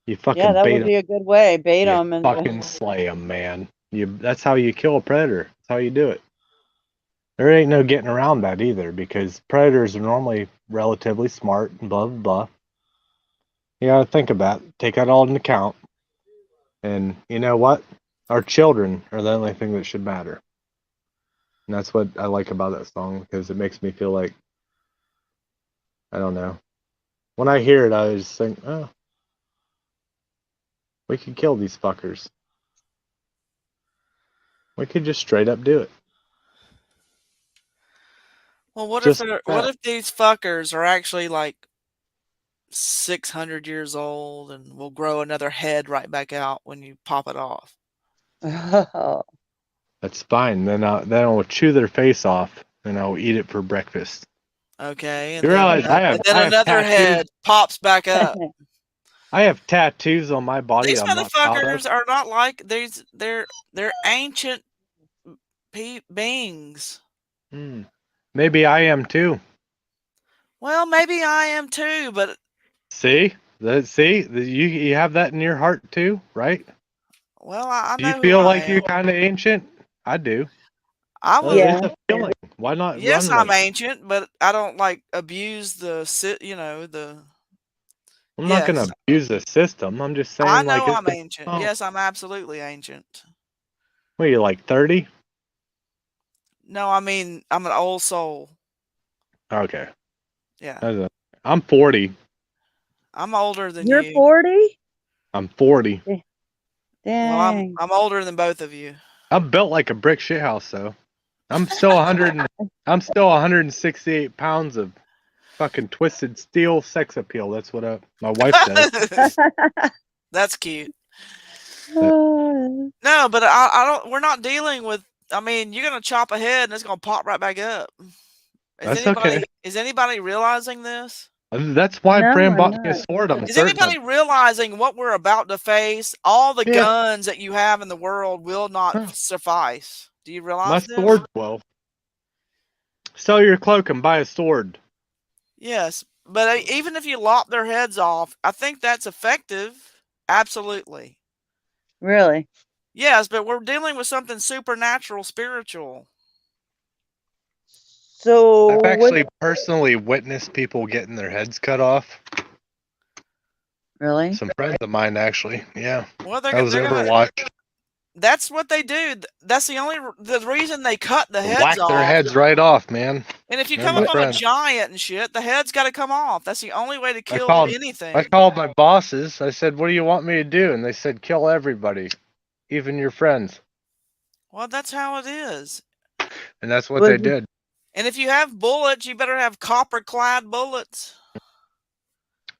You fucking Yeah, that bait would them. be a good way. Bait You them and fucking slay them, man. That's how you kill a predator. That's how you do it. There ain't no getting around that either because predators are normally relatively smart and blah blah blah. You gotta think about it, take that all into account. And you know what? Our children are the only thing that should matter. And that's what I like about that song because it makes me feel like I don't know. When I hear it, I just think, oh, we could kill these fuckers. We could just straight up do it. Well, what Just if these fuckers are actually like 600 years old and will grow another head right back out when you pop it off? That's fine. Then I'll chew their face off and I'll eat it for breakfast. Okay, You realize I have another tattoos? head pops back up. I have tattoos on my body. These I'm not proud of. motherfuckers are not like these. They're ancient beings. Maybe I am too. Well, maybe I am too, but See, you have that in your heart too, right? well, I Do know you feel who like I you're am. kind of ancient? I do. I would. It's a feeling. Why not? Yes, run I'm with it? ancient, but I don't like abuse the I'm not gonna Yes, abuse the system. I'm just saying, I like, know it's I'm ancient. oh, Yes, I'm absolutely ancient. what are you like 30? No, I mean I'm an old soul. Okay. Yeah, I'm 40. I'm older than You're you. 40? I'm 40. Well, Dang. I'm older than both of you. I'm built like a brick shithouse, though. I'm still 100. I'm still 168 pounds of fucking twisted steel sex appeal. That's what my wife says. That's cute. No, but I don't. We're not dealing with. I mean, you're gonna chop a head and it's gonna pop right back up. That's okay. Is anybody realizing this? That's why Fran bought me a sword. I'm Is certain. anybody realizing what we're about to face? All the Yeah. guns that you have in the world will not suffice. Do you My realize this? sword will. Sell your cloak and buy a sword. Yes, but even if you lop their heads off, I think that's effective. Absolutely. Really? Yes, but we're dealing with something supernatural, spiritual. So I've what? actually personally witnessed people getting their heads cut off. Really? Some friends of mine, actually. Yeah. Well, That was they're gonna. Overwatch. That's what they do. That's the reason they cut the heads Whack their off. heads right off, man. And if you They're come my up on a friends. giant and shit, the head's got to come off. That's the only way to I kill called anything. my bosses. I said, "What do you want me to do?" And they said, "Kill everybody, even your friends." Well, that's how it is. And that's what they did. And if you have bullets, you better have copper-clad bullets.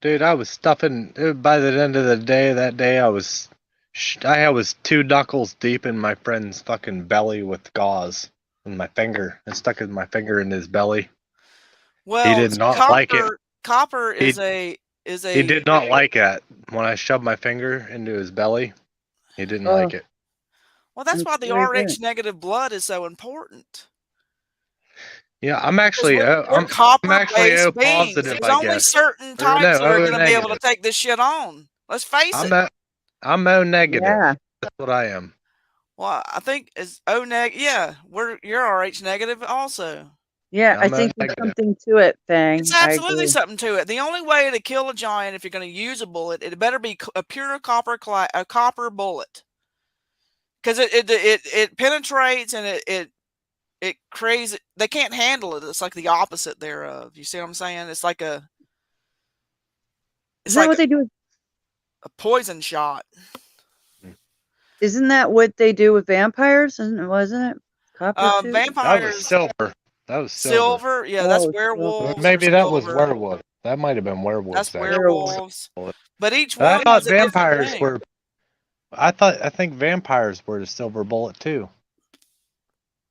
Dude, I was stuffing. By the end of the day, that day, I was 2 knuckles deep in my friend's fucking belly with gauze in my finger. I stuck my finger in his belly. Well, He did not like it. Copper He did not like it when I shoved my finger into his belly. He didn't like it. Well, that's why the RH negative blood is so important. Yeah, I'm actually We're I'm actually copper-based O beings. positive. There's I only guess. certain Or types no, that are O going to be able to negative. take this shit on. Let's face it. I'm O negative. Yeah. That's what I am. Well, I think is O negative. Yeah, you're RH negative also. Yeah, I I'm think there's negative. something to it, Fang. It's I absolutely agree. something to it. The only way to kill a giant, if you're going to use a bullet, it better be a pure copper bullet, because it penetrates and it creates. They can't handle it. It's like the opposite thereof. You see what I'm saying? It's like Isn't that what they do? a poison shot. Isn't that what they do with vampires? Wasn't it? Copper too? Vampires. That was silver. That was silver. Yeah, that's Oh, werewolves. Maybe or that was silver. werewolf. That might have been werewolves. That's actually. werewolves. But each I one thought has a different vampires thing. were. I think vampires were the silver bullet too.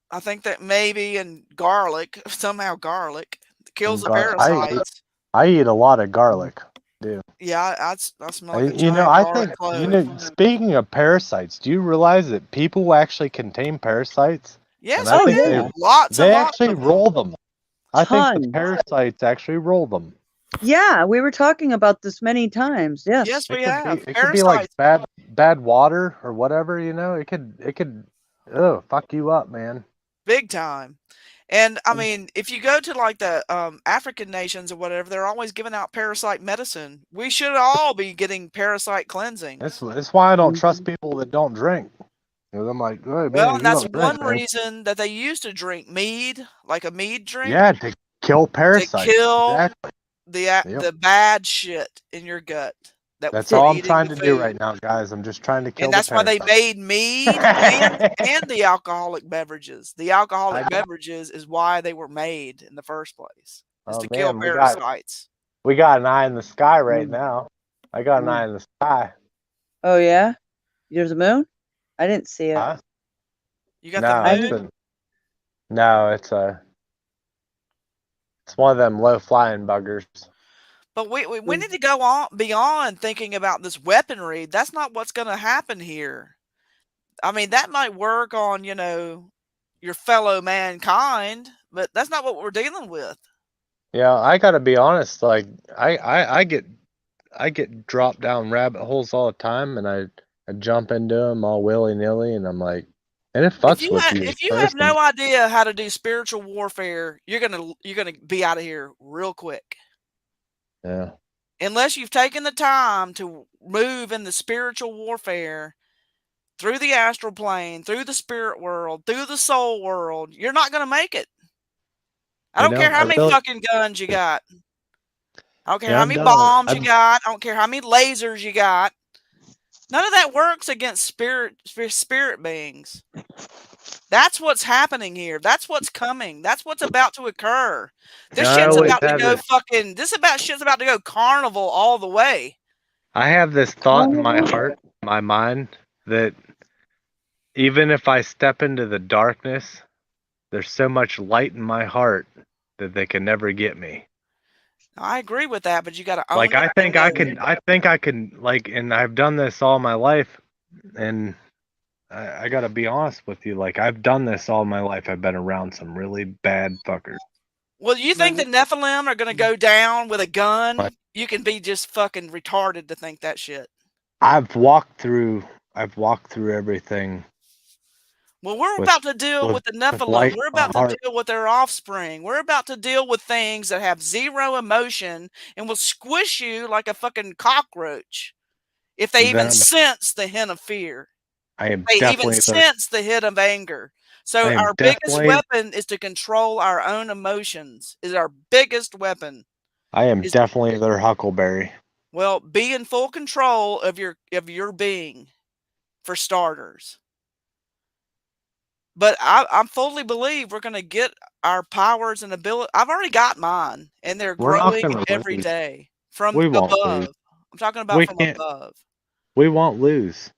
I think that maybe and garlic somehow kills the I parasites. eat a lot of garlic. Dude. Yeah, I smell like a You know, giant I garlic think clove. Speaking of parasites, do you realize that people actually contain parasites? Yes, And I we think do. Lots they and lots actually of them. roll them. I think the Tons. parasites actually roll them. Yeah, we were talking about this many times. Yes. Yes, we have. It could be like Parasites. bad water or whatever. You know, it could fuck you up, man. Big time. And I mean, if you go to like the African nations or whatever, they're always giving out parasite medicine. We should all be getting parasite cleansing. That's why I don't trust people that don't drink. Because I'm like, hey, man, Well, you and that's don't drink, one man. reason that they used to drink mead, like a mead drink. Yeah, to kill parasites. To kill Exactly. the bad shit in your gut. That's from all I'm eating trying the to do food. right now, guys. I'm just trying to kill And the that's why they parasites. made mead and the alcoholic beverages. The alcoholic beverages is why they were made in the first place. Is to kill man, parasites. we got an eye in the sky right now. I got an eye in the sky. Oh yeah? There's a moon? I didn't see it. Huh? You got No, the moon? it's one of them low flying buggers. But we need to go on beyond thinking about this weaponry. That's not what's going to happen here. I mean, that might work on, your fellow mankind, but that's not what we're dealing with. Yeah, I gotta be honest. Like, I get dropped down rabbit holes all the time, and I jump into them all willy nilly, and I'm like, and it fucks with you. If you have no idea how to do spiritual warfare, you're gonna be out of here real quick. Yeah. Unless you've taken the time to move in the spiritual warfare through the astral plane, through the spirit world, through the soul world, you're not going to make it. I don't care how many fucking guns you got. I don't care how many bombs you got. I don't care how many lasers you got. None of that works against spirit beings. That's what's happening here. That's what's coming. That's what's about to occur. This shit's about to go shit's about to go carnival all the way. I have this thought in my heart, my mind, that even if I step into the darkness, there's so much light in my heart that they can never get me. I agree with that, but you got to own Like, it. I think I can, like, and I've done this all my life, and I gotta be honest with you, like, I've done this all my life. I've been around some really bad fuckers. Well, you think the Nephilim are going to go down with a gun? You can be just fucking retarded to think that shit. I've walked through everything. Well, we're with about to deal with the Nephilim. light We're on about to heart. deal with their offspring. We're about to deal with things that have zero emotion and will squish you like a fucking cockroach if they even Then sense the hint of fear. I am They even definitely sense the hint of anger. So I am our biggest definitely weapon is to control our own emotions. Is our biggest weapon. Is their Huckleberry. well, be in full control of your being, for starters. But I fully believe we're going to get our powers and ability. I've already got mine, and they're We're not growing gonna every lose. day from We won't lose. above. I'm talking about We from can't. above. We won't lose.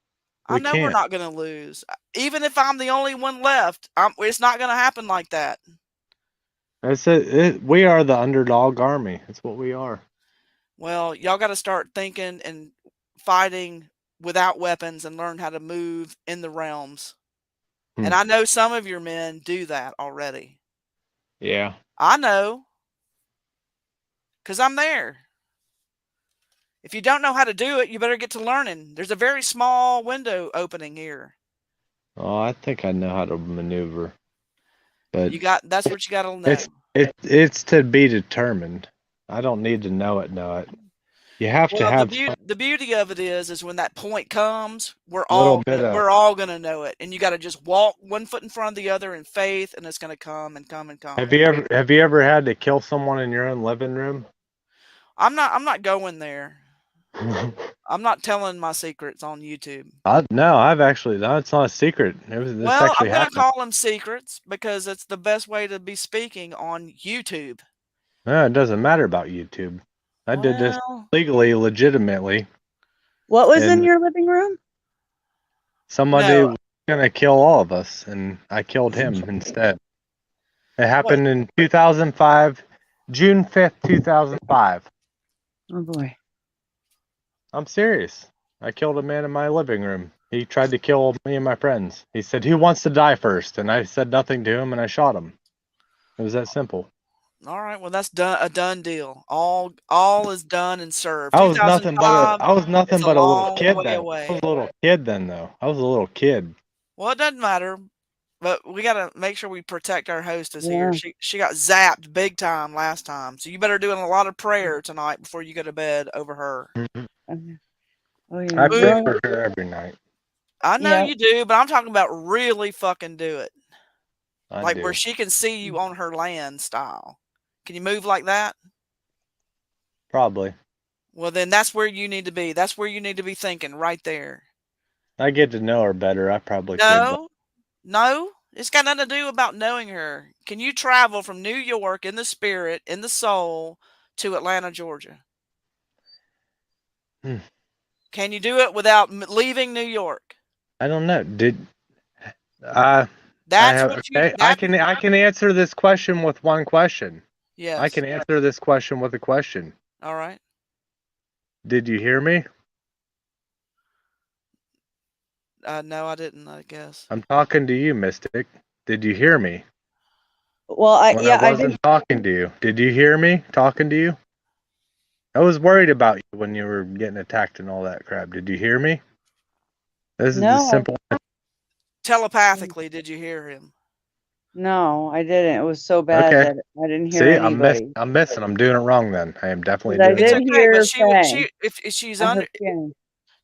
I We know we're can't. not going to lose. Even if I'm the only one left, it's not going to happen like that. We are the underdog army. That's what we are. Well, y'all got to start thinking and fighting without weapons and learn how to move in the realms. And I know some of your men do that already. Yeah. I know. Because I'm there. If you don't know how to do it, you better get to learning. There's a very small window opening here. Oh, I think I know how to maneuver. But that's what you got to know. It's to be determined. I don't need to know it. You have to have the beauty of it is when that point comes, we're Little all bit of- we're all gonna know it, and you got to just walk one foot in front of the other in faith, and it's gonna come and come and come. Have you ever had to kill someone in your own living room? I'm not going there. I'm not telling my secrets on YouTube. No, it's not a secret. Well, I'm gonna call them secrets because it's the best way to be speaking on YouTube. No, it doesn't matter about YouTube. I did this legally, legitimately. What was in your living room? Somebody was gonna kill all of us, and I killed him instead. It happened in 2005, June 5th, 2005. Oh boy. I'm serious. I killed a man in my living room. He tried to kill me and my friends. He said, "Who wants to die first?" And I said nothing to him, and I shot him. It was that simple. All right, well that's a done deal. All is done and served. I was nothing but a little kid then. Away. I was a little kid then, though. I was a little kid. Well, it doesn't matter, but we got to make sure we protect our hostess here. She got zapped big time last time, so you better do a lot of prayer tonight before you go to bed over her. Oh, yeah. I pray for her every night. I know you do, but I'm talking about really fucking do it. I do. Where she can see you on her land style. Can you move like that? Probably. Well, then that's where you need to be. That's where you need to be thinking right there. I get to know her better. I probably No. It's got nothing to do about knowing her. Can you travel from New York in the spirit, in the soul, to Atlanta, Georgia? Can you do it without leaving New York? I don't know. I can answer this question with one question. Yes. I can answer this question with a question. All right. Did you hear me? No, I didn't, I guess. I'm talking to you, Mystic. Did you hear me? Well, I wasn't talking to you. Did you hear me talking to you? I was worried about you when you were getting attacked and all that crap. Did you hear me? This is the simple. Telepathically, did you hear him? No, I didn't. It was so bad that I didn't hear anybody. I'm missing. I'm doing it wrong then. I am definitely I doing it. did hear if she's under.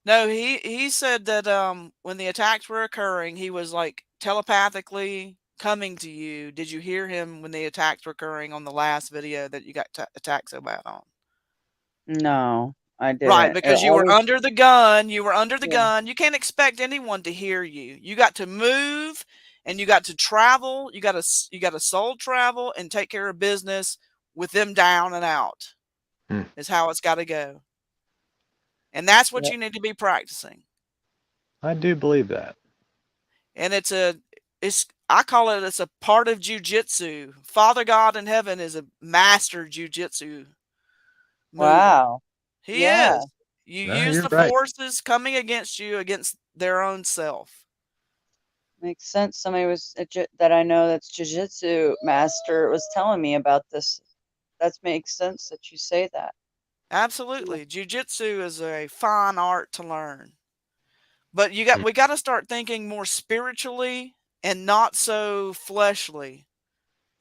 No, he said that when the attacks were occurring, he was like telepathically coming to you. Did you hear him when the attacks were occurring on the last video that you got attacked so bad on? No, I didn't. Right, because you were under the gun. You were under the gun. You can't expect anyone to hear you. You got to move, and you got to travel. You got to soul travel and take care of business with them down and out. Is how it's got to go. And that's what you need to be practicing. I do believe that. And I call it's a part of jujitsu. Father God in heaven is a master jujitsu. Wow. He is. You use the forces coming against you against their own self. Makes sense. Somebody that I know that's jiu-jitsu master was telling me about this. That makes sense that you say that. Absolutely. Jiu-jitsu is a fine art to learn. But we got to start thinking more spiritually and not so fleshly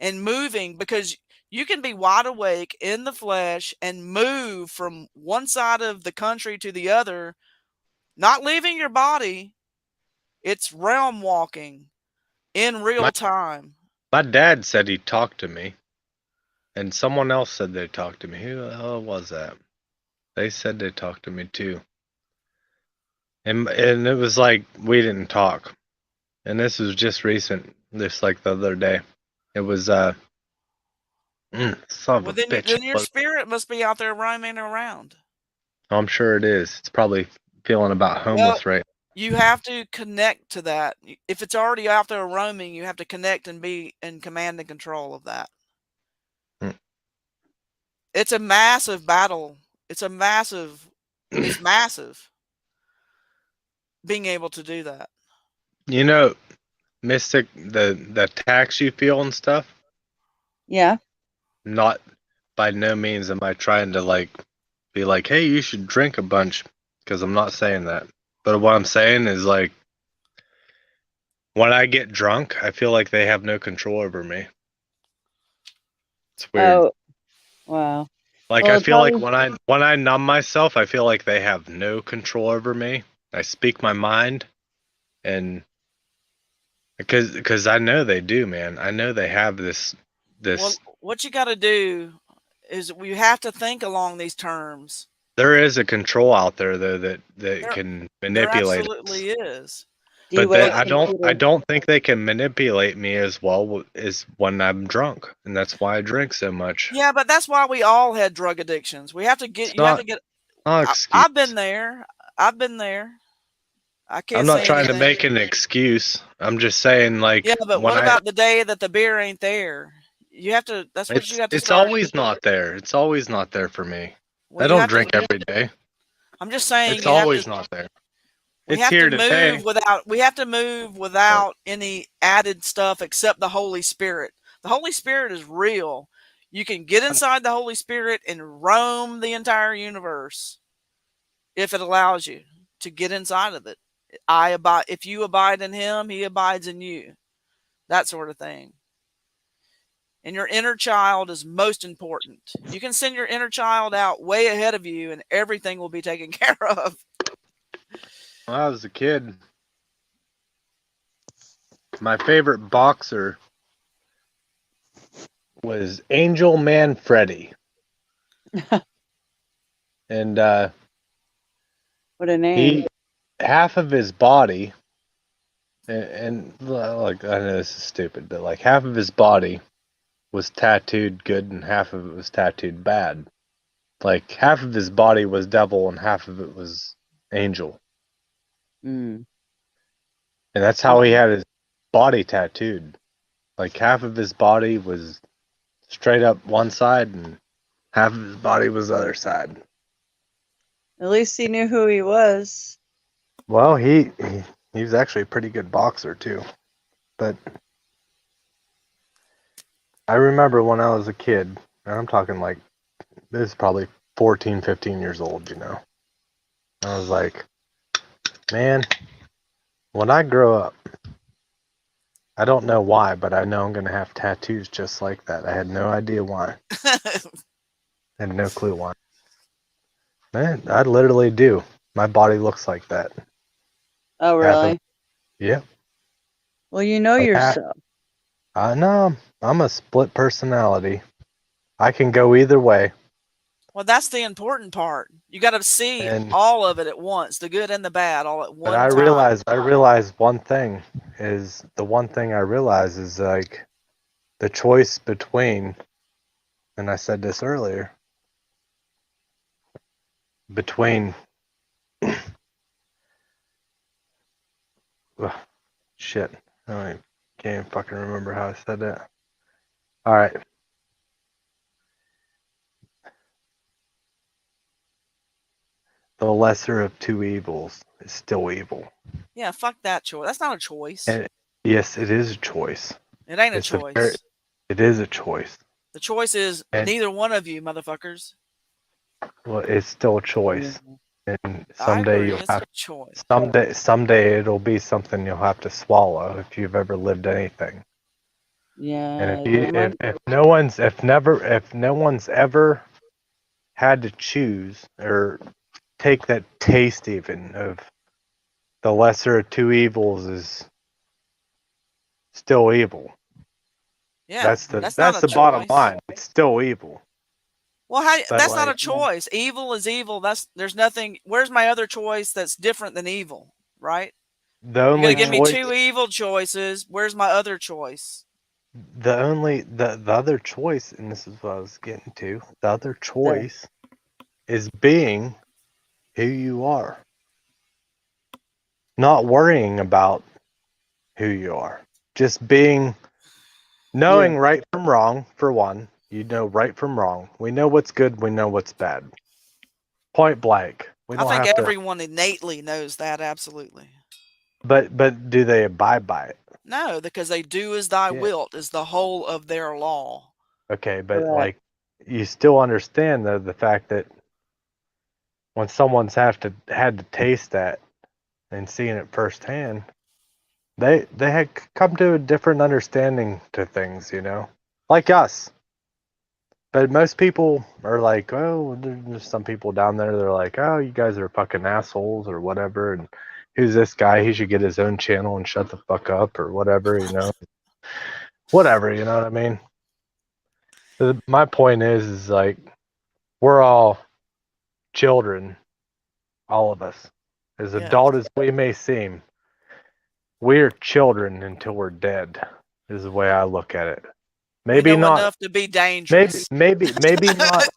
and moving, because you can be wide awake in the flesh and move from one side of the country to the other, not leaving your body. It's realm walking in real time. My dad said he talked to me, and someone else said they talked to me. Who the hell was that? They said they talked to me too. And it was like we didn't talk. And this was just recent, just like the other day. It was son of Well, a then, bitch. then your spirit must be out there roaming around. I'm sure it is. It's probably feeling about homeless right. You have to connect to that. If it's already out there roaming, you have to connect and be in command and control of that. It's a massive battle. It's massive being able to do that. You know, Mystic, the tax you feel and stuff, Yeah. not by no means am I trying to like be like, hey, you should drink a bunch, because I'm not saying that. But what I'm saying is like, when I get drunk, I feel like they have no control over me. It's weird. Oh, wow. Like Well, I it's feel like always- when I numb myself, I feel like they have no control over me. I speak my mind, and because I know they do, man. I know they have this. Well, what you got to do is we have to think along these terms. There is a control out there though that can There manipulate us. absolutely is. But I don't think they can manipulate me as well as when I'm drunk, and that's why I drink so much. Yeah, but that's why we all had drug addictions. We have to get. You have to get. I've been there. I've been there. I can't. I'm not say trying to anything. make an excuse. I'm just saying, like, Yeah, but when what about the day that the beer ain't there? You have to. That's what you have to. It's start. always not there. It's always not there for me. Well, I you don't have to- drink every day. I'm just saying. It's you have always to- not there. We It's have here to today. move without. We have to move without any added stuff except the Holy Spirit. The Holy Spirit is real. You can get inside the Holy Spirit and roam the entire universe if it allows you to get inside of it. I abide. If you abide in Him, He abides in you. That sort of thing. And your inner child is most important. You can send your inner child out way ahead of you, and everything will be taken care of. When I was a kid, my favorite boxer was Angel Man Freddy. And What a name. half of his body, and like, I know this is stupid, but like half of his body was tattooed good and half of it was tattooed bad. Like half of his body was devil and half of it was angel. Mm. And that's how he had his body tattooed. Like half of his body was straight up one side and half of his body was the other side. At least he knew who he was. Well, he was actually a pretty good boxer too. But I remember when I was a kid, and I'm talking like, this is probably 14, 15 years old, you know. I was like, man, when I grow up, I don't know why, but I know I'm going to have tattoos just like that. I had no idea why. I had no clue why. Man, I literally do. My body looks like that. Oh, really? Yeah. Well, you know yourself. I know. I'm a split personality. I can go either way. Well, that's the important part. You got to see all of it at once, the good and the bad, all at one But I time. realize one thing is like the choice between, and I said this earlier, between shit. I can't even fucking remember how I said that. All right. The lesser of two evils is still evil. Yeah, fuck that choice. That's not a choice. And yes, it is a choice. It ain't a It's choice. it is a choice. The choice is And- neither one of you, motherfuckers. Well, it's still a choice. And I someday agree. you'll It's a have choice. someday it'll be something you'll have to swallow if you've ever lived anything. And Yeah, if no one's ever had to choose or take that taste even of the lesser of two evils is still evil. Yeah, That's not the a bottom choice. line. It's still evil. Well, But that's not a like choice. Evil is evil. There's nothing. Where's my other choice that's different than evil, right? the You're only gonna give me choice two evil choices. Where's my other choice? the other choice, and this is what I was getting to, the other choice is being who you are. Not worrying about who you are. Just being knowing right from wrong, for one. You know right from wrong. We know what's good, we know what's bad. Point blank. We I don't think have to everyone innately knows that, absolutely. but do they abide by it? No, because they do as thy Yeah. wilt is the whole of their law. Okay, but like you still understand the fact that when someone's had to taste that and seeing it firsthand, they had come to a different understanding to things, like us. But most people are like, oh, there's some people down there. They're like, oh, you guys are fucking assholes or whatever. And who's this guy? He should get his own channel and shut the fuck up or whatever, whatever, you know what I mean? My point is like, we're all children, all of us. As adult as we may seem, we're children until we're dead, is the way I look at it. Maybe we know not enough to be dangerous. maybe not.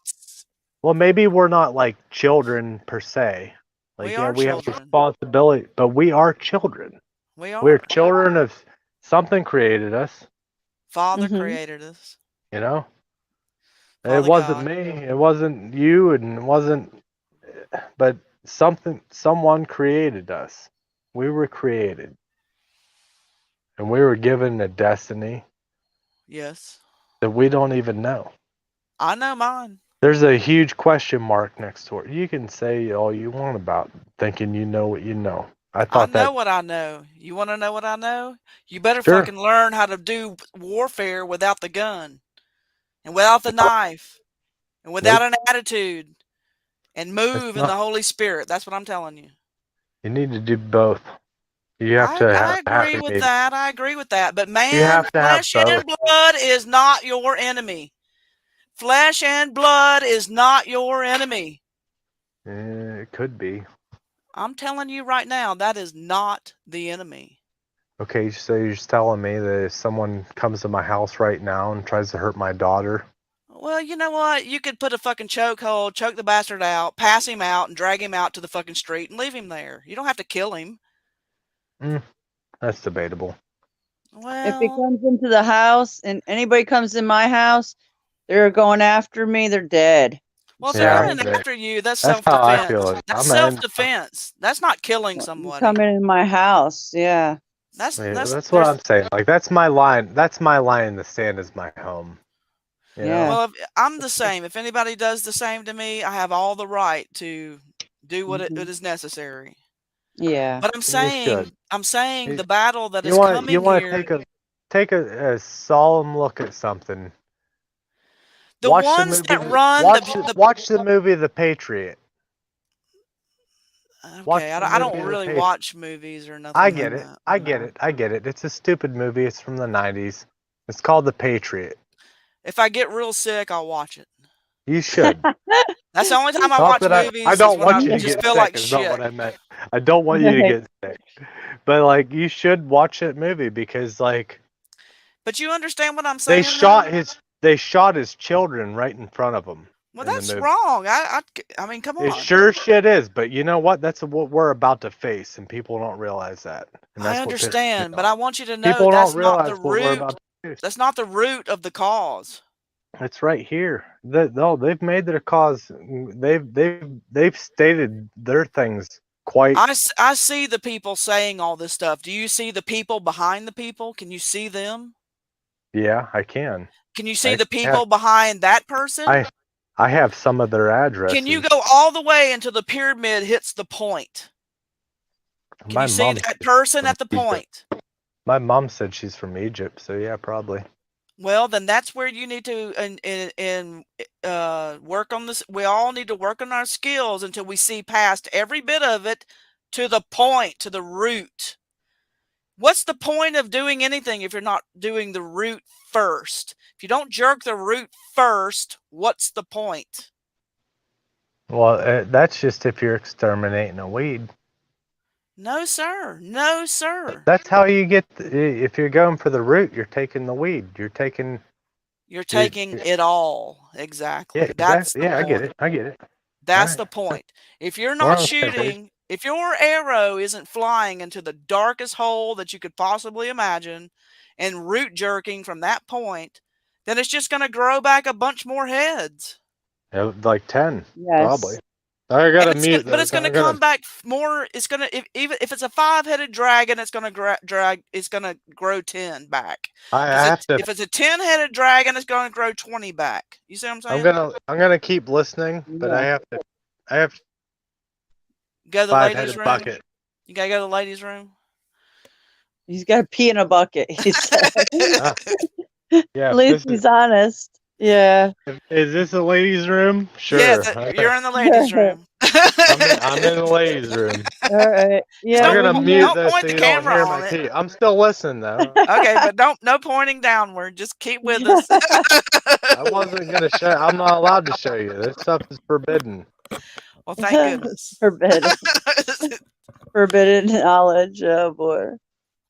Well, maybe we're not like children per se. Like, We are we have children. responsibility, but we are children. We are. We're children of something created us, Father created us. It Father wasn't God. me, it wasn't you, and it wasn't, but someone created us. We were created. And we were given a destiny Yes. that we don't even know. I know mine. There's a huge question mark next to it. You can say all you want about thinking you know what you know. I I thought know that what I know. You want to know what I know? You better Sure. fucking learn how to do warfare without the gun and without the knife and without an attitude and move in the Holy Spirit. That's what I'm telling you. you need to do both. You have to I agree have with that. I agree with that. But You man, have to have flesh both. and blood is not your enemy. Flesh and blood is not your enemy. It could be. I'm telling you right now, that is not the enemy. Okay, so you're just telling me that if someone comes to my house right now and tries to hurt my daughter, Well, you know what? You could put a fucking chokehold, choke the bastard out, pass him out, and drag him out to the fucking street and leave him there. You don't have to kill him. that's debatable. If he Well, comes into the house and anybody comes in my house, they're going after me, they're dead. well, if Yeah, they're coming that's after you, that's how I self-defense. feel. That's I'm in. self-defense. That's not killing You somebody. come in my house, yeah. That's Yeah, that's that's what there's I'm saying. Like, that's my line. That's my line in the sand is my home. You know? Yeah. well, if, I'm the same. If anybody does the same to me, I have all the right to do what it is necessary. Yeah. But I'm saying You- the battle that You is want coming to here. take a solemn look at something. The Watch ones the movie. that run watch the movie The Patriot. Watch Okay, the I movie don't The really Patriot. watch movies or nothing I like get it. that. I get it. I get it. It's a stupid movie. It's from the 90s. It's called The Patriot. If I get real sick, I'll watch it. You should. That's the only time I Not watch that movies I is don't when want I you to just get feel sick. like Is not shit. what I meant. I don't want you to get sick. But like, you should watch that movie because like But you understand what I'm they saying? shot his children right in front of him. Well, in the that's movie. wrong. I mean, come It on. sure shit is, but you know what? That's what we're about to face, and people don't realize that. And that's I what pisses me understand, but off. I want you to know People that's don't not realize the what we're root. about to face. That's not the root of the cause. It's right here. They've made their cause. They've stated their things quite. I see the people saying all this stuff. Do you see the people behind the people? Can you see them? Yeah, I can. Can you see I the people behind that person? I have some of their addresses. Can you go all the way until the pyramid hits the point? Can My you see mom that said person from at the Egypt. point? My mom said she's from Egypt, so yeah, probably. Well, then that's where you need to work on this. We all need to work on our skills until we see past every bit of it to the point, to the root. What's the point of doing anything if you're not doing the root first? If you don't jerk the root first, what's the point? Well, that's just if you're exterminating a weed. No, sir. No, sir. That's how you get. If you're going for the root, you're taking the weed. You're taking it all. Exactly. Yeah, That's the I get point. it. I get it. That's Alright. the point. If you're We're not on the same page. shooting, if your arrow isn't flying into the darkest hole that you could possibly imagine and root jerking from that point, then it's just going to grow back a bunch more heads. Yeah, like 10, Yes. probably. I gotta And mute. but it's going to come back more. It's going to even if it's a 5-headed dragon, it's going to It's going to grow 10 back. I have to. If it's a 10-headed dragon, it's going to grow 20 back. You see what I'm saying? I'm gonna keep listening, but I have to. I have Go to the ladies' 5-headed room. bucket. You gotta go to the ladies' room. He's got to pee in a bucket. He said. Yeah. At least he's honest. Yeah. Is this a ladies' room? Sure. Yeah, you're in the ladies' room. I'm in the ladies' room. All right. Yeah. I'm gonna mute don't this point so the you don't camera hear on my it. tea. I'm still listening though. Okay, but no pointing downward. Just keep with us. I wasn't gonna show. I'm not allowed to show you. This stuff is forbidden. Well, thank goodness. Forbidden. Forbidden knowledge. Oh boy.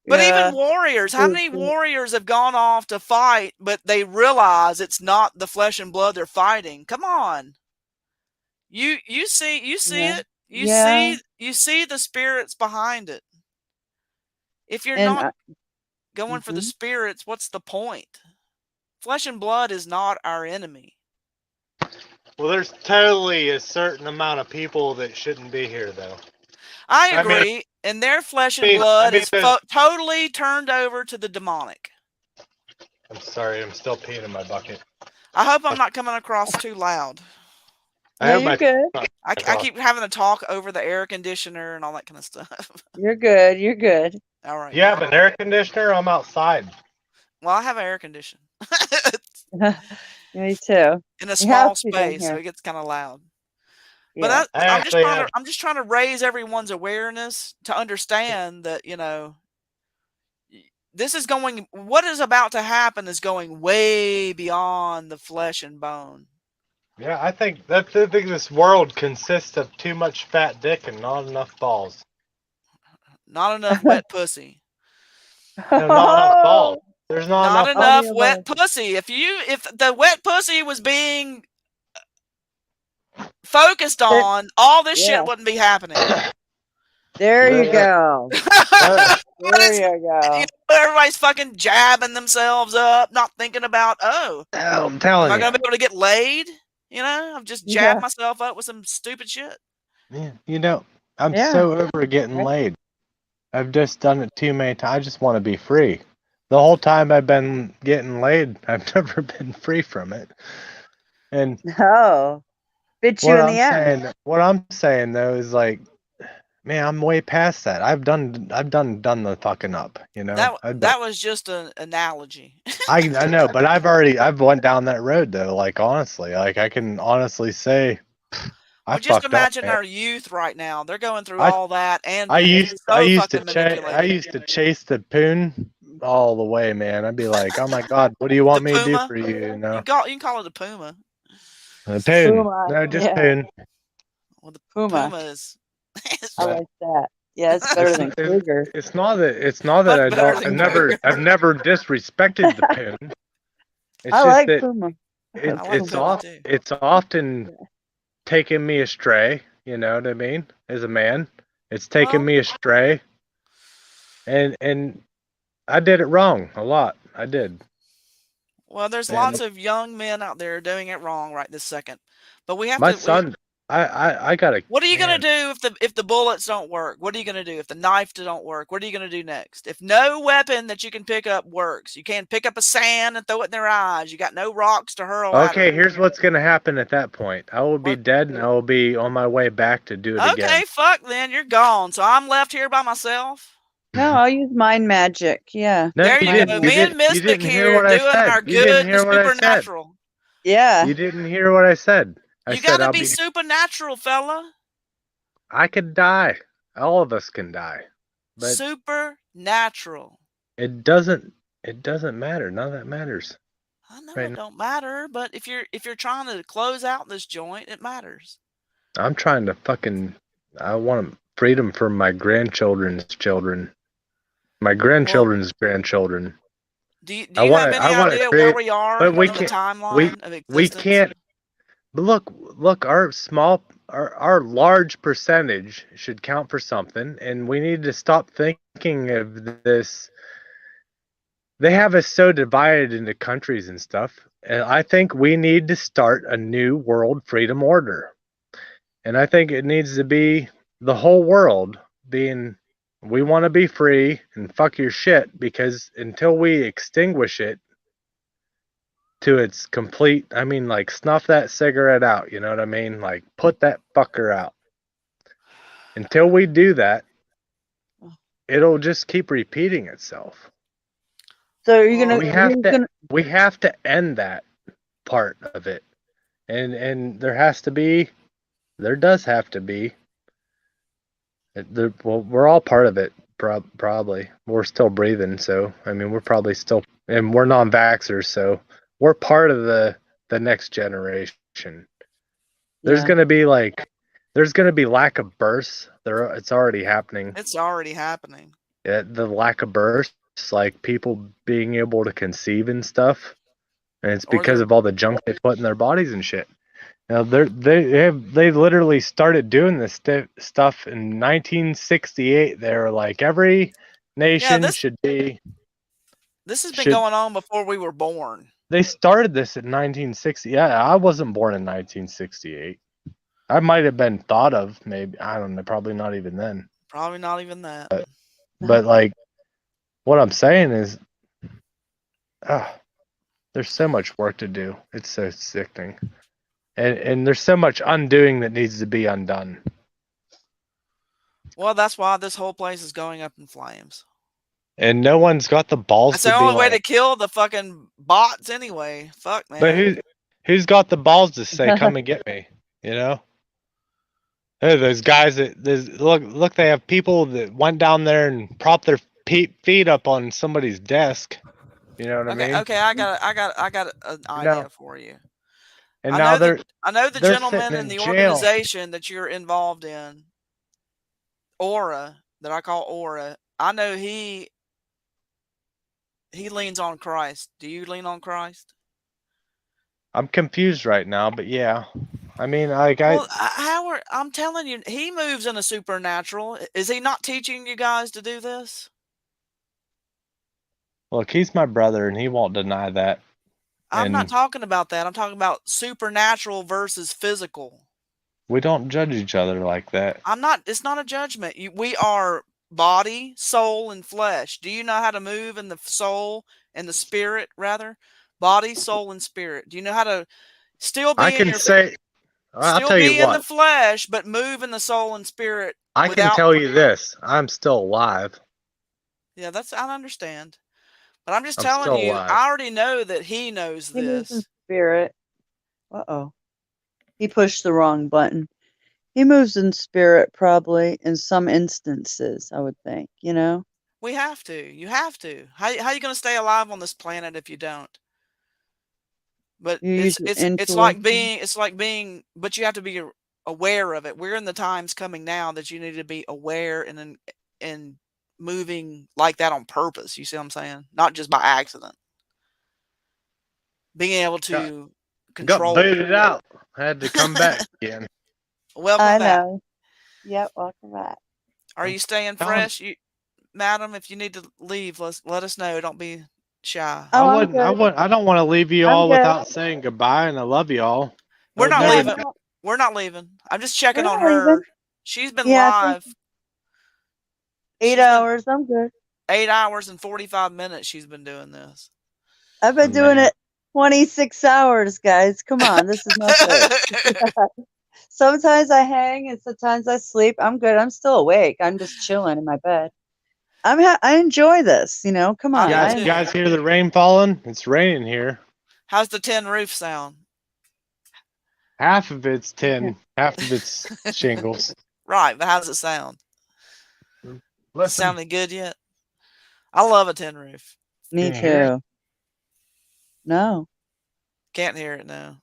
But Yeah. even warriors, how many warriors have gone off to fight, but they realize it's not the flesh and blood they're fighting? Come on. You see Yeah. it. You Yeah. see the spirits behind it. If you're And not going for the spirits, what's the point? Flesh and blood is not our enemy. Well, there's totally a certain amount of people that shouldn't be here, though. I I mean- agree, and their flesh and I mean- blood I mean, is there's- totally turned over to the demonic. I'm sorry, I'm still peeing in my bucket. I hope I'm not coming across too loud. I have you're my. good. I keep having to talk over the air conditioner and all that kind of stuff. You're good. You're good. All right. You have an air conditioner? I'm outside. Well, I have an air conditioner Me too. in a You small have to down space, so here. it gets kind of loud. Yeah. But I actually have. I'm just trying to raise everyone's awareness to understand that this is going. What is about to happen is going way beyond the flesh and bone. Yeah, I think this world consists of too much fat dick and not enough balls. Not enough wet pussy. No, not enough balls. There's Not not enough balls. wet pussy. If the wet pussy was being focused on, all this Yeah. shit wouldn't be happening. There you Yeah. go. But There it's, you go. everybody's fucking jabbing themselves up, not thinking about, I'm am telling I you. gonna be able to get laid? I've just jabbed Yeah. myself up with some stupid shit. Yeah, I'm Yeah. so over getting laid. I've just done it too many times. I just want to be free. The whole time I've been getting laid, I've never been free from it. And Oh. Bit you in the ass. what I'm saying though is like, man, I'm way past that. I've done the fucking up. That was just an analogy. I know, but I've went down that road though. Like honestly, like I can honestly say, I Well, just fucked imagine up, man. our youth right now. They're going through I- all that, and I being used so to fucking manipulated. chase the poon all the way, man. I'd be like, oh my god, what do you want The me to do puma? for you? You know, You can call it a puma. a poon. Puma, No, just yeah. poon. Well, the Puma. puma is. I like that. Yeah, it's better than Kruger. It's not that I Much better don't. than I've never disrespected the poon. It's I just like that Puma. I like Puma too. it's often taken me astray. You know what I mean? As a man, it's taken Well- me astray, and I did it wrong a lot. I did. Well, there's And- lots of young men out there doing it wrong right this second. But we have My to. son, I got a What are you gonna can. do if the bullets don't work? What are you gonna do if the knife don't work? What are you gonna do next? If no weapon that you can pick up works, you can't pick up a sand and throw it in their eyes. You got no rocks to hurl at Okay, them. here's what's gonna happen at that point. I will be What? dead, and I will be on my way back to do it again. Okay, fuck then. You're gone. So I'm left here by myself. No, I'll use mind magic. Yeah. No, There you you didn't. go. You Me and didn't. You Mystic didn't hear here what I doing said. our You didn't good hear what I said. supernatural. Yeah. You didn't hear what I said. I You said gotta I'll be be. supernatural, fella. I could die. All of us can die, but Supernatural. it doesn't. It doesn't matter. None of that matters. I know Right it now, don't matter, but if you're trying to close out this joint, it matters. I'm trying to fucking. I want freedom for my grandchildren's children, my Well, grandchildren's grandchildren. do you I have want to. any I want to idea where create. we are But we in the can't. timeline of We existence? can't. But look. Our large percentage should count for something, and we need to stop thinking of this. They have us so divided into countries and stuff, and I think we need to start a new world freedom order. And I think it needs to be the whole world being, we want to be free and fuck your shit, because until we extinguish it to its complete, I mean, like, snuff that cigarette out, you know what I mean? Like, put that fucker out. Until we do that, it'll just keep repeating itself. So are you Well, gonna? We have Who's to gonna? we have to end that part of it. And there does have to be. Well, we're all part of it, probably. We're still breathing, so I mean, we're probably still, and we're non-vaxxers, so we're part of the next generation. There's Yeah. gonna be lack of births. It's already happening. it's already happening. The lack of births, like people being able to conceive and stuff, and it's Or because they're of all the junk they put in their bodies and shit. Now they literally started doing this stuff in 1968. They were like, every yeah, nation this should be this has been should. going on before we were born. They started this in 1960. Yeah, I wasn't born in 1968. I might have been thought of, maybe, I don't know, probably not even then. Probably not even that. But like, what I'm saying is, there's so much work to do. It's so sickening. And there's so much undoing that needs to be undone. Well, that's why this whole place is going up in flames. And no one's got the balls That's to the be only way to like, kill the fucking bots anyway. Fuck, but man. who's got the balls to say, come and get me? You know? Hey, those guys look, they have people that went down there and propped their feet up on somebody's desk. You know what I mean? Okay, I got an idea for you. And I now know the they're gentleman sitting in the jail. organization that you're involved in, Aura, that I call Aura. I know he leans on Christ. Do you lean on Christ? I'm confused right now, but yeah. I mean, Well, Howard, I'm telling you, he moves in a supernatural. Is he not teaching you guys to do this? Look, he's my brother, and he won't deny that. I'm not talking about that. I'm talking about supernatural versus physical. We don't judge each other like that. It's not a judgment. We are body, soul, and flesh. Do you know how to move in the soul and the spirit, rather? Body, soul, and spirit. Do you know how to still be I can say, I'll still tell be you in the what. flesh, but move in the soul and spirit? I can tell you this. I'm still alive. Yeah, I understand. But I'm just I'm telling still you, alive. I already know that he knows He moves in this. spirit. Uh-oh. He pushed the wrong button. He moves in spirit, probably, in some instances, I would think, you know? We have to. You have to. How are you going to stay alive on this planet if you don't? But You use your it's like intuition. being, but you have to be aware of it. We're in the times coming now that you need to be aware and moving like that on purpose. You see what I'm saying? Not just by accident. Being able to control. Got booted out. Had to come back again. Welcome back. know. Yep, welcome back. Are you staying fresh? Madam, if you need to leave, let us know. Don't be shy. Oh, I don't want to leave you I'm all good. without saying goodbye, and I love you all. We're not Yeah, leaving. We're not leaving. I'm just checking We're on not her. even. She's been Yeah, I live. think 8 She's been hours. I'm good. 8 hours and 45 minutes. She's been doing this. I've been doing Man. it 26 hours, guys. Come on, this is not good. Sometimes I hang and sometimes I sleep. I'm good. I'm still awake. I'm just chilling in my bed. I enjoy this, you know. Come on. I do You too. guys hear the rain falling? It's raining here. How's the tin roof sound? Half of it's tin, half of it's shingles. Right, but how does it sound? Listen. Sounding good yet? I love a tin roof. Me Can you hear it? too. No. Can't hear it now.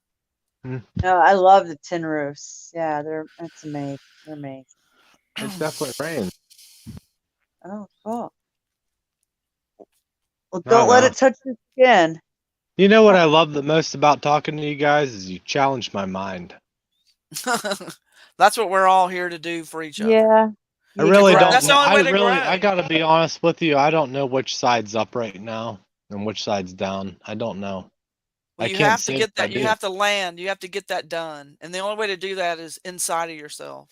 No, I love the tin roofs. Yeah, that's amazing. They're amazing. It's definitely rain. Oh, cool. Well, I don't don't let know. it touch your skin. You know what I love the most about talking to you guys is you challenge my mind. That's what we're all here to do for each other. Yeah. I really don't That's the know. only way to grow. I gotta be honest with you. I don't know which side's up right now and which side's down. I don't know. Well, I you can't have to say get if I that. You do. have to land. You have to get that done. And the only way to do that is inside of yourself.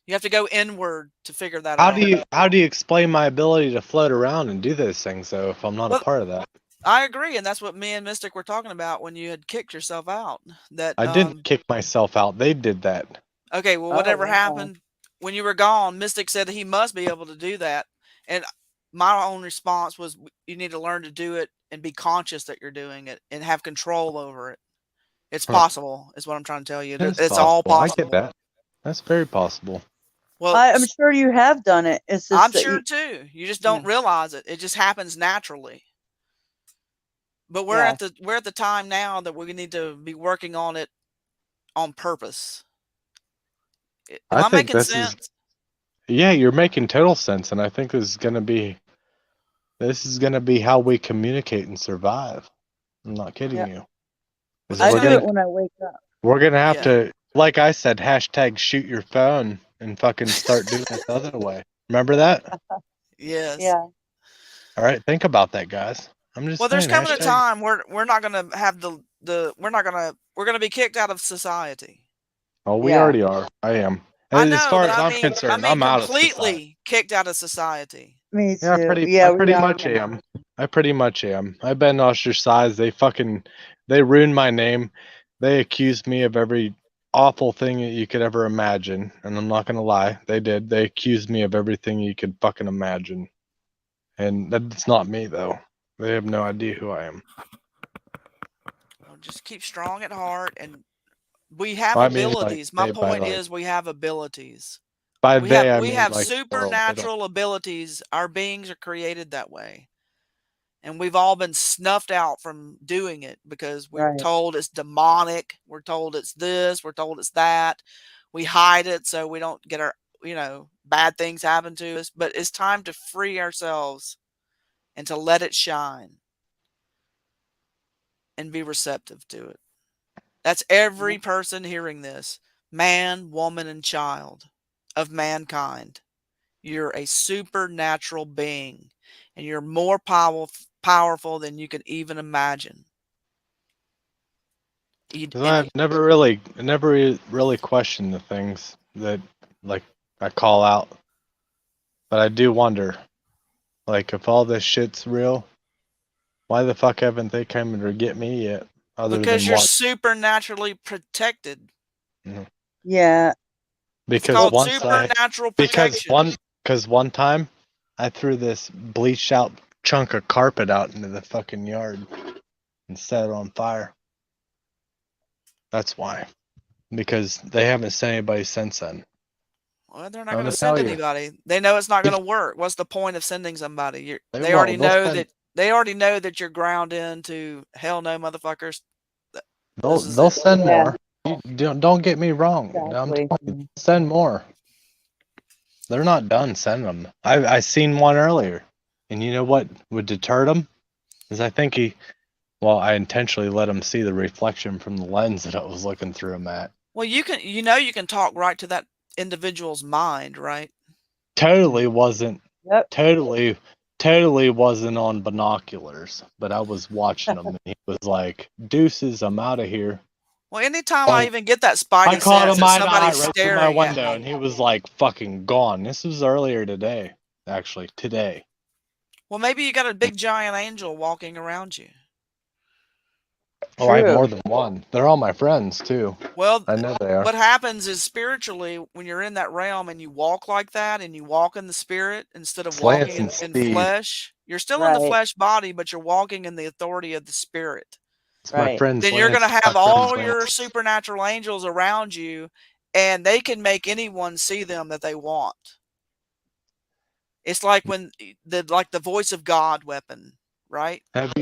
You have to go inward to figure that out. How do you explain my ability to float around and do those things though if I'm not Well, a part of that? I agree, and that's what me and Mystic were talking about when you had kicked yourself out. That I didn't kick myself out. They did that. Okay, well, Oh, whatever wow. happened when you were gone, Mystic said he must be able to do that. And my own response was, you need to learn to do it and be conscious that you're doing it and have control over it. It's Huh. possible, is what I'm trying to tell you. It's all I possible. get that. That's very possible. Well, I'm sure you have done it. It's just I'm that sure you, too. You just don't realize it. It just happens naturally. But we're Yeah. at the time now that we need to be working on it on purpose. Am I think making this sense? Yeah, you're making total sense, and I think this is gonna be how we communicate and survive. I'm not kidding Yeah. you. Well, 'Cause I there's do no- it when I wake up. We're gonna have Yeah. to, like I said, hashtag shoot your phone and fucking start doing it the other way. Remember that? Yes. Yeah. All right, think about that, guys. I'm just Well, there's saying. coming a time where we're not gonna have we're gonna be kicked out of society. Oh, we Yeah. already are. I am. I As know, far but as I I'm mean concerned, I'm out of society. completely kicked out of society. Me too. Yeah, Yeah, I we pretty are. much am. I pretty much am. I've been ostracized. They ruined my name. They accused me of every awful thing that you could ever imagine. And I'm not gonna lie, they did. They accused me of everything you could fucking imagine. And that's not me though. They have no idea who I am. Well, just keep strong at heart, and we have Well, I mean, like, abilities. My they by, point like- is, we have abilities. By We they, have I we mean have like the world. They don't- supernatural abilities. Our beings are created that way. And we've all been snuffed out from doing it because we're Right. told it's demonic. We're told it's this. We're told it's that. We hide it so we don't get our, bad things happen to us. But it's time to free ourselves and to let it shine and be receptive to it. That's every person hearing this, man, woman, and child of mankind. You're a supernatural being, and you're more powerful than you can even imagine. 'Cause I've never really questioned the things that like I call out, but I do wonder, like, if all this shit's real, why the fuck haven't they come to get me yet? Other Because than you're what? supernaturally protected. Yeah. Because called supernatural protection. because one time I threw this bleached out chunk of carpet out into the fucking yard and set it on fire. That's why. Because they haven't sent anybody since then. Well, they're not I'm going to gonna send tell you. anybody. They know it's not going to work. What's the point of sending somebody? They They already won't. They'll know send- that. They already know that you're ground into hell no, motherfuckers. They'll send Yeah. more. You don't get me wrong. I'm Exactly. telling you, send more. They're not done sending them. I seen one earlier, and you know what would deter them? Is I think I intentionally let him see the reflection from the lens that I was looking through him at. Well, you can talk right to that individual's mind, right? Totally wasn't. Yep. Totally wasn't on binoculars, but I was watching him, and he was like, "Deuces, I'm out of here." Well, anytime I Like, even get that I spidey caught sense him that eye to eye somebody's right through my staring at window, me. and he was like fucking gone. This was earlier today, actually. Today. Well, maybe you got a big giant angel walking around you. Oh, I have True. more than one. They're all my friends too. Well, I know they are. what happens is spiritually, when you're in that realm and you walk like that and you walk in the spirit instead of It's Lance walking and in Steve. flesh, you're still in the Right. flesh body, but you're walking in the authority of the spirit. It's my Right. friends Then you're going Lance. to have My all friends your Lance. supernatural angels around you, and they can make anyone see them that they want. It's like when the voice of God weapon, right? Have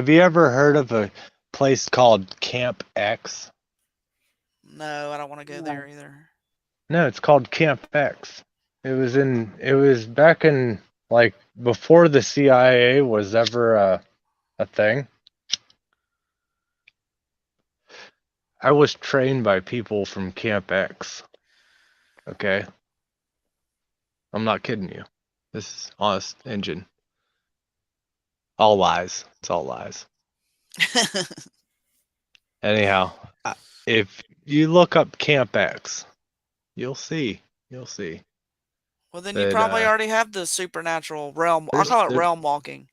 you ever heard of a place called Camp X? No, I don't want to go No. there either. No, it's called Camp X. It was back in like before the CIA was ever a thing. I was trained by people from Camp X. Okay. I'm not kidding you. This is honest engine. All lies. It's all lies. Anyhow, if you look up Camp X, you'll see. You'll see. Well, then you that, probably already have the supernatural realm. I there's- call it there- realm walking.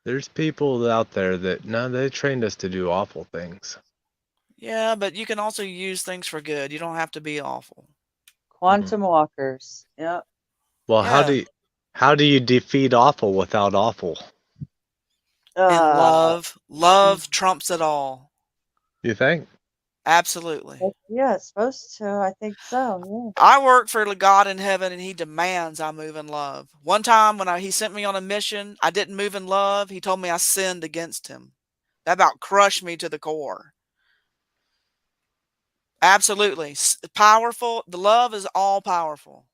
There's people out there that no, they trained us to do awful things. Yeah, but you can also use things for good. You don't have to be awful. Quantum walkers. Yep. Well, Yeah. how do you defeat awful without awful? And Uh, love trumps it all. You think? Absolutely. yeah, it's supposed to. I think so. I work for God in heaven, and He demands I move in love. One time when He sent me on a mission, I didn't move in love. He told me I sinned against Him. That about crushed me to the core. Absolutely. Powerful. The love is all powerful.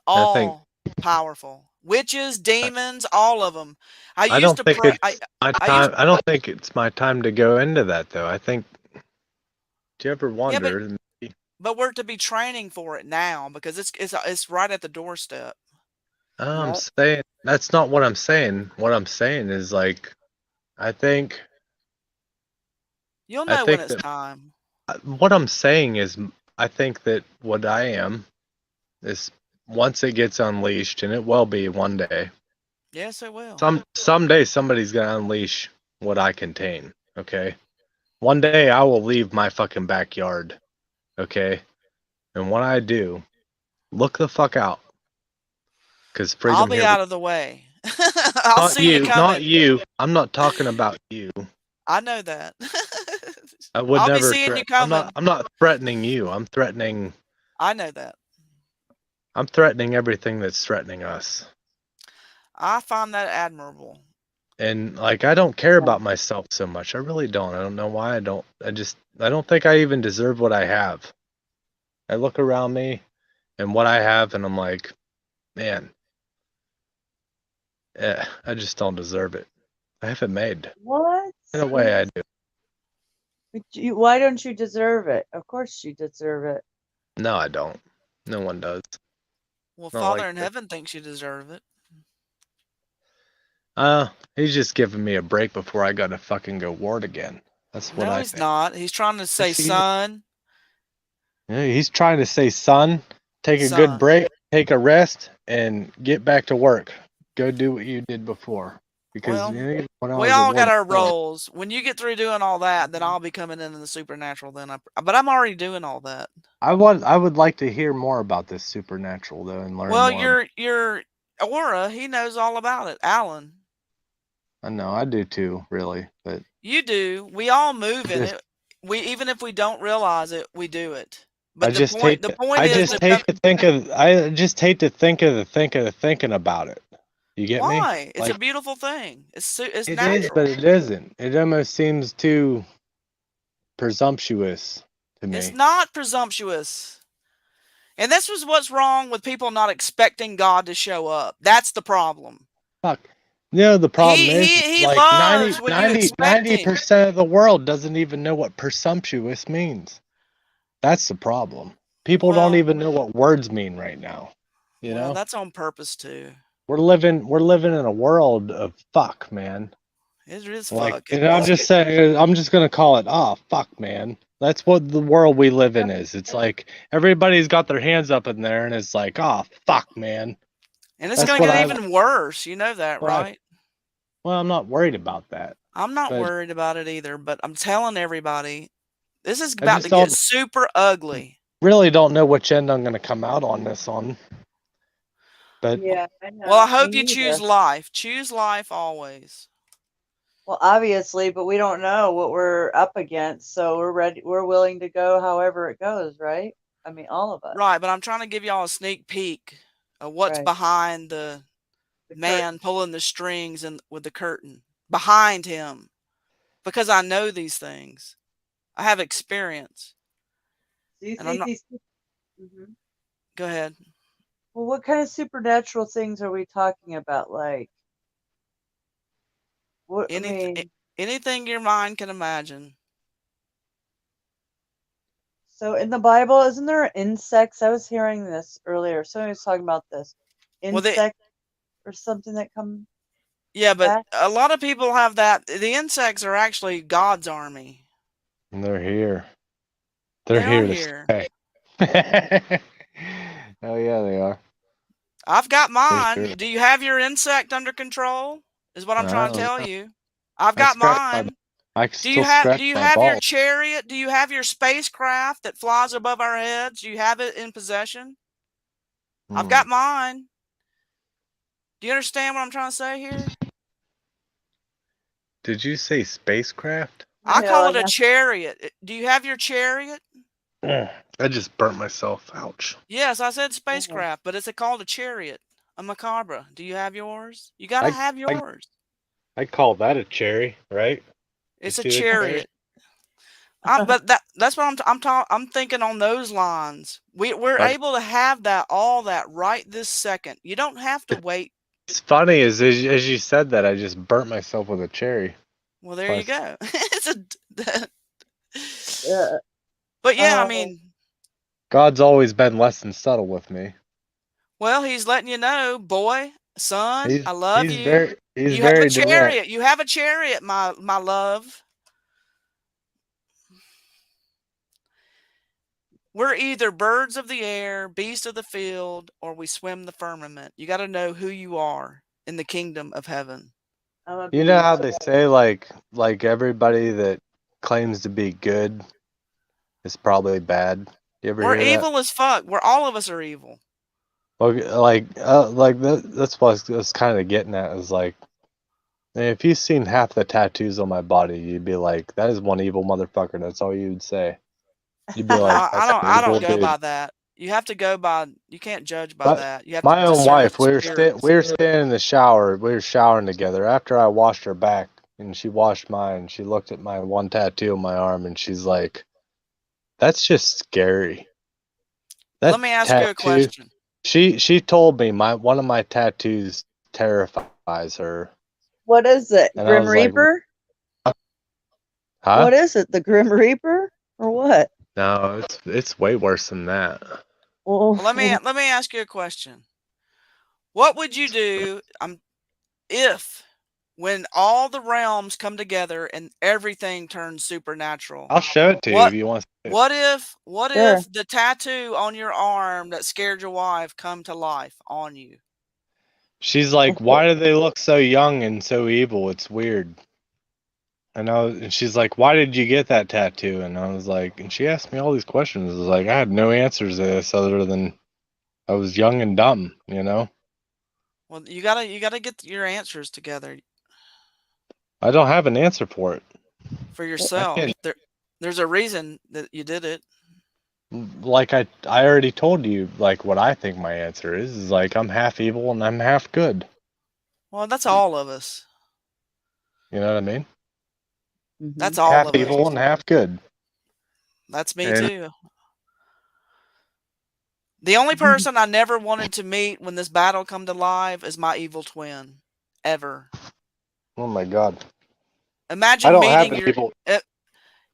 I think All powerful. Witches, demons, all of them. I I used don't to think pray. it's my time. I don't think it's my time to go into that though. I think. Do you ever wonder? But we're to be training for it now because it's right at the doorstep. I'm saying that's not what I'm saying. What I'm saying is like, I think. You'll I know think when it's that- time. What I'm saying is, I think that what I am is once it gets unleashed, and it will be one day. Yes, it will. Someday somebody's gonna unleash what I contain. Okay. One day I will leave my fucking backyard. Okay. And when I do, look the fuck out. Because freedom I'll be here. out of the way. I'll Not see you coming. Not you. I'm not talking about you. I know that. I would I'll be never. seeing you coming. I'm not threatening you. I'm threatening. I know that. I'm threatening everything that's threatening us. I find that admirable. And like, I don't care about myself so much. I really don't. I don't know why I don't. I don't think I even deserve what I have. I look around me and what I have, and I'm like, man, I just don't deserve it. I haven't made. What? In a way, I do. Why don't you deserve it? Of course you deserve it. No, I don't. No one does. Well, Not Father like in that. heaven thinks you deserve it. He's just giving me a break before I gotta fucking go ward again. That's what No, I he's think. not. He's trying to say, Yes, he is. son. Yeah, he's trying to say, son, take a Son. good break, take a rest, and get back to work. Go do what you did before. Because Well, when I we was all a got warden our before- roles. When you get through doing all that, then I'll be coming into the supernatural. But I'm already doing all that. I would like to hear more about this supernatural though, and learn Well, more. your aura, he knows all about it. Alan, I know I do too, really, but you do. We all move in Just- it. We even if we don't realize it, we do it. But I just hate. the point I is just hate to think of. I just hate to think of thinking about it. You get me? why? It's a Like, beautiful thing. It's it natural. is, but it isn't. It almost seems too presumptuous to me. It's not presumptuous. And this was what's wrong with people not expecting God to show up. That's the problem. Fuck. No, the problem is he like loves when you expect him. 90% of the world doesn't even know what presumptuous means. That's the problem. People don't even know what words mean right now. You Well, know? that's on purpose too. We're living in a world of fuck, man. It is Like, fuck. and I'm just saying, I'm just gonna call it. Oh, fuck, man. That's what the world we live in is. It's like everybody's got their hands up in there, and it's like, oh, fuck, man. And it's That's going to what get I. even worse. You know that, Right. right? Well, I'm not worried about that. I'm not But worried about it either, but I'm telling everybody, this is I about just to get don't super ugly. really don't know which end I'm gonna come out on this on. But Yeah, I know. Well, I Me hope you choose neither. life. Choose life always. Well, obviously, but we don't know what we're up against, so we're ready. We're willing to go however it goes, right? I mean, all of us. Right, but I'm trying to give y'all a sneak peek of what's Right. behind the man pulling the strings and with the curtain behind him, because I know these things. I have experience. Do you And I'm think not. these? Mhm. Go ahead. Well, what kind of supernatural things are we talking about? Like, what? I Anything, mean, anything your mind can imagine. so in the Bible, isn't there insects? I was hearing this earlier. Somebody was talking about this Well, they, insect or something that come yeah, but back. a lot of people have that. The insects are actually God's army. they're here. They're They are here to here. stay. Oh yeah, they are. I've got For mine. sure. Do you have your insect under control? Is what I'm I trying to don't tell know. you. I've I got scratch my. mine. I Do you still have scratch do you my have your balls. chariot? Do you have your spacecraft that flies above our heads? Do you have it in possession? I've got mine. Do you understand what I'm trying to say here? Did you say spacecraft? I No, call it a no. chariot. Do you have your chariot? I just burnt myself. Ouch. Yes, I said Oh. spacecraft, but it's called a chariot, a macabre. Do you have yours? You gotta have I yours. I call that a cherry, right? You It's a see the cherry? chariot. But that's what I'm thinking on those lines. We're Like, able to have all that right this second. You don't have to wait. it's funny as you said that, I just burnt myself with a cherry. Well, there you Plus, go. It's a. Uh, But yeah, I oh, mean, God's always been less than subtle with me. well, he's letting you know, boy, son, He's I love he's you. very he's You have a very direct. chariot. You have a chariot, my love. We're either birds of the air, beasts of the field, or we swim the firmament. You got to know who you are in the kingdom of heaven. I'm a You know how beast. they say like everybody that claims to be good is probably bad. You ever We're hear that? evil as fuck. All of us are evil. Like that's what I was kind of getting at is like, if you've seen half the tattoos on my body, you'd be like, that is one evil motherfucker. That's all you'd say. You'd be Well, like, that's an I evil don't go dude. by that. You have to go by. You can't judge by But that. You have to my own discern wife, the spirits. we were standing in the shower. We were showering together. After I washed her back and she washed mine, she looked at my one tattoo on my arm and she's like, "That's just scary." That Let me ask you a tattoo. question. She told me one of my tattoos terrifies her, What is it? and I Grim was like, Reaper? "Huh? What is it? The Grim Reaper or what? No, it's way worse than that." Well, Well, let me ask you a question. What would you do if when all the realms come together and everything turns supernatural? I'll show it to you if you want to see it. What Sure. if the tattoo on your arm that scared your wife come to life on you? She's like, "Why do they look so young and so evil? It's weird." And she's like, "Why did you get that tattoo?" And I was like, and she asked me all these questions. I was like, I had no answers to this other than I was young and dumb, you know? Well, you gotta get your answers together I don't have an answer for it. for I yourself. can't, There's a reason that you did it. like I already told you, like what I think my answer is like I'm half evil and I'm half good. Well, that's all of us. You know what I mean? That's all Half of us. evil and half good. That's me And too. The only person I never wanted to meet when this battle come to life is my evil twin. Ever. oh my God. I Imagine don't have meeting an your. evil.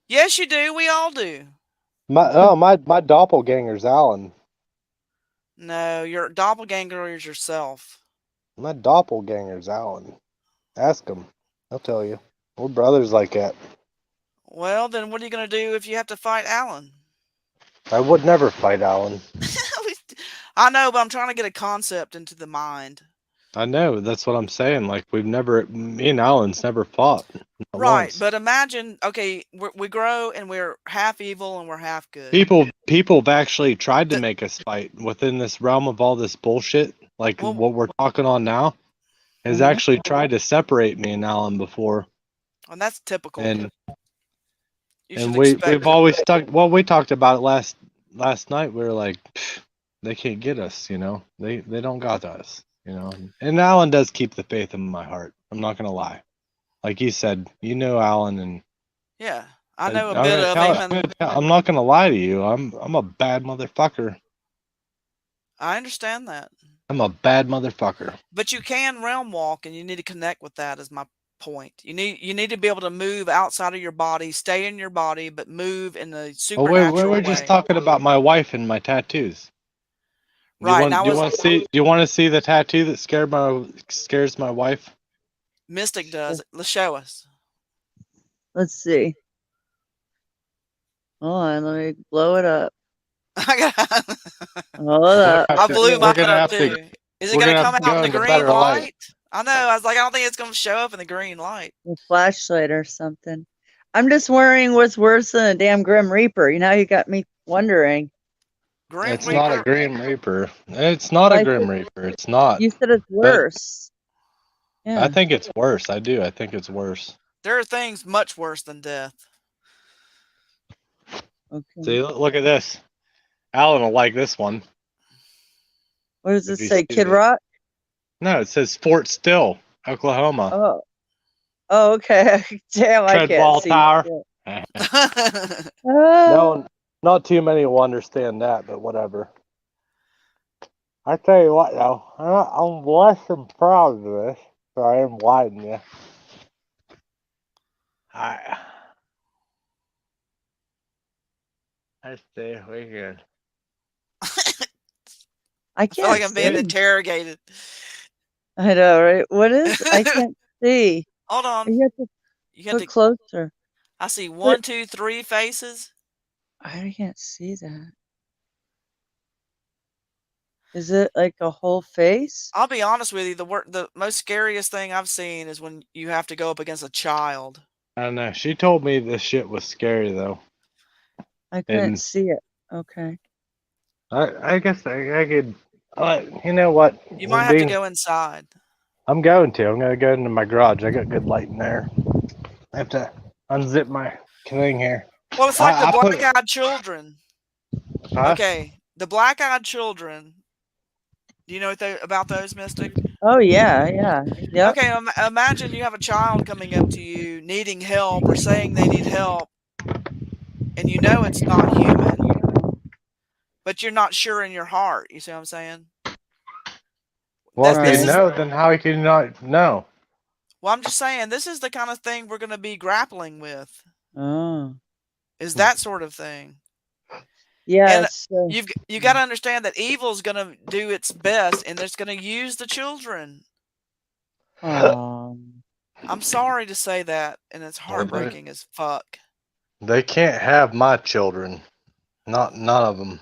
Yes, you do. We all do. My doppelganger's Alan. No, your doppelganger is yourself. My doppelganger's Alan. Ask him. I'll tell you. We're brothers like that. Well, then what are you going to do if you have to fight Alan? I would never fight Alan. I know, but I'm trying to get a concept into the mind. I know. That's what I'm saying. Like, me and Alan's never fought. Not Right, once. but imagine, okay, we grow and we're half evil and we're half good. People have actually tried to make us fight within this realm of all this bullshit. Like what we're talking on now has actually tried to separate me and Alan before. And that's typical. And You should we've expect it. always stuck. Well, we talked about it last night. We were like, they can't get us. You know, they don't got us. You know, and Alan does keep the faith in my heart. I'm not gonna lie. Like you said, you know Alan, and Yeah, I know a bit of him. I'm not gonna lie to you. I'm a bad motherfucker. I understand that. I'm a bad motherfucker. But you can realm walk, and you need to connect with that. Is my point. You need to be able to move outside of your body, stay in your body, but move in a Oh supernatural wait, we're way. just talking about my wife and my tattoos. Right, Do you want to see the tattoo that scares my wife? Mystic does. Let's show us. Let's see. Hold on, let me blow it up. Hold up. I blew mine gonna up have to- too. Is it going to come out in the green better light? light. I know. I was like, I don't think it's going to show up in the green light. A flashlight or something. I'm just wondering what's worse than a damn Grim Reaper. You know, you got me wondering. It's not a Grim Reaper. It's not a Grim Reaper. It's not. You said it's worse. Yeah. I think it's worse. I do. I think it's worse. There are things much worse than death. Okay. See, look at this. Alan will like this one. What does If it you say? see Kid it. Rock? No, it says Fort Still, Oklahoma. Oh. Oh, okay. Damn, I Treadwell can't see. Tower. shit. No, not too many will understand that, but whatever. I tell you what, though, I'm less than proud of this, so I am lying to you. I stay weekend. I I feel like can't I'm being see. interrogated. I know, right? What is? I can't see. Hold on. You have to You have put to. closer. I see 1, 2, 3 faces. I can't see that. Is it like a whole face? I'll be honest with you. The most scariest thing I've seen is when you have to go up against a child. I don't know. She told me this shit was scary, though. I couldn't And see it. Okay. I guess I could. You know what? You might have to go inside. I'm going to. I'm going to go into my garage. I got good light in there. I have to unzip my thing here. Well, it's like I the put- black-eyed children. Huh? Okay, the black-eyed children. Do you know about those, Mystic? Oh yeah, yeah. Yep. Okay, imagine you have a child coming up to you needing help or saying they need help, and you know it's not human, but you're not sure in your heart. You see what I'm saying? Well, This if you is- know, then how can you not know? Well, I'm just saying this is the kind of thing we're going to be grappling with. Oh. Is that sort of thing. Yes. You got to understand that evil is going to do its best, and it's going to use the children. I'm sorry to say that, and it's heartbreaking as fuck. They can't have my children. None of them.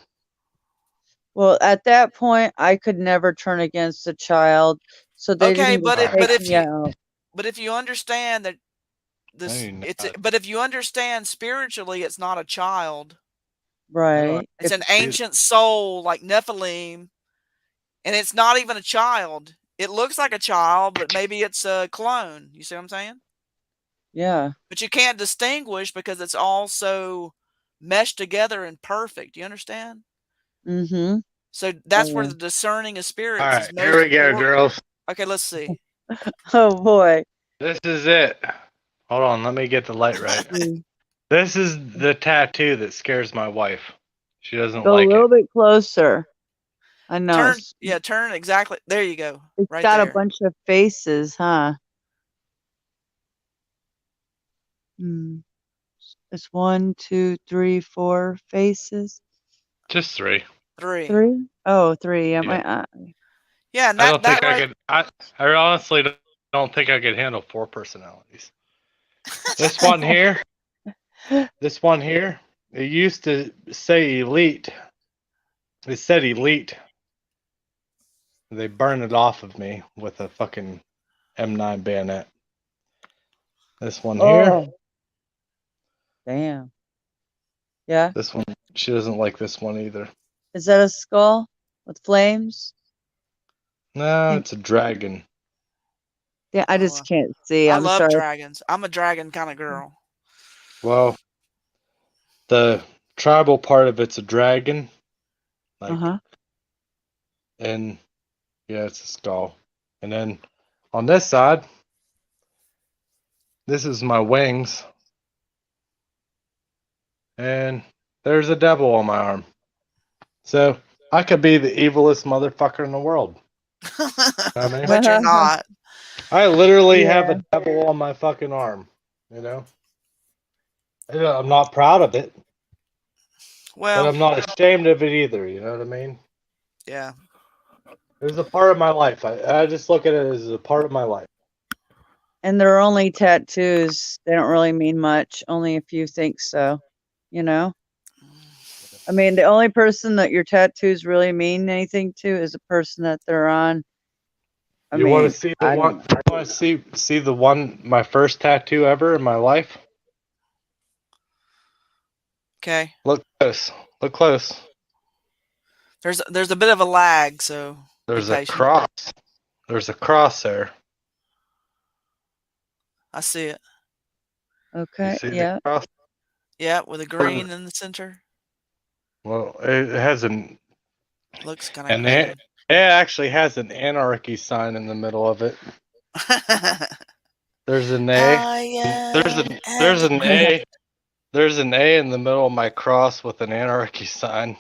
Well, at that point, I could never turn against a child. So they Okay, didn't even take me out. But if you understand that this, No, you're it's not. but if you understand spiritually, it's not a child. Right. It's an ancient soul like Nephilim, and it's not even a child. It looks like a child, but maybe it's a clone. You see what I'm saying? Yeah. But you can't distinguish because it's all so meshed together and perfect. You understand? Mm-hmm. So that's where Yeah. the discerning of spirits. All is right, most here we go, important. girls. Okay, let's see. Oh boy. This is it. Hold on, let me get the light right. This is the tattoo that scares my wife. She doesn't Go like a little bit closer. I know. Turn, yeah, turn exactly. There you go. It's Right got there. a bunch of faces, huh? It's 1, 2, 3, 4 faces. Just 3. 3. 3? Oh, 3. Yeah, Yeah. my Yeah, and I that, don't that think I right, could. I honestly don't don't think I could handle 4 personalities. This one here, it used to say elite. It said elite. They burned it off of me with a fucking M9 bayonet. This one here. Oh, damn. Yeah. This one, she doesn't like this one either. Is that a skull with flames? No, it's a dragon. Yeah, I just can't see. I I'm love sorry. dragons. I'm a dragon kind of girl. Well, the tribal part of it's a dragon. Like, Uh-huh. and yeah, it's a skull. And then on this side, this is my wings. And there's a devil on my arm. So I could be the evilest motherfucker in the world. I mean, But you're not. I literally have Yeah. a devil on my fucking arm. You know? And I'm not proud of it, but Well, I'm not ashamed of it either. You know what I mean? yeah. It was a part of my life. I just look at it as a part of my life. And they're only tattoos. They don't really mean much. Only if you think so. You know? I mean, the only person that your tattoos really mean anything to is the person that they're on. You want to see the one? You want to see the one? My first tattoo ever in my life. Okay. Look close. Look close. There's a bit of a lag, so There's be a patient. cross. There's a cross there. I see it. Okay. See the Yeah. cross? Yeah, with a green in the center. Well, it has an Looks kind and of it actually has an anarchy sign in the middle of it. There's an A. There's an A. There's an A in the middle of my cross with an anarchy sign.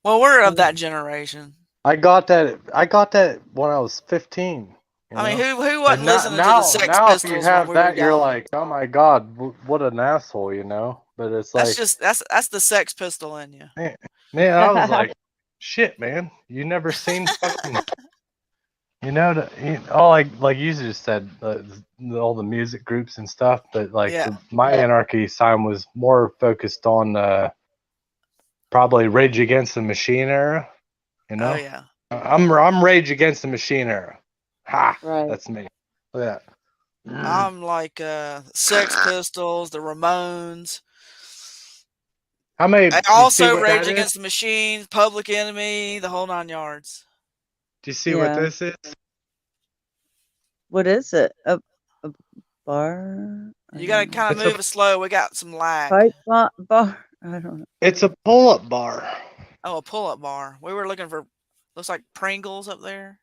Well, we're of that generation. I got that when I was 15. you I mean, know? who wasn't And listening now, to the Sex now Pistols if you when have we that, were you're young? like, oh my god, what an asshole, you know? But it's like, That's the Sex Pistol in you. man, I was like, shit, man, you never seen fucking, like you just said, all the music groups and stuff, but like Yeah. my anarchy sign was more focused on probably Rage Against the Machine era, you know? Oh yeah. I'm Rage Against the Machine era. Ha! Right. That's me. Look at that. I'm like Sex Pistols, the Ramones. How many? I you see also what Rage that Against is? the Machine, Public Enemy, the whole 9 yards. Do you see what Yeah. this is? What is it? A bar? I You gotta don't know. kind of It's a- move it slow. We got some lag. Pipe bar? I don't know. It's a pull-up bar. Oh, a pull-up bar. We were looking for. Looks like Pringles up there.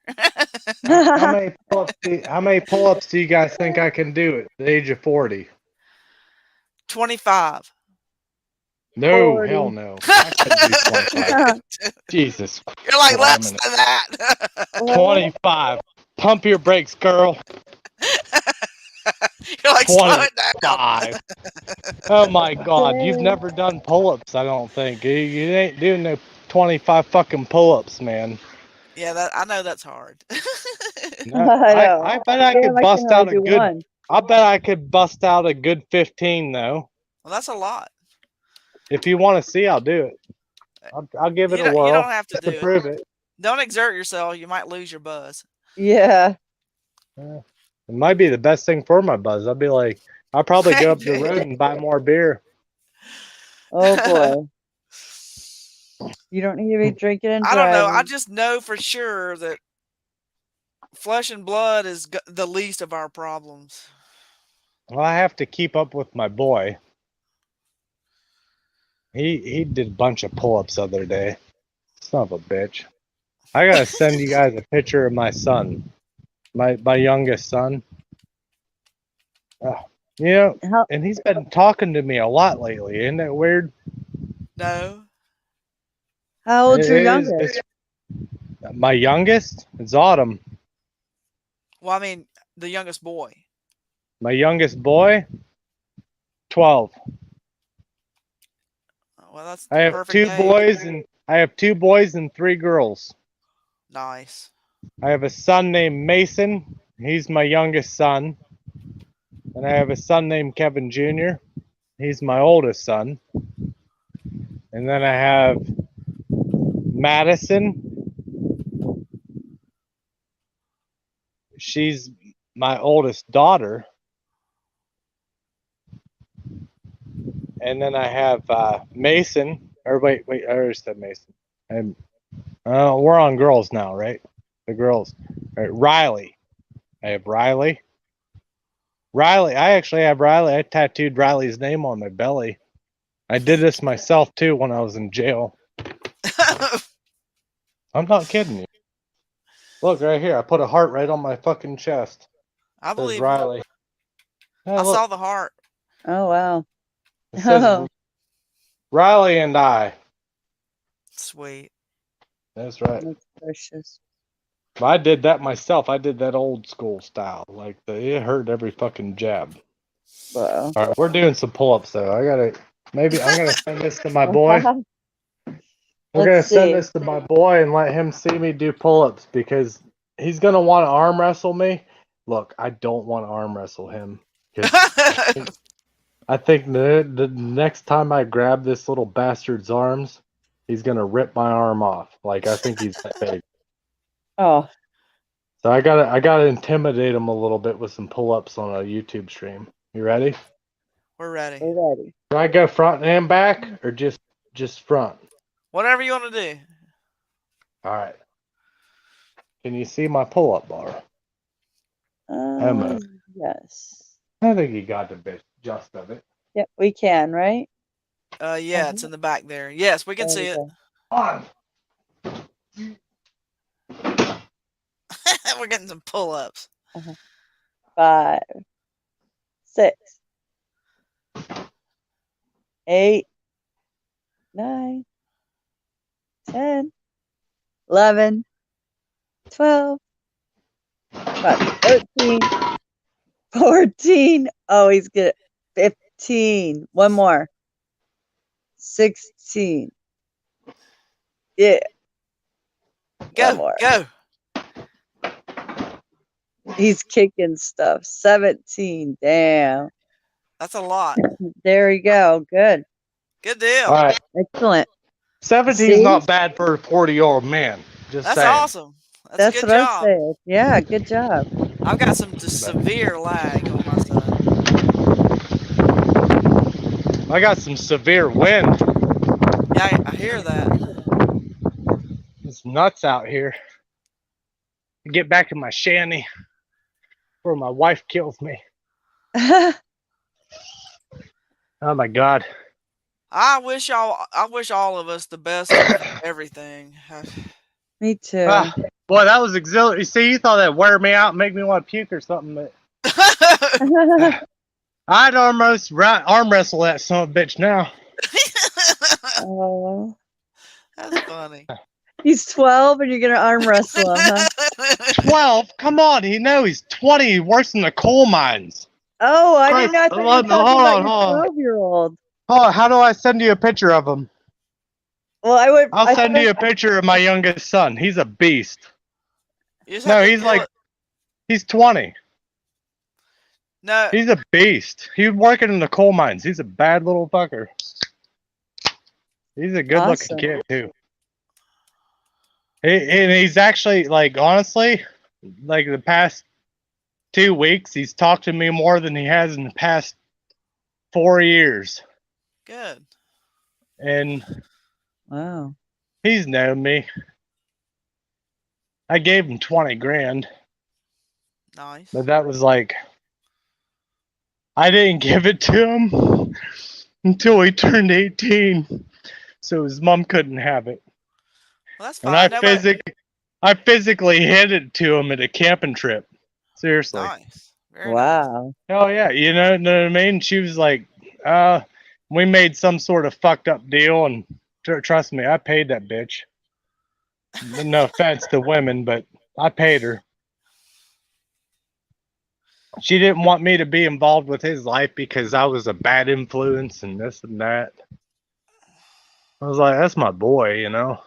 How many pull-ups do you guys think I can do at the age of 40? 25. No, 40. hell no. I couldn't do 25. Jesus. You're like less Christ. than that. 25. Pump your brakes, girl. You're like slow it down. 25. Oh my god, you've never done pull-ups, I don't think. You ain't doing no 25 fucking pull-ups, man. Yeah, that I know that's hard. No, I know. I bet I Damn, could I can bust out only a do good. one. I bet I could bust out a good 15 though. Well, that's a lot. If you want to see, I'll do it. I'll give it You a don't, whirl you don't have to just do to it. prove it. Don't exert yourself. You might lose your buzz. Yeah. It might be the best thing for my buzz. I'll be like, I'll probably go up the road and buy more beer. Oh boy. You don't need to be drinking and I driving. don't know. I just know for sure that flesh and blood is the least of our problems. Well, I have to keep up with my boy. He did a bunch of pull-ups the other day. Son of a bitch. I gotta send you guys a picture of my son, my youngest son. You know, and he's been talking to me a lot lately. Isn't that weird? No. How old's your It is- youngest? My youngest? It's Autumn. Well, I mean, the youngest boy. My youngest boy? 12. Well, that's I have perfect two age. boys and 3 girls. Nice. I have a son named Mason He's my youngest son. And I have a son named Kevin Jr. He's my oldest son. And then I have Madison. She's my oldest daughter. And then I have Mason. Or wait, I already said Mason. And we're on girls now, right? The girls. All right, Riley. I have Riley. I actually have Riley. I tattooed Riley's name on my belly. I did this myself too when I was in jail. I'm not kidding you. Look right here. I put a heart right on my fucking chest. I believe Riley. I saw the heart. Oh wow. It says Riley and I. Sweet. That's right. That's precious. I did that myself. I did that old school style. Like it hurt every fucking jab. Wow. All right, we're doing some pull-ups though. I'm gonna send this to my boy. We're gonna send this to my boy and let him see me do pull-ups because he's gonna want to arm wrestle me. Look, I don't want to arm wrestle him. I think the next time I grab this little bastard's arms, he's gonna rip my arm off. Like I think he's that big. Oh. So I gotta intimidate him a little bit with some pull-ups on a YouTube stream. You ready? We're ready. We're ready. Do I go front and back or just front? Whatever you want to do. All right. Can you see my pull-up bar? Emma. Yes. I think you got the gist of it. Yep, we can, right? Yeah, it's in the back there. Yes, we can see it. On. We're getting some pull-ups. 5, 6, 8, 9, 10, 11, 12, 13, 14. Oh, he's good. 15. One more. 16. Yeah. One more. Go. He's kicking stuff. 17. Damn. That's a lot. There you go. Good. Good deal. All right. Excellent. 17's See? not bad for a 40-year-old man. Just That's saying. awesome. That's a good what job. I'm saying. Yeah, good job. I've got some severe lag on my side. I got some severe wind. Yeah, I hear that. It's nuts out here. Get back to my shanty before my wife kills me. Oh my God. I wish all of us the best of everything. Me too. Boy, that was exhilarating. See, you thought that'd wear me out and make me want to puke or something, but I'd almost arm wrestle that son of a bitch now. Oh. That's funny. He's 12 and you're going to arm wrestle him, huh? 12? Come on, he's 20. He works in the coal mines. Oh, I did not think you were Hold talking on. about your 12-year-old. Oh, how do I send you a picture of him? Well, I'll send you a picture of my youngest son. He's a beast. No, he's 20. No. He's a beast. He was working in the coal mines. He's a bad little fucker. He's a good looking kid too. And he's actually, like, honestly, like the past 2 weeks, he's talked to me more than he has in the past 4 years. Good. And wow, he's known me. I gave him 20 grand. Nice. But that was like, I didn't give it to him until he turned 18. So his mom couldn't have it. Well, that's fine. And I physically hid it to him at a camping trip. Seriously. Nice. Wow. Oh yeah, you know what I mean? She was like, we made some sort of fucked up deal, and trust me, I paid that bitch. No offense to women, but I paid her. She didn't want me to be involved with his life because I was a bad influence and this and that. I was like, that's my boy, you know.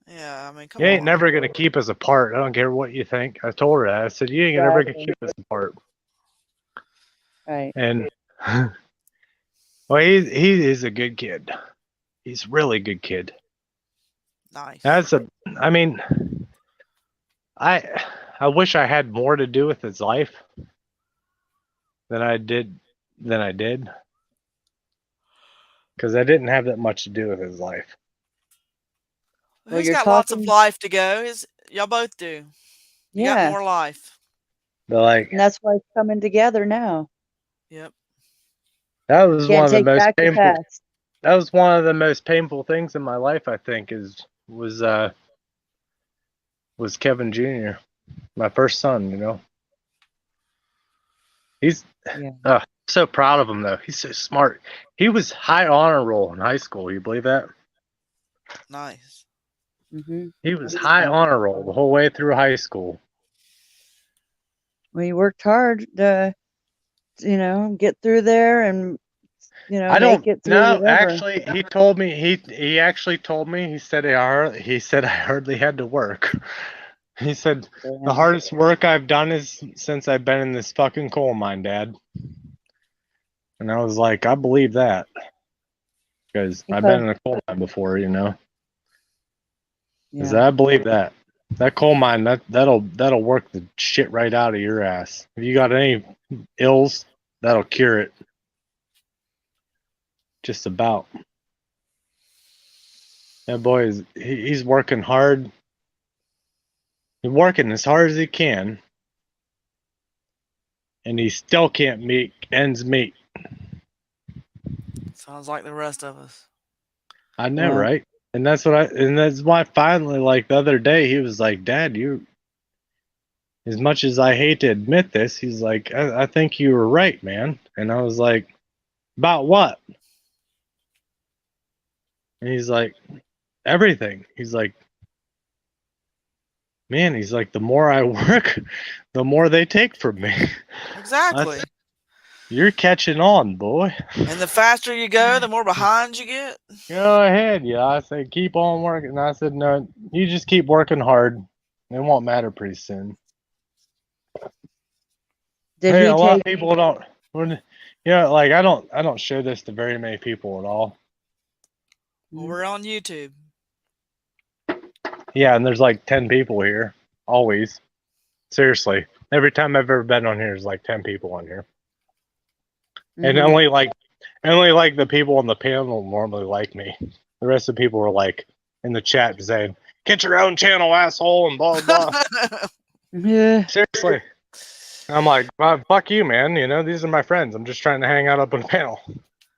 Yeah, I mean, come You ain't on. never gonna keep us apart. I don't care what you think. I told her that. I said you ain't never gonna Exactly. keep us apart. Right. And well, he is a good kid. He's a really good kid. Nice. I mean, I wish I had more to do with his life than I did. Because I didn't have that much to do with his life. Well, He's you're got lots of talking. life to go. Y'all both do. You got Yeah. more life. But like And that's why it's coming together now. Yep. that was one Can't of the take most back the painful. past. That was one of the most painful things in my life. I think was Kevin Jr. My first son. You know. He's Yeah. so proud of him though. He's so smart. He was high honor roll in high school. You believe that? Nice. Mm-hmm. He was high honor roll the whole way through high school. Well, you worked hard to, get through there and, I make don't it through know. whatever. Actually, he told me he actually told me he said I hardly had to work. He said the Damn. hardest work I've done is since I've been in this fucking coal mine, Dad. And I was like, I believe that because I've been in a coal mine before, you know. Because Yeah. I believe that coal mine that'll work the shit right out of your ass. If you got any ills, that'll cure it. Just about. That boy he's working hard. He's working as hard as he can, and he still can't make ends meet. Sounds like the rest of us. I know, Yeah. right? And that's why finally, like the other day, he was like, "Dad, as much as I hate to admit this, he's like, I think you were right, man." And I was like, "About what?" And he's like, "Everything." He's like, "Man," he's like, "the more I work, the more they take from me." Exactly. You're catching on, boy. And the faster you go, the more behind you get. Go ahead, yeah. I said, keep on working. And I said, no, you just keep working hard. It won't matter pretty soon. Did Hey, he a lot of take? people don't. Like I don't show this to very many people at all. Well, we're on YouTube. Yeah, and there's like 10 people here. Always. Seriously. Every time I've ever been on here, there's like 10 people on here. And Mhm. only like the people on the panel normally like me. The rest of the people were like in the chat saying, "Get your own channel, asshole," and blah blah. Yeah. Seriously. I'm like, well, fuck you, man. You know, these are my friends. I'm just trying to hang out up on the panel.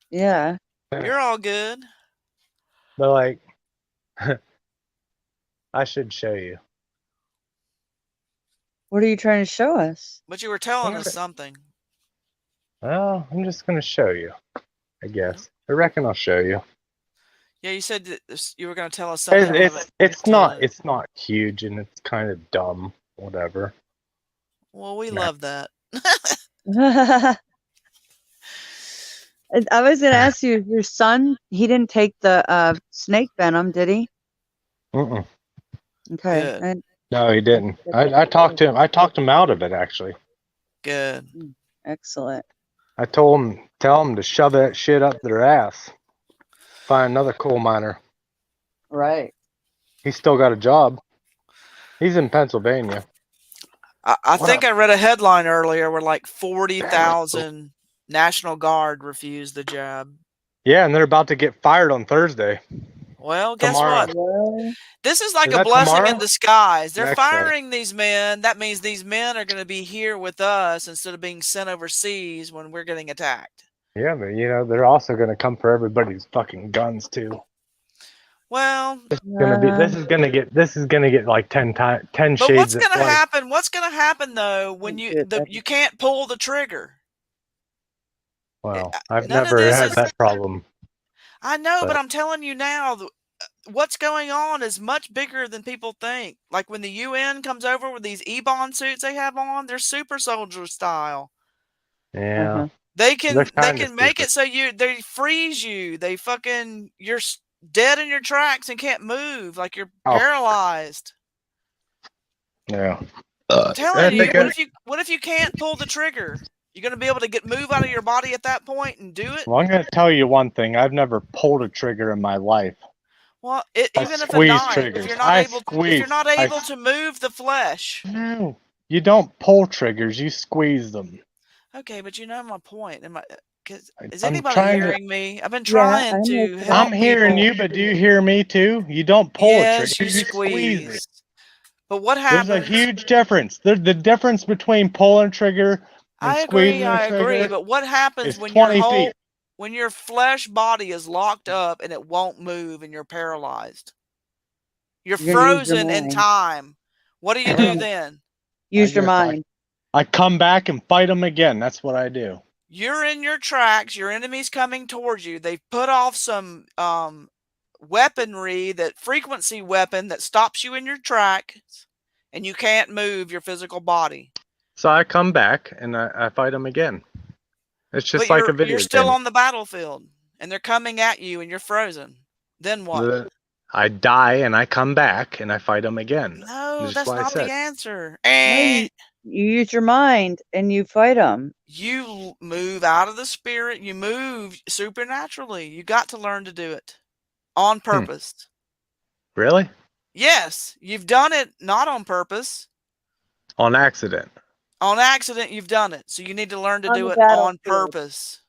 Yeah. You're all good. But like, I should show you. What are you trying to show us? But you were telling us something. Well, I'm just gonna show you. I guess. I reckon I'll show you. Yeah, you said that you were going to tell us something. It's not huge and it's kind of dumb. Whatever. Well, we love that. I was gonna ask you, your son, he didn't take the snake venom, did he? Mm-mm. Okay. Good. No, he didn't. I talked to him. I talked him out of it actually. Good. Excellent. I tell him to shove that shit up their ass. Find another coal miner. Right. He's still got a job. He's in Pennsylvania. I think I read a headline earlier where like 40,000 National Guard refused the job. Yeah, and they're about to get fired on Thursday. Well, guess Tomorrow. what? This is like Is a that blessing tomorrow? in disguise. They're Next Friday. firing these men. That means these men are going to be here with us instead of being sent overseas when we're getting attacked. Yeah, but you know they're also going to come for everybody's fucking guns too. Well, This is gonna get like 10 but shades. what's going to like, happen? What's going to happen though when you can't pull the trigger? Well, I've None of never this had is- that problem. I know, but But- I'm telling you now, what's going on is much bigger than people think. Like when the UN comes over with these Ebon suits they have on, they're super soldier style. Yeah. They can They're kinda make stupid. it so they freeze you. They fucking dead in your tracks and can't move, like you're Oh. paralyzed. Yeah. I'm telling you, think what if you can't pull the trigger? You're gonna be able to move out of your body at that point and do it? Well, I'm going to tell you one thing. I've never pulled a trigger in my life. Well, I even if a squeeze knife, triggers. if you're not I able, squeeze. if you're not I able to move the flesh. No, you don't pull triggers. You squeeze them. Okay, but you know my point. Is I'm anybody trying to- hearing me? I've been Yeah, trying I'm to listening. help I'm hearing people. you, but do you hear me too? You don't pull Yes, a trigger. you You squeeze it. squeeze. But what There's a happens? huge difference. The difference between pulling a trigger and I squeezing agree, a trigger but what happens is when your 20 whole feet. when your flesh body is locked up and it won't move and you're paralyzed? You're You're gonna use your frozen in mind. time. What do you do then? Use your guess I- mind. I come back and fight them again. That's what I do. You're in your tracks, your enemy's coming towards you. They've put off some weaponry, that frequency weapon that stops you in your tracks, and you can't move your physical body. So I come back and I fight them again. It's just But like a video you're still game. on the battlefield, and they're coming at you, and you're frozen. Then what? I die and I come back and I fight them again. No, Just that's what I not the said. answer. No, you use your mind and you fight them. You move out of the spirit. You move supernaturally. You got to learn to do it on purpose. Really? Yes, you've done it not on purpose. On accident. On accident, you've done it. So you need to learn to On do the it on battlefield. purpose.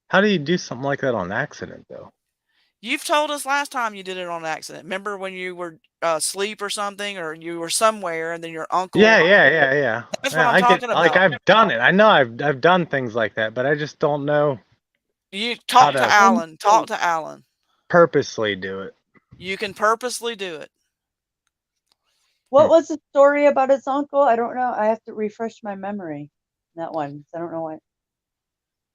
How do you do something like that on accident, though? You've told us last time you did it on accident. Remember when you were asleep or something, or you were somewhere, and then your uncle? Yeah. That's Yeah, what I'm I talking about. Like I've done it. I know I've done things like that, but I just don't know You talk to to- Alan. Talk to Alan. purposely do it. You can purposely do it. What was the story about his uncle? I don't know. I have to refresh my memory. That one. I don't know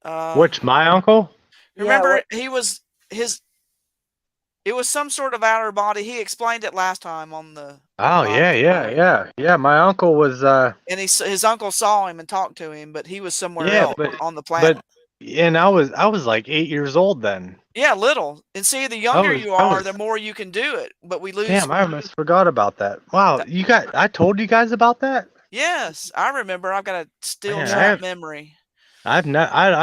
what. Which, my uncle? Remember, it was some sort of outer body. He explained it last time on the. Oh yeah. My uncle was And his uncle saw him and talked to him, but he was somewhere else on the planet. and I was like 8 years old then. Yeah, little. And see, the younger was- you I are, was- the more you can do it. But we lose. Damn, I almost forgot about that. Wow, I told you guys about that? Yes, I remember. I've got a still Man, I sharp have- memory. I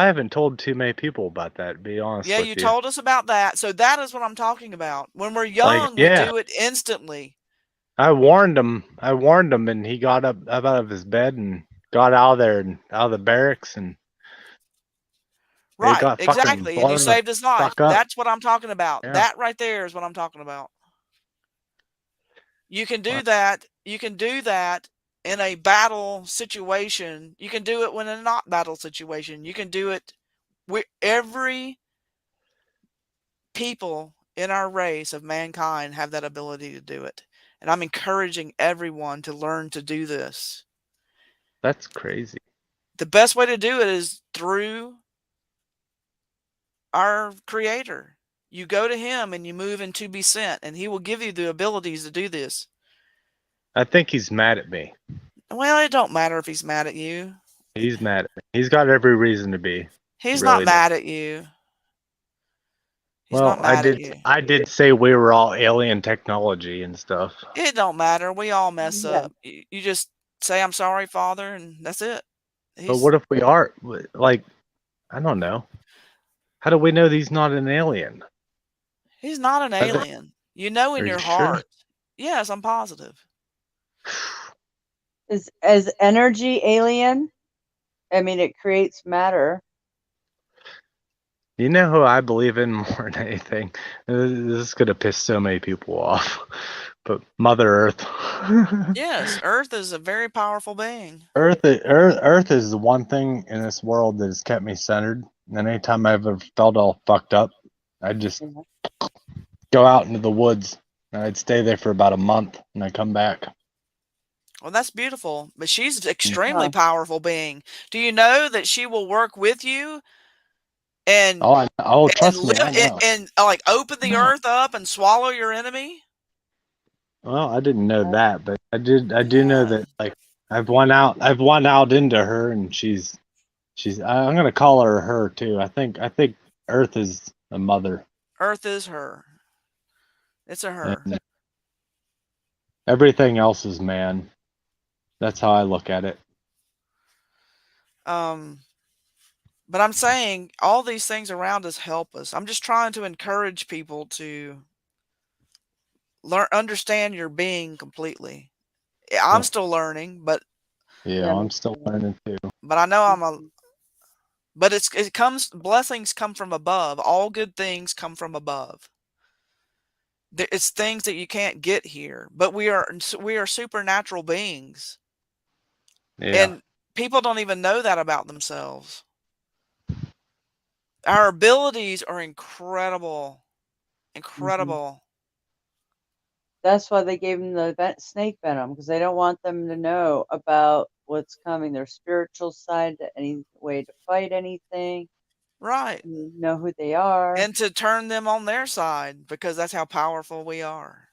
haven't told too many people about that, to be honest Yeah, with you you. told us about that. So that is what I'm talking about. When we're young, yeah. we do it instantly. I warned him, and he got up out of his bed and got out of there and out of the barracks, and they Right, got fucking exactly. And blown you the saved his life. fuck up. That's what I'm talking about. Yeah. That right there is what I'm talking about. You can do that. You can do that in a battle situation. You can do it when in a not battle situation. You can do it with every people in our race of mankind have that ability to do it. And I'm encouraging everyone to learn to do this. That's crazy. The best way to do it is through our creator. You go to him and you move into be sent, and he will give you the abilities to do this. I think he's mad at me. Well, it don't matter if he's mad at you. He's mad at me. He's got every reason to be. He's Really not mad at you. He's Well, not mad at you. I did say we were all alien technology and stuff. It don't matter. We all mess up. You just say, I'm sorry, Father, and that's it. But what if we are? Like, I don't know. How do we know he's not an alien? He's not an I think- alien. You know in Are you your sure? heart. Yes, I'm positive. Is as energy alien? I mean, it creates matter. You know who I believe in more than anything? This is gonna piss so many people off. But Mother Earth. Yes, Earth is a very powerful being. Earth is the one thing in this world that has kept me centered. And anytime I've ever felt all fucked up, I'd just go out into the woods and I'd stay there for about a month and I'd come back. Well, that's beautiful. But she's an extremely powerful being. Do you know that she will work with you and Trust me, I know. and like open the earth up and swallow your enemy? Well, I didn't know that, but I do know that like I've won out into her and she's I'm gonna call her too. I think Earth is a mother. Earth is her. It's a her. And everything else is man. That's how I look at it. But I'm saying all these things around us help us. I'm just trying to encourage people to understand your being completely. I'm still learning, but Yeah, I'm still learning too. but I know but blessings come from above. All good things come from above. It's things that you can't get here, but we are supernatural beings. Yeah. And people don't even know that about themselves. Our abilities are incredible. Incredible. That's why they gave them the snake venom, because they don't want them to know about what's coming, their spiritual side, any way to fight anything. Right. Know who they are. And to turn them on their side, because that's how powerful we are.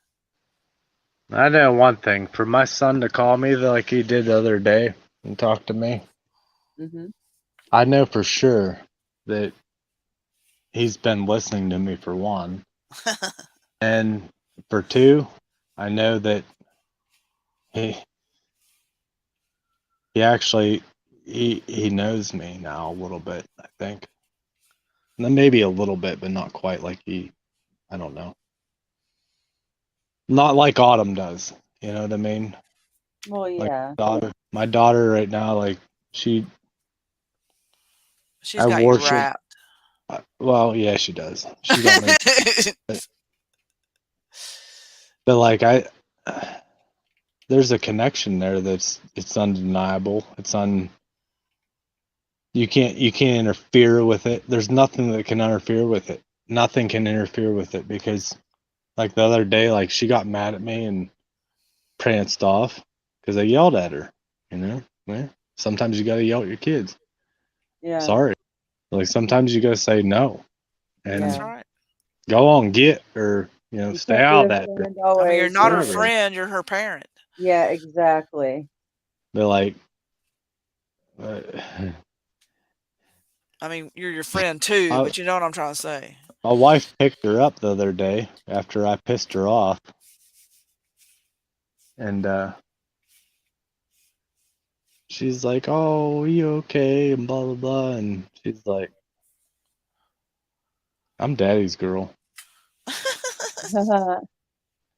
I know one thing. For my son to call me like he did the other day and talk to me, I know for sure that he's been listening to me, for one. And for two, I know that he actually he knows me now a little bit, I think. And then maybe a little bit, but not quite like I don't know. Not like Autumn does. You know what I mean? Well, yeah. My daughter right now, like she's got you wrapped. Well, yeah, she does. She got me. But like there's a connection there it's undeniable. You can't interfere with it. There's nothing that can interfere with it. Nothing can interfere with it, because like the other day, like she got mad at me and pranced off because I yelled at her. You know, sometimes you gotta yell at your kids. Yeah. Sorry. Like sometimes you gotta say no. And that's right. Go on, or stay out at her. I mean, you're not her friend, you're her parent. Yeah, exactly. They're like, I mean, you're your friend too, but you know what I'm trying to say. My wife picked her up the other day after I pissed her off. And she's like, "Oh, are you okay?" and blah blah blah. And she's like, "I'm daddy's girl."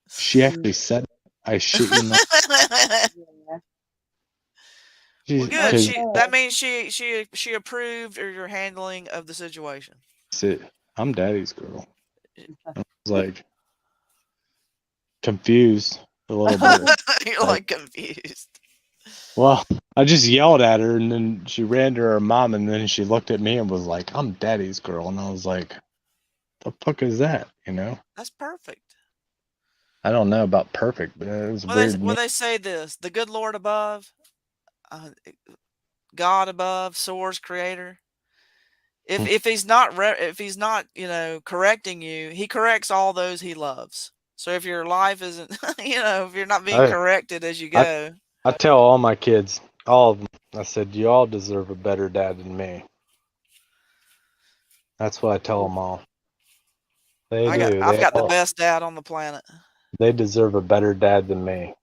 She actually said, "I shit you not." Well, good. That means she approved of your handling of the situation. I'm daddy's girl. I was like confused a little bit. You're like confused. Well, I just yelled at her, and then she ran to her mom, and then she looked at me and was like, "I'm daddy's girl," and I was like, "The fuck is that?" You know? That's perfect. I don't know about perfect, but it was weird. Well, they say this: the good Lord above, God above, source, creator. If he's not correcting you, he corrects all those he loves. So if your life isn't, if you're not being corrected as you go. I tell all my kids, all of them, I said, you all deserve a better dad than me. That's what I tell them all. I've got the best dad on the planet. They deserve a better dad than me.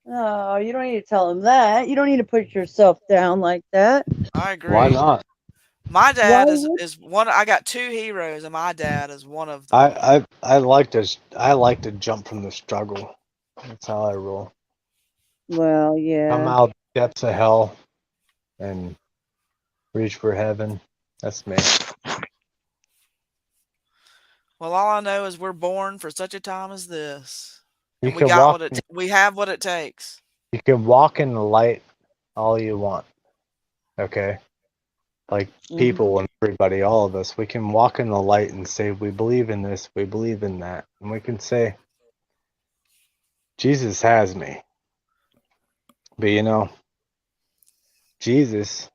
Oh, you don't need to tell them that. You don't need to put yourself down like that. I agree. Why not? My dad is one. I got two heroes, and my dad is one of them. I like to jump from the struggle. That's how I roll. Well, yeah. Come out the depths of hell and reach for heaven. That's me. Well, all I know is we're born for such a time as this. And we have what it takes. You can walk in the light all you want. Okay? Like people and everybody, all of us, we can walk in the light and say, we believe in this, we believe in that. And we can say, Jesus has me. But Jesus,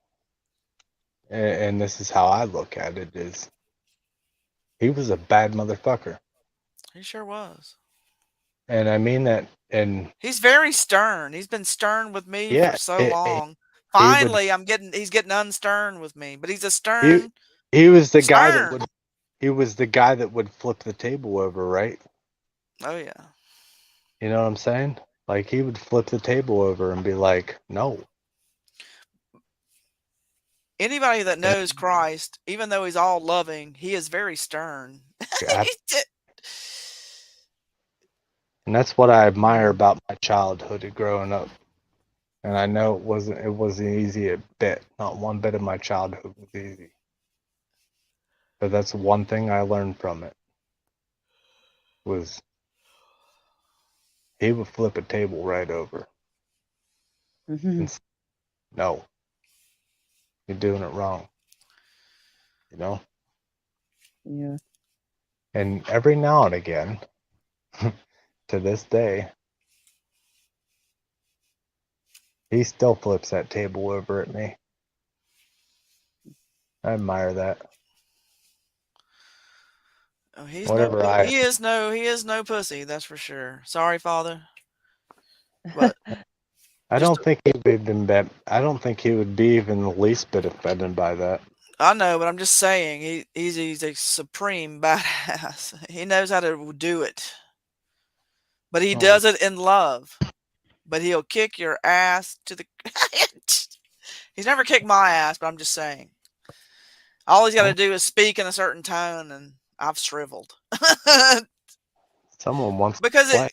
and this is how I look at it, is he was a bad motherfucker. He sure was. And I mean that, and he's very stern. He's been stern with me for so long. Finally, he's getting unstern with me, but he's a stern. He was the guy that would flip the table over, right? Oh yeah. You know what I'm saying? Like he would flip the table over and be like, "No." Anybody that And, knows Christ, even though he's all loving, he is very stern. and that's what I admire about my childhood and growing up. And I know it wasn't easy a bit. Not one bit of my childhood was easy. But that's one thing I learned from it was he would flip a table right over and say, "No, you're doing it wrong." You know? Yeah. And every now and again, to this day, he still flips that table over at me. I admire that. Oh, he is no pussy, that's for sure. Sorry, Father. But I don't think he would be even the least bit offended by that. I know, but I'm just saying he's a supreme badass. He knows how to do it. But he does it in love. But he'll kick your ass to the He's never kicked my ass, but I'm just saying. All he's got to do is speak in a certain tone and I've shriveled. Someone wants because to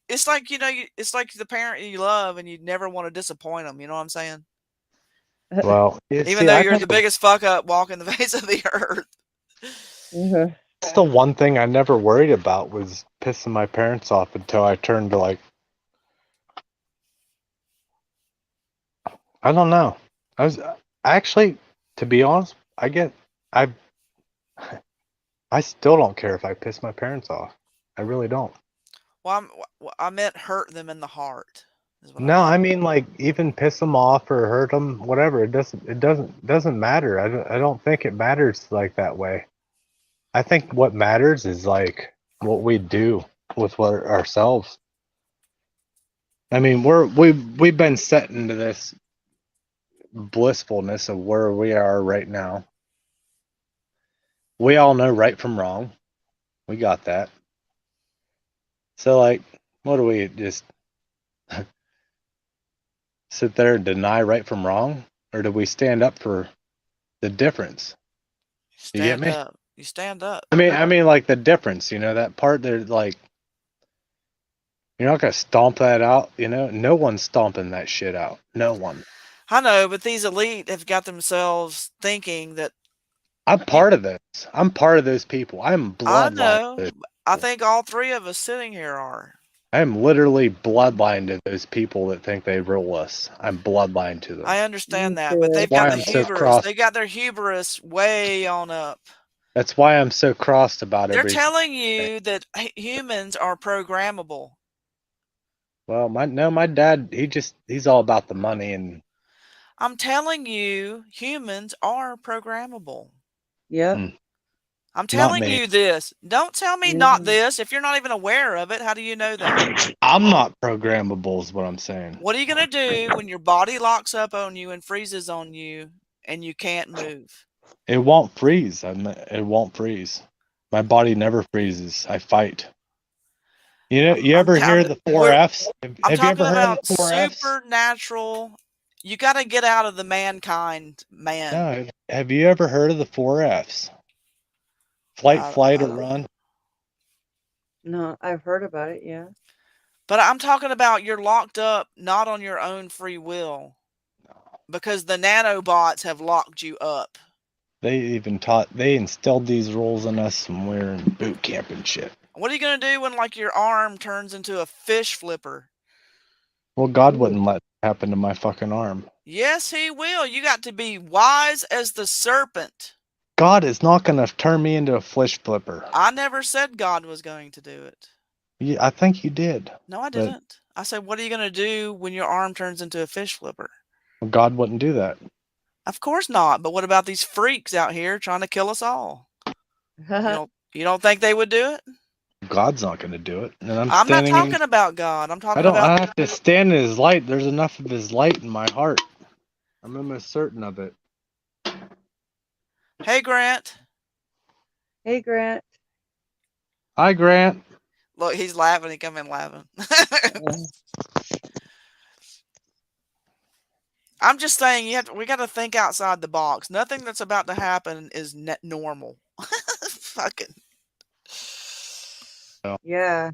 it's like, it's like the parent you love and you never want to disappoint them, you know what I'm saying? Well, even though you're the biggest fuck up walking the face of the earth. That's the one thing I never worried about was pissing my parents off until I turned to like, I don't know. I was actually, to be honest, I still don't care if I piss my parents off. I really don't. Well, I meant hurt them in the heart. No, I mean like even piss them off or hurt them, whatever. It doesn't matter. I don't think it matters like that way. I think what matters is like what we do with ourselves. I mean, we've been set into this blissfulness of where we are right now. We all know right from wrong. We got that. So like, what do we just sit there and deny right from wrong, or do we stand up for the difference? You get me? Up. You stand up. I mean, like the difference. You know that part there, like you're not gonna stomp that out. You know, no one's stomping that shit out. No one. I know, but these elite have got themselves thinking that I'm part of this. I'm part of those people. I'm bloodline. I know. I think all three of us sitting here are. I'm literally bloodline to those people that think they rule us. I'm bloodline to them. I understand that, but they've got the hubris. They got their hubris way on up. That's why I'm so crossed about They're telling you that humans are programmable. Well, my dad, he's all about the money, and I'm telling you, humans are programmable. Yeah. I'm telling you this. Don't tell me not this. If you're not even aware of it, how do you know that? I'm not programmable is what I'm saying. What are you going to do when your body locks up on you and freezes on you and you can't move? It won't freeze. It won't freeze. My body never freezes. I fight. You know, you ever hear the 4 Fs? I'm talking about supernatural. You got to get out of the mankind, man. No, have you ever heard of the 4 Fs? Flight, or run? No, I've heard about it, yeah. But I'm talking about you're locked up not on your own free will. Because the nanobots have locked you up. They instilled these rules in us when we were in boot camp and shit. What are you going to do when like your arm turns into a fish flipper? Well, God wouldn't let it happen to my fucking arm. Yes, he will. You got to be wise as the serpent. God is not going to turn me into a fish flipper. I never said God was going to do it. Yeah, I think you did. No, I didn't. I said, what are you going to do when your arm turns into a fish flipper? God wouldn't do that. Of course not. But what about these freaks out here trying to kill us all? You don't think they would do it? God's not going to do it. And I'm not talking about God. I'm talking about... I have to stand in his light. There's enough of his light in my heart. I'm almost certain of it. Hey, Grant. Hey, Grant. Hi, Grant. Look, he's laughing. He come in laughing. I'm just saying, we got to think outside the box. Nothing that's about to happen is normal. Fucking. Yeah.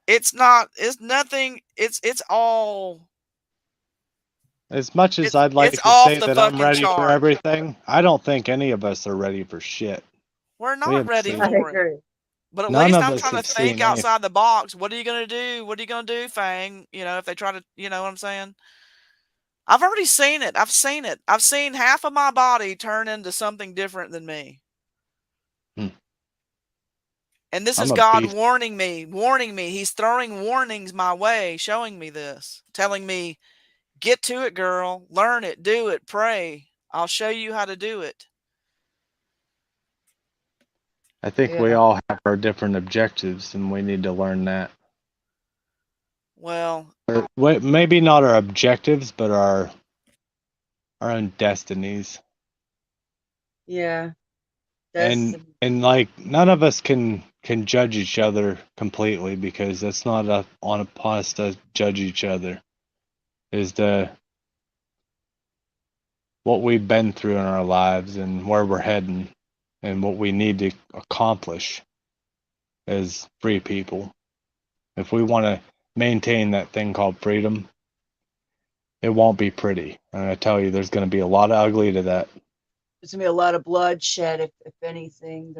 It's not. It's nothing. It's all. As much as I'd like to say that I'm ready for everything, I don't think any of us are ready for shit. We're not ready I for it. agree. But at None least of I'm us trying to have think seen outside the box. What are you gonna do? What are you gonna do, Fang? You know, if they try to, you know what I'm saying? I've already seen it. I've seen it. I've seen half of my body turn into something different than me. And this is God warning me. He's throwing warnings my way, showing me this, telling me, get to it, girl. Learn it, do it, pray. I'll show you how to do it. I think we all have our different objectives, and we need to learn that. Well, maybe not our objectives, but our own destinies. Yeah. And like none of us can judge each other completely, because that's not upon us to judge each other. Is what we've been through in our lives and where we're heading and what we need to accomplish as free people. If we want to maintain that thing called freedom, it won't be pretty. And I tell you, there's going to be a lot of ugly to that. There's gonna be a lot of bloodshed, if anything.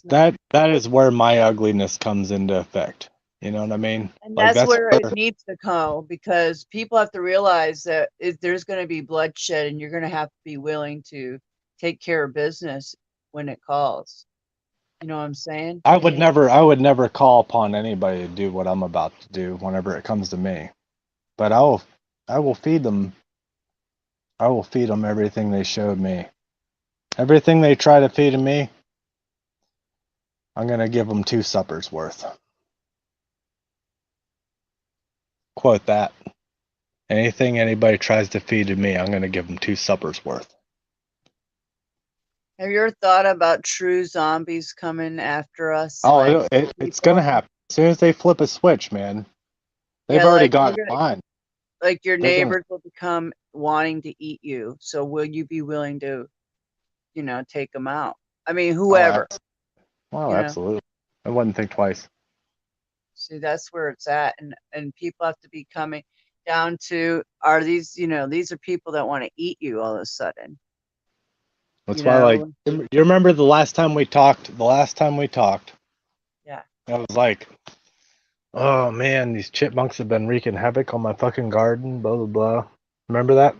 That is where my ugliness comes into effect. You know what I mean? And that's where it needs to go, because people have to realize that there's going to be bloodshed, and you're going to have to be willing to take care of business when it calls. You know what I'm saying? I would never call upon anybody to do what I'm about to do whenever it comes to me. But I will feed them. I will feed them everything they showed me. Everything they try to feed me, I'm going to give them 2 suppers worth. Quote that. Anything anybody tries to feed me, I'm going to give them 2 suppers worth. Have you ever thought about true zombies coming after us? Oh, it's going to happen. As soon as they flip a switch, man. They've already got mine. Like your neighbors will become wanting to eat you. So will you be willing to, take them out? I mean, whoever. Well, absolutely. I wouldn't think twice. See, that's where it's at. And people have to be coming down to, these are people that want to eat you all of a sudden. That's why, you remember the last time we talked? Yeah. I was like, oh man, these chipmunks have been wreaking havoc on my fucking garden, blah, blah, blah. Remember that?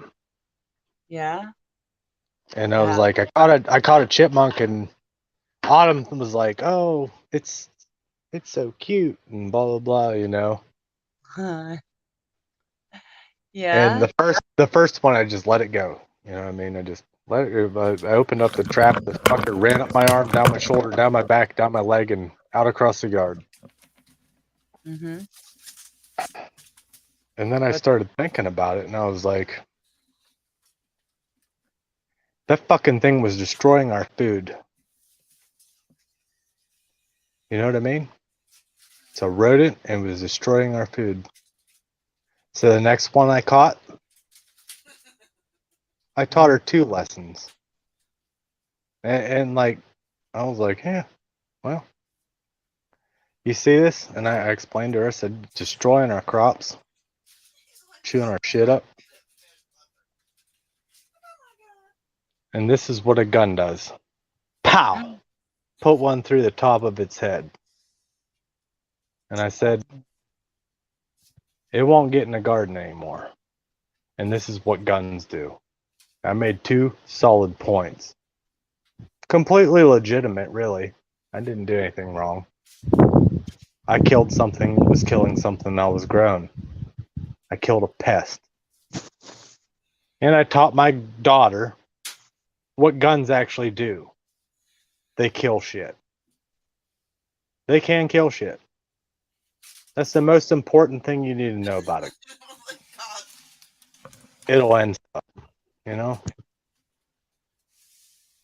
Yeah. And I was like, I caught a chipmunk, and Autumn was like, oh, it's so cute, and blah, blah, blah, Yeah. And the first one, I just let it go. You know what I mean? I just let it. I opened up the trap. The fucker ran up my arm, down my shoulder, down my back, down my leg, and out across the yard. Mm-hmm. And then I started thinking about it, and I was like, that fucking thing was destroying our food. You know what I mean? It's a rodent and was destroying our food. So the next one I caught, I taught her 2 lessons. And like, I was like, yeah, well, you see this? And I explained to her, I said, destroying our crops, chewing our shit up. And this is what a gun does. Pow! Put one through the top of its head. And I said, it won't get in the garden anymore. And this is what guns do. I made 2 solid points. Completely legitimate, really. I didn't do anything wrong. I killed something that was killing something that was grown. I killed a pest. And I taught my daughter what guns actually do. They kill shit. They can kill shit. That's the most important thing you need to know about it. It'll end stuff,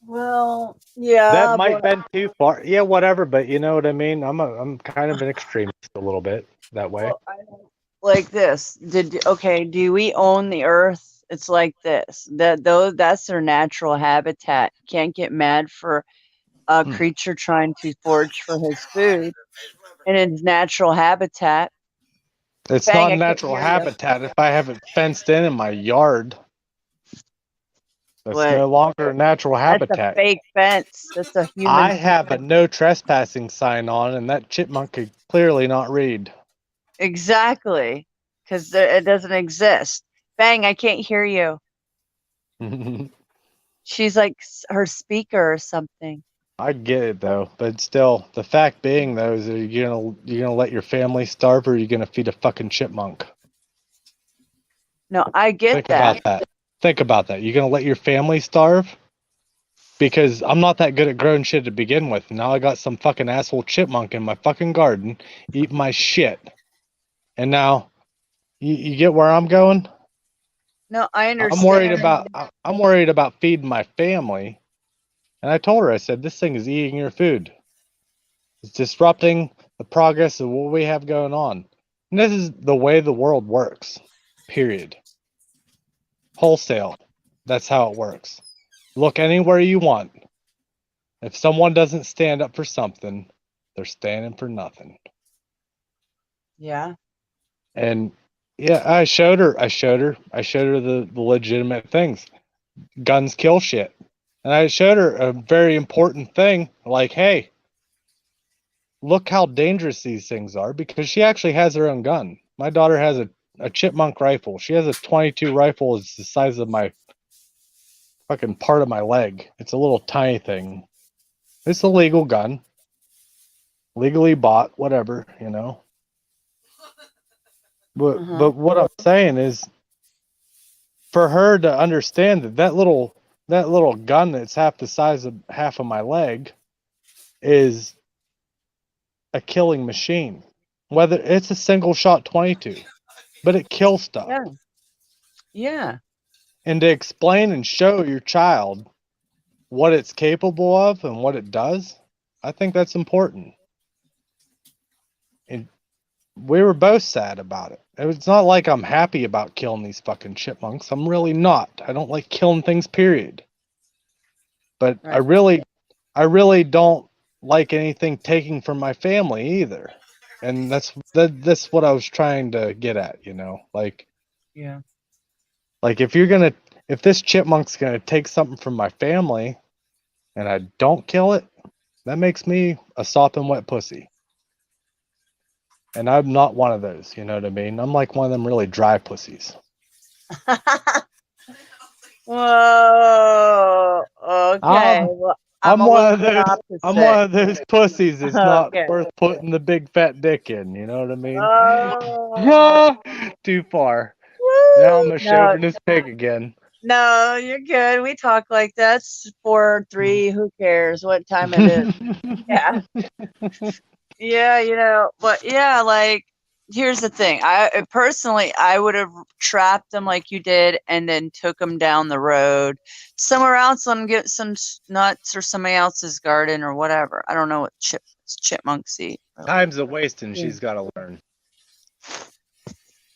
Well, yeah, That might but been too far. Yeah, whatever. But you know what I mean. I'm kind of an extremist a little bit that way. well, I don't like this. Okay? Do we own the earth? It's like this. That's their natural habitat. Can't get mad for a creature trying to forage for his food in its natural habitat. It's Bang, not I can't natural hear you. habitat if I have it fenced in my yard. That's What? no longer a natural That's a habitat. fake fence. That's a human. I have a no trespassing sign on, and that chipmunk could clearly not read. Exactly, because it doesn't exist. Bang, I can't hear you. She's like her speaker or something. I get it though, but still, the fact being though is that you're gonna let your family starve, or are you gonna feed a fucking chipmunk? No, I get Think that. about that. Think about that. You're gonna let your family starve? Because I'm not that good at growing shit to begin with. Now I got some fucking asshole chipmunk in my fucking garden eating my shit. And now you get where I'm going? No, I understand. I'm worried about feeding my family. And I told her, I said, this thing is eating your food. It's disrupting the progress of what we have going on. And this is the way the world works. Period. Wholesale. That's how it works. Look anywhere you want. If someone doesn't stand up for something, they're standing for nothing. Yeah. And yeah, I showed her the legitimate things. Guns kill shit. And I showed her a very important thing, like, hey, look how dangerous these things are, because she actually has her own gun. My daughter has a chipmunk rifle. She has a 22 rifle. It's the size of my fucking part of my leg. It's a little tiny thing. It's a legal gun. Legally bought, whatever, you know. But what I'm saying is, for her to understand that little gun that's half the size of half of my leg is a killing machine. Whether it's a single shot 22, but it kills stuff. Yeah. Yeah. And to explain and show your child what it's capable of and what it does, I think that's important. And we were both sad about it. It's not like I'm happy about killing these fucking chipmunks. I'm really not. I don't like killing things, period. But Right. I really don't like anything taking from my family either. And that's what I was trying to get at, you know. Like, Yeah. like if this chipmunk's gonna take something from my family and I don't kill it, that makes me a sopping wet pussy. And I'm not one of those, you know what I mean? I'm like one of them really dry pussies. Whoa. Okay. Well, I'm a one of little those. opposite. I'm one of those pussies that's not Okay. worth putting the big fat dick in. You know what I mean? Oh. Too far. Woo. Now I'm a No, chauvinist pig again. no, you're good. We talk like that's 4-3. Who cares what time it is? Yeah. Yeah, you know, but yeah, like here's the thing. I personally, I would have trapped them like you did and then took them down the road somewhere else and get some nuts or somebody else's garden or whatever. I don't know what chipmunks eat. Really. Time's a waste, and she's got to learn.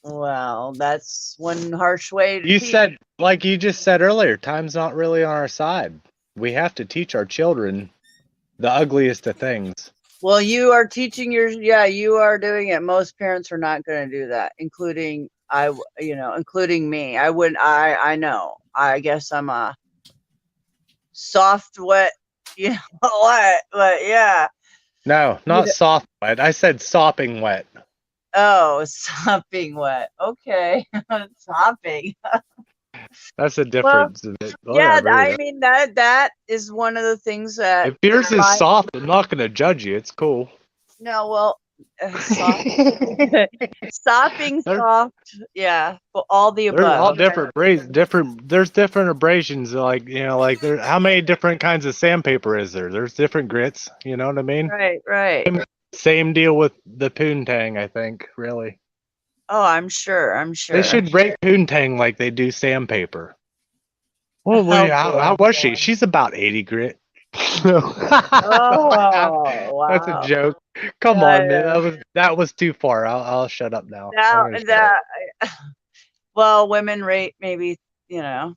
Well, that's one harsh way to You teach. said, like you just said earlier, time's not really on our side. We have to teach our children the ugliest of things. Well, you are teaching you are doing it. Most parents are not going to do that, including including me. I know. I guess I'm a soft, wet, what, but yeah. No, not soft wet. I said sopping wet. Oh, sopping wet. Okay. Sopping. That's the Well, difference. yeah, Whatever, I mean that is one of the things that if yours is soft, I'm not going to judge you. It's cool. No, well, sopping soft, yeah, but all the There's all above. different there's different abrasions, like, you know, like how many different kinds of sandpaper is there? There's different grits, you know what I mean? Right. Same deal with the poontang, I think, really. Oh, I'm sure. They should rate poontang like they do sandpaper. Well, Oh how boy. was she? She's about 80 grit. Oh That's a wow. joke. Come I on, man. know. That was too far. I'll shut up now. I'm Now gonna shut that well, women rate maybe, half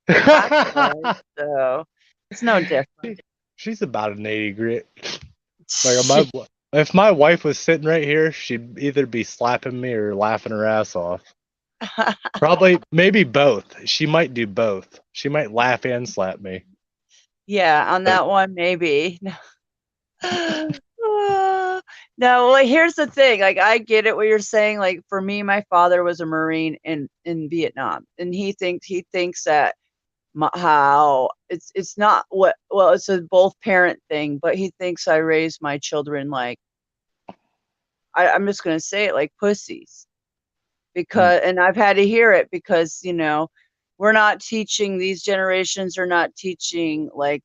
the up. way, so it's no different. She's about an 80 grit. Like if my wife was sitting right here, she'd either be slapping me or laughing her ass off. Probably, maybe both. She might do both. She might laugh and slap me. Yeah, on But that one maybe. No, well, here's the thing. Like, I get it what you're saying. Like, for me, my father was a Marine in Vietnam, and he thinks that how it's not what well, it's a both parent thing, but he thinks I raised my children like I'm just gonna say it like pussies because, and I've had to hear it because we're not teaching these generations are not teaching like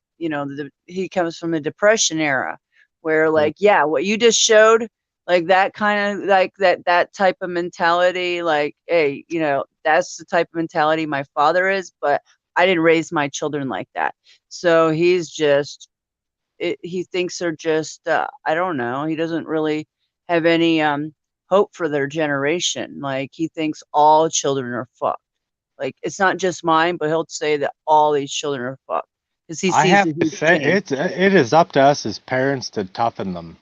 he comes from the Depression era where like yeah what you just showed like that kind of like that type of mentality like hey that's the type of mentality my father is, but I didn't raise my children like that. So he's just he thinks they're just I don't know, he doesn't really have any hope for their generation. Like he thinks all children are fucked. Like it's not just mine, but he'll say that all these children are fucked because he I sees have a to huge say, change. it is up to us as parents to toughen them.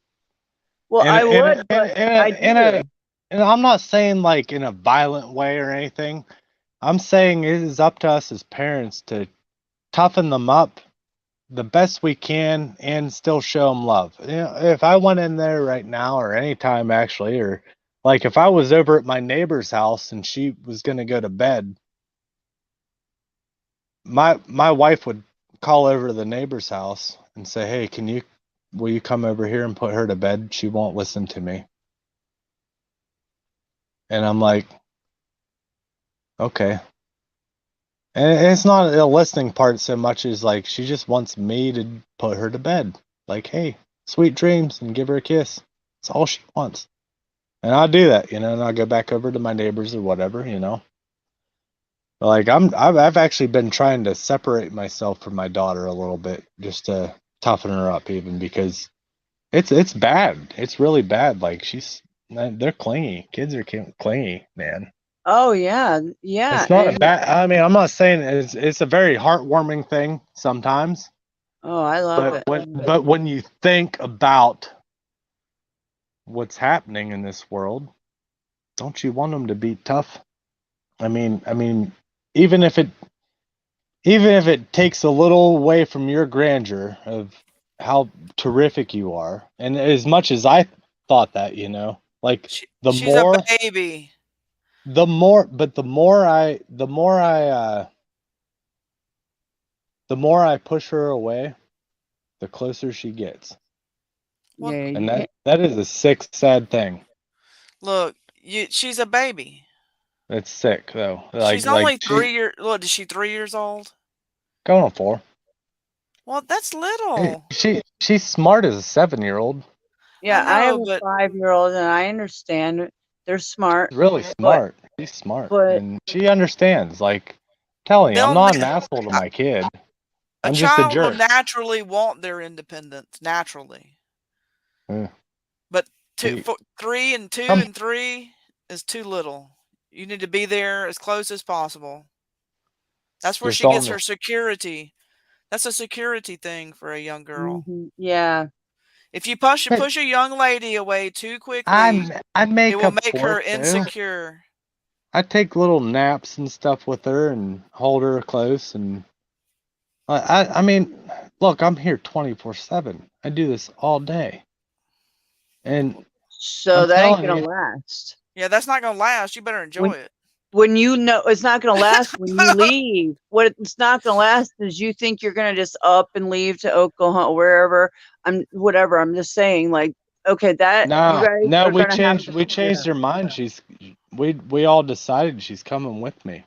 Well, I would, And, but and, I and, do. and I'm not saying like in a violent way or anything. I'm saying it is up to us as parents to toughen them up the best we can and still show them love. If I went in there right now or anytime actually, or like if I was over at my neighbor's house and she was going to go to bed, my wife would call over to the neighbor's house and say, "Hey, will you come over here and put her to bed? She won't listen to me." And I'm like, "Okay." And it's not a listening part so much as like she just wants me to put her to bed. Like, "Hey, sweet dreams," and give her a kiss. That's all she wants. And I'll do that, and I'll go back over to my neighbors or whatever. Like I've actually been trying to separate myself from my daughter a little bit just to toughen her up even because it's bad. It's really bad. Like they're clingy. Kids are clingy, man. Oh yeah, yeah, It's not a and bad. I mean, I'm not saying it's a very heartwarming thing sometimes, oh, I love it. but when you think about what's happening in this world, don't you want them to be tough? I mean, even if it takes a little away from your grandeur of how terrific you are, and as much as I thought that, like She's a baby. the more I push her away, the closer she gets. Well, And that is a sick, sad thing. look, she's a baby. It's sick though. She's only 3 years. What is she? 3 years old? Going on 4. Well, that's little. She's smart as a 7-year-old. Yeah, I I have know, a but 5-year-old, and I understand they're smart. Really smart. She's smart, and she understands. Like, telling you, I'm not an asshole to my kid. I'm just a child will jerk. naturally want their independence naturally. Yeah. But Hey, 3 and 2 and 3 is too little. You need to be there as close as possible. That's where Just she gets on her security. That's a security thing for a young girl. Yeah. If you push a young lady away too quickly, I make it will up make for her it, too. insecure. I take little naps and stuff with her and hold her close, and I mean, look, I'm here 24/7. I do this all day, and So I'm that ain't telling gonna you, last. Yeah, that's not gonna last. You better enjoy it. When you know it's not gonna last when you leave. What it's not gonna last is you think you're gonna just up and leave to Oklahoma, wherever. Whatever. I'm just saying, like, okay, that you guys no, are we gonna have changed to figure it out. her mind. We all decided she's coming with me.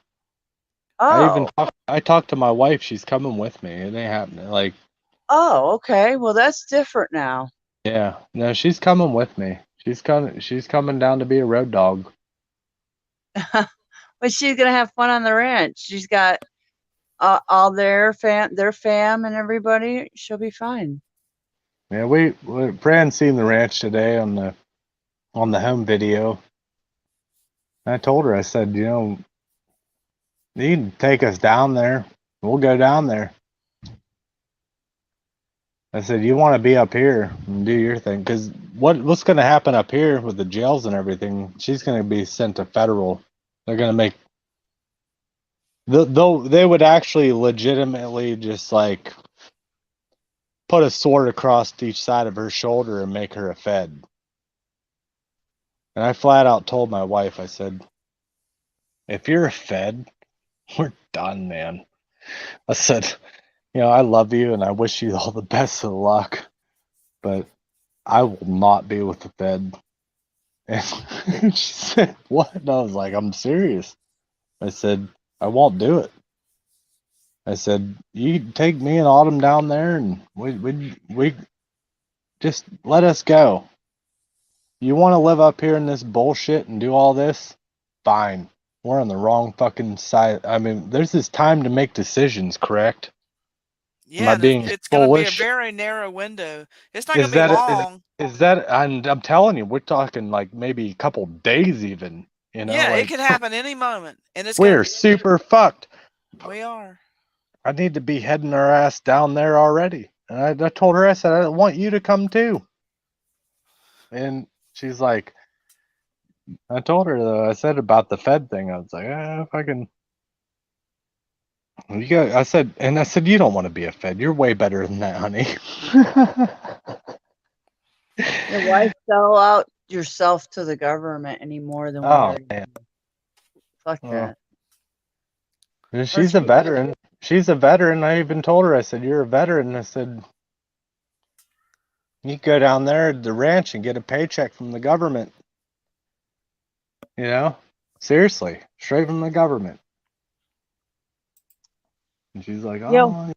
Oh. I talked to my wife. She's coming with me. It ain't happening. Like, Oh, okay. Well, that's different now. yeah, no, she's coming with me. She's coming down to be a road dog. But she's gonna have fun on the ranch. She's got all their fam and everybody, she'll be fine. Yeah, Fran seen the ranch today on the home video. I told her, I said, you know, you can take us down there. We'll go down there. I said, you want to be up here and do your thing, because what's going to happen up here with the jails and everything? She's going to be sent to federal. They're going to make. They would actually legitimately just like put a sword across each side of her shoulder and make her a Fed. And I flat out told my wife, I said, if you're a Fed, we're done, man. I said, you know, I love you and I wish you all the best of luck, but I will not be with the Fed. And she said, what? And I was like, I'm serious. I said, I won't do it. I said, you take me and Autumn down there and we just let us go. You want to live up here in this bullshit and do all this? Fine. We're on the wrong fucking side. I mean, there's this time to make decisions, correct? Am I Yeah, being it's going to be a foolish? very narrow window. It's not going to be long. Is that? And I'm telling you, we're talking like maybe a couple days, even. You know, Yeah, like, it could happen any moment, and it's we're super fucked. We are. I need to be heading our ass down there already. And I told her, I said, I want you to come too. And she's like, I told her though, I said about the Fed thing. I was like, if I can. I said, you don't want to be a Fed. You're way better than that, honey. Why sell out yourself to the government any more than Oh, man. Fuck that. She's a veteran. She's a veteran. I even told her, I said, you're a veteran. I said, you go down there at the ranch and get a paycheck from the government. You know? Seriously. Straight from the government. And she's like, oh. Yeah.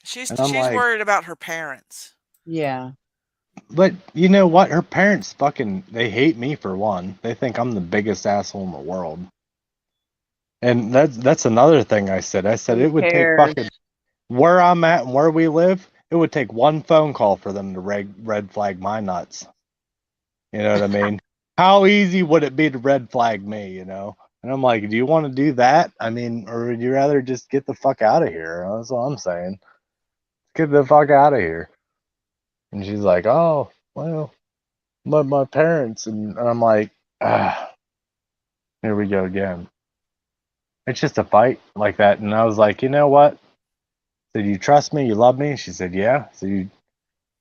She's like, worried about her parents. Yeah. But you know what? Her parents they hate me for one. They think I'm the biggest asshole in the world. And that's another thing I said. I said it would take fucking where I'm at and where we live, it would take one phone call for them to red flag my nuts. You know what I mean? How easy would it be to red flag me, you know? And I'm like, do you want to do that? I mean, or would you rather just get the fuck out of here? That's what I'm saying. Get the fuck out of here. And she's like, oh, well, my parents. And I'm like, here we go again. It's just a fight like that. And I was like, you know what? I said, you trust me? You love me? She said, yeah. So you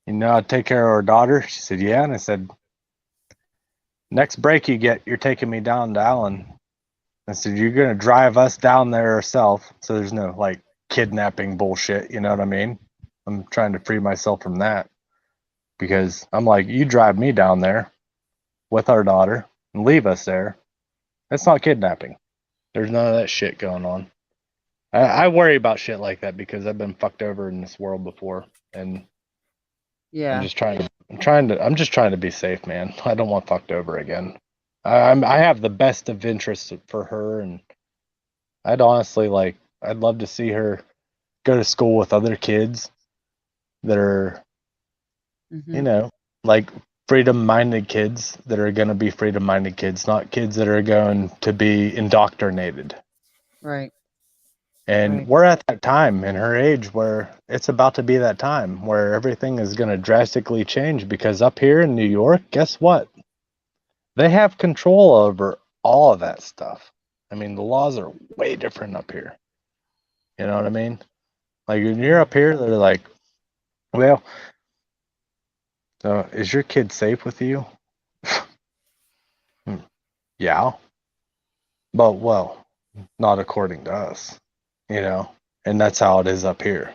know how to take care of our daughter? She said, yeah. And I said, next break you get, you're taking me down to Allen. I said, you're going to drive us down there ourselves. So there's no like kidnapping bullshit. You know what I mean? I'm trying to free myself from that. Because I'm like, you drive me down there with our daughter and leave us there. That's not kidnapping. There's none of that shit going on. I worry about shit like that because I've been fucked over in this world before, and yeah, I'm just trying to be safe, man. I don't want fucked over again. I have the best of interests for her, and I'd love to see her go to school with other kids that are, you know, like freedom-minded kids that are going to be freedom-minded kids, not kids that are going to be indoctrinated. Right. And we're at that time in her age where it's about to be that time where everything is going to drastically change, because up here in New York, guess what? They have control over all of that stuff. I mean, the laws are way different up here. You know what I mean? Like when you're up here, they're like, well, so is your kid safe with you? Yeah. But, well, not according to us, you know? And that's how it is up here.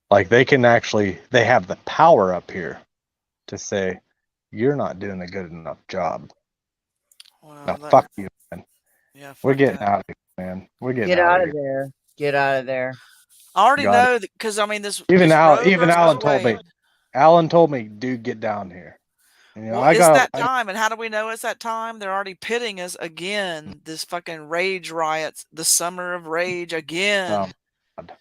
Like they have the power up here to say, you're not doing a good enough job. Well, now, fuck you, man. Yeah, we're getting out of here, man. We're getting Get out of there. Get out of there. I already know because I mean this. Even this Alan road told me, dude, get down here. You know, Well, I it's got that time, and how do we know it's that time? They're already pitting us again. This fucking rage riots, the summer of rage again. God.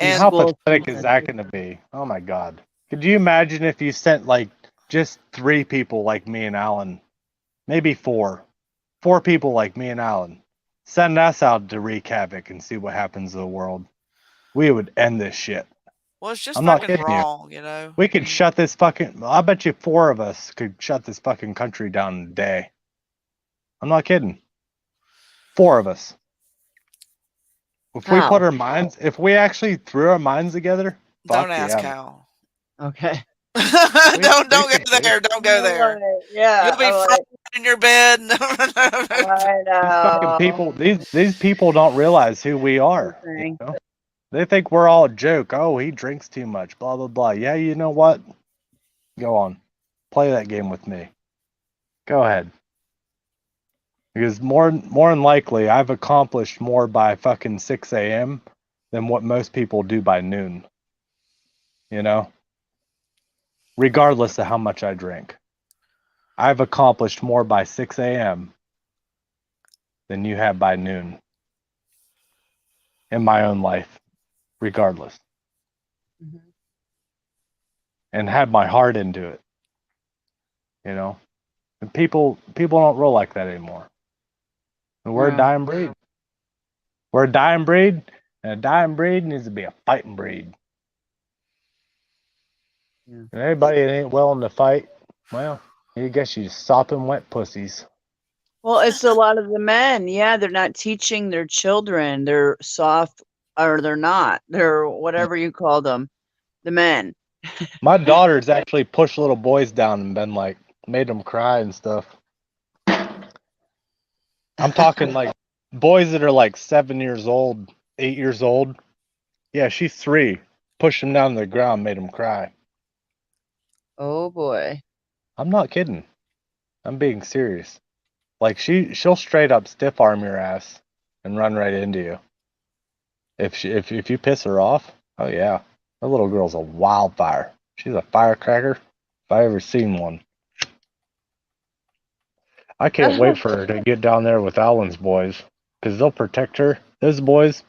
And How School pathetic is season. that going to be? Oh my God. Could you imagine if you sent like just 3 people like me and Alan, maybe 4 people like me and Alan, send us out to wreak havoc and see what happens to the world? We would end this shit. well, it's just I'm not fucking kidding you. wrong, you know. We could shut this fucking. I bet you 4 of us could shut this fucking country down in a day. I'm not kidding. 4 of us. If we put How? our minds, if we actually threw our minds together, fuck Don't ask yeah. Hal. Okay. don't go could do there. it. Don't go there. Yeah. You'll be I'm like, fried in your bed. I These fucking know. people, these people don't realize who we are. You Thing. know? They think we're all a joke. Oh, he drinks too much. Blah blah blah. Yeah, you know what? Go on, play that game with me. Go ahead. Because more than likely, I've accomplished more by fucking 6 a.m. than what most people do by noon. You know? Regardless of how much I drink. I've accomplished more by 6 a.m. than you have by noon. In my own life. Regardless. Mm-hmm. And had my heart into it. You know? And people don't roll like that anymore. And we're a dying breed. We're a dying breed, and a dying breed needs to be a fighting breed. Yeah. And anybody that ain't willing to fight, well, I guess you just sopping wet pussies. Well, it's a lot of the men. Yeah, they're not teaching their children. They're soft, or they're not. They're whatever you call them, the men. My daughter's actually pushed little boys down and been like, made them cry and stuff. I'm talking like boys that are like 7 years old, 8 years old. Yeah, she's 3. Pushed them down to the ground, made them cry. Oh boy. I'm not kidding. I'm being serious. Like she'll straight up stiff arm your ass and run right into you. If you piss her off, oh yeah, that little girl's a wildfire. She's a firecracker if I ever seen one. I can't wait for her to get down there with Alan's boys, because they'll protect her. Those boys,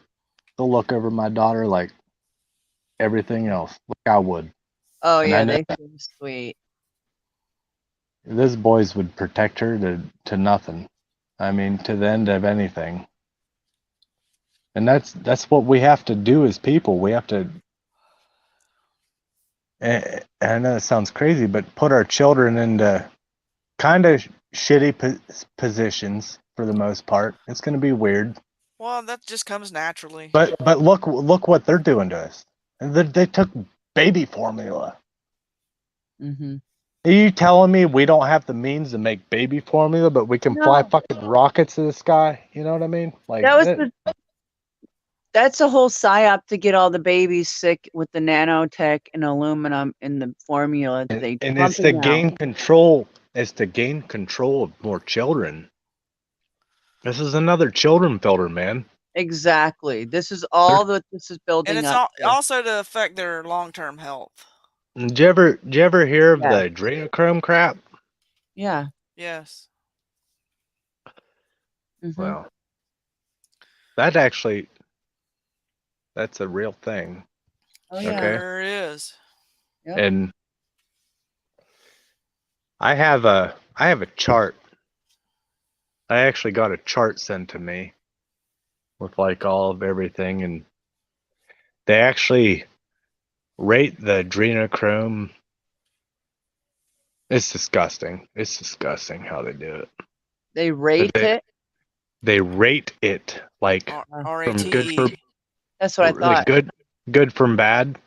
they'll look over my daughter like everything else, like I would. Oh And yeah, I know they seem sweet. those boys would protect her to nothing. I mean, to the end of anything. And that's what we have to do as people. We have to. And I know it sounds crazy, but put our children into kind of shitty positions for the most part. It's going to be weird. Well, that just comes naturally. But look what they're doing to us. They took baby formula. Mm-hmm. Are you telling me we don't have the means to make baby formula, but we can fly fucking rockets to the sky? You know what I mean? Like that's a whole psyop to get all the babies sick with the nanotech and aluminum in the formula that they and it's to gain control. It's to gain control of more children. This is another children filter, man. Exactly. This is all that this is building And it's up. also to affect their long-term health. Did you ever hear of the adrenochrome crap? Yeah. Yes. Mm-hmm. Well, that's a real thing. Oh yeah. Okay. Sure is. Yep. And I have a chart. I actually got a chart sent to me with like all of everything, and they actually rate the adrenochrome. It's disgusting. It's disgusting how they do it. They rate it. They rate it like from good for. That's what I thought. Like good from bad.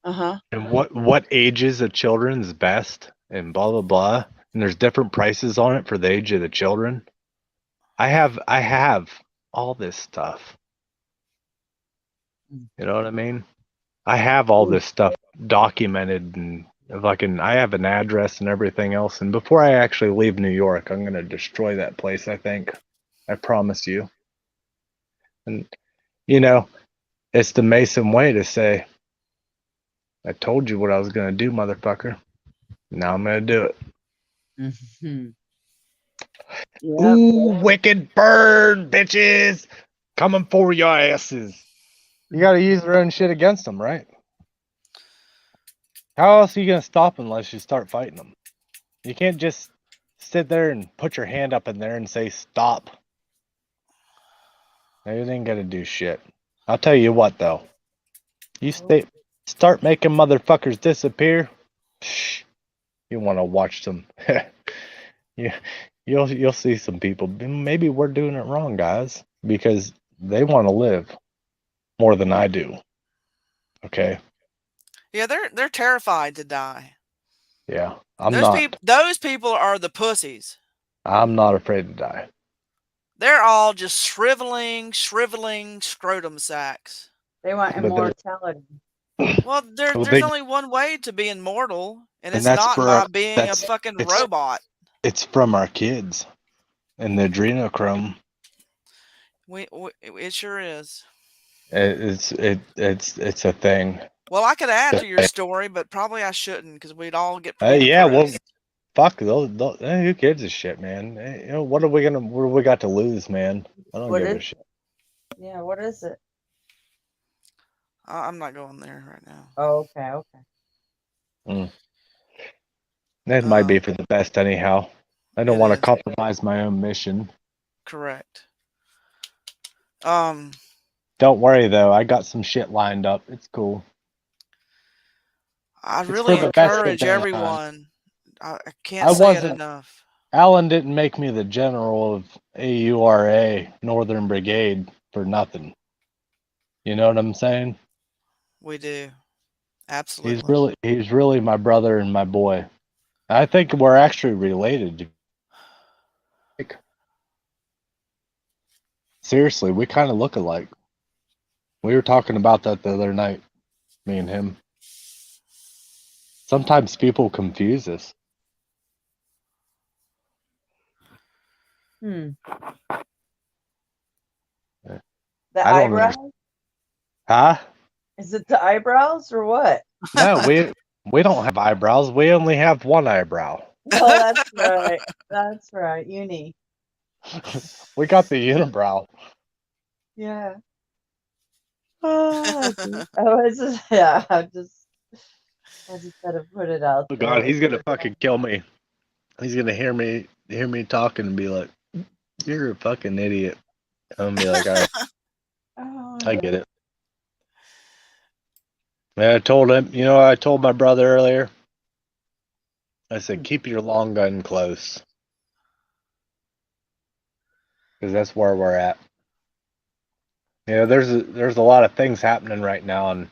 Uh-huh. And what ages of children is best, and blah blah blah. And there's different prices on it for the age of the children. I have all this stuff. You know what I mean? I have all this stuff documented, and I have an address and everything else. And before I actually leave New York, I'm gonna destroy that place, I think. I promise you. And you know, it's the Mason way to say, I told you what I was gonna do, motherfucker. Now I'm gonna do it. Mhm. Yep. Ooh, wicked bird, bitches! Coming for your asses. You gotta use their own shit against them, right? How else are you gonna stop them unless you start fighting them? You can't just sit there and put your hand up in there and say stop. They ain't gonna do shit. I'll tell you what though. You start making motherfuckers disappear. Shh, you want to watch them. you, you'll see some people. Maybe we're doing it wrong, guys, because they want to live more than I do. Okay. Yeah, they're terrified to die. Yeah, I'm Those not. those people are the pussies. I'm not afraid to die. They're all just shriveling scrotum sacks. They want But they're- immortality. Well, Well, there's only one way to be immortal, and And it's that's not for by our- being a that's- fucking it's- robot. It's from our kids and the adrenochrome. It sure is. It's a thing. Well, I could add to your story, but probably I shouldn't because we'd all get Yeah, pretty well, depressed. fuck those. Who gives a shit, man? You know, what do we got to lose, man? I don't What give a is shit. Yeah, what is it? I'm not going there right now. Oh, okay, okay. That might be for the best, anyhow. I don't It want to is. compromise my own mission. Correct. Don't worry though, I got some shit lined up. It's cool. I It's really for the best of encourage mankind. everyone. I can't I say it wasn't. enough. Alan didn't make me the general of AURA, Northern Brigade, for nothing. You know what I'm saying? We do. Absolutely. He's really my brother and my boy. I think we're actually related. Seriously, we kind of look alike. We were talking about that the other night, me and him. Sometimes people confuse us. The I don't eyebrows? Huh? Is it the eyebrows or what? No, we don't have eyebrows. We only have one eyebrow. Oh, that's right. That's right. Uni. We got the unibrow. Yeah. Oh, I just had to put it out Oh there. God, he's gonna fucking kill me. He's gonna hear me talking and be like, "You're a fucking idiot." I'm gonna be like, "All right, Oh, I get it." Man, I told him. You know, I told my brother earlier. I said, "Keep your long gun close," because that's where we're at. You know, there's a lot of things happening right now, and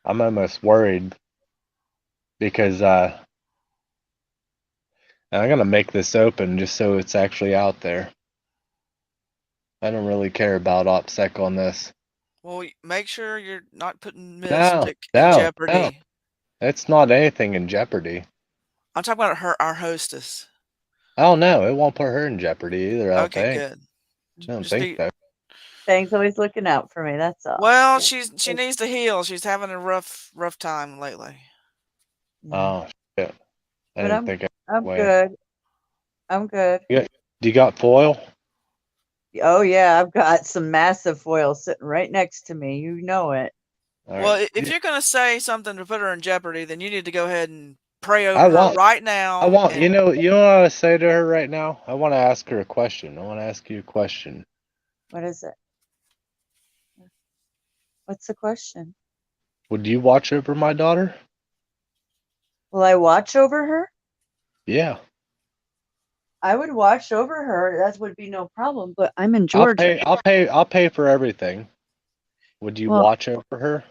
I'm almost worried because I'm gonna make this open just so it's actually out there. I don't really care about OPSEC on this. Well, make sure you're not putting No, Mystic in no, jeopardy. no. It's not anything in jeopardy. I'm talking about our hostess. Oh no, it won't put her in jeopardy either. I don't Okay, think. good. I don't Just think so. Thanks, always looking out for me. That's all. Well, she needs to heal. She's having a rough time lately. Oh shit! I But didn't think I'm way. good. I'm good. Do you got foil? Oh yeah, I've got some massive foil sitting right next to me. You know it. All Well, right. if you're going to say something to put her in jeopardy, then you need to go ahead and pray I over her want- right now. I want and- you know what I want to say to her right now. I want to ask her a question. I want to ask you a question. What is it? What's the question? Would you watch over my daughter? Will I watch over her? Yeah. I would watch over her. That would be no problem. But I'm in Georgia. I'll pay for everything. Would you Well, watch over her?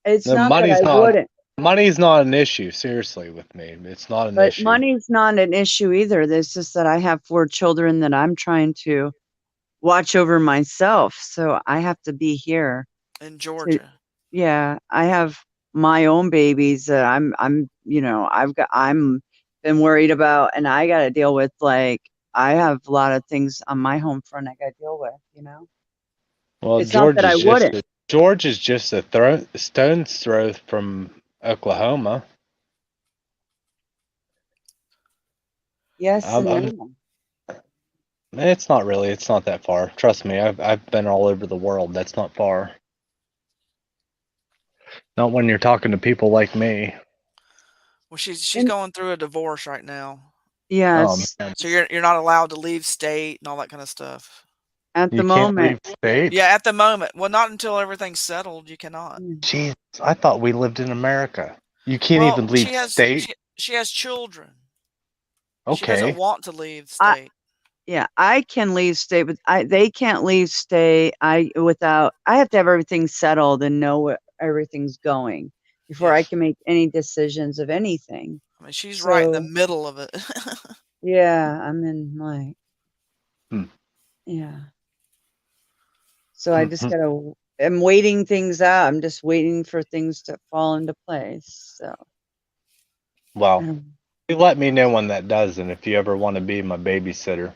It's The not that money's I not wouldn't. money's not an issue. Seriously, with me, it's not an But issue. money's not an issue either. It's just that I have 4 children that I'm trying to watch over myself. So I have to be here. in Georgia. Yeah, I have my own babies that I'm I'm been worried about, and I got to deal with. Like, I have a lot of things on my home front I got to deal with. Well, It's not that I wouldn't. George is just a stone's throw from Oklahoma. Yes I'm, and I'm, no. it's not really. It's not that far. Trust me. I've been all over the world. That's not far. Not when you're talking to people like me. Well, she's And going through a divorce right now, Oh yes, man, so you're not allowed to leave state and all that kind of stuff. at the you can't moment. leave state. Yeah, at the moment. Well, not until everything's settled. You cannot. Jeez, I thought we lived in America. You can't Well, even leave state. she has children. She Okay. doesn't want to leave I state. yeah, I can leave state, but they can't leave state. I have to have everything settled and know where everything's going before Yeah. I can make any decisions of anything. I mean, she's right in the So middle of it. yeah, I'm in like Hmm. yeah. So I just Mhm. gotta. I'm waiting things out. I'm just waiting for things to fall into place. So Well, um, you let me know when that does, and if you ever want to be my babysitter.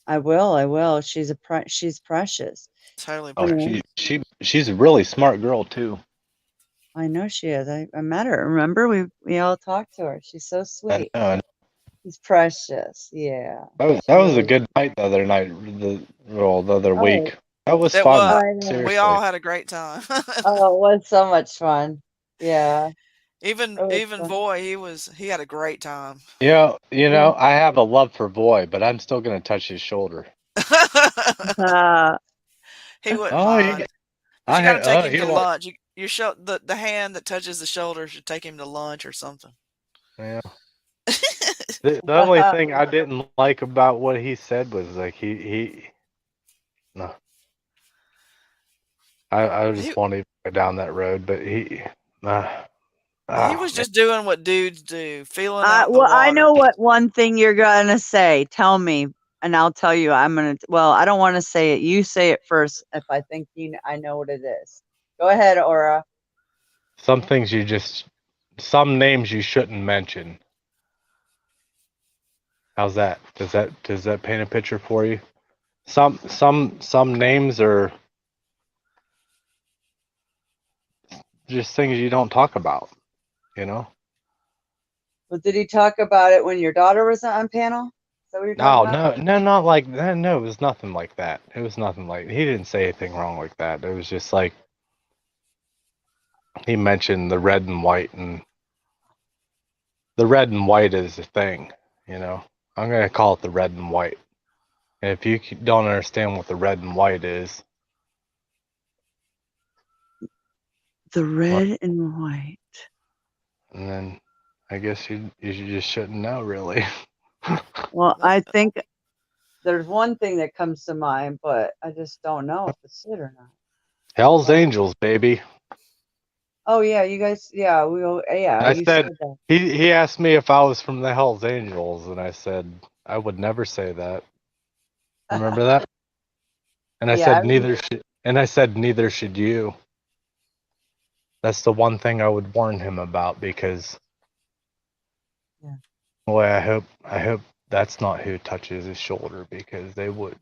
I will. I will. She's precious. Totally Oh, precious. she's a really smart girl too. I know she is. I met her. Remember, we all talked to her. She's so I sweet. know. She's precious. Yeah. That She was a really. good night the other night. The other Oh, week. That was It fun. was. I know. We Seriously. all had a great time. Oh, it was so much fun. Yeah. even It was even fun. Voy, he had a great time. You Yeah. know, I have a love for Voy, but I'm still gonna touch his shoulder. He wouldn't Oh, mind. But you got to take him he to won't. lunch. You show the hand that touches the shoulder should take him to lunch or something. Yeah. The only thing I didn't like about what he said was like he no. I He just want to go down that road, but he he oh was man. just doing what dudes do, feeling out the Well, I know waters. what one thing you're gonna say. Tell me, and I'll tell you. Well, I don't want to say it. You say it first. If I think I know what it is. Go ahead, Aura. Some things some names you shouldn't mention. How's that? Does that paint a picture for you? Some names are just things you don't talk about, you know? Well, did he talk about it when your daughter was on panel? Is that what you're talking about? No, not like that. No, it was nothing like that. It was nothing like he didn't say anything wrong like that. It was just like he mentioned the red and white, and the red and white is a thing, you know. I'm gonna call it the red and white. And if you don't understand what the red and white is, The well, red and white. and then I guess you just shouldn't know really. Well, I think there's one thing that comes to mind, but I just don't know if it's it or not. Hell's Angels, baby. Oh yeah, you guys. Yeah, yeah, I you said said that. he asked me if I was from the Hell's Angels, and I said I would never say that. Remember that? And I Yeah, I said remember. neither should you. That's the one thing I would warn him about, because Yeah. boy, I hope that's not who touches his shoulder, because they would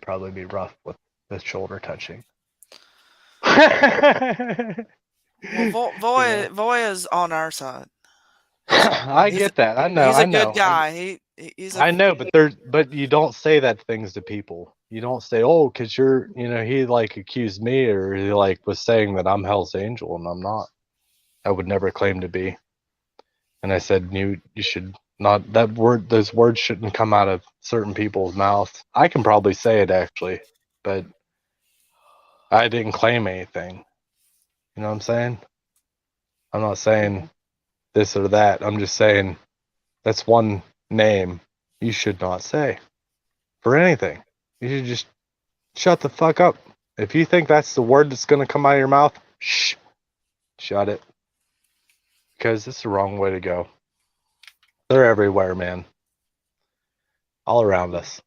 probably be rough with the shoulder touching. Well, Yeah. Voy is on our side. I He's get that. I know. he's I a good know. guy. He's a I know, but you don't say that things to people. You don't say, "Oh, because you're," he like accused me, or he like was saying that I'm Hell's Angel, and I'm not. I would never claim to be. And I said, you should not, those words shouldn't come out of certain people's mouths. I can probably say it actually, but I didn't claim anything. You know what I'm saying? I'm not saying this or that. I'm just saying that's one name you should not say for anything. You should just shut the fuck up. If you think that's the word that's going to come out of your mouth, shut it. Because it's the wrong way to go. They're everywhere, man. All around us.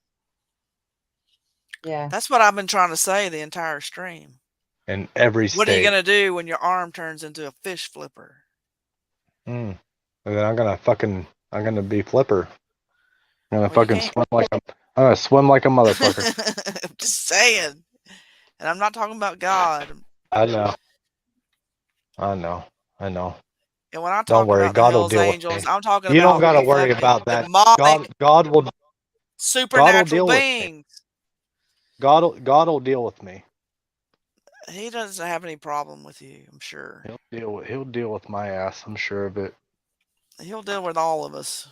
Yeah. That's what I've been trying to say the entire stream. In every state. What are you gonna do when your arm turns into a fish flipper? And then I'm gonna be Flipper. I'm gonna Well, you fucking can't. I'm gonna swim like a motherfucker. I'm just saying. And I'm not talking about God. I know. And when I talk Don't worry, about the God will Hell's deal with Angels, me. I'm talking You don't about gotta worry fucking about that. demonic, God will supernatural deal with me. beings. God will deal with me. He doesn't have any problem with you, I'm sure. He'll deal with my ass. I'm sure of it. He'll deal with all of us.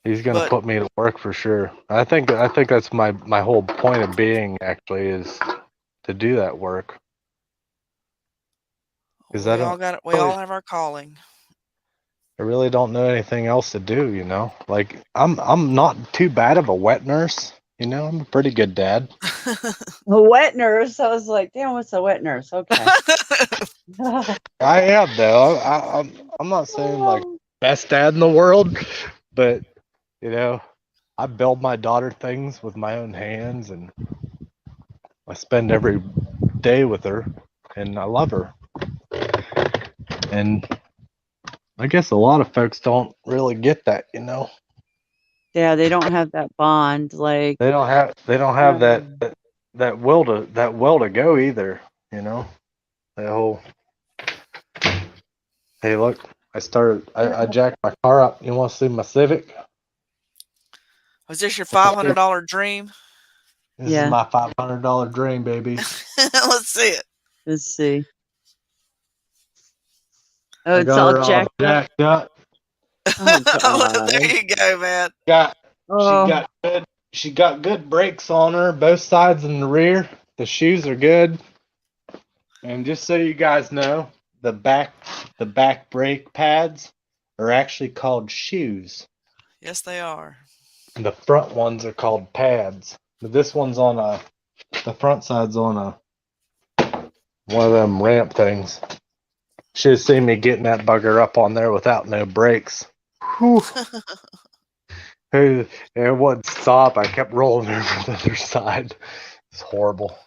He's gonna But put me to work for sure. I think that's my whole point of being actually is to do that work. Because we all have our calling. I really don't know anything else to do, you know. Like I'm not too bad of a wet nurse, you know. I'm a pretty good dad. A wet nurse. I was like, damn, what's a wet nurse? Okay. I am though. I'm not saying like best dad in the world, but you know, I build my daughter things with my own hands, and I spend every day with her, and I love her. And I guess a lot of folks don't really get that, you know. Yeah, they don't have that bond. Like They don't have that will to go either, you know. That whole hey, look, I jacked my car up. You want to see my Civic? Was this your $500 dream? This is my $500 dream, baby. Let's see it. Let's see. Oh, I it's got all her jacked up. Oh, there you go, man. She got good brakes on her, both sides and the rear. The shoes are good. And just so you guys know, the back brake pads are actually called shoes. Yes, they are. The front ones are called pads. But this one's the front side's on one of them ramp things. Should have seen me getting that bugger up on there without no brakes. Whew. It wouldn't stop. I kept rolling over the other side. It's horrible.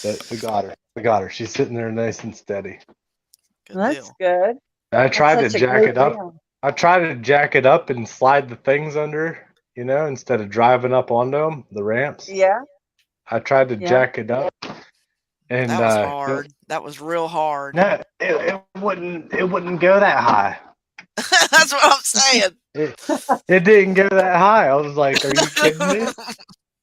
But we got her. We got her. She's sitting there nice and steady. That's good. I tried to That's such a jack great it up. deal. I tried to jack it up and slide the things under, you know, instead of driving up onto them, the ramps. Yeah. I tried to Yeah. jack it up, and That was hard. That was real hard. No, it wouldn't go that high. That's what I'm saying. It didn't go that high. I was like, "Are you kidding me?"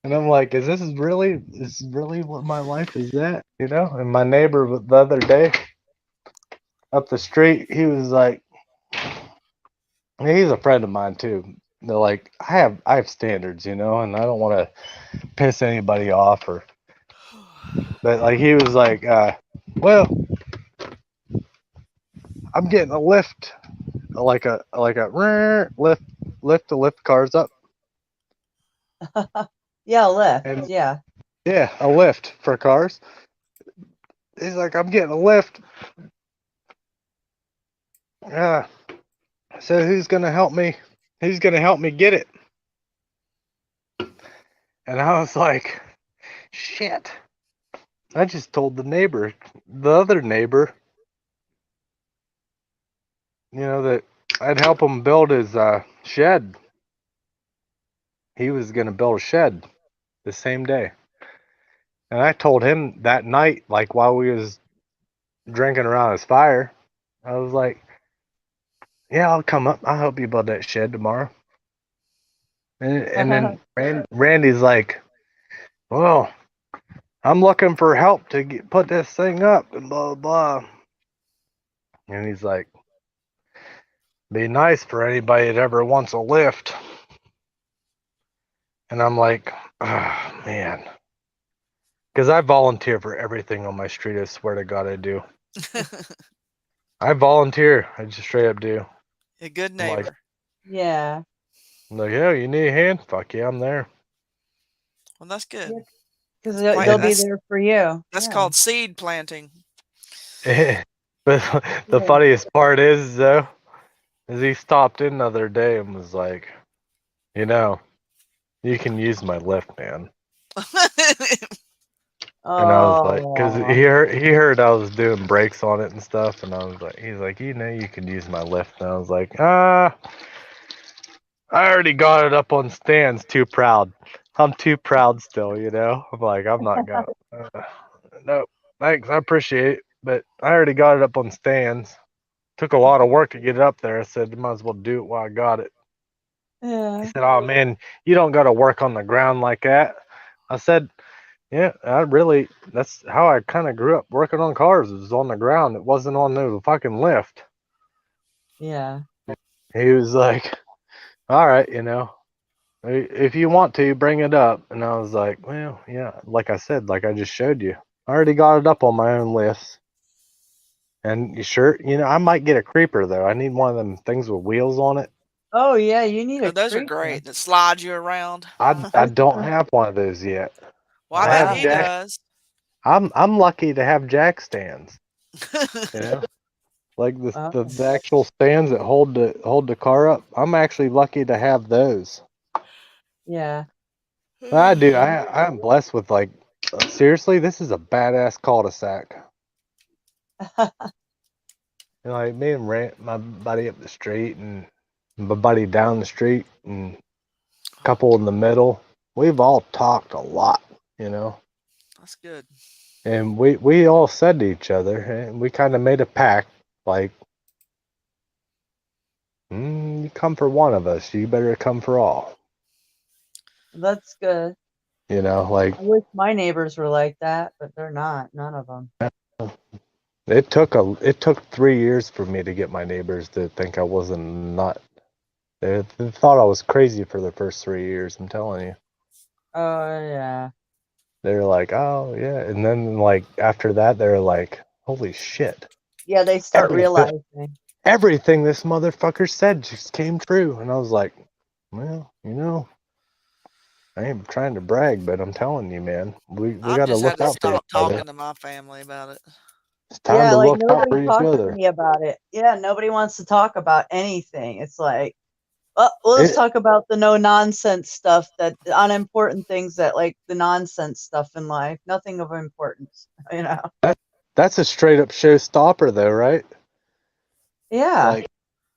And I'm like, "Is this really what my life is at?" You know? And my neighbor the other day up the street, he was like, he's a friend of mine too. They're like, I have standards, you know, and I don't want to piss anybody off but like he was like, well, I'm getting a lift, like a lift to lift cars up. Yeah, lift. And- yeah. Yeah, a lift for cars. He's like, I'm getting a lift. Yeah. So who's gonna help me? Who's gonna help me get it? And I was like, shit. I just told the other neighbor, you know, that I'd help him build his shed. He was gonna build a shed the same day. And I told him that night, like while we was drinking around his fire, I was like, yeah, I'll come up. I'll help you build that shed tomorrow. And then Randy's like, well, I'm looking for help to put this thing up and blah, blah, blah. And he's like, be nice for anybody that ever wants a lift. And I'm like, oh, man. Because I volunteer for everything on my street. I swear to God, I do. I volunteer. I just straight up do. A good I'm neighbor. like, Yeah. I'm like, yeah, you need a hand? Fuck yeah, I'm there. Well, that's good. Because Plant- they'll be that's- there for you. That's Yeah. called seed planting. But the funniest part is, though, is he stopped in the other day and was like, you know, you can use my lift, man. And I was like, because he heard I was doing brakes on it and stuff, and I was like, he's like, you know, you can use my lift. And I was like, I already got it up on stands. Too proud. I'm too proud still, you know. I'm like, I'm not gonna. Nope. Thanks, I appreciate it, but I already got it up on stands. Took a lot of work to get it up there. I said, might as well do it while I got it. Yeah. He said, "Oh man, you don't got to work on the ground like that." I said, "Yeah, that's how I kind of grew up working on cars. It was on the ground. It wasn't on the fucking lift." Yeah. He was like, "All right, if you want to, bring it up." And I was like, "Well, yeah, like I said, like I just showed you, I already got it up on my own lifts." And you sure, I might get a creeper though. I need one of them things with wheels on it. Oh yeah, you need Oh, a those are creeper. great. That slide you around. I don't have one of those yet. Well, I I know have he jack. does. I'm lucky to have jack stands. Like Oh. the actual stands that hold the car up. I'm actually lucky to have those. Yeah. I do. I'm blessed with seriously, this is a badass cul-de-sac. Like me and my buddy up the street and my buddy down the street and a couple in the middle. We've all talked a lot, That's good. and we all said to each other, and we kind of made a pact, like, you come for one of us, you better come for all. That's good. Like I wish my neighbors were like that, but they're not. None of them. it took 3 years for me to get my neighbors to think I wasn't nut. They thought I was crazy for the first 3 years. I'm telling you. Oh yeah. They're like, oh yeah, and then after that, they're like, holy shit! Yeah, they start realizing. Everything this motherfucker said just came true, and I was like, well, I ain't trying to brag, but I'm telling you, man, we got to look out for each other. Talking to my family about it. It's time to look out for nobody each talks other. to me about it. Yeah, nobody wants to talk about anything. It's like, well, let's talk about the no nonsense stuff, that the unimportant things, that like the nonsense stuff in life, nothing of importance. That's a straight up showstopper, though, right? Yeah. Like,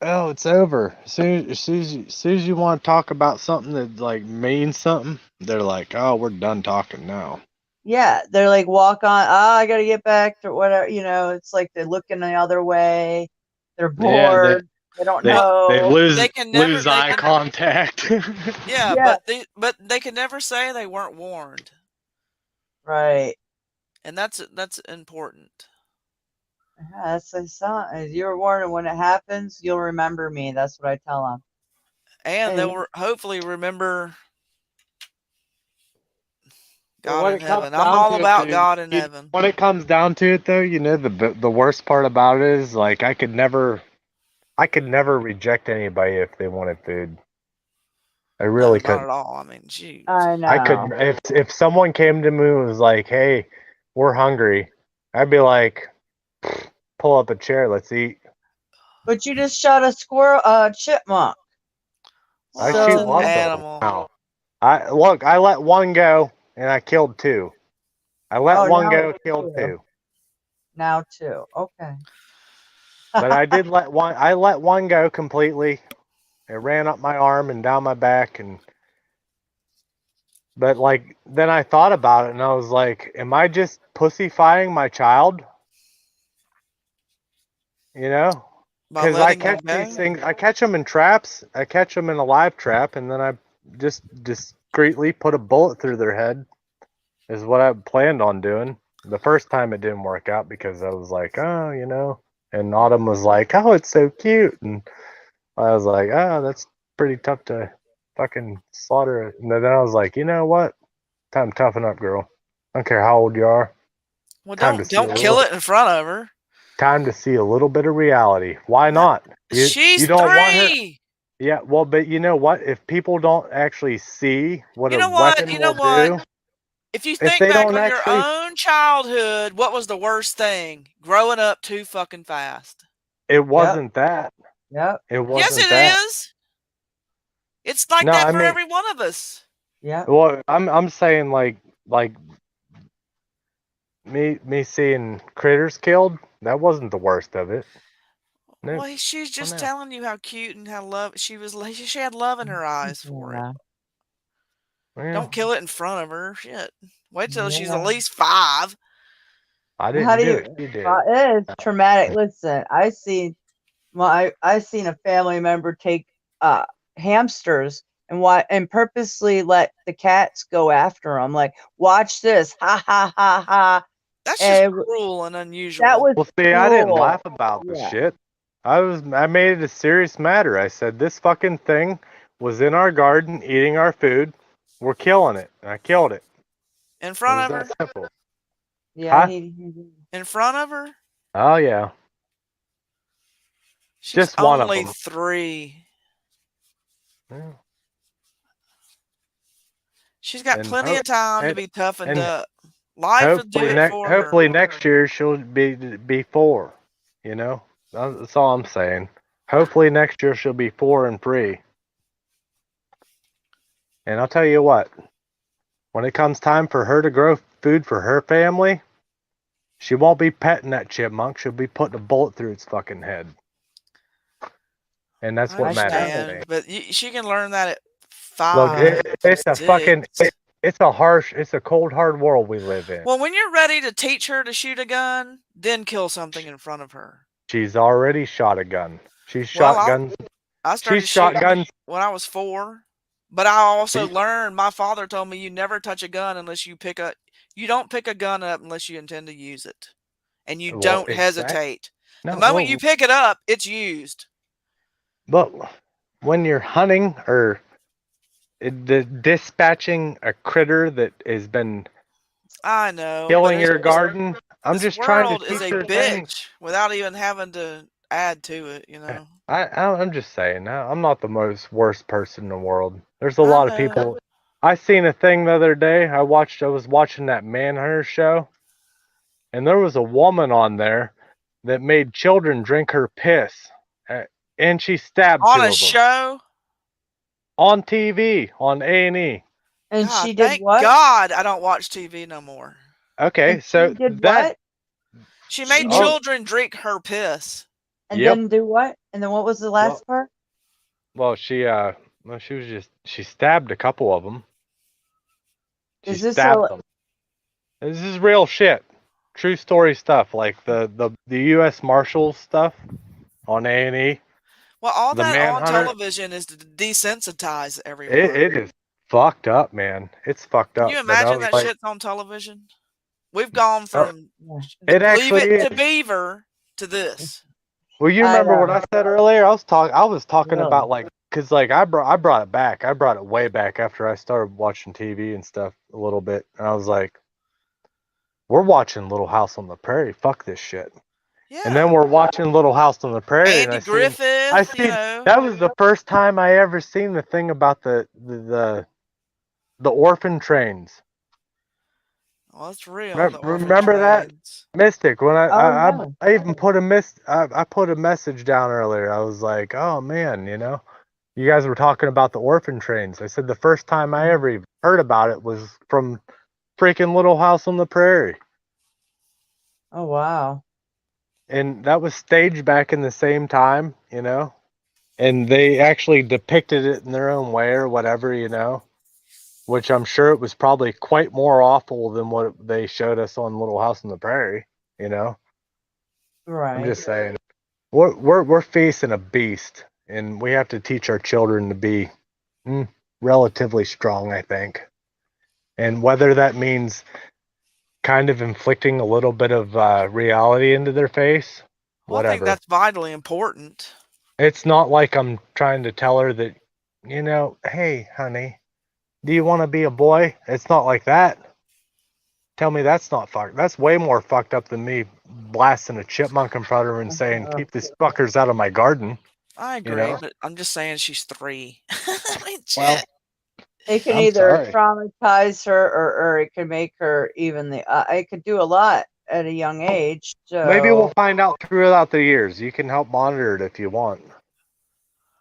oh, it's over. As soon as you want to talk about something that means something, they're like, oh, we're done talking now. Yeah, they're like, walk on. I got to get back to whatever. It's like they're looking the other way. They're bored. They don't know. They lose eye contact. Yeah, but they can never say they weren't warned. Right. And that's important. Yeah, that's a sign. You're warned, when it happens, you'll remember me. That's what I tell them. And they'll hopefully remember God in heaven. I'm all about God in heaven. When it comes down to it, though, the worst part about it is I could never reject anybody if they wanted food. I really couldn't. Not at all. I mean, geez. I know. I could if someone came to me and was like, "Hey, we're hungry," I'd be like, "Pull up a chair, let's eat." But you just shot a chipmunk. I shoot lots of them now. I let one go and I killed two. I let one go, killed two. Now two. Okay. But I did let one. I let one go completely. It ran up my arm and down my back, but then I thought about it and I was like, am I just pussyfying my child? Because I catch these things. I catch them in traps. I catch them in a live trap, and then I just discreetly put a bullet through their head. Is what I planned on doing. The first time it didn't work out because I was like, oh, and Autumn was like, oh, it's so cute, and I was like, oh, that's pretty tough to fucking slaughter it. And then I was like, you know what? Time to toughen up, girl. I don't care how old you are. Well, don't kill it in front of her. Time to see a little bit of reality. Why not? She's you don't 3. Want her. Yeah, well, but you know what? If people don't actually see what a weapon will do, if you think back on your own childhood, what was the worst thing? Growing up too fucking fast. It wasn't that. Yep. It wasn't yes, it that. is. It's like that for every one of us. Yeah. Well, I'm saying like me seeing critters killed. That wasn't the worst of it. No. Well, she's just telling you how cute and how she had love in her eyes for it. Yeah. Don't kill it in front of her. Shit. Wait till she's at least 5. I How didn't do do you? it. She did. It is traumatic. Listen, I seen a family member take hamsters and purposely let the cats go after them. Like, watch this, ha ha ha ha. That's just And cruel and unusual. that was Well, see, I didn't cruel. laugh about the Yeah. shit. I made it a serious matter. I said this fucking thing was in our garden eating our food. We're killing it. And I killed it. In It front was of her? that simple. Yeah, Huh? In front of her? Oh yeah. She's Just one of only them. 3. Yeah. She's got And plenty of time to and, be toughened and up. Life will do it for her. hopefully next year she'll be 4. You know, that's all I'm saying. Hopefully next year she'll be 4 and free. And I'll tell you what, when it comes time for her to grow food for her family, she won't be petting that chipmunk. She'll be putting a bullet through its fucking head. And that's I what matters to me. understand, but she can learn that at Look, 5, it's a 6. fucking, it's a cold, hard world we live in. Well, when you're ready to teach her to shoot a gun, then kill something in front of her. She's already shot a gun. She's Well, shot guns. I started She's shot shooting guns. when I was 4, but I also learned. My father told me you never touch a gun unless you don't pick a gun up unless you intend to use it, and you Well, don't exact- hesitate. No, The moment well- you pick it up, it's used. But when you're hunting or dispatching a critter that has been I know. but killing it's your just- garden, I'm this just trying world to is teach a her things. bitch without even having to add to it. You know. I'm just saying, I'm not the worst person in the world. There's a I lot of know. people. I seen a thing the other day. I was watching that Manhunter show, and there was a woman on there that made children drink her piss, and she stabbed On 2 a of them show. on TV on A&E. And God, she did thank what? God I don't watch TV no more. Okay, And so she did that what? She made Oh. children drink her piss. And Yep. then do what? And then what was the last part? Well, she stabbed a couple of them. She Is this stabbed a- them. This is real shit. True story stuff, like the U.S. Marshals stuff on A&E. Well, all The that on Manhunter. television is to desensitize everyone. It is fucked up, man. It's fucked Can up. you but I imagine was that like, shit's on television? We've gone from It Leave actually It to is. Beaver to this. Well, you I remember what know. I said earlier? I was talking Yeah. about cause I brought it back. I brought it way back after I started watching TV and stuff a little bit. And I was like, we're watching Little House on the Prairie. Fuck this shit. Yeah. And then we're watching Little House on the Prairie. Andy and Griffith, I you seen know. that was the first time I ever seen the thing about the orphan trains. Well, it's real. Remember that Mystic when Oh, I even put I put a message down earlier. I was like, oh man, you guys were talking about the orphan trains. I said the first time I ever even heard about it was from freaking Little House on the Prairie, Oh wow. and that was staged back in the same time, and they actually depicted it in their own way or whatever, which I'm sure it was probably quite more awful than what they showed us on Little House on the Prairie, Right. I'm just saying, we're facing a beast, and we have to teach our children to be relatively strong, I think. And whether that means kind of inflicting a little bit of reality into their face, Well, I think whatever. that's vitally important. It's not like I'm trying to tell her that, hey, honey, do you want to be a boy? It's not like that. Tell me that's not fucked. That's way more fucked up than me blasting a chipmunk in front of her and saying, keep these fuckers out of my garden. I agree, but I'm just saying she's 3. I mean, Well, shit. It can I'm either sorry. traumatize her or it can make her even it could do a lot at a young age. So Maybe we'll find out throughout the years. You can help monitor it if you want.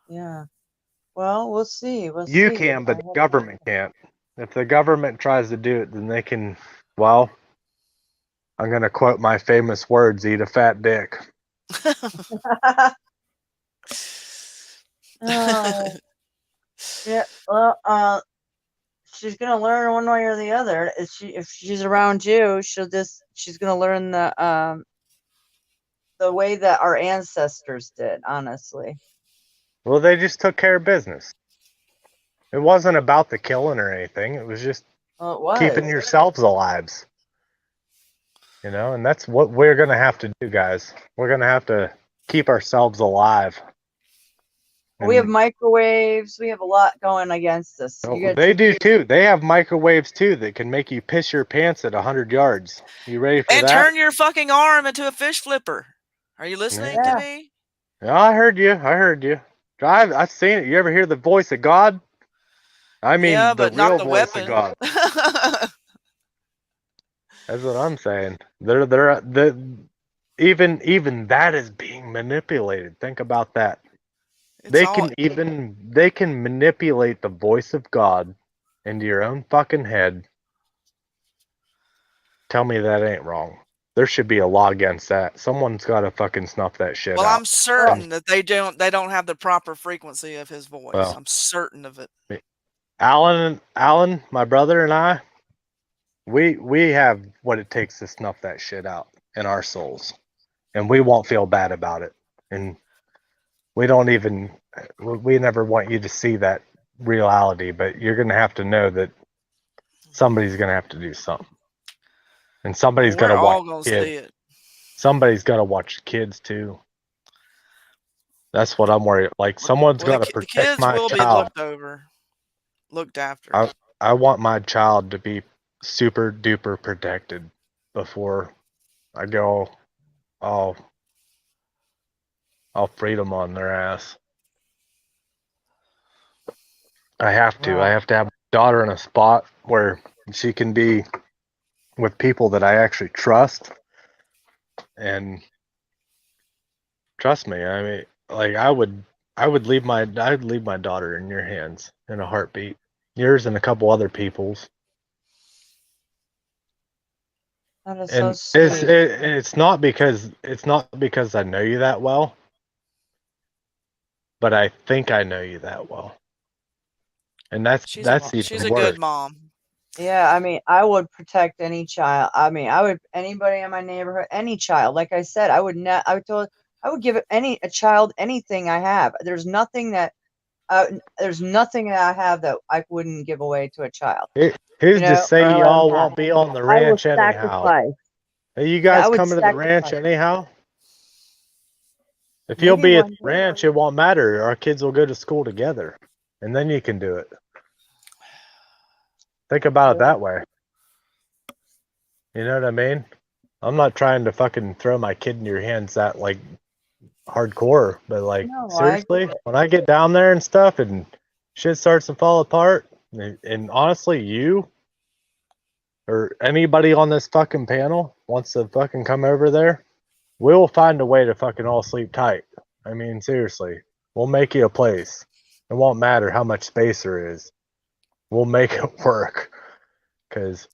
yeah. Well, we'll see. You can, but the government can't. If the government tries to do it, then they can, well, I'm going to quote my famous words, eat a fat dick. Oh. Yeah. Well, she's gonna learn one way or the other. If she's around you, she's gonna learn the way that our ancestors did, honestly. Well, they just took care of business. It wasn't about the killing or anything. It was just Well, it keeping was. yourselves alive. You know, and that's what we're going to have to do, guys. We're going to have to keep ourselves alive. We have And microwaves. We have a lot going against us. You gotta they take do care- too. They have microwaves too that can make you piss your pants at 100 yards. You ready for And that? turn your fucking arm into a fish flipper. Are you listening Yeah. to me? Yeah, I heard you. I heard you. I've seen it. You ever hear the voice of God? I mean, Yeah, the but not real the voice weapon. of God. That's what I'm saying. Even that is being manipulated. Think about that. They can manipulate the voice of God into your own fucking head. Tell me that ain't wrong. There should be a law against that. Someone's got to fucking snuff that shit Well, out. I'm certain that they don't have the proper frequency of his voice. Well, I'm certain of it. Alan, my brother and I, we have what it takes to snuff that shit out in our souls, and we won't feel bad about it. And we never want you to see that reality, but you're gonna have to know that somebody's gonna have to do something, and somebody's We're got to all watch gonna kids. see it. Somebody's got to watch kids too. That's what I'm worried. Like someone's Well, got to the protect kids my will be child. looked after. I want my child to be super duper protected before I go all freedom on their ass. I have to. I have to have my daughter in a spot where she can be with people that I actually trust. And trust me, I mean, like I'd leave my daughter in your hands in a heartbeat. Yours and a couple other people's. That is And so sweet. it's not because I know you that well, but I think I know you that well. And that's She's even a worse. good mom. Yeah, I mean, I would protect any child. I mean, I would anybody in my neighborhood, any child. Like I said, I would give a child anything I have. There's nothing that I have that I wouldn't give away to a child. Who's to say or let 'em y'all have. won't be on the I will ranch anyhow? sacrifice. Are you Yeah, I guys would coming to the ranch sacrifice. anyhow? If you'll Maybe be at one the day. ranch, it won't matter. Our kids will go to school together, and then you can do it. Think about it that way. You know what I mean? I'm not trying to fucking throw my kid in your hands that like hardcore, but like No, I seriously, get it. when I get down there and stuff and shit starts to fall apart, and honestly, you or anybody on this fucking panel wants to fucking come over there, we'll find a way to fucking all sleep tight. I mean, seriously, we'll make you a place. It won't matter how much space there is. We'll make it work. Because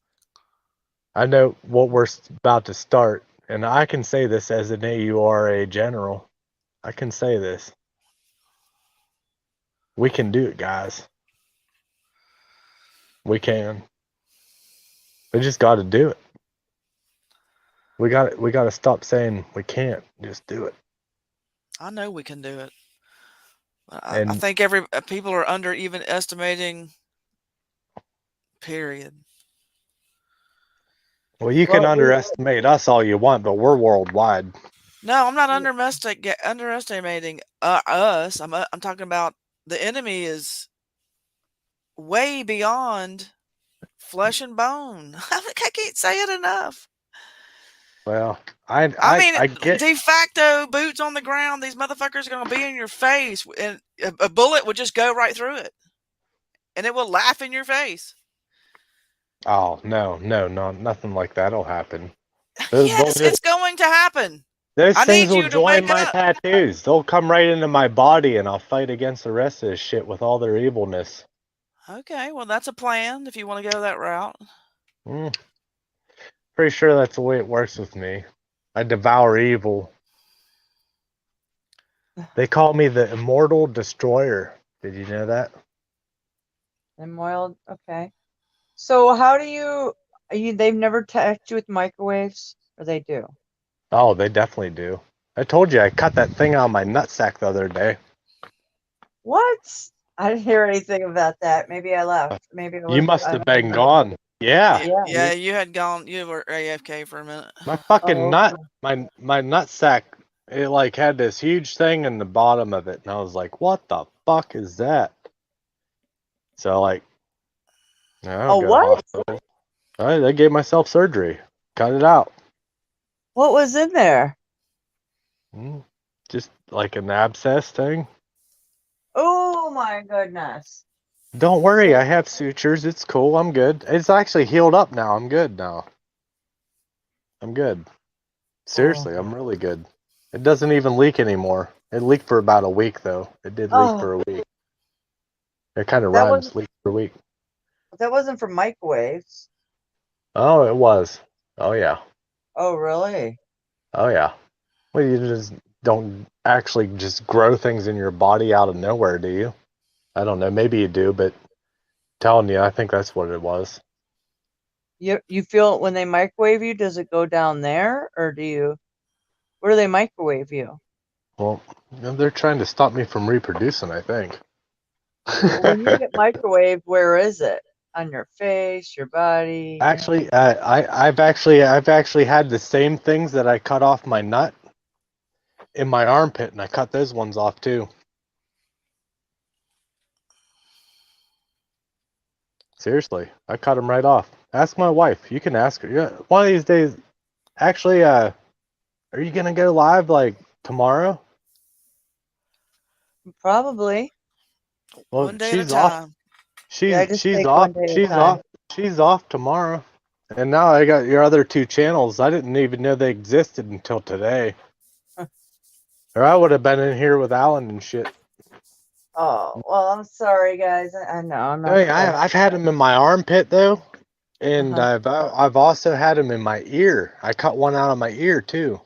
I know what we're about to start. And I can say this as an AURA general. I can say this. We can do it, guys. We can. We just got to do it. We got to stop saying we can't. Just do it. I know we can do it. I And think people are under even estimating. Period. well, you can underestimate us all you want, but we're worldwide. No, I'm not underestimating us. I'm talking about the enemy is way beyond flesh and bone. I can't say it enough. Well, I mean, I get de facto boots on the ground. These motherfuckers are going to be in your face, and a bullet would just go right through it, and it will laugh in your face. Oh no, nothing like that'll happen. Yes, it's going to happen. Those I things need will you to join wake my up. tattoos. They'll come right into my body, and I'll fight against the rest of this shit with all their evilness. Okay, well, that's a plan if you want to go that route. Pretty sure that's the way it works with me. I devour evil. They call me the Immortal Destroyer. Did you know that? Immortal. Okay. So how do you? They've never tested you with microwaves, or they do? Oh, they definitely do. I told you I cut that thing out of my nutsack the other day. What? I didn't hear anything about that. Maybe I left. Maybe I You was. must have been gone. Yeah. Yeah. You had gone. You were AFK for a minute. My fucking Oh, nut, my nutsack, it like had this huge thing in the bottom of it, and I was like, "What the fuck is that?" So like, I Oh, don't go to what? hospital. I gave myself surgery, cut it out. What was in there? Just like an abscess thing. Oh my goodness. Don't worry, I have sutures. It's cool. I'm good. It's actually healed up now. I'm good now. I'm good. Seriously, I'm really good. It doesn't even leak anymore. It leaked for about a week though. It did leak for a week. It kind of That rhymes, leak for a week. That wasn't from microwaves. Oh, it was. Oh yeah. Oh, really? Oh yeah. Well, you just don't actually just grow things in your body out of nowhere, do you? I don't know. Maybe you do, but telling you, I think that's what it was. You feel it when they microwave you? Does it go down there, or do you? Where do they microwave you? Well, they're trying to stop me from reproducing, I think. When you get microwaved, where is it? On your face, your body? Actually, I've actually had the same things that I cut off my nut in my armpit, and I cut those ones off too. Seriously, I cut them right off. Ask my wife. You can ask her. Yeah, one of these days. Actually, are you gonna go live like tomorrow? Probably. Well, One day at a she's off. time. She's off. She's off tomorrow. And now I got your other two channels. I didn't even know they existed until today. Or I would have been in here with Alan and shit. Oh, well, I'm sorry, guys. I know I'm not. Hey, I've had them in my armpit though, and I've also had them in my ear. I cut one out of my ear too.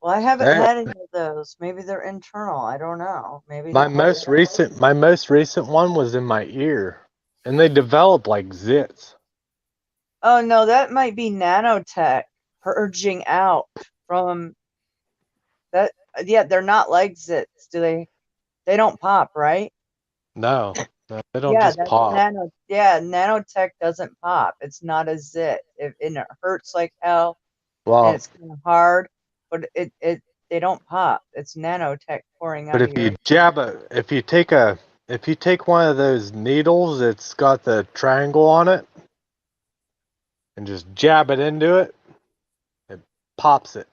Well, I haven't Yeah. had any of those. Maybe they're internal. I don't know. Maybe My they're most recent one was in my ear, and they developed like zits. Oh no, that might be nanotech purging out from that. Yeah, they're not like zits. Do they? They don't pop, right? No, they don't Yeah, just that's pop. nanotech doesn't pop. It's not a zit. And it hurts like hell, Well, and it's kind of hard, but they don't pop. It's nanotech pouring out but of if your. you jab it, if you take one of those needles that's got the triangle on it, and just jab it into it, it pops it,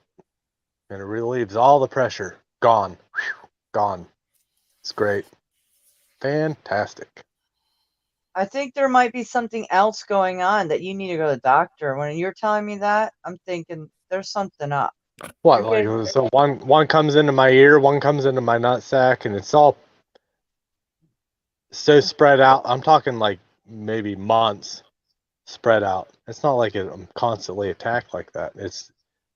and it relieves all the pressure. Gone, whew, gone. It's great, fantastic. I think there might be something else going on that you need to go to the doctor. When you're telling me that, I'm thinking there's something up. What, like, so one comes into my ear, one comes into my nutsack, and it's all so spread out. I'm talking like maybe months spread out. It's not like I'm constantly attacked like that. It's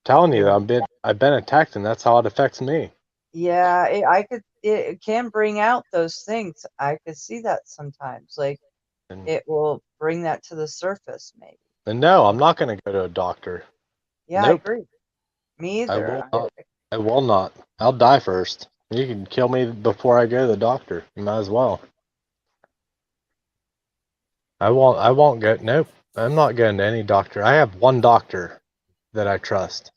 telling you that I've been attacked, and that's how it affects me. Yeah, it can bring out those things. I could see that sometimes. Like it will bring that to the surface, maybe. And no, I'm not going to go to a doctor. Yeah, Nope. I agree. Me I either. will not. I will not. I'll die first. You can kill me before I go to the doctor. You might as well. I won't go. Nope. I'm not going to any doctor. I have one doctor that I trust.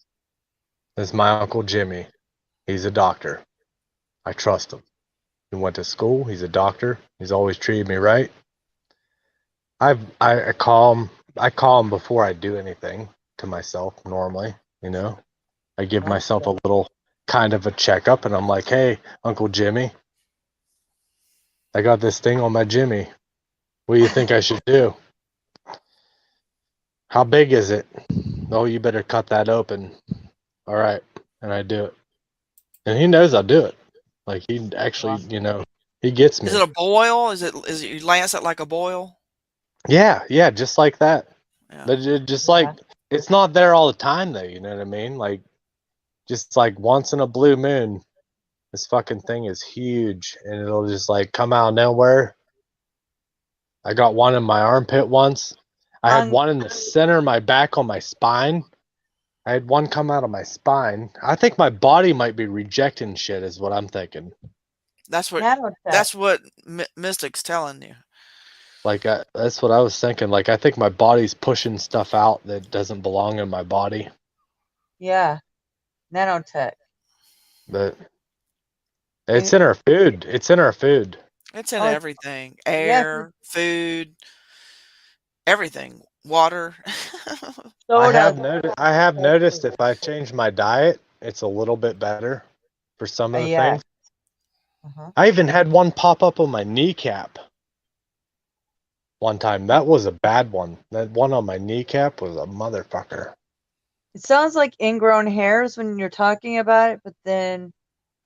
It's my Uncle Jimmy. He's a doctor. I trust him. He went to school. He's a doctor. He's always treated me right. I call him before I do anything to myself normally, you know. I give myself a little kind of a checkup, and I'm like, "Hey, Uncle Jimmy, I got this thing on my Jimmy. What do you think I should do? How big is it? Oh, you better cut that open." All right, and I do it, and he knows I do it. Like he actually, you know, he gets me. Is it a boil? Is it you lance it like a boil? Yeah, just like that. Yeah. But just like it's not there all the time though, you know what I mean? Like just like once in a blue moon, this fucking thing is huge and it'll just like come out of nowhere I got one in my armpit once. I had On one in the center of my back on my spine. I had one come out of my spine. I think my body might be rejecting shit, is what I'm thinking. That's what nanotech. Mystic's telling you. Like that's what I was thinking. Like I think my body's pushing stuff out that doesn't belong in my body. Yeah, nanotech. But it's in our food. It's in our food. It's in Oh, everything. yes. Air, food, everything. Water. I have Soda. noticed if I change my diet, it's a little bit better for some of the Yeah. things. I even had one pop up on my kneecap one time. That was a bad one. That one on my kneecap was a motherfucker. It sounds like ingrown hairs when you're talking about it, but then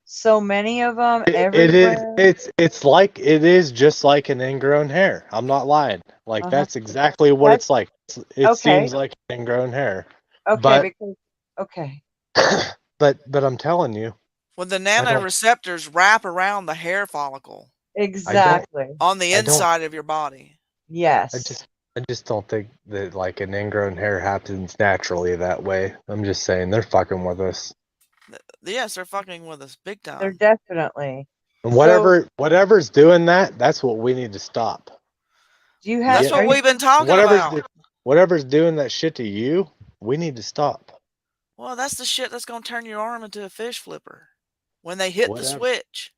so many of them It everywhere. is. It is just like an ingrown hair. I'm not lying. Like that's exactly what That's it's like. It okay. seems like an ingrown hair. Okay, But because okay. but I'm telling you, When the I don't nanoreceptors wrap around the hair follicle Exactly. on the I don't inside of your body. Yes. I just don't think that like an ingrown hair happens naturally that way. I'm just saying they're fucking with us. Yes, they're fucking with us big They're time. definitely. And So whatever's doing that, that's what we need to stop. do you have That's what are we've been talking about. Whatever's doing that shit to you, we need to stop. Well, that's the shit that's gonna turn your arm into a fish flipper when they hit the Whatever. switch.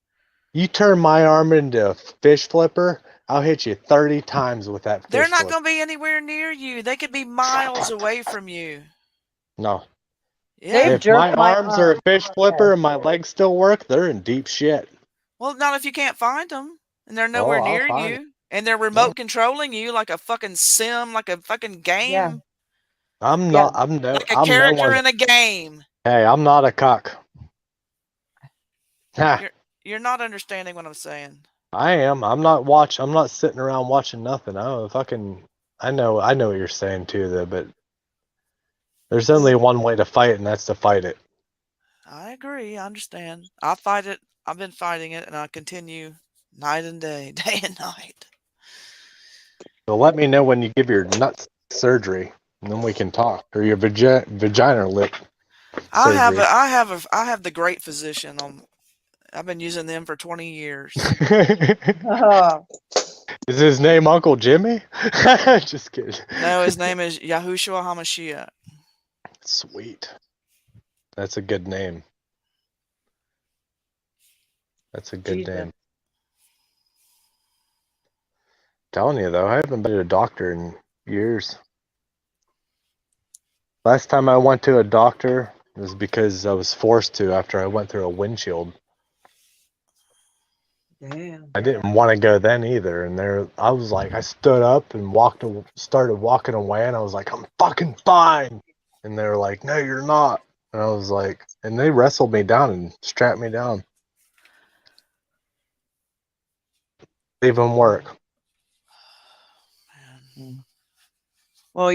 You turn my arm into a fish flipper, I'll hit you 30 times with that They're fish not flipper. gonna be anywhere near you. They could be miles away from you. No. Yeah. If my arms are a fish flipper and my legs still work, they're in deep shit. Well, not if you can't find them and they're Oh, nowhere I'll near find you and they're remote controlling you like a fucking sim, like a fucking game, I'm Yeah. not. I'm no. like a I'm no character one. in a game. Hey, I'm not a cuck. Ha, You're not understanding what I'm saying. I am. I'm not sitting around watching nothing. I know what you're saying too, though. But there's only one way to fight, and that's to fight it. I agree. I understand. I fight it. I've been fighting it, and I continue night and day, day and night. So let me know when you give your nuts surgery, and then we can talk, or your vagina lip I surgery. have the great physician on. I've been using them for 20 years. Is his name Uncle Jimmy? Just kidding. No, his name is Yahushua HaMashiach. Sweet. That's a good name. That's a good name. Telling you though, I haven't been to a doctor in years. Last time I went to a doctor was because I was forced to after I went through a windshield. Damn. I didn't want to go then either, and I was like, I stood up and started walking away, and I was like, I'm fucking fine. And they were like, no, you're not. And I was like, and they wrestled me down and strapped me down. Even work. Well,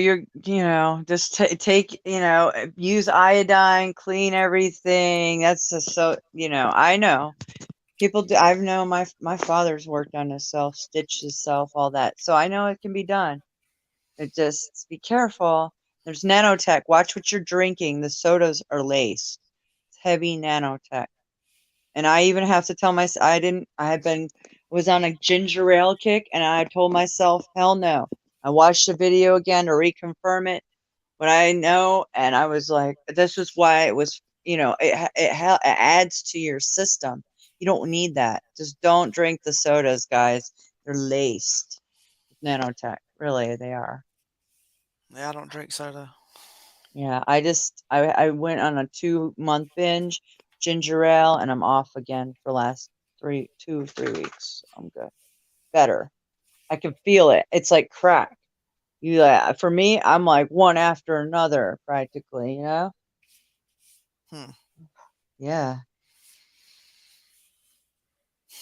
just take, use iodine, clean everything. That's just so, I know people do. I've known my father's worked on himself, stitched himself, all that. So I know it can be done. It just be careful. There's nanotech. Watch what you're drinking. The sodas are laced. It's heavy nanotech. And I even have to tell myself, was on a ginger ale kick, and I told myself, hell no. I watched the video again to reconfirm it. But I know, and I was like, this was why it was, it adds to your system. You don't need that. Just don't drink the sodas, guys. They're laced with nanotech. Really, they are. Yeah, I don't drink soda. Yeah, I went on a 2-month binge, ginger ale, and I'm off again for last 3 weeks. I'm good. Better. I can feel it. It's like crack. For me, I'm like one after another, practically, Yeah.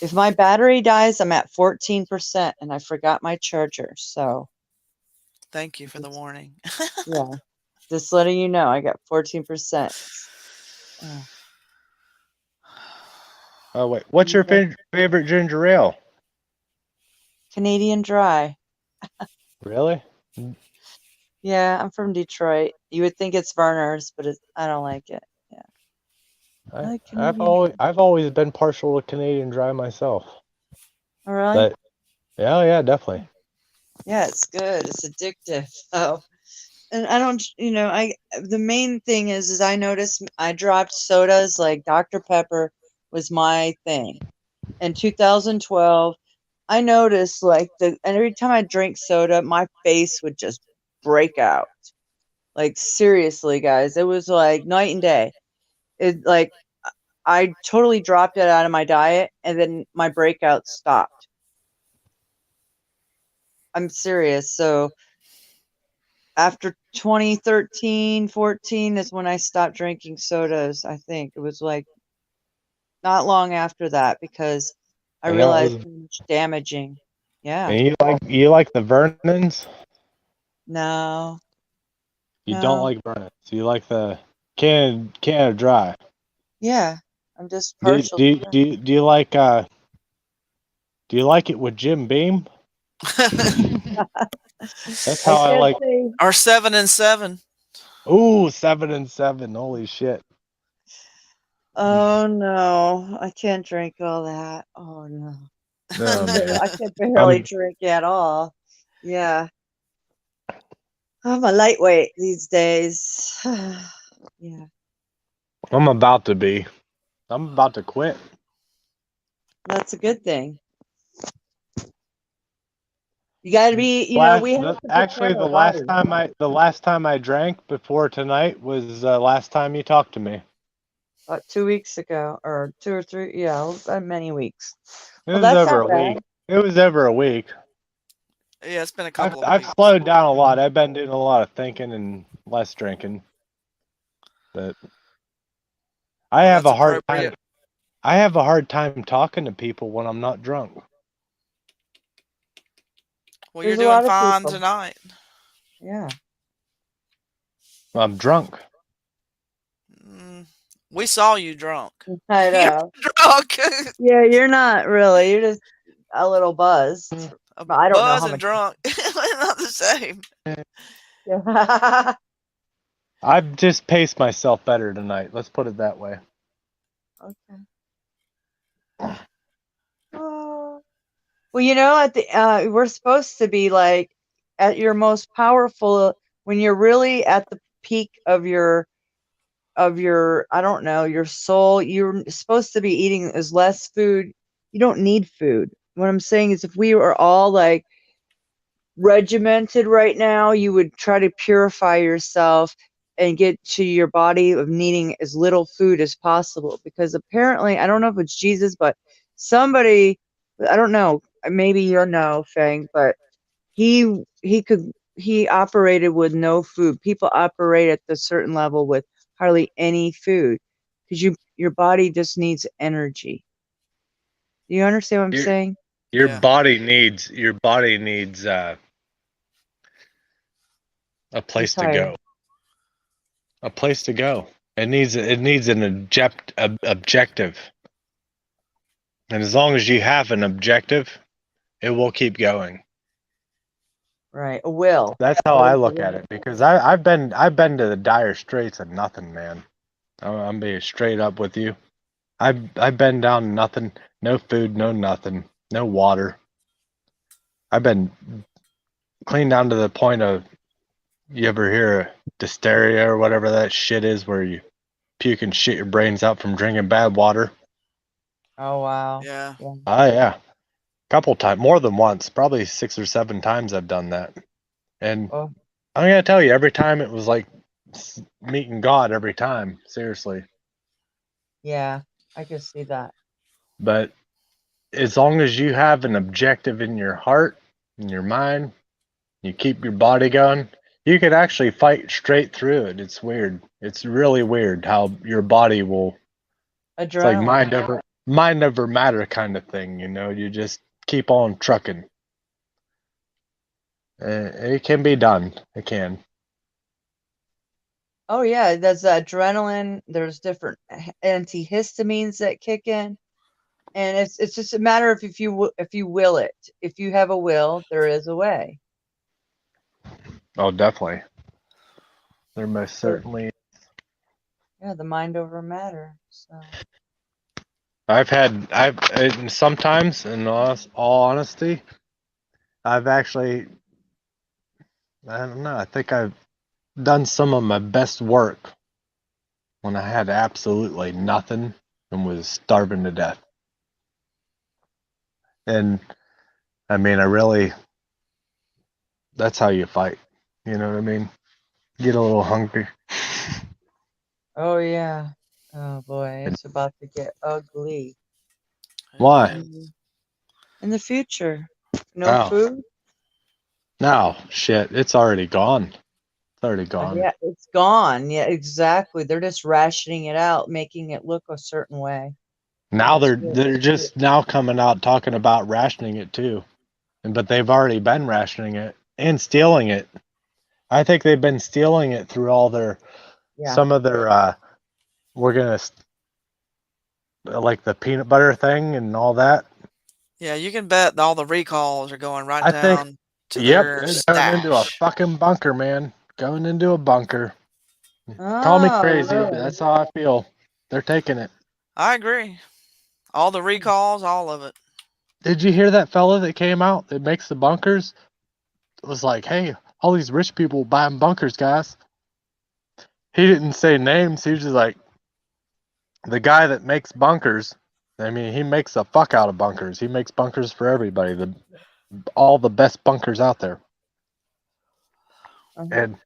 If my battery dies, I'm at 14%, and I forgot my charger, so. Thank you for the warning. Yeah. Just letting you know, I got 14%. Oh wait, what's your favorite ginger ale? Canadian Dry. Really? Yeah, I'm from Detroit. You would think it's Verner's, but I don't like it. Yeah. I like Canadian. I've always been partial to Canadian Dry myself. Oh, really? But yeah, definitely. Yeah, it's good. It's addictive. Oh, and I don't, the main thing is I noticed I dropped sodas like Dr. Pepper was my thing. In 2012, I noticed and every time I drank soda, my face would just break out. Like seriously, guys, it was like night and day. It like I totally dropped it out of my diet, and then my breakout stopped. I'm serious. So after 2013, 14 is when I stopped drinking sodas. I think it was like not long after that because I And realized how much damaging. Yeah. And you like the Vernons? No. You No. don't like Vernons. You like the Canada Dry. Yeah. I'm just Do, partial. do, to do, do you like do you like it with Jim Beam? That's how I like. Our 7 and 7. Ooh, 7 and 7. Holy shit. Oh no, I can't drink all that. Oh no. Oh, man. I can barely I'm- drink at all. Yeah. I'm a lightweight these days. Yeah. I'm about to be. I'm about to quit. That's a good thing. You got to be, we have to Actually, prepare our bodies. the last time I drank before tonight was the last time you talked to me. About 2 weeks ago, or 2 or 3, many weeks. It Well, was that's over not a bad. week. It was over a week. Yeah, it's been a couple of I've weeks. slowed down a lot. I've been doing a lot of thinking and less drinking. But I have a hard time. I have a hard time talking to people when I'm not drunk. Well, There's you're a lot doing of fine people. tonight. Yeah. I'm drunk. We saw you drunk. I know. Drunk. Yeah, you're not really. You're just a little buzzed. But I don't know Buzz how and much. drunk. Not the same. Yeah. I've just paced myself better tonight. Let's put it that way. Okay. Well, at the we're supposed to be like at your most powerful when you're really at the peak of your I don't know, your soul. You're supposed to be eating as less food. You don't need food. What I'm saying is if we were all like regimented right now, you would try to purify yourself and get to your body of needing as little food as possible. Because apparently, I don't know if it's Jesus, but somebody, I don't know, maybe you'll know, Fang, but he operated with no food. People operate at a certain level with hardly any food because your body just needs energy. Do you understand what I'm saying? Your body needs a place to go. A place to go. It needs an objective. And as long as you have an objective, it will keep going. Right. A will. That's how I look at it because I've been to the dire straits of nothing, man. I'm being straight up with you. I've been down to nothing, no food, no nothing, no water. I've been clean down to the point of, you ever hear of dysteria or whatever that shit is, where you puke and shit your brains out from drinking bad water? Oh wow. Yeah. Oh yeah, couple times, more than once, probably 6 or 7 times I've done that. And I'm gonna tell you, every time it was like meeting God every time. Seriously. Yeah, I can see that. But as long as you have an objective in your heart, in your mind, you keep your body going, you could actually fight straight through it. It's weird. It's really weird how your body will. It's like mind over matter kind of thing. You just keep on trucking. It can be done. It can. Oh yeah, there's adrenaline. There's different antihistamines that kick in, and it's just a matter of if you will it. If you have a will, there is a way. Oh, definitely. There most certainly. Yeah, the mind over matter. So And sometimes, in all honesty, I've actually, I don't know, I think I've done some of my best work when I had absolutely nothing and was starving to death. And I mean, that's how you fight. You know what I mean? Get a little hungry. oh yeah. Oh boy, it's about to get ugly. Why? In the future. No Oh, food? no, shit, it's already gone. It's already gone. Yeah, it's gone. Yeah, exactly. They're just rationing it out, making it look a certain way. Now That's they're just now coming out talking about rationing it too. But they've already been rationing it and stealing it. I think they've been stealing it through all some of their we're gonna like the peanut butter thing and all that. Yeah, you can bet all the recalls are going right I think down to yep, their it's going into a stash. fucking bunker, man. Going into a bunker. Call me crazy, but that's how I feel. They're taking it. I agree. All the recalls, all of it. Did you hear that fella that came out that makes the bunkers? It was like, hey, all these rich people buying bunkers, guys. He didn't say names. He was just like, the guy that makes bunkers. I mean, he makes the fuck out of bunkers. He makes bunkers for everybody. All the best bunkers out there. And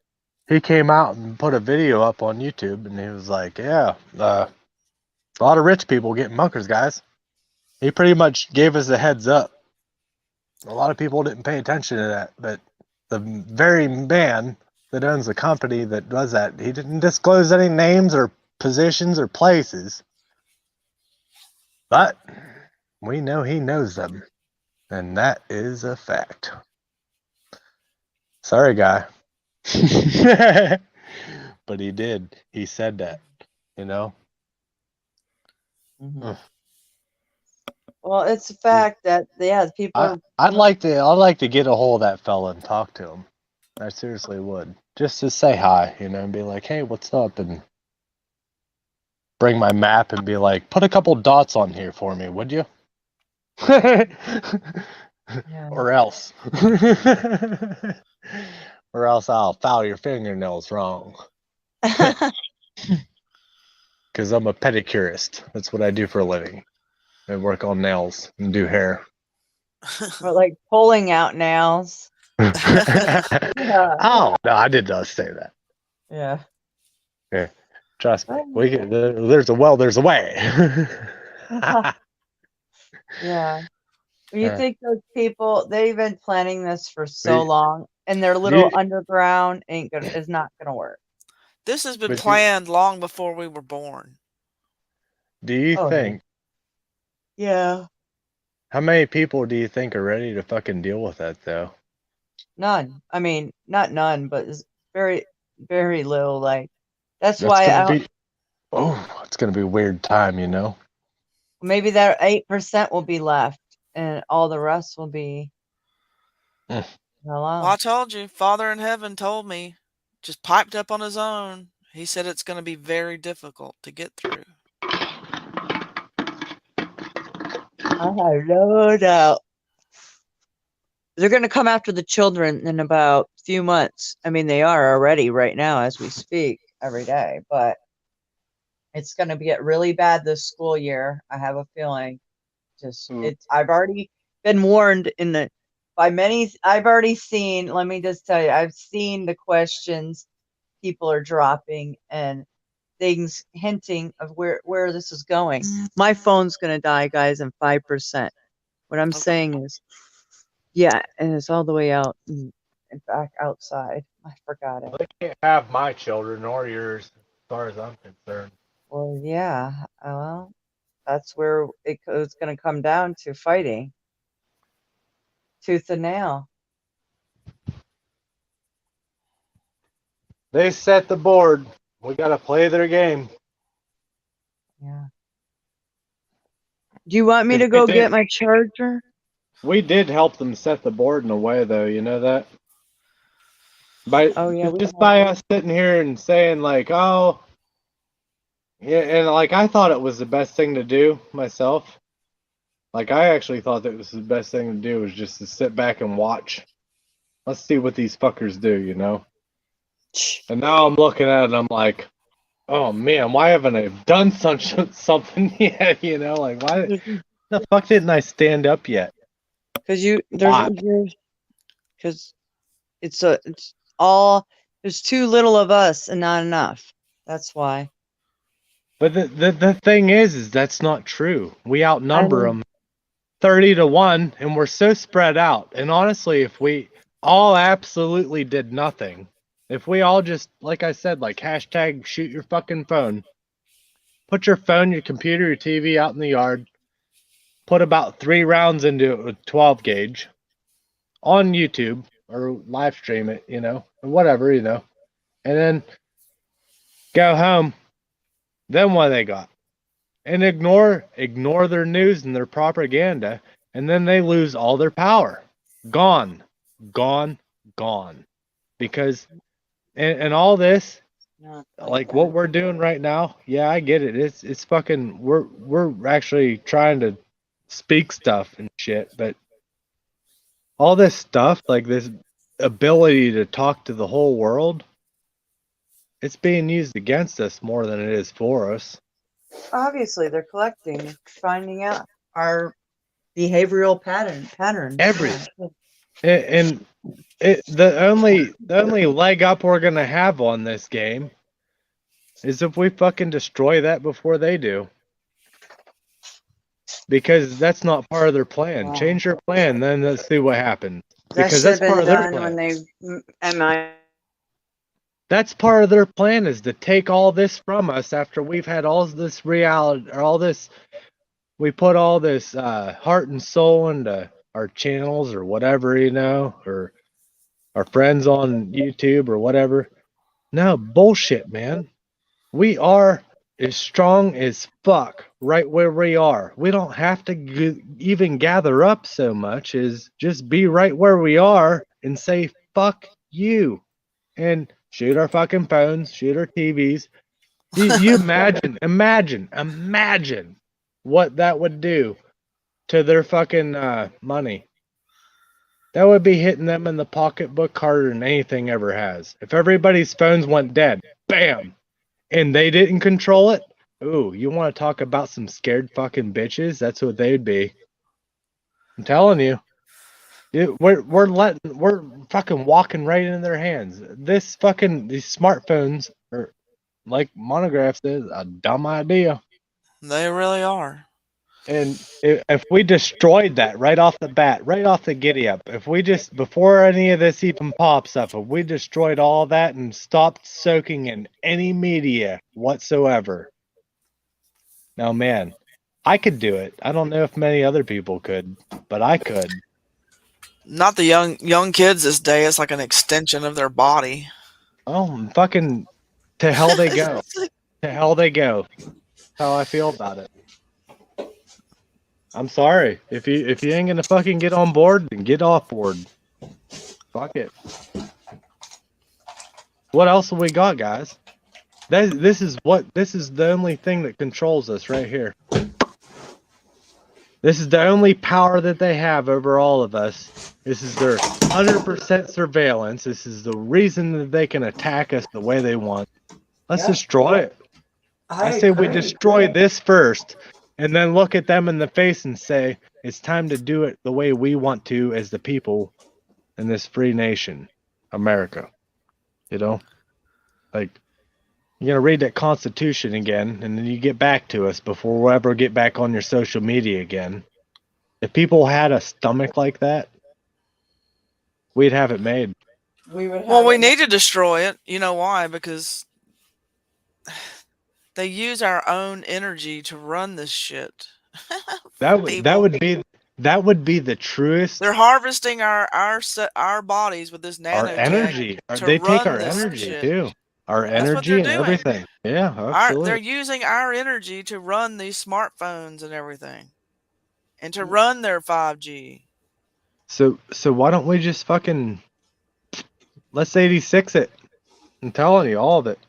he came out and put a video up on YouTube, and he was like, yeah, a lot of rich people getting bunkers, guys. He pretty much gave us a heads up. A lot of people didn't pay attention to that, but the very man that owns the company that does that, he didn't disclose any names or positions or places. But we know he knows them, and that is a fact. Sorry, guy. But he did. He said that, you know? Well, it's a fact that people I'd like to get a hold of that fella and talk to him. I seriously would. Just to say hi, you know, and be like, hey, what's up? And bring my map and be like, put a couple dots on here for me, would you? Or else. Or else I'll file your fingernails wrong. Because I'm a pedicurist. That's what I do for a living. I work on nails and do hair. Or like pulling out nails. Oh, no, I did not say that. Yeah. Yeah. Trust me. There's a there's a way. Yeah. You think those people, they've been planning this for so long, and their little underground is not gonna work. This has been planned long before we were born. Do you think? Yeah. How many people do you think are ready to fucking deal with that, though? None. I mean, not none, but it's very, very little. Like, that's why it's gonna be a weird time, you know. maybe that 8% will be left, and all the rest will be. Well, I told you, Father in heaven told me, just piped up on his own. He said it's going to be very difficult to get through. I have no doubt. They're going to come after the children in about a few months. I mean, they are already right now as we speak every day, but it's going to get really bad this school year. I have a feeling. I've already been warned by many. I've already seen, let me just tell you, I've seen the questions people are dropping and things hinting of where this is going. My phone's going to die, guys, in 5%. What I'm saying is, yeah, and it's all the way out and back outside. I forgot it. They can't have my children or yours, as far as I'm concerned. Well, yeah. Well, that's where it's going to come down to fighting. Tooth and nail. They set the board. We got to play their game. Yeah. Do you want me to go get my charger? We did help them set the board in a way, though. You know that? By Oh yeah, we just don't by have. us sitting here and saying like, oh, yeah, and like I thought it was the best thing to do myself. Like I actually thought that was the best thing to do was just to sit back and watch. Let's see what these fuckers do, you know. And now I'm looking at it and I'm like, oh man, why haven't I done something yet? You know, like why the fuck didn't I stand up yet? Because Why? because it's all there's too little of us and not enough. That's why. But the thing is that's not true. We I outnumber mean, them 30-1, and we're so spread out. And honestly, if we all absolutely did nothing, if we all just, like I said, like hashtag shoot your fucking phone, put your phone, your computer, your TV out in the yard, put about 3 rounds into a 12 gauge on YouTube or live stream it, you know, or whatever, you know, and then go home. Then what they got? And ignore their news and their propaganda, and then they lose all their power. Gone. Because and all this, not like that. what we're doing right now, yeah, I get it. It's fucking we're actually trying to speak stuff and shit, but all this stuff, like this ability to talk to the whole world, it's being used against us more than it is for us. Obviously, they're collecting, finding out our behavioral patterns. Everything. And the only leg up we're gonna have on this game is if we fucking destroy that before they do. Because that's not part of their plan. Wow. Change your plan, then let's see what happens. That Because should have that's part been of their done plan. when they That's part of their plan is to take all this from us after we've had all this reality or all this we put all this heart and soul into our channels or whatever, you know, or our friends on YouTube or whatever. No, bullshit, man. We are as strong as fuck right where we are. We don't have to even gather up so much as just be right where we are and say, fuck you. And shoot our fucking phones, shoot our TVs. You imagine what that would do to their fucking money. That would be hitting them in the pocketbook harder than anything ever has. If everybody's phones went dead, bam, and they didn't control it, ooh, you want to talk about some scared fucking bitches? That's what they'd be. I'm telling you. We're fucking walking right into their hands. These smartphones are, like Monograph says, a dumb idea. They really are. And if we destroyed that right off the bat, right off the giddy up, if we just, before any of this even pops up, if we destroyed all that and stopped soaking in any media whatsoever, now man, I could do it. I don't know if many other people could, but I could. Not the young kids this day. It's like an extension of their body. Oh, fucking, to hell they go. To hell they go. That's how I feel about it. I'm sorry. If you ain't gonna fucking get on board, then get off board. Fuck it. What else have we got, guys? This is the only thing that controls us right here. This is the only power that they have over all of us. This is their 100% surveillance. This is the reason that they can attack us the way they want. Let's destroy it. I say we destroy this first, and then look at them in the face and say, it's time to do it the way we want to as the people in this free nation, America. You know? Like, you're going to read that Constitution again, and then you get back to us before we'll ever get back on your social media again. If people had a stomach like that, we'd have it made. We would have Well, we need to destroy it. You know why? Because they use our own energy to run this shit. That would be the truest. They're harvesting our bodies with this Our nanotech energy. to They take run our this energy shit. too. Our That's what energy they're and doing. everything. Yeah, They're absolutely. using our energy to run these smartphones and everything, and to run their 5G. So why don't we just fucking let's 86 it. I'm telling you, all of it.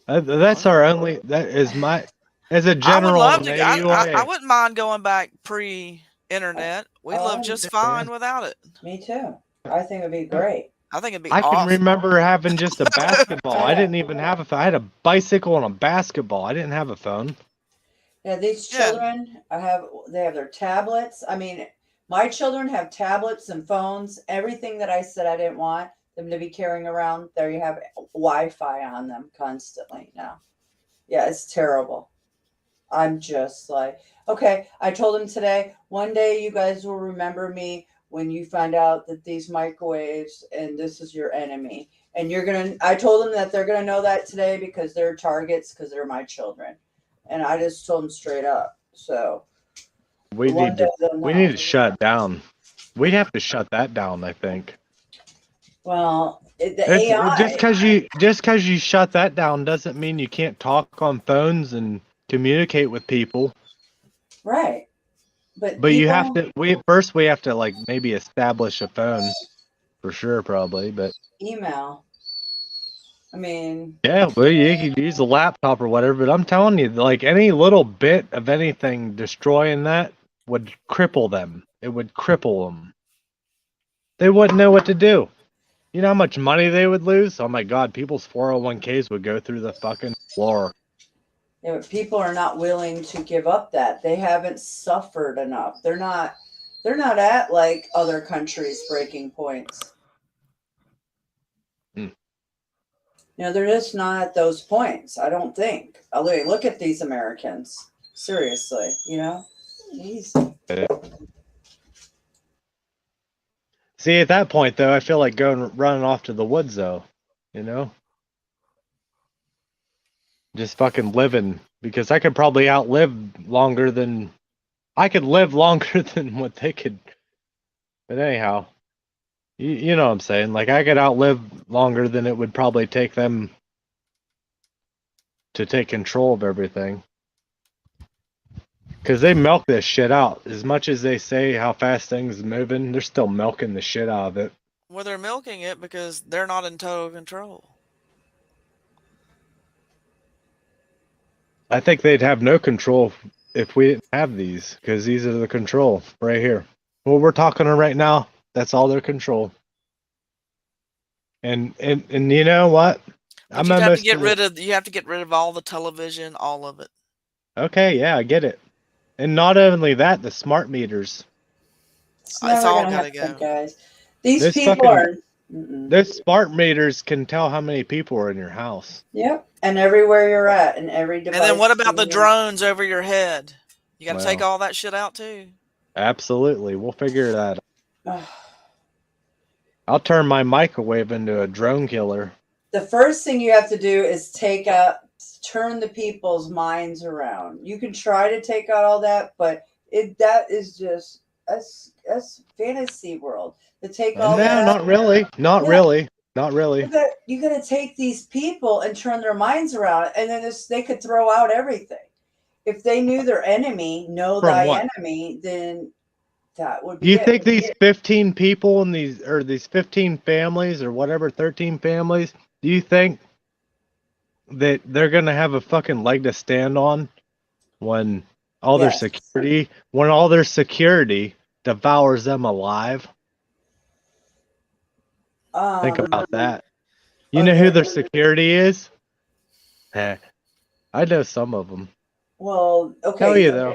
That's our only. That is my. As a I would general love in to. I AUA. wouldn't mind going back pre-internet. We Oh, live I just understand. fine without it. Me too. I think it'd be great. I think it'd be I can awesome. remember having just a basketball. I Yeah. didn't even have a phone. I had a bicycle and a basketball. I didn't have a phone. Yeah, these Yeah. children they have their tablets. I mean, my children have tablets and phones. Everything that I said I didn't want them to be carrying around, there you have Wi-Fi on them constantly now. Yeah, it's terrible. I'm just like, okay, I told him today, one day you guys will remember me when you find out that these microwaves and this is your enemy. And I told them that they're going to know that today because they're targets because they're my children. And I just told them straight up. So We one need day to. they'll We know. need to shut down. We have to shut that down. I think. Well, the It's, AI. just because you shut that down doesn't mean you can't talk on phones and communicate with people. Right. But But you have people to. We have to like maybe establish a phone, for sure, probably. But email. I mean, yeah, well, you could use a laptop or whatever. But I'm telling you, like any little bit of anything destroying that would cripple them. It would cripple them. They wouldn't know what to do. You know how much money they would lose? Oh my God, people's 401ks would go through the fucking floor. yeah, but people are not willing to give up that. They haven't suffered enough. They're not at like other countries breaking points. Hmm. You know, they're just not at those points, I don't think. I mean, look at these Americans. Seriously, you know? Easy. See, at that point though, I feel like running off to the woods though, you know? Just fucking living, because I could probably outlive longer than I could live longer than what they could. But anyhow, you know what I'm saying? Like I could outlive longer than it would probably take them to take control of everything. Because they milk this shit out. As much as they say how fast things are moving, they're still milking the shit out of it. Well, they're milking it because they're not in total control. I think they'd have no control if we didn't have these, because these are the control right here. What we're talking on right now, that's all their control. And you know what? But you have to get rid of. You have to get rid of all the television, all of it. Okay, yeah, I get it. And not only that, the smart meters. It's never all gonna gotta happen, go. guys. These This people fucking- are. Those smart meters can tell how many people are in your house. Yep, and everywhere you're at, and every device. And then what about the you- drones over your head? You got to take Well. all that shit out too. Absolutely, we'll figure that out. Ugh. I'll turn my microwave into a drone killer. The first thing you have to do is turn the people's minds around. You can try to take out all that, but that is just that's fantasy world. To take all No, that not out. really. Not Yeah. really. Not really. You gotta take these people and turn their minds around, and then they could throw out everything. If they knew their enemy, know From thy what? enemy, then that would be You it. think these 15 people and these 15 families or whatever, 13 families, do you think that they're gonna have a fucking leg to stand on when all Yes. their security devours them alive? Think about that. You know who their security is? I know some of them. Well, okay. Tell you though,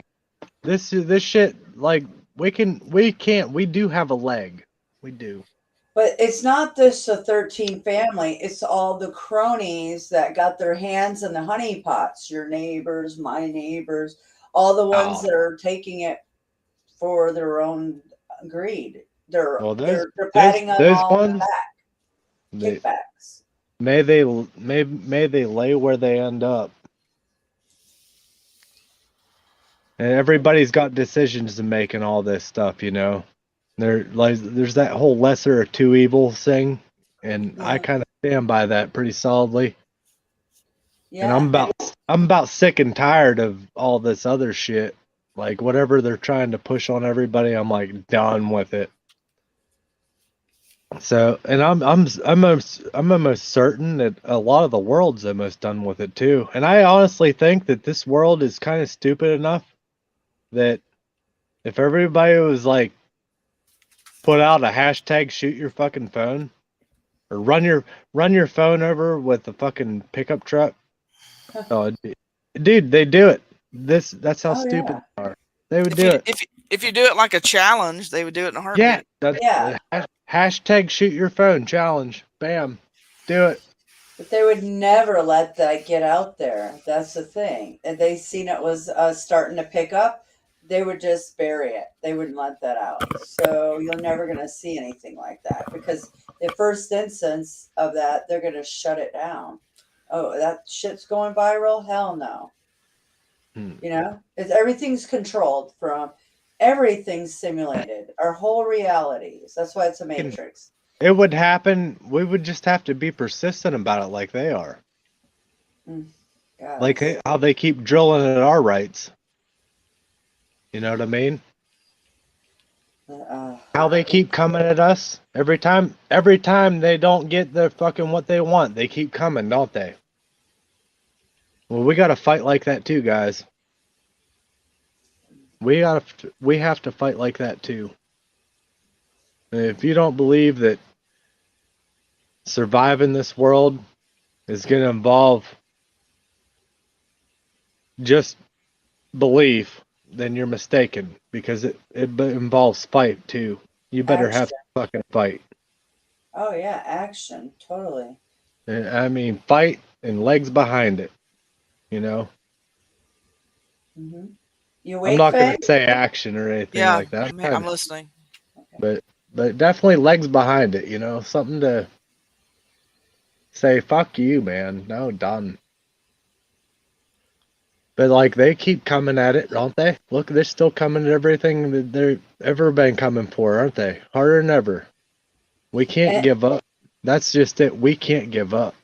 this shit, like we do have a leg. We do. But it's not just a 13 family. It's all the cronies that got their hands in the honey pots. Your neighbors, my neighbors, all the ones that are taking it for their own greed. They're patting us those all on the ones, back. they- Kickbacks. may they lay where they end up. And everybody's got decisions to make and all this stuff, you know. There's that whole lesser of two evils thing, and I kind of stand by that pretty solidly. Yeah. And I'm about sick and tired of all this other shit. Like whatever they're trying to push on everybody, I'm like done with it. So, and I'm almost certain that a lot of the world's almost done with it too. And I honestly think that this world is kind of stupid enough that if everybody was like put out a hashtag shoot your fucking phone or run your phone over with a fucking pickup truck. Oh, dude, they do it. That's how Oh stupid yeah. they are. They would If do you it. if you do it like a challenge, they would do it in a heartbeat. Yeah, that's Yeah. hashtag shoot your phone challenge. Bam, do it. But they would never let that get out there. That's the thing. If they seen it was starting to pick up, they would just bury it. They wouldn't let that out. So you're never going to see anything like that because the first instance of that, they're going to shut it down. Oh, that shit's going viral? Hell no. You know, everything's controlled from everything's simulated. Our whole realities. That's why it's a matrix. It would happen. We would just have to be persistent about it, like they are. God. Like how they keep drilling at our rights. You know what I mean? How they keep coming at us every time they don't get their fucking what they want, they keep coming, don't they? Well, we got to fight like that too, guys. We have to fight like that too. And if you don't believe that surviving this world is going to involve just belief, then you're mistaken because it involves fight too. You better have to fucking fight. Oh yeah, action, totally. I mean, fight and legs behind it. You know. Mm-hmm. You I'm wait, not going Faye? to say action or anything Yeah, like that. I'm listening. But definitely legs behind it. You know, something to say. Fuck you, man. No, done. But like they keep coming at it, don't they? Look, they're still coming at everything that they've ever been coming for, aren't they? Harder than ever. We can't give up. That's just it. We can't give up.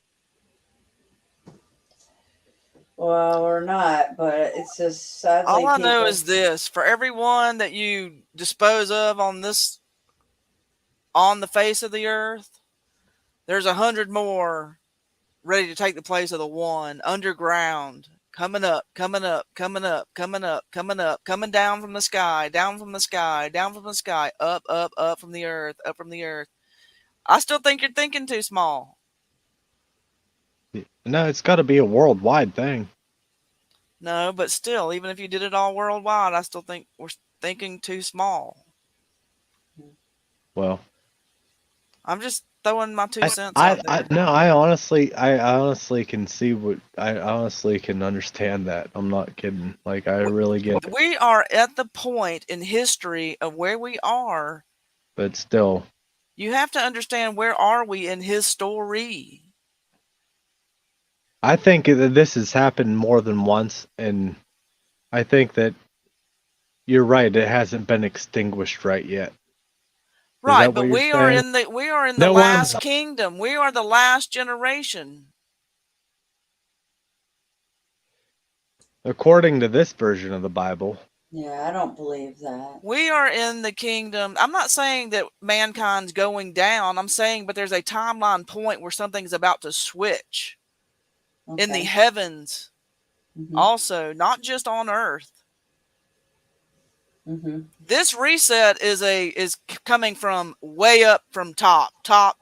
Well, we're not, but it's just sadly. All I know people- is this: for everyone that you dispose of on the face of the earth, there's 100 more ready to take the place of the one underground, coming up, coming up, coming up, coming up, coming up, coming down from the sky, down from the sky, down from the sky, up, up, up from the earth, up from the earth. I still think you're thinking too small. No, it's got to be a worldwide thing. No, but still, even if you did it all worldwide, I still think we're thinking too small. Well, I'm just throwing my 2 cents out there. I honestly can see I honestly can understand that. I'm not kidding. Like I really get it. We are at the point in history of where we are. But still, You have to understand, where are we in his story? I think that this has happened more than once, and I think that you're right. It hasn't been extinguished right yet. Right, what but you're we are saying? in the No last one's- kingdom. We are the last generation. According to this version of the Bible. Yeah, I don't believe that. We are in the kingdom. I'm not saying that mankind's going down. I'm saying, but there's a timeline point where something's about to switch in the Okay. heavens, Mhm. also, not just on earth. Mm-hmm. This reset is coming from way up from top.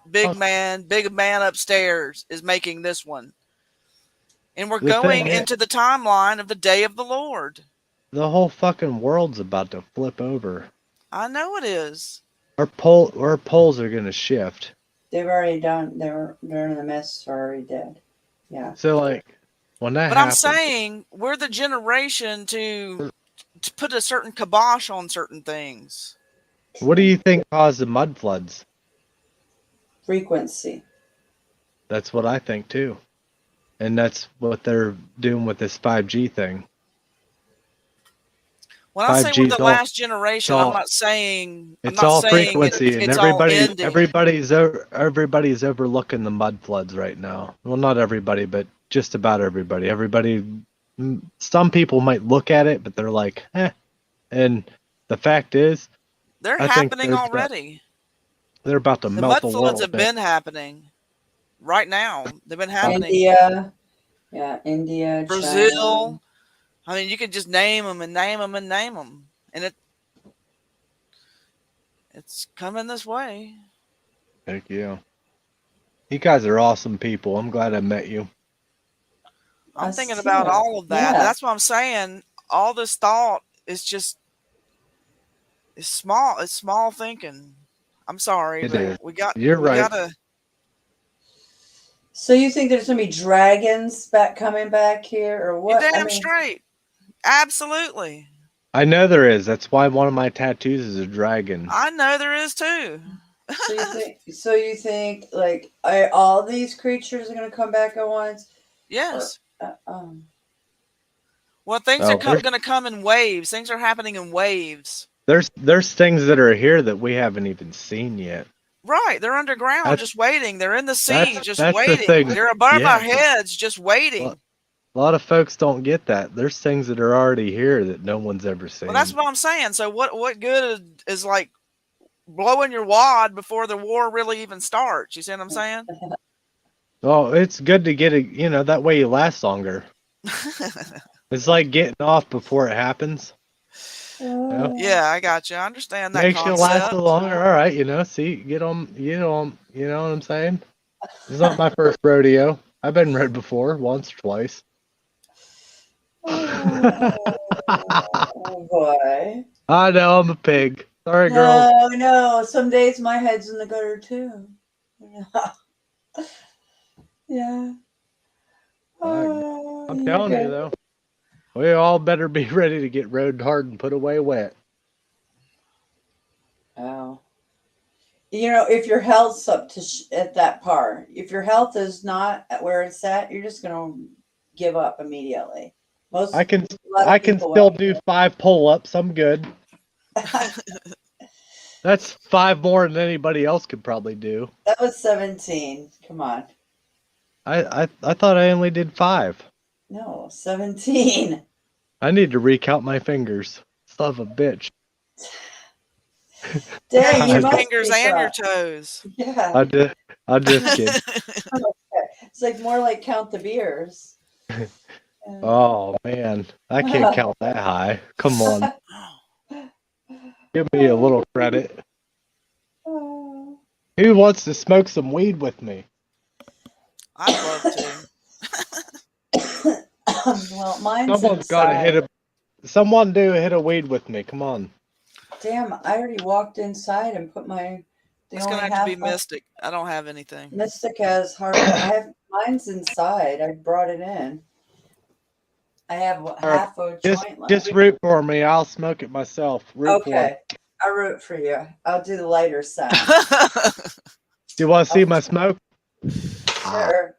Big man upstairs is making this one. And we're The thing going is- into the timeline of the day of the Lord. The whole fucking world's about to flip over. I know it is. Our poles are gonna shift. They've already done. They're in the midst. Are already dead. Yeah. So like when that But I'm happens, saying we're the generation to put a certain kibosh on certain things. what do you think caused the mud floods? Frequency. That's what I think too. And that's what they're doing with this 5G thing. When I say we're 5G's the all- last generation, it's all- I'm not saying It's all frequency, and it's all ending. everybody's overlooking the mud floods right now. Well, not everybody, but just about everybody. Some people might look at it, but they're like, eh. And the fact is, They're I think happening there's already. They're about to The melt mud the floods world. have been happening right now. They've been happening. India, yeah, India, Brazil. I mean, you could just name them and name them and name them, and it's coming this way. Heck yeah. You guys are awesome people. I'm glad I met you. I'm I thinking see about that. all of that. Yeah. That's what I'm saying. All this thought is just it's small. It's small thinking. I'm sorry, It but is. we got. You're we right. Gotta, So you think there's gonna be dragons coming back here, or you're what? damn straight. Absolutely. I know there is. That's why one of my tattoos is a dragon. I know there is too. So you think like all these creatures are gonna come back at once? Yes. Or, Well, things Oh, are there's- going to come in waves. Things are happening in waves. There's things that are here that we haven't even seen yet. Right. They're underground, That's- just waiting. They're in the sea, that's- just that's the waiting. thing. They're above Yeah. our heads, just waiting. A lot of folks don't get that. There's things that are already here that no one's ever seen. Well, that's what I'm saying. So what good is like blowing your wad before the war really even starts? You see what I'm saying? Well, it's good to get it, that way you last longer. It's like getting off before it happens. Yeah, I got you. I understand that Makes you concept. last a longer. All right, see, get on, you know what I'm saying? It's not my first rodeo. I've been rode before, once or twice. oh boy. I know, I'm a pig. Sorry, girl. No. Some days my head's in the gutter too. Yeah. I'm telling you, though. We all better be ready to get rode hard and put away wet. Oh. If your health's up to at that par, if your health is not at where it's at, you're just gonna give up immediately. I can a lot of people still will. do 5 pull-ups. I'm good. That's 5 more than anybody else could probably do. That was 17. Come on. I thought I only did 5. No, 17. I need to recount my fingers. Son of a bitch. Dang, you Your must fingers be and your tough. toes. Yeah. I just kid. It's like more like count the beers. Oh man, I can't count that high. Come on. Give me a little credit. Who wants to smoke some weed with me? I'd love to. Well, mine's Someone's got to inside. Someone do hit a weed with me. Come on. Damn, I already walked inside and put my. It's going to have to be Mystic. I don't have anything. Mystic has hard. I have mine's inside. I brought it in. I have half a joint left. Just root for me. I'll smoke it myself. Root for Okay, me. I'll root for you. I'll do the lighter sound. Do you want to see my smoke? Sure.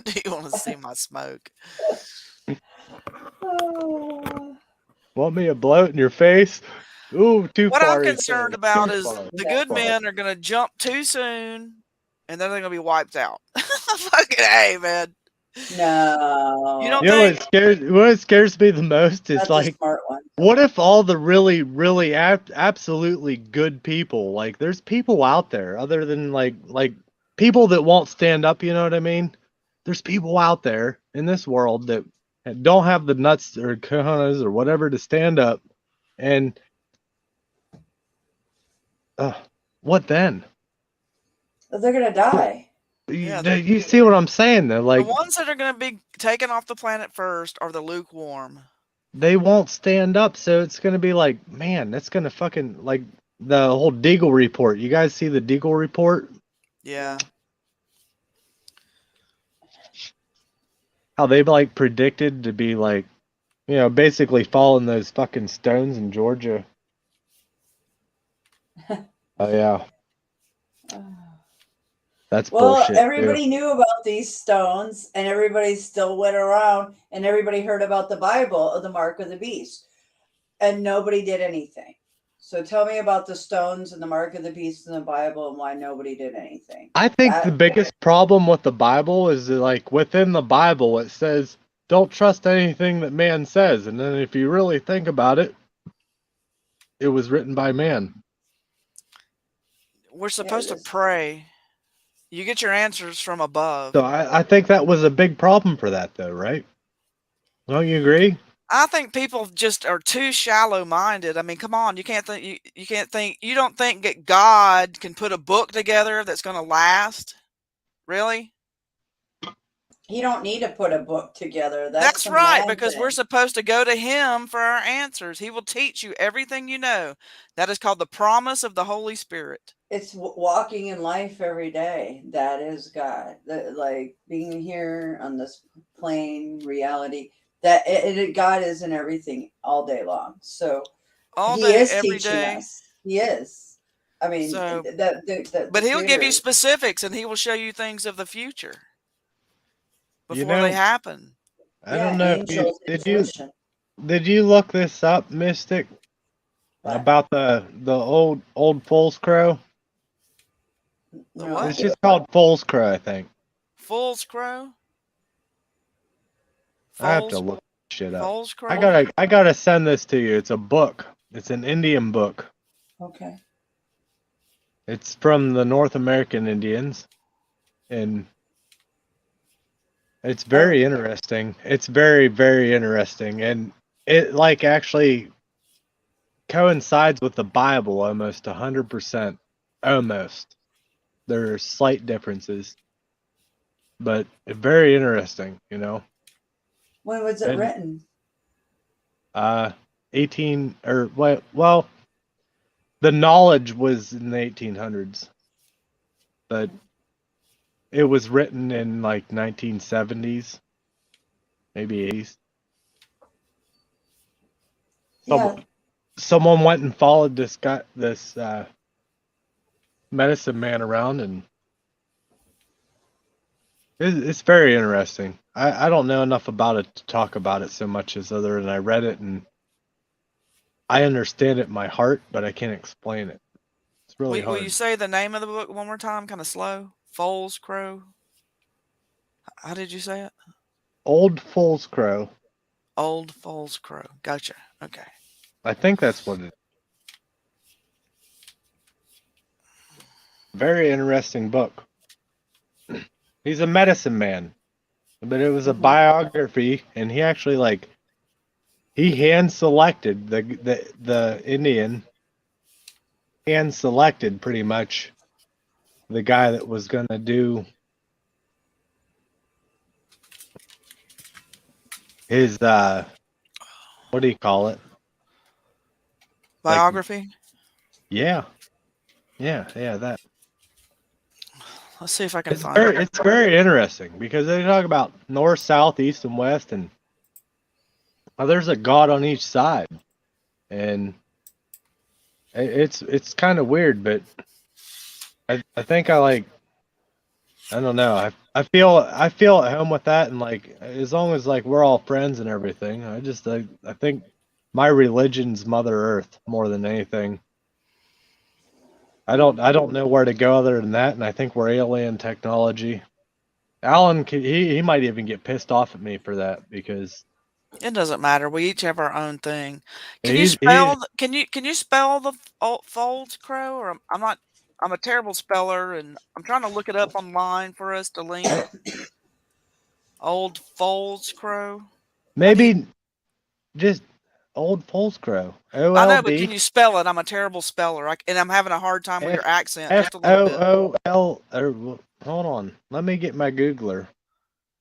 Do you want to see my smoke? Want me to blow it in your face? Ooh, too What far. I'm he concerned said. about Too is far. the Too good far. men are going to jump too soon, and then they're going to be wiped out. Fucking hey, man. No. You don't You know think? what scares me the most is That's like, a smart one. what if all the really, really absolutely good people, like there's people out there other than like people that won't stand up, you know what I mean? There's people out there in this world that don't have the nuts or cojones or whatever to stand up, and what then? They're gonna die. You see what I'm saying though? Like The ones that are going to be taken off the planet first are the lukewarm. they won't stand up, so it's gonna be like, man, that's gonna fucking like the whole Deagle report. You guys see the Deagle report? Yeah. How they like predicted to be like, basically following those fucking stones in Georgia. Oh yeah. That's Well, bullshit. everybody knew about these stones, and everybody still went around, and everybody heard about the Bible of the mark of the beast, and nobody did anything. So tell me about the stones and the mark of the beast in the Bible, and why nobody did anything. I think the biggest problem with the Bible is that, like, within the Bible it says don't trust anything that man says, and then if you really think about it, it was written by man. we're supposed to this- pray. You get your answers from above. So I think that was a big problem for that, though, right? Don't you agree? I think people just are too shallow-minded. I mean, come on, you can't think you don't think that God can put a book together that's going to last? Really? You don't need to put a book together. That's the right, man because we're thing. supposed to go to him for our answers. He will teach you everything you know. That is called the promise of the Holy Spirit. It's walking in life every day. That is God. Like being here on this plane reality. That God is in everything all day long. So All He day, is every teaching day. us. He is. I mean, So, the but he'll give you Creator- specifics, and he will show you things of the future You before they know, happen. I Yeah, don't know. angels, intuition. Did you look this up, Mystic? What? About the old Fool's Crow? The No. what? It's just called Fool's Crow, I think. Fool's Crow? I have to Fool's, look shit up. Fool's Crow? I gotta send this to you. It's a book. It's an Indian book. Okay. It's from the North American Indians, and it's very interesting. It's very, very interesting, and it like actually coincides with the Bible almost 100%. Almost. There are slight differences, but very interesting, you know. When was it And- written? 18 or well, the knowledge was in the 1800s, but it was written in like 1970s, maybe 80s. Yeah. Someone went and followed this medicine man around, and it's very interesting. I don't know enough about it to talk about it so much as other than I read it and I understand it in my heart, but I can't explain it. It's really Will hard. you say the name of the book one more time, kind of slow? Fool's Crow? How did you say it? Old Fool's Crow. Old Fool's Crow. Gotcha. Okay. I think that's what it is. Very interesting book. He's a medicine man, but it was a biography, and he actually he hand selected the Indian, hand selected pretty much the guy that was gonna do his what do you call it? Biography? Yeah, that. Let's see if I can find it. It's very interesting because they talk about north, south, east, and west, and there's a god on each side, and it's kind of weird, but I think I don't know. I feel at home with that, and as long as we're all friends and everything, I think my religion's Mother Earth more than anything. I don't know where to go other than that, and I think we're alien technology. Alan, he might even get pissed off at me for that because It doesn't matter. We each have our own thing. Can you he's- spell? Can you spell the Fool's Crow? Or I'm a terrible speller, and I'm trying to look it up online for us to link. Old Fool's Crow. maybe just Old Fool's Crow. OLD. I know, but can you spell it? I'm a terrible speller, and I'm having a hard time with your accent. Just a little bit. FOOL. Hold on. Let me get my Googler.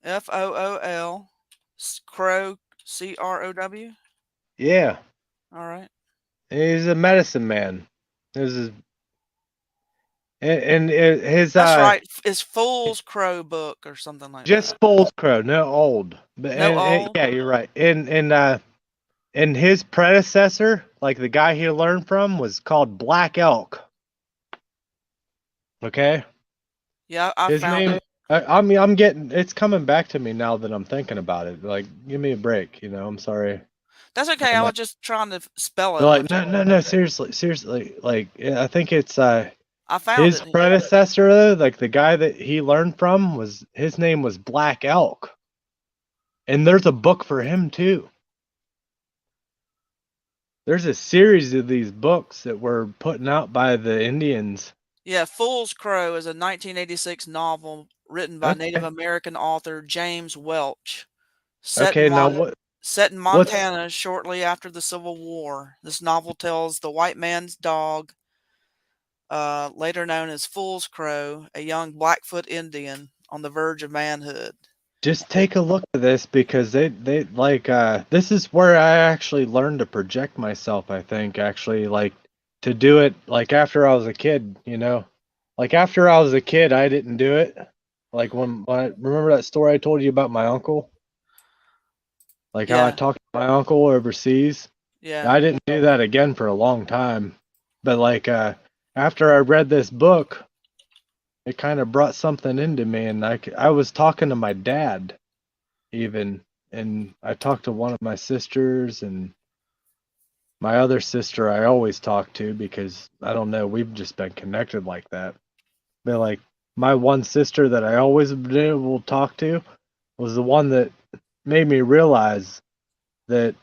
FOOL. Crow. CROW. Yeah, All right. he's a medicine man. This is and his That's right. It's Fool's Crow book or something like just that. Fool's Crow, no old. But No old? yeah, you're right. And his predecessor, like the guy he learned from, was called Black Elk. Okay. Yeah, I His found name. it. I'm getting. It's coming back to me now that I'm thinking about it. Give me a break. I'm sorry. That's okay. I was just trying to spell They're it. no. Seriously. I think it's I found his it. predecessor though, the guy that he learned from his name was Black Elk, and there's a book for him too. There's a series of these books that were putting out by the Indians Yeah, Fool's Crow is a 1986 novel written by Native Okay. American author James Welch, set in Okay, now set in what's Montana shortly after the Civil War. This novel tells the white man's dog, later known as Fool's Crow, a young Blackfoot Indian on the verge of manhood. just take a look at this because they like this is where I actually learned to project myself, I think, actually, like to do it like after I was a kid, you know. Like after I was a kid I didn't do it. Like when I remember that story I told you about my uncle? Like how I Yeah, talked to my uncle overseas? yeah, I didn't do that again for a long time. But like after I read this book, it kind of brought something into me, and I was talking to my dad even, and I talked to one of my sisters, and my other sister I always talk to because I don't know, we've just been connected like that. But like my one sister that I always been able to talk to was the one that made me realize that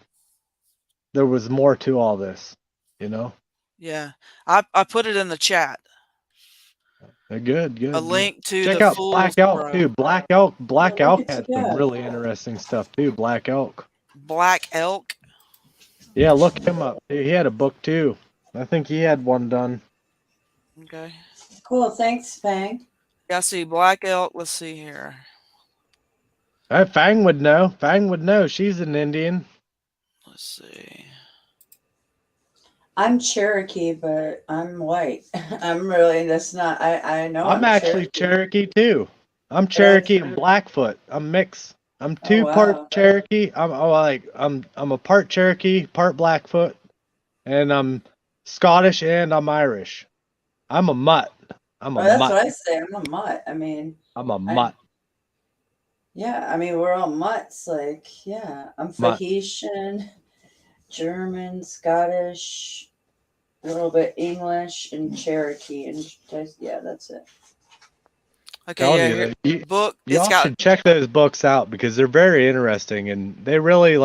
there was more to all this, you know? yeah. I put it in the chat. Good, A good, good. link to Check the out Fool's Black Elk Crow. too. Black Well, look Elk at had you some go. really interesting stuff too. Black Elk. Black Elk. Yeah, look him up. He had a book too. I think he had one done. Okay. Cool. Thanks, Fang. Yeah, I see Black Elk. Let's see here. Fang would know. Fang would know. She's an Indian. Let's see. I'm Cherokee, but I'm white. I'm really, that's not, I know I'm I'm actually Cherokee, Cherokee too. I'm but I, Cherokee and Blackfoot. I'm mixed. I'm oh, two part wow. Cherokee. I'm a part Cherokee, part Blackfoot, and I'm Scottish and I'm Irish. I'm a mutt. I'm a Well, that's mutt. what I say. I'm a mutt. I mean, I'm a I, mutt. yeah, I mean, we're all mutts. Like, yeah, I'm Mutt. Tahitian, German, Scottish, a little bit English, and Cherokee. And yeah, that's it. Okay, Telling yeah, you here that you, book. It's y'all got should check those books out because they're very interesting and they really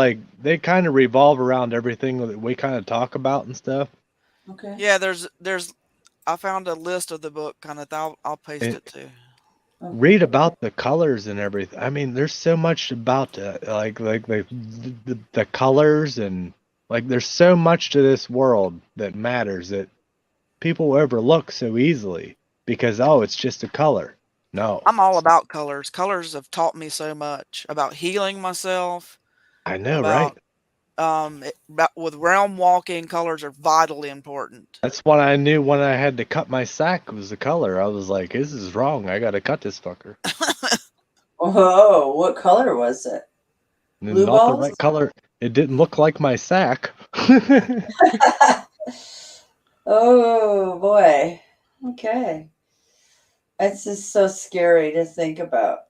they kind of revolve around everything that we kind of talk about and stuff. Okay. yeah. There's. I found a list of the book. Kind of. I'll paste And it too. Okay. read about the colors and everything. I mean, there's so much about like the colors and like there's so much to this world that matters that people overlook so easily because oh, it's just a color. No, I'm all about colors. Colors have taught me so much about healing myself. I know, right? About with realm walking, colors are vitally important. That's what I knew when I had to cut my sack was the color. I was like, this is wrong. I gotta cut this fucker. Whoa, what color was it? And Blue not the balls? right color. It didn't look like my sack. Oh boy. Okay. It's just so scary to think about.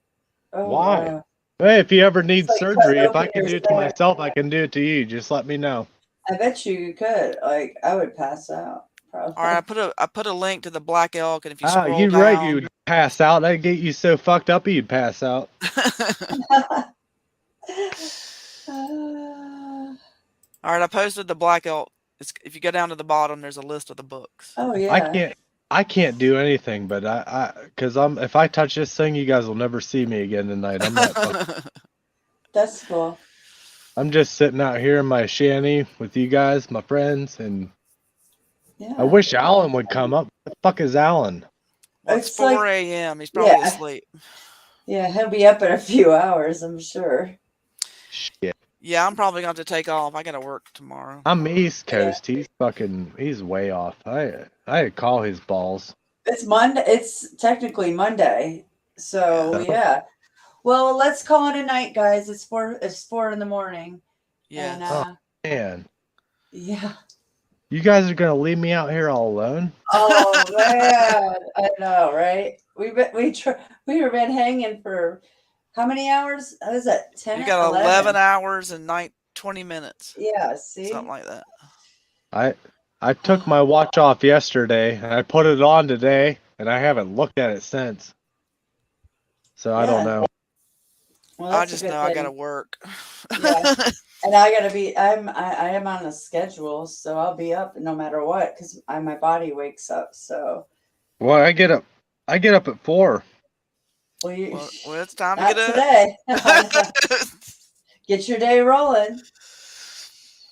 Oh Why? wow. Hey, if you ever need It's like surgery, cutting if I open can your do it to sack. myself, I can do it to you. Just let me know. I bet you could. Like, I would pass out, All right, probably. I put a link to the Black Elk, and if you Ah, scroll you're right. down, You'd pass out. I'd get you so fucked up you'd pass out. all right, I posted the Black Elk. It's, if you go down to the bottom, there's a list of the books. Oh I yeah. can't do anything, but cause if I touch this thing, you guys will never see me again tonight. I'm not fucking, That's cool. I'm just sitting out here in my shanty with you guys, my friends, and Yeah. I wish Alan would come up. What the fuck is Alan? Well, it's It's like, 4 a.m. He's probably yeah. asleep. Yeah, he'll be up in a few hours, I'm sure. Shit. Yeah, I'm probably going to take off. I got to work tomorrow. I'm East Yeah. Coast. He's way off. I call his balls. It's Monday. It's technically Monday. So Yeah. yeah. Well, let's call it a night, guys. It's 4 in the morning. Yeah. And Oh man, yeah. you guys are gonna leave me out here all alone? Oh man, I know, right? We were been hanging for how many hours? What is that? 10, You got 11? 11 hours and 20 minutes. Yeah, see? Something like that. I took my watch off yesterday and I put it on today and I haven't looked at it since. So I don't Yeah. know. Well, I that's a just good know I got to thing. work. Yeah. And I gotta be. I am on a schedule, so I'll be up no matter what because my body wakes up. So Well, I get up at 4. Well, you, Well, it's time to not get today. up. Get your day rolling.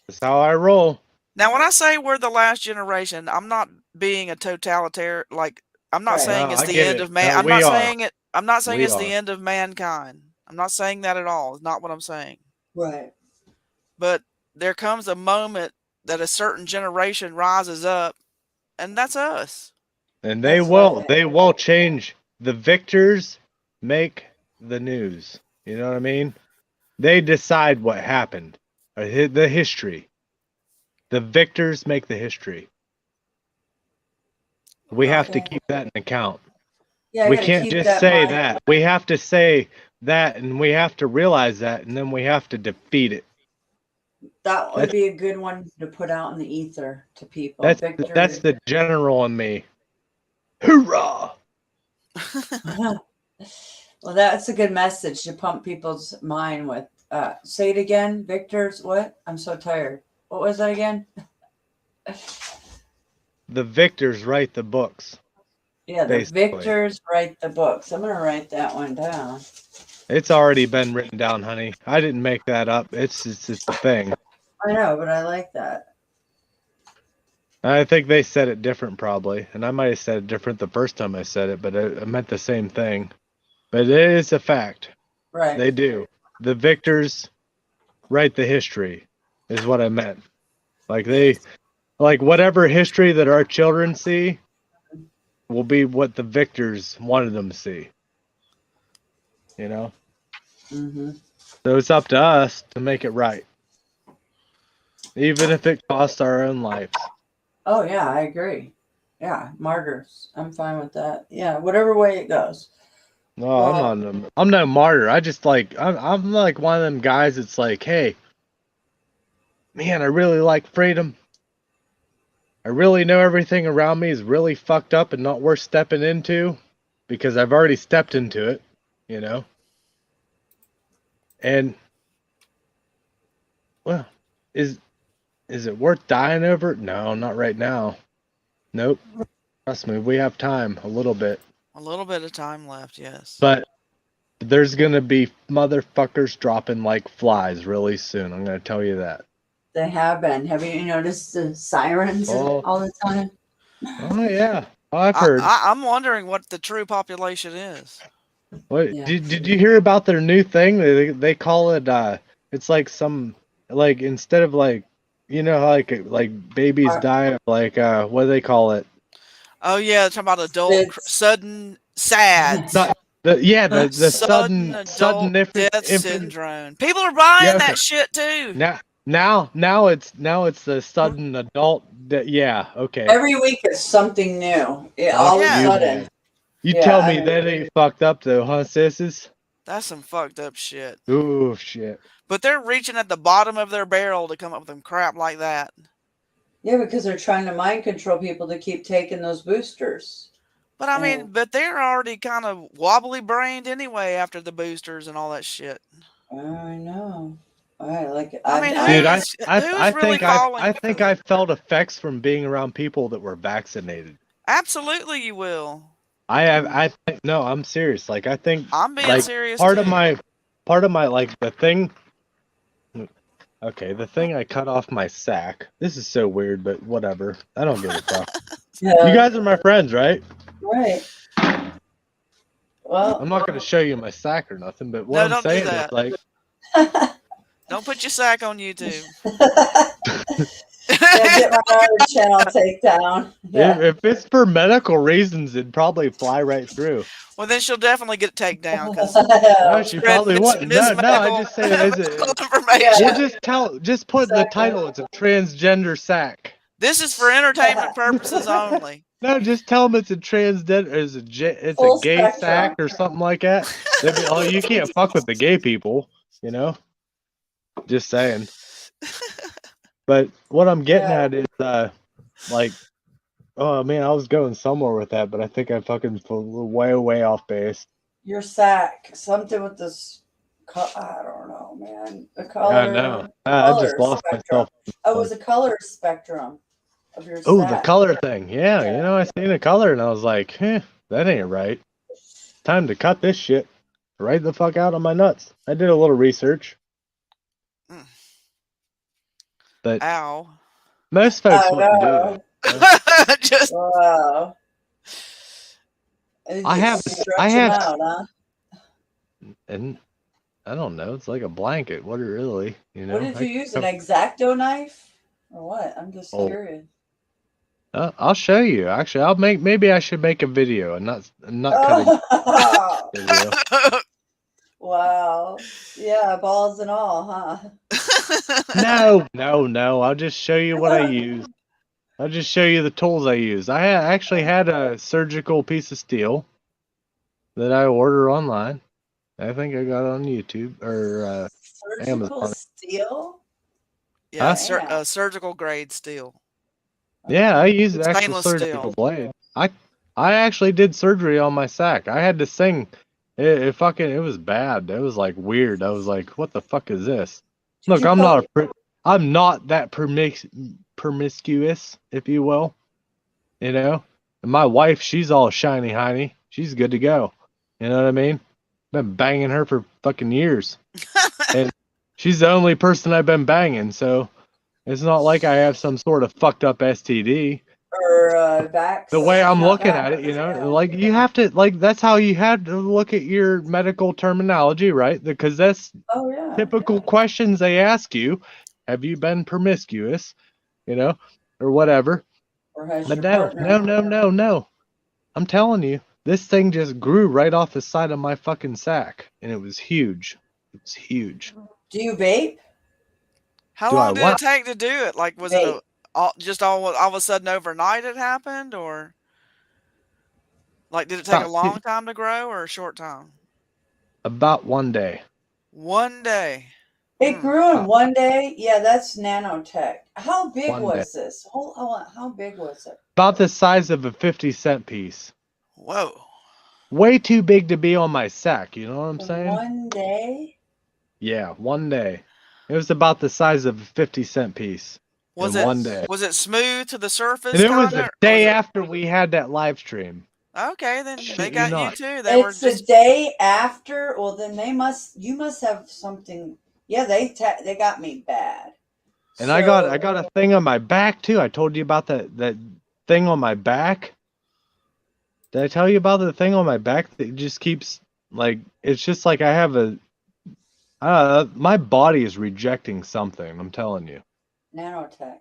That's how I roll. Now, when I say we're the last generation, I'm not being a totalitarian. Like, I'm not Right. saying No, it's I the get end it. of man. No, I'm we not are. saying it. I'm not saying We it's the are. end of mankind. I'm not saying that at all. It's not what I'm saying. Right. But there comes a moment that a certain generation rises up, and that's us. And they That's what I will. think. They will change. The victors make the news. You know what I mean? They decide what happened. The history. The victors make the history. We have to Okay. keep that in account. Yeah, I We gotta can't keep just that say mind. that. We have to say that, and we have to realize that, and then we have to defeat it. That would That's be a good one to put out in the ether to people. that's Victory. the general in me. Hoorah! Well, that's a good message to pump people's mind with. Say it again, Victor's what? I'm so tired. What was that again? The victors write the books. Yeah, the Basically, victors write the books. I'm gonna write that one down. it's already been written down, honey. I didn't make that up. It's a thing. I know, but I like that. I think they said it different, probably, and I might have said it different the first time I said it, but I meant the same thing. But it is a fact. Right. They do. The victors write the history, is what I meant. Like whatever history that our children see will be what the victors wanted them to see. You know? Mm-hmm. So it's up to us to make it right. Even if it costs our own lives. Oh yeah, I agree. Yeah, martyrs. I'm fine with that. Yeah, whatever way it goes. No, Well, I'm no martyr. I just I'm like one of them guys that's like, hey, man, I really like freedom. I really know everything around me is really fucked up and not worth stepping into because I've already stepped into it, you know? And well, is it worth dying over? No, not right now. Nope. Trust me, we have time, a little bit. A little bit of time left, yes. But there's gonna be motherfuckers dropping like flies really soon. I'm gonna tell you that. they have been. Have you noticed the sirens Oh, all the time? oh yeah. Oh, I've heard. I'm wondering what the true population is. What Yeah. did you hear about their new thing? They call it it's like some like instead of like you know how like babies die of like what do they call it? Oh yeah, talking about adult It's sudden sad. The Sudden sudden adult death infant. syndrome. People are buying Yeah, okay. that shit too. Now it's the sudden adult. Yeah, okay. every week is something new. Yeah, all of a Yeah. sudden. You Yeah, tell I me mean- that ain't fucked up though, huh, sisses? That's some fucked up shit. Ooh, shit. But they're reaching at the bottom of their barrel to come up with some crap like that. Yeah, because they're trying to mind control people to keep taking those boosters. But I mean, but they're already kind of wobbly brained anyway after the boosters and all that shit. I know. I like it. I mean, Dude, who's really falling? I think I felt effects from being around people that were vaccinated. Absolutely, you will. No, I'm serious. Like I think I'm being like serious part too. of my like the thing. Okay, the thing I cut off my sack. This is so weird, but whatever. I don't give a fuck. Yeah. You guys are my friends, right? Right. Well, I'm not gonna show you my sack or nothing, but what No, I'm don't do saying that. is like Don't put your sack on YouTube. yeah, get my other channel takedown. Yeah. if it's for medical reasons, it'd probably fly right through. Well, then she'll definitely get taken down because No, she probably wouldn't. No, I just say it as information. We'll just put in the title. It's a transgender sack. This is for entertainment purposes only. No, just tell them it's a transgender. It's Full a gay spectrum. sack or something like that. They'd be, oh, you can't fuck with the gay people, you know. Just saying. But what I'm getting at is like, oh man, I was going somewhere with that, but I think I fucking flew way off base. Your sack. Something with this. I don't know, man. The color. I know. I just color lost spectrum. myself. Oh, it was a color spectrum. of your Oh, the sack. color thing. Yeah, you know, I seen the color and I was like, that ain't right. Time to cut this shit right the fuck out of my nuts. I did a little research. But Ow. most folks wouldn't do no. that. Just Wow. I have, Stretch I them have, out, huh? and I don't know. It's like a blanket. What it really, you know? What did you use? An X-Acto knife or what? I'm just Oh. curious. I'll show you. Actually, maybe I should make a video and not cut a video. Wow. Yeah, balls and all, huh? No. I'll just show you what I use. I'll just show you the tools I use. I actually had a surgical piece of steel that I order online. I think I got it on YouTube or Surgical Amazon. steel? Yeah, Huh? surgical grade steel. Yeah, I use It's actual stainless surgical steel. blade. I actually did surgery on my sack. I had to sing. It was bad. It was like weird. I was like, what the fuck is this? Look, I'm not that promiscuous, if you will. You know? And my wife, she's all shiny hiney. She's good to go. You know what I mean? Been banging her for fucking years. And she's the only person I've been banging, so it's not like I have some sort of fucked up STD. Or vax. The way I'm not looking vax, at it, you know, yeah. like you have to, like that's how you had to look at your medical terminology, right? Because that's Oh yeah. typical questions they ask you. Have you been promiscuous, you know, or whatever? Or has But your partner? no. I'm telling you, this thing just grew right off the side of my fucking sack, and it was huge. It's huge. Do you vape? How Do long I did what? it take to do it? Like, was Vape. it all of a sudden overnight it happened, or like did it take a long time to grow or a short time? About one day. One day. It grew in one day. Yeah, that's nanotech. How big One day. was this? Hold on. How big was it? About the size of a 50-cent piece. Whoa. Way too big to be on my sack, you know what I'm saying? One day? Yeah, one day. It was about the size of a 50-cent piece. Was in it one day. was it smooth to the surface? And it was kinda, the day after we had that live stream. Okay, then Shit they you got you not. too. They were It's just the day after. Well, then you must have something. Yeah, they got me bad. And I got a thing on my back too. I told you about that thing on my back. Did I tell you about the thing on my back that just keeps like it's just like I have my body is rejecting something, I'm telling you. Nanotech.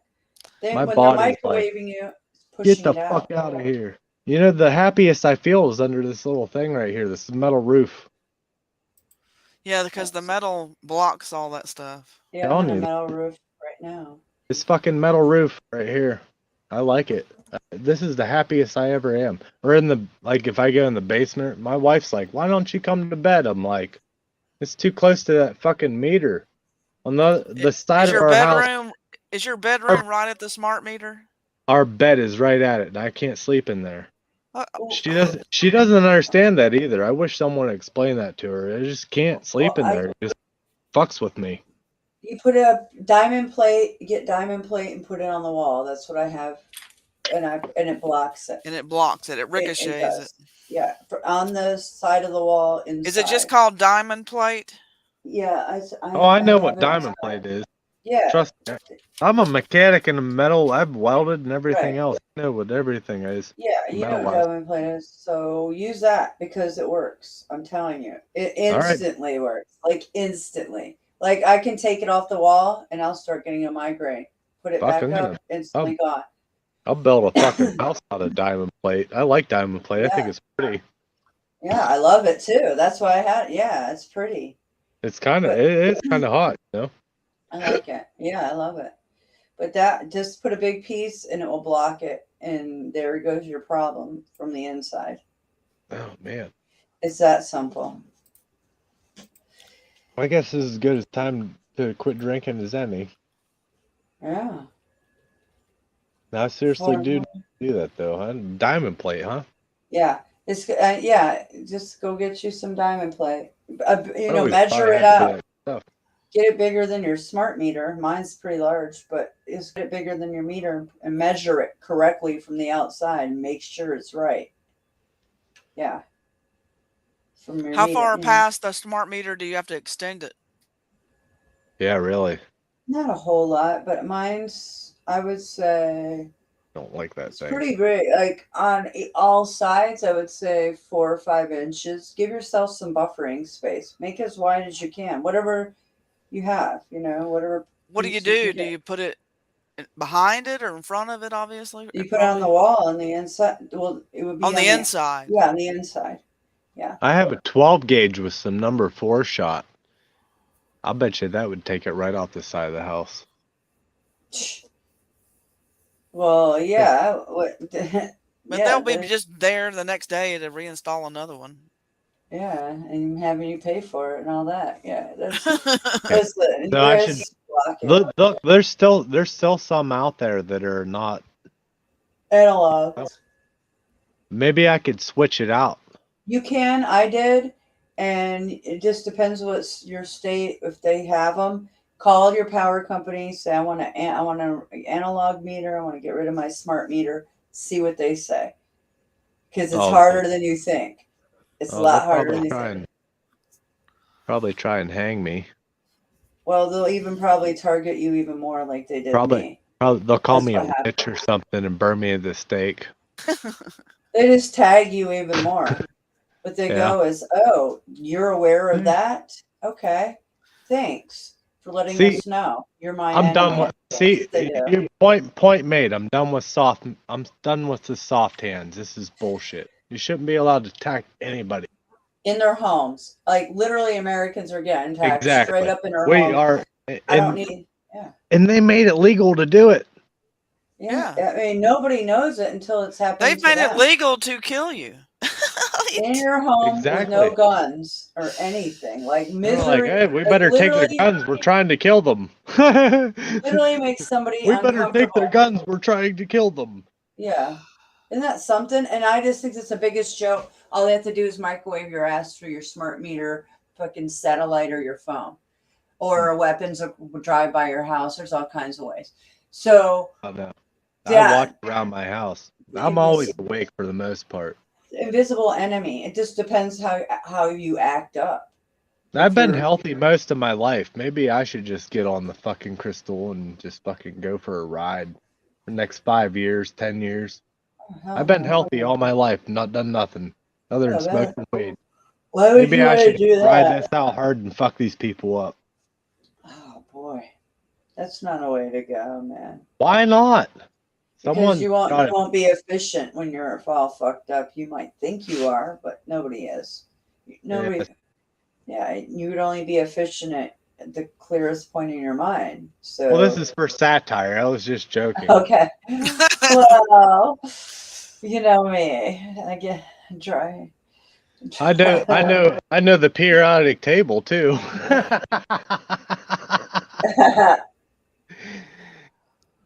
Then My when they're body's like, microwaving you, it's pushing get the it out. fuck out of here. You know, the happiest I feel is under this little thing right here, this metal roof. Yeah, because the metal blocks all that stuff. Yeah, I'm Telling on a you. metal roof right now. This fucking metal roof right here. I like it. This is the happiest I ever am. Or in the, like, if I go in the basement, my wife's like, why don't you come to bed? I'm like, it's too close to that fucking meter. On the side of our house, Is your bedroom right at the smart meter? our bed is right at it, and I can't sleep in there. Uh, She doesn't understand that either. I wish someone would explain that to her. I just can't sleep in there. It just fucks with me. You put a diamond plate, get diamond plate and put it on the wall. That's what I have. And it blocks it. And it blocks it. It ricochets it. does. Yeah, on the side of the wall inside. Is it just called diamond plate? Yeah, I know what diamond plate is. Yeah. Trust me. I'm a mechanic in the metal. I've welded and everything Right. else. I know what everything is. Yeah, you know what metal-wise. diamond plate is. So use that because it works. I'm telling you. It All right. instantly works. Like instantly. Like I can take it off the wall and I'll start getting a migraine. Put it Fuck, back I'm up, gonna- instantly gone. I'll build a fucking house out of diamond plate. I like diamond plate. I think Yeah. it's pretty. Yeah, I love it too. That's why I had. Yeah, it's pretty. It's kind of it's kind of hot, you know. I like it. Yeah, I love it. But that just put a big piece and it will block it, and there goes your problem from the inside. Oh man. It's that simple. I guess this is as good as time to quit drinking as any. Yeah. Now, I seriously Or- do that though, huh? Diamond plate, huh? Yeah. It's yeah. Just go get you some diamond plate. You I know, always measure thought I it had to do out. that stuff. Get it bigger than your smart meter. Mine's pretty large, but just get it bigger than your meter and measure it correctly from the outside and make sure it's right. Yeah. From your How meter, far you know. past the smart meter do you have to extend it? Yeah, really. Not a whole lot, but mine's, I would say, Don't like that thing. pretty big. Like on all sides, I would say 4 or 5 inches. Give yourself some buffering space. Make it as wide as you can. Whatever you have, you know, whatever. What do you piece you do? can Do get. you put it behind it or in front of it? Obviously, You put it on the wall on the inside. Well, it would be on the inside. Yeah, on the inside. Yeah. I have a 12 gauge with some number 4 shot. I'll bet you that would take it right off the side of the house. Well, yeah. But they'll be just there the next day to reinstall another one. Yeah, and having you pay for it and all that. Yeah, that's So I should look. There's still some out there that are not analog. Maybe I could switch it out. You can. I did, and it just depends what's your state. If they have them, call your power company. Say I want an analog meter. I want to get rid of my smart meter. See what they say, because it's harder than you think. It's a lot harder than you think. Probably try and hang me. Well, they'll even probably target you even more, like they did me. Probably they'll call That's me what a happened. bitch or something and burn me at the stake. They just tag you even more. What they Yeah. go is, oh, you're aware of that? Okay. Thanks for letting See, us know. You're mine. I'm done anyway. with. See, They do. your point made. I'm done with I'm done with the soft hands. This is bullshit. You shouldn't be allowed to attack anybody. In their homes. Like literally Americans are getting tagged Exactly. straight up in their We homes. are, I don't need, yeah. and they made it legal to do it. Yeah. I mean, nobody knows it until it's happening. They've made it legal to kill you. In your home with no Exactly. guns or anything. Like They're misery. like, hey, we like, better take their literally- guns. We're trying to kill them. Literally makes somebody We better take their uncomfortable. guns. We're trying to kill them. Yeah. Isn't that something? And I just think it's the biggest joke. All they have to do is microwave your ass through your smart meter, fucking satellite, or your phone. Or weapons will drive by your house. There's all kinds of ways. So, I know. Yeah. I walk around my house. I'm always awake for the most part. invisible enemy. It just depends how you act up. I've been you're- healthy most of my life. Maybe I should just get on the fucking crystal and just fucking go for a ride for the next 5 years, 10 years. hell I've been no. healthy all my life, not done nothing other than Oh, that- smoking weed. Why would Maybe you I wanna should do ride that? this out hard and fuck these people up. Oh boy, that's not a way to go, man. Why not? Someone Because you won't got it. be efficient when you're all fucked up. You might think you are, but nobody is. Nobody. Yeah, you would only be efficient at the clearest point in your mind. So. Well, this is for satire. I was just joking. Okay. Well, you know me. I get dry. I know the periodic table too.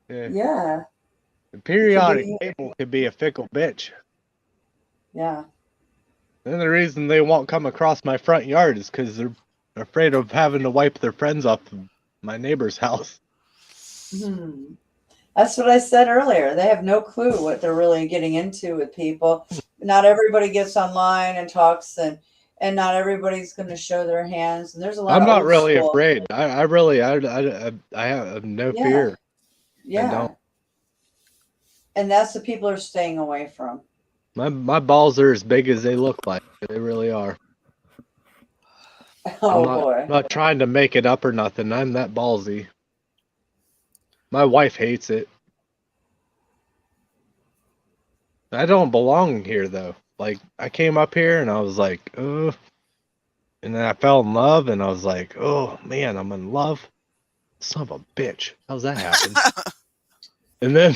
Yeah. The periodic table could be a fickle bitch. Yeah. And the reason they won't come across my front yard is because they're afraid of having to wipe their friends off of my neighbor's house. That's what I said earlier. They have no clue what they're really getting into with people. Not everybody gets online and talks, and not everybody's going to show their hands. And there's a lot. I'm of not old really school. afraid. I have no Yeah. fear. I Yeah. don't. And that's the people are staying away from. My balls are as big as they look like. They really are. Oh I'm boy. not trying to make it up or nothing. I'm that ballsy. My wife hates it. I don't belong here though. Like I came up here and I was like, oh, and then I fell in love and I was like, oh man, I'm in love. Son of a bitch. How's that happen? And then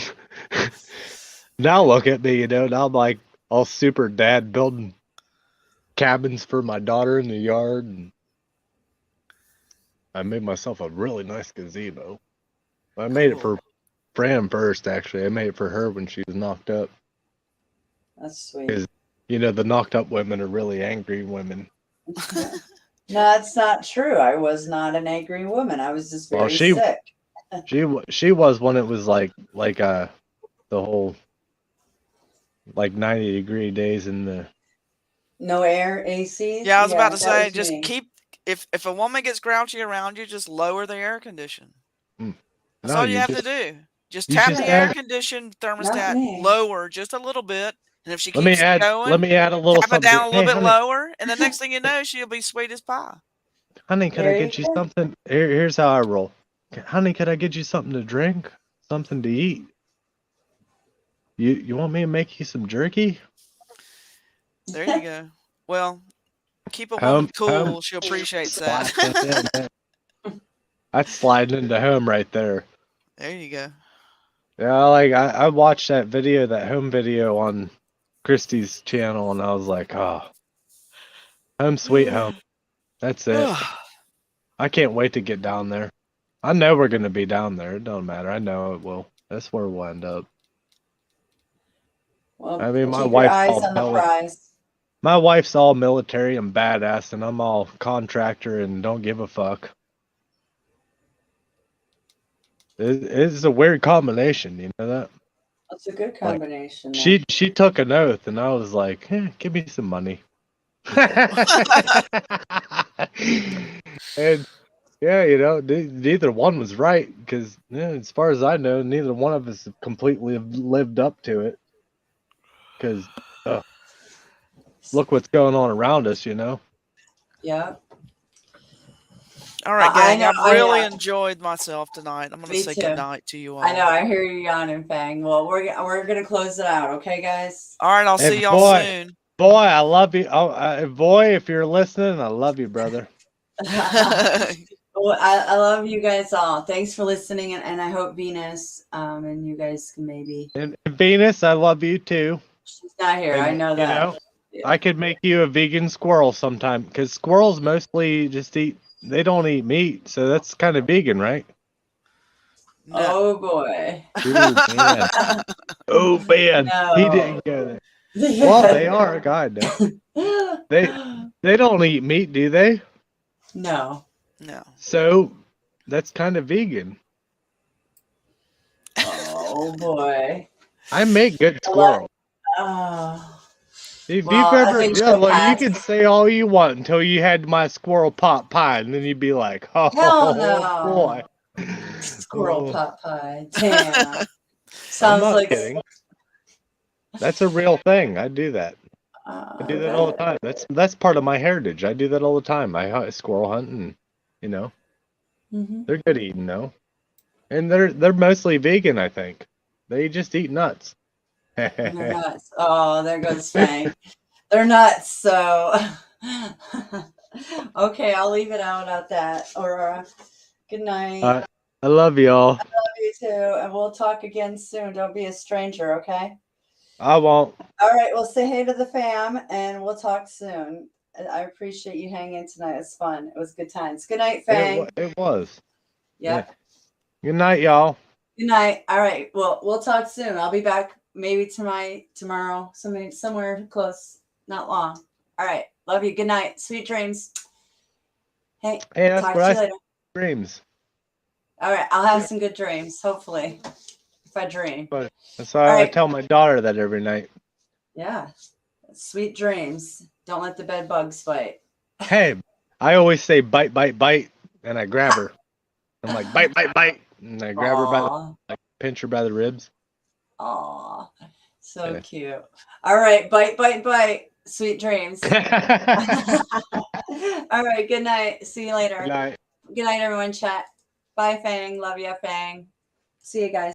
now look at me, now I'm like all super dad building cabins for my daughter in the yard, and I made myself a really nice gazebo. I made it for Fran first, actually. I made it for her when she was knocked up. That's sweet. Because, the knocked up women are really angry women. No, that's not true. I was not an angry woman. I was just Well, very sick. she was when it was like the whole like 90-degree days in the. No air, ACs. Yeah, I was about to that say, was just me. keep if a woman gets grouchy around you, just lower the air condition. That's No, all you you have just to do. Just you tap just the air add. condition Not thermostat me. lower just a little bit, and if she Let me keeps add going, a little tap it something. down a little Hey, bit honey, lower, and the next thing you know, she'll be sweet as pie. honey, could I There you get you go. something? Here's how I roll. Honey, could I get you something to drink? Something to eat? You want me to make you some jerky? There you go. Well, keep a woman cool. She appreciates that. Sliding in. That's sliding into home right there. There you go. Yeah, like I watched that video, that home video on Christy's channel, and I was like, oh, home sweet home. That's it. I can't wait to get down there. I know we're gonna be down there. It don't matter. I know it will. That's where we'll end up. Well, I mean, my keep your wife's eyes all on the prize. my wife's all military and badass, and I'm all contractor and don't give a fuck. It's a weird combination, you know that? That's a good combination. She took an oath, and I was like, give me some money. And yeah, you know, neither one was right because, as far as I know, neither one of us have completely lived up to it. Because look what's going on around us, you know. Yeah. All right, I gang. know, I've really I know. enjoyed myself tonight. I'm going to Me say too. good night to you all. I know. I hear you yawning, Fang. Well, we're gonna close it out, okay, guys? All right, I'll Hey, see y'all soon. Boy, I love you. Oh, boy, if you're listening, I love you, brother. Well, I love you guys all. Thanks for listening, and I hope Venus and you guys can maybe. And Venus, I love you too. She's not here. And, I know that. You know, I could make you a vegan squirrel sometime because squirrels mostly just eat. They don't eat meat, so that's kind of vegan, right? Oh boy. Ooh, man. Oh man, he No. didn't go there. Well, they are. God, no. They don't eat meat, do they? No. No. So that's kind of vegan. Oh boy. I make good squirrel. If Well, you've I ever, think yeah, she'll look, you pass. can say all you want until you had my squirrel pot pie, and then you'd be like, oh Hell no. boy. Squirrel Oh. pot pie. Damn. I'm Sounds not like kidding. That's a real thing. I do that. I do that all the time. That's part of my heritage. I do that all the time. I hunt squirrel hunt, and you know, Mhm. they're good eating though, and they're mostly vegan. I think they just eat nuts. They're nuts. Oh, there goes Fang. They're nuts. So, okay, I'll leave it out at that. Aurora, good night. I love y'all. Love you too, and we'll talk again soon. Don't be a stranger, okay? I won't. All right, well, say hey to the fam, and we'll talk soon. And I appreciate you hanging tonight. It's fun. It was good times. Good night, Fang. It was. Yep. Good night, y'all. Good night. All right. Well, we'll talk soon. I'll be back maybe tomorrow, somewhere close, not long. All right. Love you. Good night. Sweet dreams. Hey, Hey, that's talk where to I you later. dreams. All right. I'll have some good dreams, hopefully, if I dream. But that's why All I right. tell my daughter that every night. Yeah. Sweet dreams. Don't let the bed bugs bite. Hey, I always say bite, bite, bite, and I grab her. I'm like bite, bite, bite, and I grab her by Aw. pinch her by the ribs. Aw. So Yeah. cute. All right. Bite, bite, bite. Sweet dreams. All right. Good night. See you later. Good night. Good night, everyone. Chat. Bye, Fang. Love ya, Fang. See you guys.